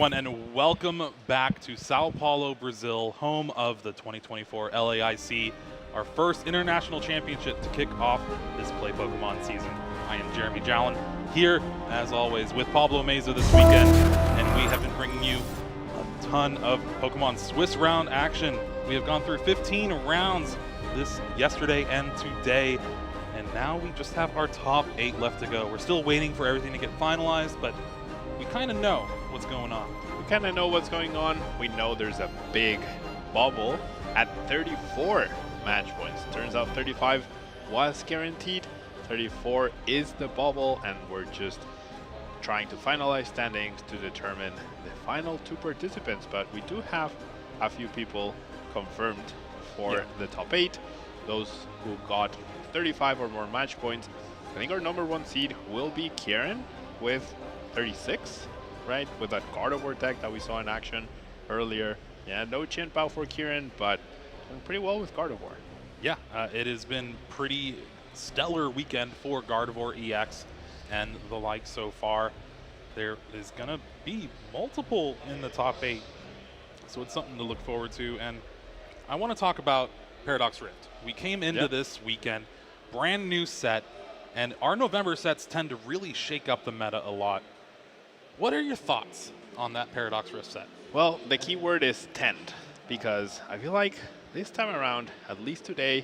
everyone, and welcome back to Sao Paulo, Brazil, home of the 2024 LAIC, our first international championship to kick off this Play Pokemon season. I am Jeremy Jallin, here, as always, with Pablo Meza this weekend, and we have been bringing you a ton of Pokemon Swiss round action. We have gone through 15 rounds yesterday and today, and now we just have our top 8 left to go. We're still waiting for everything to get finalized, but we kind of know what's going on. We kind of know what's going on. We know there's a big bubble at 34 match points. Turns out 35 was guaranteed. 34 is the bubble, and we're just trying to finalize standings to determine the final 2 participants. But we do have a few people confirmed for the top 8. Those who got 35 or more match points. I think our number 1 seed will be Kieran with 36, right? With that Gardevoir deck that we saw in action earlier. Yeah, no Chin Pao for Kieran, but doing pretty well with Gardevoir. Yeah, it has been pretty stellar weekend for Gardevoir EX and the like so far. There is going to be multiple in the top 8, so it's something to look forward to. And I want to talk about Paradox Rift. We came into this weekend, brand new set, and our November sets tend to really shake up the meta a lot. What are your thoughts on that Paradox Rift set? Well, the key word is tend, because I feel like this time around, at least today,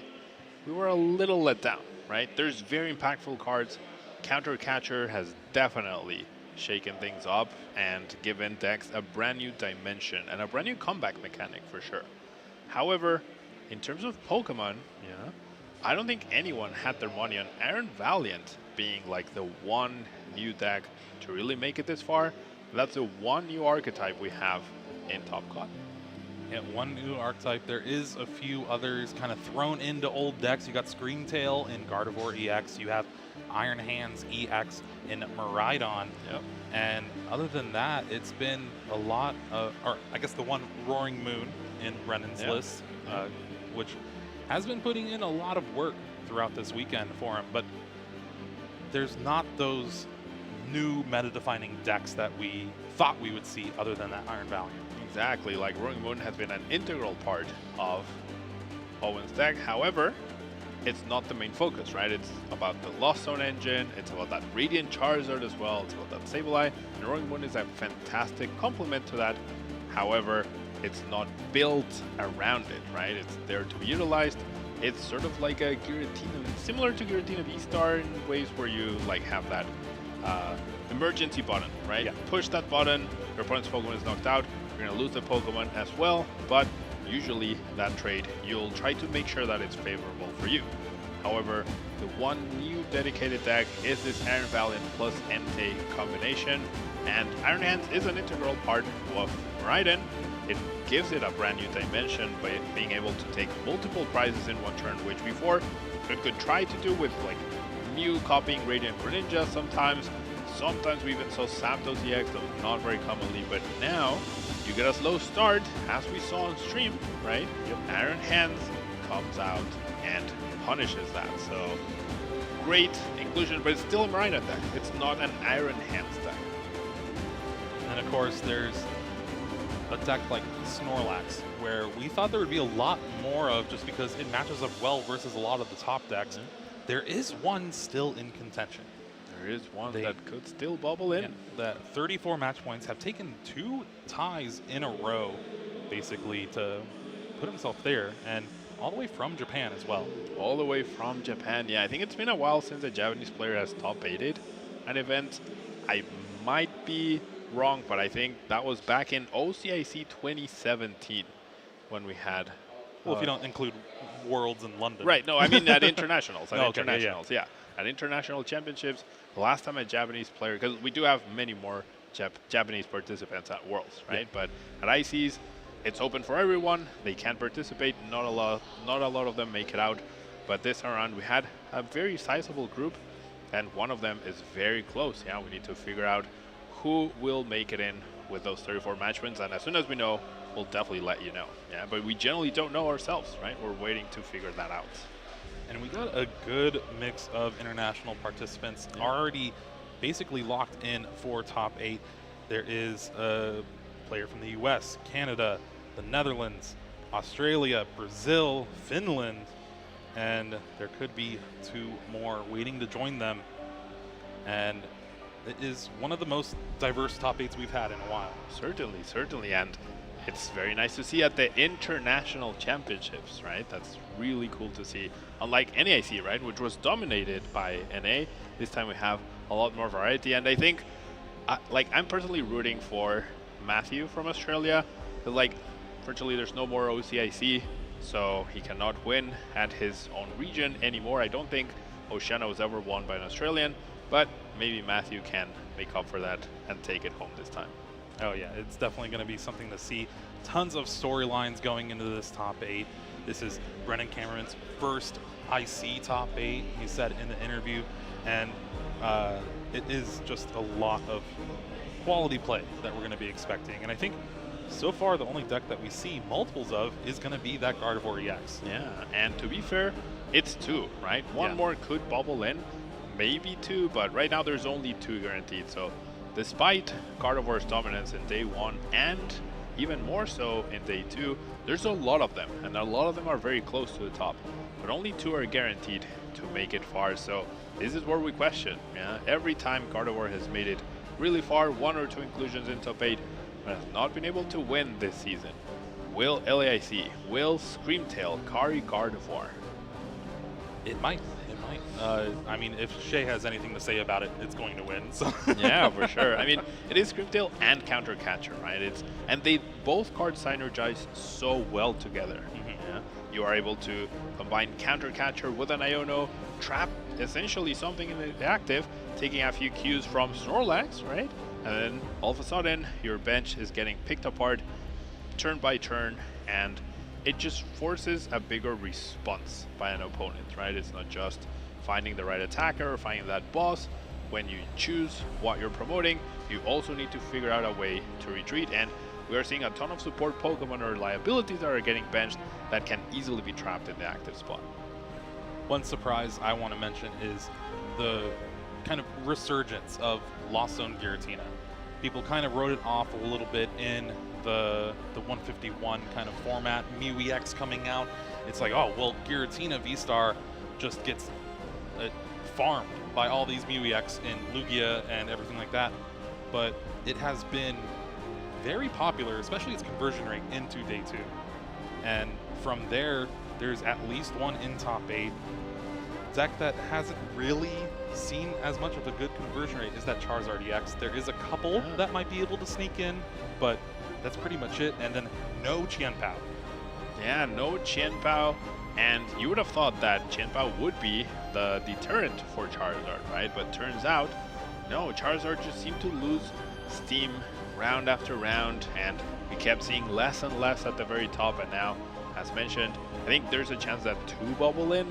we were a little let down, right? There's very impactful cards. Counter Catcher has definitely shaken things up and given decks a brand new dimension and a brand new comeback mechanic for sure. However, in terms of Pokemon, I don't think anyone had their money on Iron Valiant being like the one new deck to really make it this far. That's the one new archetype we have in Top Cut. Yeah, one new archetype. There is a few others kind of thrown into old decks. You got Screamtail in Gardevoir EX. You have Iron Hands EX in Maridon. Yep. And other than that, it's been a lot of, or I guess the one Roaring Moon in Brennan's list, which has been putting in a lot of work throughout this weekend for him. But there's not those new meta-defining decks that we thought we would see other than that Iron Valiant. Exactly, like Roaring Moon has been an integral part of Owen's deck. However, it's not the main focus, right? It's about the Lost Zone engine, it's about that Radiant Charizard as well, it's about that Sableye, and Roaring Moon is a fantastic complement to that. However, it's not built around it, right? It's there to be utilized. It's sort of like a Giratina, similar to Giratina V-Star in ways where you like have that emergency button, right? Yeah. Push that button, your opponent's Pokemon is knocked out, you're gonna lose the Pokemon as well, but usually that trade, you'll try to make sure that it's favorable for you. However, the one new dedicated deck is this Iron Valiant plus Entei combination, and Iron Hands is an integral part of Maridon. It gives it a brand new dimension by being able to take multiple prizes in one turn, which before it could try to do with like Mew copying Radiant Greninja sometimes. Sometimes we even saw Zapdos EX, though not very commonly, but now you get a slow start, as we saw on stream, right? Iron Hands comes out and punishes that. So great inclusion, but it's still a Maridon deck. It's not an Iron Hands deck. And of course, there's a deck like Snorlax, where we thought there would be a lot more of just because it matches up well versus a lot of the top decks. There is one still in contention. There is one that could still bubble in. Yeah, that 34 match points have taken 2 ties in a row, basically, to put himself there, and all the way from Japan as well. All the way from Japan, yeah. I think it's been a while since a Japanese player has top 8'd an event. I might be wrong, but I think that was back in OCIC 2017 when we had... Well, if you don't include Worlds in London. Right, no, I mean at internationals. At okay, internationals, yeah. At international championships, the last time a Japanese player, because we do have many more Japanese participants at Worlds, right? But at ICs, it's open for everyone. They can participate. Not a lot of them make it out. But this around, we had a very sizable group, and one of them is very close. Yeah, we need to figure out who will make it in with those 34 match wins, and as soon as we know, we'll definitely let you know. Yeah, but we generally don't know ourselves, right? We're waiting to figure that out. And we got a good mix of international participants already basically locked in for top 8. There is player from the US, Canada, the Netherlands, Australia, Brazil, Finland, and there could be 2 more waiting to join them. And it is one of the most diverse top 8s we've had in a while. Certainly, certainly, and it's very nice to see at the international championships, right? That's really cool to see. Unlike NAIC, right, which was dominated by NA, this time we have a lot more variety, and I think, I'm personally rooting for Matthew from Australia. But virtually there's no more OCIC, so he cannot win at his own region anymore. I don't think Oceania was ever won by an Australian, but maybe Matthew can make up for that and take it home this time. Oh yeah, it's definitely going to be something to see. Tons of storylines going into this top 8. This is Brennan Cameron's first IC top 8, he said in the interview, and it is just a lot of quality play that we're going to be expecting. And I think so far the only deck that we see multiples of is going to be that Gardevoir EX. Yeah, and to be fair, it's 2, right? One more could bubble in, maybe 2, but right now there's only 2 guaranteed. So despite Gardevoir's dominance in day 1 and even more so in day 2, there's a lot of them, and a lot of them are very close to the top. But only 2 are guaranteed to make it far, so this is where we question. Every time Gardevoir has made it really far, 1 or 2 inclusions in top 8, but has not been able to win this season. Will LAIC, will Screamtail carry Gardevoir? It might. I mean, if Shay has anything to say about it, it's going to win. So yeah, for sure. I mean, it is Screamtail and Counter Catcher, right? And they both cards synergize so well together. Yeah? You are able to combine Counter Catcher with an Iono, trap essentially something in the active, taking a few cues from Snorlax, right? And then all of a sudden, your bench is getting picked apart turn by turn, and it just forces a bigger response by an opponent, right? It's not just finding the right attacker or finding that boss. When you choose what you're promoting, you also need to figure out a way to retreat, and we are seeing a ton of support Pokemon or liabilities that are getting benched that can easily be trapped in the active spot. One surprise I want to mention is the kind of resurgence of Lost Zone Giratina. People kind of wrote it off a little bit in the 151 kind of format. Mew EX coming out, it's like, oh, well, Giratina V-Star just gets farmed by all these Mew EX in Lugia and everything like that. But it has been very popular, especially its conversion rate into day 2. And from there, there's at least 1 in top 8. Deck that hasn't really seen as much of a good conversion rate is that Charizard EX. There is a couple that might be able to sneak in, but that's pretty much it. And then no Qianpao. Yeah, no Qianpao. And you would have thought that Qianpao would be the deterrent for Charizard, right? But turns out, no, Charizard just seemed to lose steam round after round, and we kept seeing less and less at the very top. And now, as mentioned, I think there's a chance that 2 bubble in,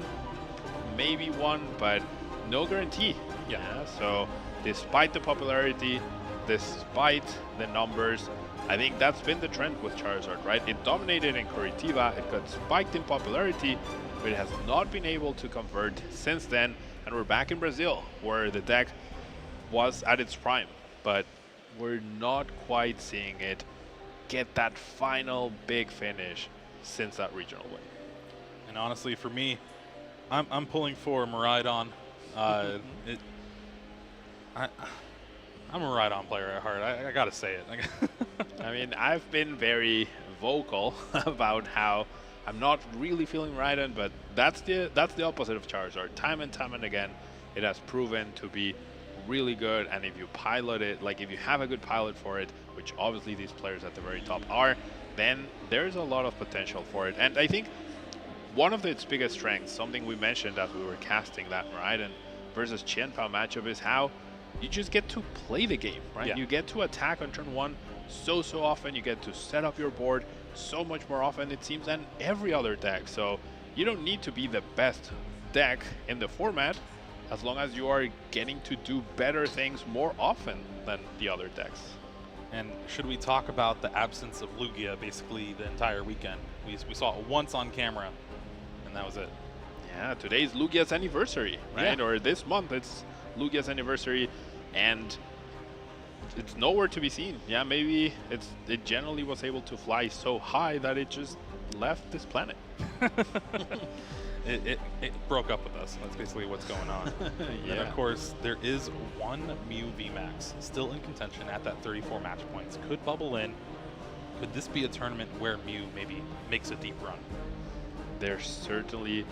maybe 1, but no guarantee. Yeah. So despite the popularity, despite the numbers, I think that's been the trend with Charizard, right? It dominated in Curitiba, it got spiked in popularity, but it has not been able to convert since then. And we're back in Brazil, where the deck was at its prime, but we're not quite seeing it get that final big finish since that regional win. And honestly, for me, I'm pulling for Maridon. I'm a Maridon player at heart. I gotta say it. I mean, I've been very vocal about how I'm not really feeling Maridon, but that's the opposite of Charizard. Time and again, it has proven to be really good. And if you pilot it, like if you have a good pilot for it, which obviously these players at the very top are, then there's a lot of potential for it. And I think one of its biggest strengths, something we mentioned as we were casting that Maridon versus Qianpao matchup, is how you just get to play the game, right? Yeah. You get to attack on turn 1 so often. You get to set up your board so much more often, it seems, than every other deck. So you don't need to be the best deck in the format as long as you are getting to do better things more often than the other decks. And should we talk about the absence of Lugia basically the entire weekend? We saw it once on camera, and that was it. Yeah, today's Lugia's anniversary, right? Yeah. Or this month it's Lugia's anniversary, and it's nowhere to be seen. Yeah, maybe it generally was able to fly so high that it just left this planet. It broke up with us. That's basically what's going on. Yeah. And of course, there is one Mew VMAX still in contention at that 34 match points. Could bubble in. Could this be a tournament where Mew maybe makes a deep run? There certainly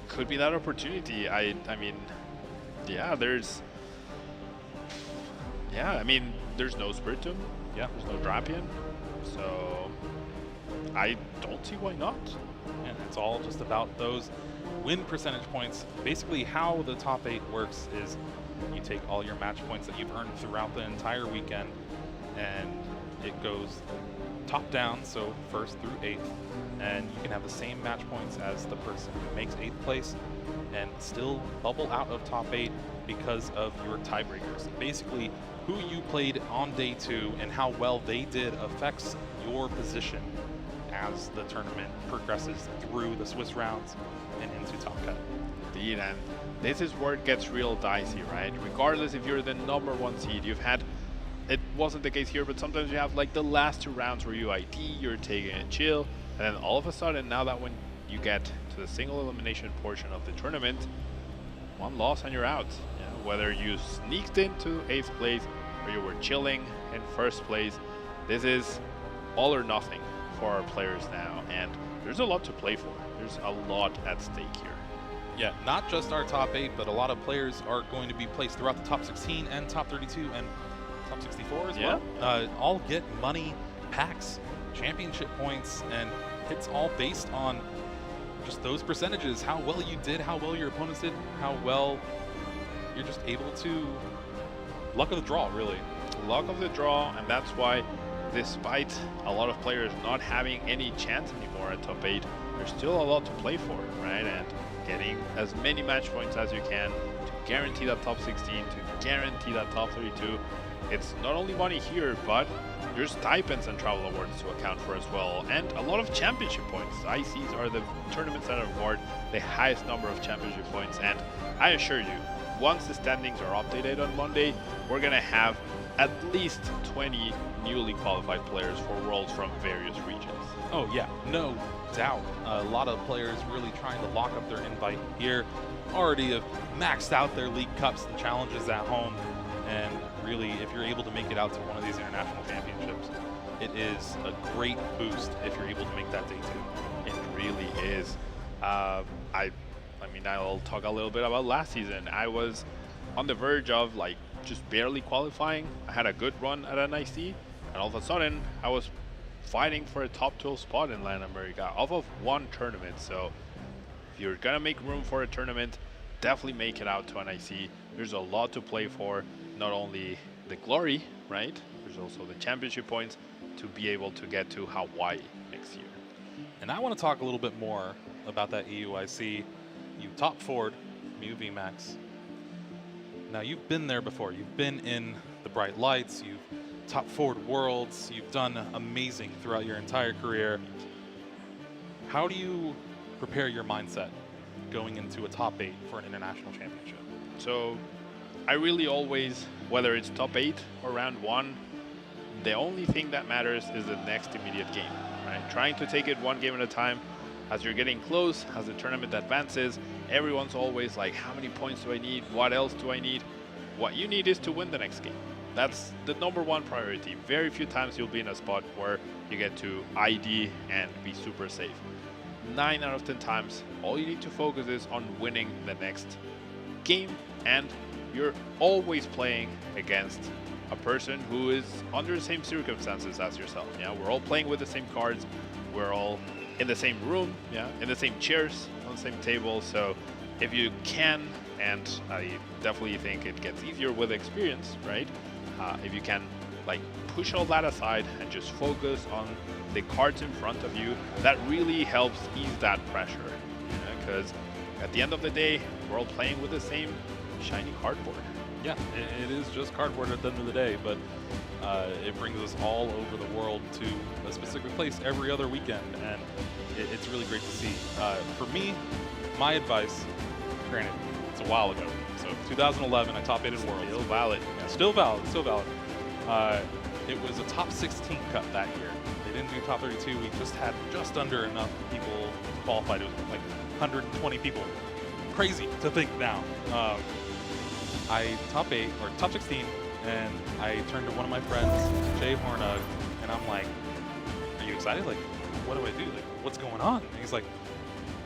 could be that opportunity. I mean, yeah, there's no Spiritomb. Yeah. There's no Drapion. So I don't see why not. And it's all just about those win percentage points. Basically, how the top 8 works is you take all your match points that you've earned throughout the entire weekend, and it goes top down, so 1st through 8th, and you can have the same match points as the person who makes 8th place and still bubble out of top 8 because of your tiebreakers. Basically, who you played on day 2 and how well they did affects your position as the tournament progresses through the Swiss rounds and into Top Cut. Indeed, and this is where it gets real dicey, right? Regardless if you're the #1 seed, it wasn't the case here, but sometimes you have like the last 2 rounds where you ID, you're taking a chill, and then all of a sudden, now that when you get to the single elimination portion of the tournament, 1 loss and you're out. Yeah, whether you sneaked into 8th place or you were chilling in 1st place, this is all or nothing for our players now, and there's a lot to play for. There's a lot at stake here. Yeah, not just our top 8, but a lot of players are going to be placed throughout the top 16 and top 32 and top 64 as well. All get money, packs, championship points, and it's all based on just those percentages, how well you did, how well your opponents did, how well you're just able to luck of the draw, really. Luck of the draw, and that's why despite a lot of players not having any chance anymore at top 8, there's still a lot to play for, right? And getting as many match points as you can to guarantee that top 16, to guarantee that top 32. It's not only money here, but there's stipends and travel awards to account for as well, and a lot of championship points. ICs are the tournaments that award the highest number of championship points, and I assure you, once the standings are updated on Monday, we're gonna have at least 20 newly qualified players for Worlds from various regions. Oh yeah, no doubt. A lot of players really trying to lock up their invite here. Already have maxed out their League Cups and challenges at home. And really, if you're able to make it out to one of these international championships, it is a great boost if you're able to make that day 2. It really is. I mean, I'll talk a little bit about last season. I was on the verge of like just barely qualifying. I had a good run at NIC, and all of a sudden I was fighting for a top 12 spot in Latin America off of 1 tournament. So if you're gonna make room for a tournament, definitely make it out to NIC. There's a lot to play for, not only the glory, right? There's also the championship points to be able to get to Hawaii next year. And I want to talk a little bit more about that EUIC. You top 4'd Mew VMAX. Now you've been there before. You've been in the bright lights. You've top 4'd Worlds. You've done amazing throughout your entire career. How do you prepare your mindset going into a top 8 for an international championship? So I really always, whether it's top 8 or round 1, the only thing that matters is the next immediate game, right? Trying to take it 1 game at a time. As you're getting close, as the tournament advances, everyone's always like, how many points do I need? What else do I need? What you need is to win the next game. That's the #1 priority. Very few times you'll be in a spot where you get to ID and be super safe. 9 out of 10 times, all you need to focus is on winning the next game, and you're always playing against a person who is under the same circumstances as yourself. Yeah, we're all playing with the same cards. We're all in the same room, yeah, in the same chairs, on the same table. So if you can, and I definitely think it gets easier with experience, right? If you can like push all that aside and just focus on the cards in front of you, that really helps ease that pressure. Because at the end of the day, we're all playing with the same shiny cardboard. Yeah, it is just cardboard at the end of the day, but it brings us all over the world to a specific place every other weekend, and it's really great to see. For me, my advice, granted, it's a while ago, so 2011, I top 8'd Worlds. Still valid. Yeah, still valid, still valid. It was a top 16 cut that year. They didn't do top 32. We just had just under enough people qualified. It was like 120 people. Crazy to think now. I top 8 or top 16, and I turned to one of my friends, Jay Hornug, and I'm like, "Are you excited? Like, what do I do? Like, what's going on?" And he's like,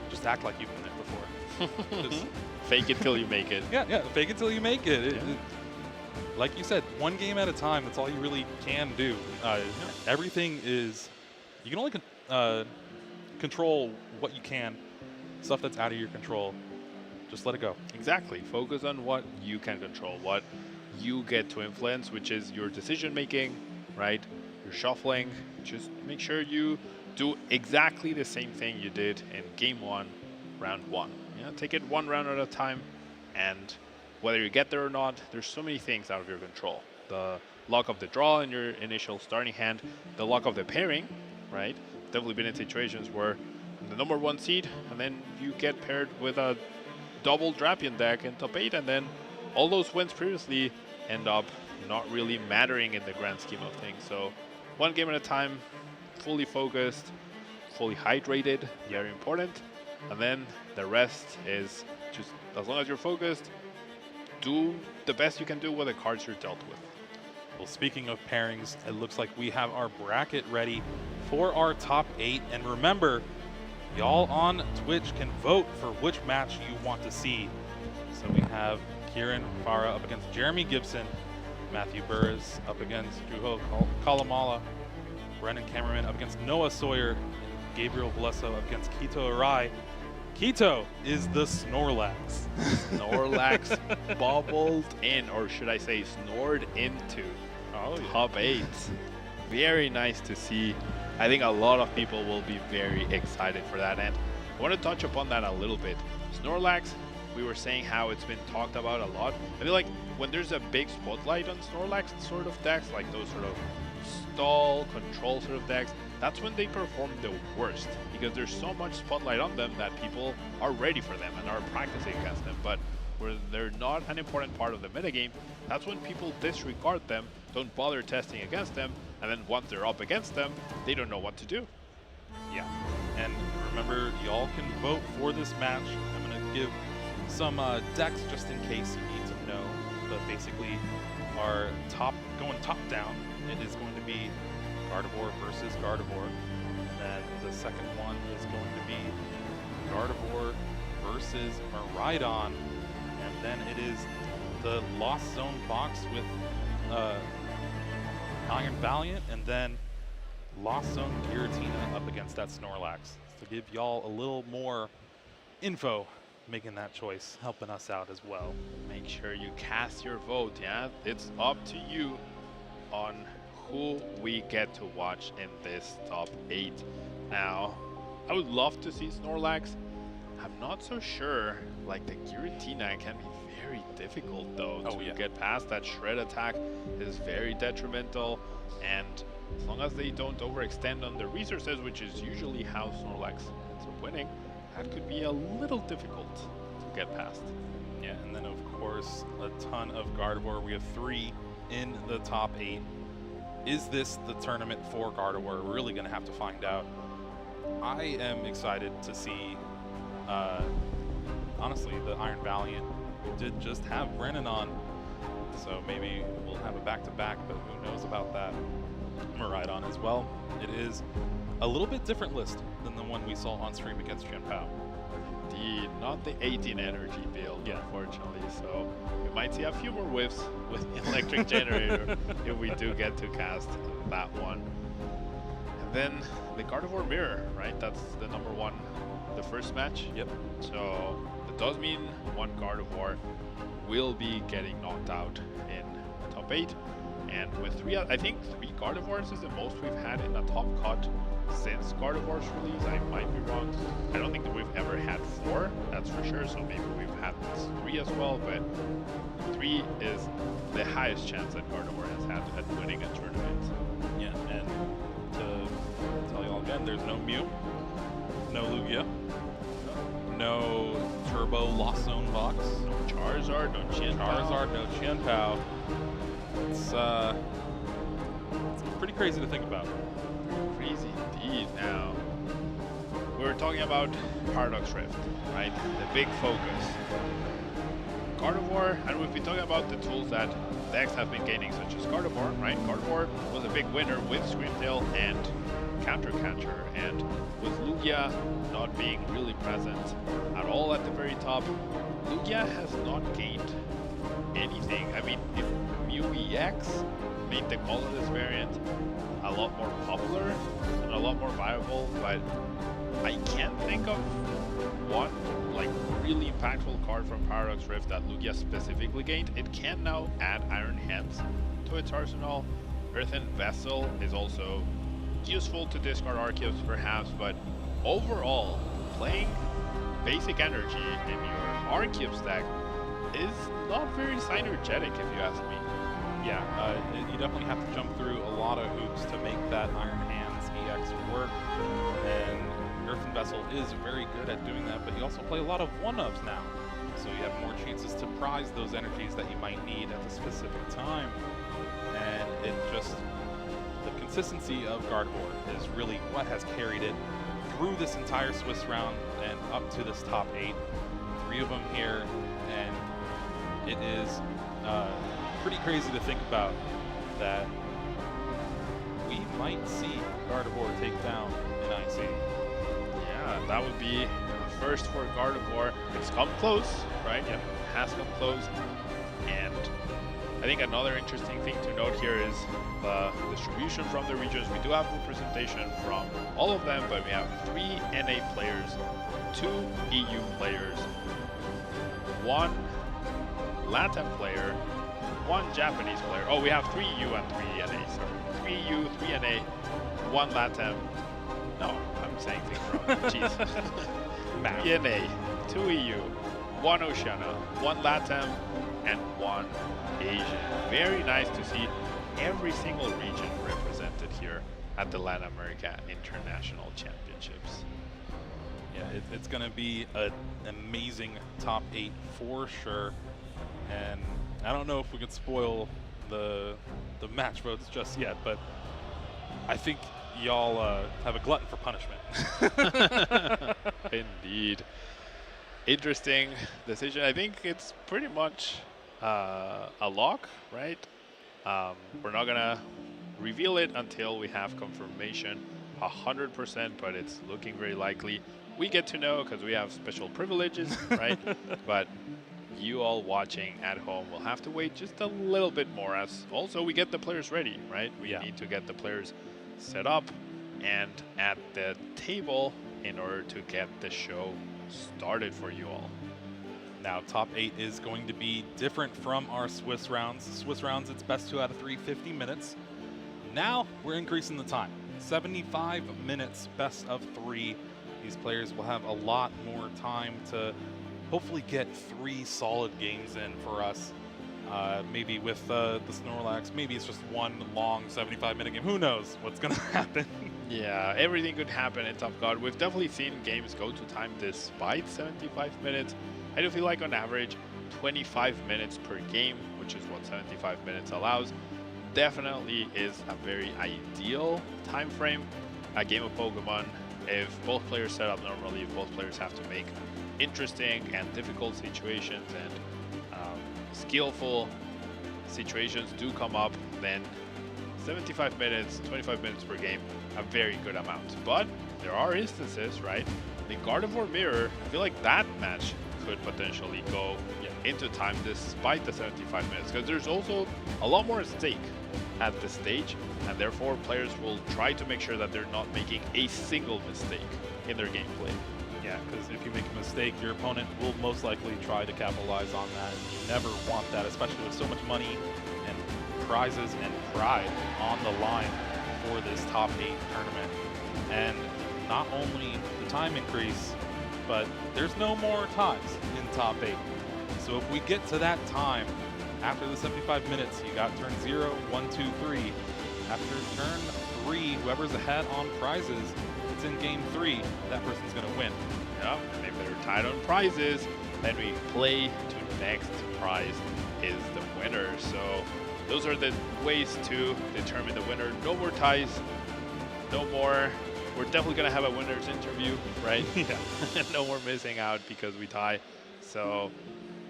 "Just act like you've been there before. Just fake it till you make it." Yeah, fake it till you make it. Like you said, one game at a time. That's all you really can do. Everything is, you can only control what you can. Stuff that's out of your control, just let it go. Exactly. Focus on what you can control, what you get to influence, which is your decision making, right? Your shuffling. Just make sure you do exactly the same thing you did in game 1, round 1. Take it one round at a time, and whether you get there or not, there's so many things out of your control. The luck of the draw in your initial starting hand, the luck of the pairing, right? Definitely been in situations where the number 1 seed, and then you get paired with a double Drapion deck in top 8, and then all those wins previously end up not really mattering in the grand scheme of things. So one game at a time, fully focused, fully hydrated, very important. And then the rest is just, as long as you're focused, do the best you can do with the cards you're dealt with. Well, speaking of pairings, it looks like we have our bracket ready for our top 8. And remember, y'all on Twitch can vote for which match you want to see. So we have Kieran Farah up against Jeremy Gibson, Matthew Burris up against Juho Kalamala, Brendan Cameraman up against Noah Sawyer, Gabriel Valesso up against Kito Arai. Kito is the Snorlax. Snorlax bubbled in, or should I say snored into top 8. Very nice to see. I think a lot of people will be very excited for that, and I want to touch upon that a little bit. Snorlax, we were saying how it's been talked about a lot. I feel like when there's a big spotlight on Snorlax sort of decks, like those sort of stall, control sort of decks, that's when they perform the worst, because there's so much spotlight on them that people are ready for them and are practicing against them. But where they're not an important part of the metagame, that's when people disregard them, don't bother testing against them, and then once they're up against them, they don't know what to do. Yeah, and remember, y'all can vote for this match. I'm going to give some decks just in case you need to know. But basically, our going top down, it is going to be Gardevoir versus Gardevoir. And then the second one is going to be Gardevoir versus Maridon. And then it is the Lost Zone box with Iron Valiant, and then Lost Zone Giratina up against that Snorlax. To give y'all a little more info making that choice, helping us out as well. Make sure you cast your vote, yeah? It's up to you on who we get to watch in this top 8. Now, I would love to see Snorlax. I'm not so sure, like the Giratina can be very difficult though to get past. That shred attack is very detrimental, and as long as they don't overextend on the resources, which is usually how Snorlax ends up winning, that could be a little difficult to get past. Yeah, and then of course a ton of Gardevoir. We have 3 in the top 8. Is this the tournament for Gardevoir? We're really going to have to find out. I am excited to see, honestly, the Iron Valiant. We did just have Brennan on, so maybe we'll have a back-to-back, but who knows about that. Maridon as well. It is a little bit different list than the one we saw on stream against Jianpao. Indeed, not the 18 energy build, unfortunately, so we might see a few more whiffs with Electric Generator if we do get to cast that one. And then the Gardevoir Mirror, right? That's the #1, the first match. Yep. So it does mean one Gardevoir will be getting knocked out in top 8. And with 3, I think 3 Gardevoirs is the most we've had in a top cut since Gardevoir's release. I might be wrong. I don't think that we've ever had 4, that's for sure. So maybe we've had 3 as well, but 3 is the highest chance that Gardevoir has had at winning a tournament. Yeah, and to tell you all again, there's no Mew, no Lugia, no Turbo Lost Zone box, no Charizard, no Qianpao. No Qianpao. It's pretty crazy to think about. Crazy indeed. Now, we're talking about Paradox Rift, right? The big focus. Gardevoir, and we've been talking about the tools that decks have been gaining, such as Gardevoir, right? Gardevoir was a big winner with Screamtail and Counter Catcher, and with Lugia not being really present at all at the very top, Lugia has not gained anything. I mean, if Mew EX made the colorless variant a lot more popular and a lot more viable, but I can't think of one like really impactful card from Paradox Rift that Lugia specifically gained. It can now add Iron Hands to its arsenal. Earthen Vessel is also useful to discard Arceus perhaps, but overall, playing basic energy in your Arceus deck is not very synergetic, if you ask me. Yeah, you definitely have to jump through a lot of hoops to make that Iron Hands EX work, and Earthen Vessel is very good at doing that, but you also play a lot of one-ups now, so you have more chances to prize those energies that you might need at a specific time, and it just, the consistency of Gardevoir is really what has carried it through this entire Swiss round and up to this top 8. 3 of them here, and it is pretty crazy to think about that we might see Gardevoir take down an IC. Yeah, that would be a first for Gardevoir. It's come close, right? Yep, it has come close. And I think another interesting thing to note here is the distribution from the regions. We do have representation from all of them, but we have 3 NA players, 2 EU players, 1 Latin player, 1 Japanese player. Oh, we have 3 EU and 3 NA, sorry. 3 EU, 3 NA, 1 Latin. No, I'm saying things wrong. Jeez. 3 NA, 2 EU, 1 Oceania, 1 Latam, and 1 Asian. Very nice to see every single region represented here at the Latin America International Championships. Yeah, it's going to be an amazing top 8 for sure. And I don't know if we could spoil the match votes just yet, but I think y'all have a glutton for punishment. Indeed. Interesting decision. I think it's pretty much a lock, right? We're not gonna reveal it until we have confirmation 100%, but it's looking very likely. We get to know because we have special privileges, right? But you all watching at home will have to wait just a little bit more, as also we get the players ready, right? We need to get the players set up and at the table in order to get the show started for you all. Now, top 8 is going to be different from our Swiss rounds. Swiss rounds, it's best 2 out of 3, 50 minutes. Now, we're increasing the time. 75 minutes, best of 3. These players will have a lot more time to hopefully get 3 solid games in for us. Maybe with the Snorlax, maybe it's just 1 long 75-minute game. Who knows what's going to happen? Yeah, everything could happen in Top God. We've definitely seen games go to time despite 75 minutes. I do feel like on average 25 minutes per game, which is what 75 minutes allows, definitely is a very ideal time frame. A game of Pokemon, if both players set up normally, if both players have to make interesting and difficult situations and skillful situations do come up, then 75 minutes, 25 minutes per game, a very good amount. But there are instances, right? The Gardevoir Mirror, I feel like that match could potentially go into time despite the 75 minutes, because there's also a lot more at stake at this stage, and therefore players will try to make sure that they're not making a single mistake in their gameplay. Yeah, because if you make a mistake, your opponent will most likely try to capitalize on that. You never want that, especially with so much money and prizes and pride on the line for this top 8 tournament. And not only the time increase, but there's no more times in top 8. So if we get to that time, after the 75 minutes, you got turn 0, 1, 2, 3. After turn 3, whoever's ahead on prizes, it's in game 3, that person's gonna win. Yeah, and if they're tied on prizes, then we play to next prize is the winner. So those are the ways to determine the winner. No more ties, no more. We're definitely gonna have a winner's interview, right? Yeah. No more missing out because we tie. So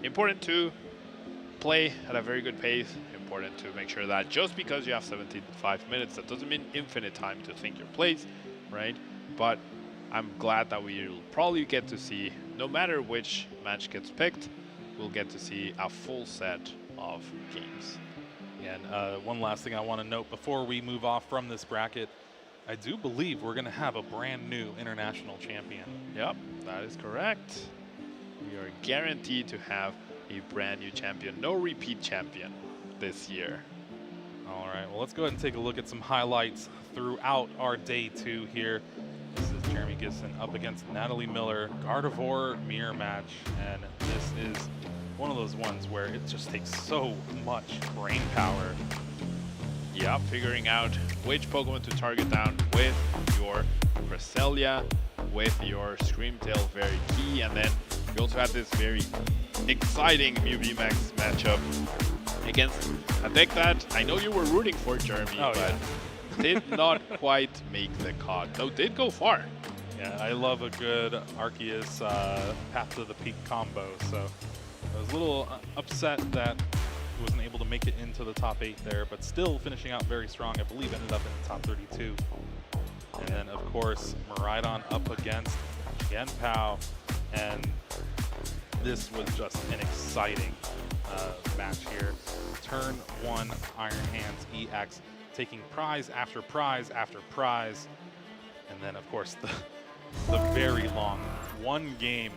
important to play at a very good pace. Important to make sure that just because you have 75 minutes, that doesn't mean infinite time to think your plays, right? But I'm glad that we'll probably get to see, no matter which match gets picked, we'll get to see a full set of games. And one last thing I want to note before we move off from this bracket, I do believe we're going to have a brand new international champion. Yep, that is correct. We are guaranteed to have a brand new champion, no repeat champion this year. All right, well, let's go ahead and take a look at some highlights throughout our day 2 here. This is Jeremy Gibson up against Natalie Miller, Gardevoir mirror match, and this is one of those ones where it just takes so much brain power. Yeah, figuring out which Pokemon to target down with your Cresselia, with your Screamtail, very key, and then we also had this very exciting Mew VMAX matchup against a deck that I know you were rooting for, Jeremy, but did not quite make the cut, though did go far. Yeah, I love a good Arceus Path to the Peak combo, so I was a little upset that he wasn't able to make it into the top 8 there, but still finishing out very strong. I believe ended up in the top 32. And then, of course, Maridon up against Tianpao, and this was just an exciting match here. Turn 1 Iron Hands EX, taking prize after prize after prize. And then, of course, the very long 1 game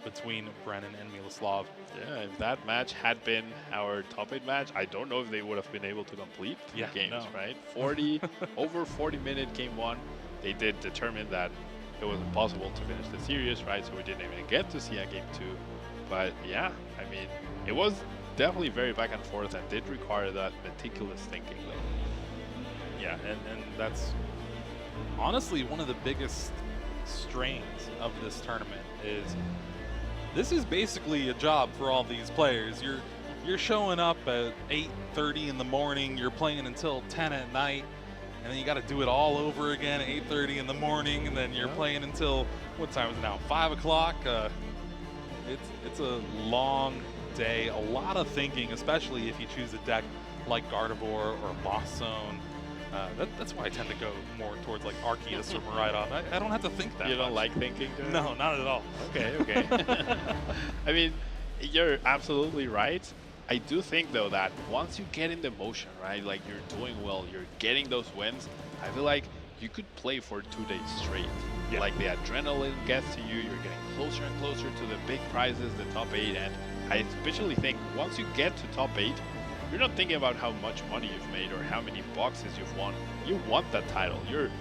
between Brennan and Miloslav. Yeah, if that match had been our top 8 match, I don't know if they would have been able to complete the games, right? 40, over 40-minute game 1. They did determine that it was impossible to finish the series, right? So we didn't even get to see a game 2. But yeah, I mean, it was definitely very back and forth and did require that meticulous thinking, though. Yeah, and that's honestly one of the biggest strains of this tournament is this is basically a job for all these players. You're showing up at 8:30 in the morning, you're playing until 10 at night, and then you got to do it all over again at 8:30 in the morning, and then you're playing until, what time is it now, 5 o'clock? It's a long day, a lot of thinking, especially if you choose a deck like Gardevoir or Boss Zone. That's why I tend to go more towards like Arceus or Maridon. I don't have to think that You don't much. like thinking? No, not at all. Okay, okay. I mean, you're absolutely right. I do think, though, that once you get in the motion, right, like you're doing well, you're getting those wins, I feel like you could play for 2 days straight. Yeah. Like the adrenaline gets to you, you're getting closer and closer to the big prizes, the top 8, and I especially think once you get to top 8, you're not thinking about how much money you've made or how many boxes you've won. You want that title. You're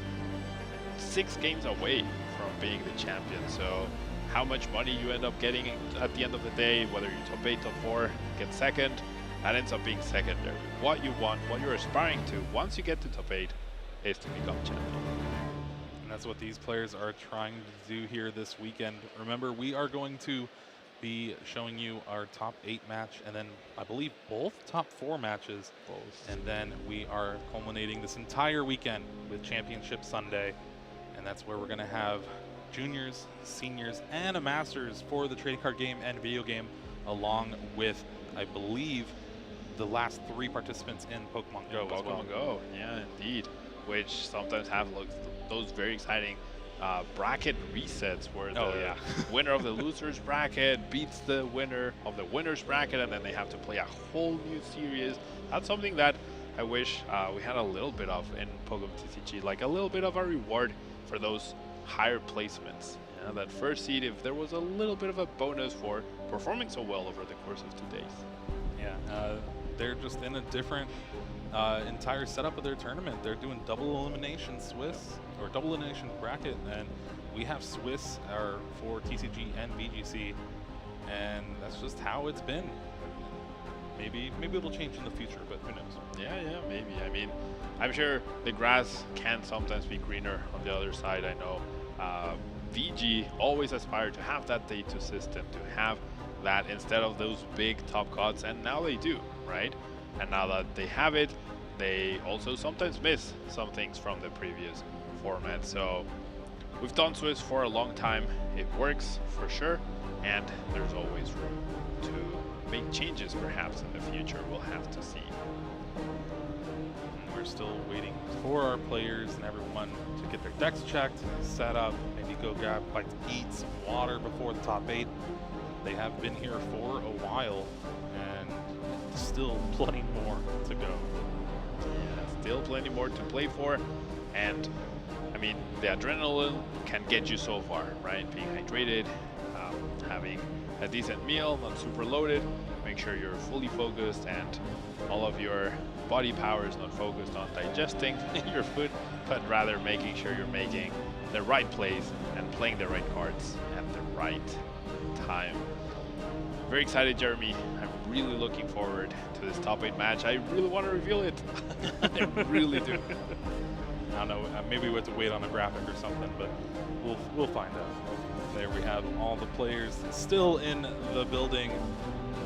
6 games away from being the champion. So how much money you end up getting at the end of the day, whether you're top 8, top 4, get second, that ends up being secondary. What you want, what you're aspiring to, once you get to top 8, is to become champion. And that's what these players are trying to do here this weekend. Remember, we are going to be showing you our top 8 match, and then I believe both top 4 matches. And then we are culminating this entire weekend with Championship Sunday, and that's where we're going to have juniors, seniors, and a masters for the trading card game and video game, along with, I believe, the last 3 participants in Pokemon Go as well. Pokemon Go, yeah, indeed. Which sometimes have those very exciting bracket resets where the winner of the loser's bracket beats the winner of the winner's bracket, and then they have to play a whole new series. That's something that I wish we had a little bit of in Pokemon TCG, like a little bit of a reward for those higher placements. Yeah, that first seed, if there was a little bit of a bonus for performing so well over the course of 2 days. Yeah, they're just in a different entire setup of their tournament. They're doing double elimination Swiss, or double elimination bracket, and we have Swiss for TCG and VGC, and that's just how it's been. Maybe it'll change in the future, but who knows? Yeah, maybe. I mean, I'm sure the grass can sometimes be greener on the other side. I know VG always aspired to have that day 2 system, to have that instead of those big top cuts, and now they do, right? And now that they have it, they also sometimes miss some things from the previous format. So we've done Swiss for a long time. It works for sure, and there's always room to make changes perhaps in the future. We'll have to see. We're still waiting for our players and everyone to get their decks checked, set up, maybe go grab a bite to eat, some water before the top 8. They have been here for a while, and still plenty more to go. Yeah, still plenty more to play for, and I mean, the adrenaline can get you so far, right? Being hydrated, having a decent meal, not super loaded, make sure you're fully focused and all of your body power is not focused on digesting your food, but rather making sure you're making the right plays and playing the right cards at the right time. Very excited, Jeremy. I'm really looking forward to this top 8 match. I really want to reveal it. I really do. I don't know, maybe we have to wait on a graphic or something, but we'll find out. There we have all the players still in the building,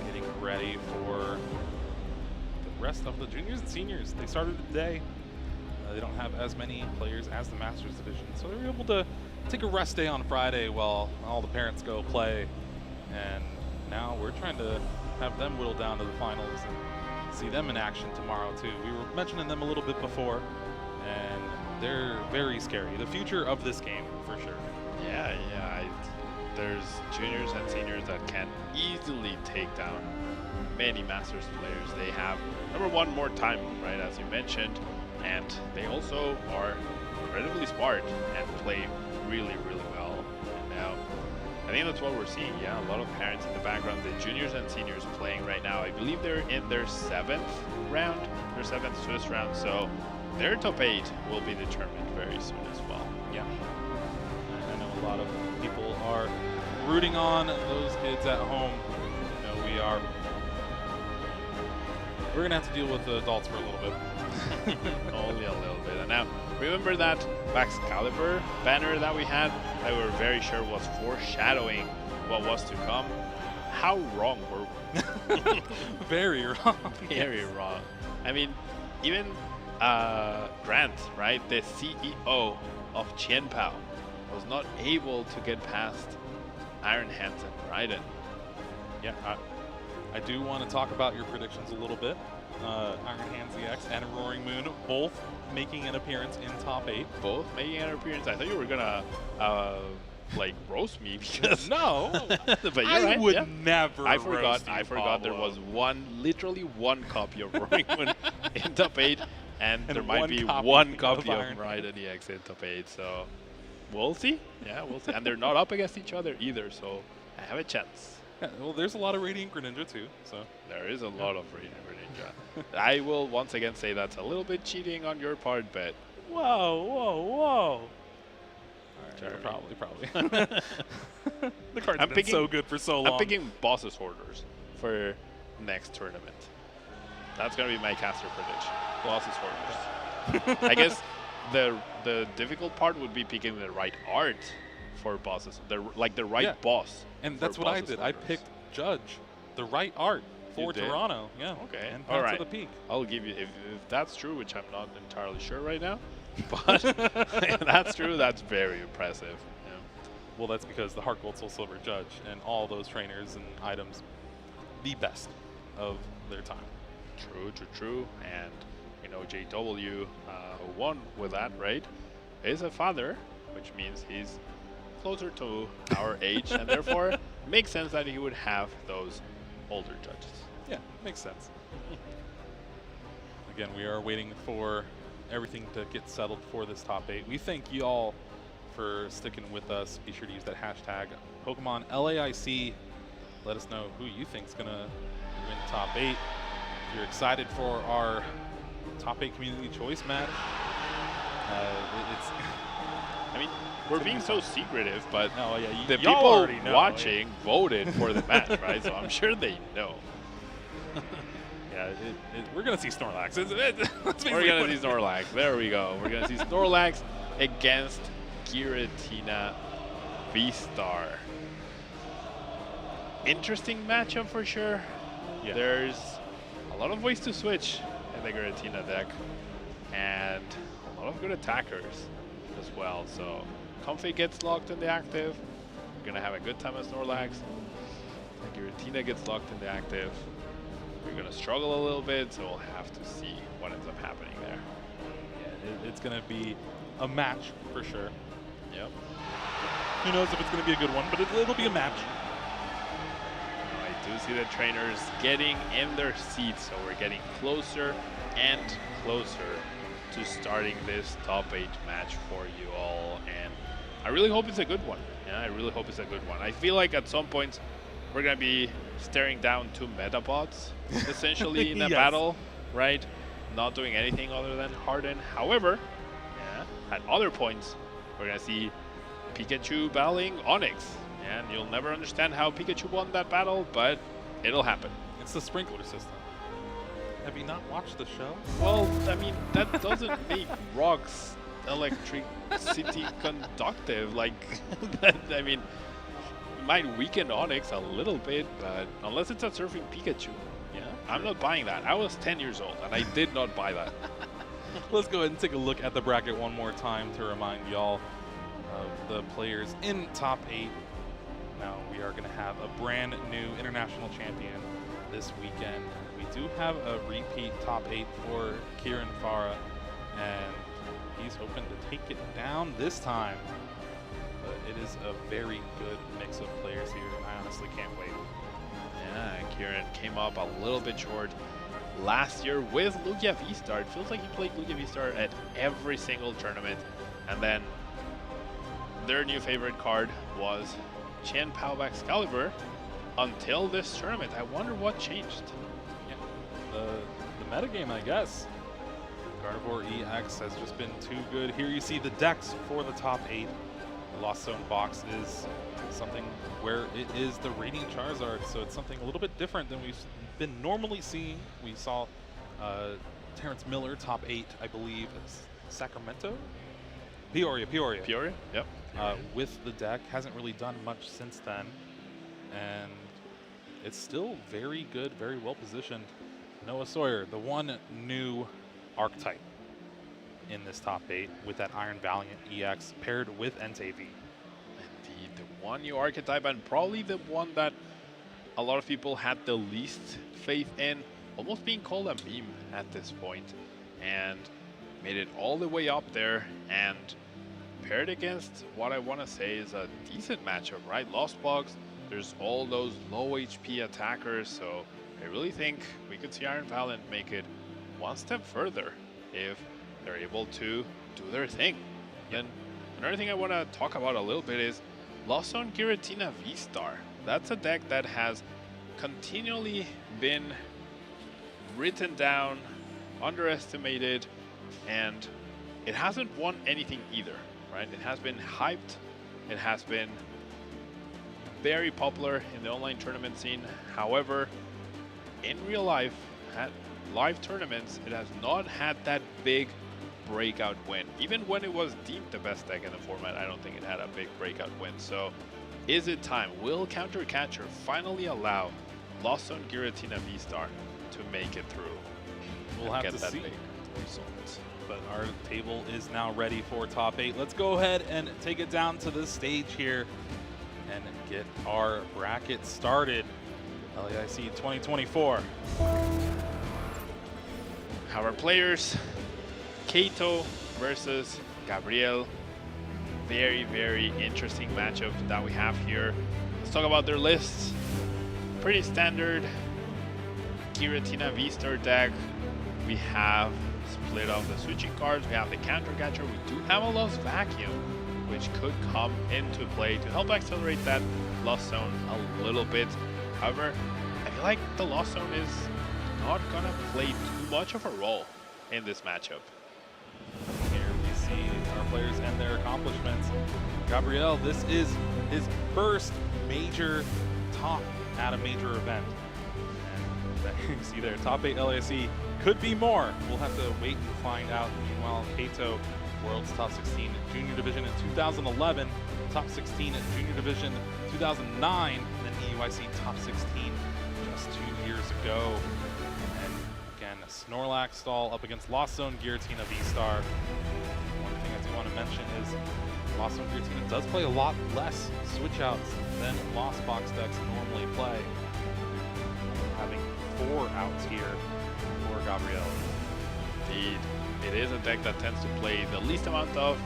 getting ready for the rest of the juniors and seniors. They started today. They don't have as many players as the Masters Division, so they were able to take a rest day on Friday while all the parents go play. And now we're trying to have them whittle down to the finals and see them in action tomorrow too. We were mentioning them a little bit before, and they're very scary. The future of this game, for sure. Yeah. There's juniors and seniors that can easily take down many Masters players. They have, number one, more time, right, as you mentioned, and they also are incredibly smart and play really, really well. And now, I think that's what we're seeing. Yeah, a lot of parents in the background. The juniors and seniors playing right now. I believe they're in their 7th round, their 7th Swiss round. So their top 8 will be determined very soon as well. Yeah. I know a lot of people are rooting on those kids at home. You know, we're gonna have to deal with the adults for a little bit. Only a little bit. And now, remember that Excalibur banner that we had that we were very sure was foreshadowing what was to come? How wrong were we? Very wrong. Very wrong. I mean, even Grant, right, the CEO of Qianpao, was not able to get past Iron Hands and Maridon. Yeah, I do want to talk about your predictions a little bit. Iron Hands EX and Roaring Moon both making an appearance in top 8. Both making an appearance? I thought you were gonna like roast me because no, but you're I right, would yeah. never. I forgot. Roast you, I forgot there Pablo. was literally one copy of Roaring Moon in top 8, and there might one be copy one copy of of Iron Maridon EX in top 8. So we'll see. Yeah, we'll see. And they're not up against each other either, so I have a chance. Yeah, well, there's a lot of Radiant Greninja too, so there is a lot of Radiant Greninja. I will once again say that's a little bit cheating on your part, but whoa. Right, probably. The card's been so good for so long. I'm picking Bosses Hoarders for next tournament. That's gonna be my caster prediction. Bosses Hoarders. I guess the difficult part would be picking the right art for bosses, the right boss. And that's what I did. I picked Judge, the right art for Toronto. Yeah. Okay. And All Path right. to the Peak. I'll give you if that's true, which I'm not entirely sure right now. But if that's true, that's very impressive. Yeah. Well, that's because the Heart Gold Soul Silver Judge and all those trainers and items, the best of their time. True. And you know, JW, who won with that, right, is a father, which means he's closer to our age, and therefore makes sense that he would have those older judges. Yeah, makes sense. Again, we are waiting for everything to get settled for this top 8. We thank you all for sticking with us. Be sure to use that hashtag Pokemon LAIC. Let us know who you think is going to win top 8. If you're excited for our top 8 community choice match, I mean, we're being so secretive, but the y'all people already know, watching voted for the match, right? So I'm sure they know. Yeah, we're going to see Snorlax. We're going to see Snorlax. There we go. We're going to see Snorlax against Giratina V-Star. Interesting matchup for sure. Yeah. There's a a lot of ways to switch in the Giratina deck, and a lot of good attackers as well. So Comfy gets locked in the active. We're gonna have a good time as Snorlax. The Giratina gets locked in the active. We're gonna struggle a little bit, so we'll have to see what ends up happening there. Yeah, it's gonna be a match for sure. Yep. Who knows if it's gonna be a good one, but it'll be a match. I do see the trainers getting in their seats, so we're getting closer and closer to starting this top 8 match for you all, and I really hope it's a good one. Yeah, I really hope it's a good one. I feel like at some point we're gonna be staring down 2 Metabots essentially in a Yes. battle, right? Not doing anything other than Harden. However, yeah, at other points we're gonna see Pikachu battling Onyx, and you'll never understand how Pikachu won that battle, but it'll happen. It's the sprinkler system. Have you not watched the show? Well, I mean, that doesn't make rocks electricity conductive. Like, that, I mean, might weaken Onyx a little bit, but unless it's a surfing Pikachu, yeah, I'm not buying that. I was 10 years old, and I did not buy that. Let's go ahead and take a look at the bracket one more time to remind y'all of the players in top 8. Now we are going to have a brand new international champion this weekend. We do have a repeat top 8 for Kieran Farah, and he's hoping to take it down this time. But it is a very good mix of players here, and I honestly can't wait. Yeah, Kieran came up a little bit short last year with Lugia V-Star. It feels like he played Lugia V-Star at every single tournament, and then their new favorite card was Chen Pao Excalibur until this tournament. I wonder what changed. Yeah, the metagame, I guess. Gardevoir EX has just been too good. Here you see the decks for the top 8. The Lost Zone box is something where it is the Radiant Charizard, so it's something a little bit different than we've been normally seeing. We saw Terrence Miller top 8, I believe, Sacramento? Peoria, yep. With the deck. Hasn't really done much since then. And it's still very good, very well positioned. Noah Sawyer, the one new archetype in this top 8 with that Iron Valiant EX paired with Entei V. Indeed, the one new archetype, and probably the one that a lot of people had the least faith in, almost being called a meme at this point, and made it all the way up there, and paired against what I want to say is a decent matchup, right? Lost Box, there's all those low HP attackers, so I really think we could see Iron Valiant make it one step further if they're able to do their thing. Then another thing I want to talk about a little bit is Lost Zone Giratina V-Star. That's a deck that has continually been written down, underestimated, and it hasn't won anything either, right? It has been hyped, it has been very popular in the online tournament scene. However, in real life, at live tournaments, it has not had that big breakout win. Even when it was deemed the best deck in the format, I don't think it had a big breakout win. So is it time? Will Counter Catcher finally allow Lost Zone Giratina V-Star to make it through? We'll have to see. Big result. But our table is now ready for top 8. Let's go ahead and take it down to the stage here and get our bracket started. LAIC 2024. Our players, Kato versus Gabriel. Very, very interesting matchup that we have here. Let's talk about their lists. Pretty standard Giratina V-Star deck. We have split off the switching cards. We have the Counter Catcher. We do have a Lost Vacuum, which could come into play to help accelerate that Lost Zone a little bit. However, I feel like the Lost Zone is not gonna play too much of a role in this matchup. Here we see our players and their accomplishments. Gabriel, this is his first major top at a major event. And that you see there, top 8 LAC could be more. We'll have to wait and find out. Meanwhile, Kato, World's Top 16 Junior Division in 2011, Top 16 Junior Division 2009, and then EUIC Top 16 just 2 years ago. And Again, a Snorlax stall up against Lost Zone Giratina V-Star. One thing I do want to mention is Lost Zone Giratina does play a lot less switch outs than Lost Box decks normally play. Having 4 outs here for Gabriel. Indeed, it is a deck that tends to play the least amount of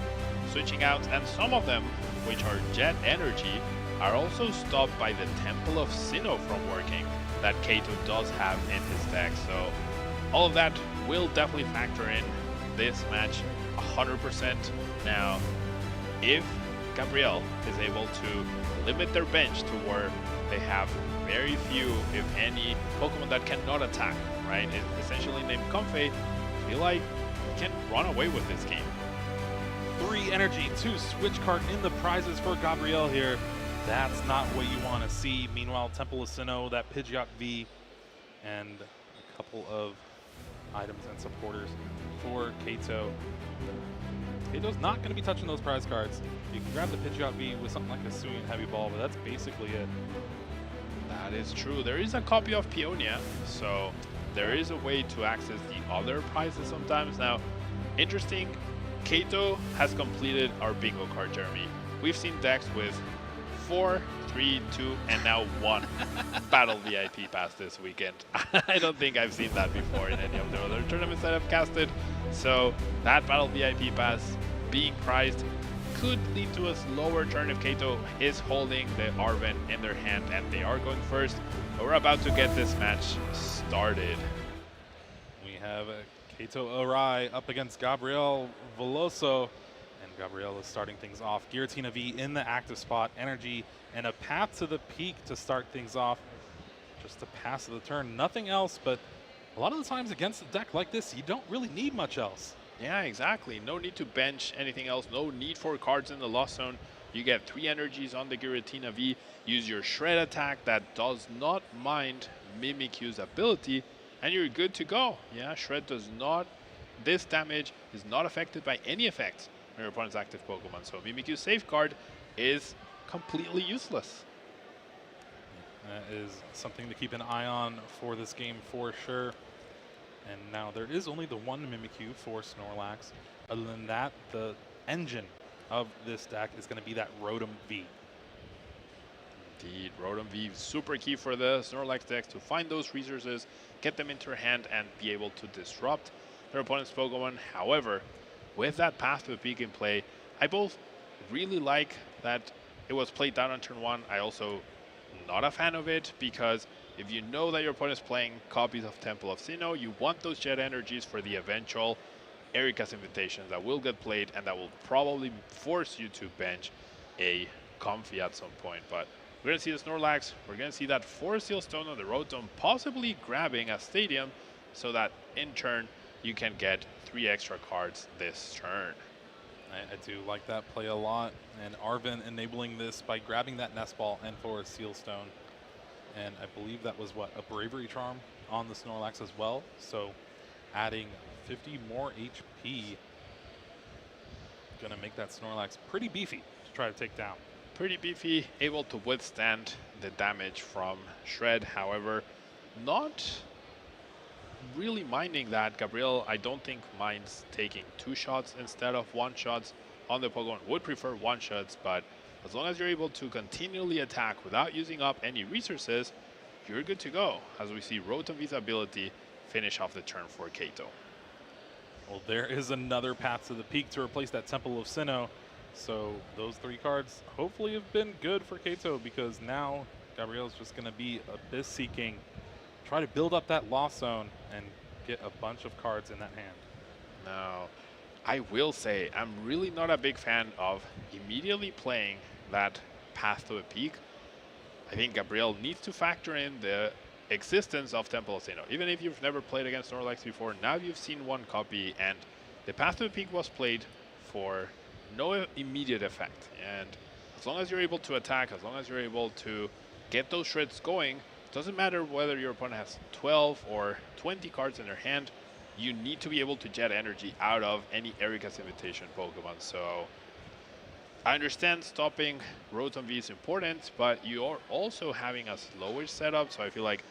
switching outs, and some of them, which are Jet Energy, are also stopped by the Temple of Sinnoh from working that Kaito does have in his deck. So all of that will definitely factor in this match 100%. Now, if Gabriel is able to limit their bench to where they have very few, if any, Pokemon that cannot attack, right? It's essentially named Comfey. I feel like you can run away with this game. 3 energy, 2 switch card in the prizes for Gabriel here. That's not what you want to see. Meanwhile, Temple of Sinnoh, that Pidgeot V, and a couple of items and supporters for Kaito. Kaito's not going to be touching those prize cards. You can grab the Pidgeot V with something like a Suian Heavy Ball, but that's basically it. That is true. There is a copy of Peonia, so there is a way to access the other prizes sometimes. Now, interesting, Kaito has completed our bingo card, Jeremy. We've seen decks with 4, 3, 2, and now 1 Battle VIP pass this weekend. I don't think I've seen that before in any of the other tournaments that I've casted. So that Battle VIP pass being prized could lead to a slower turn if Kaito is holding the Arven in their hand and they are going first. But we're about to get this match started. We have Kaito Arai up against Gabriel Veloso. And Gabriel is starting things off. Giratina V in the active spot, energy, and a path to the peak to start things off. Just a pass of the turn, nothing else, but a lot of the times against a deck like this, you don't really need much else. Yeah, exactly. No need to bench anything else. No need for cards in the Lost Zone. You get 3 energies on the Giratina V. Use your Shred attack that does not mind Mimikyu's ability, and you're good to go. Yeah, Shred does not, this damage is not affected by any effects on your opponent's active Pokemon. So Mimikyu's Safeguard is completely useless. That is something to keep an eye on for this game for sure. And now there is only the 1 Mimikyu for Snorlax. Other than that, the engine of this deck is going to be that Rotom V. Indeed, Rotom V super key for the Snorlax decks to find those resources, get them into your hand, and be able to disrupt their opponent's Pokemon. However, with that path to the peak in play, I both really like that it was played down on turn 1. I also not a fan of it because if you know that your opponent is playing copies of Temple of Sinnoh, you want those Jet Energies for the eventual Erika's Invitations that will get played and that will probably force you to bench a Comfey at some point. But we're going to see the Snorlax, we're going to see that Forest Seal Stone on the Rotom, possibly grabbing a Stadium so that in turn you can get 3 extra cards this turn. I do like that play a lot, and Arven enabling this by grabbing that Nest Ball and Forest Seal Stone. And I believe that was, what, a Bravery Charm on the Snorlax as well. So adding 50 more HP, gonna make that Snorlax pretty beefy to try to take down. Pretty beefy, able to withstand the damage from Shred. However, not really minding that. Gabriel, I don't think, minds taking 2 shots instead of 1 shots on the Pokemon. Would prefer 1 shots, but as long as you're able to continually attack without using up any resources, you're good to go. As we see Rotom V's ability finish off the turn for Kaito. Well, there is another path to the peak to replace that Temple of Sinnoh. So those 3 cards hopefully have been good for Kaito, because now Gabriel's just going to be Abyss seeking, try to build up that Lost Zone and get a bunch of cards in that hand. Now, I will say I'm really not a big fan of immediately playing that path to the peak. I think Gabriel needs to factor in the existence of Temple of Sinnoh. Even if you've never played against Snorlax before, now you've seen 1 copy, and the path to the peak was played for no immediate effect. And as long as you're able to attack, as long as you're able to get those shreds going, it doesn't matter whether your opponent has 12 or 20 cards in their hand, you need to be able to jet energy out of any Erika's Invitation Pokemon. So I understand stopping Rotom V is important, but you're also having a slower setup, so I feel like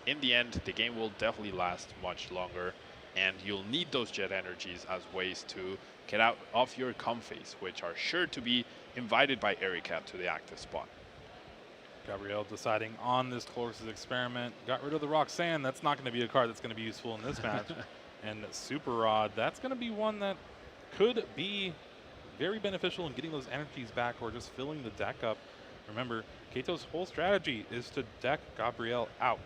in the end, the game will definitely last much longer, and you'll need those jet energies as ways to get out of your comfies, which are sure to be invited by Erika to the active spot. Gabrielle deciding on this Colossus experiment. Got rid of the Roxanne. That's not going to be a card that's going to be useful in this match. And Super Rod, that's going to be one that could be very beneficial in getting those energies back or just filling the deck up. Remember, Kato's whole strategy is to deck Gabrielle out.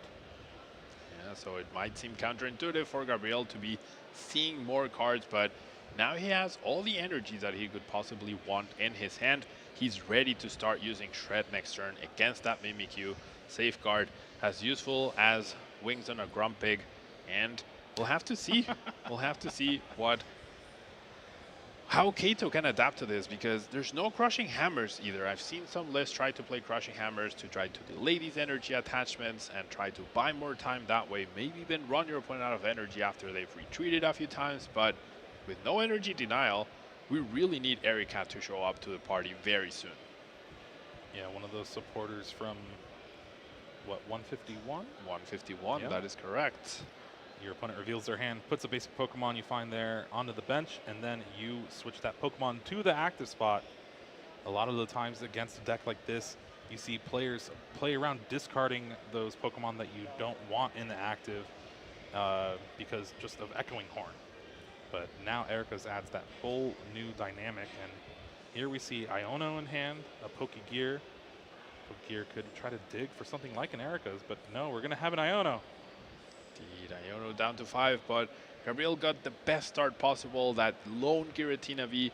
Yeah, so it might seem counterintuitive for Gabriel to be seeing more cards, but now he has all the energies that he could possibly want in his hand. He's ready to start using Shred next turn against that Mimikyu. Safeguard as useful as Wings on a Grumpig, and we'll have to see. We'll have to see how Kato can adapt to this, because there's no Crushing Hammers either. I've seen some lists try to play Crushing Hammers to try to delay these energy attachments and try to buy more time that way. Maybe even run your opponent out of energy after they've retreated a few times, but with no energy denial, we really need Erika to show up to the party very soon. Yeah, one of those supporters from, what, 151? 151, Yeah. That is correct. Your opponent reveals their hand, puts a basic Pokemon you find there onto the bench, and then you switch that Pokemon to the active spot. A lot of the times against a deck like this, you see players play around discarding those Pokemon that you don't want in the active because just of Echoing Horn. But now Erika's adds that whole new dynamic, and here we see Iono in hand, a Pokegear. Pokegear could try to dig for something like an Erika's, but no, we're going to have an Iono. Indeed, Iono down to 5, but Gabriel got the best start possible, that lone Giratina V.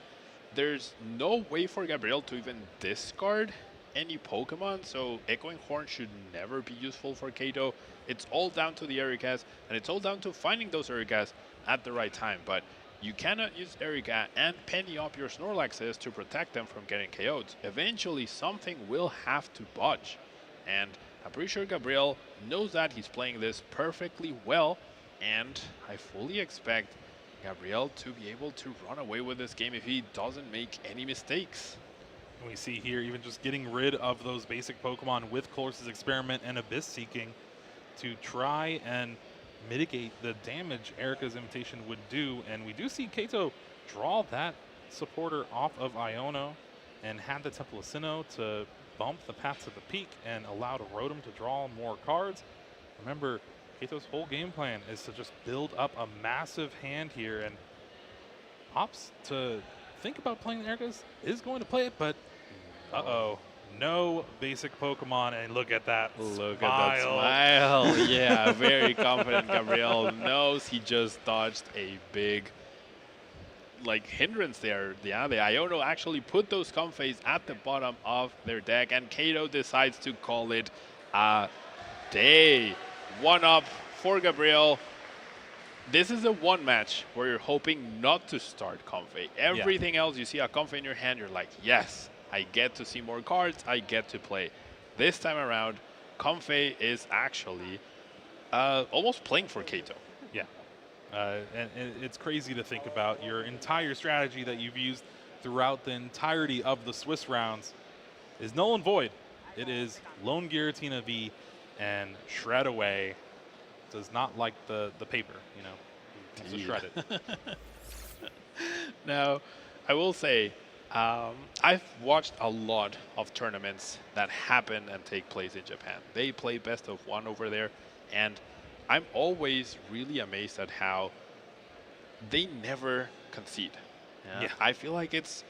There's no way for Gabriel to even discard any Pokemon, so Echoing Horn should never be useful for Kato. It's all down to the Erikas, and it's all down to finding those Erikas at the right time, but you cannot use Erika and penny up your Snorlaxes to protect them from getting KO'd. Eventually, something will have to budge, and I'm pretty sure Gabriel knows that. He's playing this perfectly well, and I fully expect Gabriel to be able to run away with this game if he doesn't make any mistakes. And we see here even just getting rid of those basic Pokemon with Colossus Experiment and Abyss Seeking to try and mitigate the damage Erika's Invitation would do. And we do see Kato draw that supporter off of Iono and had the Temple of Sinnoh to bump the path to the peak and allowed Rotom to draw more cards. Remember, Kato's whole game plan is to just build up a massive hand here, and opts to think about playing the Erika's, is going to play it, but uh-oh. No basic Pokemon, and look at that Look smile. at that smile. Yeah, very confident Gabriel knows he just dodged a big hindrance there. Yeah, the Iono actually put those Comfeys at the bottom of their deck, and Kato decides to call it a day. 1-up for Gabriel. This is a one match where you're hoping not to start Comfey. Everything else, you see a Comfey in your hand, you're like, yes, I get to see more cards, I get to play. This time around, Comfey is actually almost playing for Kato. Yeah. And it's crazy to think about your entire strategy that you've used throughout the entirety of the Swiss rounds is null and void. It is Lone Giratina V and Shred away. Does not like the paper, you know. Wants to shred it. Now, I will say, I've watched a lot of tournaments that happen and take place in Japan. They play best of one over there, and I'm always really amazed at how they never concede. Yeah. I feel like it's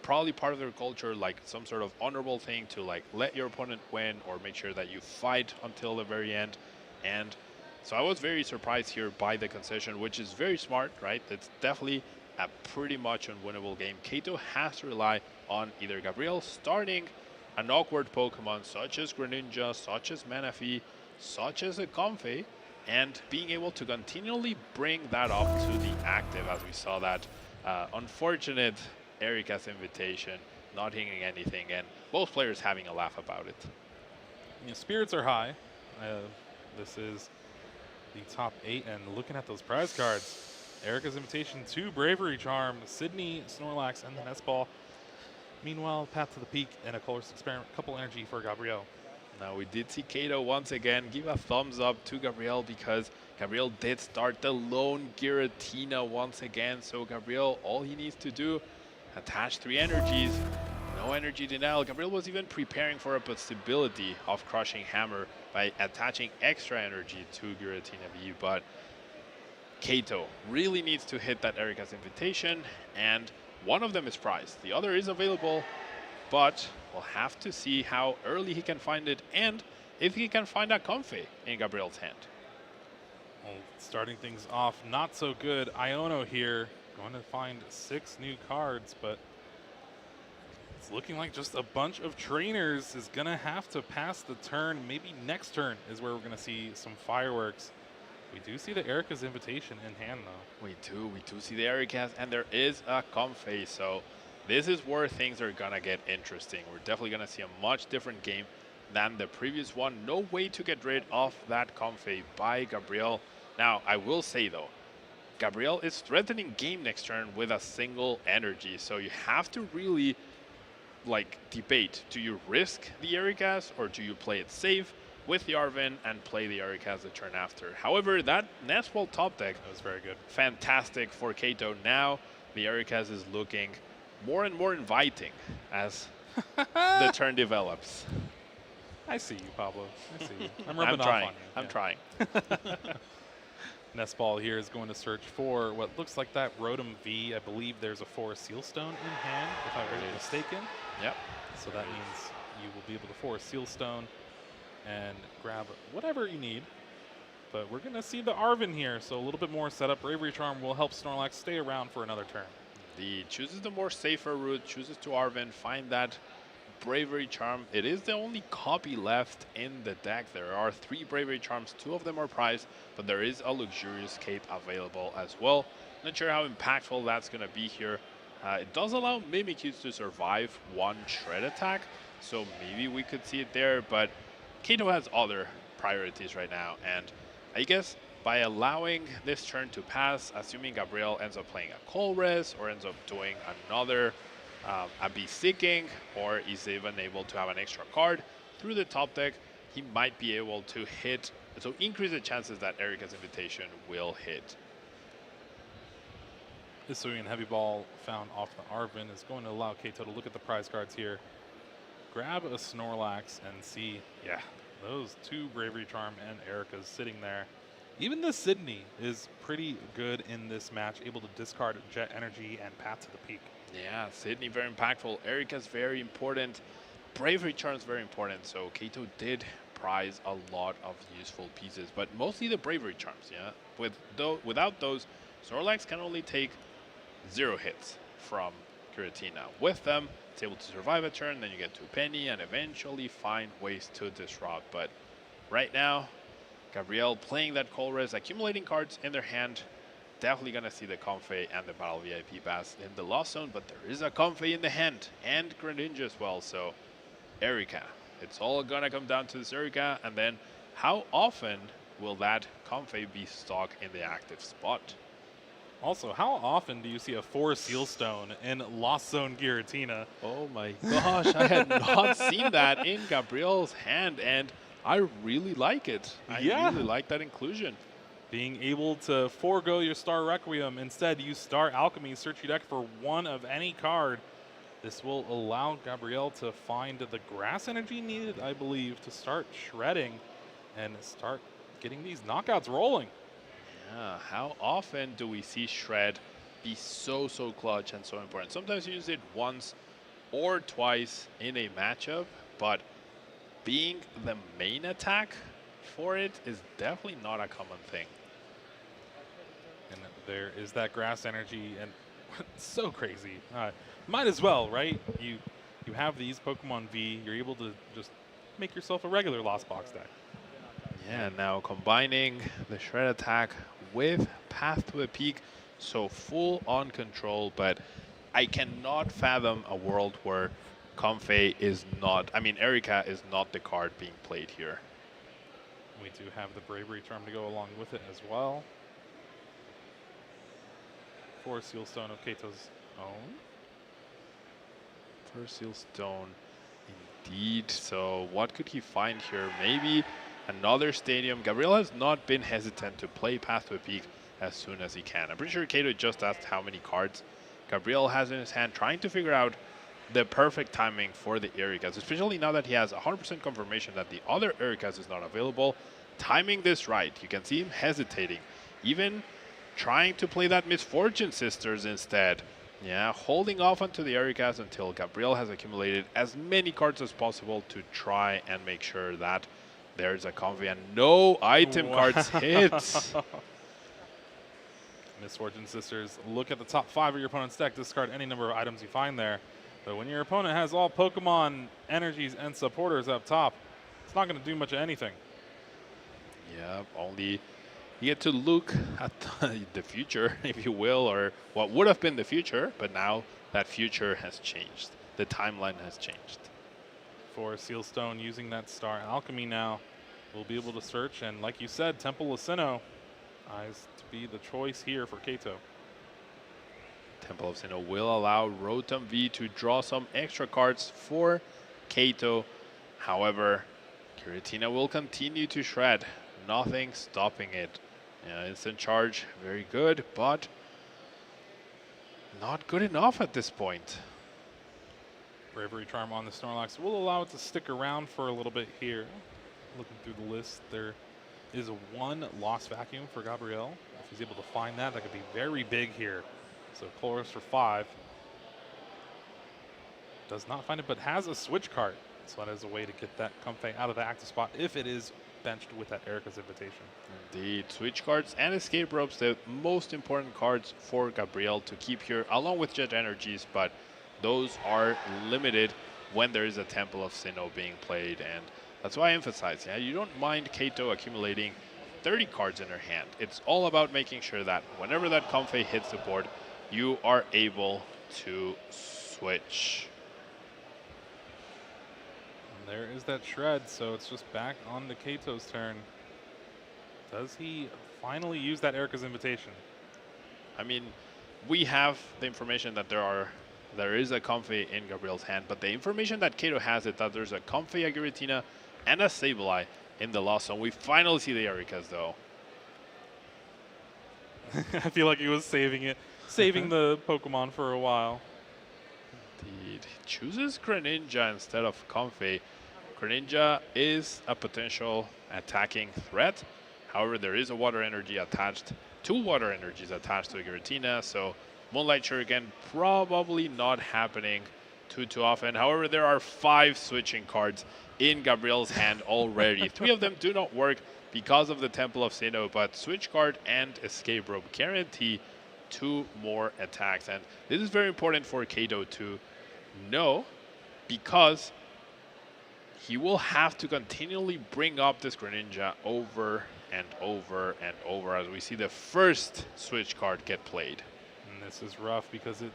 probably part of their culture, like some sort of honorable thing to let your opponent win or make sure that you fight until the very end. And so I was very surprised here by the concession, which is very smart, right? It's definitely a pretty much unwinnable game. Kato has to rely on either Gabriel starting an awkward Pokemon such as Greninja, such as Manaphy, such as a Comfey, and being able to continually bring that up to the active, as we saw that unfortunate Erika's Invitation not hitting anything, and both players having a laugh about it. Yeah, spirits are high. This is the top 8, and looking at those prize cards, Erika's Invitation, 2 Bravery Charm, Sydney, Snorlax, and the Nest Ball. Meanwhile, Path to the Peak and a Colorless Experiment, couple energy for Gabriel. Now we did see Kato once again give a thumbs up to Gabriel because Gabriel did start the lone Giratina once again. So Gabriel, all he needs to do, attach 3 energies. No energy denial. Gabriel was even preparing for a possibility of crushing Hammer by attaching extra energy to Giratina V, but Kato really needs to hit that Erika's invitation, and one of them is prized. The other is available, but we'll have to see how early he can find it and if he can find a Comfey in Gabriel's hand. Well, starting things off not so good. Iono here going to find 6 new cards, but it's looking like just a bunch of trainers is going to have to pass the turn. Maybe next turn is where we're going to see some fireworks. We do see the Erika's invitation in hand, though. We do see the Erika's, and there is a Comfey, so this is where things are going to get interesting. We're definitely going to see a much different game than the previous one. No way to get rid of that Comfey by Gabriel. Now, I will say, though, Gabriel is threatening game next turn with a single energy, so you have to really debate, do you risk the Erika's or do you play it safe with the Arven and play the Erika's the turn after? However, that Nestwall top deck was very good. Fantastic for Kato. Now the Erika's is looking more and more inviting as the turn develops. I see you, Pablo. I see you. I'm rubbing off on you. I'm trying. Nestball here is going to search for what looks like that Rotom V. I believe there's a Forest Sealstone in hand, if I wasn't mistaken. Yep. So that means you will be able to Forest Sealstone and grab whatever you need. But we're going to see the Arven here, so a little bit more setup. Bravery Charm will help Snorlax stay around for another turn. He chooses the more safer route, chooses to Arven, find that Bravery Charm. It is the only copy left in the deck. There are 3 Bravery Charms, 2 of them are prized, but there is a Luxurious Cape available as well. Not sure how impactful that's going to be here. It does allow Mimikyus to survive 1 Shred attack, so maybe we could see it there, but Kato has other priorities right now, and I guess by allowing this turn to pass, assuming Gabriel ends up playing a Colress or ends up doing another a Beast Seeking, or is even able to have an extra card through the top deck, he might be able to hit, so increase the chances that Erika's invitation will hit. Hisuian Heavy Ball found off the Arven is going to allow Kato to look at the prize cards here, grab a Snorlax, and see, yeah, those 2 Bravery Charm and Erika's sitting there. Even the Sydney is pretty good in this match, able to discard Jet Energy and Path to the Peak. Yeah, Sydney very impactful. Erika's very important. Bravery Charm is very important. So Kato did prize a lot of useful pieces, but mostly the Bravery Charms. Yeah, without those, Snorlax can only take 0 hits from Giratina. With them, it's able to survive a turn. Then you get to Penny and eventually find ways to disrupt. But right now, Gabriel playing that Colress, accumulating cards in their hand. Definitely going to see the Comfey and the Battle VIP Pass in the Lost Zone, but there is a Comfey in the hand and Greninja as well. So Erika, it's all going to come down to this Erika, and then how often will that Comfey be stuck in the active spot? Also, how often do you see a Forest Sealstone in Lost Zone Giratina? Oh my gosh, I had not seen that in Gabriel's hand, and I really like it. I really like that inclusion. Being able to forego your Star Requiem, instead use Star Alchemy, search your deck for 1 of any card. This will allow Gabriel to find the grass energy needed, I believe, to start shredding and start getting these knockouts rolling. Yeah, how often do we see Shred be so clutch and so important? Sometimes you use it once or twice in a matchup, but being the main attack for it is definitely not a common thing. And there is that grass energy, and it's so crazy. Might as well, right? You have these Pokemon V, you're able to just make yourself a regular Lost Box deck. Yeah, now combining the Shred attack with Path to a Peak, so full on control, but I cannot fathom a world where Comfey is not, Erika is not the card being played here. We do have the Bravery Charm to go along with it as well. Forest Sealstone of Kato's own. Forest Sealstone Indeed. So what could he find here? Maybe another stadium. Gabriel has not been hesitant to play Path to a Peak as soon as he can. I'm pretty sure Kato just asked how many cards Gabriel has in his hand, trying to figure out the perfect timing for the Ericas, especially now that he has 100% confirmation that the other Ericas is not available. Timing this right. You can see him hesitating, even trying to play that Misfortune Sisters instead. Yeah, holding off onto the Ericas until Gabriel has accumulated as many cards as possible to try and make sure that there's a Comfy and no item cards hit. Misfortune Sisters, look at the top 5 of your opponent's deck, discard any number of items you find there. But when your opponent has all Pokemon energies and supporters up top, it's not going to do much of anything. Yeah, only you get to look at the future, if you will, or what would have been the future, but now that future has changed. The timeline has changed. For Sealstone, using that Star Alchemy now, we'll be able to search, and like you said, Temple of Sinnoh eyes to be the choice here for Kato. Temple of Sinnoh will allow Rotom V to draw some extra cards for Kato. However, Giratina will continue to shred. Nothing stopping it. Yeah, instant charge, very good, but not good enough at this point. Bravery Charm on the Snorlax will allow it to stick around for a little bit here. Looking through the list, there is one Lost Vacuum for Gabriel. If he's able to find that, that could be very big here. So Chloris for 5. Does not find it, but has a switch card. So that is a way to get that Comfey out of the active spot if it is benched with that Erica's Invitation. Indeed, switch cards and escape ropes, the most important cards for Gabriel to keep here, along with Jet Energies, but those are limited when there is a Temple of Sinnoh being played, and that's why I emphasize, yeah, you don't mind Kato accumulating 30 cards in her hand. It's all about making sure that whenever that Comfey hits the board, you are able to switch. And there is that shred, so it's just back on to Kato's turn. Does he finally use that Erica's Invitation? I mean, we have the information that there is a Comfey in Gabriel's hand, but the information that Kato has is that there's a Comfey, a Giratina, and a Sableye in the Lost Zone. We finally see the Ericas, though. I feel like he was saving the Pokemon for a while. Indeed. He chooses Greninja instead of Comfey. Greninja is a potential attacking threat. However, there is a water energy attached, 2 water energies attached to Giratina, so Moonlight Shuriken probably not happening too often. However, there are 5 switching cards in Gabriel's hand already. 3 of them do not work because of the Temple of Sinnoh, but switch card and escape rope guarantee 2 more attacks. And this is very important for Kato to know, because he will have to continually bring up this Greninja over and over and over as we see the first switch card get played. And this is rough because it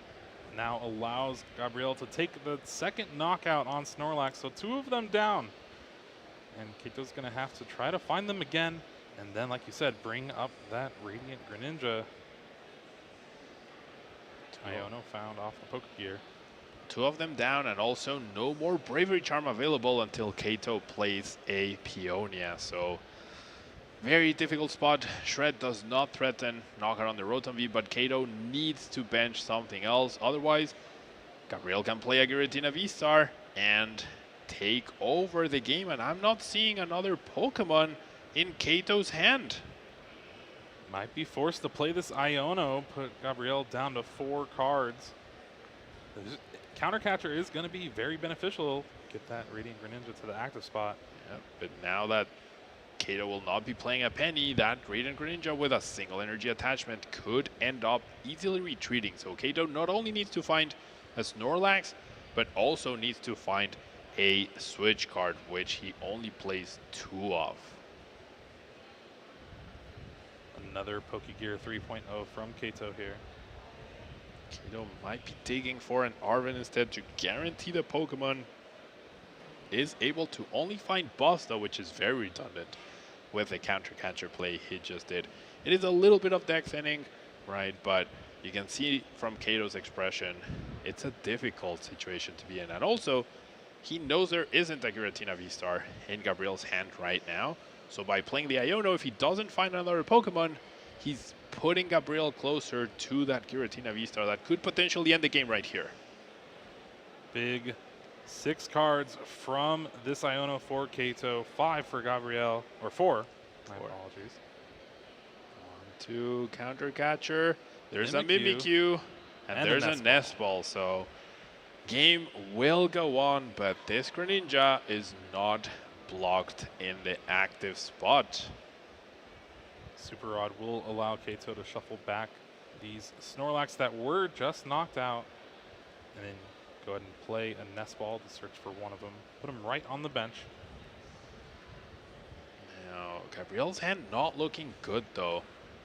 now allows Gabriel to take the second knockout on Snorlax, so 2 of them down. And Kato's going to have to try to find them again, and then, like you said, bring up that Radiant Greninja. Iono found off the Pokegear. 2 of them down, and also no more Bravery Charm available until Kato plays a Peonia. So very difficult spot. Shred does not threaten knockout on the Rotom V, but Kato needs to bench something else. Otherwise, Gabriel can play a Giratina V-Star and take over the game. And I'm not seeing another Pokemon in Kato's hand. Might be forced to play this Iono, put Gabriel down to 4 cards. Countercatcher is going to be very beneficial. Get that Radiant Greninja to the active spot. Yeah, but now that Kato will not be playing a Penny, that Radiant Greninja with a single energy attachment could end up easily retreating. So Kato not only needs to find a Snorlax, but also needs to find a switch card, which he only plays 2 of. Another Pokegear 3.0 from Kato here. Kato might be digging for an Arven instead to guarantee the Pokemon is able to only find Boss, though, which is very redundant with the counter-catcher play he just did. It is a little bit of deck thinning, right? But you can see from Kato's expression, it's a difficult situation to be in. And also, he knows there isn't a Giratina V-Star in Gabriel's hand right now. So by playing the Iono, if he doesn't find another Pokemon, he's putting Gabriel closer to that Giratina V-Star that could potentially end the game right here. Big 6 cards from this Iono for Kato, 5 for Gabriel, or 4. My apologies. 1, 2, counter catcher. There's a Mimikyu. Mimikyu, and there's a Nest Nest Ball. So game will go on, but this Greninja is not blocked in the active spot. Super Rod will allow Kato to shuffle back these Snorlax that were just knocked out, and then go ahead and play a Nest Ball to search for one of them. Put him right on the bench. Now, Gabriel's hand not looking good though.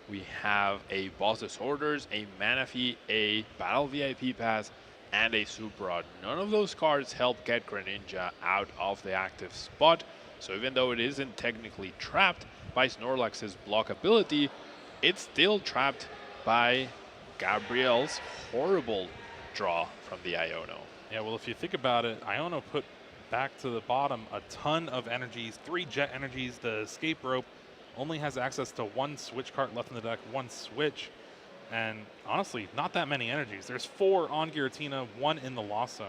We have a Boss's Orders, a Manaphy, a Battle VIP Pass, and a Super Rod. None of those cards help get Greninja out of the active spot. So even though it isn't technically trapped by Snorlax's block ability, it's still trapped by Gabriel's horrible draw from the Iono. Yeah, well, if you think about it, Iono put back to the bottom a ton of energies, 3 jet energies. The escape rope only has access to 1 switch card left in the deck, 1 switch. And honestly, not that many energies. There's 4 on Giratina, 1 in the Lost Zone.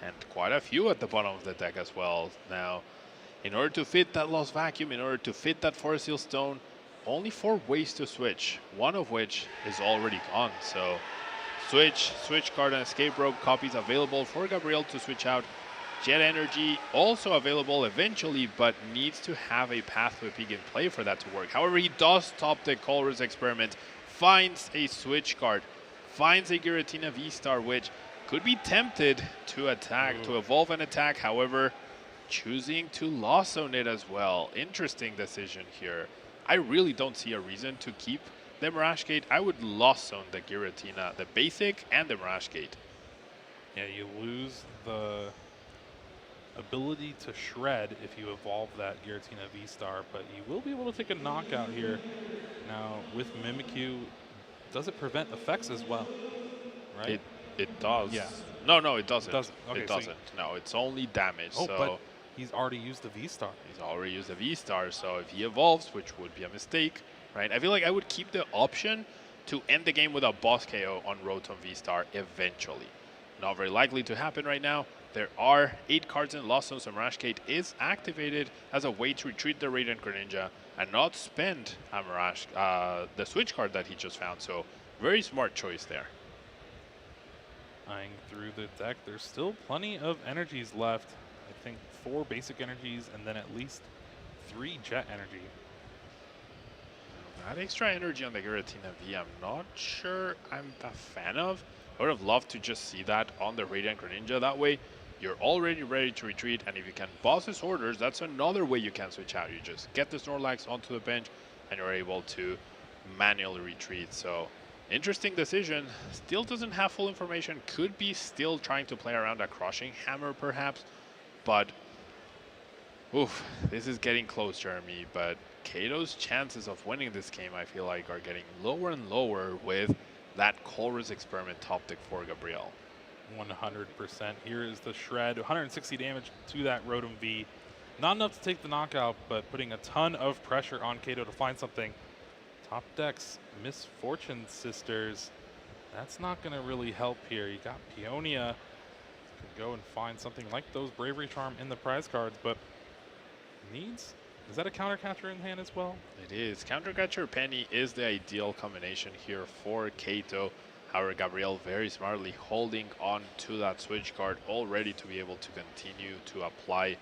And quite a few at the bottom of the deck as well. Now, in order to fit that Lost Vacuum, in order to fit that Forest Seal Stone, only 4 ways to switch, one of which is already gone. So switch card and escape rope copies available for Gabriel to switch out. Jet Energy also available eventually, but needs to have a path to a peak in play for that to work. However, he does top the Colress experiment, finds a switch card, finds a Giratina V-Star, which could be tempted to attack, to evolve and attack. However, choosing to Lost Zone it as well. Interesting decision here. I really don't see a reason to keep the Mirage Gate. I would Lost Zone the Giratina, the basic and the Mirage Gate. Yeah, you lose the ability to shred if you evolve that Giratina V-Star, but you will be able to take a knockout here. Now, with Mimikyu, does it prevent effects as well? Right? It does. Yeah. No, it doesn't. Okay, it doesn't. No, it's only damage. Oh, so but he's already used the V-Star. He's already used the V-Star, so if he evolves, which would be a mistake, right? I feel like I would keep the option to end the game with a boss KO on Rotom V-Star eventually. Not very likely to happen right now. There are 8 cards in Lost Zone, so Mirage Gate is activated as a way to retreat the Radiant Greninja and not spend a Mirage, the switch card that he just found. So very smart choice there. Eyeing through the deck, there's still plenty of energies left. I think 4 basic energies and then at least 3 jet energy. That extra energy on the Giratina V, I'm not sure I'm a fan of. I would have loved to just see that on the Radiant Greninja. That way, you're already ready to retreat, and if you can Boss's Orders, that's another way you can switch out. You just get the Snorlax onto the bench, and you're able to manually retreat. So, interesting decision. Still doesn't have full information. Could be still trying to play around a Crushing Hammer, perhaps. But, oof, this is getting close, Jeremy. But Kato's chances of winning this game, I feel like, are getting lower and lower with that Colress experiment top deck for Gabriel. 100%. Here is the shred. 160 damage to that Rotom V. Not enough to take the knockout, but putting a ton of pressure on Kato to find something. Top deck's Misfortune Sisters. That's not going to really help here. You got Peonia. Could go and find something like those Bravery Charm in the prize cards, but needs... Is that a counter catcher in hand as well? It is. Counter catcher Penny is the ideal combination here for Kato. However, Gabriel very smartly holding on to that switch card, all ready to be able to continue to apply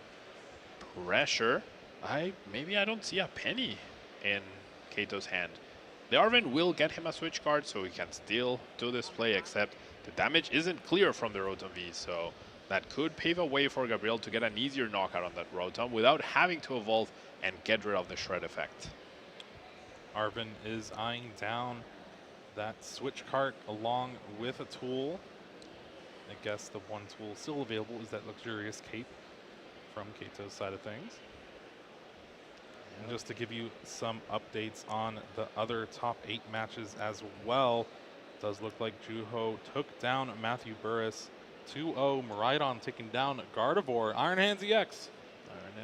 pressure. Maybe I don't see a Penny in Kato's hand. The Arven will get him a switch card, so he can still do this play, except the damage isn't clear from the Rotom V, so that could pave a way for Gabriel to get an easier knockout on that Rotom without having to evolve and get rid of the shred effect. Arven is eyeing down that switch cart along with a tool. I guess the one tool still available is that Luxurious Cape from Kato's side of things. And just to give you some updates on the other top 8 matches as well, it does look like Juho took down Matthew Burris 2-0, Maridon taking down Gardevoir. Iron Hands EX.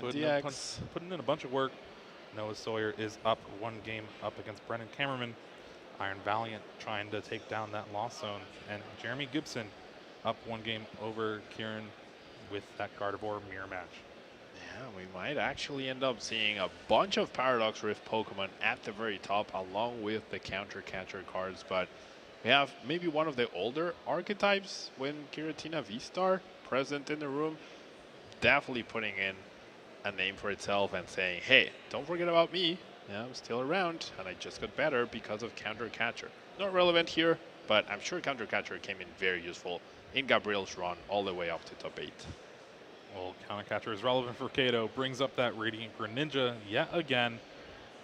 Putting in a bunch of work. Noah Sawyer is up 1 game up against Brennan Cameraman. Iron Valiant trying to take down that loss zone. And Jeremy Gibson up 1 game over Kieran with that Gardevoir mirror match. Yeah, we might actually end up seeing a bunch of Paradox Rift Pokemon at the very top along with the Counter Catcher cards, but we have maybe one of the older archetypes when Giratina V-Star present in the room, definitely putting in a name for itself and saying, hey, don't forget about me. Yeah, I'm still around, and I just got better because of Counter Catcher. Not relevant here, but I'm sure Counter Catcher came in very useful in Gabriel's run all the way up to top 8. Well, Counter Catcher is relevant for Kato, brings up that Radiant Greninja yet again,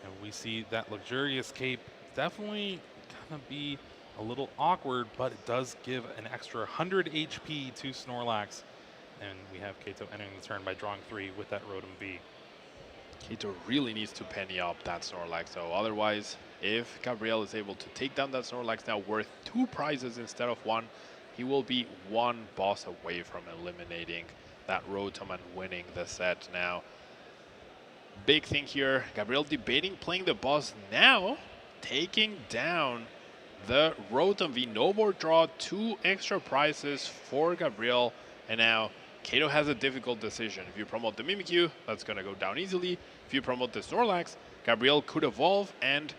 and we see that Luxurious Cape definitely gonna be a little awkward, but it does give an extra 100 HP to Snorlax, and we have Kato entering the turn by drawing 3 with that Rotom V. Kato really needs to penny up that Snorlax, so otherwise, if Gabriel is able to take down that Snorlax now worth 2 prizes instead of 1, he will be 1 boss away from eliminating that Rotom and winning the set now. Big thing here, Gabriel debating playing the boss now, taking down the Rotom V. No more draw, 2 extra prizes for Gabriel, and now Kato has a difficult decision. If you promote the Mimikyu, that's going to go down easily. If you promote the Snorlax, Gabriel could evolve and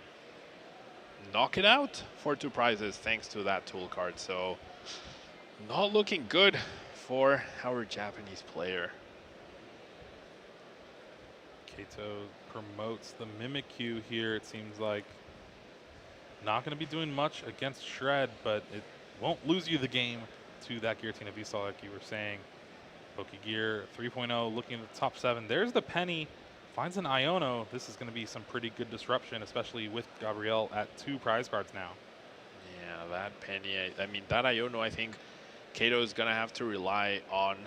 knock it out for 2 prizes thanks to that tool card. So not looking good for our Japanese player. Kato promotes the Mimikyu here, it seems like. Not going to be doing much against Shred, but it won't lose you the game to that Giratina V-Star like you were saying. Pokegear 3.0 looking at the top 7. There's the Penny. Finds an Iono. This is going to be some pretty good disruption, especially with Gabriel at 2 prize cards now. Yeah, that Penny, I mean, that Iono, I think Kato is going to have to rely on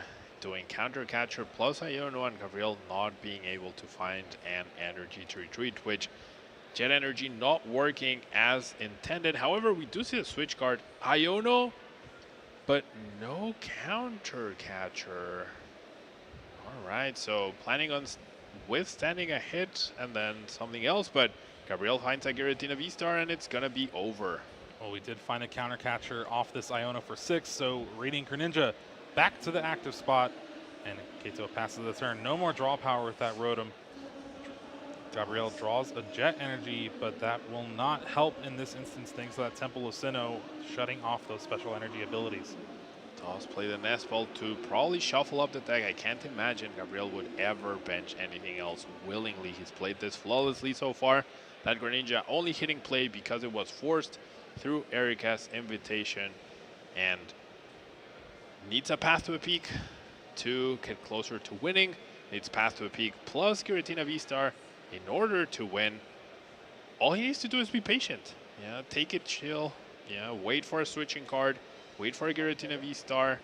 doing Counter Catcher plus Iono and Gabriel not being able to find an energy to retreat, which Jet Energy not working as intended. However, we do see a switch card, Iono, but no Counter Catcher. All right, so planning on withstanding a hit and then something else, but Gabriel finds a Giratina V-Star and it's gonna be over. Well, we did find a Counter Catcher off this Iono for 6, so Radiant Greninja back to the active spot, and Kato passes the turn. No more draw power with that Rotom. Gabriel draws a Jet Energy, but that will not help in this instance thanks to that Temple of Sinnoh shutting off those special energy abilities. Does play the Nest Ball to probably shuffle up the deck. I can't imagine Gabriel would ever bench anything else willingly. He's played this flawlessly so far. That Greninja only hitting play because it was forced through Erika's invitation and needs a path to a peak to get closer to winning. Needs path to a peak plus Giratina V-Star in order to win. All he needs to do is be patient. Yeah, take it chill. Yeah, wait for a switching card. Wait for a Giratina V-Star.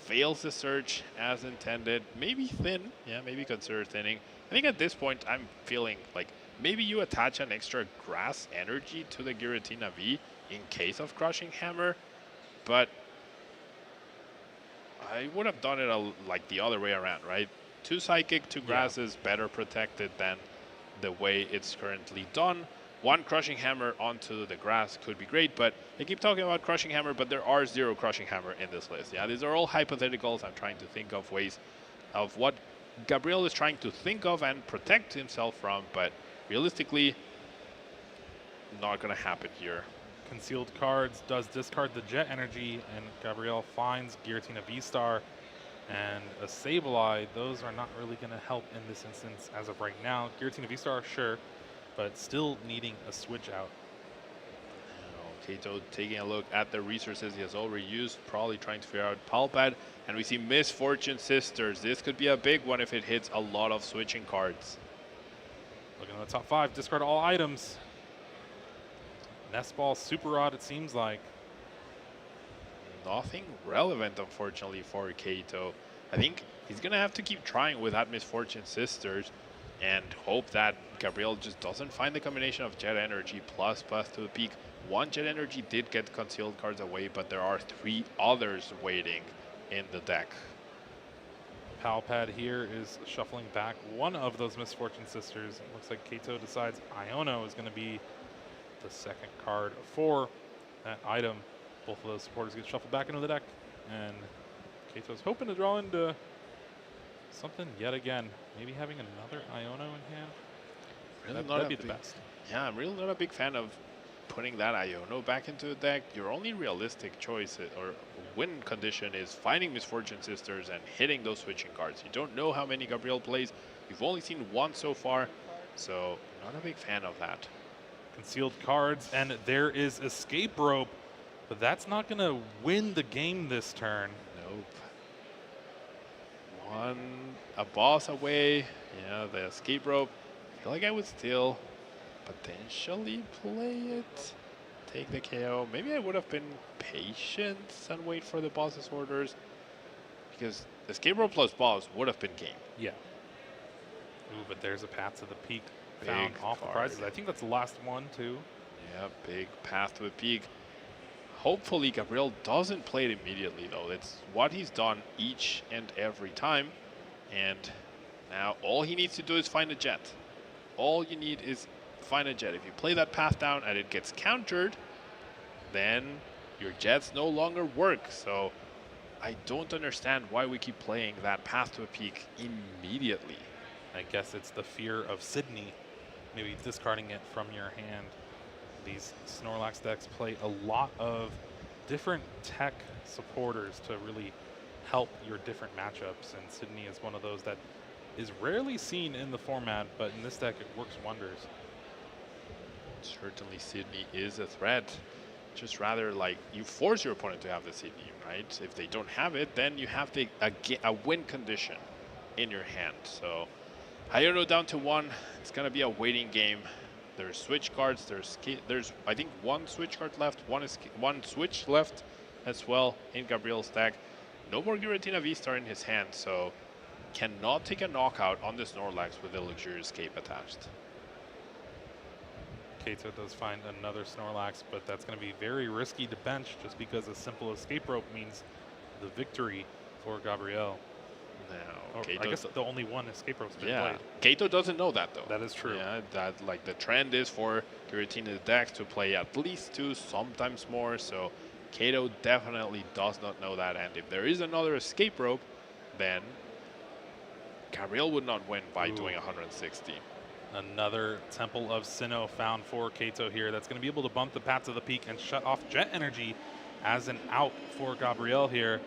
Fails the search as intended. Maybe thin. Yeah, maybe consider thinning. I think at this point I'm feeling like maybe you attach an extra grass energy to the Giratina V in case of Crushing Hammer, but I would have done it like the other way around, right? 2 Psychic, 2 Grass is better protected than the way it's currently done. 1 Crushing Hammer onto the grass could be great, but I keep talking about Crushing Hammer, but there are 0 Crushing Hammer in this list. Yeah, these are all hypotheticals. I'm trying to think of ways of what Gabriel is trying to think of and protect himself from, but realistically, not going to happen here. Concealed cards does discard the Jet Energy, and Gabriel finds Giratina V-Star and a Sableye. Those are not really going to help in this instance as of right now. Giratina V-Star, sure, but still needing a switch out. Kato taking a look at the resources he has already used, probably trying to figure out Palpad, and we see Misfortune Sisters. This could be a big one if it hits a lot of switching cards. Looking at the top 5, discard all items. Nest Ball, Super Rod, it seems like. Nothing relevant, unfortunately, for Kato. I think he's going to have to keep trying with that Misfortune Sisters and hope that Gabriel just doesn't find the combination of Jet Energy plus Path to the Peak. 1 Jet Energy did get concealed cards away, but there are 3 others waiting in the deck. Palpad here is shuffling back one of those Misfortune Sisters. It looks like Kato decides Iono is going to be the second card for that item. Both of those supporters get shuffled back into the deck, and Kato's hoping to draw into something yet again. Maybe having another Iono in hand. Really That'd be the best. Yeah, I'm really not a big fan of putting that Iono back into the deck. Your only realistic choice or win condition is finding Misfortune Sisters and hitting those switching cards. You don't know how many Gabriel plays. You've only seen one so far, so not a big fan of that. Concealed cards, and there is Escape Rope, but that's not going to win the game this turn. Nope. A boss away. Yeah, the Escape Rope. I feel like I would still potentially play it. Take the KO. Maybe I would have been patient and wait for the boss's orders, because Escape Rope plus boss would have been game. Yeah. Ooh, but there's a Path to the Peak found off the prizes. I think that's the last one, too. Yeah, big Path to the Peak. Hopefully Gabriel doesn't play it immediately, though. It's what he's done each and every time. And now all he needs to do is find a jet. All you need is find a jet. If you play that path down and it gets countered, then your jets no longer work. So I don't understand why we keep playing that Path to a Peak immediately. I guess it's the fear of Sydney, maybe discarding it from your hand. These Snorlax decks play a lot of different tech supporters to really help your different matchups, and Sydney is one of those that is rarely seen in the format, but in this deck it works wonders. Certainly Sydney is a threat. Just rather like you force your opponent to have the Sydney, right? If they don't have it, then you have a win condition in your hand. So Iono down to 1. It's going to be a waiting game. There's switch cards. There's I think one switch card left. One switch left as well in Gabriel's deck. No more Giratina V-Star in his hand, so cannot take a knockout on the Snorlax with the Luxurious Cape attached. Kato does find another Snorlax, but that's going to be very risky to bench just because a simple Escape Rope means the victory for Gabriel. Now, I guess the only one Escape Rope's been played. Kato doesn't know that, though. That is true. Yeah, that like the trend is for Giratina decks to play at least 2, sometimes more. So Kato definitely does not know that. And if there is another Escape Rope, then Gabriel would not win by doing 160. Another Temple of Sinnoh found for Kato here. That's going to be able to bump the Path to the Peak and shut off Jet Energy as an out for Gabriel here.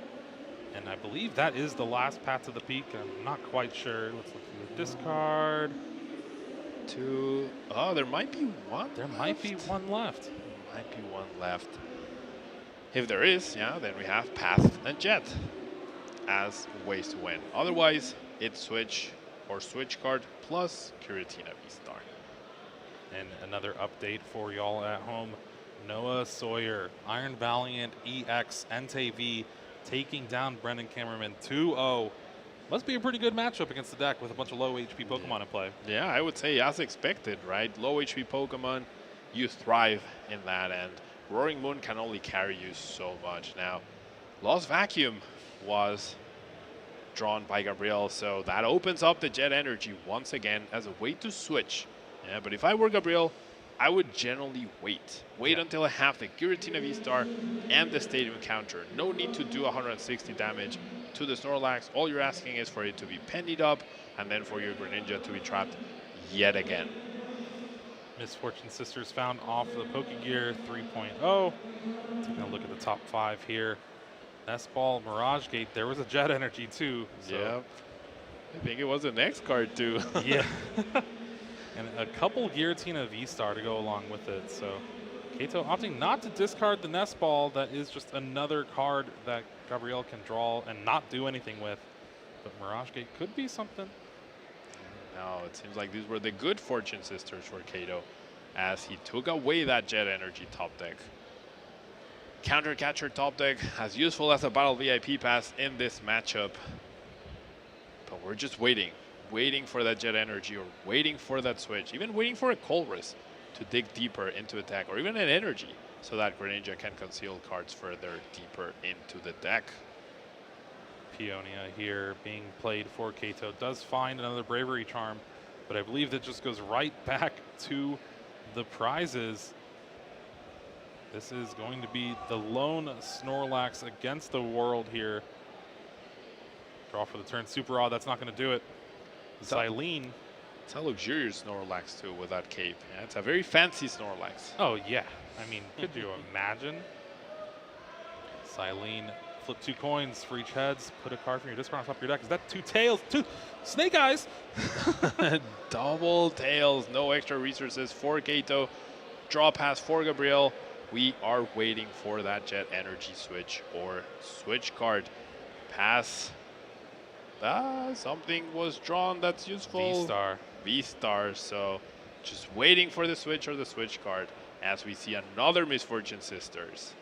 And I believe that is the last Path to the Peak. I'm not quite sure. Let's look for the discard. 2. Oh, there might be one. There might be one left. Might be one left. If there is, yeah, then we have Path and Jet as ways to win. Otherwise, it's switch or switch card plus Giratina V-Star. And another update for y'all at home. Noah Sawyer, Iron Valiant, EX, Entei V, taking down Brendan Cameraman 2-0. Must be a pretty good matchup against the deck with a bunch of low HP Pokemon in play. Yeah, I would say as expected, right? Low HP Pokemon, you thrive in that, and Roaring Moon can only carry you so much. Now, Lost Vacuum was drawn by Gabriel, so that opens up the Jet Energy once again as a way to switch. Yeah, but if I were Gabriel, I would generally wait until I have the Giratina V-Star and the Stadium counter. No need to do 160 damage to the Snorlax. All you're asking is for it to be pennied up and then for your Greninja to be trapped yet again. Misfortune Sisters found off the Pokegear 3.0. Taking a look at the top 5 here. Nestball, Mirage Gate, there was a Jet Energy too. So. Yep. I think it was the next card too. Yeah. And a couple Giratina V-Star to go along with it. So Kato opting not to discard the Nestball. That is just another card that Gabriel can draw and not do anything with. But Mirage Gate could be something. No, it seems like these were the good Fortune Sisters for Kato as he took away that Jet Energy top deck. Counter Catcher top deck, as useful as a Battle VIP pass in this matchup. But we're just waiting for that Jet Energy or waiting for that switch, even waiting for a Colress to dig deeper into attack, or even an Energy so that Greninja can conceal cards further deeper into the deck. Peonia here being played for Kato. Does find another Bravery Charm, but I believe that just goes right back to the prizes. This is going to be the lone Snorlax against the world here. Draw for the turn. Super Odd, that's not going to do it. Xylene. It's a luxurious Snorlax too with that cape. Yeah, it's a very fancy Snorlax. Oh yeah, I mean, could you imagine? Xylene, flip 2 coins for each heads, put a card from your discard on top of your deck. Is that 2 tails? 2 snake eyes! Double tails, no extra resources for Kato. Draw pass for Gabriel. We are waiting for that Jet Energy switch or switch card. Pass. Something was drawn that's useful. V-Star. V-Star, so just waiting for the switch or the switch card as we see another Misfortune Sisters.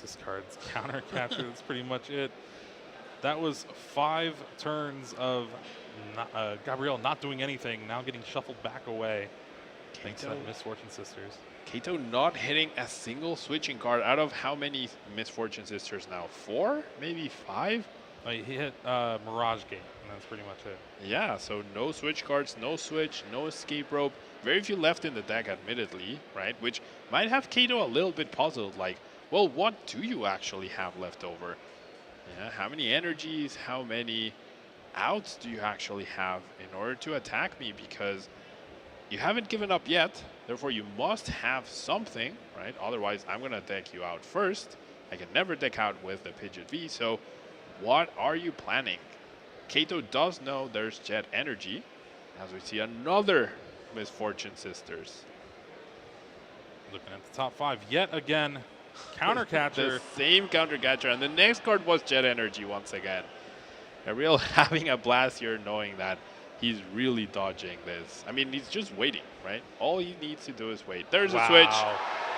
This card's counter catcher, that's pretty much it. That was 5 turns of Gabriel not doing anything, now getting shuffled back away. Thanks to that Misfortune Sisters. Kato not hitting a single switching card out of how many Misfortune Sisters now? 4? Maybe 5? He hit Mirage Gate, and that's pretty much it. Yeah, so no switch cards, no switch, no escape rope. Very few left in the deck, admittedly, right? Which might have Kato a little bit puzzled, like, well, what do you actually have left over? Yeah, how many energies, how many outs do you actually have in order to attack me? Because you haven't given up yet, therefore you must have something, right? Otherwise, I'm going to deck you out first. I can never deck out with the Pidgeot V, so what are you planning? Kato does know there's Jet Energy, as we see another Misfortune Sisters. Looking at the top 5 yet again. Counter catcher. The same counter catcher, and the next card was Jet Energy once again. Gabriel having a blast here, knowing that he's really dodging this. I mean, he's just waiting, right? All he needs to do is wait. There's a switch.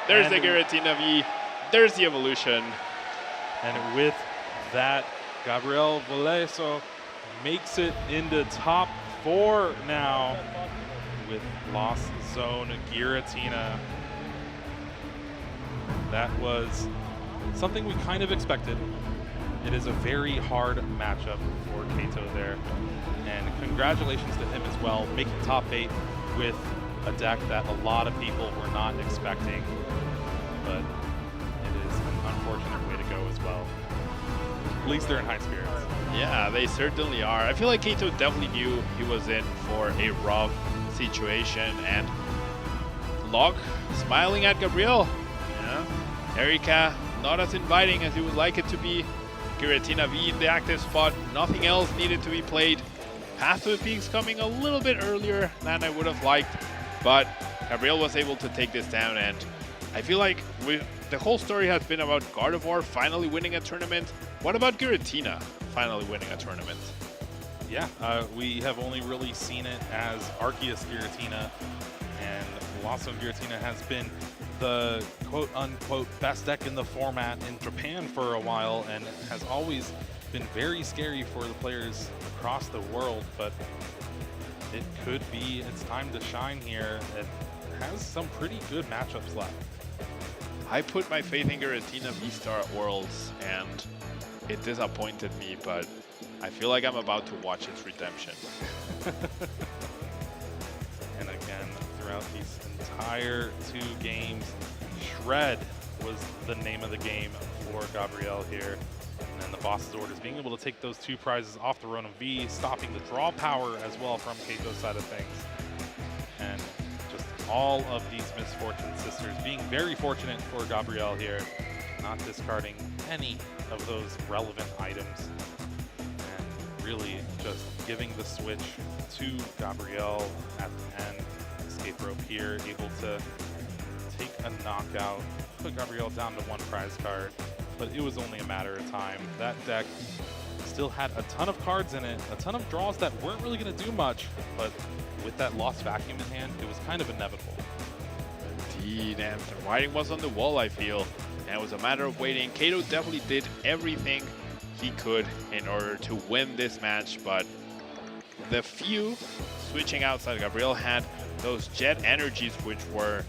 There's the Giratina V. There's the evolution. And with that, Gabriel Veloso makes it into top 4 now with Lost Zone Giratina. That was something we kind of expected. It is a very hard matchup for Kato there. And congratulations to him as well, making top 8 with a deck that a lot of people were not expecting. But it is an unfortunate way to go as well. At least they're in high spirits. Yeah, they certainly are. I feel like Kato definitely knew he was in for a rough situation. And Locke smiling at Gabriel. Yeah. Erika not as inviting as he would like it to be. Giratina V in the active spot. Nothing else needed to be played. Path to the Peaks coming a little bit earlier than I would have liked. But Gabriel was able to take this down, and I feel like the whole story has been about Gardevoir finally winning a tournament. What about Giratina finally winning a tournament? Yeah, we have only really seen it as Arceus Giratina, and Blossom Giratina has been the quote-unquote best deck in the format in Japan for a while, and has always been very scary for the players across the world, but it could be its time to shine here. It has some pretty good matchups left. I put my faith in Giratina V-Star at Worlds, and it disappointed me, but I feel like I'm about to watch its redemption. And again, throughout these entire 2 games, Shred was the name of the game for Gabriel here. And then the boss's orders, being able to take those 2 prizes off the Rotom V, stopping the draw power as well from Kato's side of things. And just all of these Misfortune Sisters being very fortunate for Gabriel here, not discarding any of those relevant items. And really just giving the switch to Gabriel at the end. Escape rope here, able to take a knockout, put Gabriel down to 1 prize card, but it was only a matter of time. That deck still had a ton of cards in it, a ton of draws that weren't really going to do much, but with that Lost Vacuum in hand, it was kind of inevitable. Indeed, and the writing was on the wall, I feel, and it was a matter of waiting. Kato definitely did everything he could in order to win this match, but the few switching outside, Gabriel had those Jet Energies which were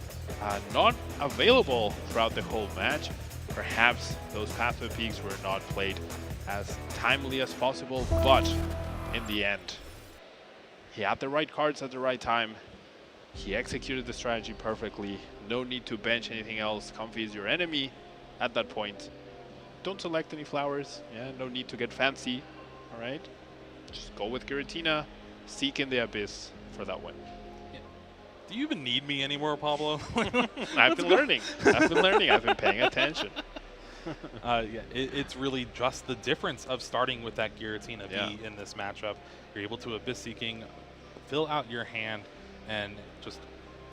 not available throughout the whole match. Perhaps those Pathway Peaks were not played as timely as possible, but in the end, he had the right cards at the right time. He executed the strategy perfectly. No need to bench anything else. Comfy is your enemy at that point. Don't select any flowers. Yeah, no need to get fancy. All right, just go with Giratina, seek in the abyss for that win. Do you even need me anymore, Pablo? I've been learning. I've been learning. I've been paying attention. Yeah, it's really just the difference of starting with that Giratina V in this matchup. You're able to Abyss Seeking, fill out your hand, and just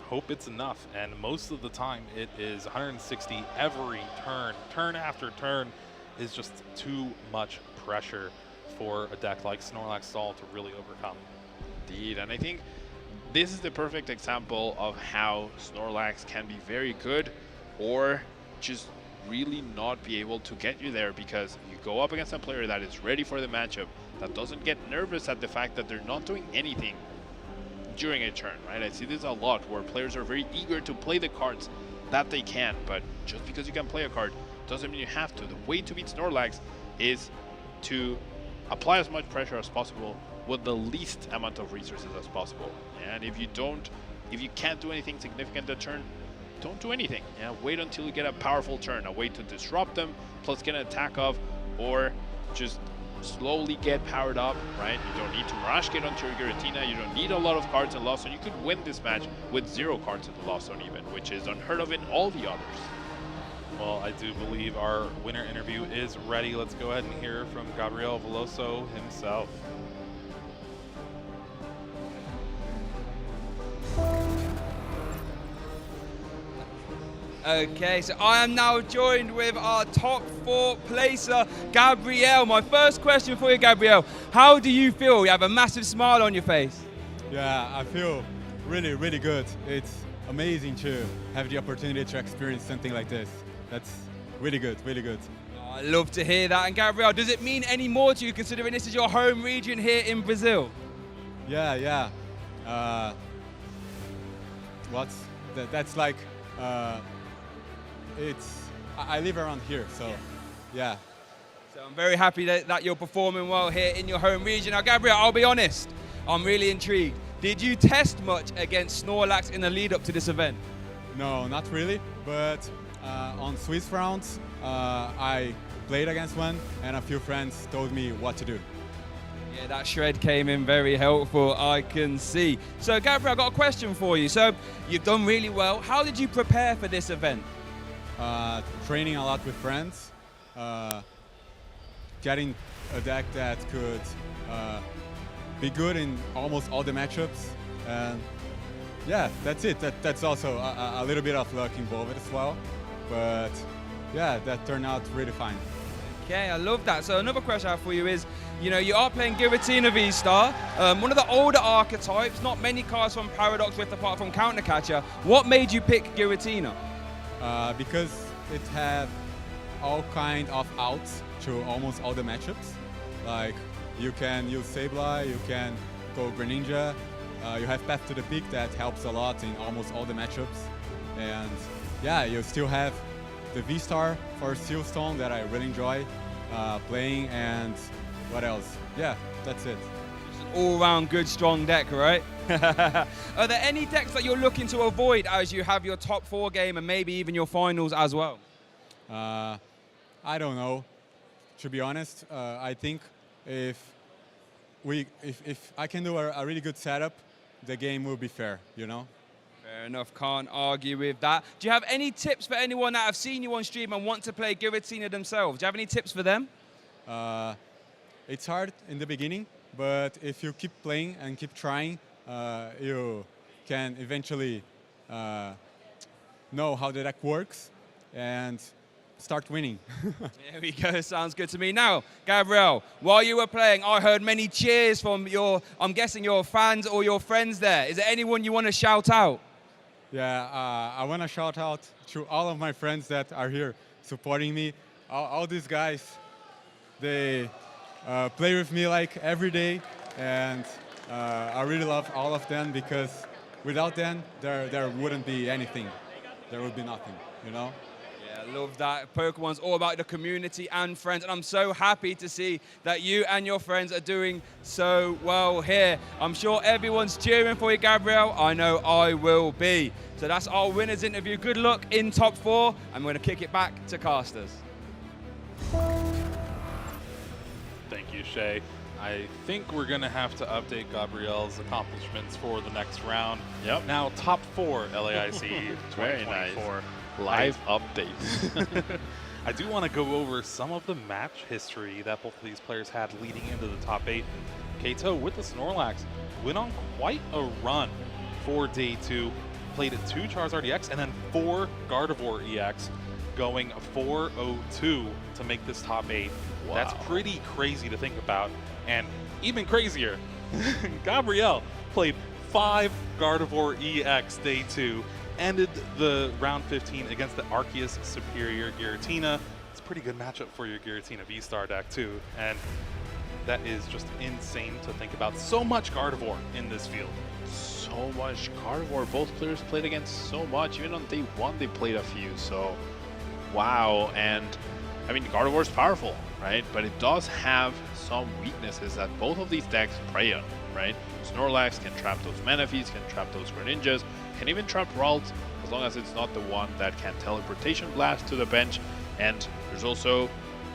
hope it's enough. And most of the time, it is 160 every turn. Turn after turn is just too much pressure for a deck like Snorlax Stall to really overcome. Indeed, and I think this is the perfect example of how Snorlax can be very good or just really not be able to get you there, because you go up against a player that is ready for the matchup, that doesn't get nervous at the fact that they're not doing anything during a turn, right? I see this a lot where players are very eager to play the cards that they can, but just because you can play a card doesn't mean you have to. The way to beat Snorlax is to apply as much pressure as possible with the least amount of resources as possible. And if you can't do anything significant that turn, don't do anything. Yeah, wait until you get a powerful turn, a way to disrupt them, plus get an attack off, or just slowly get powered up, right? You don't need to rush get onto your Giratina, you don't need a lot of cards in Lost Zone. You could win this match with 0 cards in the Lost Zone even, which is unheard of in all the others. Well, I do believe our winner interview is ready. Let's go ahead and hear from Gabriel Veloso himself. Okay, so I am now joined with our top 4 placer, Gabriel. My first question for you, Gabriel. How do you feel? You have a massive smile on your face. Yeah, I feel really, really good. It's amazing to have the opportunity to experience something like this. That's really good, really good. Oh, I love to hear that. And Gabriel, does it mean any more to you considering this is your home region here in Brazil? Yeah. That's like, I live around here, so yeah. So I'm very happy that you're performing well here in your home region. Now, Gabriel, I'll be honest, I'm really intrigued. Did you test much against Snorlax in the lead up to this event? No, not really, but on Swiss rounds, I played against one, and a few friends told me what to do. Yeah, that shred came in very helpful, I can see. So, Gabriel, I've got a question for you. So, you've done really well. How did you prepare for this event? Training a lot with friends, getting a deck that could be good in almost all the matchups, and yeah, that's it. That's also a little bit of luck involved as well, but yeah, that turned out really fine. Okay, I love that. So another question I have for you is, you are playing Giratina V-Star, one of the older archetypes, not many cards from Paradox Rift apart from Countercatcher. What made you pick Giratina? Because it had all kind of outs to almost all the matchups. Like, you can use Sableye, you can go Greninja, you have Path to the Peak that helps a lot in almost all the matchups. And yeah, you still have the V-Star for Sealstone that I really enjoy playing, and what else? Yeah, that's it. Just an all-round good, strong deck, right? Are there any decks that you're looking to avoid as you have your top 4 game and maybe even your finals as well? I don't know. To be honest, I think if I can do a really good setup, the game will be fair, Fair enough, can't argue with that. Do you have any tips for anyone that have seen you on stream and want to play Giratina themselves? Do you have any tips for them? It's hard in the beginning, but if you keep playing and keep trying, you can eventually know how the deck works and start winning. There we go, sounds good to me. Now, Gabriel, while you were playing, I heard many cheers from I'm guessing your fans or your friends there. Is there anyone you want to shout out? Yeah, I want to shout out to all of my friends that are here supporting me. All these guys, they play with me like every day, and I really love all of them, because without them, there wouldn't be anything. There would be nothing, Yeah, I love that. Pokemon's all about the community and friends, and I'm so happy to see that you and your friends are doing so well here. I'm sure everyone's cheering for you, Gabriel. I know I will be. So that's our winners interview. Good luck in top 4. I'm going to kick it back to casters. Thank you, Shay. I think we're going to have to update Gabriel's accomplishments for the next round. Yep. Now, top 4 LAIC Very nice. 2024. Live update. I do want to go over some of the match history that both of these players had leading into the top 8. Kato with the Snorlax went on quite a run for day 2. Played 2 Charizard EX and then 4 Gardevoir EX, going 4-0-2 to make this top 8. Wow. That's pretty crazy to think about. And even crazier, Gabriel played 5 Gardevoir EX day 2, ended the round 15 against the Arceus superior Giratina. It's a pretty good matchup for your Giratina V-Star deck too, and that is just insane to think about. So much Gardevoir in this field. So much Gardevoir. Both players played against so much. Even on day 1 they played a few, so wow. And I mean, Gardevoir is powerful, right? But it does have some weaknesses that both of these decks prey on, right? Snorlax can trap those Manaphy's, can trap those Greninjas, can even trap Ralts, as long as it's not the one that can Teleportation Blast to the bench. And there's also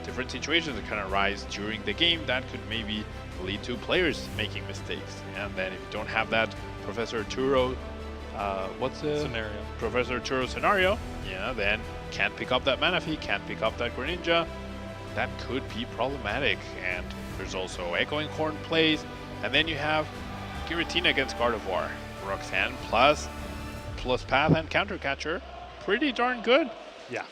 different situations that can arise during the game that could maybe lead to players making mistakes. And then if you don't have that Professor Turo, what's the scenario? Professor Turo scenario, yeah, then can't pick up that Manaphy, can't pick up that Greninja. That could be problematic. And there's also Echoing Horn plays, and then you have Giratina against Gardevoir. Roxanne plus Path and Counter Catcher, pretty darn good. Yeah,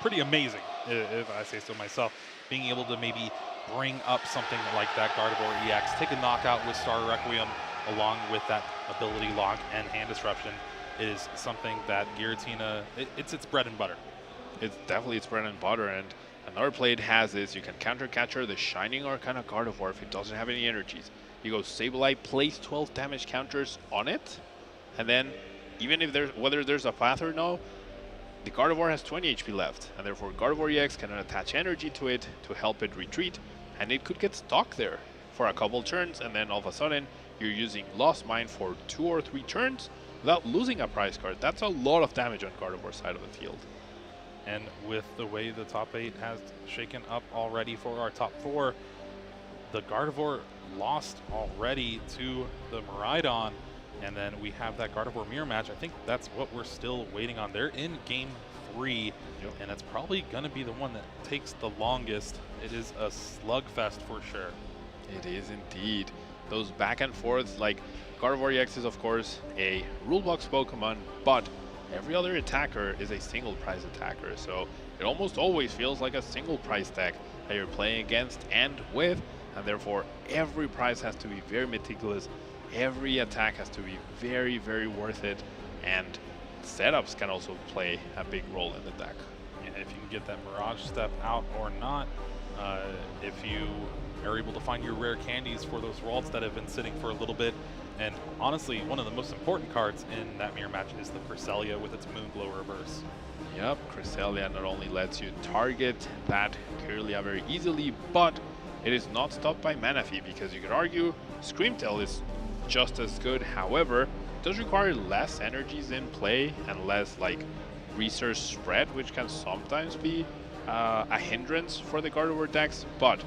pretty amazing, if I say so myself. Being able to maybe bring up something like that Gardevoir EX, take a knockout with Star Requiem along with that ability lock and hand disruption is something that Giratina, it's its bread and butter. It's definitely its bread and butter. And another play it has is you can Counter Catcher the Shining Arcana Gardevoir if it doesn't have any energies. You go Sableye, place 12 damage counters on it, and then even if there's, whether there's a path or no, the Gardevoir has 20 HP left, and therefore Gardevoir EX can attach energy to it to help it retreat, and it could get stuck there for a couple turns, and then all of a sudden you're using Lost Mine for 2 or 3 turns without losing a prize card. That's a lot of damage on Gardevoir's side of the field. And with the way the top 8 has shaken up already for our top 4, the Gardevoir lost already to the Maridon, and then we have that Gardevoir mirror match. I think that's what we're still waiting on. They're in game 3, and that's probably going to be the one that takes the longest. It is a slugfest for sure. It is indeed. Those back and forths, like Gardevoir EX is of course a rule box Pokemon, but every other attacker is a single prize attacker, so it almost always feels like a single prize deck that you're playing against and with, and therefore every prize has to be very meticulous. Every attack has to be very, very worth it, and setups can also play a big role in the deck. And if you can get that Mirage Step out or not, if you are able to find your rare candies for those Ralts that have been sitting for a little bit. And honestly, one of the most important cards in that mirror match is the Cresselia with its Moonglow reverse. Yep, Cresselia not only lets you target that Kirlia very easily, but it is not stopped by Manaphy, because you could argue Screamtail is just as good. However, it does require less energies in play and less like resource spread, which can sometimes be a hindrance for the Gardevoir decks, but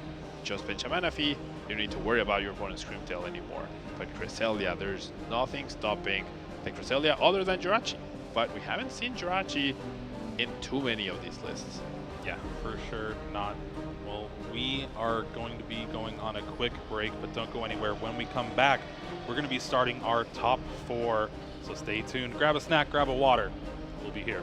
just bench a Manaphy, you don't need to worry about your opponent's Screamtail anymore. But Cresselia, there's nothing stopping the Cresselia other than Jirachi, but we haven't seen Jirachi in too many of these lists. Yeah, for sure not. Well, we are going to be going on a quick break, but don't go anywhere. When we come back, we're going to be starting our top 4, so stay tuned. Grab a snack, grab a water. We'll be here.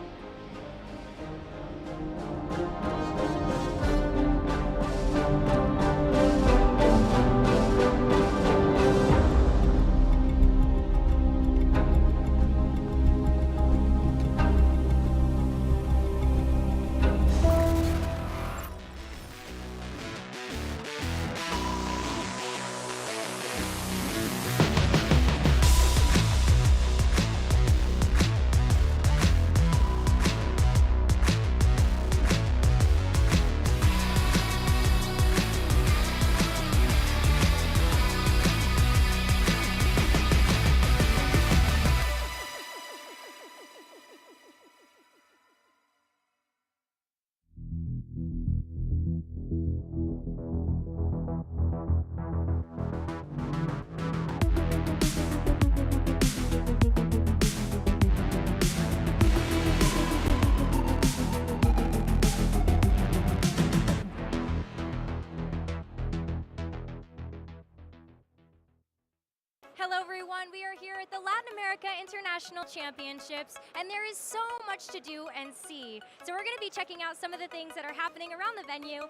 everyone. We are here at the Latin America International Championships, and there is so much to do and see. So we're going to be checking out some of the things that are happening around the venue.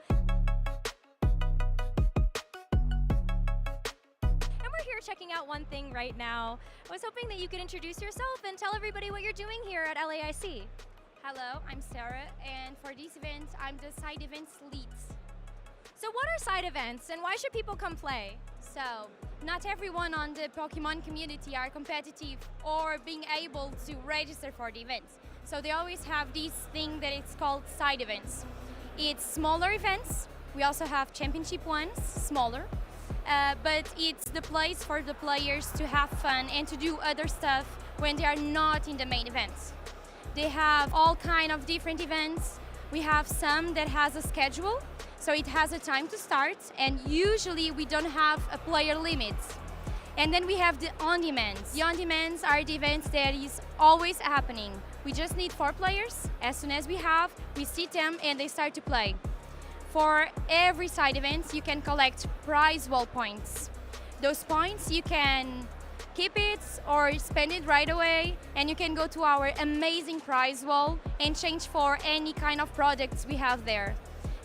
And we're here checking out one thing right now. I was hoping that you could introduce yourself and tell everybody what you're doing here at LAIC. Hello, I'm Sarah, and for this event, I'm the side events lead. So what are side events, and why should people come play? So, not everyone on the Pokemon community are competitive or being able to register for the events. So they always have this thing that it's called side events. It's smaller events. We also have championship ones, smaller. But it's the place for the players to have fun and to do other stuff when they are not in the main events. They have all kind of different events. We have some that has a schedule. So it has a time to start, and usually we don't have a player limit. And then we have the on-demands. The on-demands are the events that is always happening. We just need 4 players. As soon as we sit them and they start to play. For every side event, you can collect prize wall points. Those points, you can keep it or spend it right away, and you can go to our amazing prize wall and change for any kind of products we have there.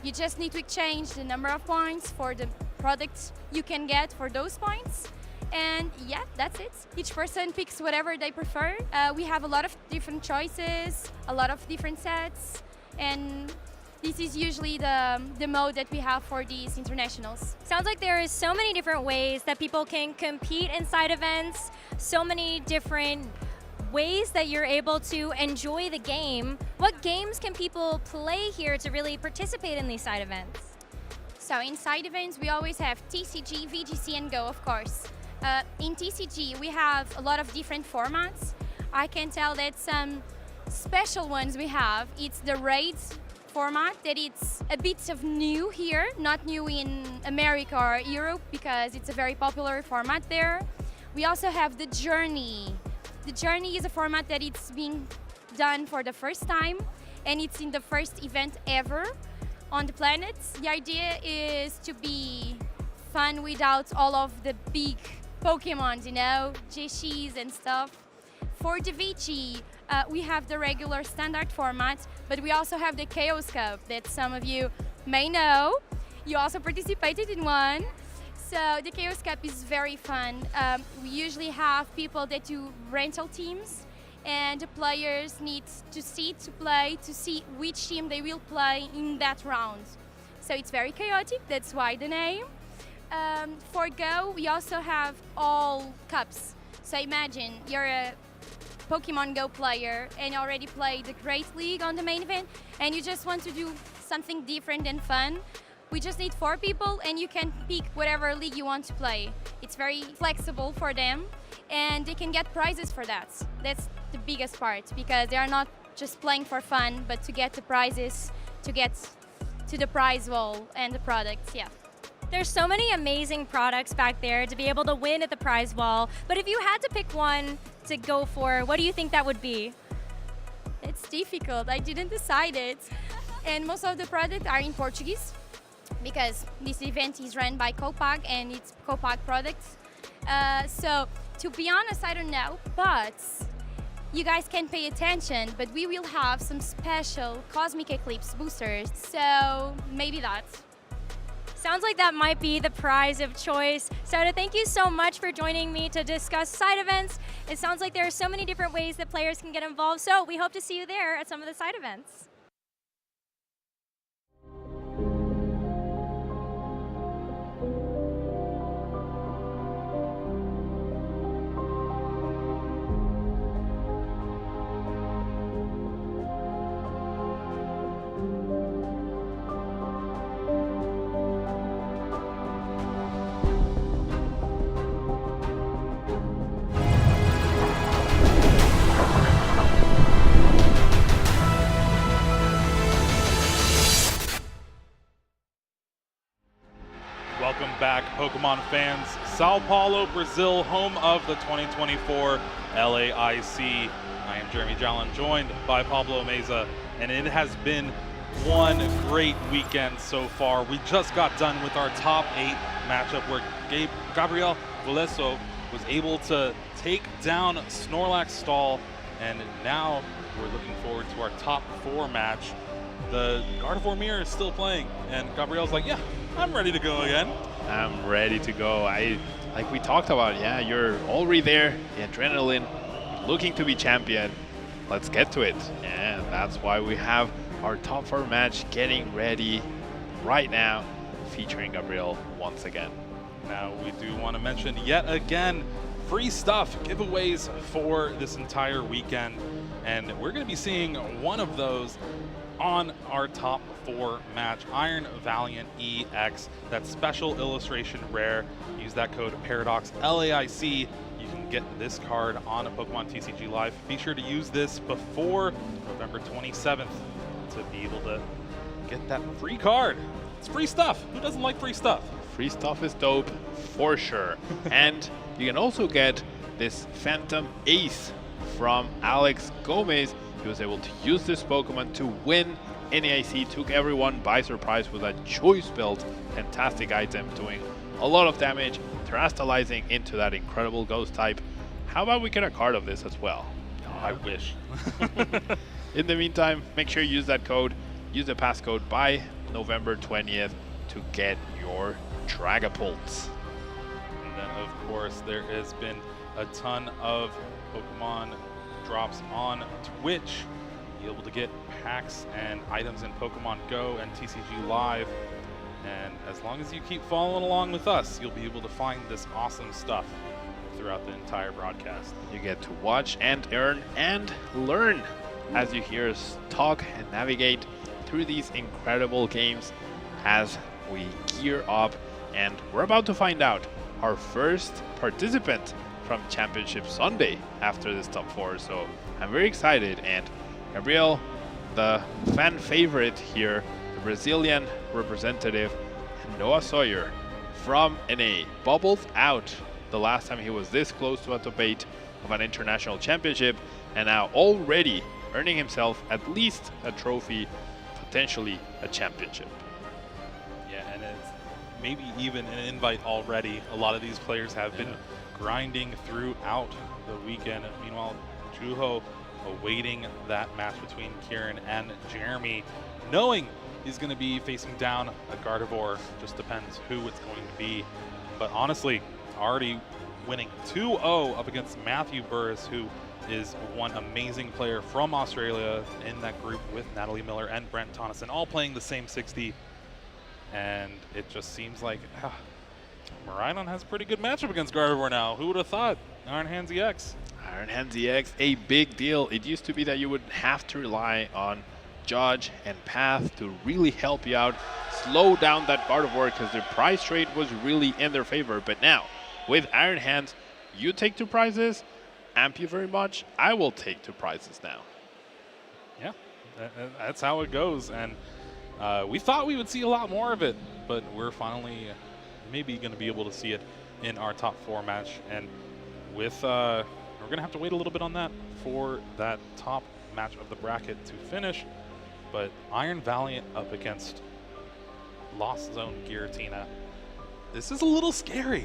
You just need to exchange the number of points for the products you can get for those points. And yeah, that's it. Each person picks whatever they prefer. We have a lot of different choices, a lot of different sets, and this is usually the mode that we have for these internationals. Sounds like there is so many different ways that people can compete in side events, so many different ways that you're able to enjoy the game. What games can people play here to really participate in these side events? So in side events, we always have TCG, VGC, and Go, of course. In TCG, we have a lot of different formats. I can tell that some special ones we have. It's the raids format that it's a bit of new here, not new in America or Europe because it's a very popular format there. We also have the Journey. The Journey is a format that it's being done for the first time, and it's in the first event ever on the planet. The idea is to be fun without all of the big Pokemon, you know, Jishis and stuff. For the VG, we have the regular standard format, but we also have the Chaos Cup that some of you may know. You also participated in one. So the Chaos Cup is very fun. We usually have people that do rental teams, and the players need to play to see which team they will play in that round. So it's very chaotic, that's why the name. For Go, we also have all cups. So imagine you're a Pokemon Go player and already played the Great League on the main event, and you just want to do something different and fun. We just need 4 people, and you can pick whatever league you want to play. It's very flexible for them, and they can get prizes for that. That's the biggest part, because they are not just playing for fun, but to get the prizes, to get to the prize wall and the products, yeah. There's so many amazing products back there to be able to win at the prize wall, but if you had to pick one to go for, what do you think that would be? It's difficult, I didn't decide it. And most of the products are in Portuguese, because this event is run by Copag and it's Copag products. So to be honest, I don't know, but you guys can pay attention, but we will have some special Cosmic Eclipse boosters, so maybe that. Sounds like that might be the prize of choice. Soda, thank you so much for joining me to discuss side events. It sounds like there are so many different ways that players can get involved, so we hope to see you there at some of the side events. Welcome back, Pokemon fans. Sao Paulo, Brazil, home of the 2024 LAIC. I am Jeremy Jallin, joined by Pablo Meza, and it has been one great weekend so far. We just got done with our top 8 matchup where Gabriel Veloso was able to take down Snorlax stall, and now we're looking forward to our top 4 match. The Gardevoir mirror is still playing, and Gabriel's like, yeah, I'm ready to go again. I'm ready to go. Like we talked about, yeah, you're already there, the adrenaline, looking to be champion. Let's get to it. And that's why we have our top 4 match getting ready right now, featuring Gabriel once again. Now we do want to mention yet again, free stuff, giveaways for this entire weekend. And we're going to be seeing one of those on our top 4 match, Iron Valiant EX, that special illustration rare. Use that code Paradox LAIC. You can get this card on a Pokemon TCG Live. Be sure to use this before November 27th to be able to get that free card. It's free stuff. Who doesn't like free stuff? Free stuff is dope, for sure. And you can also get this Phantom Ace from Alex Gomez. He was able to use this Pokemon to win NAIC, took everyone by surprise with a choice build. Fantastic item, doing a lot of damage, terastallizing into that incredible ghost type. How about we get a card of this as well? Oh, I wish. In the meantime, make sure you use that code, use the passcode by November 20th to get your Dragapults. And then, of course, there has been a ton of Pokemon drops on Twitch. You'll be able to get packs and items in Pokemon Go and TCG Live. And as long as you keep following along with us, you'll be able to find this awesome stuff throughout the entire broadcast. You get to watch and earn and learn as you hear us talk and navigate through these incredible games as we gear up. And we're about to find out our first participant from Championship Sunday after this top 4. So I'm very excited. And Gabriel, the fan favorite here, the Brazilian representative, and Noah Sawyer from NA, bubbled out the last time he was this close to a top 8 of an international championship, and now already earning himself at least a trophy, potentially a championship. Yeah, and it's maybe even an invite already. A lot of these players have been grinding throughout the weekend. Meanwhile, Juho awaiting that match between Kieran and Jeremy, knowing he's going to be facing down a Gardevoir. Just depends who it's going to be. But honestly, already winning 2-0 up against Matthew Burris, who is one amazing player from Australia in that group with Natalie Miller and Brent Tonneson, all playing the same 60. And it just seems like Maridon has a pretty good matchup against Gardevoir now. Who would have thought? Iron Hands EX. Iron Hands EX, a big deal. It used to be that you would have to rely on Judge and Path to really help you out, slow down that Gardevoir, because the prize trade was really in their favor. But now, with Iron Hands, you take 2 prizes, amp you very much, I will take 2 prizes now. Yeah, that's how it goes. And we thought we would see a lot more of it, but we're finally maybe going to be able to see it in our top 4 match. And with we're going to have to wait a little bit on that for that top match of the bracket to finish. But Iron Valiant up against Lost Zone Giratina. This is a little scary.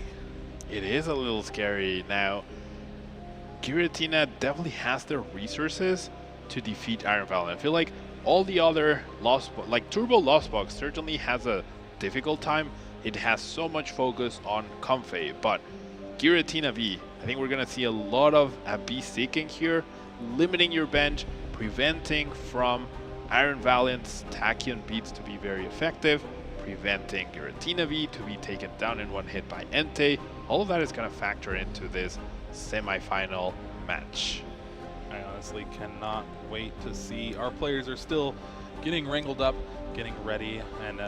It is a little scary. Now, Giratina definitely has the resources to defeat Iron Valiant. I feel like all the other like Turbo Lost Box certainly has a difficult time. It has so much focus on Comfey, but Giratina V, I think we're gonna see a lot of B seeking here, limiting your bench, preventing from Iron Valiant's Tachyon beats to be very effective, preventing Giratina V to be taken down in one hit by Entei. All of that is gonna factor into this semi-final match. I honestly cannot wait to see. Our players are still getting wrangled up, getting ready, and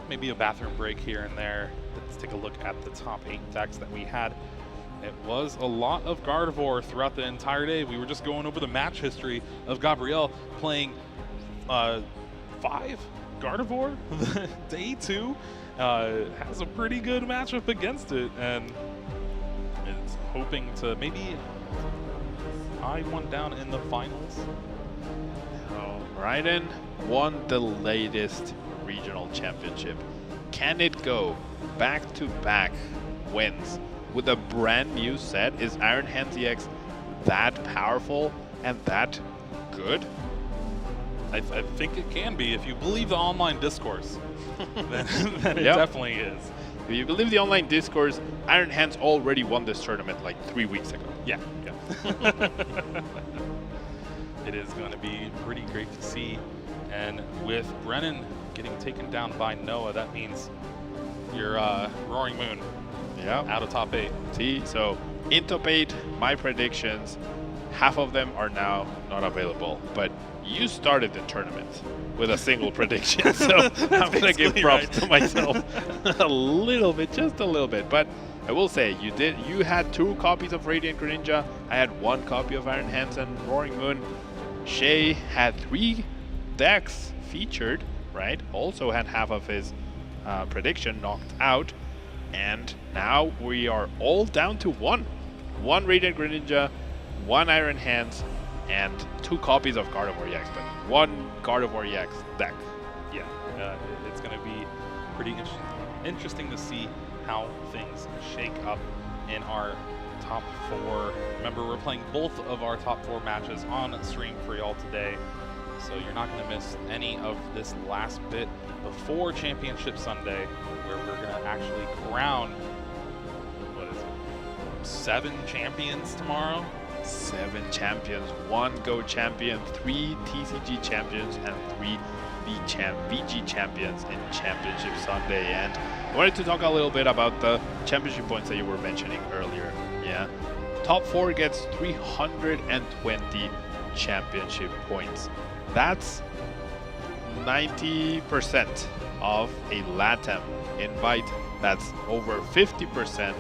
maybe a bathroom break here and there. Let's take a look at the top 8 decks that we had. It was a lot of Gardevoir throughout the entire day. We were just going over the match history of Gabriel playing 5 Gardevoir. Day 2 has a pretty good matchup against it, and it's hoping to maybe eye one down in the finals. Maridon won the latest regional championship. Can it go back-to-back wins with a brand new set? Is Iron Hands EX that powerful and that good? I think it can be if you believe the online discourse. then it Yep. definitely is. If you believe the online discourse, Iron Hands already won this tournament like 3 weeks ago. Yeah. It is going to be pretty great to see. And with Brennan getting taken down by Noah, that means your Roaring Moon out of top 8. See, so in top 8, my predictions, half of them are now not available. But you started the tournament with a single prediction, so I'm going to give props to myself a little bit, just a little bit. But I will say, you had 2 copies of Radiant Greninja, I had 1 copy of Iron Hands and Roaring Moon. Shay had 3 decks featured, right? Also had half of his prediction knocked out. And now we are all down to 1. 1 Radiant Greninja, 1 Iron Hands, and 2 copies of Gardevoir EX, but 1 Gardevoir EX deck. Yeah, it's going to be pretty interesting to see how things shake up in our top 4. Remember, we're playing both of our top 4 matches on stream for y'all today, so you're not going to miss any of this last bit before Championship Sunday, where we're going to actually crown, what is it, 7 champions tomorrow? 7 champions, 1 Go champion, 3 TCG champions, and 3 VG champions in Championship Sunday. And I wanted to talk a little bit about the championship points that you were mentioning earlier. Yeah, top 4 gets 320 championship points. That's 90% of a LATAM invite. That's over 50%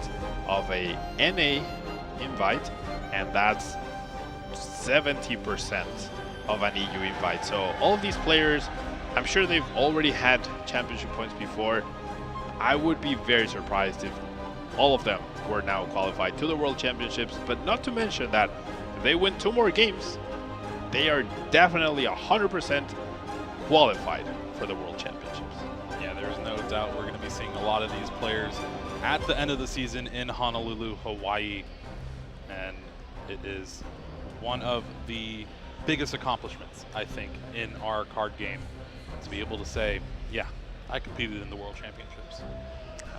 of a NA invite, and that's 70% of an EU invite. So all of these players, I'm sure they've already had championship points before. I would be very surprised if all of them were now qualified to the World Championships, but not to mention that if they win 2 more games, they are definitely 100% qualified for the World Championships. Yeah, there's no doubt we're going to be seeing a lot of these players at the end of the season in Honolulu, Hawaii. And it is one of the biggest accomplishments, I think, in our card game, to be able to say, yeah, I competed in the World Championships.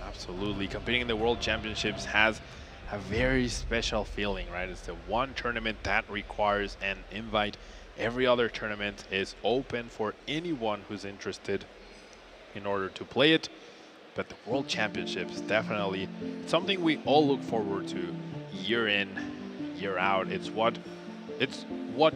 Absolutely. Competing in the World Championships has a very special feeling, right? It's the one tournament that requires an invite. Every other tournament is open for anyone who's interested in order to play it. But the World Championships, definitely something we all look forward to year in, year out. It's what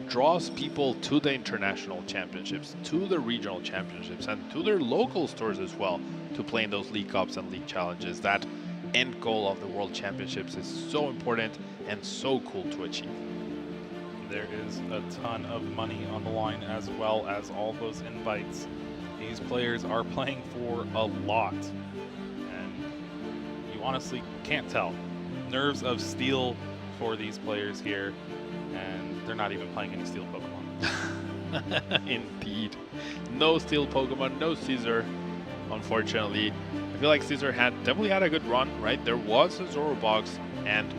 draws people to the international championships, to the regional championships, and to their local stores as well, to play in those League Cups and League Challenges. That end goal of the World Championships is so important and so cool to achieve. There is a ton of money on the line, as well as all those invites. These players are playing for a lot, and you honestly can't tell. Nerves of steel for these players here, and they're not even playing any steel Pokemon. Indeed. No steel Pokemon, no Caesar, unfortunately. I feel like Caesar definitely had a good run, right? There was a Zorobox, and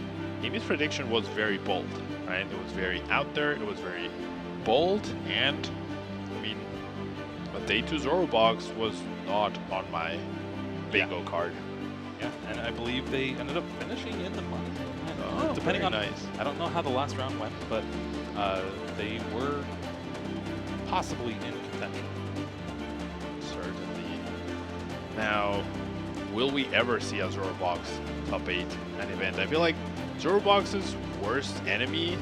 Amy's prediction was very bold, right? It was very out there, it was very bold, and I mean, a Day 2 Zorobox was not on my bingo card. Yeah, and I believe they ended up finishing in the money. Oh, depending on, nice. I don't know how the last round went, but they were possibly in contention. Certainly. Now, will we ever see a Zorobox top 8 an event? I feel like Zorobox's worst enemy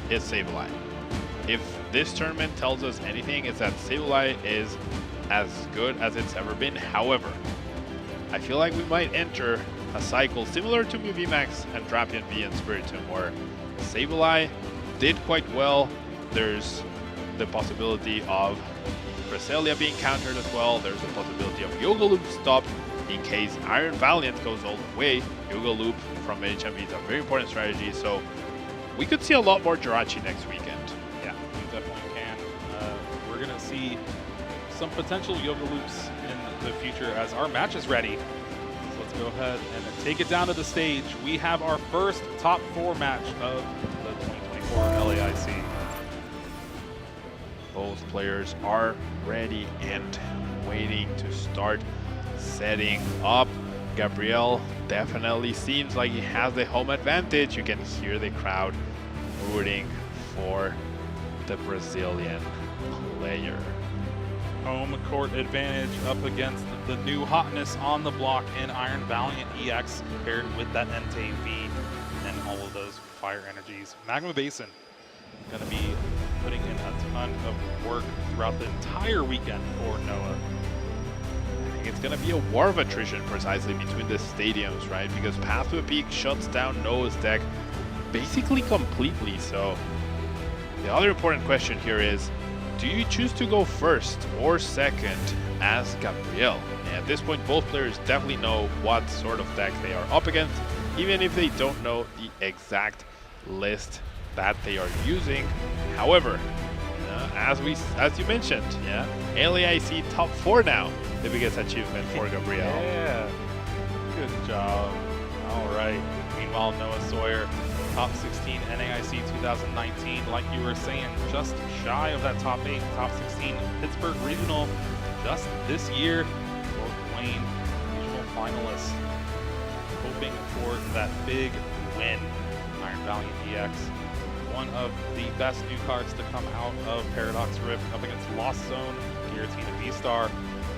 is Sableye. If this tournament tells us anything, it's that Sableye is as good as it's ever been. However, I feel like we might enter a cycle similar to Mew VMAX and Drapion V and Spiritomb, where Sableye did quite well. There's the possibility of Cresselia being countered as well. There's the possibility of Yoga Loop stopped in case Iron Valiant goes all the way. Yoga Loop from HMV is a very important strategy, so we could see a lot more Jirachi next weekend. Yeah, we definitely can. We're going to see some potential Yoga Loops in the future as our match is ready. So let's let's go ahead and take it down to the stage. We have our first top 4 match of the 2024 LAIC. Both players are ready and waiting to start setting up. Gabriel definitely seems like he has the home advantage. You can hear the crowd rooting for the Brazilian player. Home court advantage up against the new hotness on the block in Iron Valiant EX, paired with that NTV and all of those fire energies. Magma Basin going to be putting in a ton of work throughout the entire weekend for Noah. I think it's going to be a war of attrition precisely between the stadiums, right? Because Path to a Peak shuts down Noah's deck basically completely. So the other important question here is, do you choose to go first or second as Gabriel? And at this point, both players definitely know what sort of deck they are up against, even if they don't know the exact list that they are using. However, as you mentioned, yeah, LAIC top 4 now, the biggest achievement for Gabriel. Yeah, good job. All right. Meanwhile, Noah Sawyer, top 16 NAIC 2019, like you were saying, just shy of that top 8, top 16 Pittsburgh Regional just this year. Fort Wayne Regional finalists, hoping for that big win. Iron Valiant EX, one of the best new cards to come out of Paradox Rift up against Lost Zone, Giratina V-Star,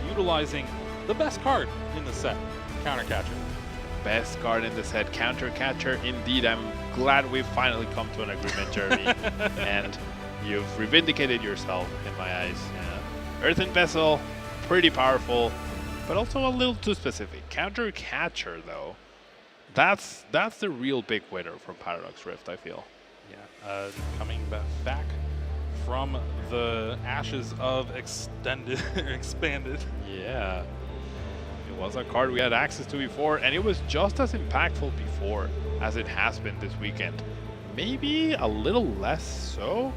utilizing the best card in the set, Counter Catcher. Best card in the set, Counter Catcher. Indeed, I'm glad we've finally come to an agreement, Jeremy. And you've reivindicated yourself in my eyes. Yeah. Earthen Vessel, pretty powerful, but also a little too specific. Counter Catcher, though, that's the real big winner from Paradox Rift, I feel. Yeah, coming back from the ashes of expanded. Yeah. It was a card we had access to before, and it was just as impactful before as it has been this weekend. Maybe a little less so.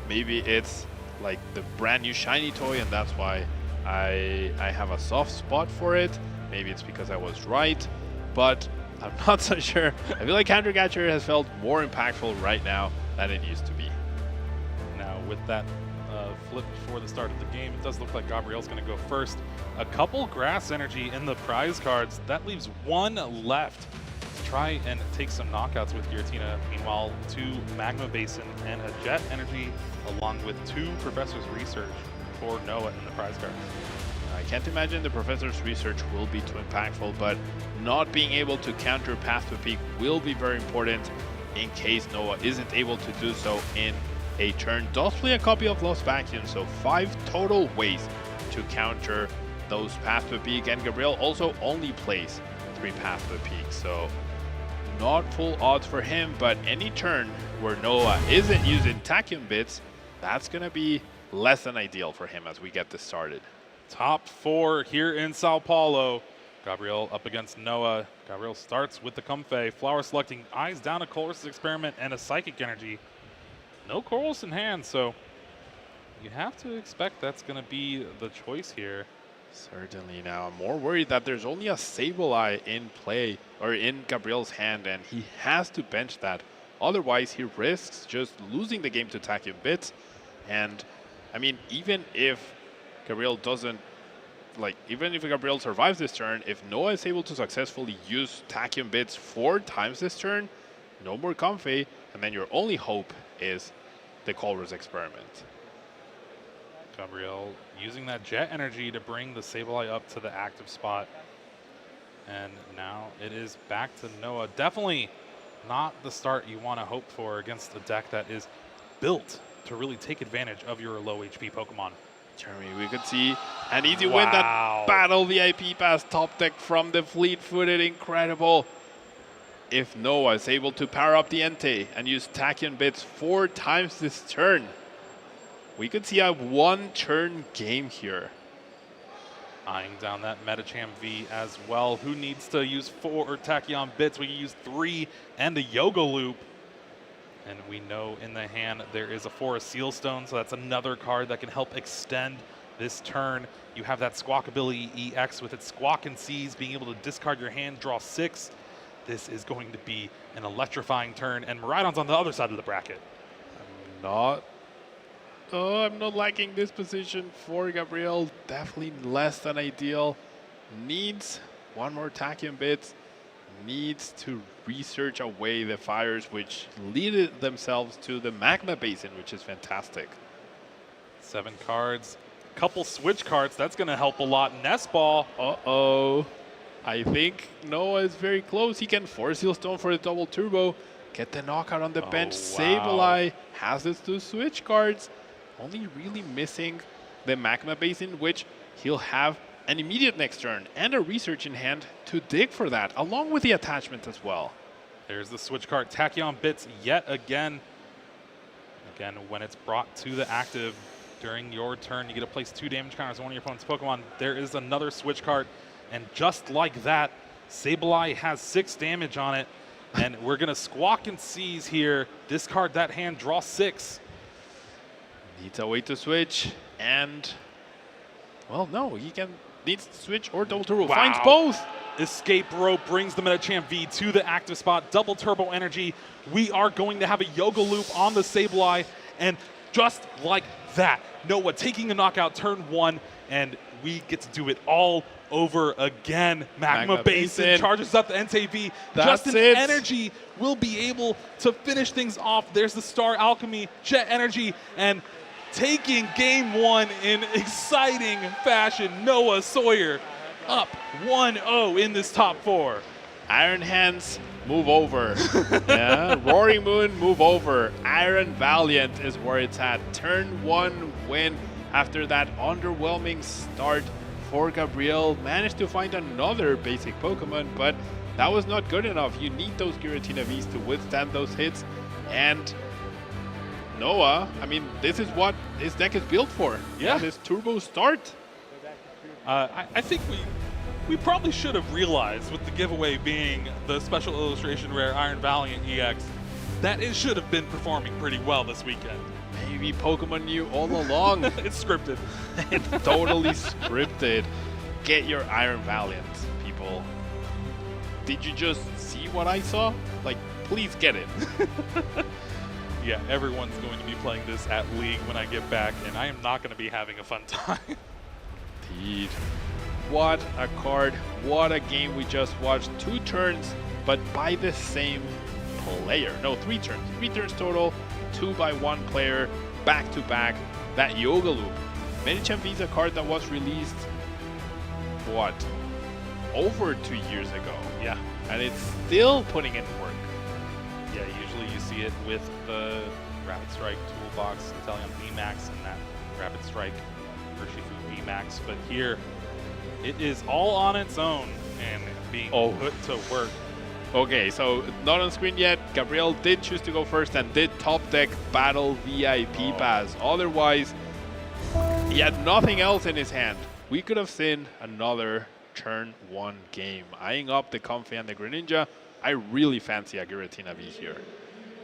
Maybe it's like the brand new shiny toy, and that's why I have a soft spot for it. Maybe it's because I was right, but I'm not so sure. I feel like Counter Catcher has felt more impactful right now than it used to be. Now, with that flip before the start of the game, it does look like Gabriel's going to go first. A couple grass energy in the prize cards. That leaves one left to try and take some knockouts with Giratina. Meanwhile, 2 Magma Basin and a Jet energy, along with 2 Professor's Research for Noah in the prize cards. I can't imagine the Professor's Research will be too impactful, but not being able to counter Path to Peak will be very important in case Noah isn't able to do so in a turn. Does play a copy of Lost Vacuum, so 5 total ways to counter those Path to Peak, and Gabriel also only plays 3 Path to Peak, so not full odds for him, but any turn where Noah isn't using Tachyon Bits, that's going to be less than ideal for him as we get this started. Top 4 here in Sao Paulo. Gabriel up against Noah. Gabriel starts with the Comfey. Flower selecting Eyes Down, a Colress's Experiment, and a Psychic Energy. No Corals in hand, so you have to expect that's going to be the choice here. Certainly. Now, I'm more worried that there's only a Sableye in play, or in Gabriel's hand, and he has to bench that. Otherwise, he risks just losing the game to Tachyon Bits. And, I mean, even if Gabriel doesn't, even if Gabriel survives this turn, if Noah is able to successfully use Tachyon Bits 4 times this turn, no more Comfey, and then your only hope is the Colress's Experiment. Gabriel using that Jet energy to bring the Sableye up to the active spot. And now it is back to Noah. Definitely not the start you want to hope for against a deck that is built to really take advantage of your low HP Pokemon. Jeremy, we could see an easy win. That Battle VIP Pass top deck from the fleet-footed. Incredible. If Noah is able to power up the Entei and use Tachyon Bits 4 times this turn, we could see a 1-turn game here. Eyeing down that Metacham V as well. Who needs to use 4 Tachyon Bits? We can use 3 and a Yoga Loop. And we know in the hand there is a Forest Sealstone, so that's another card that can help extend this turn. You have that Squawk ability EX with its Squawk and Seize, being able to discard your hand, draw 6. This is going to be an electrifying turn, and Maridon's on the other side of the bracket. I'm not liking this position for Gabriel. Definitely less than ideal. Needs one more Tachyon bit. Needs to research away the fires which lead themselves to the Magma Basin, which is fantastic. 7 cards, couple switch cards. That's going to help a lot. Nest Ball. Uh-oh. I think Noah is very close. He can Force Seal Stone for the double turbo. Get the knockout on the bench. Sableye has his 2 switch cards. Only really missing the Magma Basin, which he'll have an immediate next turn and a research in hand to dig for that, along with the attachment as well. There's the switch card. Tachyon bits yet again. Again, when it's brought to the active during your turn, you get to place 2 damage counters on one of your opponent's Pokemon. There is another switch card, and just like that, Sableye has 6 damage on it, and we're going to Squawk and Seize here. Discard that hand, draw 6. Needs a way to switch, and, well, no, he needs to switch or double turbo. Finds both. Escape Rope brings the Medicham V to the active spot. Double turbo energy. We are going to have a Yoga Loop on the Sableye, and just like that, Noah taking a knockout turn 1, and we get to do it all over again. Magma Basin charges up the NTV. Justin Energy will be able to finish things off. There's the Star Alchemy, Jet Energy, and taking game 1 in exciting fashion. Noah Sawyer up 1-0 in this top 4. Iron Hands, move over. Yeah, Roaring Moon, move over. Iron Valiant is where it's at. Turn 1 win after that underwhelming start for Gabriel. Managed to find another basic Pokemon, but that was not good enough. You need those Giratina Vs to withstand those hits. And Noah, I mean, this is what his deck is built for. Yeah. This turbo start. I think we probably should have realized, with the giveaway being the special illustration rare Iron Valiant EX, that it should have been performing pretty well this weekend. Maybe Pokemon knew all along. It's scripted. It's totally scripted. Get your Iron Valiant, people. Did you just see what I saw? Like, please get it. Yeah, everyone's going to be playing this at League when I get back, and I am not going to be having a fun time. Indeed. What a card. What a game we just watched. 2 turns, but by the same player. No, 3 turns. 3 turns total. 2 by 1 player. Back to back. That Yoga Loop. Medicham V is a card that was released, what, over 2 years ago. Yeah. And it's still putting in work. Yeah, usually you see it with the Rapid Strike toolbox, Inteleon VMAX, and that Rapid Strike Urshifu VMAX. But here, it is all on its own and being put to work. Okay, so not on screen yet. Gabriel did choose to go first and did top deck Battle VIP Pass. Otherwise, he had nothing else in his hand. We could have seen another turn 1 game. Eyeing up the Comfey and the Greninja, I really fancy a Giratina V here.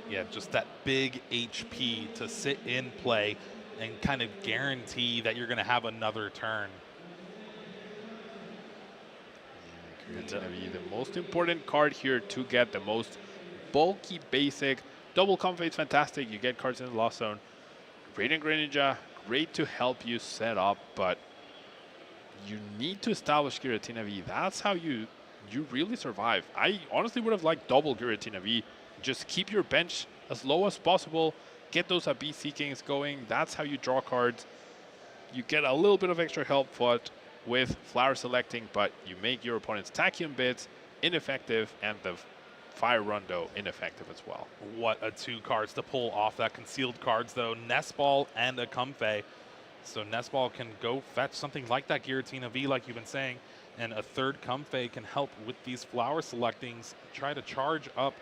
Yeah, just that big HP to sit in play and kind of guarantee that you're going to have another turn. Giratina V, the most important card here to get, the most bulky basic. Double Comfey is fantastic. You get cards in the Lost Zone. Radiant Greninja, great to help you set up, but you need to establish Giratina V. That's how you really survive. I honestly would have liked double Giratina V. Just keep your bench as low as possible. Get those Abyss Seekings going. That's how you draw cards. You get a little bit of extra help with Flower Selecting, but you make your opponent's Tachyon bits ineffective and the Fire Rondo ineffective as well. What a 2 cards to pull off that concealed cards, though. Nest Ball and a Comfey. So Nest Ball can go fetch something like that Giratina V, like you've been saying, and a 3rd Comfey can help with these Flower Selectings, try to charge up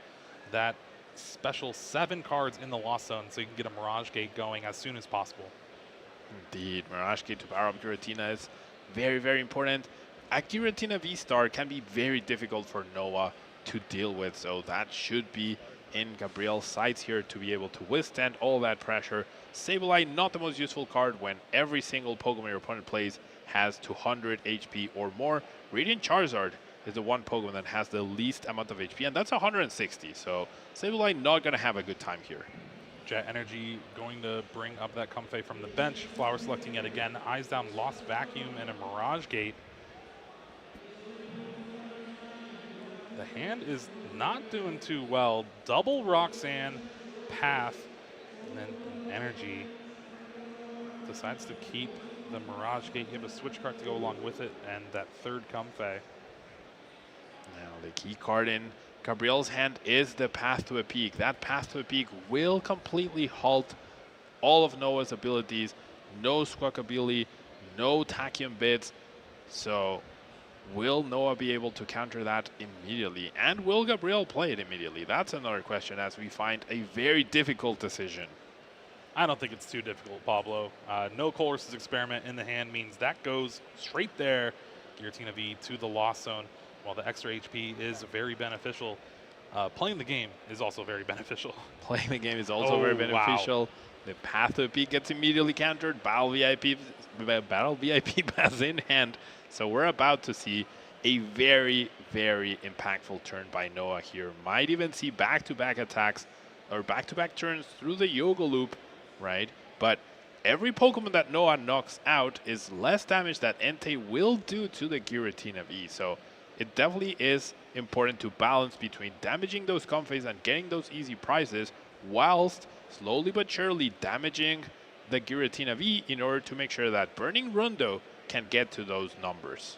that special 7 cards in the Lost Zone so you can get a Mirage Gate going as soon as possible. Indeed, Mirage Gate to power up Giratina is very, very important. A Giratina V-Star can be very difficult for Noah to deal with, so that should be in Gabriel's sights here to be able to withstand all that pressure. Sableye, not the most useful card when every single Pokemon your opponent plays has 200 HP or more. Radiant Charizard is the one Pokemon that has the least amount of HP, and that's 160. So Sableye not going to have a good time here. Jet Energy going to bring up that Comfey from the bench. Flower selecting yet again. Eyes down, Lost Vacuum, and a Mirage Gate. The hand is not doing too well. Double Roxanne, Path, and then Energy decides to keep the Mirage Gate. You have a switch card to go along with it, and that third Comfey. Now the key card in Gabriel's hand is the Path to a Peak. That Path to a Peak will completely halt all of Noah's abilities. No Squawkabilly, no Tachyon Bits. So will Noah be able to counter that immediately? And will Gabriel play it immediately? That's another question, as we find a very difficult decision. I don't think it's too difficult, Pablo. No Colress's Experiment in the hand means that goes straight there. Giratina V to the Lost Zone. While the extra HP is very beneficial, playing the game is also very beneficial. Playing the game is also very beneficial. Wow. The Path to a Peak gets immediately countered. Battle VIP Pass in hand. So we're about to see a very, very impactful turn by Noah here. Might even see back-to-back attacks or back-to-back turns through the Yoga Loop, right? But every Pokemon that Noah knocks out is less damage that Entei will do to the Giratina V. So it definitely is important to balance between damaging those Comfeys and getting those easy prizes, whilst slowly but surely damaging the Giratina V in order to make sure that Burning Rondo can get to those numbers.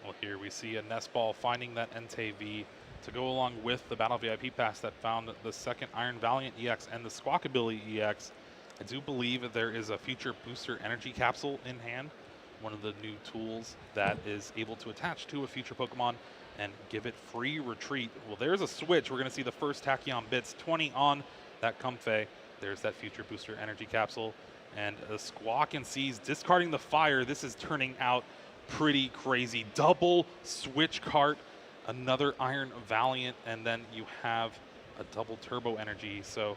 Well, here we see a Nest Ball finding that Entei V to go along with the Battle VIP Pass that found the second Iron Valiant EX and the Squawkabilly EX. I do believe that there is a Future Booster Energy Capsule in hand, one of the new tools that is able to attach to a future Pokemon and give it free retreat. Well, there's a switch. We're going to see the first Tachyon Bits, 20 on that Comfey. There's that Future Booster Energy Capsule. And the Squawk and Seas discarding the Fire. This is turning out pretty crazy. Double Switch Cart, another Iron Valiant, and then you have a double Turbo Energy. So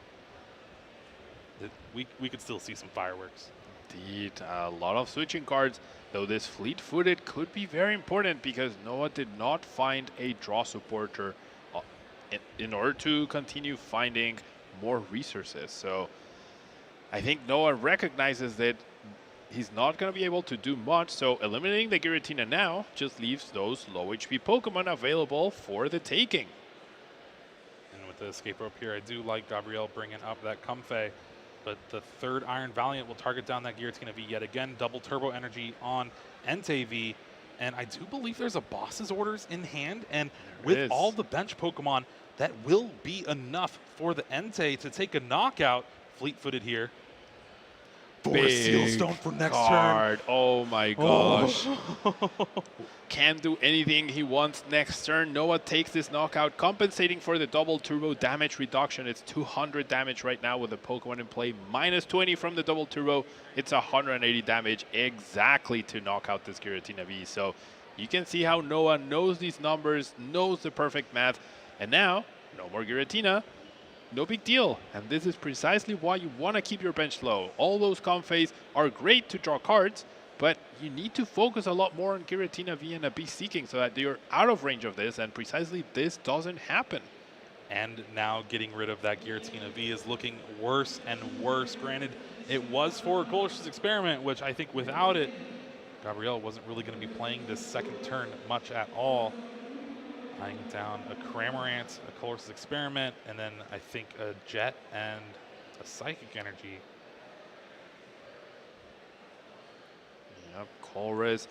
we could still see some fireworks. Indeed, a lot of switching cards, though this fleet-footed could be very important because Noah did not find a draw supporter in order to continue finding more resources. So I think Noah recognizes that he's not going to be able to do much, so eliminating the Giratina now just leaves those low HP Pokemon available for the taking. And with the escape rope here, I do like Gabriel bringing up that Comfey. But the third Iron Valiant will target down that Giratina V yet again. Double Turbo Energy on Entei V. And I do believe there's a Boss's Orders in hand. And with all the bench Pokemon, that will be enough for the Entei to take a knockout. Fleet-footed here. Big Seal Stone for next card. turn. Oh my gosh. Can't do anything he wants next turn. Noah takes this knockout, compensating for the double turbo damage reduction. It's 200 damage right now with the Pokemon in play. Minus 20 from the double turbo. It's 180 damage exactly to knock out this Giratina V. So you can see how Noah knows these numbers, knows the perfect math. And now, no more Giratina. No big deal, and this is precisely why you want to keep your bench low. All those Comfeys are great to draw cards, but you need to focus a lot more on Giratina V and Beast Seeking so that you're out of range of this, and precisely this doesn't happen. And now getting rid of that Giratina V is looking worse and worse. Granted, it was for Colress's Experiment, which I think without it, Gabriel wasn't really going to be playing this second turn much at all. Eyeing down a Cramorant, a Colress's Experiment, and then I think a Jet and a Psychic Energy. Yep, Colress.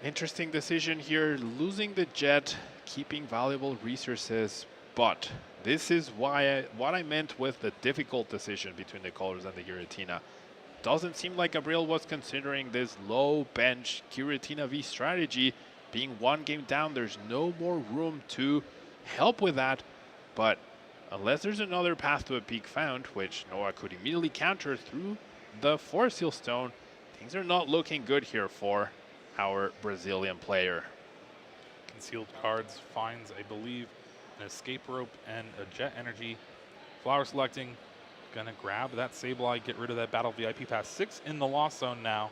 Interesting decision here, losing the Jet, keeping valuable resources, but this is why what I meant with the difficult decision between the Colress and the Giratina. Doesn't seem like Gabriel was considering this low bench Giratina V strategy. Being one game down, there's no more room to help with that. But unless there's another path to a peak found, which Noah could immediately counter through the Forest Seal Stone, things are not looking good here for our Brazilian player. Concealed cards finds, I believe, an escape rope, and a jet energy. Flower selecting, gonna grab that Sableye, get rid of that battle VIP pass. 6 in the loss zone now.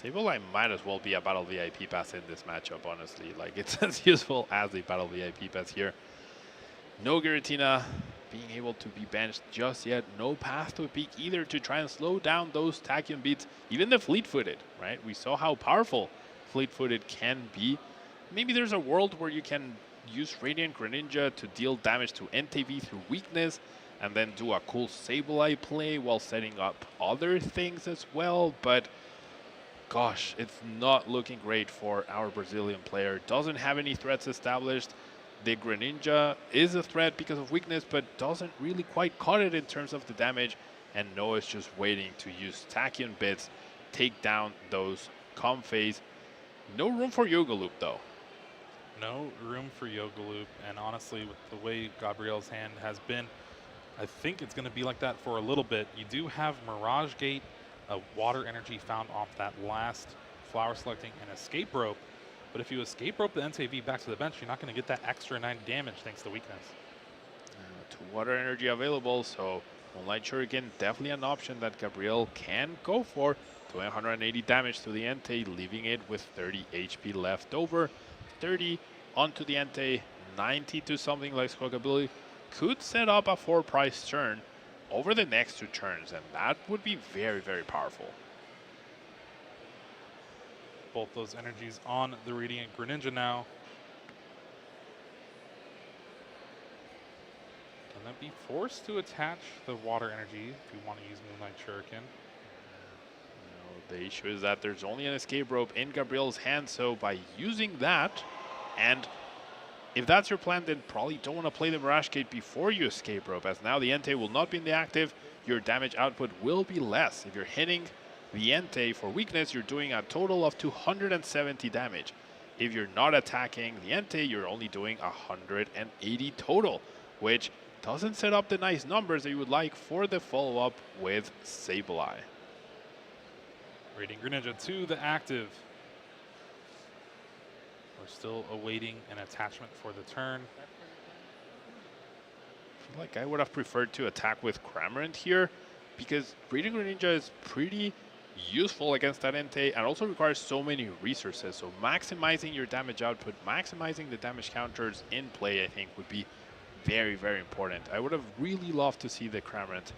Sableye might as well be a battle VIP pass in this matchup, honestly. Like, it's as useful as a battle VIP pass here. No Giratina being able to be benched just yet. No path to a peak either to try and slow down those Tachyon beats. Even the fleet-footed, right? We saw how powerful fleet-footed can be. Maybe there's a world where you can use Radiant Greninja to deal damage to NTV through weakness, and then do a cool Sableye play while setting up other things as well. But gosh, it's not looking great for our Brazilian player. Doesn't have any threats established. The Greninja is a threat because of weakness, but doesn't really quite cut it in terms of the damage. And Noah's just waiting to use Tachyon bits, take down those Comfeys. No room for Yoga Loop though. No room for Yoga Loop, and honestly, with the way Gabriel's hand has been, I think it's going to be like that for a little bit. You do have Mirage Gate, a water energy found off that last flower selecting, and escape rope. But if you escape rope the NTV back to the bench, you're not going to get that extra 9 damage thanks to weakness. 2 water energy available, so Moonlight Shuriken definitely an option that Gabriel can go for. Doing 180 damage to the Entei, leaving it with 30 HP left over. 30 onto the Entei, 90 to something like Squawkabilly. Could set up a 4-price turn over the next 2 turns, and that would be very, very powerful. Both those energies on the Radiant Greninja now. Gonna be forced to attach the water energy if you want to use Moonlight Shuriken. The issue is that there's only an escape rope in Gabriel's hand, so by using that, and if that's your plan, then probably don't want to play the Mirage Gate before you escape rope, as now the Entei will not be in the active. Your damage output will be less. If you're hitting the Entei for weakness, you're doing a total of 270 damage. If you're not attacking the Entei, you're only doing 180 total, which doesn't set up the nice numbers that you would like for the follow-up with Sableye. Radiant Greninja to the active. We're still awaiting an attachment for the turn. I feel like I would have preferred to attack with Cramorant here, because Radiant Greninja is pretty useful against that Entei and also requires so many resources. So maximizing your damage output, maximizing the damage counters in play, I think would be very, very important. I would have really loved to see the Cramorant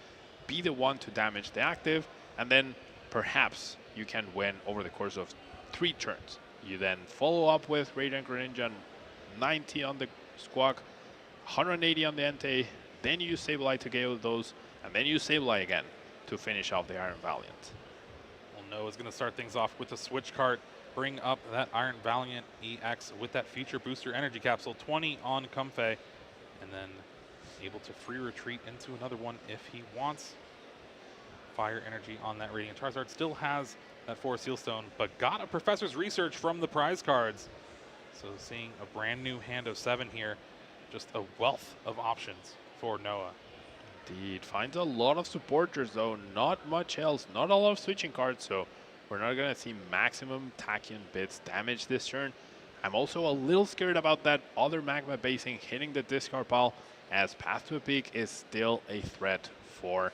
be the one to damage the active, and then perhaps you can win over the course of 3 turns. You then follow up with Radiant Greninja, 90 on the Squawk, 180 on the Entei, then you use Sableye to KO those, and then use Sableye again to finish off the Iron Valiant. Well, Noah's going to start things off with a switch cart, bring up that Iron Valiant EX with that feature booster energy capsule, 20 on Comfey, and then able to free retreat into another one if he wants. Fire energy on that Radiant Charizard, still has that 4 Seal Stone, but got a Professor's Research from the prize cards. So seeing a brand new hand of 7 here, just a wealth of options for Noah. Indeed, finds a lot of supporters though, not much else, not a lot of switching cards, so we're not going to see maximum Tachyon bits damage this turn. I'm also a little scared about that other Magma basing hitting the discard pile, as Path to a Peak is still a threat for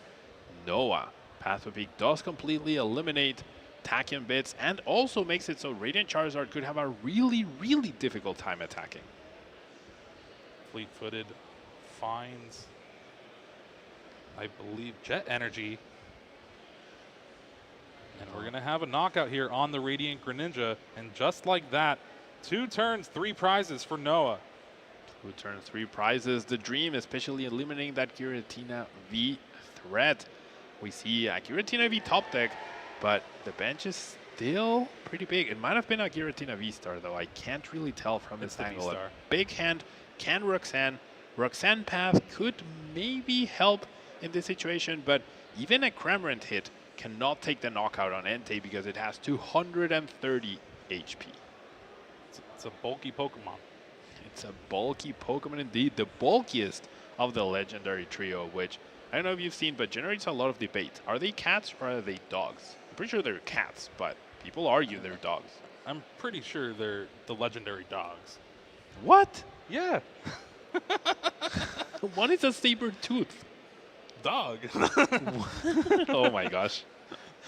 Noah. Path to a Peak does completely eliminate Tachyon bits and also makes it so Radiant Charizard could have a really, really difficult time attacking. Fleet-footed finds, I believe, Jet Energy. And we're going to have a knockout here on the Radiant Greninja. And just like that, 2 turns, 3 prizes for Noah. 2 turns, 3 prizes. The dream, especially eliminating that Giratina V threat. We see a Giratina V top deck, but the bench is still pretty big. It might have been a Giratina V-Star, though. I can't really tell from this angle. A big hand, can Roxanne. Roxanne Path could maybe help in this situation, but even a Cramorant hit cannot take the knockout on Entei because it has 230 HP. It's a bulky Pokemon. It's a bulky Pokemon indeed. The bulkiest of the legendary trio, which I don't know if you've seen, but generates a lot of debate. Are they cats or are they dogs? I'm pretty sure they're cats, but people argue they're dogs. I'm pretty sure they're the legendary dogs. What? Yeah. What is a saber tooth? Dog. Oh my gosh.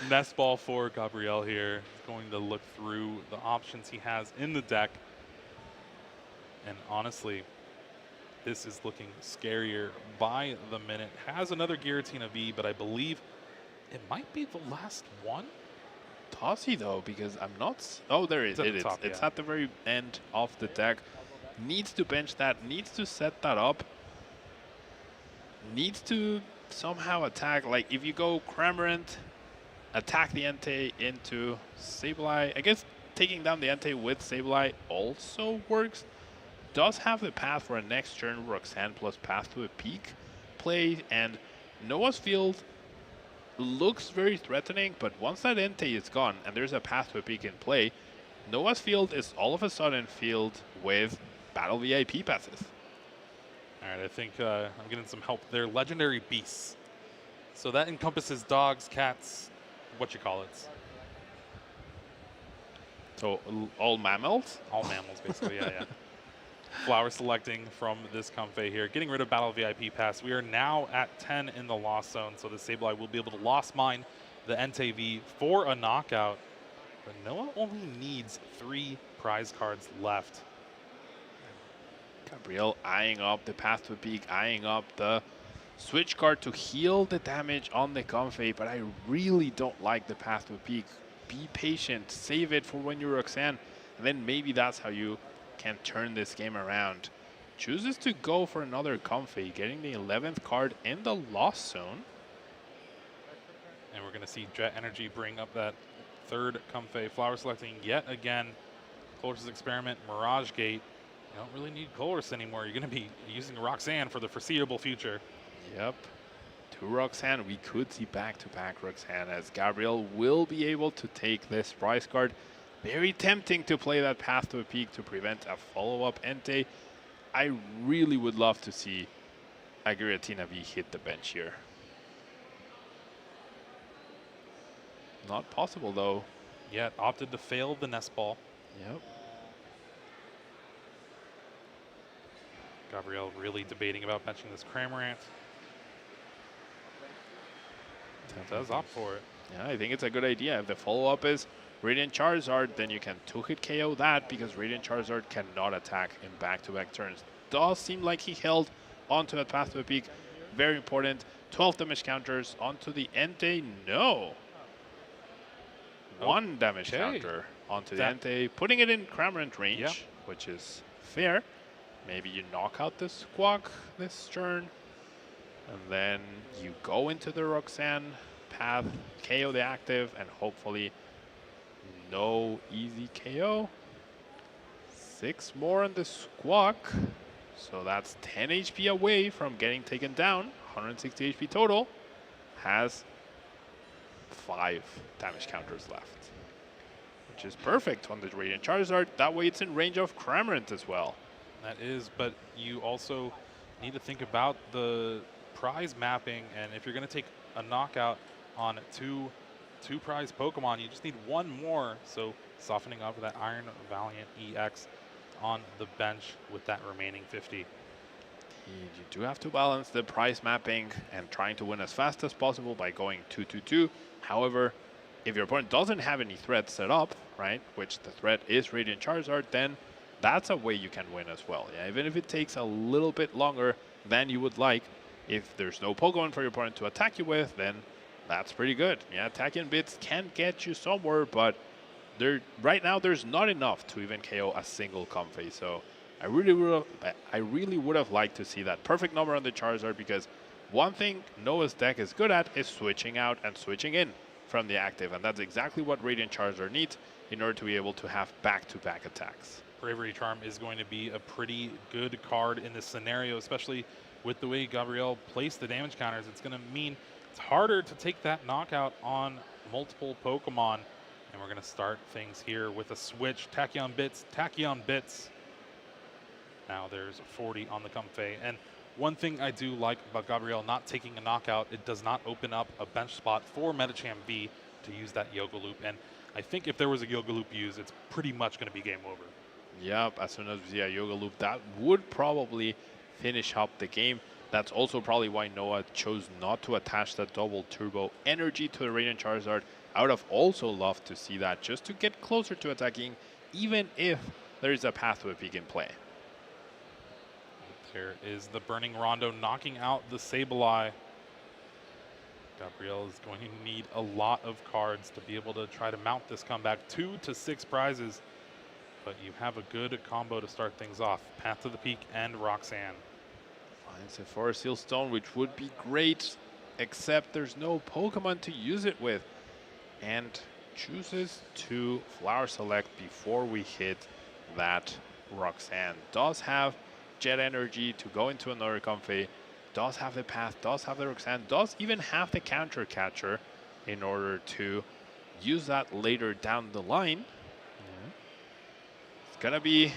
Nest ball for Gabriel here. He's going to look through the options he has in the deck. And honestly, this is looking scarier by the minute. Has another Giratina V, but I believe it might be the last one. Does he though? Because I'm not. Oh, there it is. It's at the top, It's yeah. at the very end of the deck. Needs to bench that. Needs to set that up. Needs to somehow attack. Like if you go Cramorant, attack the Entei into Sableye. I guess taking down the Entei with Sableye also works. Does have the path for a next turn Roxanne plus path to a peak play, and Noah's Field looks very threatening, but once that Entei is gone and there's a path to a peak in play, Noah's Field is all of a sudden filled with Battle VIP passes. All right, I think I'm getting some help there. Legendary Beasts. So that encompasses dogs, cats, what you call it. So all mammals? All mammals, basically, yeah. Flower selecting from this Comfey here. Getting rid of Battle VIP Pass. We are now at 10 in the loss zone, so the Sableye will be able to lost mine the Entei V for a knockout. But Noah only needs 3 prize cards left. Gabriel eyeing up the path to a peak, eyeing up the switch card to heal the damage on the Comfey, but I really don't like the path to a peak. Be patient, save it for when you're Roxanne, and then maybe that's how you can turn this game around. Chooses to go for another Comfey, getting the 11th card in the loss zone. And we're going to see Jet Energy bring up that 3rd Comfey. Flower selecting yet again. Colress's Experiment, Mirage Gate. You don't really need Colress anymore. You're going to be using Roxanne for the foreseeable future. Yep. To Roxanne, we could see back-to-back Roxanne, as Gabriel will be able to take this prize card. Very tempting to play that path to a peak to prevent a follow-up Entei. I really would love to see a Giratina V hit the bench here. Not possible though. Yet opted to fail the Nest Ball. Yep. Gabriel really debating about benching this Cramorant. Does opt for it. Yeah, I think it's a good idea. If the follow-up is Radiant Charizard, then you can two-hit KO that, because Radiant Charizard cannot attack in back-to-back turns. Does seem like he held onto that path to a peak. Very important. 12 damage counters onto the Entei. No. 1 damage counter onto the Entei, putting it in Cramorant range, which is fair. Maybe you knock out the Squawk this turn, and then you go into the Roxanne path, KO the active, and hopefully no easy KO. 6 more on the Squawk, so that's 10 HP away from getting taken down. 160 HP total. Has 5 damage counters left, which is perfect on the Radiant Charizard. That way it's in range of Cramorant as well. That is, but you also need to think about the prize mapping, and if you're going to take a knockout on two prize Pokemon, you just need 1 more. So softening up that Iron Valiant EX on the bench with that remaining 50. You do have to balance the price mapping and trying to win as fast as possible by going 2-2-2. However, if your opponent doesn't have any threats set up, right, which the threat is Radiant Charizard, then that's a way you can win as well. Yeah, even if it takes a little bit longer than you would like. If there's no Pokemon for your opponent to attack you with, then that's pretty good. Yeah, attacking bits can get you somewhere, but right now there's not enough to even KO a single Comfey. So I really would have liked to see that perfect number on the Charizard, because one thing Noah's deck is good at is switching out and switching in from the active, and that's exactly what Radiant Charizard needs in order to be able to have back-to-back attacks. Bravery Charm is going to be a pretty good card in this scenario, especially with the way Gabriel placed the damage counters. It's going to mean it's harder to take that knockout on multiple Pokemon. And we're going to start things here with a switch. Tachyon Bits. Now there's 40 on the Comfey. And one thing I do like about Gabriel not taking a knockout, it does not open up a bench spot for Medicham V to use that Yoga Loop. And I think if there was a Yoga Loop used, it's pretty much going to be game over. Yep, as soon as we see a Yoga Loop, that would probably finish up the game. That's also probably why Noah chose not to attach that double turbo energy to the Radiant Charizard. I would have also loved to see that just to get closer to attacking, even if there is a path to a peak in play. There is the Burning Rondo knocking out the Sableye. Gabriel is going to need a lot of cards to be able to try to mount this comeback. 2 to 6 prizes, but you have a good combo to start things off. Path to the Peak and Roxanne. Finds a Forest Seal Stone, which would be great, except there's no Pokemon to use it with. And chooses to Flower Select before we hit that Roxanne. Does have Jet Energy to go into another Comfey, does have the Path, does have the Roxanne, does even have the Counter Catcher in order to use that later down the line. It's gonna be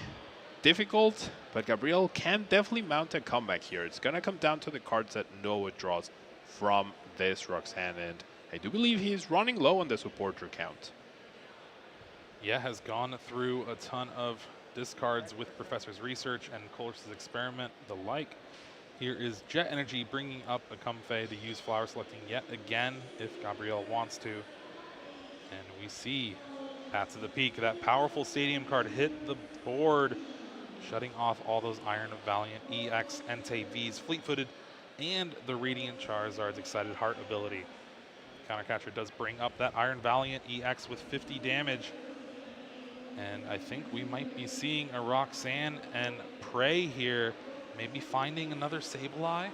difficult, but Gabriel can definitely mount a comeback here. It's gonna come down to the cards that Noah draws from this Roxanne, and I do believe he's running low on the supporter count. Yeah, has gone through a ton of discards with Professor's Research and Colress's Experiment, the like. Here is Jet Energy bringing up a Comfey to use Flower Selecting yet again if Gabriel wants to. And we see Path to the Peak, that powerful Stadium card hit the board, shutting off all those Iron Valiant, EX, Entei Vs, Fleet-Footed, and the Radiant Charizard's Excited Heart ability. Counter Catcher does bring up that Iron Valiant EX with 50 damage. And I think we might be seeing a Roxanne and Prey here, maybe finding another Sableye.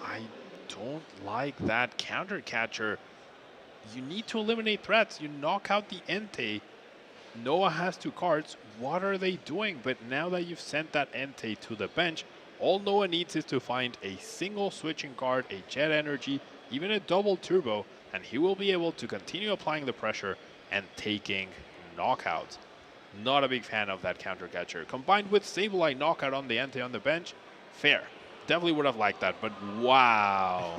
I don't like that Counter Catcher. You need to eliminate threats. You knock out the Entei. Noah has 2 cards. What are they doing? But now that you've sent that Entei to the bench, all Noah needs is to find a single switching card, a Jet Energy, even a double turbo, and he will be able to continue applying the pressure and taking knockouts. Not a big fan of that Counter Catcher. Combined with Sableye knockout on the Entei on the bench, fair. Definitely would have liked that, but wow.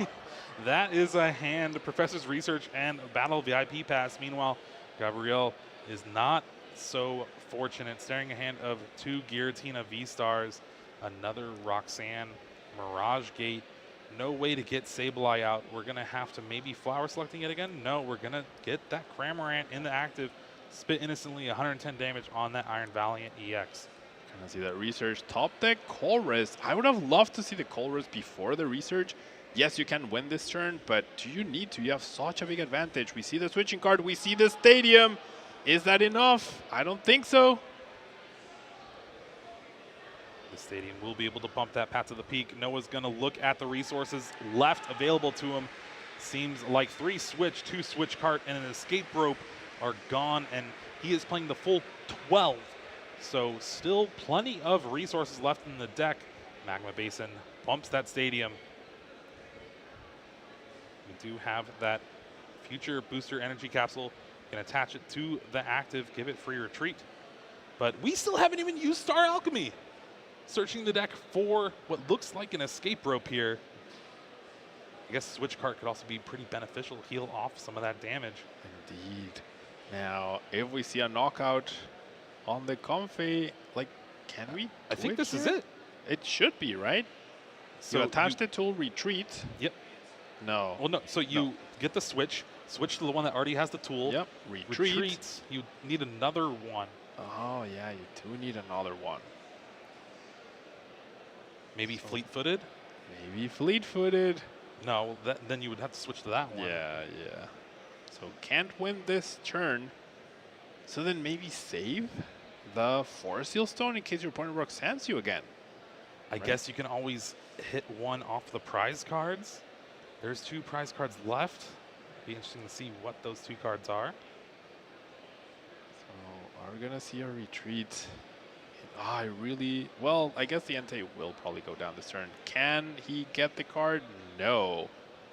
That is a hand. Professor's Research and Battle VIP Pass. Meanwhile, Gabriel is not so fortunate, staring a hand of 2 Giratina V-Stars, another Roxanne, Mirage Gate. No way to get Sableye out. We're going to have to maybe Flower Selecting it again. No, we're going to get that Cramorant in the active. Spit instantly, 110 damage on that Iron Valiant EX. Gonna see that Research. Top deck Colress. I would have loved to see the Colress before the Research. Yes, you can win this turn, but do you need to? You have such a big advantage. We see the switching card. We see the Stadium. Is that enough? I don't think so. The Stadium will be able to bump that Path to the Peak. Noah's going to look at the resources left available to him. Seems like 3 switch, 2 switch cart, and an escape rope are gone, and he is playing the full 12. So still plenty of resources left in the deck. Magma Basin bumps that Stadium. We do have that future booster energy capsule. Can attach it to the active, give it free retreat. But we still haven't even used Star Alchemy. Searching the deck for what looks like an escape rope here. I guess switch cart could also be pretty beneficial, heal off some of that damage. Indeed. Now, if we see a knockout on the Comfey, like, can we? I think this is here? it. It should be, right? So you attach the tool, retreat. Yep. No. Well, no. So you get the switch to the one that already has the tool. Yep. Retreat. You need another one. Oh, yeah, you do need another one. Maybe fleet-footed? Maybe fleet-footed. No, then you would have to switch to that one. Yeah. So can't win this turn. So then maybe save the Forest Seal Stone in case your opponent Roxanne's you again. I guess you can always hit one off the prize cards. There's 2 prize cards left. Be interesting to see what those 2 cards are. So are we gonna see a retreat? Well, I guess the Entei will probably go down this turn. Can he get the card? No.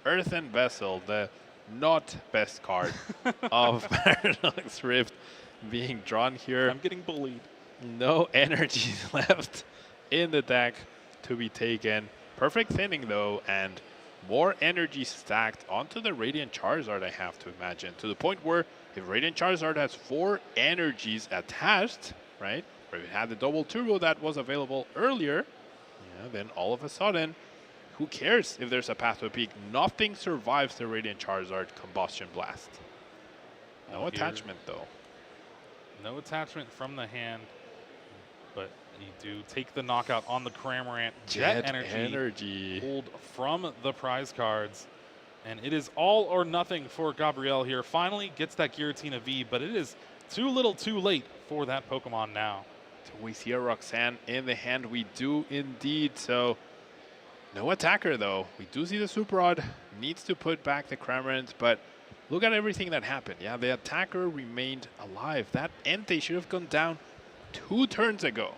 Earthen Vessel, the not best card of Paradox Rift being drawn here. I'm getting bullied. No energy left in the deck to be taken. Perfect thinning though, and more energy stacked onto the Radiant Charizard, I have to imagine. To the point where if Radiant Charizard has 4 energies attached, right? where we had the double turbo that was available earlier, then all of a sudden, who cares if there's a path to a peak? Nothing survives the Radiant Charizard Combustion Blast. No attachment, though. No attachment from the hand, but you do take the knockout on the Cramorant. Jet energy pulled from the prize cards. And it is all or nothing for Gabriel here. Finally gets that Giratina V, but it is too little too late for that Pokemon now. So we see a Roxanne in the hand. We do indeed. So no attacker, though. We do see the Super Rod. Needs to put back the Cramorant, but look at everything that happened. Yeah, the attacker remained alive. That Entei should have gone down 2 turns ago.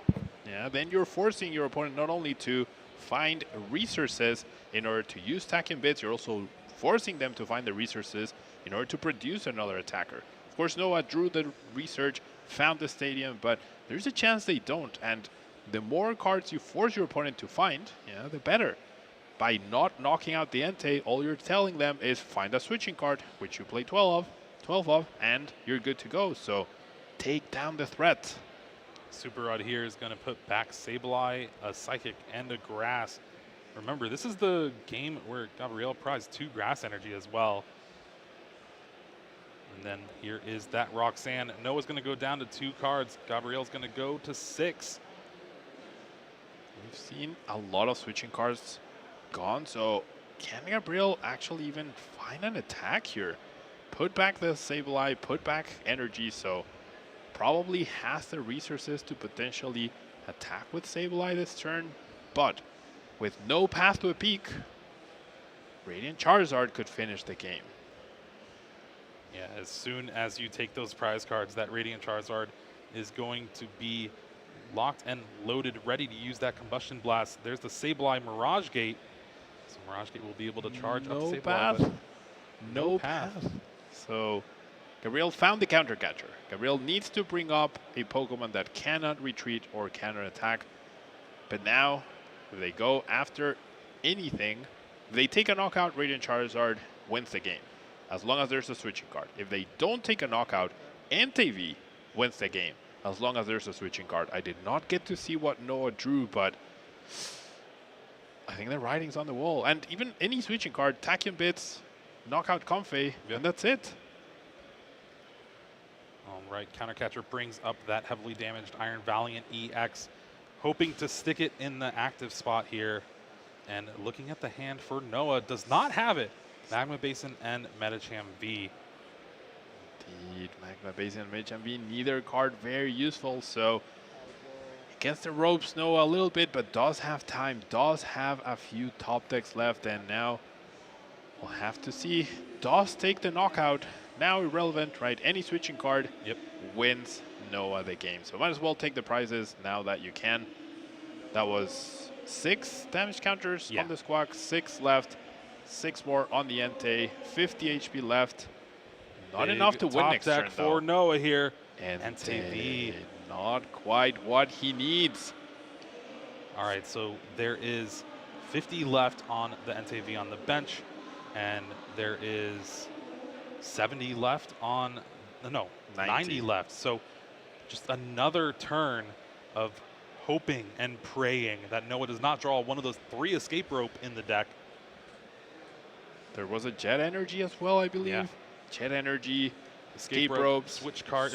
Yeah, then you're forcing your opponent not only to find resources in order to use Tachyon Bits, you're also forcing them to find the resources in order to produce another attacker. Of course, Noah drew the research, found the stadium, but there's a chance they don't. And the more cards you force your opponent to find, the better. By not knocking out the Entei, all you're telling them is find a switching card, which you play 12 of, and you're good to go. So take down the threat. Super Rod here is going to put back Sableye, a Psychic, and a Grass. Remember, this is the game where Gabriel prized 2 Grass Energy as well. And then here is that Roxanne. Noah's going to go down to 2 cards. Gabriel's going to go to 6. We've seen a lot of switching cards gone, so can Gabriel actually even find an attack here? Put back the Sableye, put back energy, so probably has the resources to potentially attack with Sableye this turn, but with no path to a peak, Radiant Charizard could finish the game. Yeah, as soon as you take those prize cards, that Radiant Charizard is going to be locked and loaded, ready to use that Combustion Blast. There's the Sableye Mirage Gate. So Mirage Gate will be able to charge up Sableye. Path. No path. So Gabriel found the counter catcher. Gabriel needs to bring up a Pokemon that cannot retreat or cannot attack. But now, if they go after anything, if they take a knockout, Radiant Charizard wins the game, as long as there's a switching card. If they don't take a knockout, Entei V wins the game, as long as there's a switching card. I did not get to see what Noah drew, but I think the writing's on the wall. And even any switching card, Tachyon Bits, knockout Comfey, and that's it. All right, Countercatcher brings up that heavily damaged Iron Valiant EX, hoping to stick it in the active spot here. And looking at the hand for Noah, does not have it. Magma Basin and Medicham V. Indeed, Magma Basin and Medicham V, neither card very useful, so gets the ropes Noah a little bit, but does have time, does have a few top decks left, and now we'll have to see. Does take the knockout, now irrelevant, right? Any switching card wins Noah the game. So might as well take the prizes now that you can. That was 6 damage counters on the Squawk, 6 left, 6 more on the Entei, 50 HP left. Not enough to win next turn, for Noah here. And Entei V, not quite what he needs. All right, so there is 50 left on the Entei V on the bench, and there is 70 left on, no, 90 left. So just another turn of hoping and praying that Noah does not draw one of those 3 escape rope in the deck. There was a Jet Energy as well, I believe. Yeah. Jet Energy, escape rope, switch card,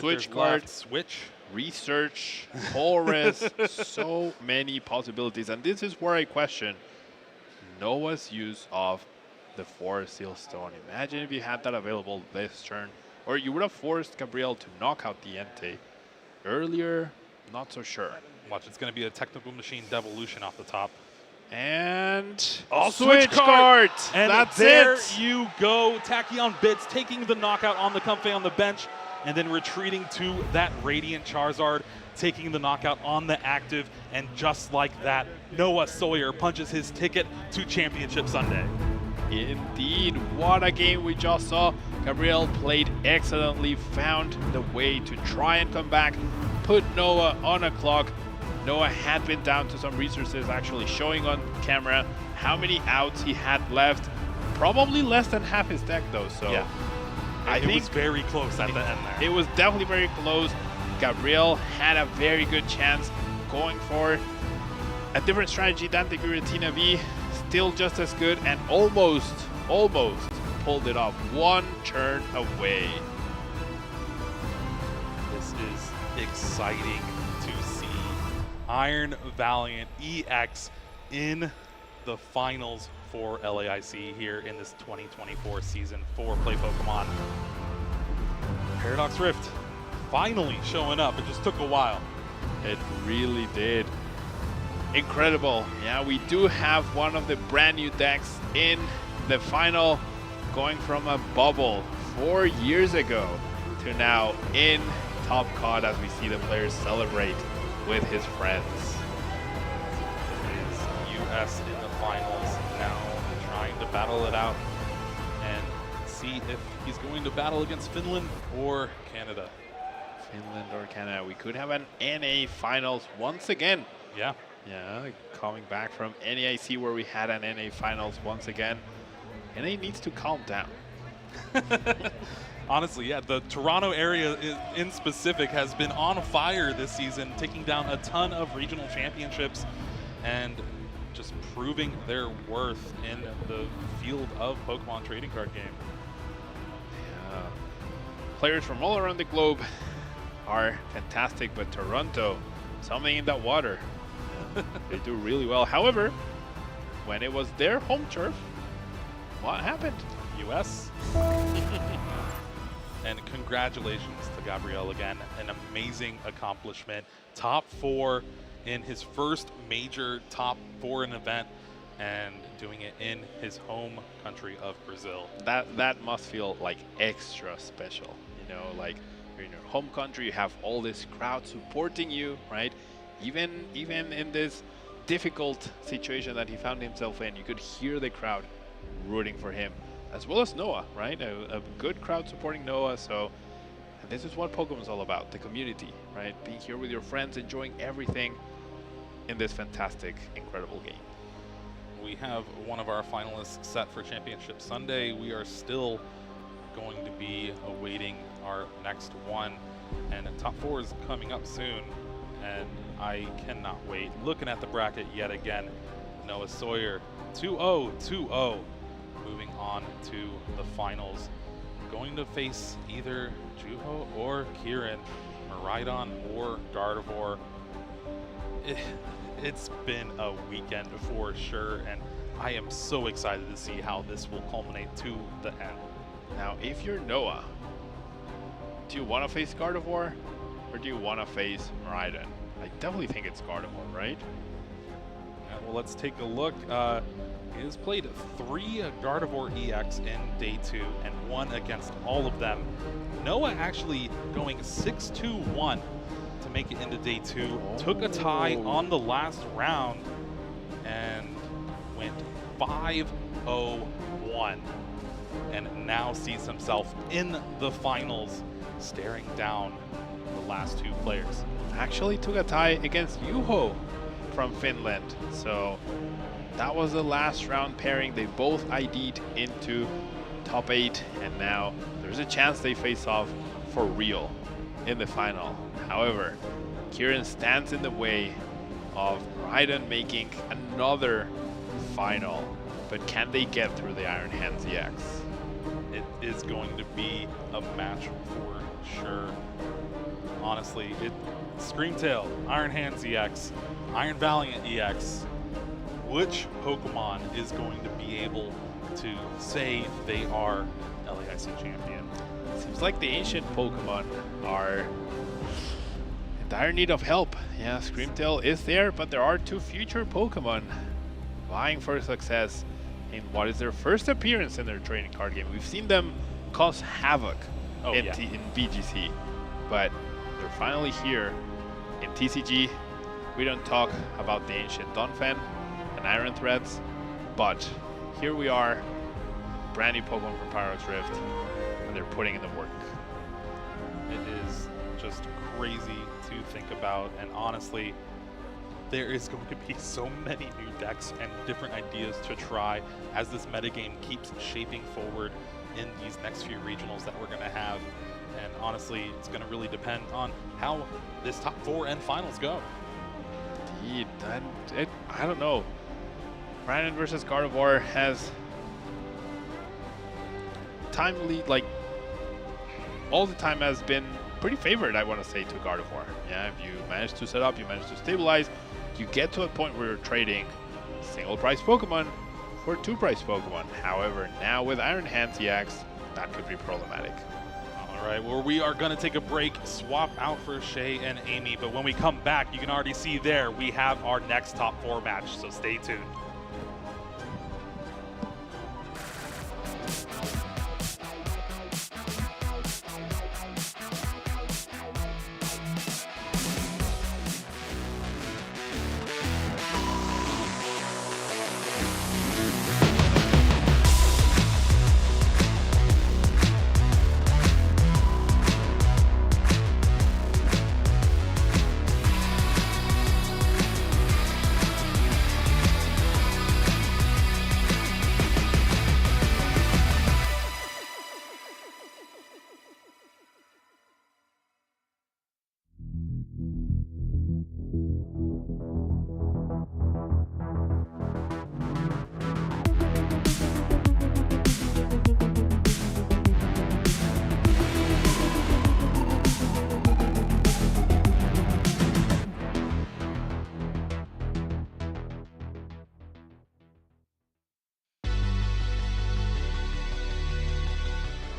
switch, research, Taurus, so many possibilities. And this is where I question Noah's use of the Forest Seal Stone. Imagine if you had that available this turn, or you would have forced Gabriel to knock out the Entei earlier. Not so sure. Watch, it's going to be a Technical Machine Devolution off the top. And switch card. And that's there you go. Tachyon Bits taking the knockout on the Comfey on the bench, and then retreating to that Radiant Charizard, taking the knockout on the active. And just like that, Noah Sawyer punches his ticket to Championship Sunday. Indeed, what a game we just saw. Gabriel played excellently, found the way to try and come back, put Noah on a clock. Noah had been down to some resources, actually showing on camera how many outs he had left. Probably less than half his deck though, so yeah. I think it was very close at the end there. It was definitely very close. Gabriel had a very good chance going for a different strategy than the Giratina V. Still just as good and almost pulled it off. One turn away. This is exciting to see. Iron Valiant EX in the finals for LAIC here in this 2024 season for Play Pokemon. Paradox Rift finally showing up. It just took a while. It really did. Incredible. Yeah, we do have one of the brand new decks in the final, going from a bubble 4 years ago to now in top COD as we see the players celebrate with his friends. It is US in the finals now, trying to battle it out and see if he's going to battle against Finland or Canada. Finland or Canada. We could have an NA finals once again. Yeah. Yeah, coming back from NAIC where we had an NA finals once again. NA needs to calm down. Honestly, yeah, the Toronto area in specific has been on fire this season, taking down a ton of regional championships and just proving their worth in the field of Pokemon trading card game. Yeah. Players from all around the globe are fantastic, but Toronto, something in that water. They do really well. However, when it was their home turf, what happened? US. And congratulations to Gabriel again. An amazing accomplishment. Top 4 in his first major top 4 in event and doing it in his home country of Brazil. That must feel like extra special. You know, like you're in your home country, you have all this crowd supporting you, right? Even in this difficult situation that he found himself in, you could hear the crowd rooting for him, as well as Noah, right? A good crowd supporting Noah. So this is what Pokemon is all about, the community, right? Being here with your friends, enjoying everything in this fantastic, incredible game. We have one of our finalists set for Championship Sunday. We are still going to be awaiting our next one, and top 4 is coming up soon, and I cannot wait. Looking at the bracket yet again, Noah Sawyer 2-0, moving on to the finals, going to face either Juho or Kieran, Maridon or Gardevoir. It's been a weekend for sure, and I am so excited to see how this will culminate to the end. Now, if you're Noah, do you want to face Gardevoir or do you want to face Maridon? I definitely think it's Gardevoir, right? Yeah, well, let's take a look. He has played 3 Gardevoir EX in day 2 and won against all of them. Noah actually going 6-2-1 to make it into day 2. Took a tie on the last round and went 5-0-1 and now sees himself in the finals, staring down the last 2 players. Actually took a tie against Juho from Finland. So that was the last round pairing. They both ID'd into top 8, and now there's a chance they face off for real in the final. However, Kieran stands in the way of Maridon making another final. But can they get through the Iron Hands EX? It is going to be a match for sure. Honestly, Screamtail, Iron Hands EX, Iron Valiant EX. Which Pokemon is going to be able to say they are LAIC champion? Seems like the ancient Pokemon are in dire need of help. Yeah, Screamtail is there, but there are 2 future Pokemon vying for success in what is their first appearance in their trading card game. We've seen them cause havoc in VGC, but they're finally here in TCG. We don't talk about the ancient Donphan and Iron Threads, but here we are, brand new Pokemon from Paradox Rift, and they're putting in the work. It is just crazy to think about, and honestly, there is going to be so many new decks and different ideas to try as this metagame keeps shaping forward. in these next few regionals that we're going to have. And honestly, it's going to really depend on how this top 4 and finals go. Indeed. I don't know. Brandon versus Gardevoir has timely, like, all the time has been pretty favored, I want to say, to Gardevoir. Yeah, if you manage to set up, you manage to stabilize, you get to a point where you're trading single price Pokemon for 2 price Pokemon. However, now with Iron Hands EX, that could be problematic. All right, well, we are going to take a break, swap out for Shay and Amy, but when we come back, you can already see there we have our next top 4 match, so stay tuned.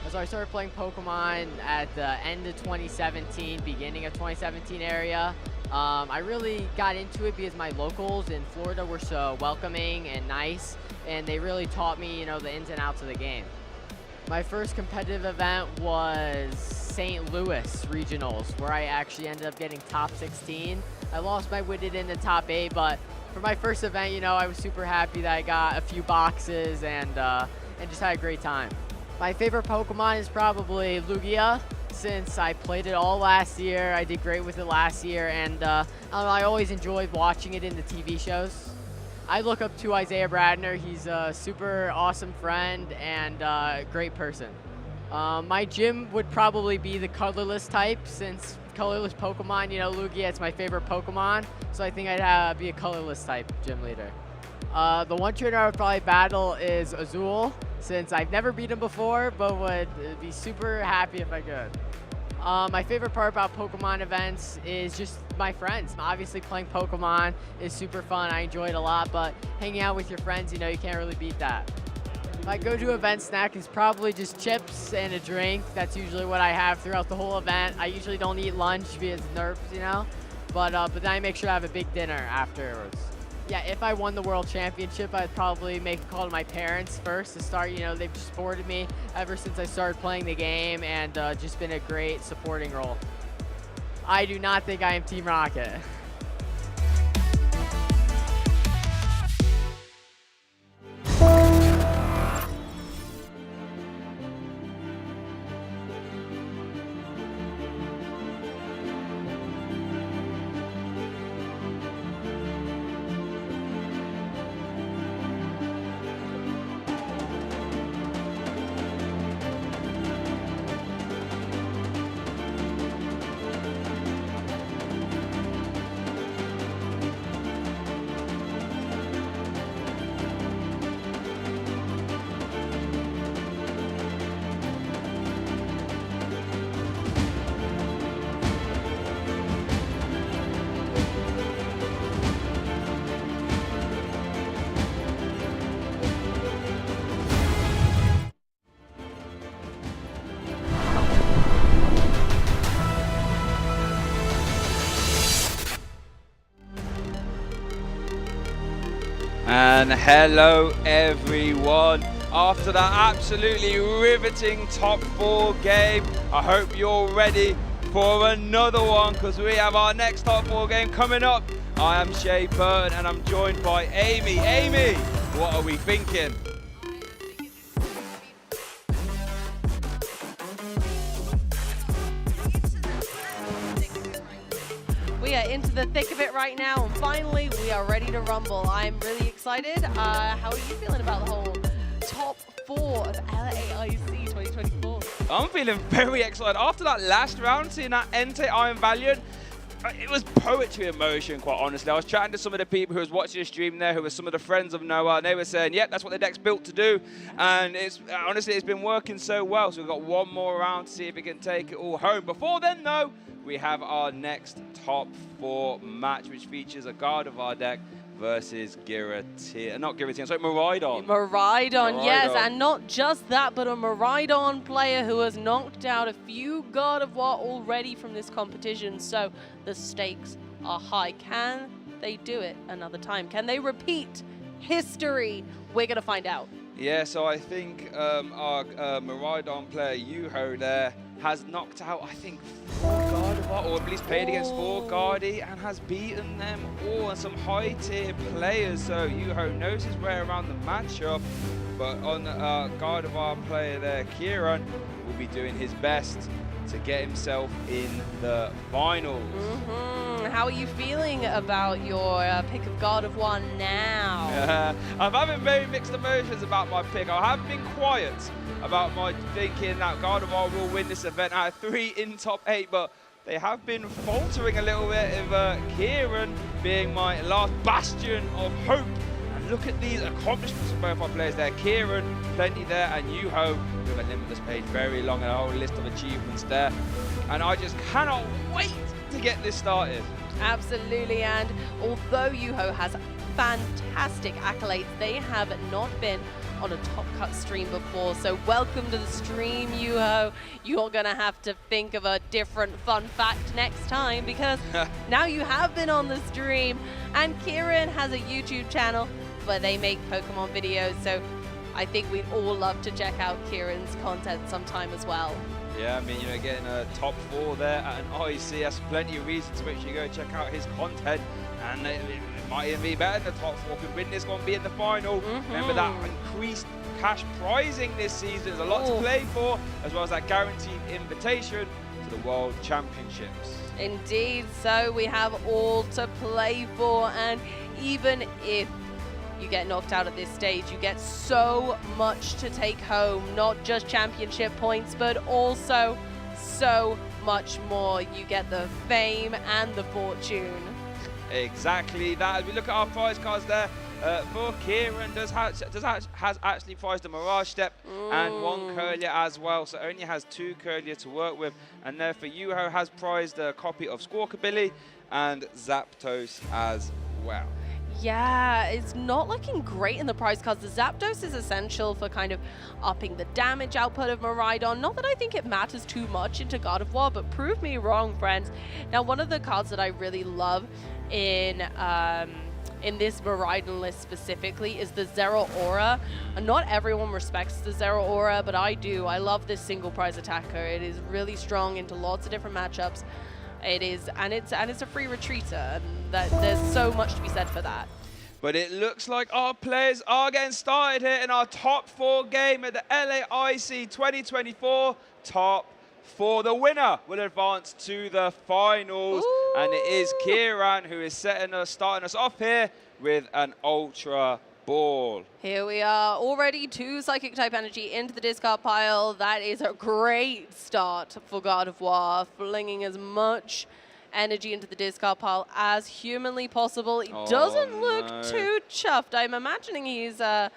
So I started playing Pokemon at the end of 2017, beginning of 2017 area. I really got into it because my locals in Florida were so welcoming and nice, and they really taught me, the ins and outs of the game. My first competitive event was St. Louis Regionals, where I actually ended up getting top 16. I lost my Witted in the top 8, but for my first event, I was super happy that I got a few boxes and just had a great time. My favorite Pokemon is probably Lugia, since I played it all last year. I did great with it last year, and I always enjoyed watching it in the TV shows. I look up to Isaiah Bradner. He's a super awesome friend and great person. My gym would probably be the colorless type, since colorless Pokemon, Lugia, it's my favorite Pokemon, so I think I'd be a colorless type gym leader. The one trainer I would probably battle is Azul, since I've never beat him before, but would be super happy if I could. My favorite part about Pokemon events is just my friends. Obviously playing Pokemon is super fun, I enjoy it a lot, but hanging out with your friends, you can't really beat that. My go-to event snack is probably just chips and a drink. That's usually what I have throughout the whole event. I usually don't eat lunch because of nerves, but then I make sure I have a big dinner afterwards. Yeah, if I won the World Championship, I'd probably make a call to my parents first to start. They've supported me ever since I started playing the game and just been a great supporting role. I do not think I am Team Rocket. And hello everyone. After that absolutely riveting top 4 game, I hope you're ready for another one, because we have our next top 4 game coming up. I am Shay Burton and I'm joined by Amy. Amy, what are we thinking? We are into the thick of it right now, and finally we are ready to rumble. I'm really excited. How are you feeling about the whole top 4 God, LAIC 2024. I'm feeling very excited. After that last round, seeing that Entei Iron Valiant, it was poetry in motion, quite honestly. I was chatting to some of the people who was watching the stream there, who were some of the friends of Noah, and they were saying, yep, that's what the deck's built to do. And it's honestly, it's been working so well. So we've got one more round to see if we can take it all home. Before then, though, we have our next top 4 match, which features a Gardevoir deck versus Maridon. Maridon, yes, and not just that, but a Maridon player who has knocked out a few Gardevoir already from this competition, so the stakes are high. Can they do it another time? Can they repeat history? We're going to find out. Yeah, so I think our Maridon player, Yuho, there, has knocked out, I think, 4 Gardevoir, or at least played against 4 Guardi, and has beaten them all, and some high-tier players. So Yuho knows his way around the matchup, but on the Gardevoir player there, Kieran, will be doing his best to get himself in the finals. How are you feeling about your pick of Gardevoir now? I'm having very mixed emotions about my pick. I have been quiet about my thinking that Gardevoir will win this event out of 3 in top 8, but they have been faltering a little bit, with Kieran being my last bastion of hope. And look at these accomplishments of both our players there. Kieran, plenty there, and Yuho with a limitless page, very long, and a whole list of achievements there. And I just cannot wait to get this started. Absolutely, and although Yuho has fantastic accolades, they have not been on a Top Cut stream before, so welcome to the stream, Yuho. You're gonna have to think of a different fun fact next time, because now you have been on the stream. And Kieran has a YouTube channel where they make Pokemon videos, so I think we'd all love to check out Kieran's content sometime as well. Yeah, I mean, you know, getting a top 4 there at an IEC, that's plenty of reason to make sure you go check out his content. And it might even be better than the top 4. Could win this one, be in the final. Remember that increased cash prizing this season. There's a lot to play for, as well as that guaranteed invitation to the World Championships. Indeed, so we have all to play for, and even if you get knocked out at this stage, you get so much to take home, not just championship points, but also so much more. You get the fame and the fortune. Exactly that. As we look at our prize cards there, for Kieran has actually prized a Mirage Step and 1 Curlier as well, so only has 2 Curlier to work with. And there for Yuho has prized a copy of Squawkabilly and Zapdos as well. Yeah, it's not looking great in the prize cards. The Zapdos is essential for kind of upping the damage output of Maridon. Not that I think it matters too much into Gardevoir, but prove me wrong, friends. Now, one of the cards that I really love in this Maridon list specifically is the Zeraora. And not everyone respects the Zeraora, but I do. I love this single prize attacker. It is really strong into lots of different matchups. It is, and it's a free retreater, and there's so much to be said for that. But it looks like our players are getting started here in our top 4 game at the LAIC 2024 top 4. The winner will advance to the finals. Ooh. And it is Kieran who is starting us off here with an Ultra Ball. Here we are, already 2 Psychic type energy into the discard pile. That is a great start for Gardevoir, flinging as much energy into the discard pile as humanly possible. He doesn't look too chuffed. I'm imagining he's done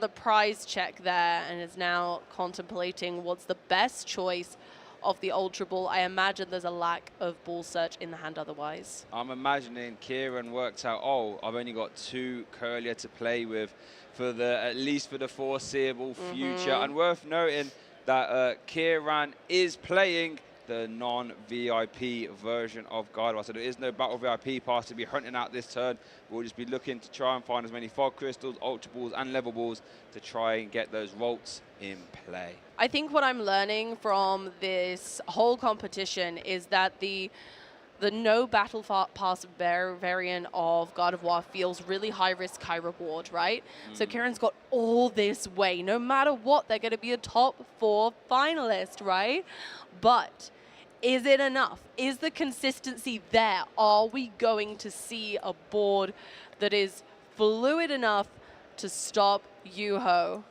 the prize check there and is now contemplating what's the best choice of the Ultra Ball. I imagine there's a lack of ball search in the hand otherwise. I'm imagining Kieran worked out, oh, I've only got 2 Curlier to play with for at least for the foreseeable future. And worth noting that Kieran is playing the non-VIP version of Gardevoir. So there is no Battle VIP pass to be hunting out this turn. We'll just be looking to try and find as many Fog Crystals, Ultra Balls and Level Balls to try and get those Rolts in play. I think what I'm learning from this whole competition is that the no Battle Pass variant of Gardevoir feels really high risk, high reward, right? So Kieran's got all this way. No matter what, they're going to be a top 4 finalist, right? But is it enough? Is the consistency there? Are we going to see a board that is fluid enough to stop Yuho?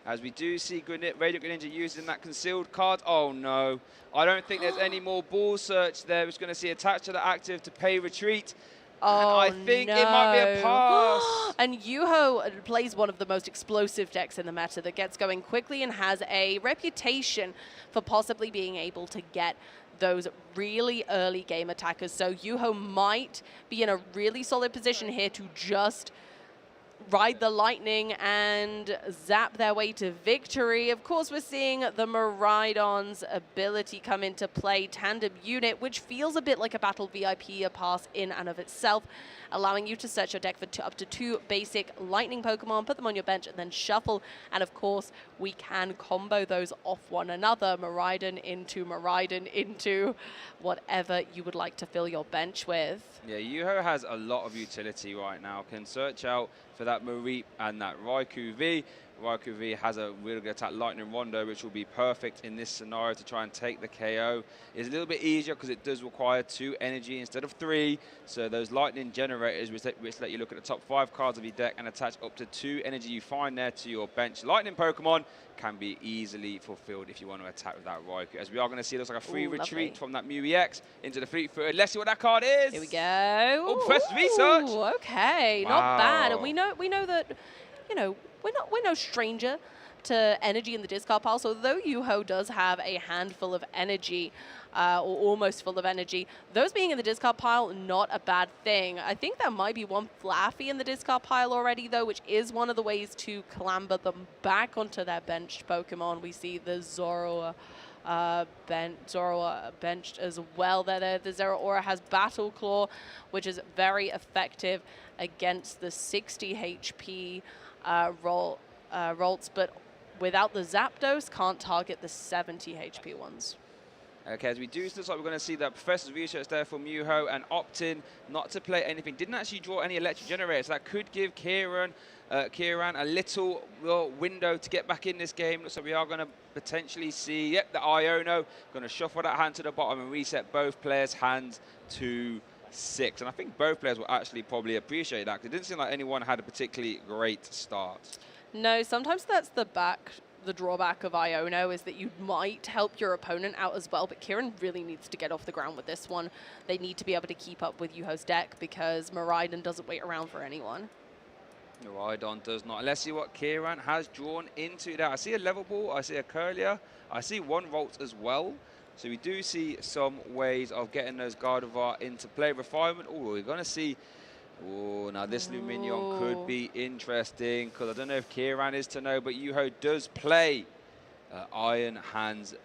as we do see Radiant Greninja using that concealed card. Oh no, I don't think there's any more ball search there. We're going to see attached to the active to pay retreat. Oh, and I think it might be a pass. And Yuho plays one of the most explosive decks in the meta that gets going quickly and has a reputation for possibly being able to get those really early game attackers. So Yuho might be in a really solid position here to just ride the lightning and zap their way to victory. Of course, we're seeing the Maridon's ability come into play, tandem unit, which feels a bit like a battle VIP, a pass in and of itself, allowing you to search your deck for up to 2 basic lightning Pokemon, put them on your bench, and then shuffle. And of course, we can combo those off one another, Maridon into whatever you would like to fill your bench with. Yeah, Yuho has a lot of utility right now. Can search out for that Mareep and that Raikou V. Raikou V has a really good attack, Lightning Rondo, which will be perfect in this scenario to try and take the KO. It's a little bit easier because it does require 2 energy instead of 3. So those Lightning Generators, which let you look at the top 5 cards of your deck and attach up to 2 energy you find there to your bench. Lightning Pokemon can be easily fulfilled if you want to attack with that Raikou. As we are going to see, it looks like a free retreat from that Mew EX into the Fleet-footed. Let's see what that card is. Here we go. Oh, Professor's Research. Okay, Wow. not bad. And we know that, you know, we're no stranger to energy in the discard pile. So though Yuho does have a handful of energy, or almost full of energy, those being in the discard pile, not a bad thing. I think there might be one Flaffy in the discard pile already, though, which is one of the ways to clamber them back onto their benched Pokemon. We see the Zoroark benched as well. The Zoroark has Battle Claw, which is very effective against the 60 HP Rolts, but without the Zapdos, can't target the 70 HP ones. Okay, as we do, looks like we're going to see that Professor's Research there from Yuho and opting not to play anything. Didn't actually draw any electric generators. That could give Kieran a little window to get back in this game. Looks like we are going to potentially see, yep, the Iono. Going to shuffle that hand to the bottom and reset both players' hands to 6. And I think both players will actually probably appreciate that, because it didn't seem like anyone had a particularly great start. No, sometimes that's the drawback of Iono, is that you might help your opponent out as well, but Kieran really needs to get off the ground with this one. They need to be able to keep up with Yuho's deck, because Maridon doesn't wait around for anyone. Maridon does not. Let's see what Kieran has drawn into that. I see a Level Ball, I see a Curlier, I see 1 Volt as well. So we do see some ways of getting those Gardevoir into play. Refinement, oh, we're going to see. Oh, now this Luminion could be interesting, because I don't know if Kieran is to know, but Yuho does play Iron Hands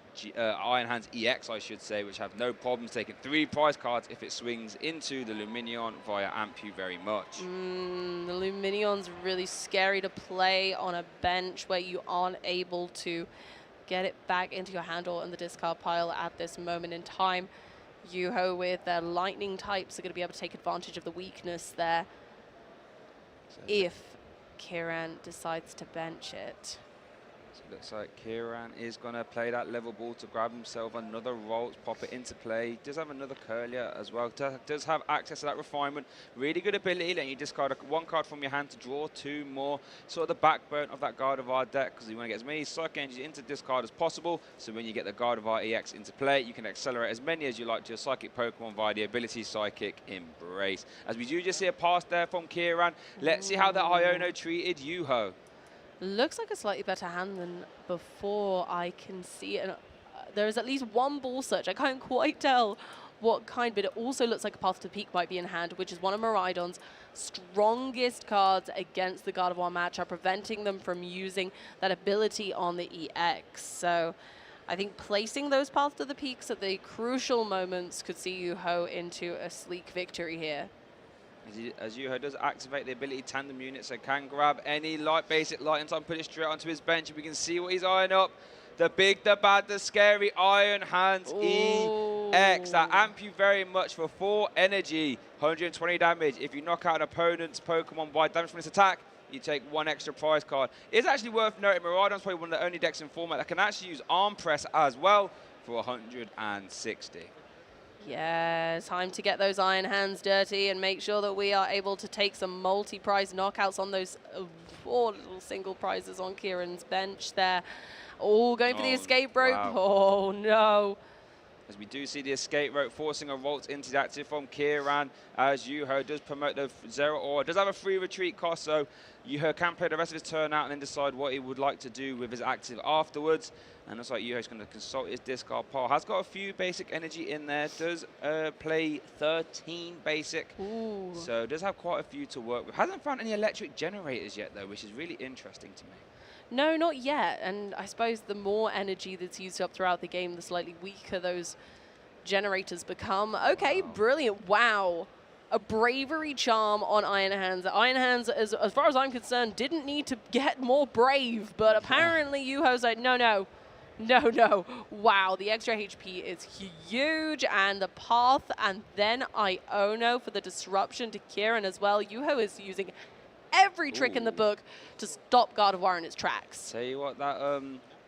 EX, I should say, which have no problems taking 3 prize cards if it swings into the Luminion via Ampu very much. The Luminion's really scary to play on a bench where you aren't able to get it back into your hand or in the discard pile at this moment in time. Yuho with their lightning types are going to be able to take advantage of the weakness there if Kieran decides to bench it. So it looks like Kieran is going to play that Level Ball to grab himself another Volt, pop it into play. Does have another Curlier as well. Does have access to that Refinement. Really good ability, letting you discard 1 card from your hand to draw 2 more. Sort of the backbone of that Gardevoir deck, because you want to get as many Psychic Energies into discard as possible. So when you get the Gardevoir EX into play, you can accelerate as many as you like to your Psychic Pokemon via the ability Psychic Embrace. As we do just see a pass there from Kieran. Let's see how that Iono treated Yuho. Looks like a slightly better hand than before. I can see it. And there is at least 1 Ball Search. I can't quite tell what kind, but it also looks like a Path to the Peak might be in hand, which is one of Maridon's strongest cards against the Gardevoir matchup, preventing them from using that ability on the EX. So I think placing those Path to the Peaks at the crucial moments could see Yuho into a sleek victory here. As Yuho does activate the ability Tandem Unit, so can grab any basic light and put it straight onto his bench. We can see what he's eyeing up. The big, the bad, the scary Iron Hands EX. That amp you very much for 4 energy, 120 damage. If you knock out an opponent's Pokemon by damage from this attack, you take 1 extra prize card. It's actually worth noting, Maridon's probably one of the only decks in format that can actually use Arm Press as well for 160. Yeah, time to get those Iron Hands dirty and make sure that we are able to take some multi-prize knockouts on those 4 little single prizes on Kieran's bench there. Oh, going for the escape rope. Wow. Oh, no. As we do see the escape rope forcing a Volt into the active from Kieran, as Yuho does promote the Zero Aura. Does have a free retreat cost, so Yuho can play the rest of his turn out and then decide what he would like to do with his active afterwards. And looks like Yuho's going to consult his discard pile. Has got a few basic energy in there. Does play 13 basic. Ooh. So does have quite a few to work with. Hasn't found any electric generators yet, though, which is really interesting to me. No, not yet. And I suppose the more energy that's used up throughout the game, the slightly weaker those generators become. Okay, brilliant. Wow. A bravery charm on Iron Hands. Iron Hands, as far as I'm concerned, didn't need to get more brave, but apparently Yuho's like, no, no. No, no. Wow, the extra HP is huge, and the path, and then Iono for the disruption to Kieran as well. Yuho is using every trick in the book to stop Gardevoir in its tracks. Tell you what, that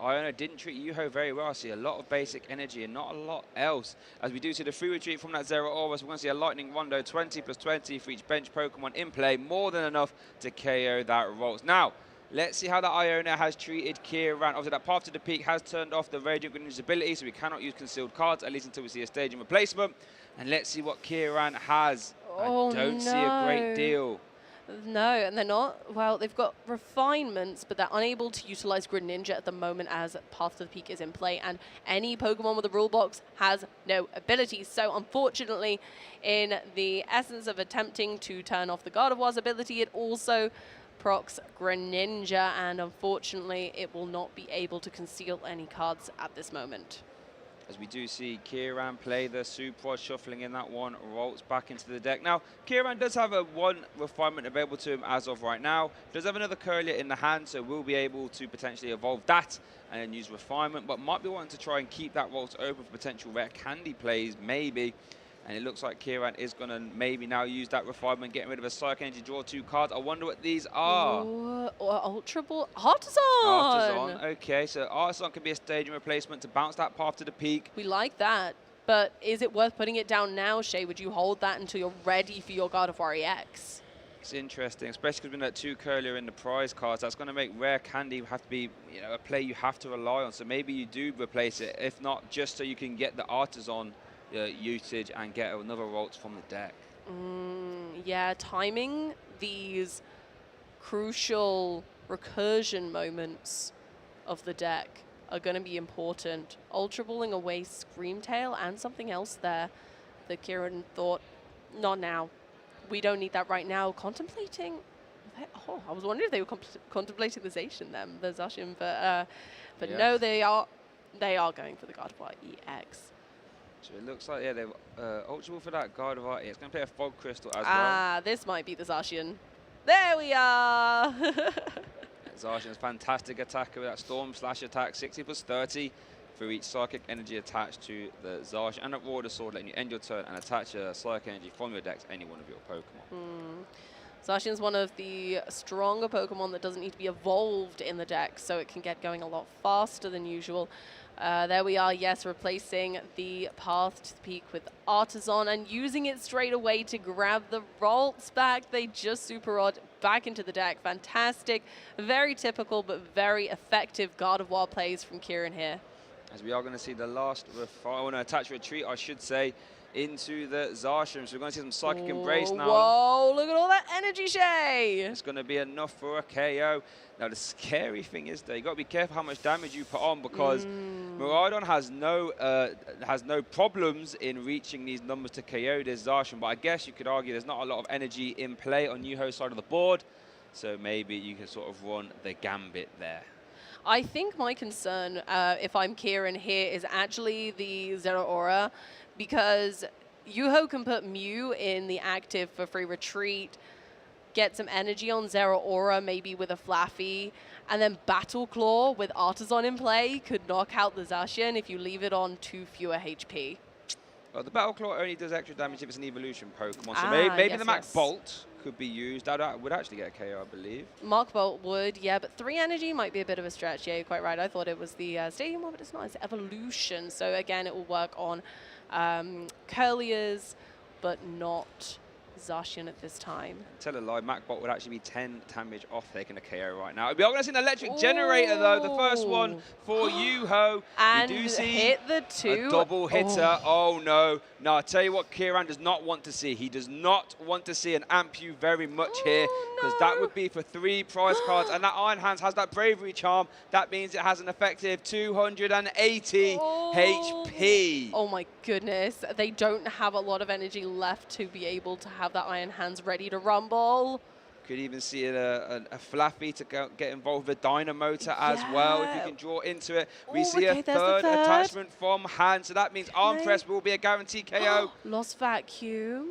Iono didn't treat Yuho very well. I see a lot of basic energy and not a lot else. As we do see the free retreat from that Zero Aura, so we're going to see a Lightning Rondo, 20 plus 20 for each bench Pokemon in play, more than enough to KO that Rolls. Now, let's see how that Iono has treated Kieran. Obviously, that Path to the Peak has turned off the Radiant Greninja's ability, so we cannot use concealed cards, at least until we see a staging replacement. And let's see what Kieran has. Oh, I don't see a great deal. No, and they're not. Well, they've got refinements, but they're unable to utilize Greninja at the moment as Path to the Peak is in play, and any Pokemon with a rule box has no abilities. So unfortunately, in the essence of attempting to turn off the Gardevoir's ability, it also procs Greninja, and unfortunately, it will not be able to conceal any cards at this moment. As we do see Kieran play the Super shuffling in that one, rolls back into the deck. Now, Kieran does have a one refinement available to him as of right now. Does have another Curlier in the hand, so we'll be able to potentially evolve that and then use refinement, but might be wanting to try and keep that vault open for potential rare candy plays, maybe. And it looks like Kieran is going to maybe now use that refinement, getting rid of a Psychic Energy, draw 2 cards. I wonder what these are. Ooh, Ultra Ball. Artisan! Artisan, okay. So Artisan can be a staging replacement to bounce that Path to the Peak. We like that, but is it worth putting it down now, Shay? Would you hold that until you're ready for your Gardevoir EX? It's interesting, especially because we that 2 Curlier in the prize cards. That's going to make rare candy have to be, a play you have to rely on. So maybe you do replace it, if not just so you can get the Artisan usage and get another Rolts from the deck. Yeah, timing these crucial recursion moments of the deck are going to be important. Ultra Balling away Screamtail and something else there that Kieran thought, not now. We don't need that right now. Contemplating. Oh, I was wondering if they were contemplating the Zacian then, the Zacian, but yeah. No, they are going for the Gardevoir EX. So it looks like, yeah, they're Ultra Ball for that Gardevoir. It's going to play a Fog Crystal as well. Ah, this might be the Zacian. There we are! Zacian's fantastic attacker with that Storm Slash attack, 60 plus 30 for each Psychic Energy attached to the Zacian. And a Roar Sword letting you end your turn and attach a Psychic Energy from your deck to any one of your Pokemon. Zacian's one of the stronger Pokemon that doesn't need to be evolved in the deck, so it can get going a lot faster than usual. There we are, yes, replacing the Path to the Peak with Artisan and using it straight away to grab the Rolts back. They just Super Rod back into the deck. Fantastic, very typical but very effective Gardevoir plays from Kieran here. As we are going to see the last attach retreat, I should say, into the Zacian. So we're going to see some Psychic Embrace now. Whoa, look at all that energy, Shay! It's going to be enough for a KO. Now, the scary thing is, though, you got to be careful how much damage you put on, because Maridon has no problems in reaching these numbers to KO this Zacian. But I guess you could argue there's not a lot of energy in play on Yuho's side of the board. So maybe you can sort of run the gambit there. I think my concern, if I'm Kieran here, is actually the Zero Aura, because Yuho can put Mew in the active for free retreat, get some energy on Zero Aura, maybe with a Flaffy, and then Battle Claw with Artisan in play could knock out the Zacian if you leave it on 2 fewer HP. Well, the Battle Claw only does extra damage if it's an evolution Pokemon, so maybe the Max Bolt could be used. That would actually get a KO, I believe. Mark Bolt would, yeah, but 3 energy might be a bit of a stretch. Yeah, you're quite right. I thought it was the Stadium one, but it's not. It's evolution. So again, it will work on Curliers, but not Zacian at this time. Tell a lie, MacBot would actually be 10 damage off taking a KO right now. We are going to see an electric generator though. The first one for Yuho. And we do see hit the 2. a double hitter. Oh no. No, I tell you what, Kieran does not want to see. He does not want to see an Ampu very much here, because that would be for 3 prize cards, and that Iron Hands has that bravery charm. That means it has an effective 280 HP. Oh my goodness. They don't have a lot of energy left to be able to have that Iron Hands ready to rumble. Could even see a Flaffy to get involved with a Dynamotor as well, if you can draw into it. We see a third attachment from hand, so that means Arm Press will be a guaranteed KO. Lost Vacuum.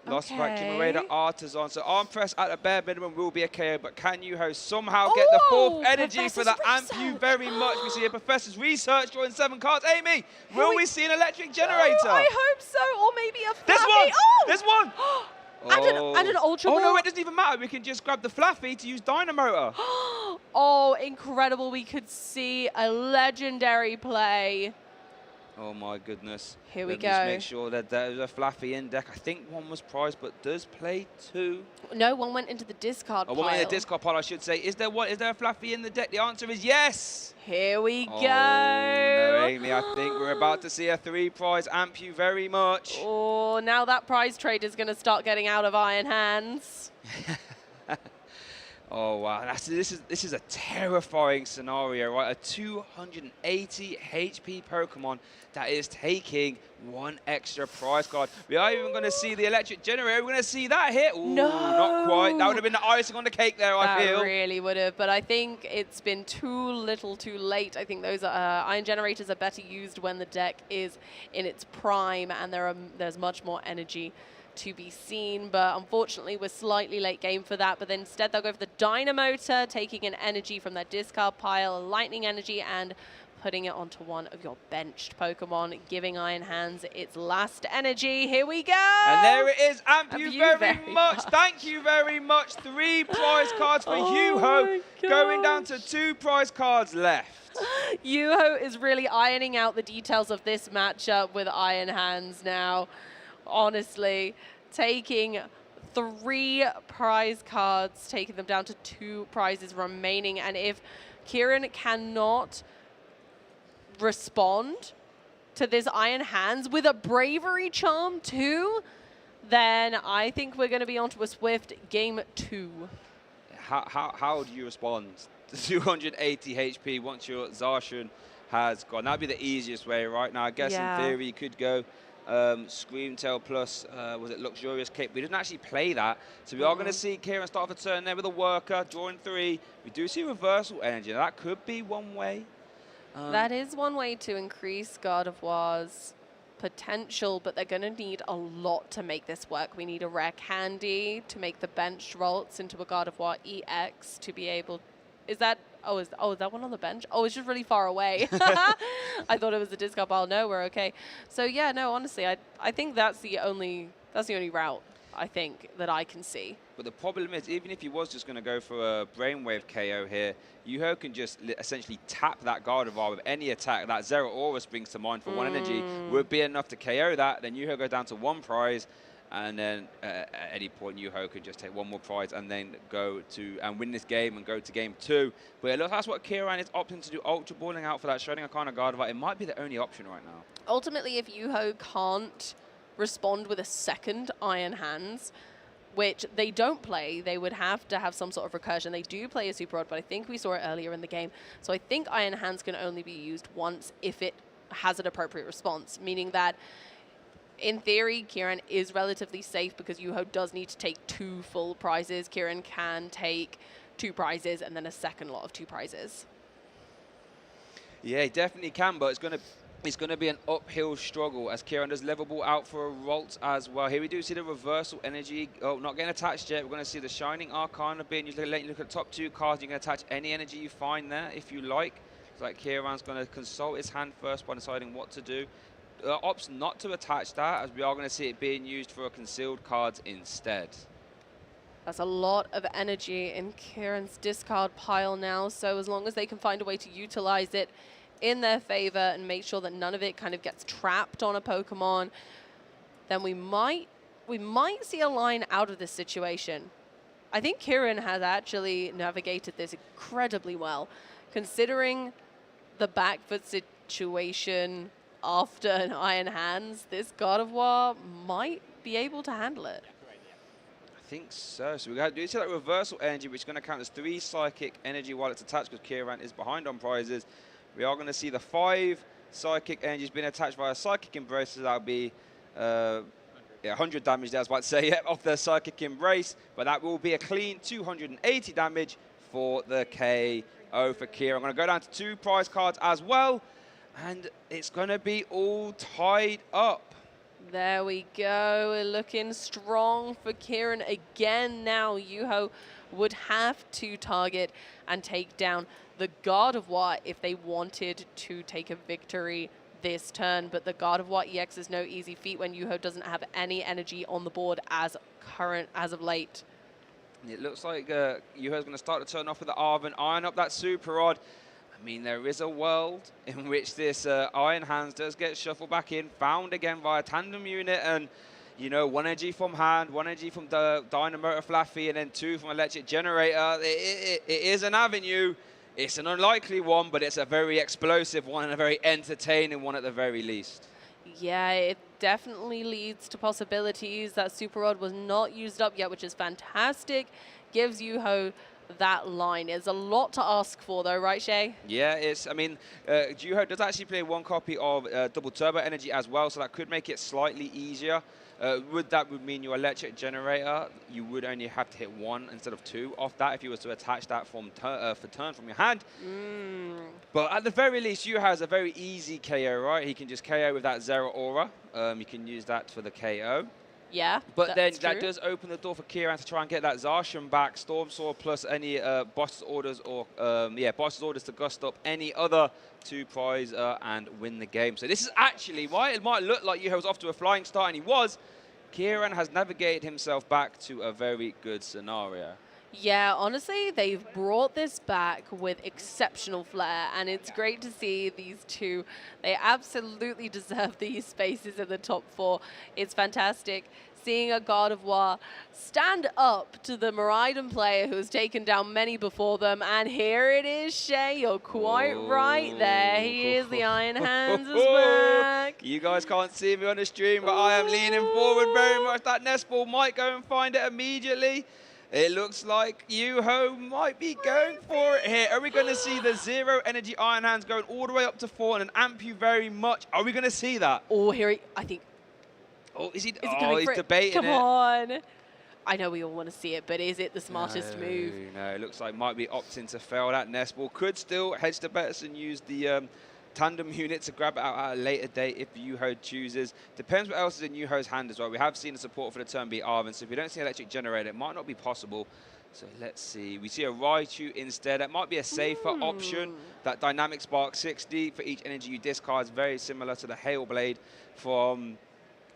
Lost Vacuum away to Artisan. So Arm Press at a bare minimum will be a KO, but can Yuho somehow get the 4th energy for the Ampu very much? We see a Professor's Research drawing 7 cards. Amy, will we see an electric generator? I hope so, or maybe a Flaffy. This one! Oh! This one! And an Ultra Ball. Oh no, it doesn't even matter. We can just grab the Flaffy to use Dynamotor. Oh, incredible. We could see a legendary play. Oh my goodness. Here we Let me go. Just make sure that there's a Flaffy in deck. I think one was prized, but does play 2. No, one went into the discard pile. One went in the discard pile, I should say. Is there a Flaffy in the deck? The answer is yes. Here we go. No, Amy, I think we're about to see a 3 prize Ampu very much. Oh, now that prize trade is going to start getting out of Iron Hands. Oh wow, this is a terrifying scenario, right? A 280 HP Pokemon that is taking 1 extra prize card. We are even going to see the electric generator. We're going to see that hit. Ooh, no, not quite. That would have been the icing on the cake there, I feel. That really would have, but I think it's been too little too late. I think those Iron Generators are better used when the deck is in its prime and there's much more energy to be seen, but unfortunately we're slightly late game for that. But then instead they'll go for the Dynamotor, taking an energy from their discard pile, lightning energy, and putting it onto one of your benched Pokemon, giving Iron Hands its last energy. Here we go! And there it is. Ampu very much. Thank you very much. 3 prize cards for Yuho, going down to 2 prize cards left. Yuho is really ironing out the details of this matchup with Iron Hands now. Honestly, taking 3 prize cards, taking them down to 2 prizes remaining. And if Kieran cannot respond to this Iron Hands with a Bravery Charm too, then I think we're going to be onto a swift game 2. How do you respond to 280 HP once your Zacian has gone? That'd be the easiest way right now. I guess in theory you could go Screamtail plus, was it Luxurious Cape? We didn't actually play that. So we are going to see Kieran start off a turn there with a Worker, drawing 3. We do see Reversal Energy. Now, that could be one way. That is one way to increase Gardevoir's potential, but they're going to need a lot to make this work. We need a Rare Candy to make the bench Ralts into a Gardevoir EX to be able... Is that one on the bench? Oh, it's just really far away. I thought it was the discard pile. No, we're okay. So yeah, no, honestly, I think that's the only route I think that I can see. But the problem is, even if he was just going to go for a Brainwave KO here, Yuho can just essentially tap that Gardevoir with any attack. That Zero Aura springs to mind for 1 energy would be enough to KO that. Then Yuho goes down to 1 prize. And then at any point, Yuho could just take 1 more prize and then go to and win this game and go to game 2. But it looks that's what Kieran is opting to do, Ultra Balling out for that Shredding Arcana Gardevoir. It might be the only option right now. Ultimately, if Yuho can't respond with a second Iron Hands, which they don't play, they would have to have some sort of recursion. They do play a Super Rod, but I think we saw it earlier in the game. So I think Iron Hands can only be used once if it has an appropriate response, meaning that in theory, Kieran is relatively safe because Yuho does need to take 2 full prizes. Kieran can take 2 prizes and then a second lot of 2 prizes. Yeah, he definitely can, but it's going to be an uphill struggle as Kieran does level ball out for a Ralt as well. Here we do see the Reversal Energy. Oh, not getting attached yet. We're going to see the Shining Arcana being used. Let you look at the top 2 cards. You can attach any energy you find there if you like. It's like Kieran's going to consult his hand first by deciding what to do. Opts not to attach that, as we are going to see it being used for concealed cards instead. That's a lot of energy in Kieran's discard pile now, so as long as they can find a way to utilize it in their favor and make sure that none of it kind of gets trapped on a Pokemon, then we might we might see a line out of this situation. I think Kieran has actually navigated this incredibly well, considering the back foot situation after an Iron Hands. This Gardevoir might be able to handle it. I think so. So we're going to do that reversal energy, which is going to count as 3 psychic energy while it's attached because Kieran is behind on prizes. We are going to see the 5 psychic energies being attached via psychic embrace. So that'll be 100 damage there, I was about to say, off the psychic embrace. But that will be a clean 280 damage for the KO for Kieran. I'm going to go down to 2 prize cards as well. And it's going to be all tied up. There we go. We're looking strong for Kieran again now. Yuho would have to target and take down the Gardevoir if they wanted to take a victory this turn. But the Gardevoir EX is no easy feat when Yuho doesn't have any energy on the board as of late. It looks like Yuho's going to start the turn off with the Arven, iron up that Super Rod. I mean, there is a world in which this Iron Hands does get shuffled back in, found again via tandem unit, and, you know, 1 energy from hand, 1 energy from the Dynamotor Flaffy, and then 2 from Electric Generator. It is an avenue. It's an unlikely one, but it's a very explosive one and a very entertaining one at the very least. Yeah, it definitely leads to possibilities. That Super Rod was not used up yet, which is fantastic. Gives Yuho that line. Is a lot to ask for, though, right, Shay? Yeah, I mean, Yuho does actually play 1 copy of double turbo energy as well, so that could make it slightly easier. That would mean your Electric Generator, you would only have to hit 1 instead of 2 off that if you were to attach that from for turn from your hand. But at the very least, Yuho has a very easy KO, right? He can just KO with that Zero Aura. You can use that for the KO. Yeah, but then that does open the door for Kieran to try and get that Zacian back, Storm Sword plus any boss's orders or boss's orders to gust up any other 2 prize and win the game. So this is actually why it might look like Yuho was off to a flying start, and he was. Kieran has navigated himself back to a very good scenario. Yeah, honestly, they've brought this back with exceptional flair, and it's great to see these two. They absolutely deserve these spaces in the top 4. It's fantastic seeing a Gardevoir stand up to the Maridon player who's taken down many before them, and here it is, Shay. You're quite right there. He is, the Iron Hands is back. You guys can't see me on the stream, but I am leaning forward very much. That nest ball might go and find it immediately. It looks like Yuho might be going for it here. Are we going to see the 0 energy Iron Hands going all the way up to 4 and amp you very much? Are we going to see that? Oh, here I think. Oh, is he? He's debating Come on. I know we all want to see it, but is it the smartest move? No, it looks like might be opting to fail that nest ball. Could still hedge the bets and use the tandem unit to grab it out at a later date if Yuho chooses. Depends what else is in Yuho's hand as well. We have seen the support for the turn be Arven, so if we don't see Electric Generator, it might not be possible. So let's see. We see a Raichu instead. That might be a safer option. That Dynamic Spark 60 for each energy you discard is very similar to the Hail Blade from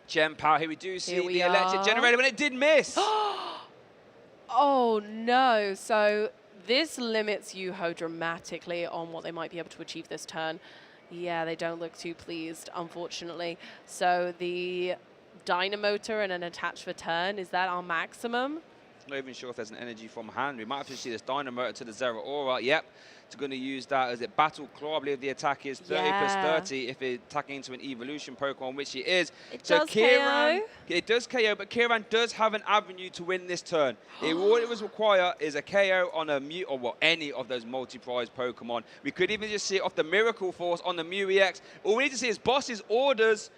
Gem Power. Here we do see the Electric Generator, but it did miss. Oh, no. So this limits Yuho dramatically on what they might be able to achieve this turn. Yeah, they don't look too pleased, unfortunately. So the Dynamotor and an attach for turn, is that our maximum? Not even sure if there's an energy from hand. We might have to see this Dynamotor to the Zero Aura. Yep. It's going to use that as it Battle Claw. I believe the attack is 30 plus 30 if it's attacking into an evolution Pokemon, which it is. So Kieran, it does KO, but Kieran does have an avenue to win this turn. All it was require is a KO on a Mew, or well, any of those multi-prize Pokemon. We could even just see it off the Miracle Force on the Mew EX. All we need to see is boss's orders.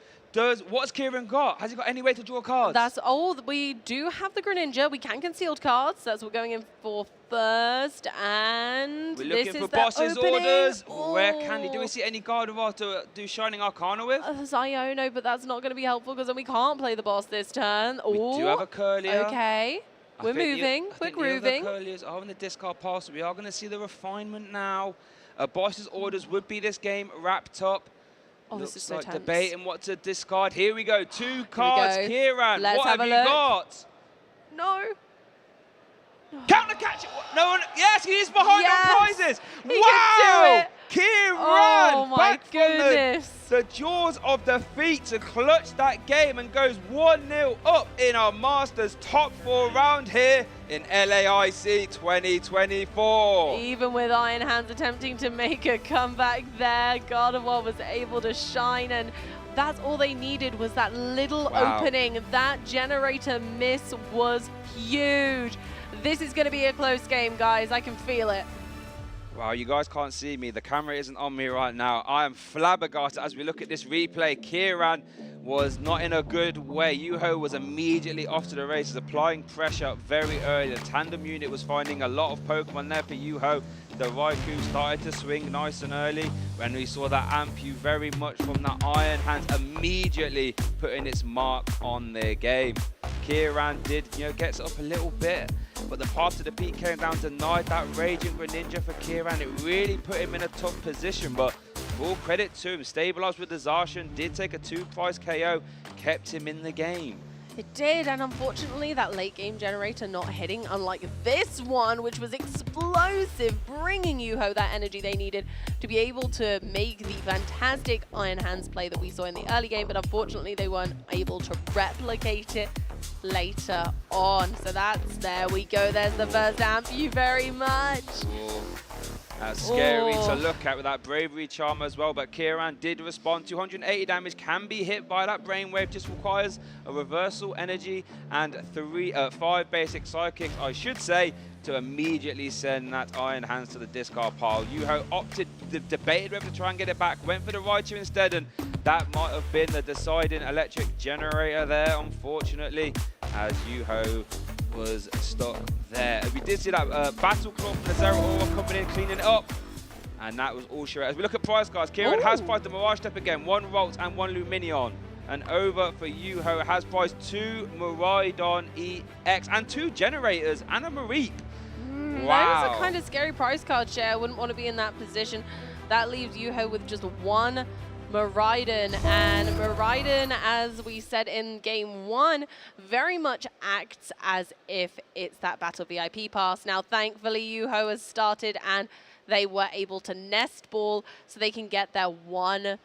What's Kieran got? Has he got any way to draw cards? That's all. We do have the Greninja. We can concealed cards. That's what we're going in for first. And we're looking for boss's orders. Where can he? Do we see any Gardevoir to do Shining Arcana with? Ziono, but that's not going to be helpful because then we can't play the boss this turn. We do have a Curlier. Okay. We're moving. We're grooving. The Curliers are in the discard pile, so we are going to see the refinement now. Boss's orders would be this game wrapped up. Oh, this is so tense. Debating what to discard. Here we go. 2 cards. Kieran, Let's what have have a you look. got? No. Counter catch. No one. Yes, he is behind on prizes. He wow. can do it. Kieran. Oh, my back goodness. the jaws of defeat to clutch that game and goes 1-0 up in our Masters top 4 round here in LAIC 2024. Even with Iron Hands attempting to make a comeback there, Gardevoir was able to shine, and that's all they needed was that little opening. That generator miss was huge. This is going to be a close game, guys. I can feel it. Wow, you guys can't see me. The camera isn't on me right now. I am flabbergasted as we look at this replay. Kieran was not in a good way. Yuho was immediately off to the races, applying pressure very early. The tandem unit was finding a lot of Pokemon there for Yuho. The Raikou started to swing nice and early when we saw that Ampu very much from that Iron Hands immediately putting its mark on their game. Kieran did, gets up a little bit, but the path to the peak came down, denied that Raging Greninja for Kieran. It really put him in a tough position, but full credit to him. Stabilized with the Zacian, did take a 2-price KO, kept him in the game. It did, and unfortunately that late game generator not hitting, unlike this one, which was explosive, bringing Yuho that energy they needed to be able to make the fantastic Iron Hands play that we saw in the early game, but unfortunately they weren't able to replicate it later on. So there we go. There's the first amp. Thank you very much. That's scary to look at with that Bravery Charm as well, but Kieran did respond. 280 damage can be hit by that Brainwave, just requires a Reversal Energy and 5 basic Psychics, I should say, to immediately send that Iron Hands to the discard pile. Yuho opted, debated whether to try and get it back, went for the Raichu instead, and that might have been the deciding electric generator there, unfortunately, as Yuho was stuck there. We did see that Battle Claw from the Zero Aura coming in, cleaning it up. And that was all she wrote. As we look at prize cards, Kieran has prized the Mirage Step again, 1 Volt and 1 Luminion. And over for Yuho has prized 2 Maridon EX and 2 generators and a Mareep. Wow. That is a kind of scary prize card share. I wouldn't want to be in that position. That leaves Yuho with just 1 Maridon, and Maridon, as we said in game 1, very much acts as if it's that Battle VIP pass. Now, thankfully, Yuho has started and they were able to nest ball so they can get their 1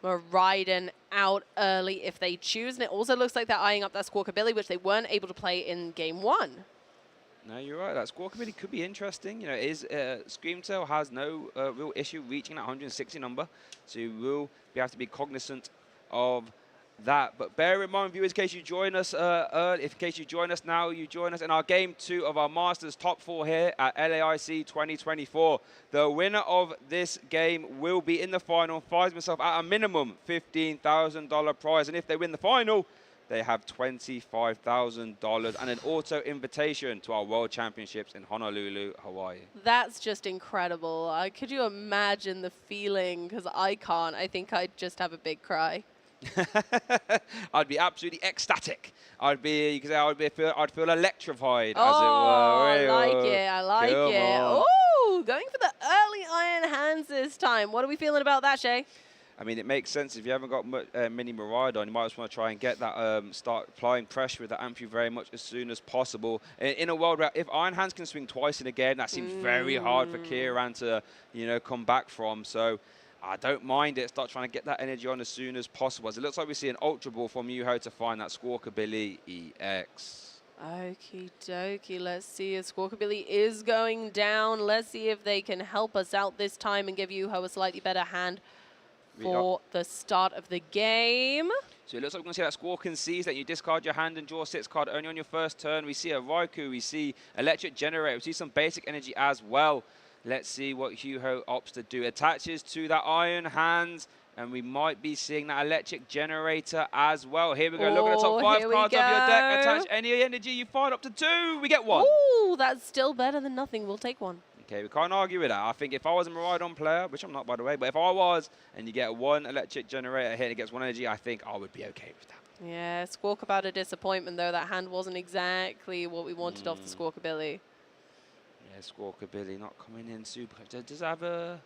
Maridon out early if they choose. And it also looks like they're eyeing up that Squawkabilly, which they weren't able to play in game 1. No, you're right. That Squawkabilly could be interesting. Screamtail has no real issue reaching that 160 number, so you will have to be cognizant of that. But bear in mind, viewers, in case you join us in case you join us now, you join us in our game 2 of our Masters top 4 here at LAIC 2024. The winner of this game will be in the final, finds himself at a minimum $15,000 prize, and if they win the final, they have $25,000 and an auto invitation to our World Championships in Honolulu, Hawaii. That's just incredible. Could you imagine the feeling? Because I can't. I think I'd just have a big cry. I'd be absolutely ecstatic. I'd feel electrified, Oh, as it were. I like it. I like it. Oh, going for the early Iron Hands this time. What are we feeling about that, Shay? I mean, it makes sense. If you haven't got mini Maridon, you might just want to try and get that, start applying pressure with the Ampu very much as soon as possible. In a world where if Iron Hands can swing twice in a game, that seems very hard for Kieran to, come back from. So I don't mind it. Start trying to get that energy on as soon as possible. As it looks like we see an Ultra Ball from Yuho to find that Squawkabilly EX. Okie dokie, let's see if Squawkabilly is going down. Let's see if they can help us out this time and give Yuho a slightly better hand for the start of the game. So it looks like we're going to see that Squawk and Seize, that you discard your hand and draw 6 card only on your first turn. We see a Raikou, we see Electric Generator, we see some basic energy as well. Let's see what Yuho opts to do. Attaches to that Iron Hands, and we might be seeing that Electric Generator as well. Here we go, look at the top 5 cards of your deck. Attach any energy you find up to 2. We get 1. Ooh, that's still better than nothing. We'll take 1. Okay, we can't argue with that. I think if I was a Maridon player, which I'm not, by the way, but if I was, and you get 1 Electric Generator hit and it gets 1 energy, I think I would be okay with that. Yeah, Squawk about a disappointment, though. That hand wasn't exactly what we wanted off the Squawkabilly. Yeah, Squawkabilly not coming in super. Does it have a...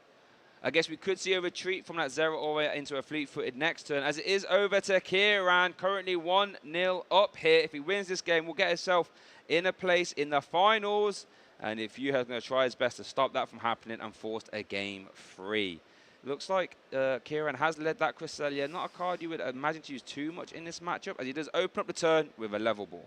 I guess we could see a retreat from that Zero Aura into a fleet-footed next turn, as it is over to Kieran, currently 1-0 up here. If he wins this game, we'll get himself in a place in the finals. And if Yuho's going to try his best to stop that from happening and force a game 3. Looks like Kieran has led that Cresselia. Not a card you would imagine to use too much in this matchup, as he does open up the turn with a level ball.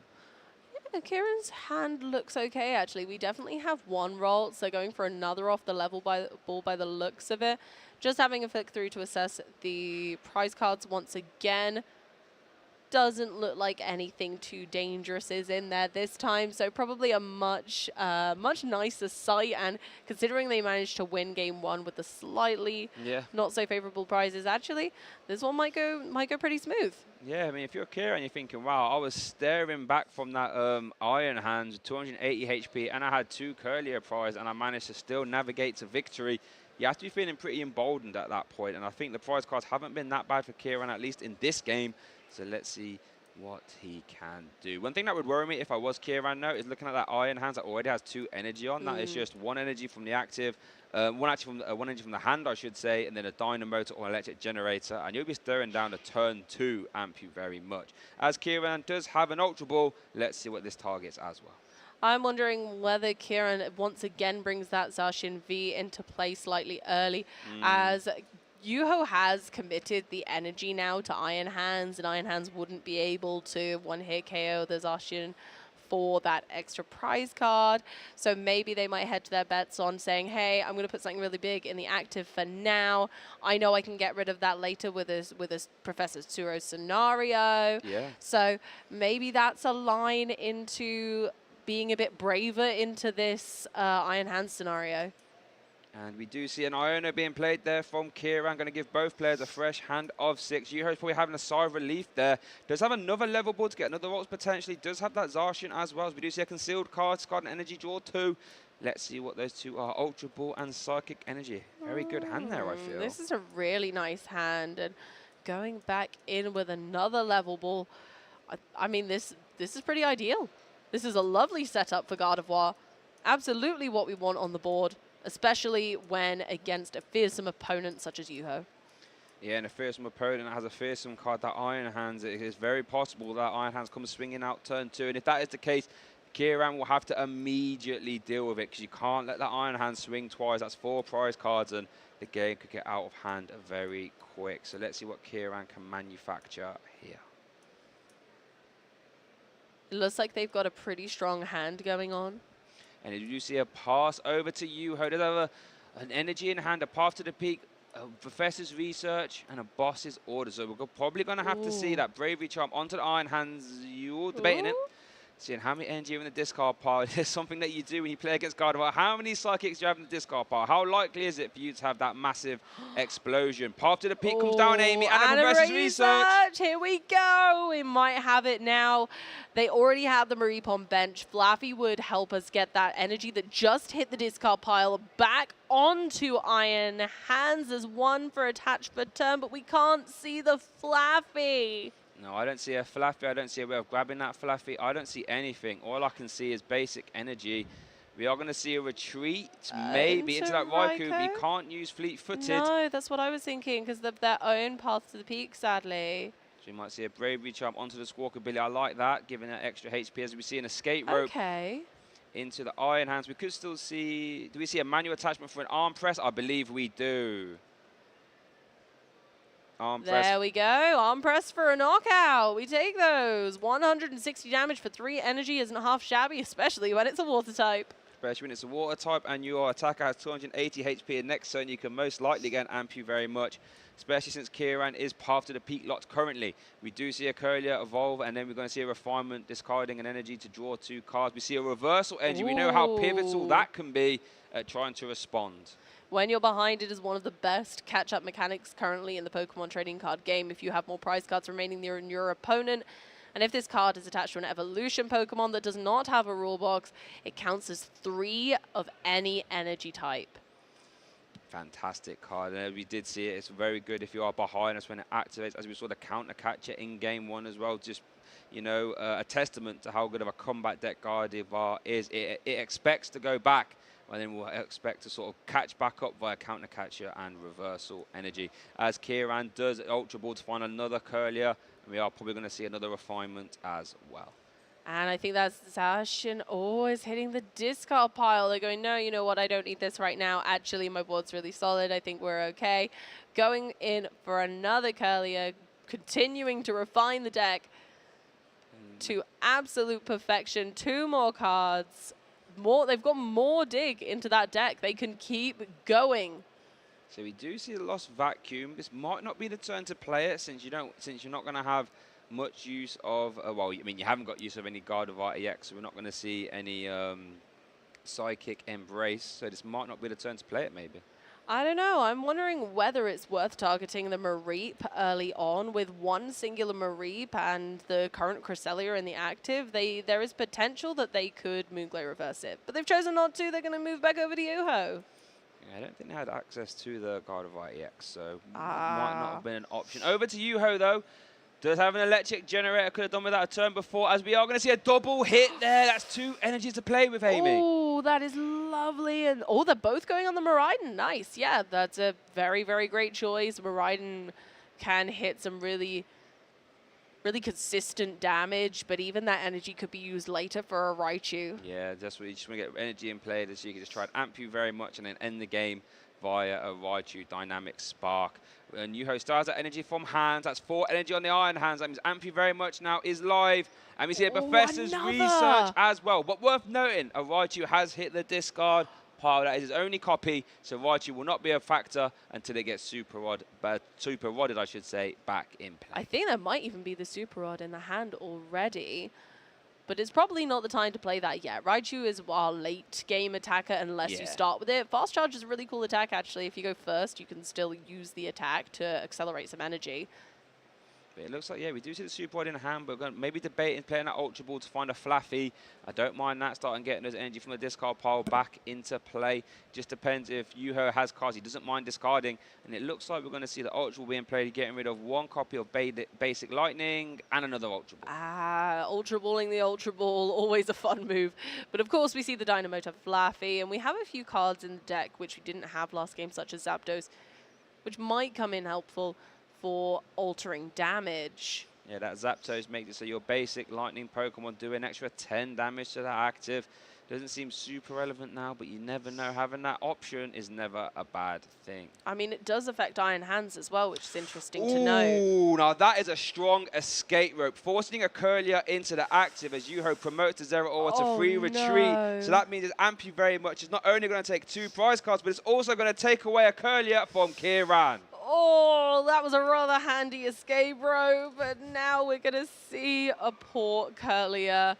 Yeah, Kieran's hand looks okay, actually. We definitely have one roll, so going for another off the level ball by the looks of it. Just having a flick through to assess the prize cards once again. Doesn't look like anything too dangerous is in there this time, so probably a much nicer sight. And considering they managed to win game 1 with the slightly not so favorable prizes, actually this one might go pretty smooth. Yeah, I mean, if you're Kieran, you're thinking, wow, I was staring back from that Iron Hands, 280 HP, and I had 2 Curlier prize, and I managed to still navigate to victory. You have to be feeling pretty emboldened at that point, and I think the prize cards haven't been that bad for Kieran, at least in this game. So let's see what he can do. One thing that would worry me if I was Kieran now is looking at that Iron Hands that already has 2 energy on. That is just 1 energy from the active, one energy from the hand, I should say, and then a Dynamotor or electric generator. And you'll be staring down a turn 2 amp you very much. As Kieran does have an Ultra Ball, let's see what this targets as well. I'm wondering whether Kieran once again brings that Zacian V into play slightly early, as Yuho has committed the energy now to Iron Hands, and Iron Hands wouldn't be able to one-hit KO the Zacian for that extra prize card. So maybe they might head to their bets on saying, hey, I'm going to put something really big in the active for now. I know I can get rid of that later with this Professor Tsuro scenario. Yeah. So maybe that's a line into being a bit braver into this Iron Hands scenario. And we do see an Iona being played there from Kieran. Going to give both players a fresh hand of 6. Yuho's probably having a sigh of relief there. Does have another level board to get another ults potentially. Does have that Zacian as well. As we do see a concealed card. Discard an energy, draw 2. Let's see what those 2 are. Ultra Ball and Psychic Energy. Very good hand there, I feel. This is a really nice hand. And going back in with another level ball. I mean, this is pretty ideal. This is a lovely setup for Gardevoir. Absolutely what we want on the board, especially when against a fearsome opponent such as Yuho. Yeah, and a fearsome opponent that has a fearsome card, that Iron Hands, it is very possible that Iron Hands comes swinging out turn 2. And if that is the case, Kieran will have to immediately deal with it, because you can't let that Iron Hands swing twice. That's 4 prize cards, and the game could get out of hand very quick. So let's see what Kieran can manufacture here. It looks like they've got a pretty strong hand going on. And you do see a pass over to Yuho. Does have an energy in hand, a path to the peak, a Professor's Research, and a Boss's Order. So we're probably going to have to see that Bravery Charm onto the Iron Hands. You're debating it. Seeing how many energy are in the discard pile. It's something that you do when you play against Gardevoir. How many Psychics do you have in the discard pile? How likely is it for you to have that massive explosion? Path to the peak comes down, Amy, and a Professor's Research. Here we go. We might have it now. They already have the Maridon bench. Flaffy would help us get that energy that just hit the discard pile back onto Iron Hands as 1 for attach for turn, but we can't see the Flaffy. No, I don't see a Fluffy. I don't see a way of grabbing that Fluffy. I don't see anything. All I can see is basic energy. We are going to see a retreat, maybe, into that Raikou. We can't use fleet-footed. No, that's what I was thinking, because of their own path to the peak, sadly. So you might see a Bravery Charm onto the Squawkabilly. I like that, giving that extra HP, as we see an Escape Rope into the Iron Hands. We could still see... Do we see a manual attachment for an Arm Press? I believe we do. Arm press. There we go. Arm press for a knockout. We take those. 160 damage for 3 energy isn't half shabby, especially when it's a water type. Especially when it's a water type and your attacker has 280 HP, and next turn you can most likely get an amp you very much, especially since Kieran is path to the peak locked currently. We do see a Curlier evolve, and then we're going to see a Refinement discarding an energy to draw 2 cards. We see a Reversal Energy. We know how pivotal that can be at trying to respond. When you're behind, it is one of the best catch-up mechanics currently in the Pokemon trading card game. If you have more prize cards remaining than your opponent, and if this card is attached to an evolution Pokemon that does not have a rule box, it counts as 3 of any energy type. Fantastic card. And we did see it. It's very good if you are behind us when it activates, as we saw the counter catcher in game 1 as well. Just, you know, a testament to how good of a combat deck Gardevoir is. It expects to go back, and then we'll expect to sort of catch back up via counter catcher and reversal energy. As Kieran does Ultra Ball to find another Curlier, and we are probably going to see another refinement as well. And I think that's Zacian always hitting the discard pile. They're going, no, you know what, I don't need this right now. Actually, my board's really solid. I think we're okay. Going in for another Curlier, continuing to refine the deck to absolute perfection. 2 more cards. They've got more dig into that deck. They can keep going. So we do see the Lost Vacuum. This might not be the turn to play it since you're not going to have much use of, well, I mean, you haven't got use of any Gardevoir EX, so we're not going to see any Psychic Embrace, so this might not be the turn to play it, maybe. I don't know. I'm wondering whether it's worth targeting the Mareep early on with one singular Mareep and the current Cresselia in the active. There is potential that they could Moonglade reverse it, but they've chosen not to. They're going to move back over to Yuho. Yeah, I don't think they had access to the Gardevoir EX, so might not have been an option. Over to Yuho, though. Does have an electric generator, could have done without a turn before, as we are going to see a double hit there. That's 2 energies to play with, Amy. Oh, that is lovely. And oh, they're both going on the Maridon. Nice. Yeah, that's a very, very great choice. Maridon can hit some really consistent damage, but even that energy could be used later for a Raichu. Yeah, that's what you just want to get energy in play, so you can just try and amp you very much and then end the game via a Raichu Dynamic Spark. And Yuho stars that energy from hands. That's 4 energy on the Iron Hands. That means Ampy very much now is live. And we see a Professor's Research as well. But worth noting, a Raichu has hit the discard pile. That is his only copy. So Raichu will not be a factor until it gets Super Rodded, I should say, back in play. I think there might even be the Super Rod in the hand already. But it's probably not the time to play that yet. Raichu is our late game attacker unless you start with it. Fast Charge is a really cool attack, actually. If you go first, you can still use the attack to accelerate some energy. But it looks like, yeah, we do see the Super Rod in hand, but we're going to maybe debating playing that Ultra Ball to find a Flaffy. I don't mind that, starting getting those energy from the discard pile back into play. Just depends if Yuho has cards he doesn't mind discarding. And it looks like we're going to see the Ultra Ball being played, getting rid of 1 copy of Basic Lightning and another Ultra Ball. Ultra Balling the Ultra Ball, always a fun move. But of course, we see the Dynamotor Flaffy, and we have a few cards in the deck which we didn't have last game, such as Zapdos, which might come in helpful for altering damage. Yeah, that Zapdos makes it so your basic lightning Pokemon do an extra 10 damage to that active. Doesn't seem super relevant now, but you never know. Having that option is never a bad thing. I mean, it does affect Iron Hands as well, which is interesting to know. Ooh, now that is a strong escape rope. Forcing a Curlier into the active as Yuho promotes the Zero Aura to free retreat. So that means it's Ampy very much. It's not only going to take 2 prize cards, but it's also going to take away a Curlier from Kieran. Oh, that was a rather handy escape rope, but now we're going to see a poor Curlier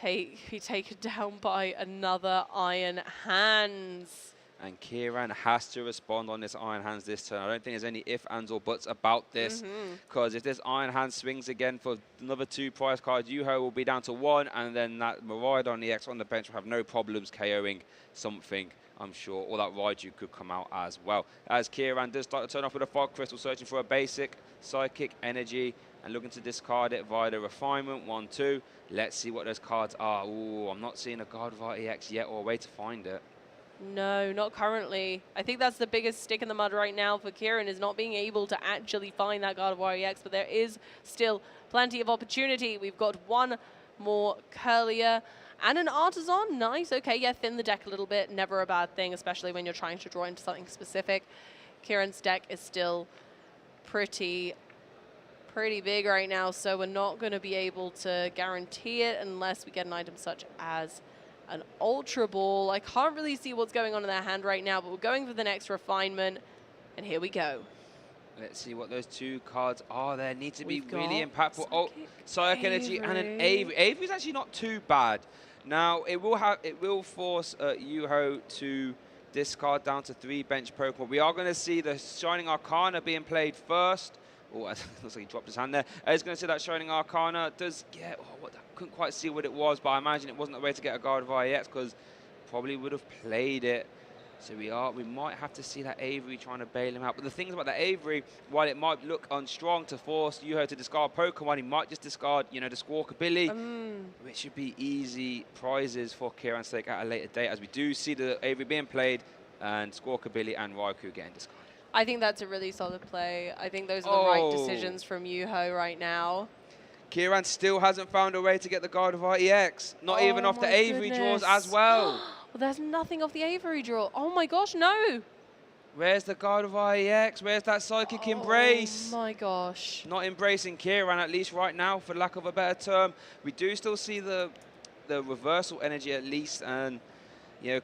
be taken down by another Iron Hands. And Kieran has to respond on this Iron Hands this turn. I don't think there's any ifs, ands, or buts about this. Because if this Iron Hands swings again for another 2 prize cards, Yuho will be down to 1, and then that Maridon EX on the bench will have no problems KOing something, I'm sure. Or that Raichu could come out as well. As Kieran does start to turn off with a Fog Crystal, searching for a basic Psychic Energy and looking to discard it via the Refinement. 1, 2. Let's see what those cards are. Ooh, I'm not seeing a Gardevoir EX yet or a way to find it. No, not currently. I think that's the biggest stick in the mud right now for Kieran, is not being able to actually find that Gardevoir EX, but there is still plenty of opportunity. We've got 1 more Curlier and an Artisan. Nice. Okay, yeah, thin the deck a little bit. Never a bad thing, especially when you're trying to draw into something specific. Kieran's deck is still pretty big right now, so we're not going to be able to guarantee it unless we get an item such as an Ultra Ball. I can't really see what's going on in their hand right now, but we're going for the next Refinement, and here we go. Let's see what those 2 cards are there. Need to be really impactful. Psychic Energy and an Avery. Avery's actually not too bad. Now, it will force Yuho to discard down to 3 bench Pokemon. We are going to see the Shining Arcana being played first. Oh, it looks like he dropped his hand there. He's going to see that Shining Arcana does get... I couldn't quite see what it was, but I imagine it wasn't a way to get a Gardevoir EX, because probably would have played it. So we might have to see that Avery trying to bail him out. But the thing about that Avery, while it might look unstrong to force Yuho to discard Pokemon, he might just discard, you know, the Squawkabilly, which should be easy prizes for Kieran's sake at a later date, as we do see the Avery being played and Squawkabilly and Raikou getting discarded. I think that's a really solid play. I think those are the right decisions from Yuho right now. Kieran still hasn't found a way to get the Gardevoir EX. Not even off the my Avery draws as goodness. well. Well, there's nothing off the Avery draw. Oh my gosh, no. Where's the Gardevoir EX? Where's that Psychic Embrace? Oh my gosh. Not embracing Kieran, at least right now, for lack of a better term. We do still see the reversal energy at least, and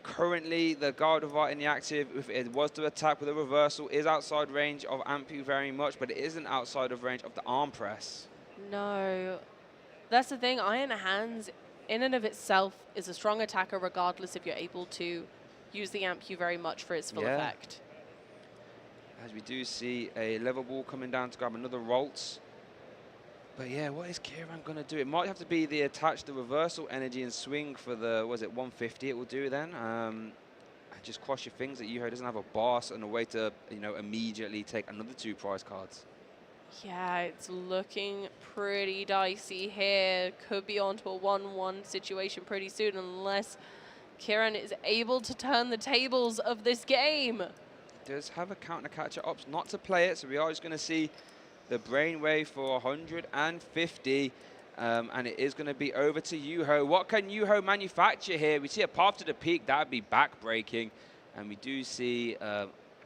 currently the Gardevoir in the active, if it was to attack with a reversal, is outside range of Ampu very much, but it isn't outside of range of the arm press. No. That's the thing. Iron Hands, in and of itself, is a strong attacker regardless if you're able to use the Ampu very much for its full effect. As we do see a level ball coming down to grab another Ralts. But yeah, what is Kieran going to do? It might have to be the attach the reversal energy and swing for the, was it 150 it will do then? And just cross your fingers that Yuho doesn't have a boss and a way to, immediately take another 2 prize cards. Yeah, it's looking pretty dicey here. Could be onto a 1-1 situation pretty soon unless Kieran is able to turn the tables of this game. Does have a counter catcher ops not to play it, so we are just going to see the Brainwave for 150, and it is going to be over to Yuho. What can Yuho manufacture here? We see a path to the peak, that would be back-breaking, and we do see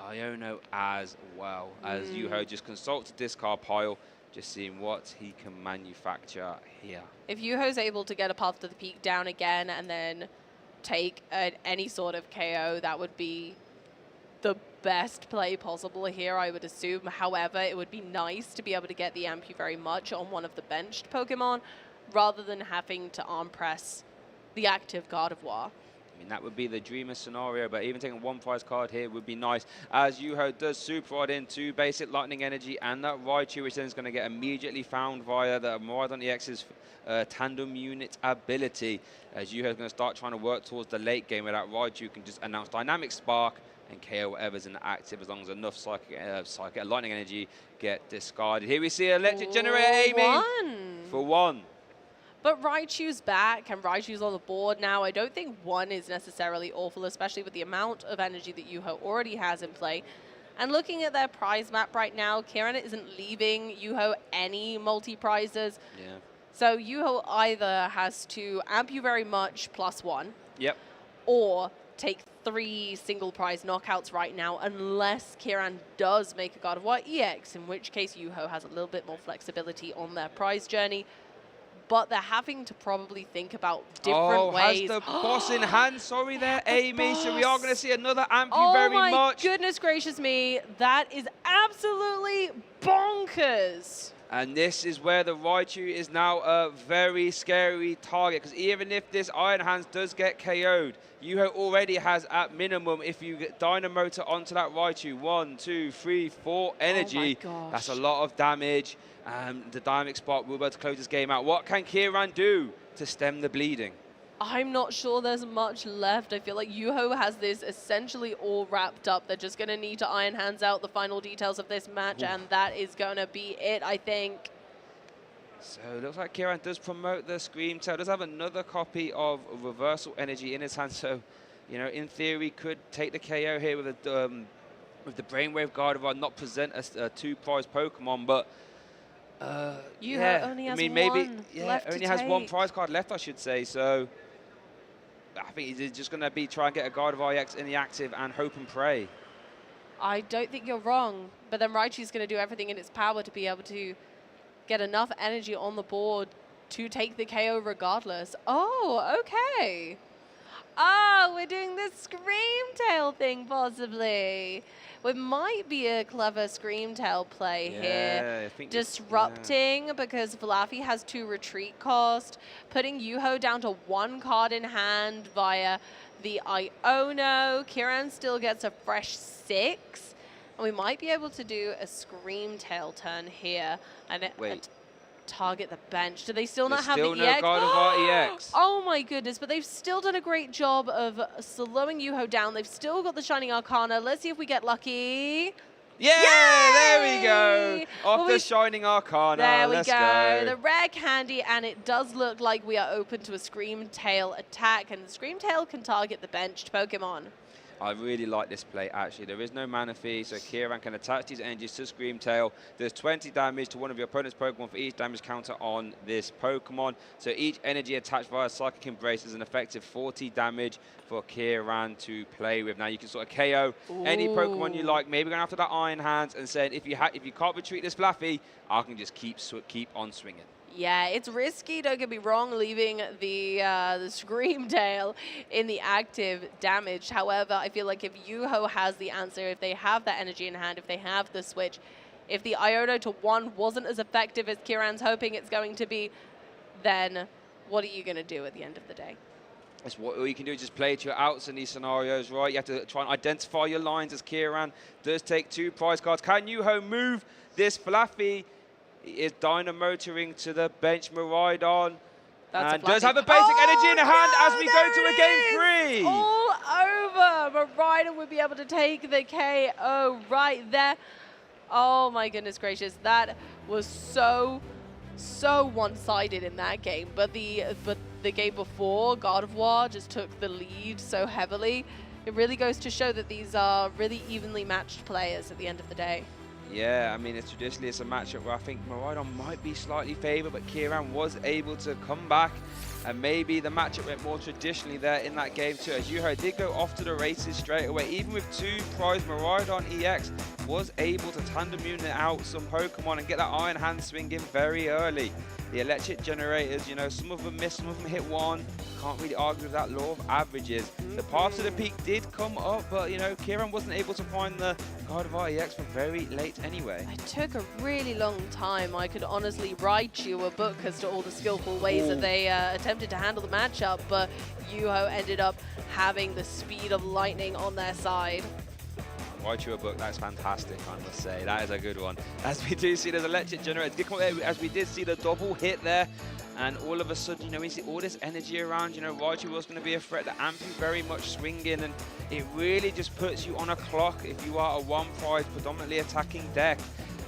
Iono as well, as Yuho just consults the discard pile, just seeing what he can manufacture here. If Yuho's able to get a path to the peak down again and then take any sort of KO, that would be the best play possible here, I would assume. However, it would be nice to be able to get the Ampu very much on one of the benched Pokemon rather than having to arm press the active Gardevoir. I mean, that would be the dreamer scenario, but even taking 1 prize card here would be nice, as Yuho does Super Rod into basic Lightning Energy and that Raichu, which then is going to get immediately found via the Maridon EX's tandem unit ability, as Yuho is going to start trying to work towards the late game where that Raichu can just announce Dynamic Spark and KO whatever's in the active as long as enough psychic Lightning Energy get discarded. Here we see Electric Generator aiming for 1. But Raichu's back, and Raichu's on the board now. I don't think 1 is necessarily awful, especially with the amount of energy that Yuho already has in play. And looking at their prize map right now, Kieran isn't leaving Yuho any multi-prizes. Yeah. So Yuho either has to amp you very much +1. Yep. Or take 3 single prize knockouts right now, unless Kieran does make a Gardevoir EX, in which case Yuho has a little bit more flexibility on their prize journey. But they're having to probably think about different ways. Has the boss in hand. Sorry there, Amy. So we are going to see another Ampu very much. Oh my goodness gracious me. That is absolutely bonkers. And this is where the Raichu is now a very scary target, because even if this Iron Hands does get KO'd, Yuho already has at minimum, if you get Dynamotor onto that Raichu, 1, 2, 3, 4 energy. Oh my gosh. That's a lot of damage. The Dynamic Spark will be able to close this game out. What can Kieran do to stem the bleeding? I'm not sure there's much left. I feel like Yuho has this essentially all wrapped up. They're just going to need to Iron Hands out the final details of this match, and that is going to be it, I think. So it looks like Kieran does promote the Scream Tail, does have another copy of Reversal Energy in his hand, so, in theory, could take the KO here with the Brainwave Gardevoir, not present a 2 prize Pokemon, but only has only has 1 prize card left, I should say. So I think he's just going to be trying to get a Gardevoir EX in the active and hope and pray. I don't think you're wrong, but then Raichu's going to do everything in its power to be able to get enough energy on the board to take the KO regardless. Oh, okay. Oh, we're doing the Scream Tail thing, possibly. It might be a clever Scream Tail play here. Disrupting because Fluffy has 2 retreat cost, putting Yuho down to 1 card in hand via the Iono. Kieran still gets a fresh 6. And we might be able to do a Scream Tail turn here. And target the bench. Do they still not have the EX? Still no Gardevoir EX. Oh my goodness, but they've still done a great job of slowing Yuho down. They've still got the Shining Arcana. Let's see if we get lucky. Yeah, there we go. Off the Shining Arcana. There we Let's go. The rare candy, and it does look like we are open to a Scream Tail attack, and the Scream Tail can target the benched Pokemon. I really like this play, actually. There is no mana fee, so Kieran can attach these energies to Screamtail. There's 20 damage to one of your opponent's Pokemon for each damage counter on this Pokemon. So each energy attached via Psychic Embrace is an effective 40 damage for Kieran to play with. Now, you can sort of KO any Pokemon you like, maybe going after that Iron Hands and saying, if you can't retreat this Flaffy, I can just keep on swinging. Yeah, it's risky, don't get me wrong, leaving the Screamtail in the active damage. However, I feel like if Yuho has the answer, if they have that energy in hand, if they have the switch, if the Iono to 1 wasn't as effective as Kieran's hoping it's going to be, then what are you going to do at the end of the day? That's what all you can do is just play to your outs in these scenarios, right? You have to try and identify your lines, as Kieran does take 2 prize cards. Can Yuho move this Flaffy? He is dynamotoring to the bench, Maridon. And does have a basic energy in hand as we go to a game 3. All over. Maridon would be able to take the KO right there. Oh my goodness gracious. That was so one-sided in that game. But the game before, Gardevoir just took the lead so heavily. It really goes to show that these are really evenly matched players at the end of the day. Yeah, I mean, traditionally it's a matchup where I think Maridon might be slightly favoured, but Kieran was able to come back, and maybe the matchup went more traditionally there in that game too, as Yuho did go off to the races straight away. Even with 2 prize, Maridon EX was able to tandem unit out some Pokemon and get that Iron Hand swing in very early. The electric generators, you know, some of them missed, some of them hit 1. Can't really argue with that law of averages. The path to the peak did come up, but, you know, Kieran wasn't able to find the Gardevoir EX for very late anyway. It took a really long time. I could honestly write you a book as to all the skillful ways that they attempted to handle the matchup, but Yuho ended up having the speed of lightning on their side. Write you a book, that's fantastic, I must say. That is a good one. As we do see, there's electric generator. As we did see the double hit there, and all of a sudden, you know, we see all this energy around. You know, Raichu was going to be a threat. The Ampy very much swinging, and it really just puts you on a clock if you are a 1-prize, predominantly attacking deck,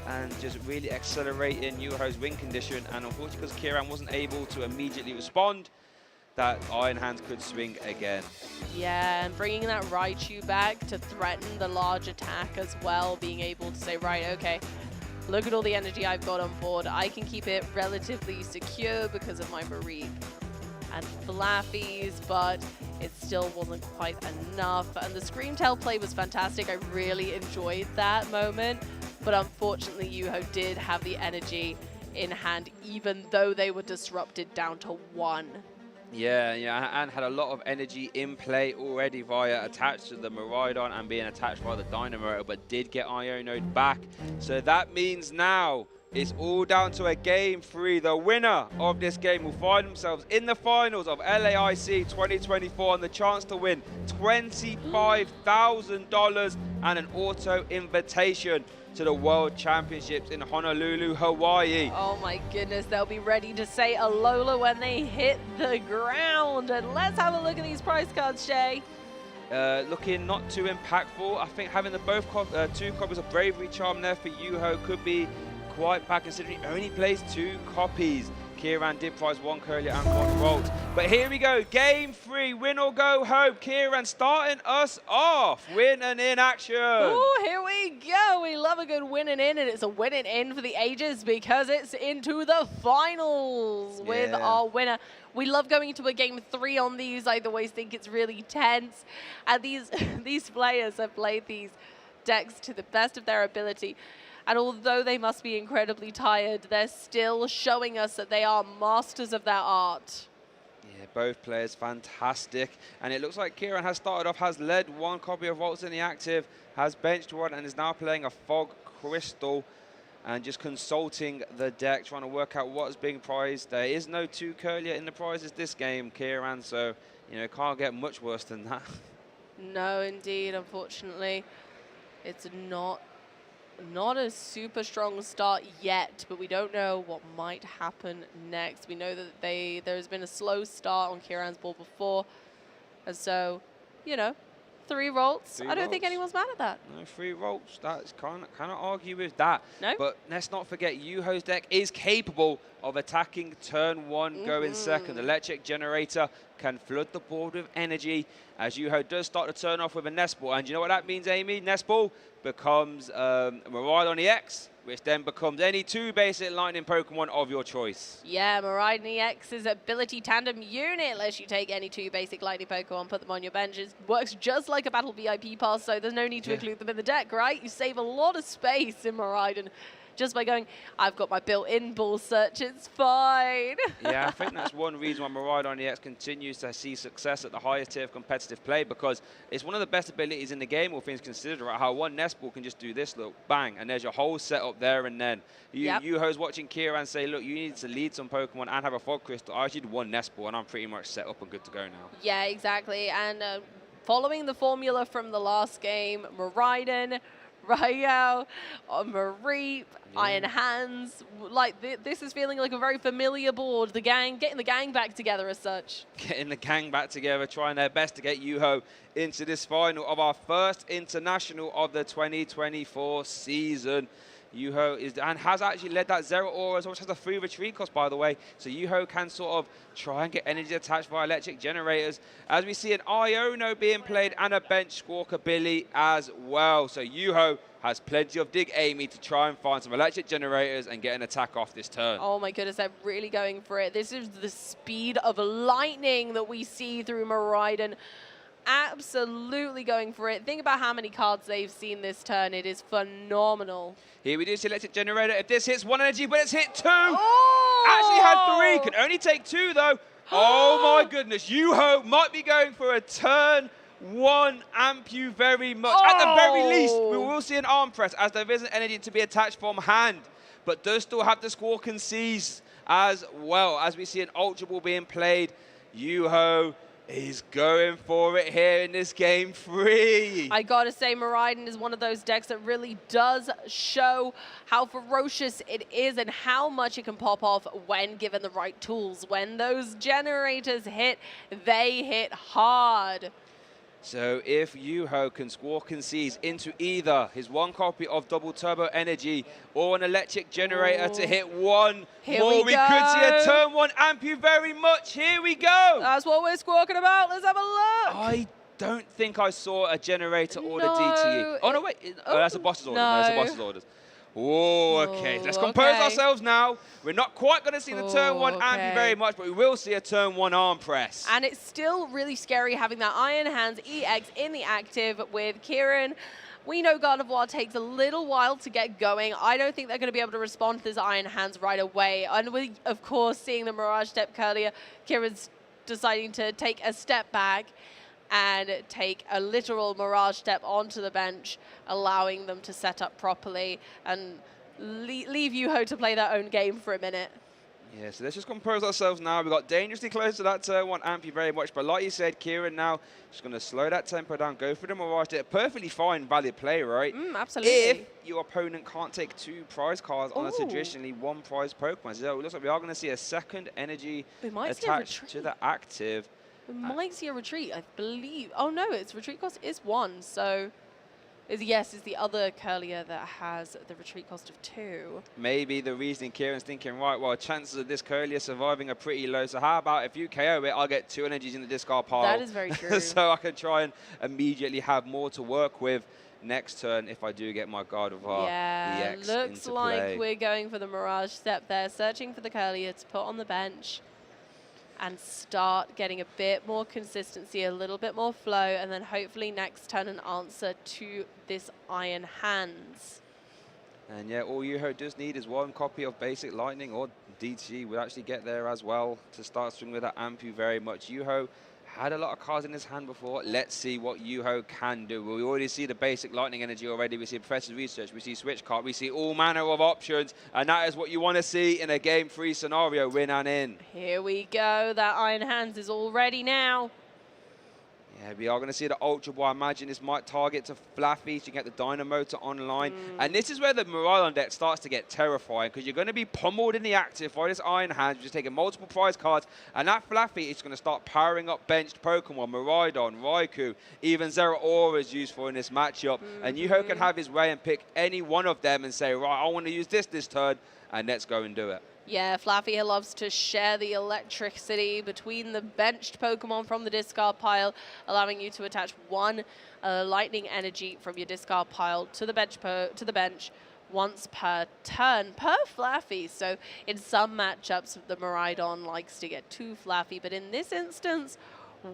and just really accelerating Yuho's win condition. And unfortunately, because Kieran wasn't able to immediately respond, that Iron Hands could swing again. Yeah, and bringing that Raichu back to threaten the large attack as well, being able to say, right, okay, look at all the energy I've got on board. I can keep it relatively secure because of my Marie and Flaffies, but it still wasn't quite enough. And the Screamtail play was fantastic. I really enjoyed that moment, but unfortunately, Yuho did have the energy in hand, even though they were disrupted down to 1. Yeah, and had a lot of energy in play already via attached to the Maridon and being attached by the Dynamo, but did get Iono'd back. So that means now it's all down to a game 3. The winner of this game will find themselves in the finals of LAIC 2024 and the chance to win $25,000 and an auto invitation to the World Championships in Honolulu, Hawaii. Oh my goodness, they'll be ready to say Alola when they hit the ground. And let's have a look at these prize cards, Shay. Looking not too impactful. I think having the 2 copies of Bravery Charm there for Yuho could be quite bad, considering he only plays 2 copies. Kieran did prize 1 Curlier and 1 Volt. But here we go, game 3, win or go home. Kieran starting us off, winning in action. Oh, here we go. We love a good winning in, and it's a winning in for the ages because it's into the finals with our winner. We love going into a game 3 on these. I always think it's really tense. And these players have played these decks to the best of their ability. And although they must be incredibly tired, they're still showing us that they are masters of their art. Yeah, both players fantastic. And it looks like Kieran has started off, has led 1 copy of Volts in the active, has benched 1, and is now playing a Fog Crystal and just consulting the deck, trying to work out what's being prized. There is no 2 Curlier in the prizes this game, Kieran, so, you know, can't get much worse than that. No, indeed, unfortunately. It's not a super strong start yet, but we don't know what might happen next. We know that there's been a slow start on Kieran's board before, and so, you know, 3 volts. 3 I don't think volts. anyone's mad at that. No, 3 volts. That's can't argue with that. No. But let's not forget, Yuho's deck is capable of attacking turn 1, going second. Electric Generator can flood the board with energy, as Yuho does start to turn off with a Nest Ball. And you know what that means, Amy? Nest Ball becomes Maridon EX, which then becomes any 2 basic lightning Pokemon of your choice. Yeah, Maridon EX's ability tandem unit lets you take any 2 basic lightning Pokemon, put them on your bench. It works just like a Battle VIP pass, so there's no need to include them in the deck, right? You save a lot of space in Maridon just by going, I've got my built-in ball search, it's fine. Yeah, I think that's one reason why Maridon EX continues to see success at the highest tier of competitive play, because it's one of the best abilities in the game, all things considered, right? How one Nest Ball can just do this, look, bang, and there's your whole setup there and then. Yuho's watching Kira and say, look, you need to lead some Pokemon and have a Fog Crystal. I actually did 1 Nest Ball, and I'm pretty much set up and good to go now. Yeah, exactly. And following the formula from the last game, Maridon, Rayao, Mareep, Iron Hands, like this is feeling like a very familiar board. The gang, getting the gang back together as such. Getting the gang back together, trying their best to get Yuho into this final of our first international of the 2024 season. Yuho is and has actually led that Zero Auras, which has a free retreat cost, by the way. So Yuho can sort of try and get energy attached via electric generators. As we see an Iono being played and a bench Squawkabilly as well. So Yuho has plenty of dig, Amy, to try and find some electric generators and get an attack off this turn. Oh my goodness, they're really going for it. This is the speed of lightning that we see through Maridon. Absolutely going for it. Think about how many cards they've seen this turn. It is phenomenal. Here we do see electric generator. If this hits 1 energy, but it's hit 2. Actually had 3. Can only take 2 though. Oh my goodness. Yuho might be going for a turn 1 Ampu very much. At the very least, we will see an arm press, as there isn't energy to be attached from hand, but does still have the Squawk and Seize as well. As we see an Ultra Ball being played, Yuho is going for it here in this game 3. I gotta say, Maridon is one of those decks that really does show how ferocious it is and how much it can pop off when given the right tools. When those generators hit, they hit hard. So if Yuho can Squawk and Seize into either his 1 copy of Double Turbo Energy or an electric generator to hit 1 more, we could see a turn 1 Ampu very much. Here we go. That's what we're squawking about. Let's have a look. I don't think I saw a generator order DTE. Oh, no, wait. That's a boss's order. No, that's a boss's orders. Oh, okay. Let's compose ourselves now. We're not quite going to see the turn 1 Ampu very much, but we will see a turn 1 arm press. And it's still really scary having that Iron Hands EX in the active with Kieran. We know Gardevoir takes a little while to get going. I don't think they're going to be able to respond to this Iron Hands right away. And with, of course, seeing the Mirage Step earlier, Kieran's deciding to take a step back and take a literal Mirage Step onto the bench, allowing them to set up properly and leave Yuho to play their own game for a minute. Yeah, so let's just compose ourselves now. We've got dangerously close to that turn 1 Ampu very much, but like you said, Kieran now just going to slow that tempo down, go for the Mirage Step. Perfectly fine, valid play, right? Absolutely. If your opponent can't take 2 prize cards on a traditionally 1 prize Pokemon. So it looks like we are going to see a second energy attached to the active. We might see a retreat, I believe. Oh no, its retreat cost is 1, so yes, it's the other Curlier that has the retreat cost of 2. Maybe the reasoning Kieran's thinking, right, well, chances of this Curlier surviving are pretty low, so how about if you KO it, I'll get 2 energies in the discard pile. That is very true. So I can try and immediately have more to work with next turn if I do get my Gardevoir EX looks into like play. we're going for the Mirage Step there, searching for the Curlier to put on the bench and start getting a bit more consistency, a little bit more flow, and then hopefully next turn an answer to this Iron Hands. And yeah, all Yuho does need is 1 copy of Basic Lightning, or DTG would actually get there as well to start swinging with that Ampu very much. Yuho had a lot of cards in his hand before. Let's see what Yuho can do. We already see the Basic Lightning energy already. We see Professor's Research, we see Switch Card, we see all manner of options, and that is what you want to see in a Game 3 scenario, win and in. Here we go. That Iron Hands is all ready now. Yeah, we are going to see the Ultra Ball. I imagine this might target to Flaffy, so you get the Dynamotor online. And this is where the Maridon deck starts to get terrifying, because you're going to be pummeled in the active by this Iron Hands, just taking multiple prize cards. And that Flaffy is going to start powering up benched Pokemon. Maridon, Raikou, even Zeraora is useful in this matchup. And Yuho can have his way and pick any one of them and say, right, I want to use this turn, and let's go and do it. Yeah, Flaffy here loves to share the electricity between the benched Pokemon from the discard pile, allowing you to attach one lightning energy from your discard pile to the bench once per turn per Flaffy. So in some matchups, the Maridon likes to get 2 Flaffy, but in this instance,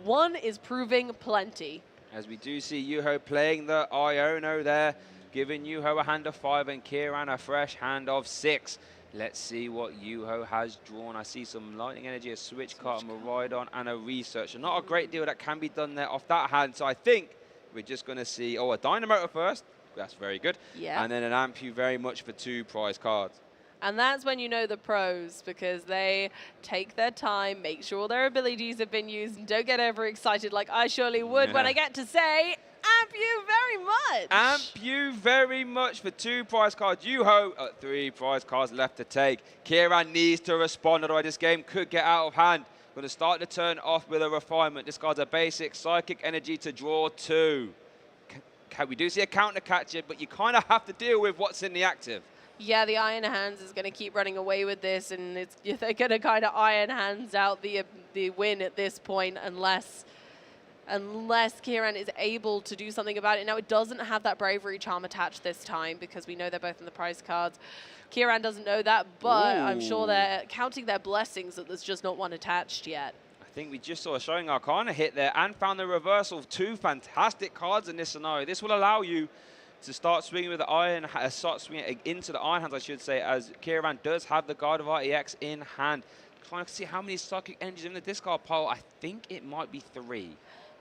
1 is proving plenty. As we do see Yuho playing the Iono there, giving Yuho a hand of 5 and Kieran a fresh hand of 6. Let's see what Yuho has drawn. I see some Lightning Energy, a Switch card, a Maridon, and a Researcher. Not a great deal that can be done there off that hand. So I think we're just going to see, a Dynamotor first. That's very good. Yeah. And then an Ampu very much for 2 prize cards. And that's when you know the pros, because they take their time, make sure their abilities have been used, and don't get overexcited like I surely would when I get to say, amp you very much. Amp you very much for 2 prize cards. Yuho, 3 prize cards left to take. Kieran needs to respond, otherwise this game could get out of hand. Going to start the turn off with a Refinement. Discards a basic Psychic Energy to draw 2. We do see a counter catch it, but you kind of have to deal with what's in the active. Yeah, the Iron Hands is going to keep running away with this, and they're going to kind of Iron Hands out the win at this point, unless Kieran is able to do something about it. Now, it doesn't have that Bravery Charm attached this time, because we know they're both in the prize cards. Kieran doesn't know that, but I'm sure they're counting their blessings that there's just not one attached yet. I think we just saw a Showing Arcana hit there and found the reversal of 2 fantastic cards in this scenario. This will allow you to start swinging with the start swinging into the Iron Hands, I should say, as Kieran does have the Gardevoir EX in hand. Trying to see how many Psychic Energies in the discard pile. I think it might be 3.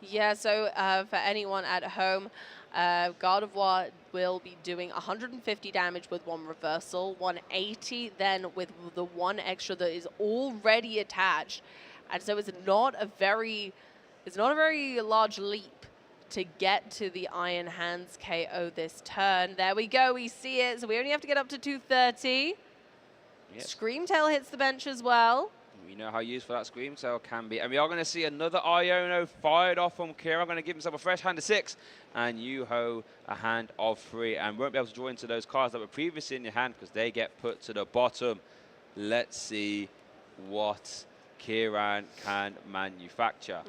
Yeah, so for anyone at home, Gardevoir will be doing 150 damage with 1 reversal, 180 then with the 1 extra that is already attached. And so it's not a very large leap to get to the Iron Hands KO this turn. There we go, we see it. So we only have to get up to 230. Yes. Screamtail hits the bench as well. We know how useful that Screamtail can be. And we are going to see another Iono fired off from Kieran. Going to give himself a fresh hand of 6. And Yuho a hand of 3. And won't be able to draw into those cards that were previously in your hand, because they get put to the bottom. Let's see what Kieran can manufacture.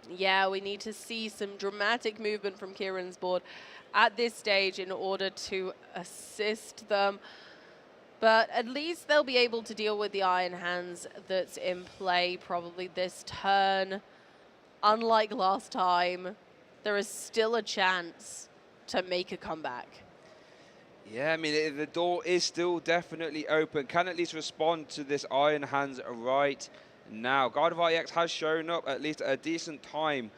Yeah, we need to see some dramatic movement from Kieran's board at this stage in order to assist them. But at least they'll be able to deal with the Iron Hands that's in play probably this turn. Unlike last time, there is still a chance to make a comeback. Yeah, I mean, the door is still definitely open. Can at least respond to this Iron Hands right now. Gardevoir EX has shown up at least at a decent time.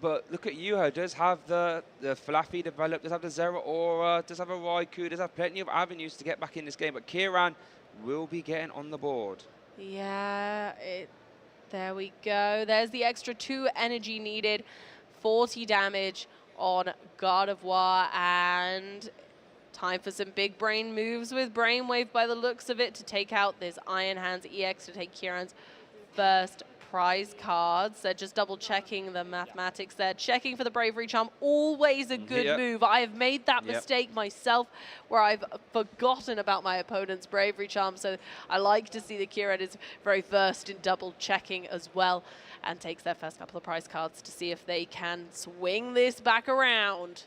But look at Yuho, does have the Flaffy developed, does have the Zeraora, does have a Raikou, does have plenty of avenues to get back in this game. But Kieran will be getting on the board. Yeah, there we go. There's the extra 2 energy needed. 40 damage on Gardevoir, and time for some big brain moves with Brainwave by the looks of it to take out this Iron Hands EX to take Kieran's first prize cards. They're just double checking the mathematics there, checking for the Bravery Charm. Always a good move. I have made that mistake myself where I've forgotten about my opponent's Bravery Charm, so I like to see that Kieran is very versed in double checking as well, and takes their first couple of prize cards to see if they can swing this back around.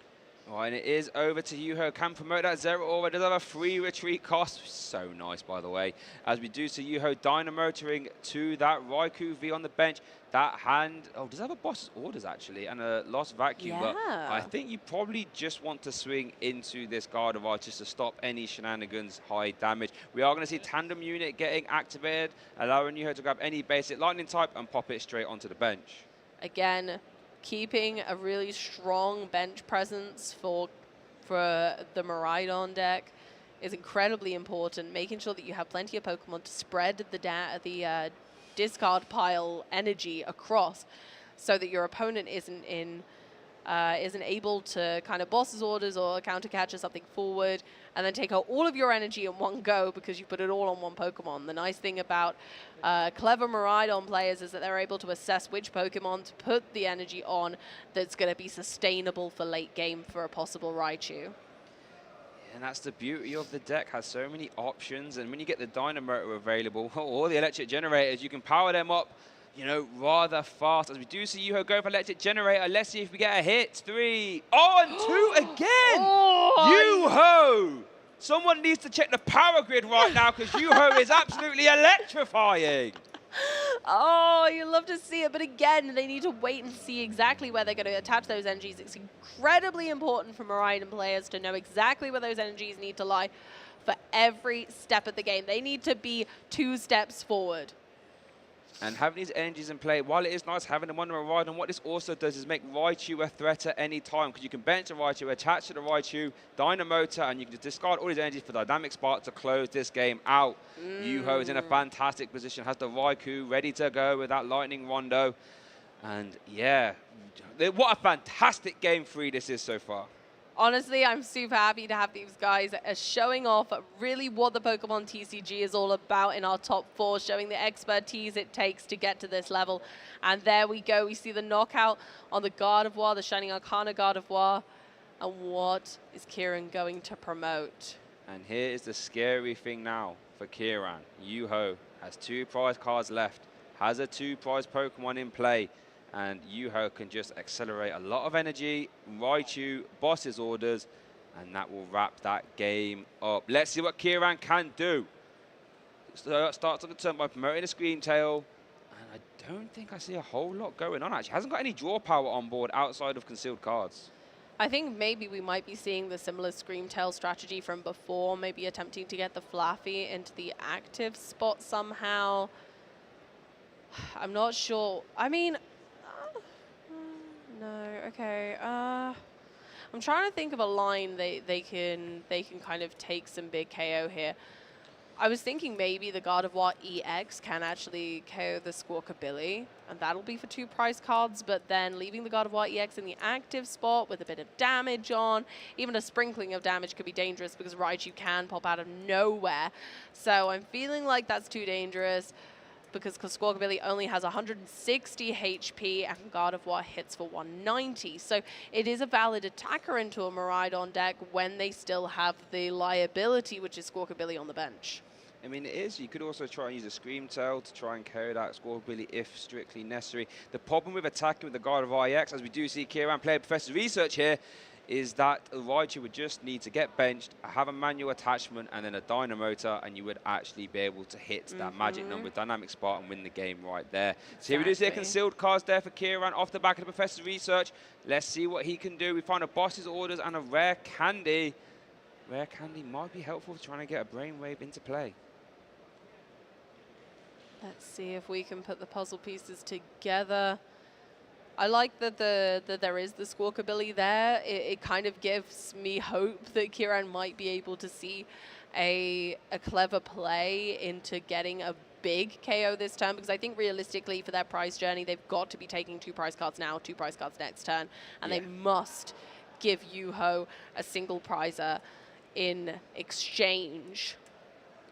Oh, and it is over to Yuho. Can promote that Zeraora. Does have a free retreat cost. So nice, by the way. As we do see Yuho dynamotoring to that Raikou V on the bench. That hand, does have a boss's orders, actually, and a lost vacuum. Yeah. But I think you probably just want to swing into this Gardevoir just to stop any shenanigans, high damage. We are going to see Tandem Unit getting activated, allowing Yuho to grab any basic lightning type and pop it straight onto the bench. Again, keeping a really strong bench presence for the Maridon deck is incredibly important. Making sure that you have plenty of Pokemon to spread the discard pile energy across. so that your opponent isn't able to kind of boss's orders or counter catch or something forward, and then take out all of your energy in one go because you put it all on one Pokemon. The nice thing about clever Maridon players is that they're able to assess which Pokemon to put the energy on that's going to be sustainable for late game for a possible Raichu. And that's the beauty of the deck, has so many options, and when you get the Dynamotor available, or the electric generators, you can power them up, you know, rather fast. As we do see Yuho go for electric generator, let's see if we get a hit. 3, and 2 again! Yuho! Someone needs to check the power grid right now, because Yuho is absolutely electrifying. Oh, you love to see it, but again, they need to wait and see exactly where they're going to attach those energies. It's incredibly important for Maridon players to know exactly where those energies need to lie for every step of the game. They need to be 2 steps forward. And having these energies in play, while it is nice having them on the Maridon, what this also does is make Raichu a threat at any time, because you can bench a Raichu, attach to the Raichu, Dynamotor, and you can just discard all these energies for Dynamic Spark to close this game out. Yuho is in a fantastic position, has the Raikou ready to go with that Lightning Rondo. And yeah, what a fantastic game 3 this is so far. Honestly, I'm super happy to have these guys showing off really what the Pokemon TCG is all about in our top 4, showing the expertise it takes to get to this level. And there we go. We see the knockout on the Gardevoir, the Shining Arcana Gardevoir. And what is Kieran going to promote? And here is the scary thing now for Kieran. Yuho has 2 prize cards left, has a 2 prize Pokemon in play. And Yuho can just accelerate a lot of energy, Raichu, boss's orders, and that will wrap that game up. Let's see what Kieran can do. So starts on the turn by promoting a Scream Tail, and I don't think I see a whole lot going on, actually. Hasn't got any draw power on board outside of concealed cards. I think maybe we might be seeing the similar Scream Tail strategy from before, maybe attempting to get the Flaffy into the active spot somehow. I'm not sure. I mean, no, okay. I'm trying to think of a line they can kind of take some big KO here. I was thinking maybe the Gardevoir EX can actually KO the Squawkabilly, and that'll be for 2 prize cards, but then leaving the Gardevoir EX in the active spot with a bit of damage on, even a sprinkling of damage could be dangerous because Raichu can pop out of nowhere. So I'm feeling like that's too dangerous, because Squawkabilly only has 160 HP and Gardevoir hits for 190. So it is a valid attacker into a Maridon deck when they still have the liability, which is Squawkabilly on the bench. I mean, it is. You could also try and use a Scream Tail to try and carry that Squawkabilly if strictly necessary. The problem with attacking with the Gardevoir EX, as we do see Kieran play Professor Research here, is that Raichu would just need to get benched, have a manual attachment, and then a Dynamotor, and you would actually be able to hit that magic number, Dynamic Spark, and win the game right there. So here we do see a concealed cards there for Kieran off the back of the Professor's Research. Let's see what he can do. We find a Boss's Orders and a Rare Candy. Rare Candy might be helpful for trying to get a Brainwave into play. Let's see if we can put the puzzle pieces together. I like that there is the Squawkabilly there. It kind of gives me hope that Kieran might be able to see a clever play into getting a big KO this turn, because I think realistically for their prize journey, they've got to be taking 2 prize cards now, 2 prize cards next turn, and they must give Yuho a single prizer in exchange.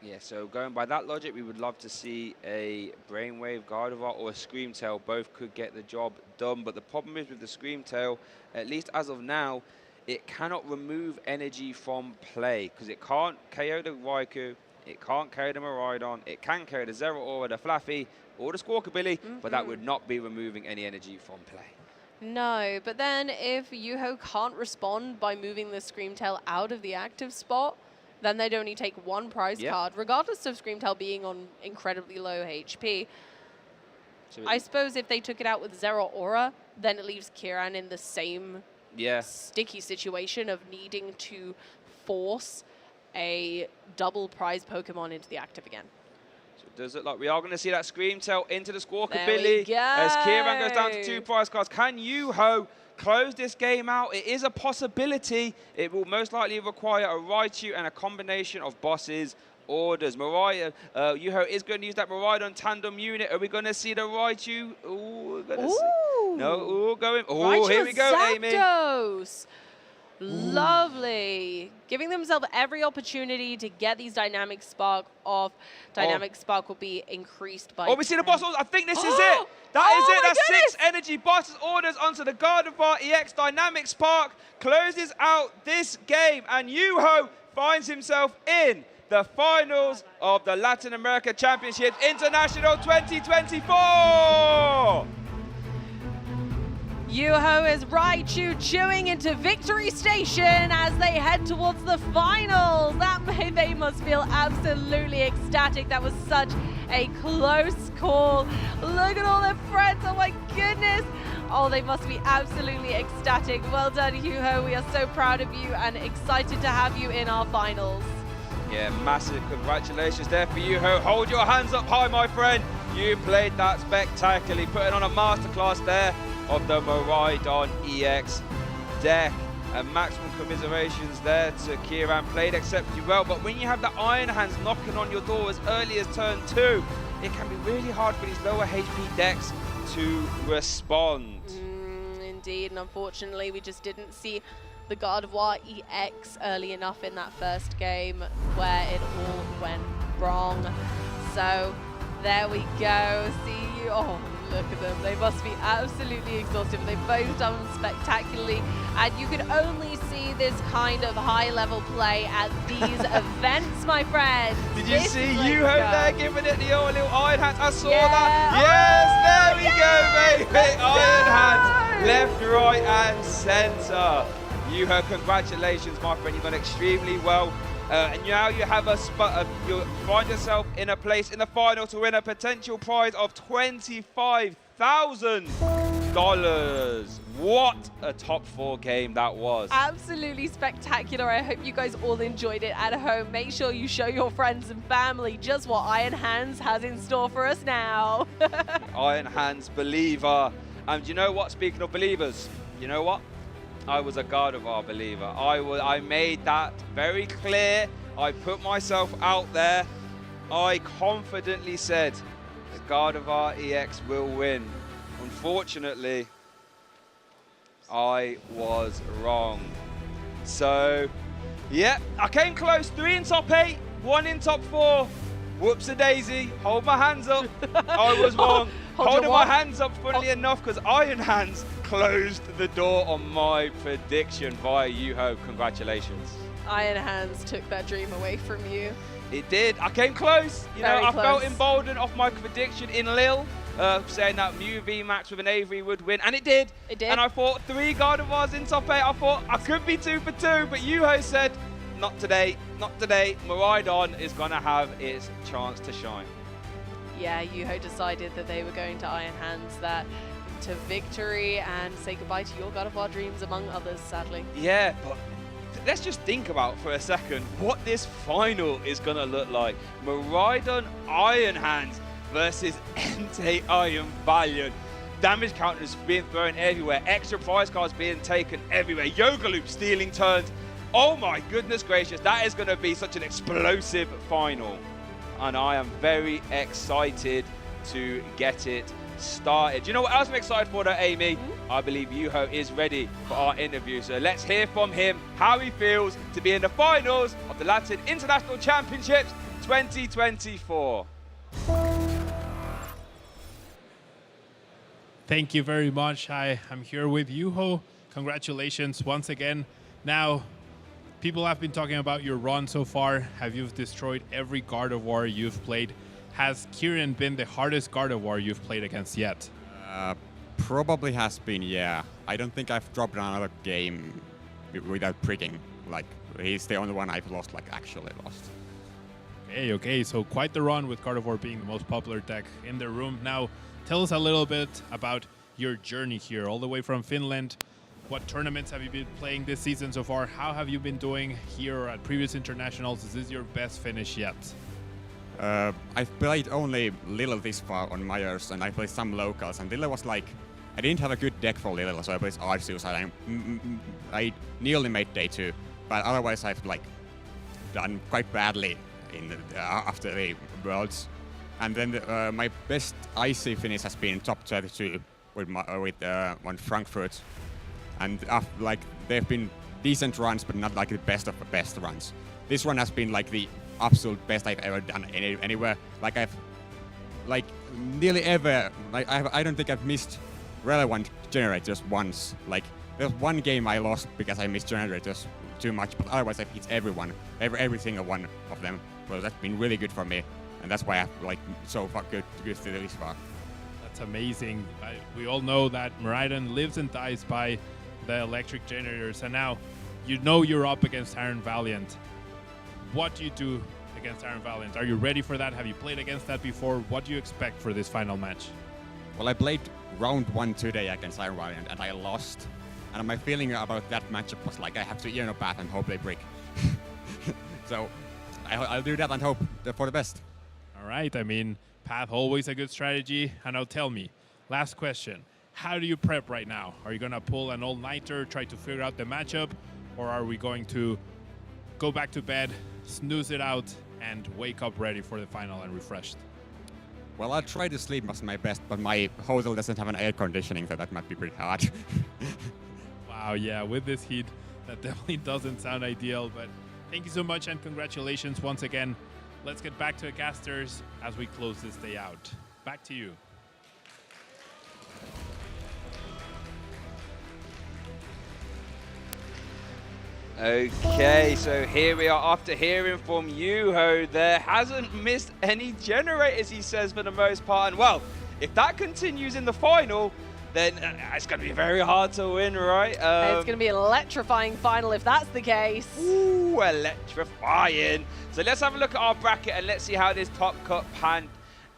Yeah, so going by that logic, we would love to see a Brainwave, Gardevoir, or a Scream Tail. Both could get the job done, but the problem is with the Scream Tail, at least as of now, it cannot remove energy from play, because it can't KO the Raikou, it can't carry the Maridon, it can carry the Zeraora, the Flaffy, or the Squawkabilly, but that would not be removing any energy from play. No, but then if Yuho can't respond by moving the Scream Tail out of the active spot, then they'd only take 1 prize card, regardless of Scream Tail being on incredibly low HP. So I suppose if they took it out with Zeraora, then it leaves Kieran in the same sticky situation of needing to force a double prize Pokemon into the active again. So it does look like we are going to see that Scream Tail into the Squawkabilly as Kieran goes down to 2 prize cards. Can Yuho close this game out? It is a possibility. It will most likely require a Raichu and a combination of bosses orders. Mariah, Yuho is going to use that Maridon tandem unit. Are we going to see the Raichu? Ooh, we're going to see. No, ooh, going. Oh, here we go, Amy. Zapdos. Lovely. Giving themselves every opportunity to get these Dynamic Spark off. Dynamic Spark will be increased by we see the boss orders. I think this is it. That is it. That's 6 energy boss orders onto the Gardevoir EX. Dynamic Spark closes out this game, and Yuho finds himself in the finals of the Latin America Championships International 2024. Yuho is Raichu chewing into Victory Station as they head towards the finals. They must feel absolutely ecstatic. That was such a close call. Look at all their friends. Oh my goodness. Oh, they must be absolutely ecstatic. Well done, Yuho. We are so proud of you and excited to have you in our finals. Yeah, massive congratulations there for Yuho. Hold your hands up high, my friend. You played that spectacularly, putting on a masterclass there of the Maridon EX deck. And maximum commiserations there to Kieran. Played exceptionally well, but when you have the Iron Hands knocking on your door as early as turn 2, it can be really hard for these lower HP decks to respond. Indeed, and unfortunately we just didn't see the Gardevoir EX early enough in that first game where it all went wrong. So there we go. See you. Oh, look at them. They must be absolutely exhausted. They've both done spectacularly, and you could only see this kind of high-level play at these events, my friends. Did you see Yuho there giving it the old little Iron Hands? I saw that. Yes, there we go, baby. Iron Hands, left, right, and center. Yuho, congratulations, my friend. You've done extremely well. And now you have you find yourself in a place in the final to win a potential prize of $25,000. What a top 4 game that was. Absolutely spectacular. I hope you guys all enjoyed it at home. Make sure you show your friends and family just what Iron Hands has in store for us now. Iron Hands believer. And you know what? Speaking of believers, you know what? I was a Gardevoir believer. I made that very clear. I put myself out there. I confidently said the Gardevoir EX will win. Unfortunately, I was wrong. So, yeah, I came close. 3 in top 8, 1 in top 4. Whoops-a-daisy, hold my hands up. I was wrong. Holding my hands up, funnily enough, because Iron Hands closed the door on my prediction via Yuho. Congratulations. Iron Hands took that dream away from you. It did. I came close. You know, I felt emboldened off my prediction in Lille, saying that Mew VMAX with an Avery would win, and it did. It did. And I thought 3 Gardevoirs in top 8. I thought I could be 2 for 2, but Yuho said, not today, not today. Maridon is going to have its chance to shine. Yeah, Yuho decided that they were going to Iron Hands that to victory and say goodbye to your Gardevoir dreams, among others, sadly. Yeah, but let's just think about for a second what this final is going to look like. Maridon Iron Hands versus Entei Iron Valiant. Damage counters being thrown everywhere. Extra prize cards being taken everywhere. Yoga Loop stealing turns. Oh my goodness gracious, that is going to be such an explosive final. And I am very excited to get it started. Do you know what else I'm excited for though, Amy? I believe Yuho is ready for our interview. So let's hear from him how he feels to be in the finals of the Latin International Championships 2024. Thank you very much. I'm here with Yuho. Congratulations once again. Now, people have been talking about your run so far. Have you destroyed every Gardevoir you've played? Has Kieran been the hardest Gardevoir you've played against yet? Probably has been, yeah. I don't think I've dropped another game without pricking. Like, he's the only one I've lost, like, actually lost. Okay, so quite the run with Gardevoir being the most popular deck in the room. Now, tell us a little bit about your journey here, all the way from Finland. What tournaments have you been playing this season so far? How have you been doing here or at previous internationals? Is this your best finish yet? I've played only Lille this far on Myers, and I played some locals, and Lille was like, I didn't have a good deck for Lille, so I played Arceus, and I nearly made day 2, but otherwise I've like done quite badly in after the Worlds. And then my best IC finish has been top 32 with one Frankfurt. And like they've been decent runs, but not like the best of the best runs. This one has been like the absolute best I've ever done anywhere. Like I've like nearly ever, like I don't think I've missed relevant generators once. Like there's one game I lost because I missed generators too much, but otherwise I've hit every single one of them. So that's been really good for me, and that's why I've like so far good to this far. That's amazing. We all know that Maridon lives and dies by the electric generators, and now you know you're up against Iron Valiant. What do you do against Iron Valiant? Are you ready for that? Have you played against that before? What do you expect for this final match? Well, I played round 1 today against Iron Valiant and I lost. And my feeling about that matchup was like I have to ear no path and hope they break. So I'll do that and hope for the best. All right. I mean, path always a good strategy. And now tell me, last question. How do you prep right now? Are you going to pull an all-nighter, try to figure out the matchup? Or are we going to go back to bed, snooze it out, and wake up ready for the final and refreshed? Well, I'll try to sleep as my best, but my hotel doesn't have an air conditioning, so that might be pretty hard. Wow, yeah, with this heat, that definitely doesn't sound ideal, but thank you so much and congratulations once again. Let's get back to the casters as we close this day out. Back to you. Okay, so here we are after hearing from Yuho. There hasn't missed any generators, he says, for the most part. And well, if that continues in the final, then it's going to be very hard to win, right? It's going to be an electrifying final if that's the case. Ooh, electrifying. So let's have a look at our bracket and let's see how this top cut panned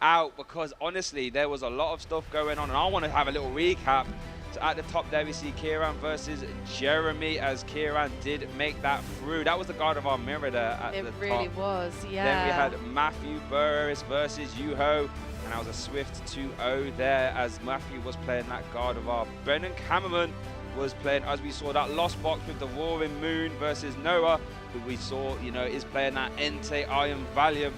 out, because honestly, there was a lot of stuff going on, and I want to have a little recap. So at the top there we see Kieran versus Jeremy, as Kieran did make that through. That was the Gardevoir mirror there at the top. It really was, yeah. Then we had Matthew Burris versus Yuho, and that was a swift 2-0 there as Matthew was playing that Gardevoir. Brennan Kammerman was playing, as we saw, that Lost Box with the Roaring Moon versus Noah, who we saw, you know, is playing that Entei Iron Valiant.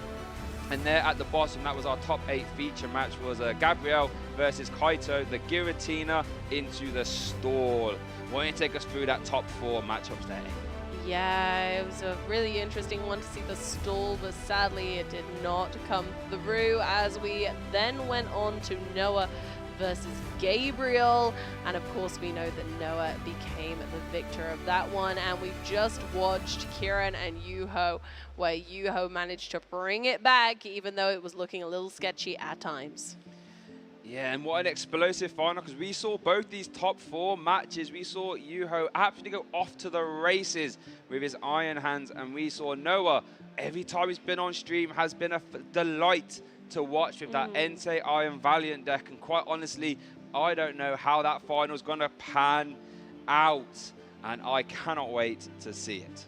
And there at the bottom, that was our top 8 feature match, was Gabriel versus Kaito, the Giratina into the stall. Why don't you take us through that top 4 matchups there? Yeah, it was a really interesting one to see the stall, but sadly it did not come through, as we then went on to Noah versus Gabriel, and of course we know that Noah became the victor of that one. And we've just watched Kieran and Yuho, where Yuho managed to bring it back even though it was looking a little sketchy at times. Yeah, and what an explosive final, because we saw both these top 4 matches. We saw Yuho absolutely go off to the races with his iron hands, and we saw Noah, every time he's been on stream, has been a delight to watch with that Entei Iron Valiant deck. And quite honestly, I don't know how that final is going to pan out, and I cannot wait to see it.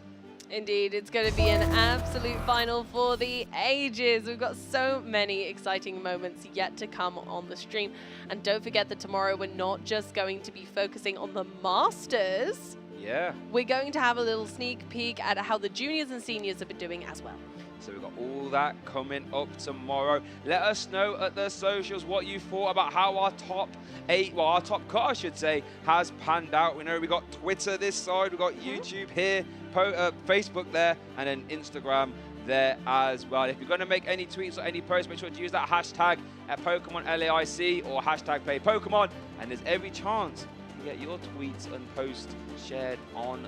Indeed, it's going to be an absolute final for the ages. We've got so many exciting moments yet to come on the stream. And don't forget that tomorrow we're not just going to be focusing on the Masters. Yeah. We're going to have a little sneak peek at how the juniors and seniors have been doing as well. So we've got all that coming up tomorrow. Let us know at the socials what you thought about how our top 8, well, our top cut, I should say, has panned out. We know we got Twitter this side, we got YouTube here, Facebook there, and then Instagram there as well. If you're going to make any tweets or any posts, make sure to use that hashtag at Pokemon LAIC or hashtag Play Pokemon, and there's every chance you get your tweets and posts shared on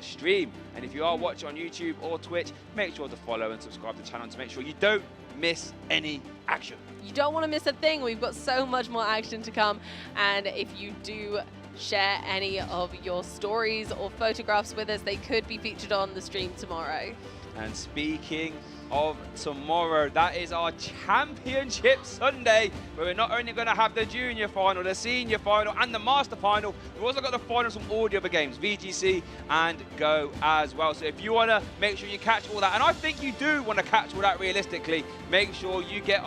stream. And if you are watching on YouTube or Twitch, make sure to follow and subscribe to the channel to make sure you don't miss any action. You don't want to miss a thing. We've got so much more action to come, and if you do share any of your stories or photographs with us, they could be featured on the stream tomorrow. And speaking of tomorrow, that is our Championship Sunday, where we're not only going to have the junior final, the senior final, and the master final, we've also got the finals from all the other games, VGC and Go as well. So if you want to make sure you catch all that, and I think you do want to catch all that realistically, make sure you get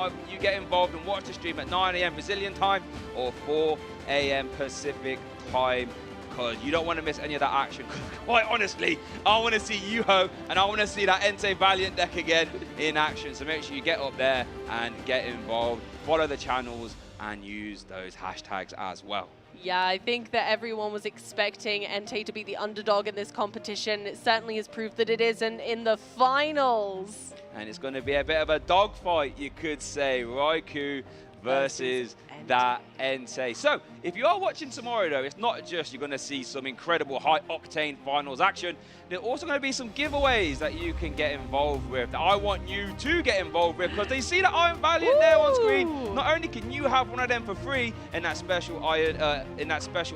involved and watch the stream at 9 AM Brazilian time or 4 AM Pacific time. because you don't want to miss any of that action. Quite honestly, I want to see Yuho and I want to see that Entei Valiant deck again in action. So make sure you get up there and get involved, follow the channels, and use those hashtags as well. Yeah, I think that everyone was expecting Entei to be the underdog in this competition. It certainly has proved that it isn't in the finals. And it's going to be a bit of a dogfight, you could say. Raikou versus that Entei. So, if you are watching tomorrow, though, it's not just you're going to see some incredible high-octane finals action. There's also going to be some giveaways that you can get involved with, that I want you to get involved with, because they see that Iron Valiant there on screen. Not only can you have one of them for free in that special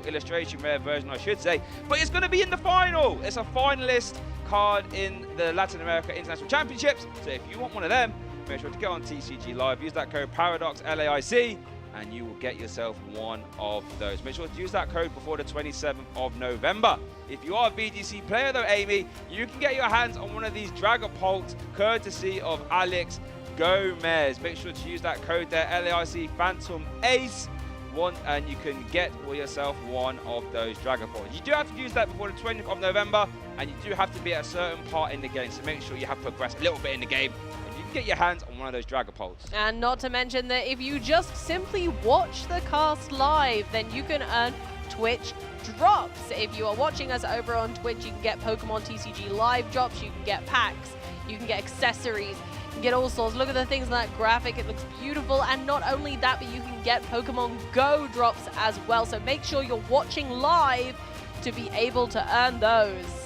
illustration rare version, I should say, but it's going to be in the final. It's a finalist card in the Latin America International Championships. So if you want one of them, make sure to get on TCG Live, use that code PARADOXLAIC, and you will get yourself one of those. Make sure to use that code before the 27th of November. If you are a VGC player though, Amy, you can get your hands on one of these Dragapults, courtesy of Alex Gomez. Make sure to use that code there, LAIC Phantom Ace, and you can get for yourself one of those Dragapults. You do have to use that before the 20th of November, and you do have to be at a certain part in the game, so make sure you have progressed a little bit in the game. Get your hands on one of those Dragapults. And not to mention that if you just simply watch the cast live, then you can earn Twitch drops. If you are watching us over on Twitch, you can get Pokemon TCG Live drops, you can get packs, you can get accessories, you can get all sorts. Look at the things in that graphic, it looks beautiful. And not only that, but you can get Pokemon Go drops as well. So make sure you're watching live to be able to earn those.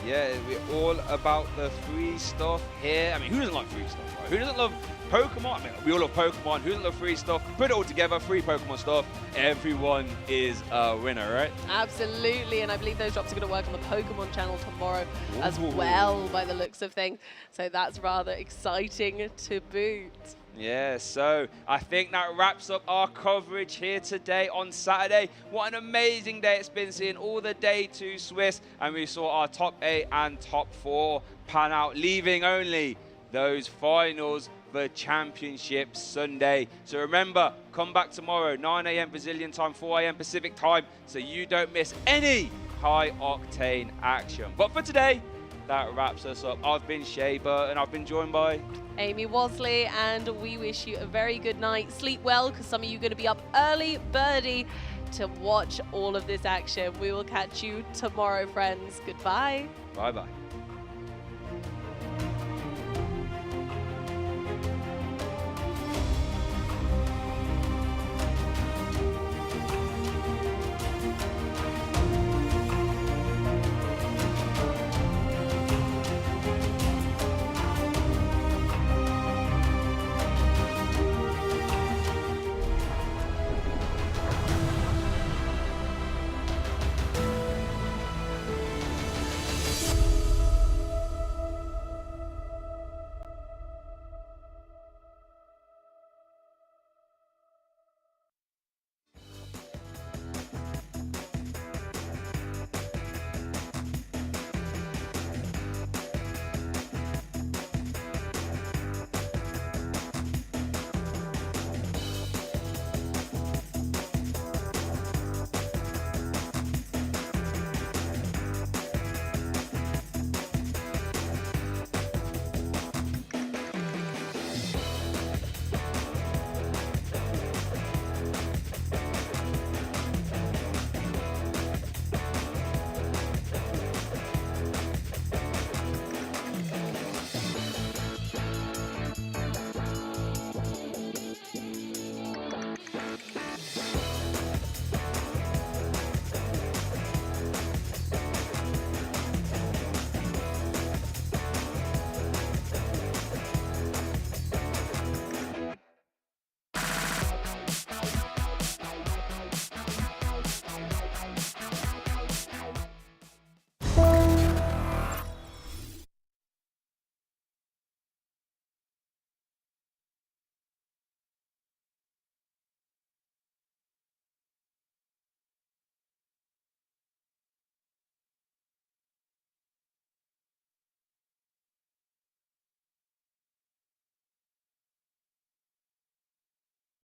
Yeah, we're all about the free stuff here. I mean, who doesn't like free stuff, right? Who doesn't love Pokemon? I mean, we all love Pokemon. Who doesn't love free stuff? Put it all together, free Pokemon stuff. Everyone is a winner, right? Absolutely, and I believe those drops are going to work on the Pokemon channel tomorrow as well, by the looks of things. So that's rather exciting to boot. Yeah, so I think that wraps up our coverage here today on Saturday. What an amazing day it's been, seeing all the day 2 Swiss, and we saw our top 8 and top 4 pan out, leaving only those finals for Championship Sunday. So remember, come back tomorrow, 9 AM Brazilian time, 4 AM Pacific time, so you don't miss any high-octane action. But for today, that wraps us up. I've been Shea Burton, I've been joined by Amy Wasley, and we wish you a very good night. Sleep well, because some of you are going to be up early birdie to watch all of this action. We will catch you tomorrow, friends. Goodbye. Bye-bye.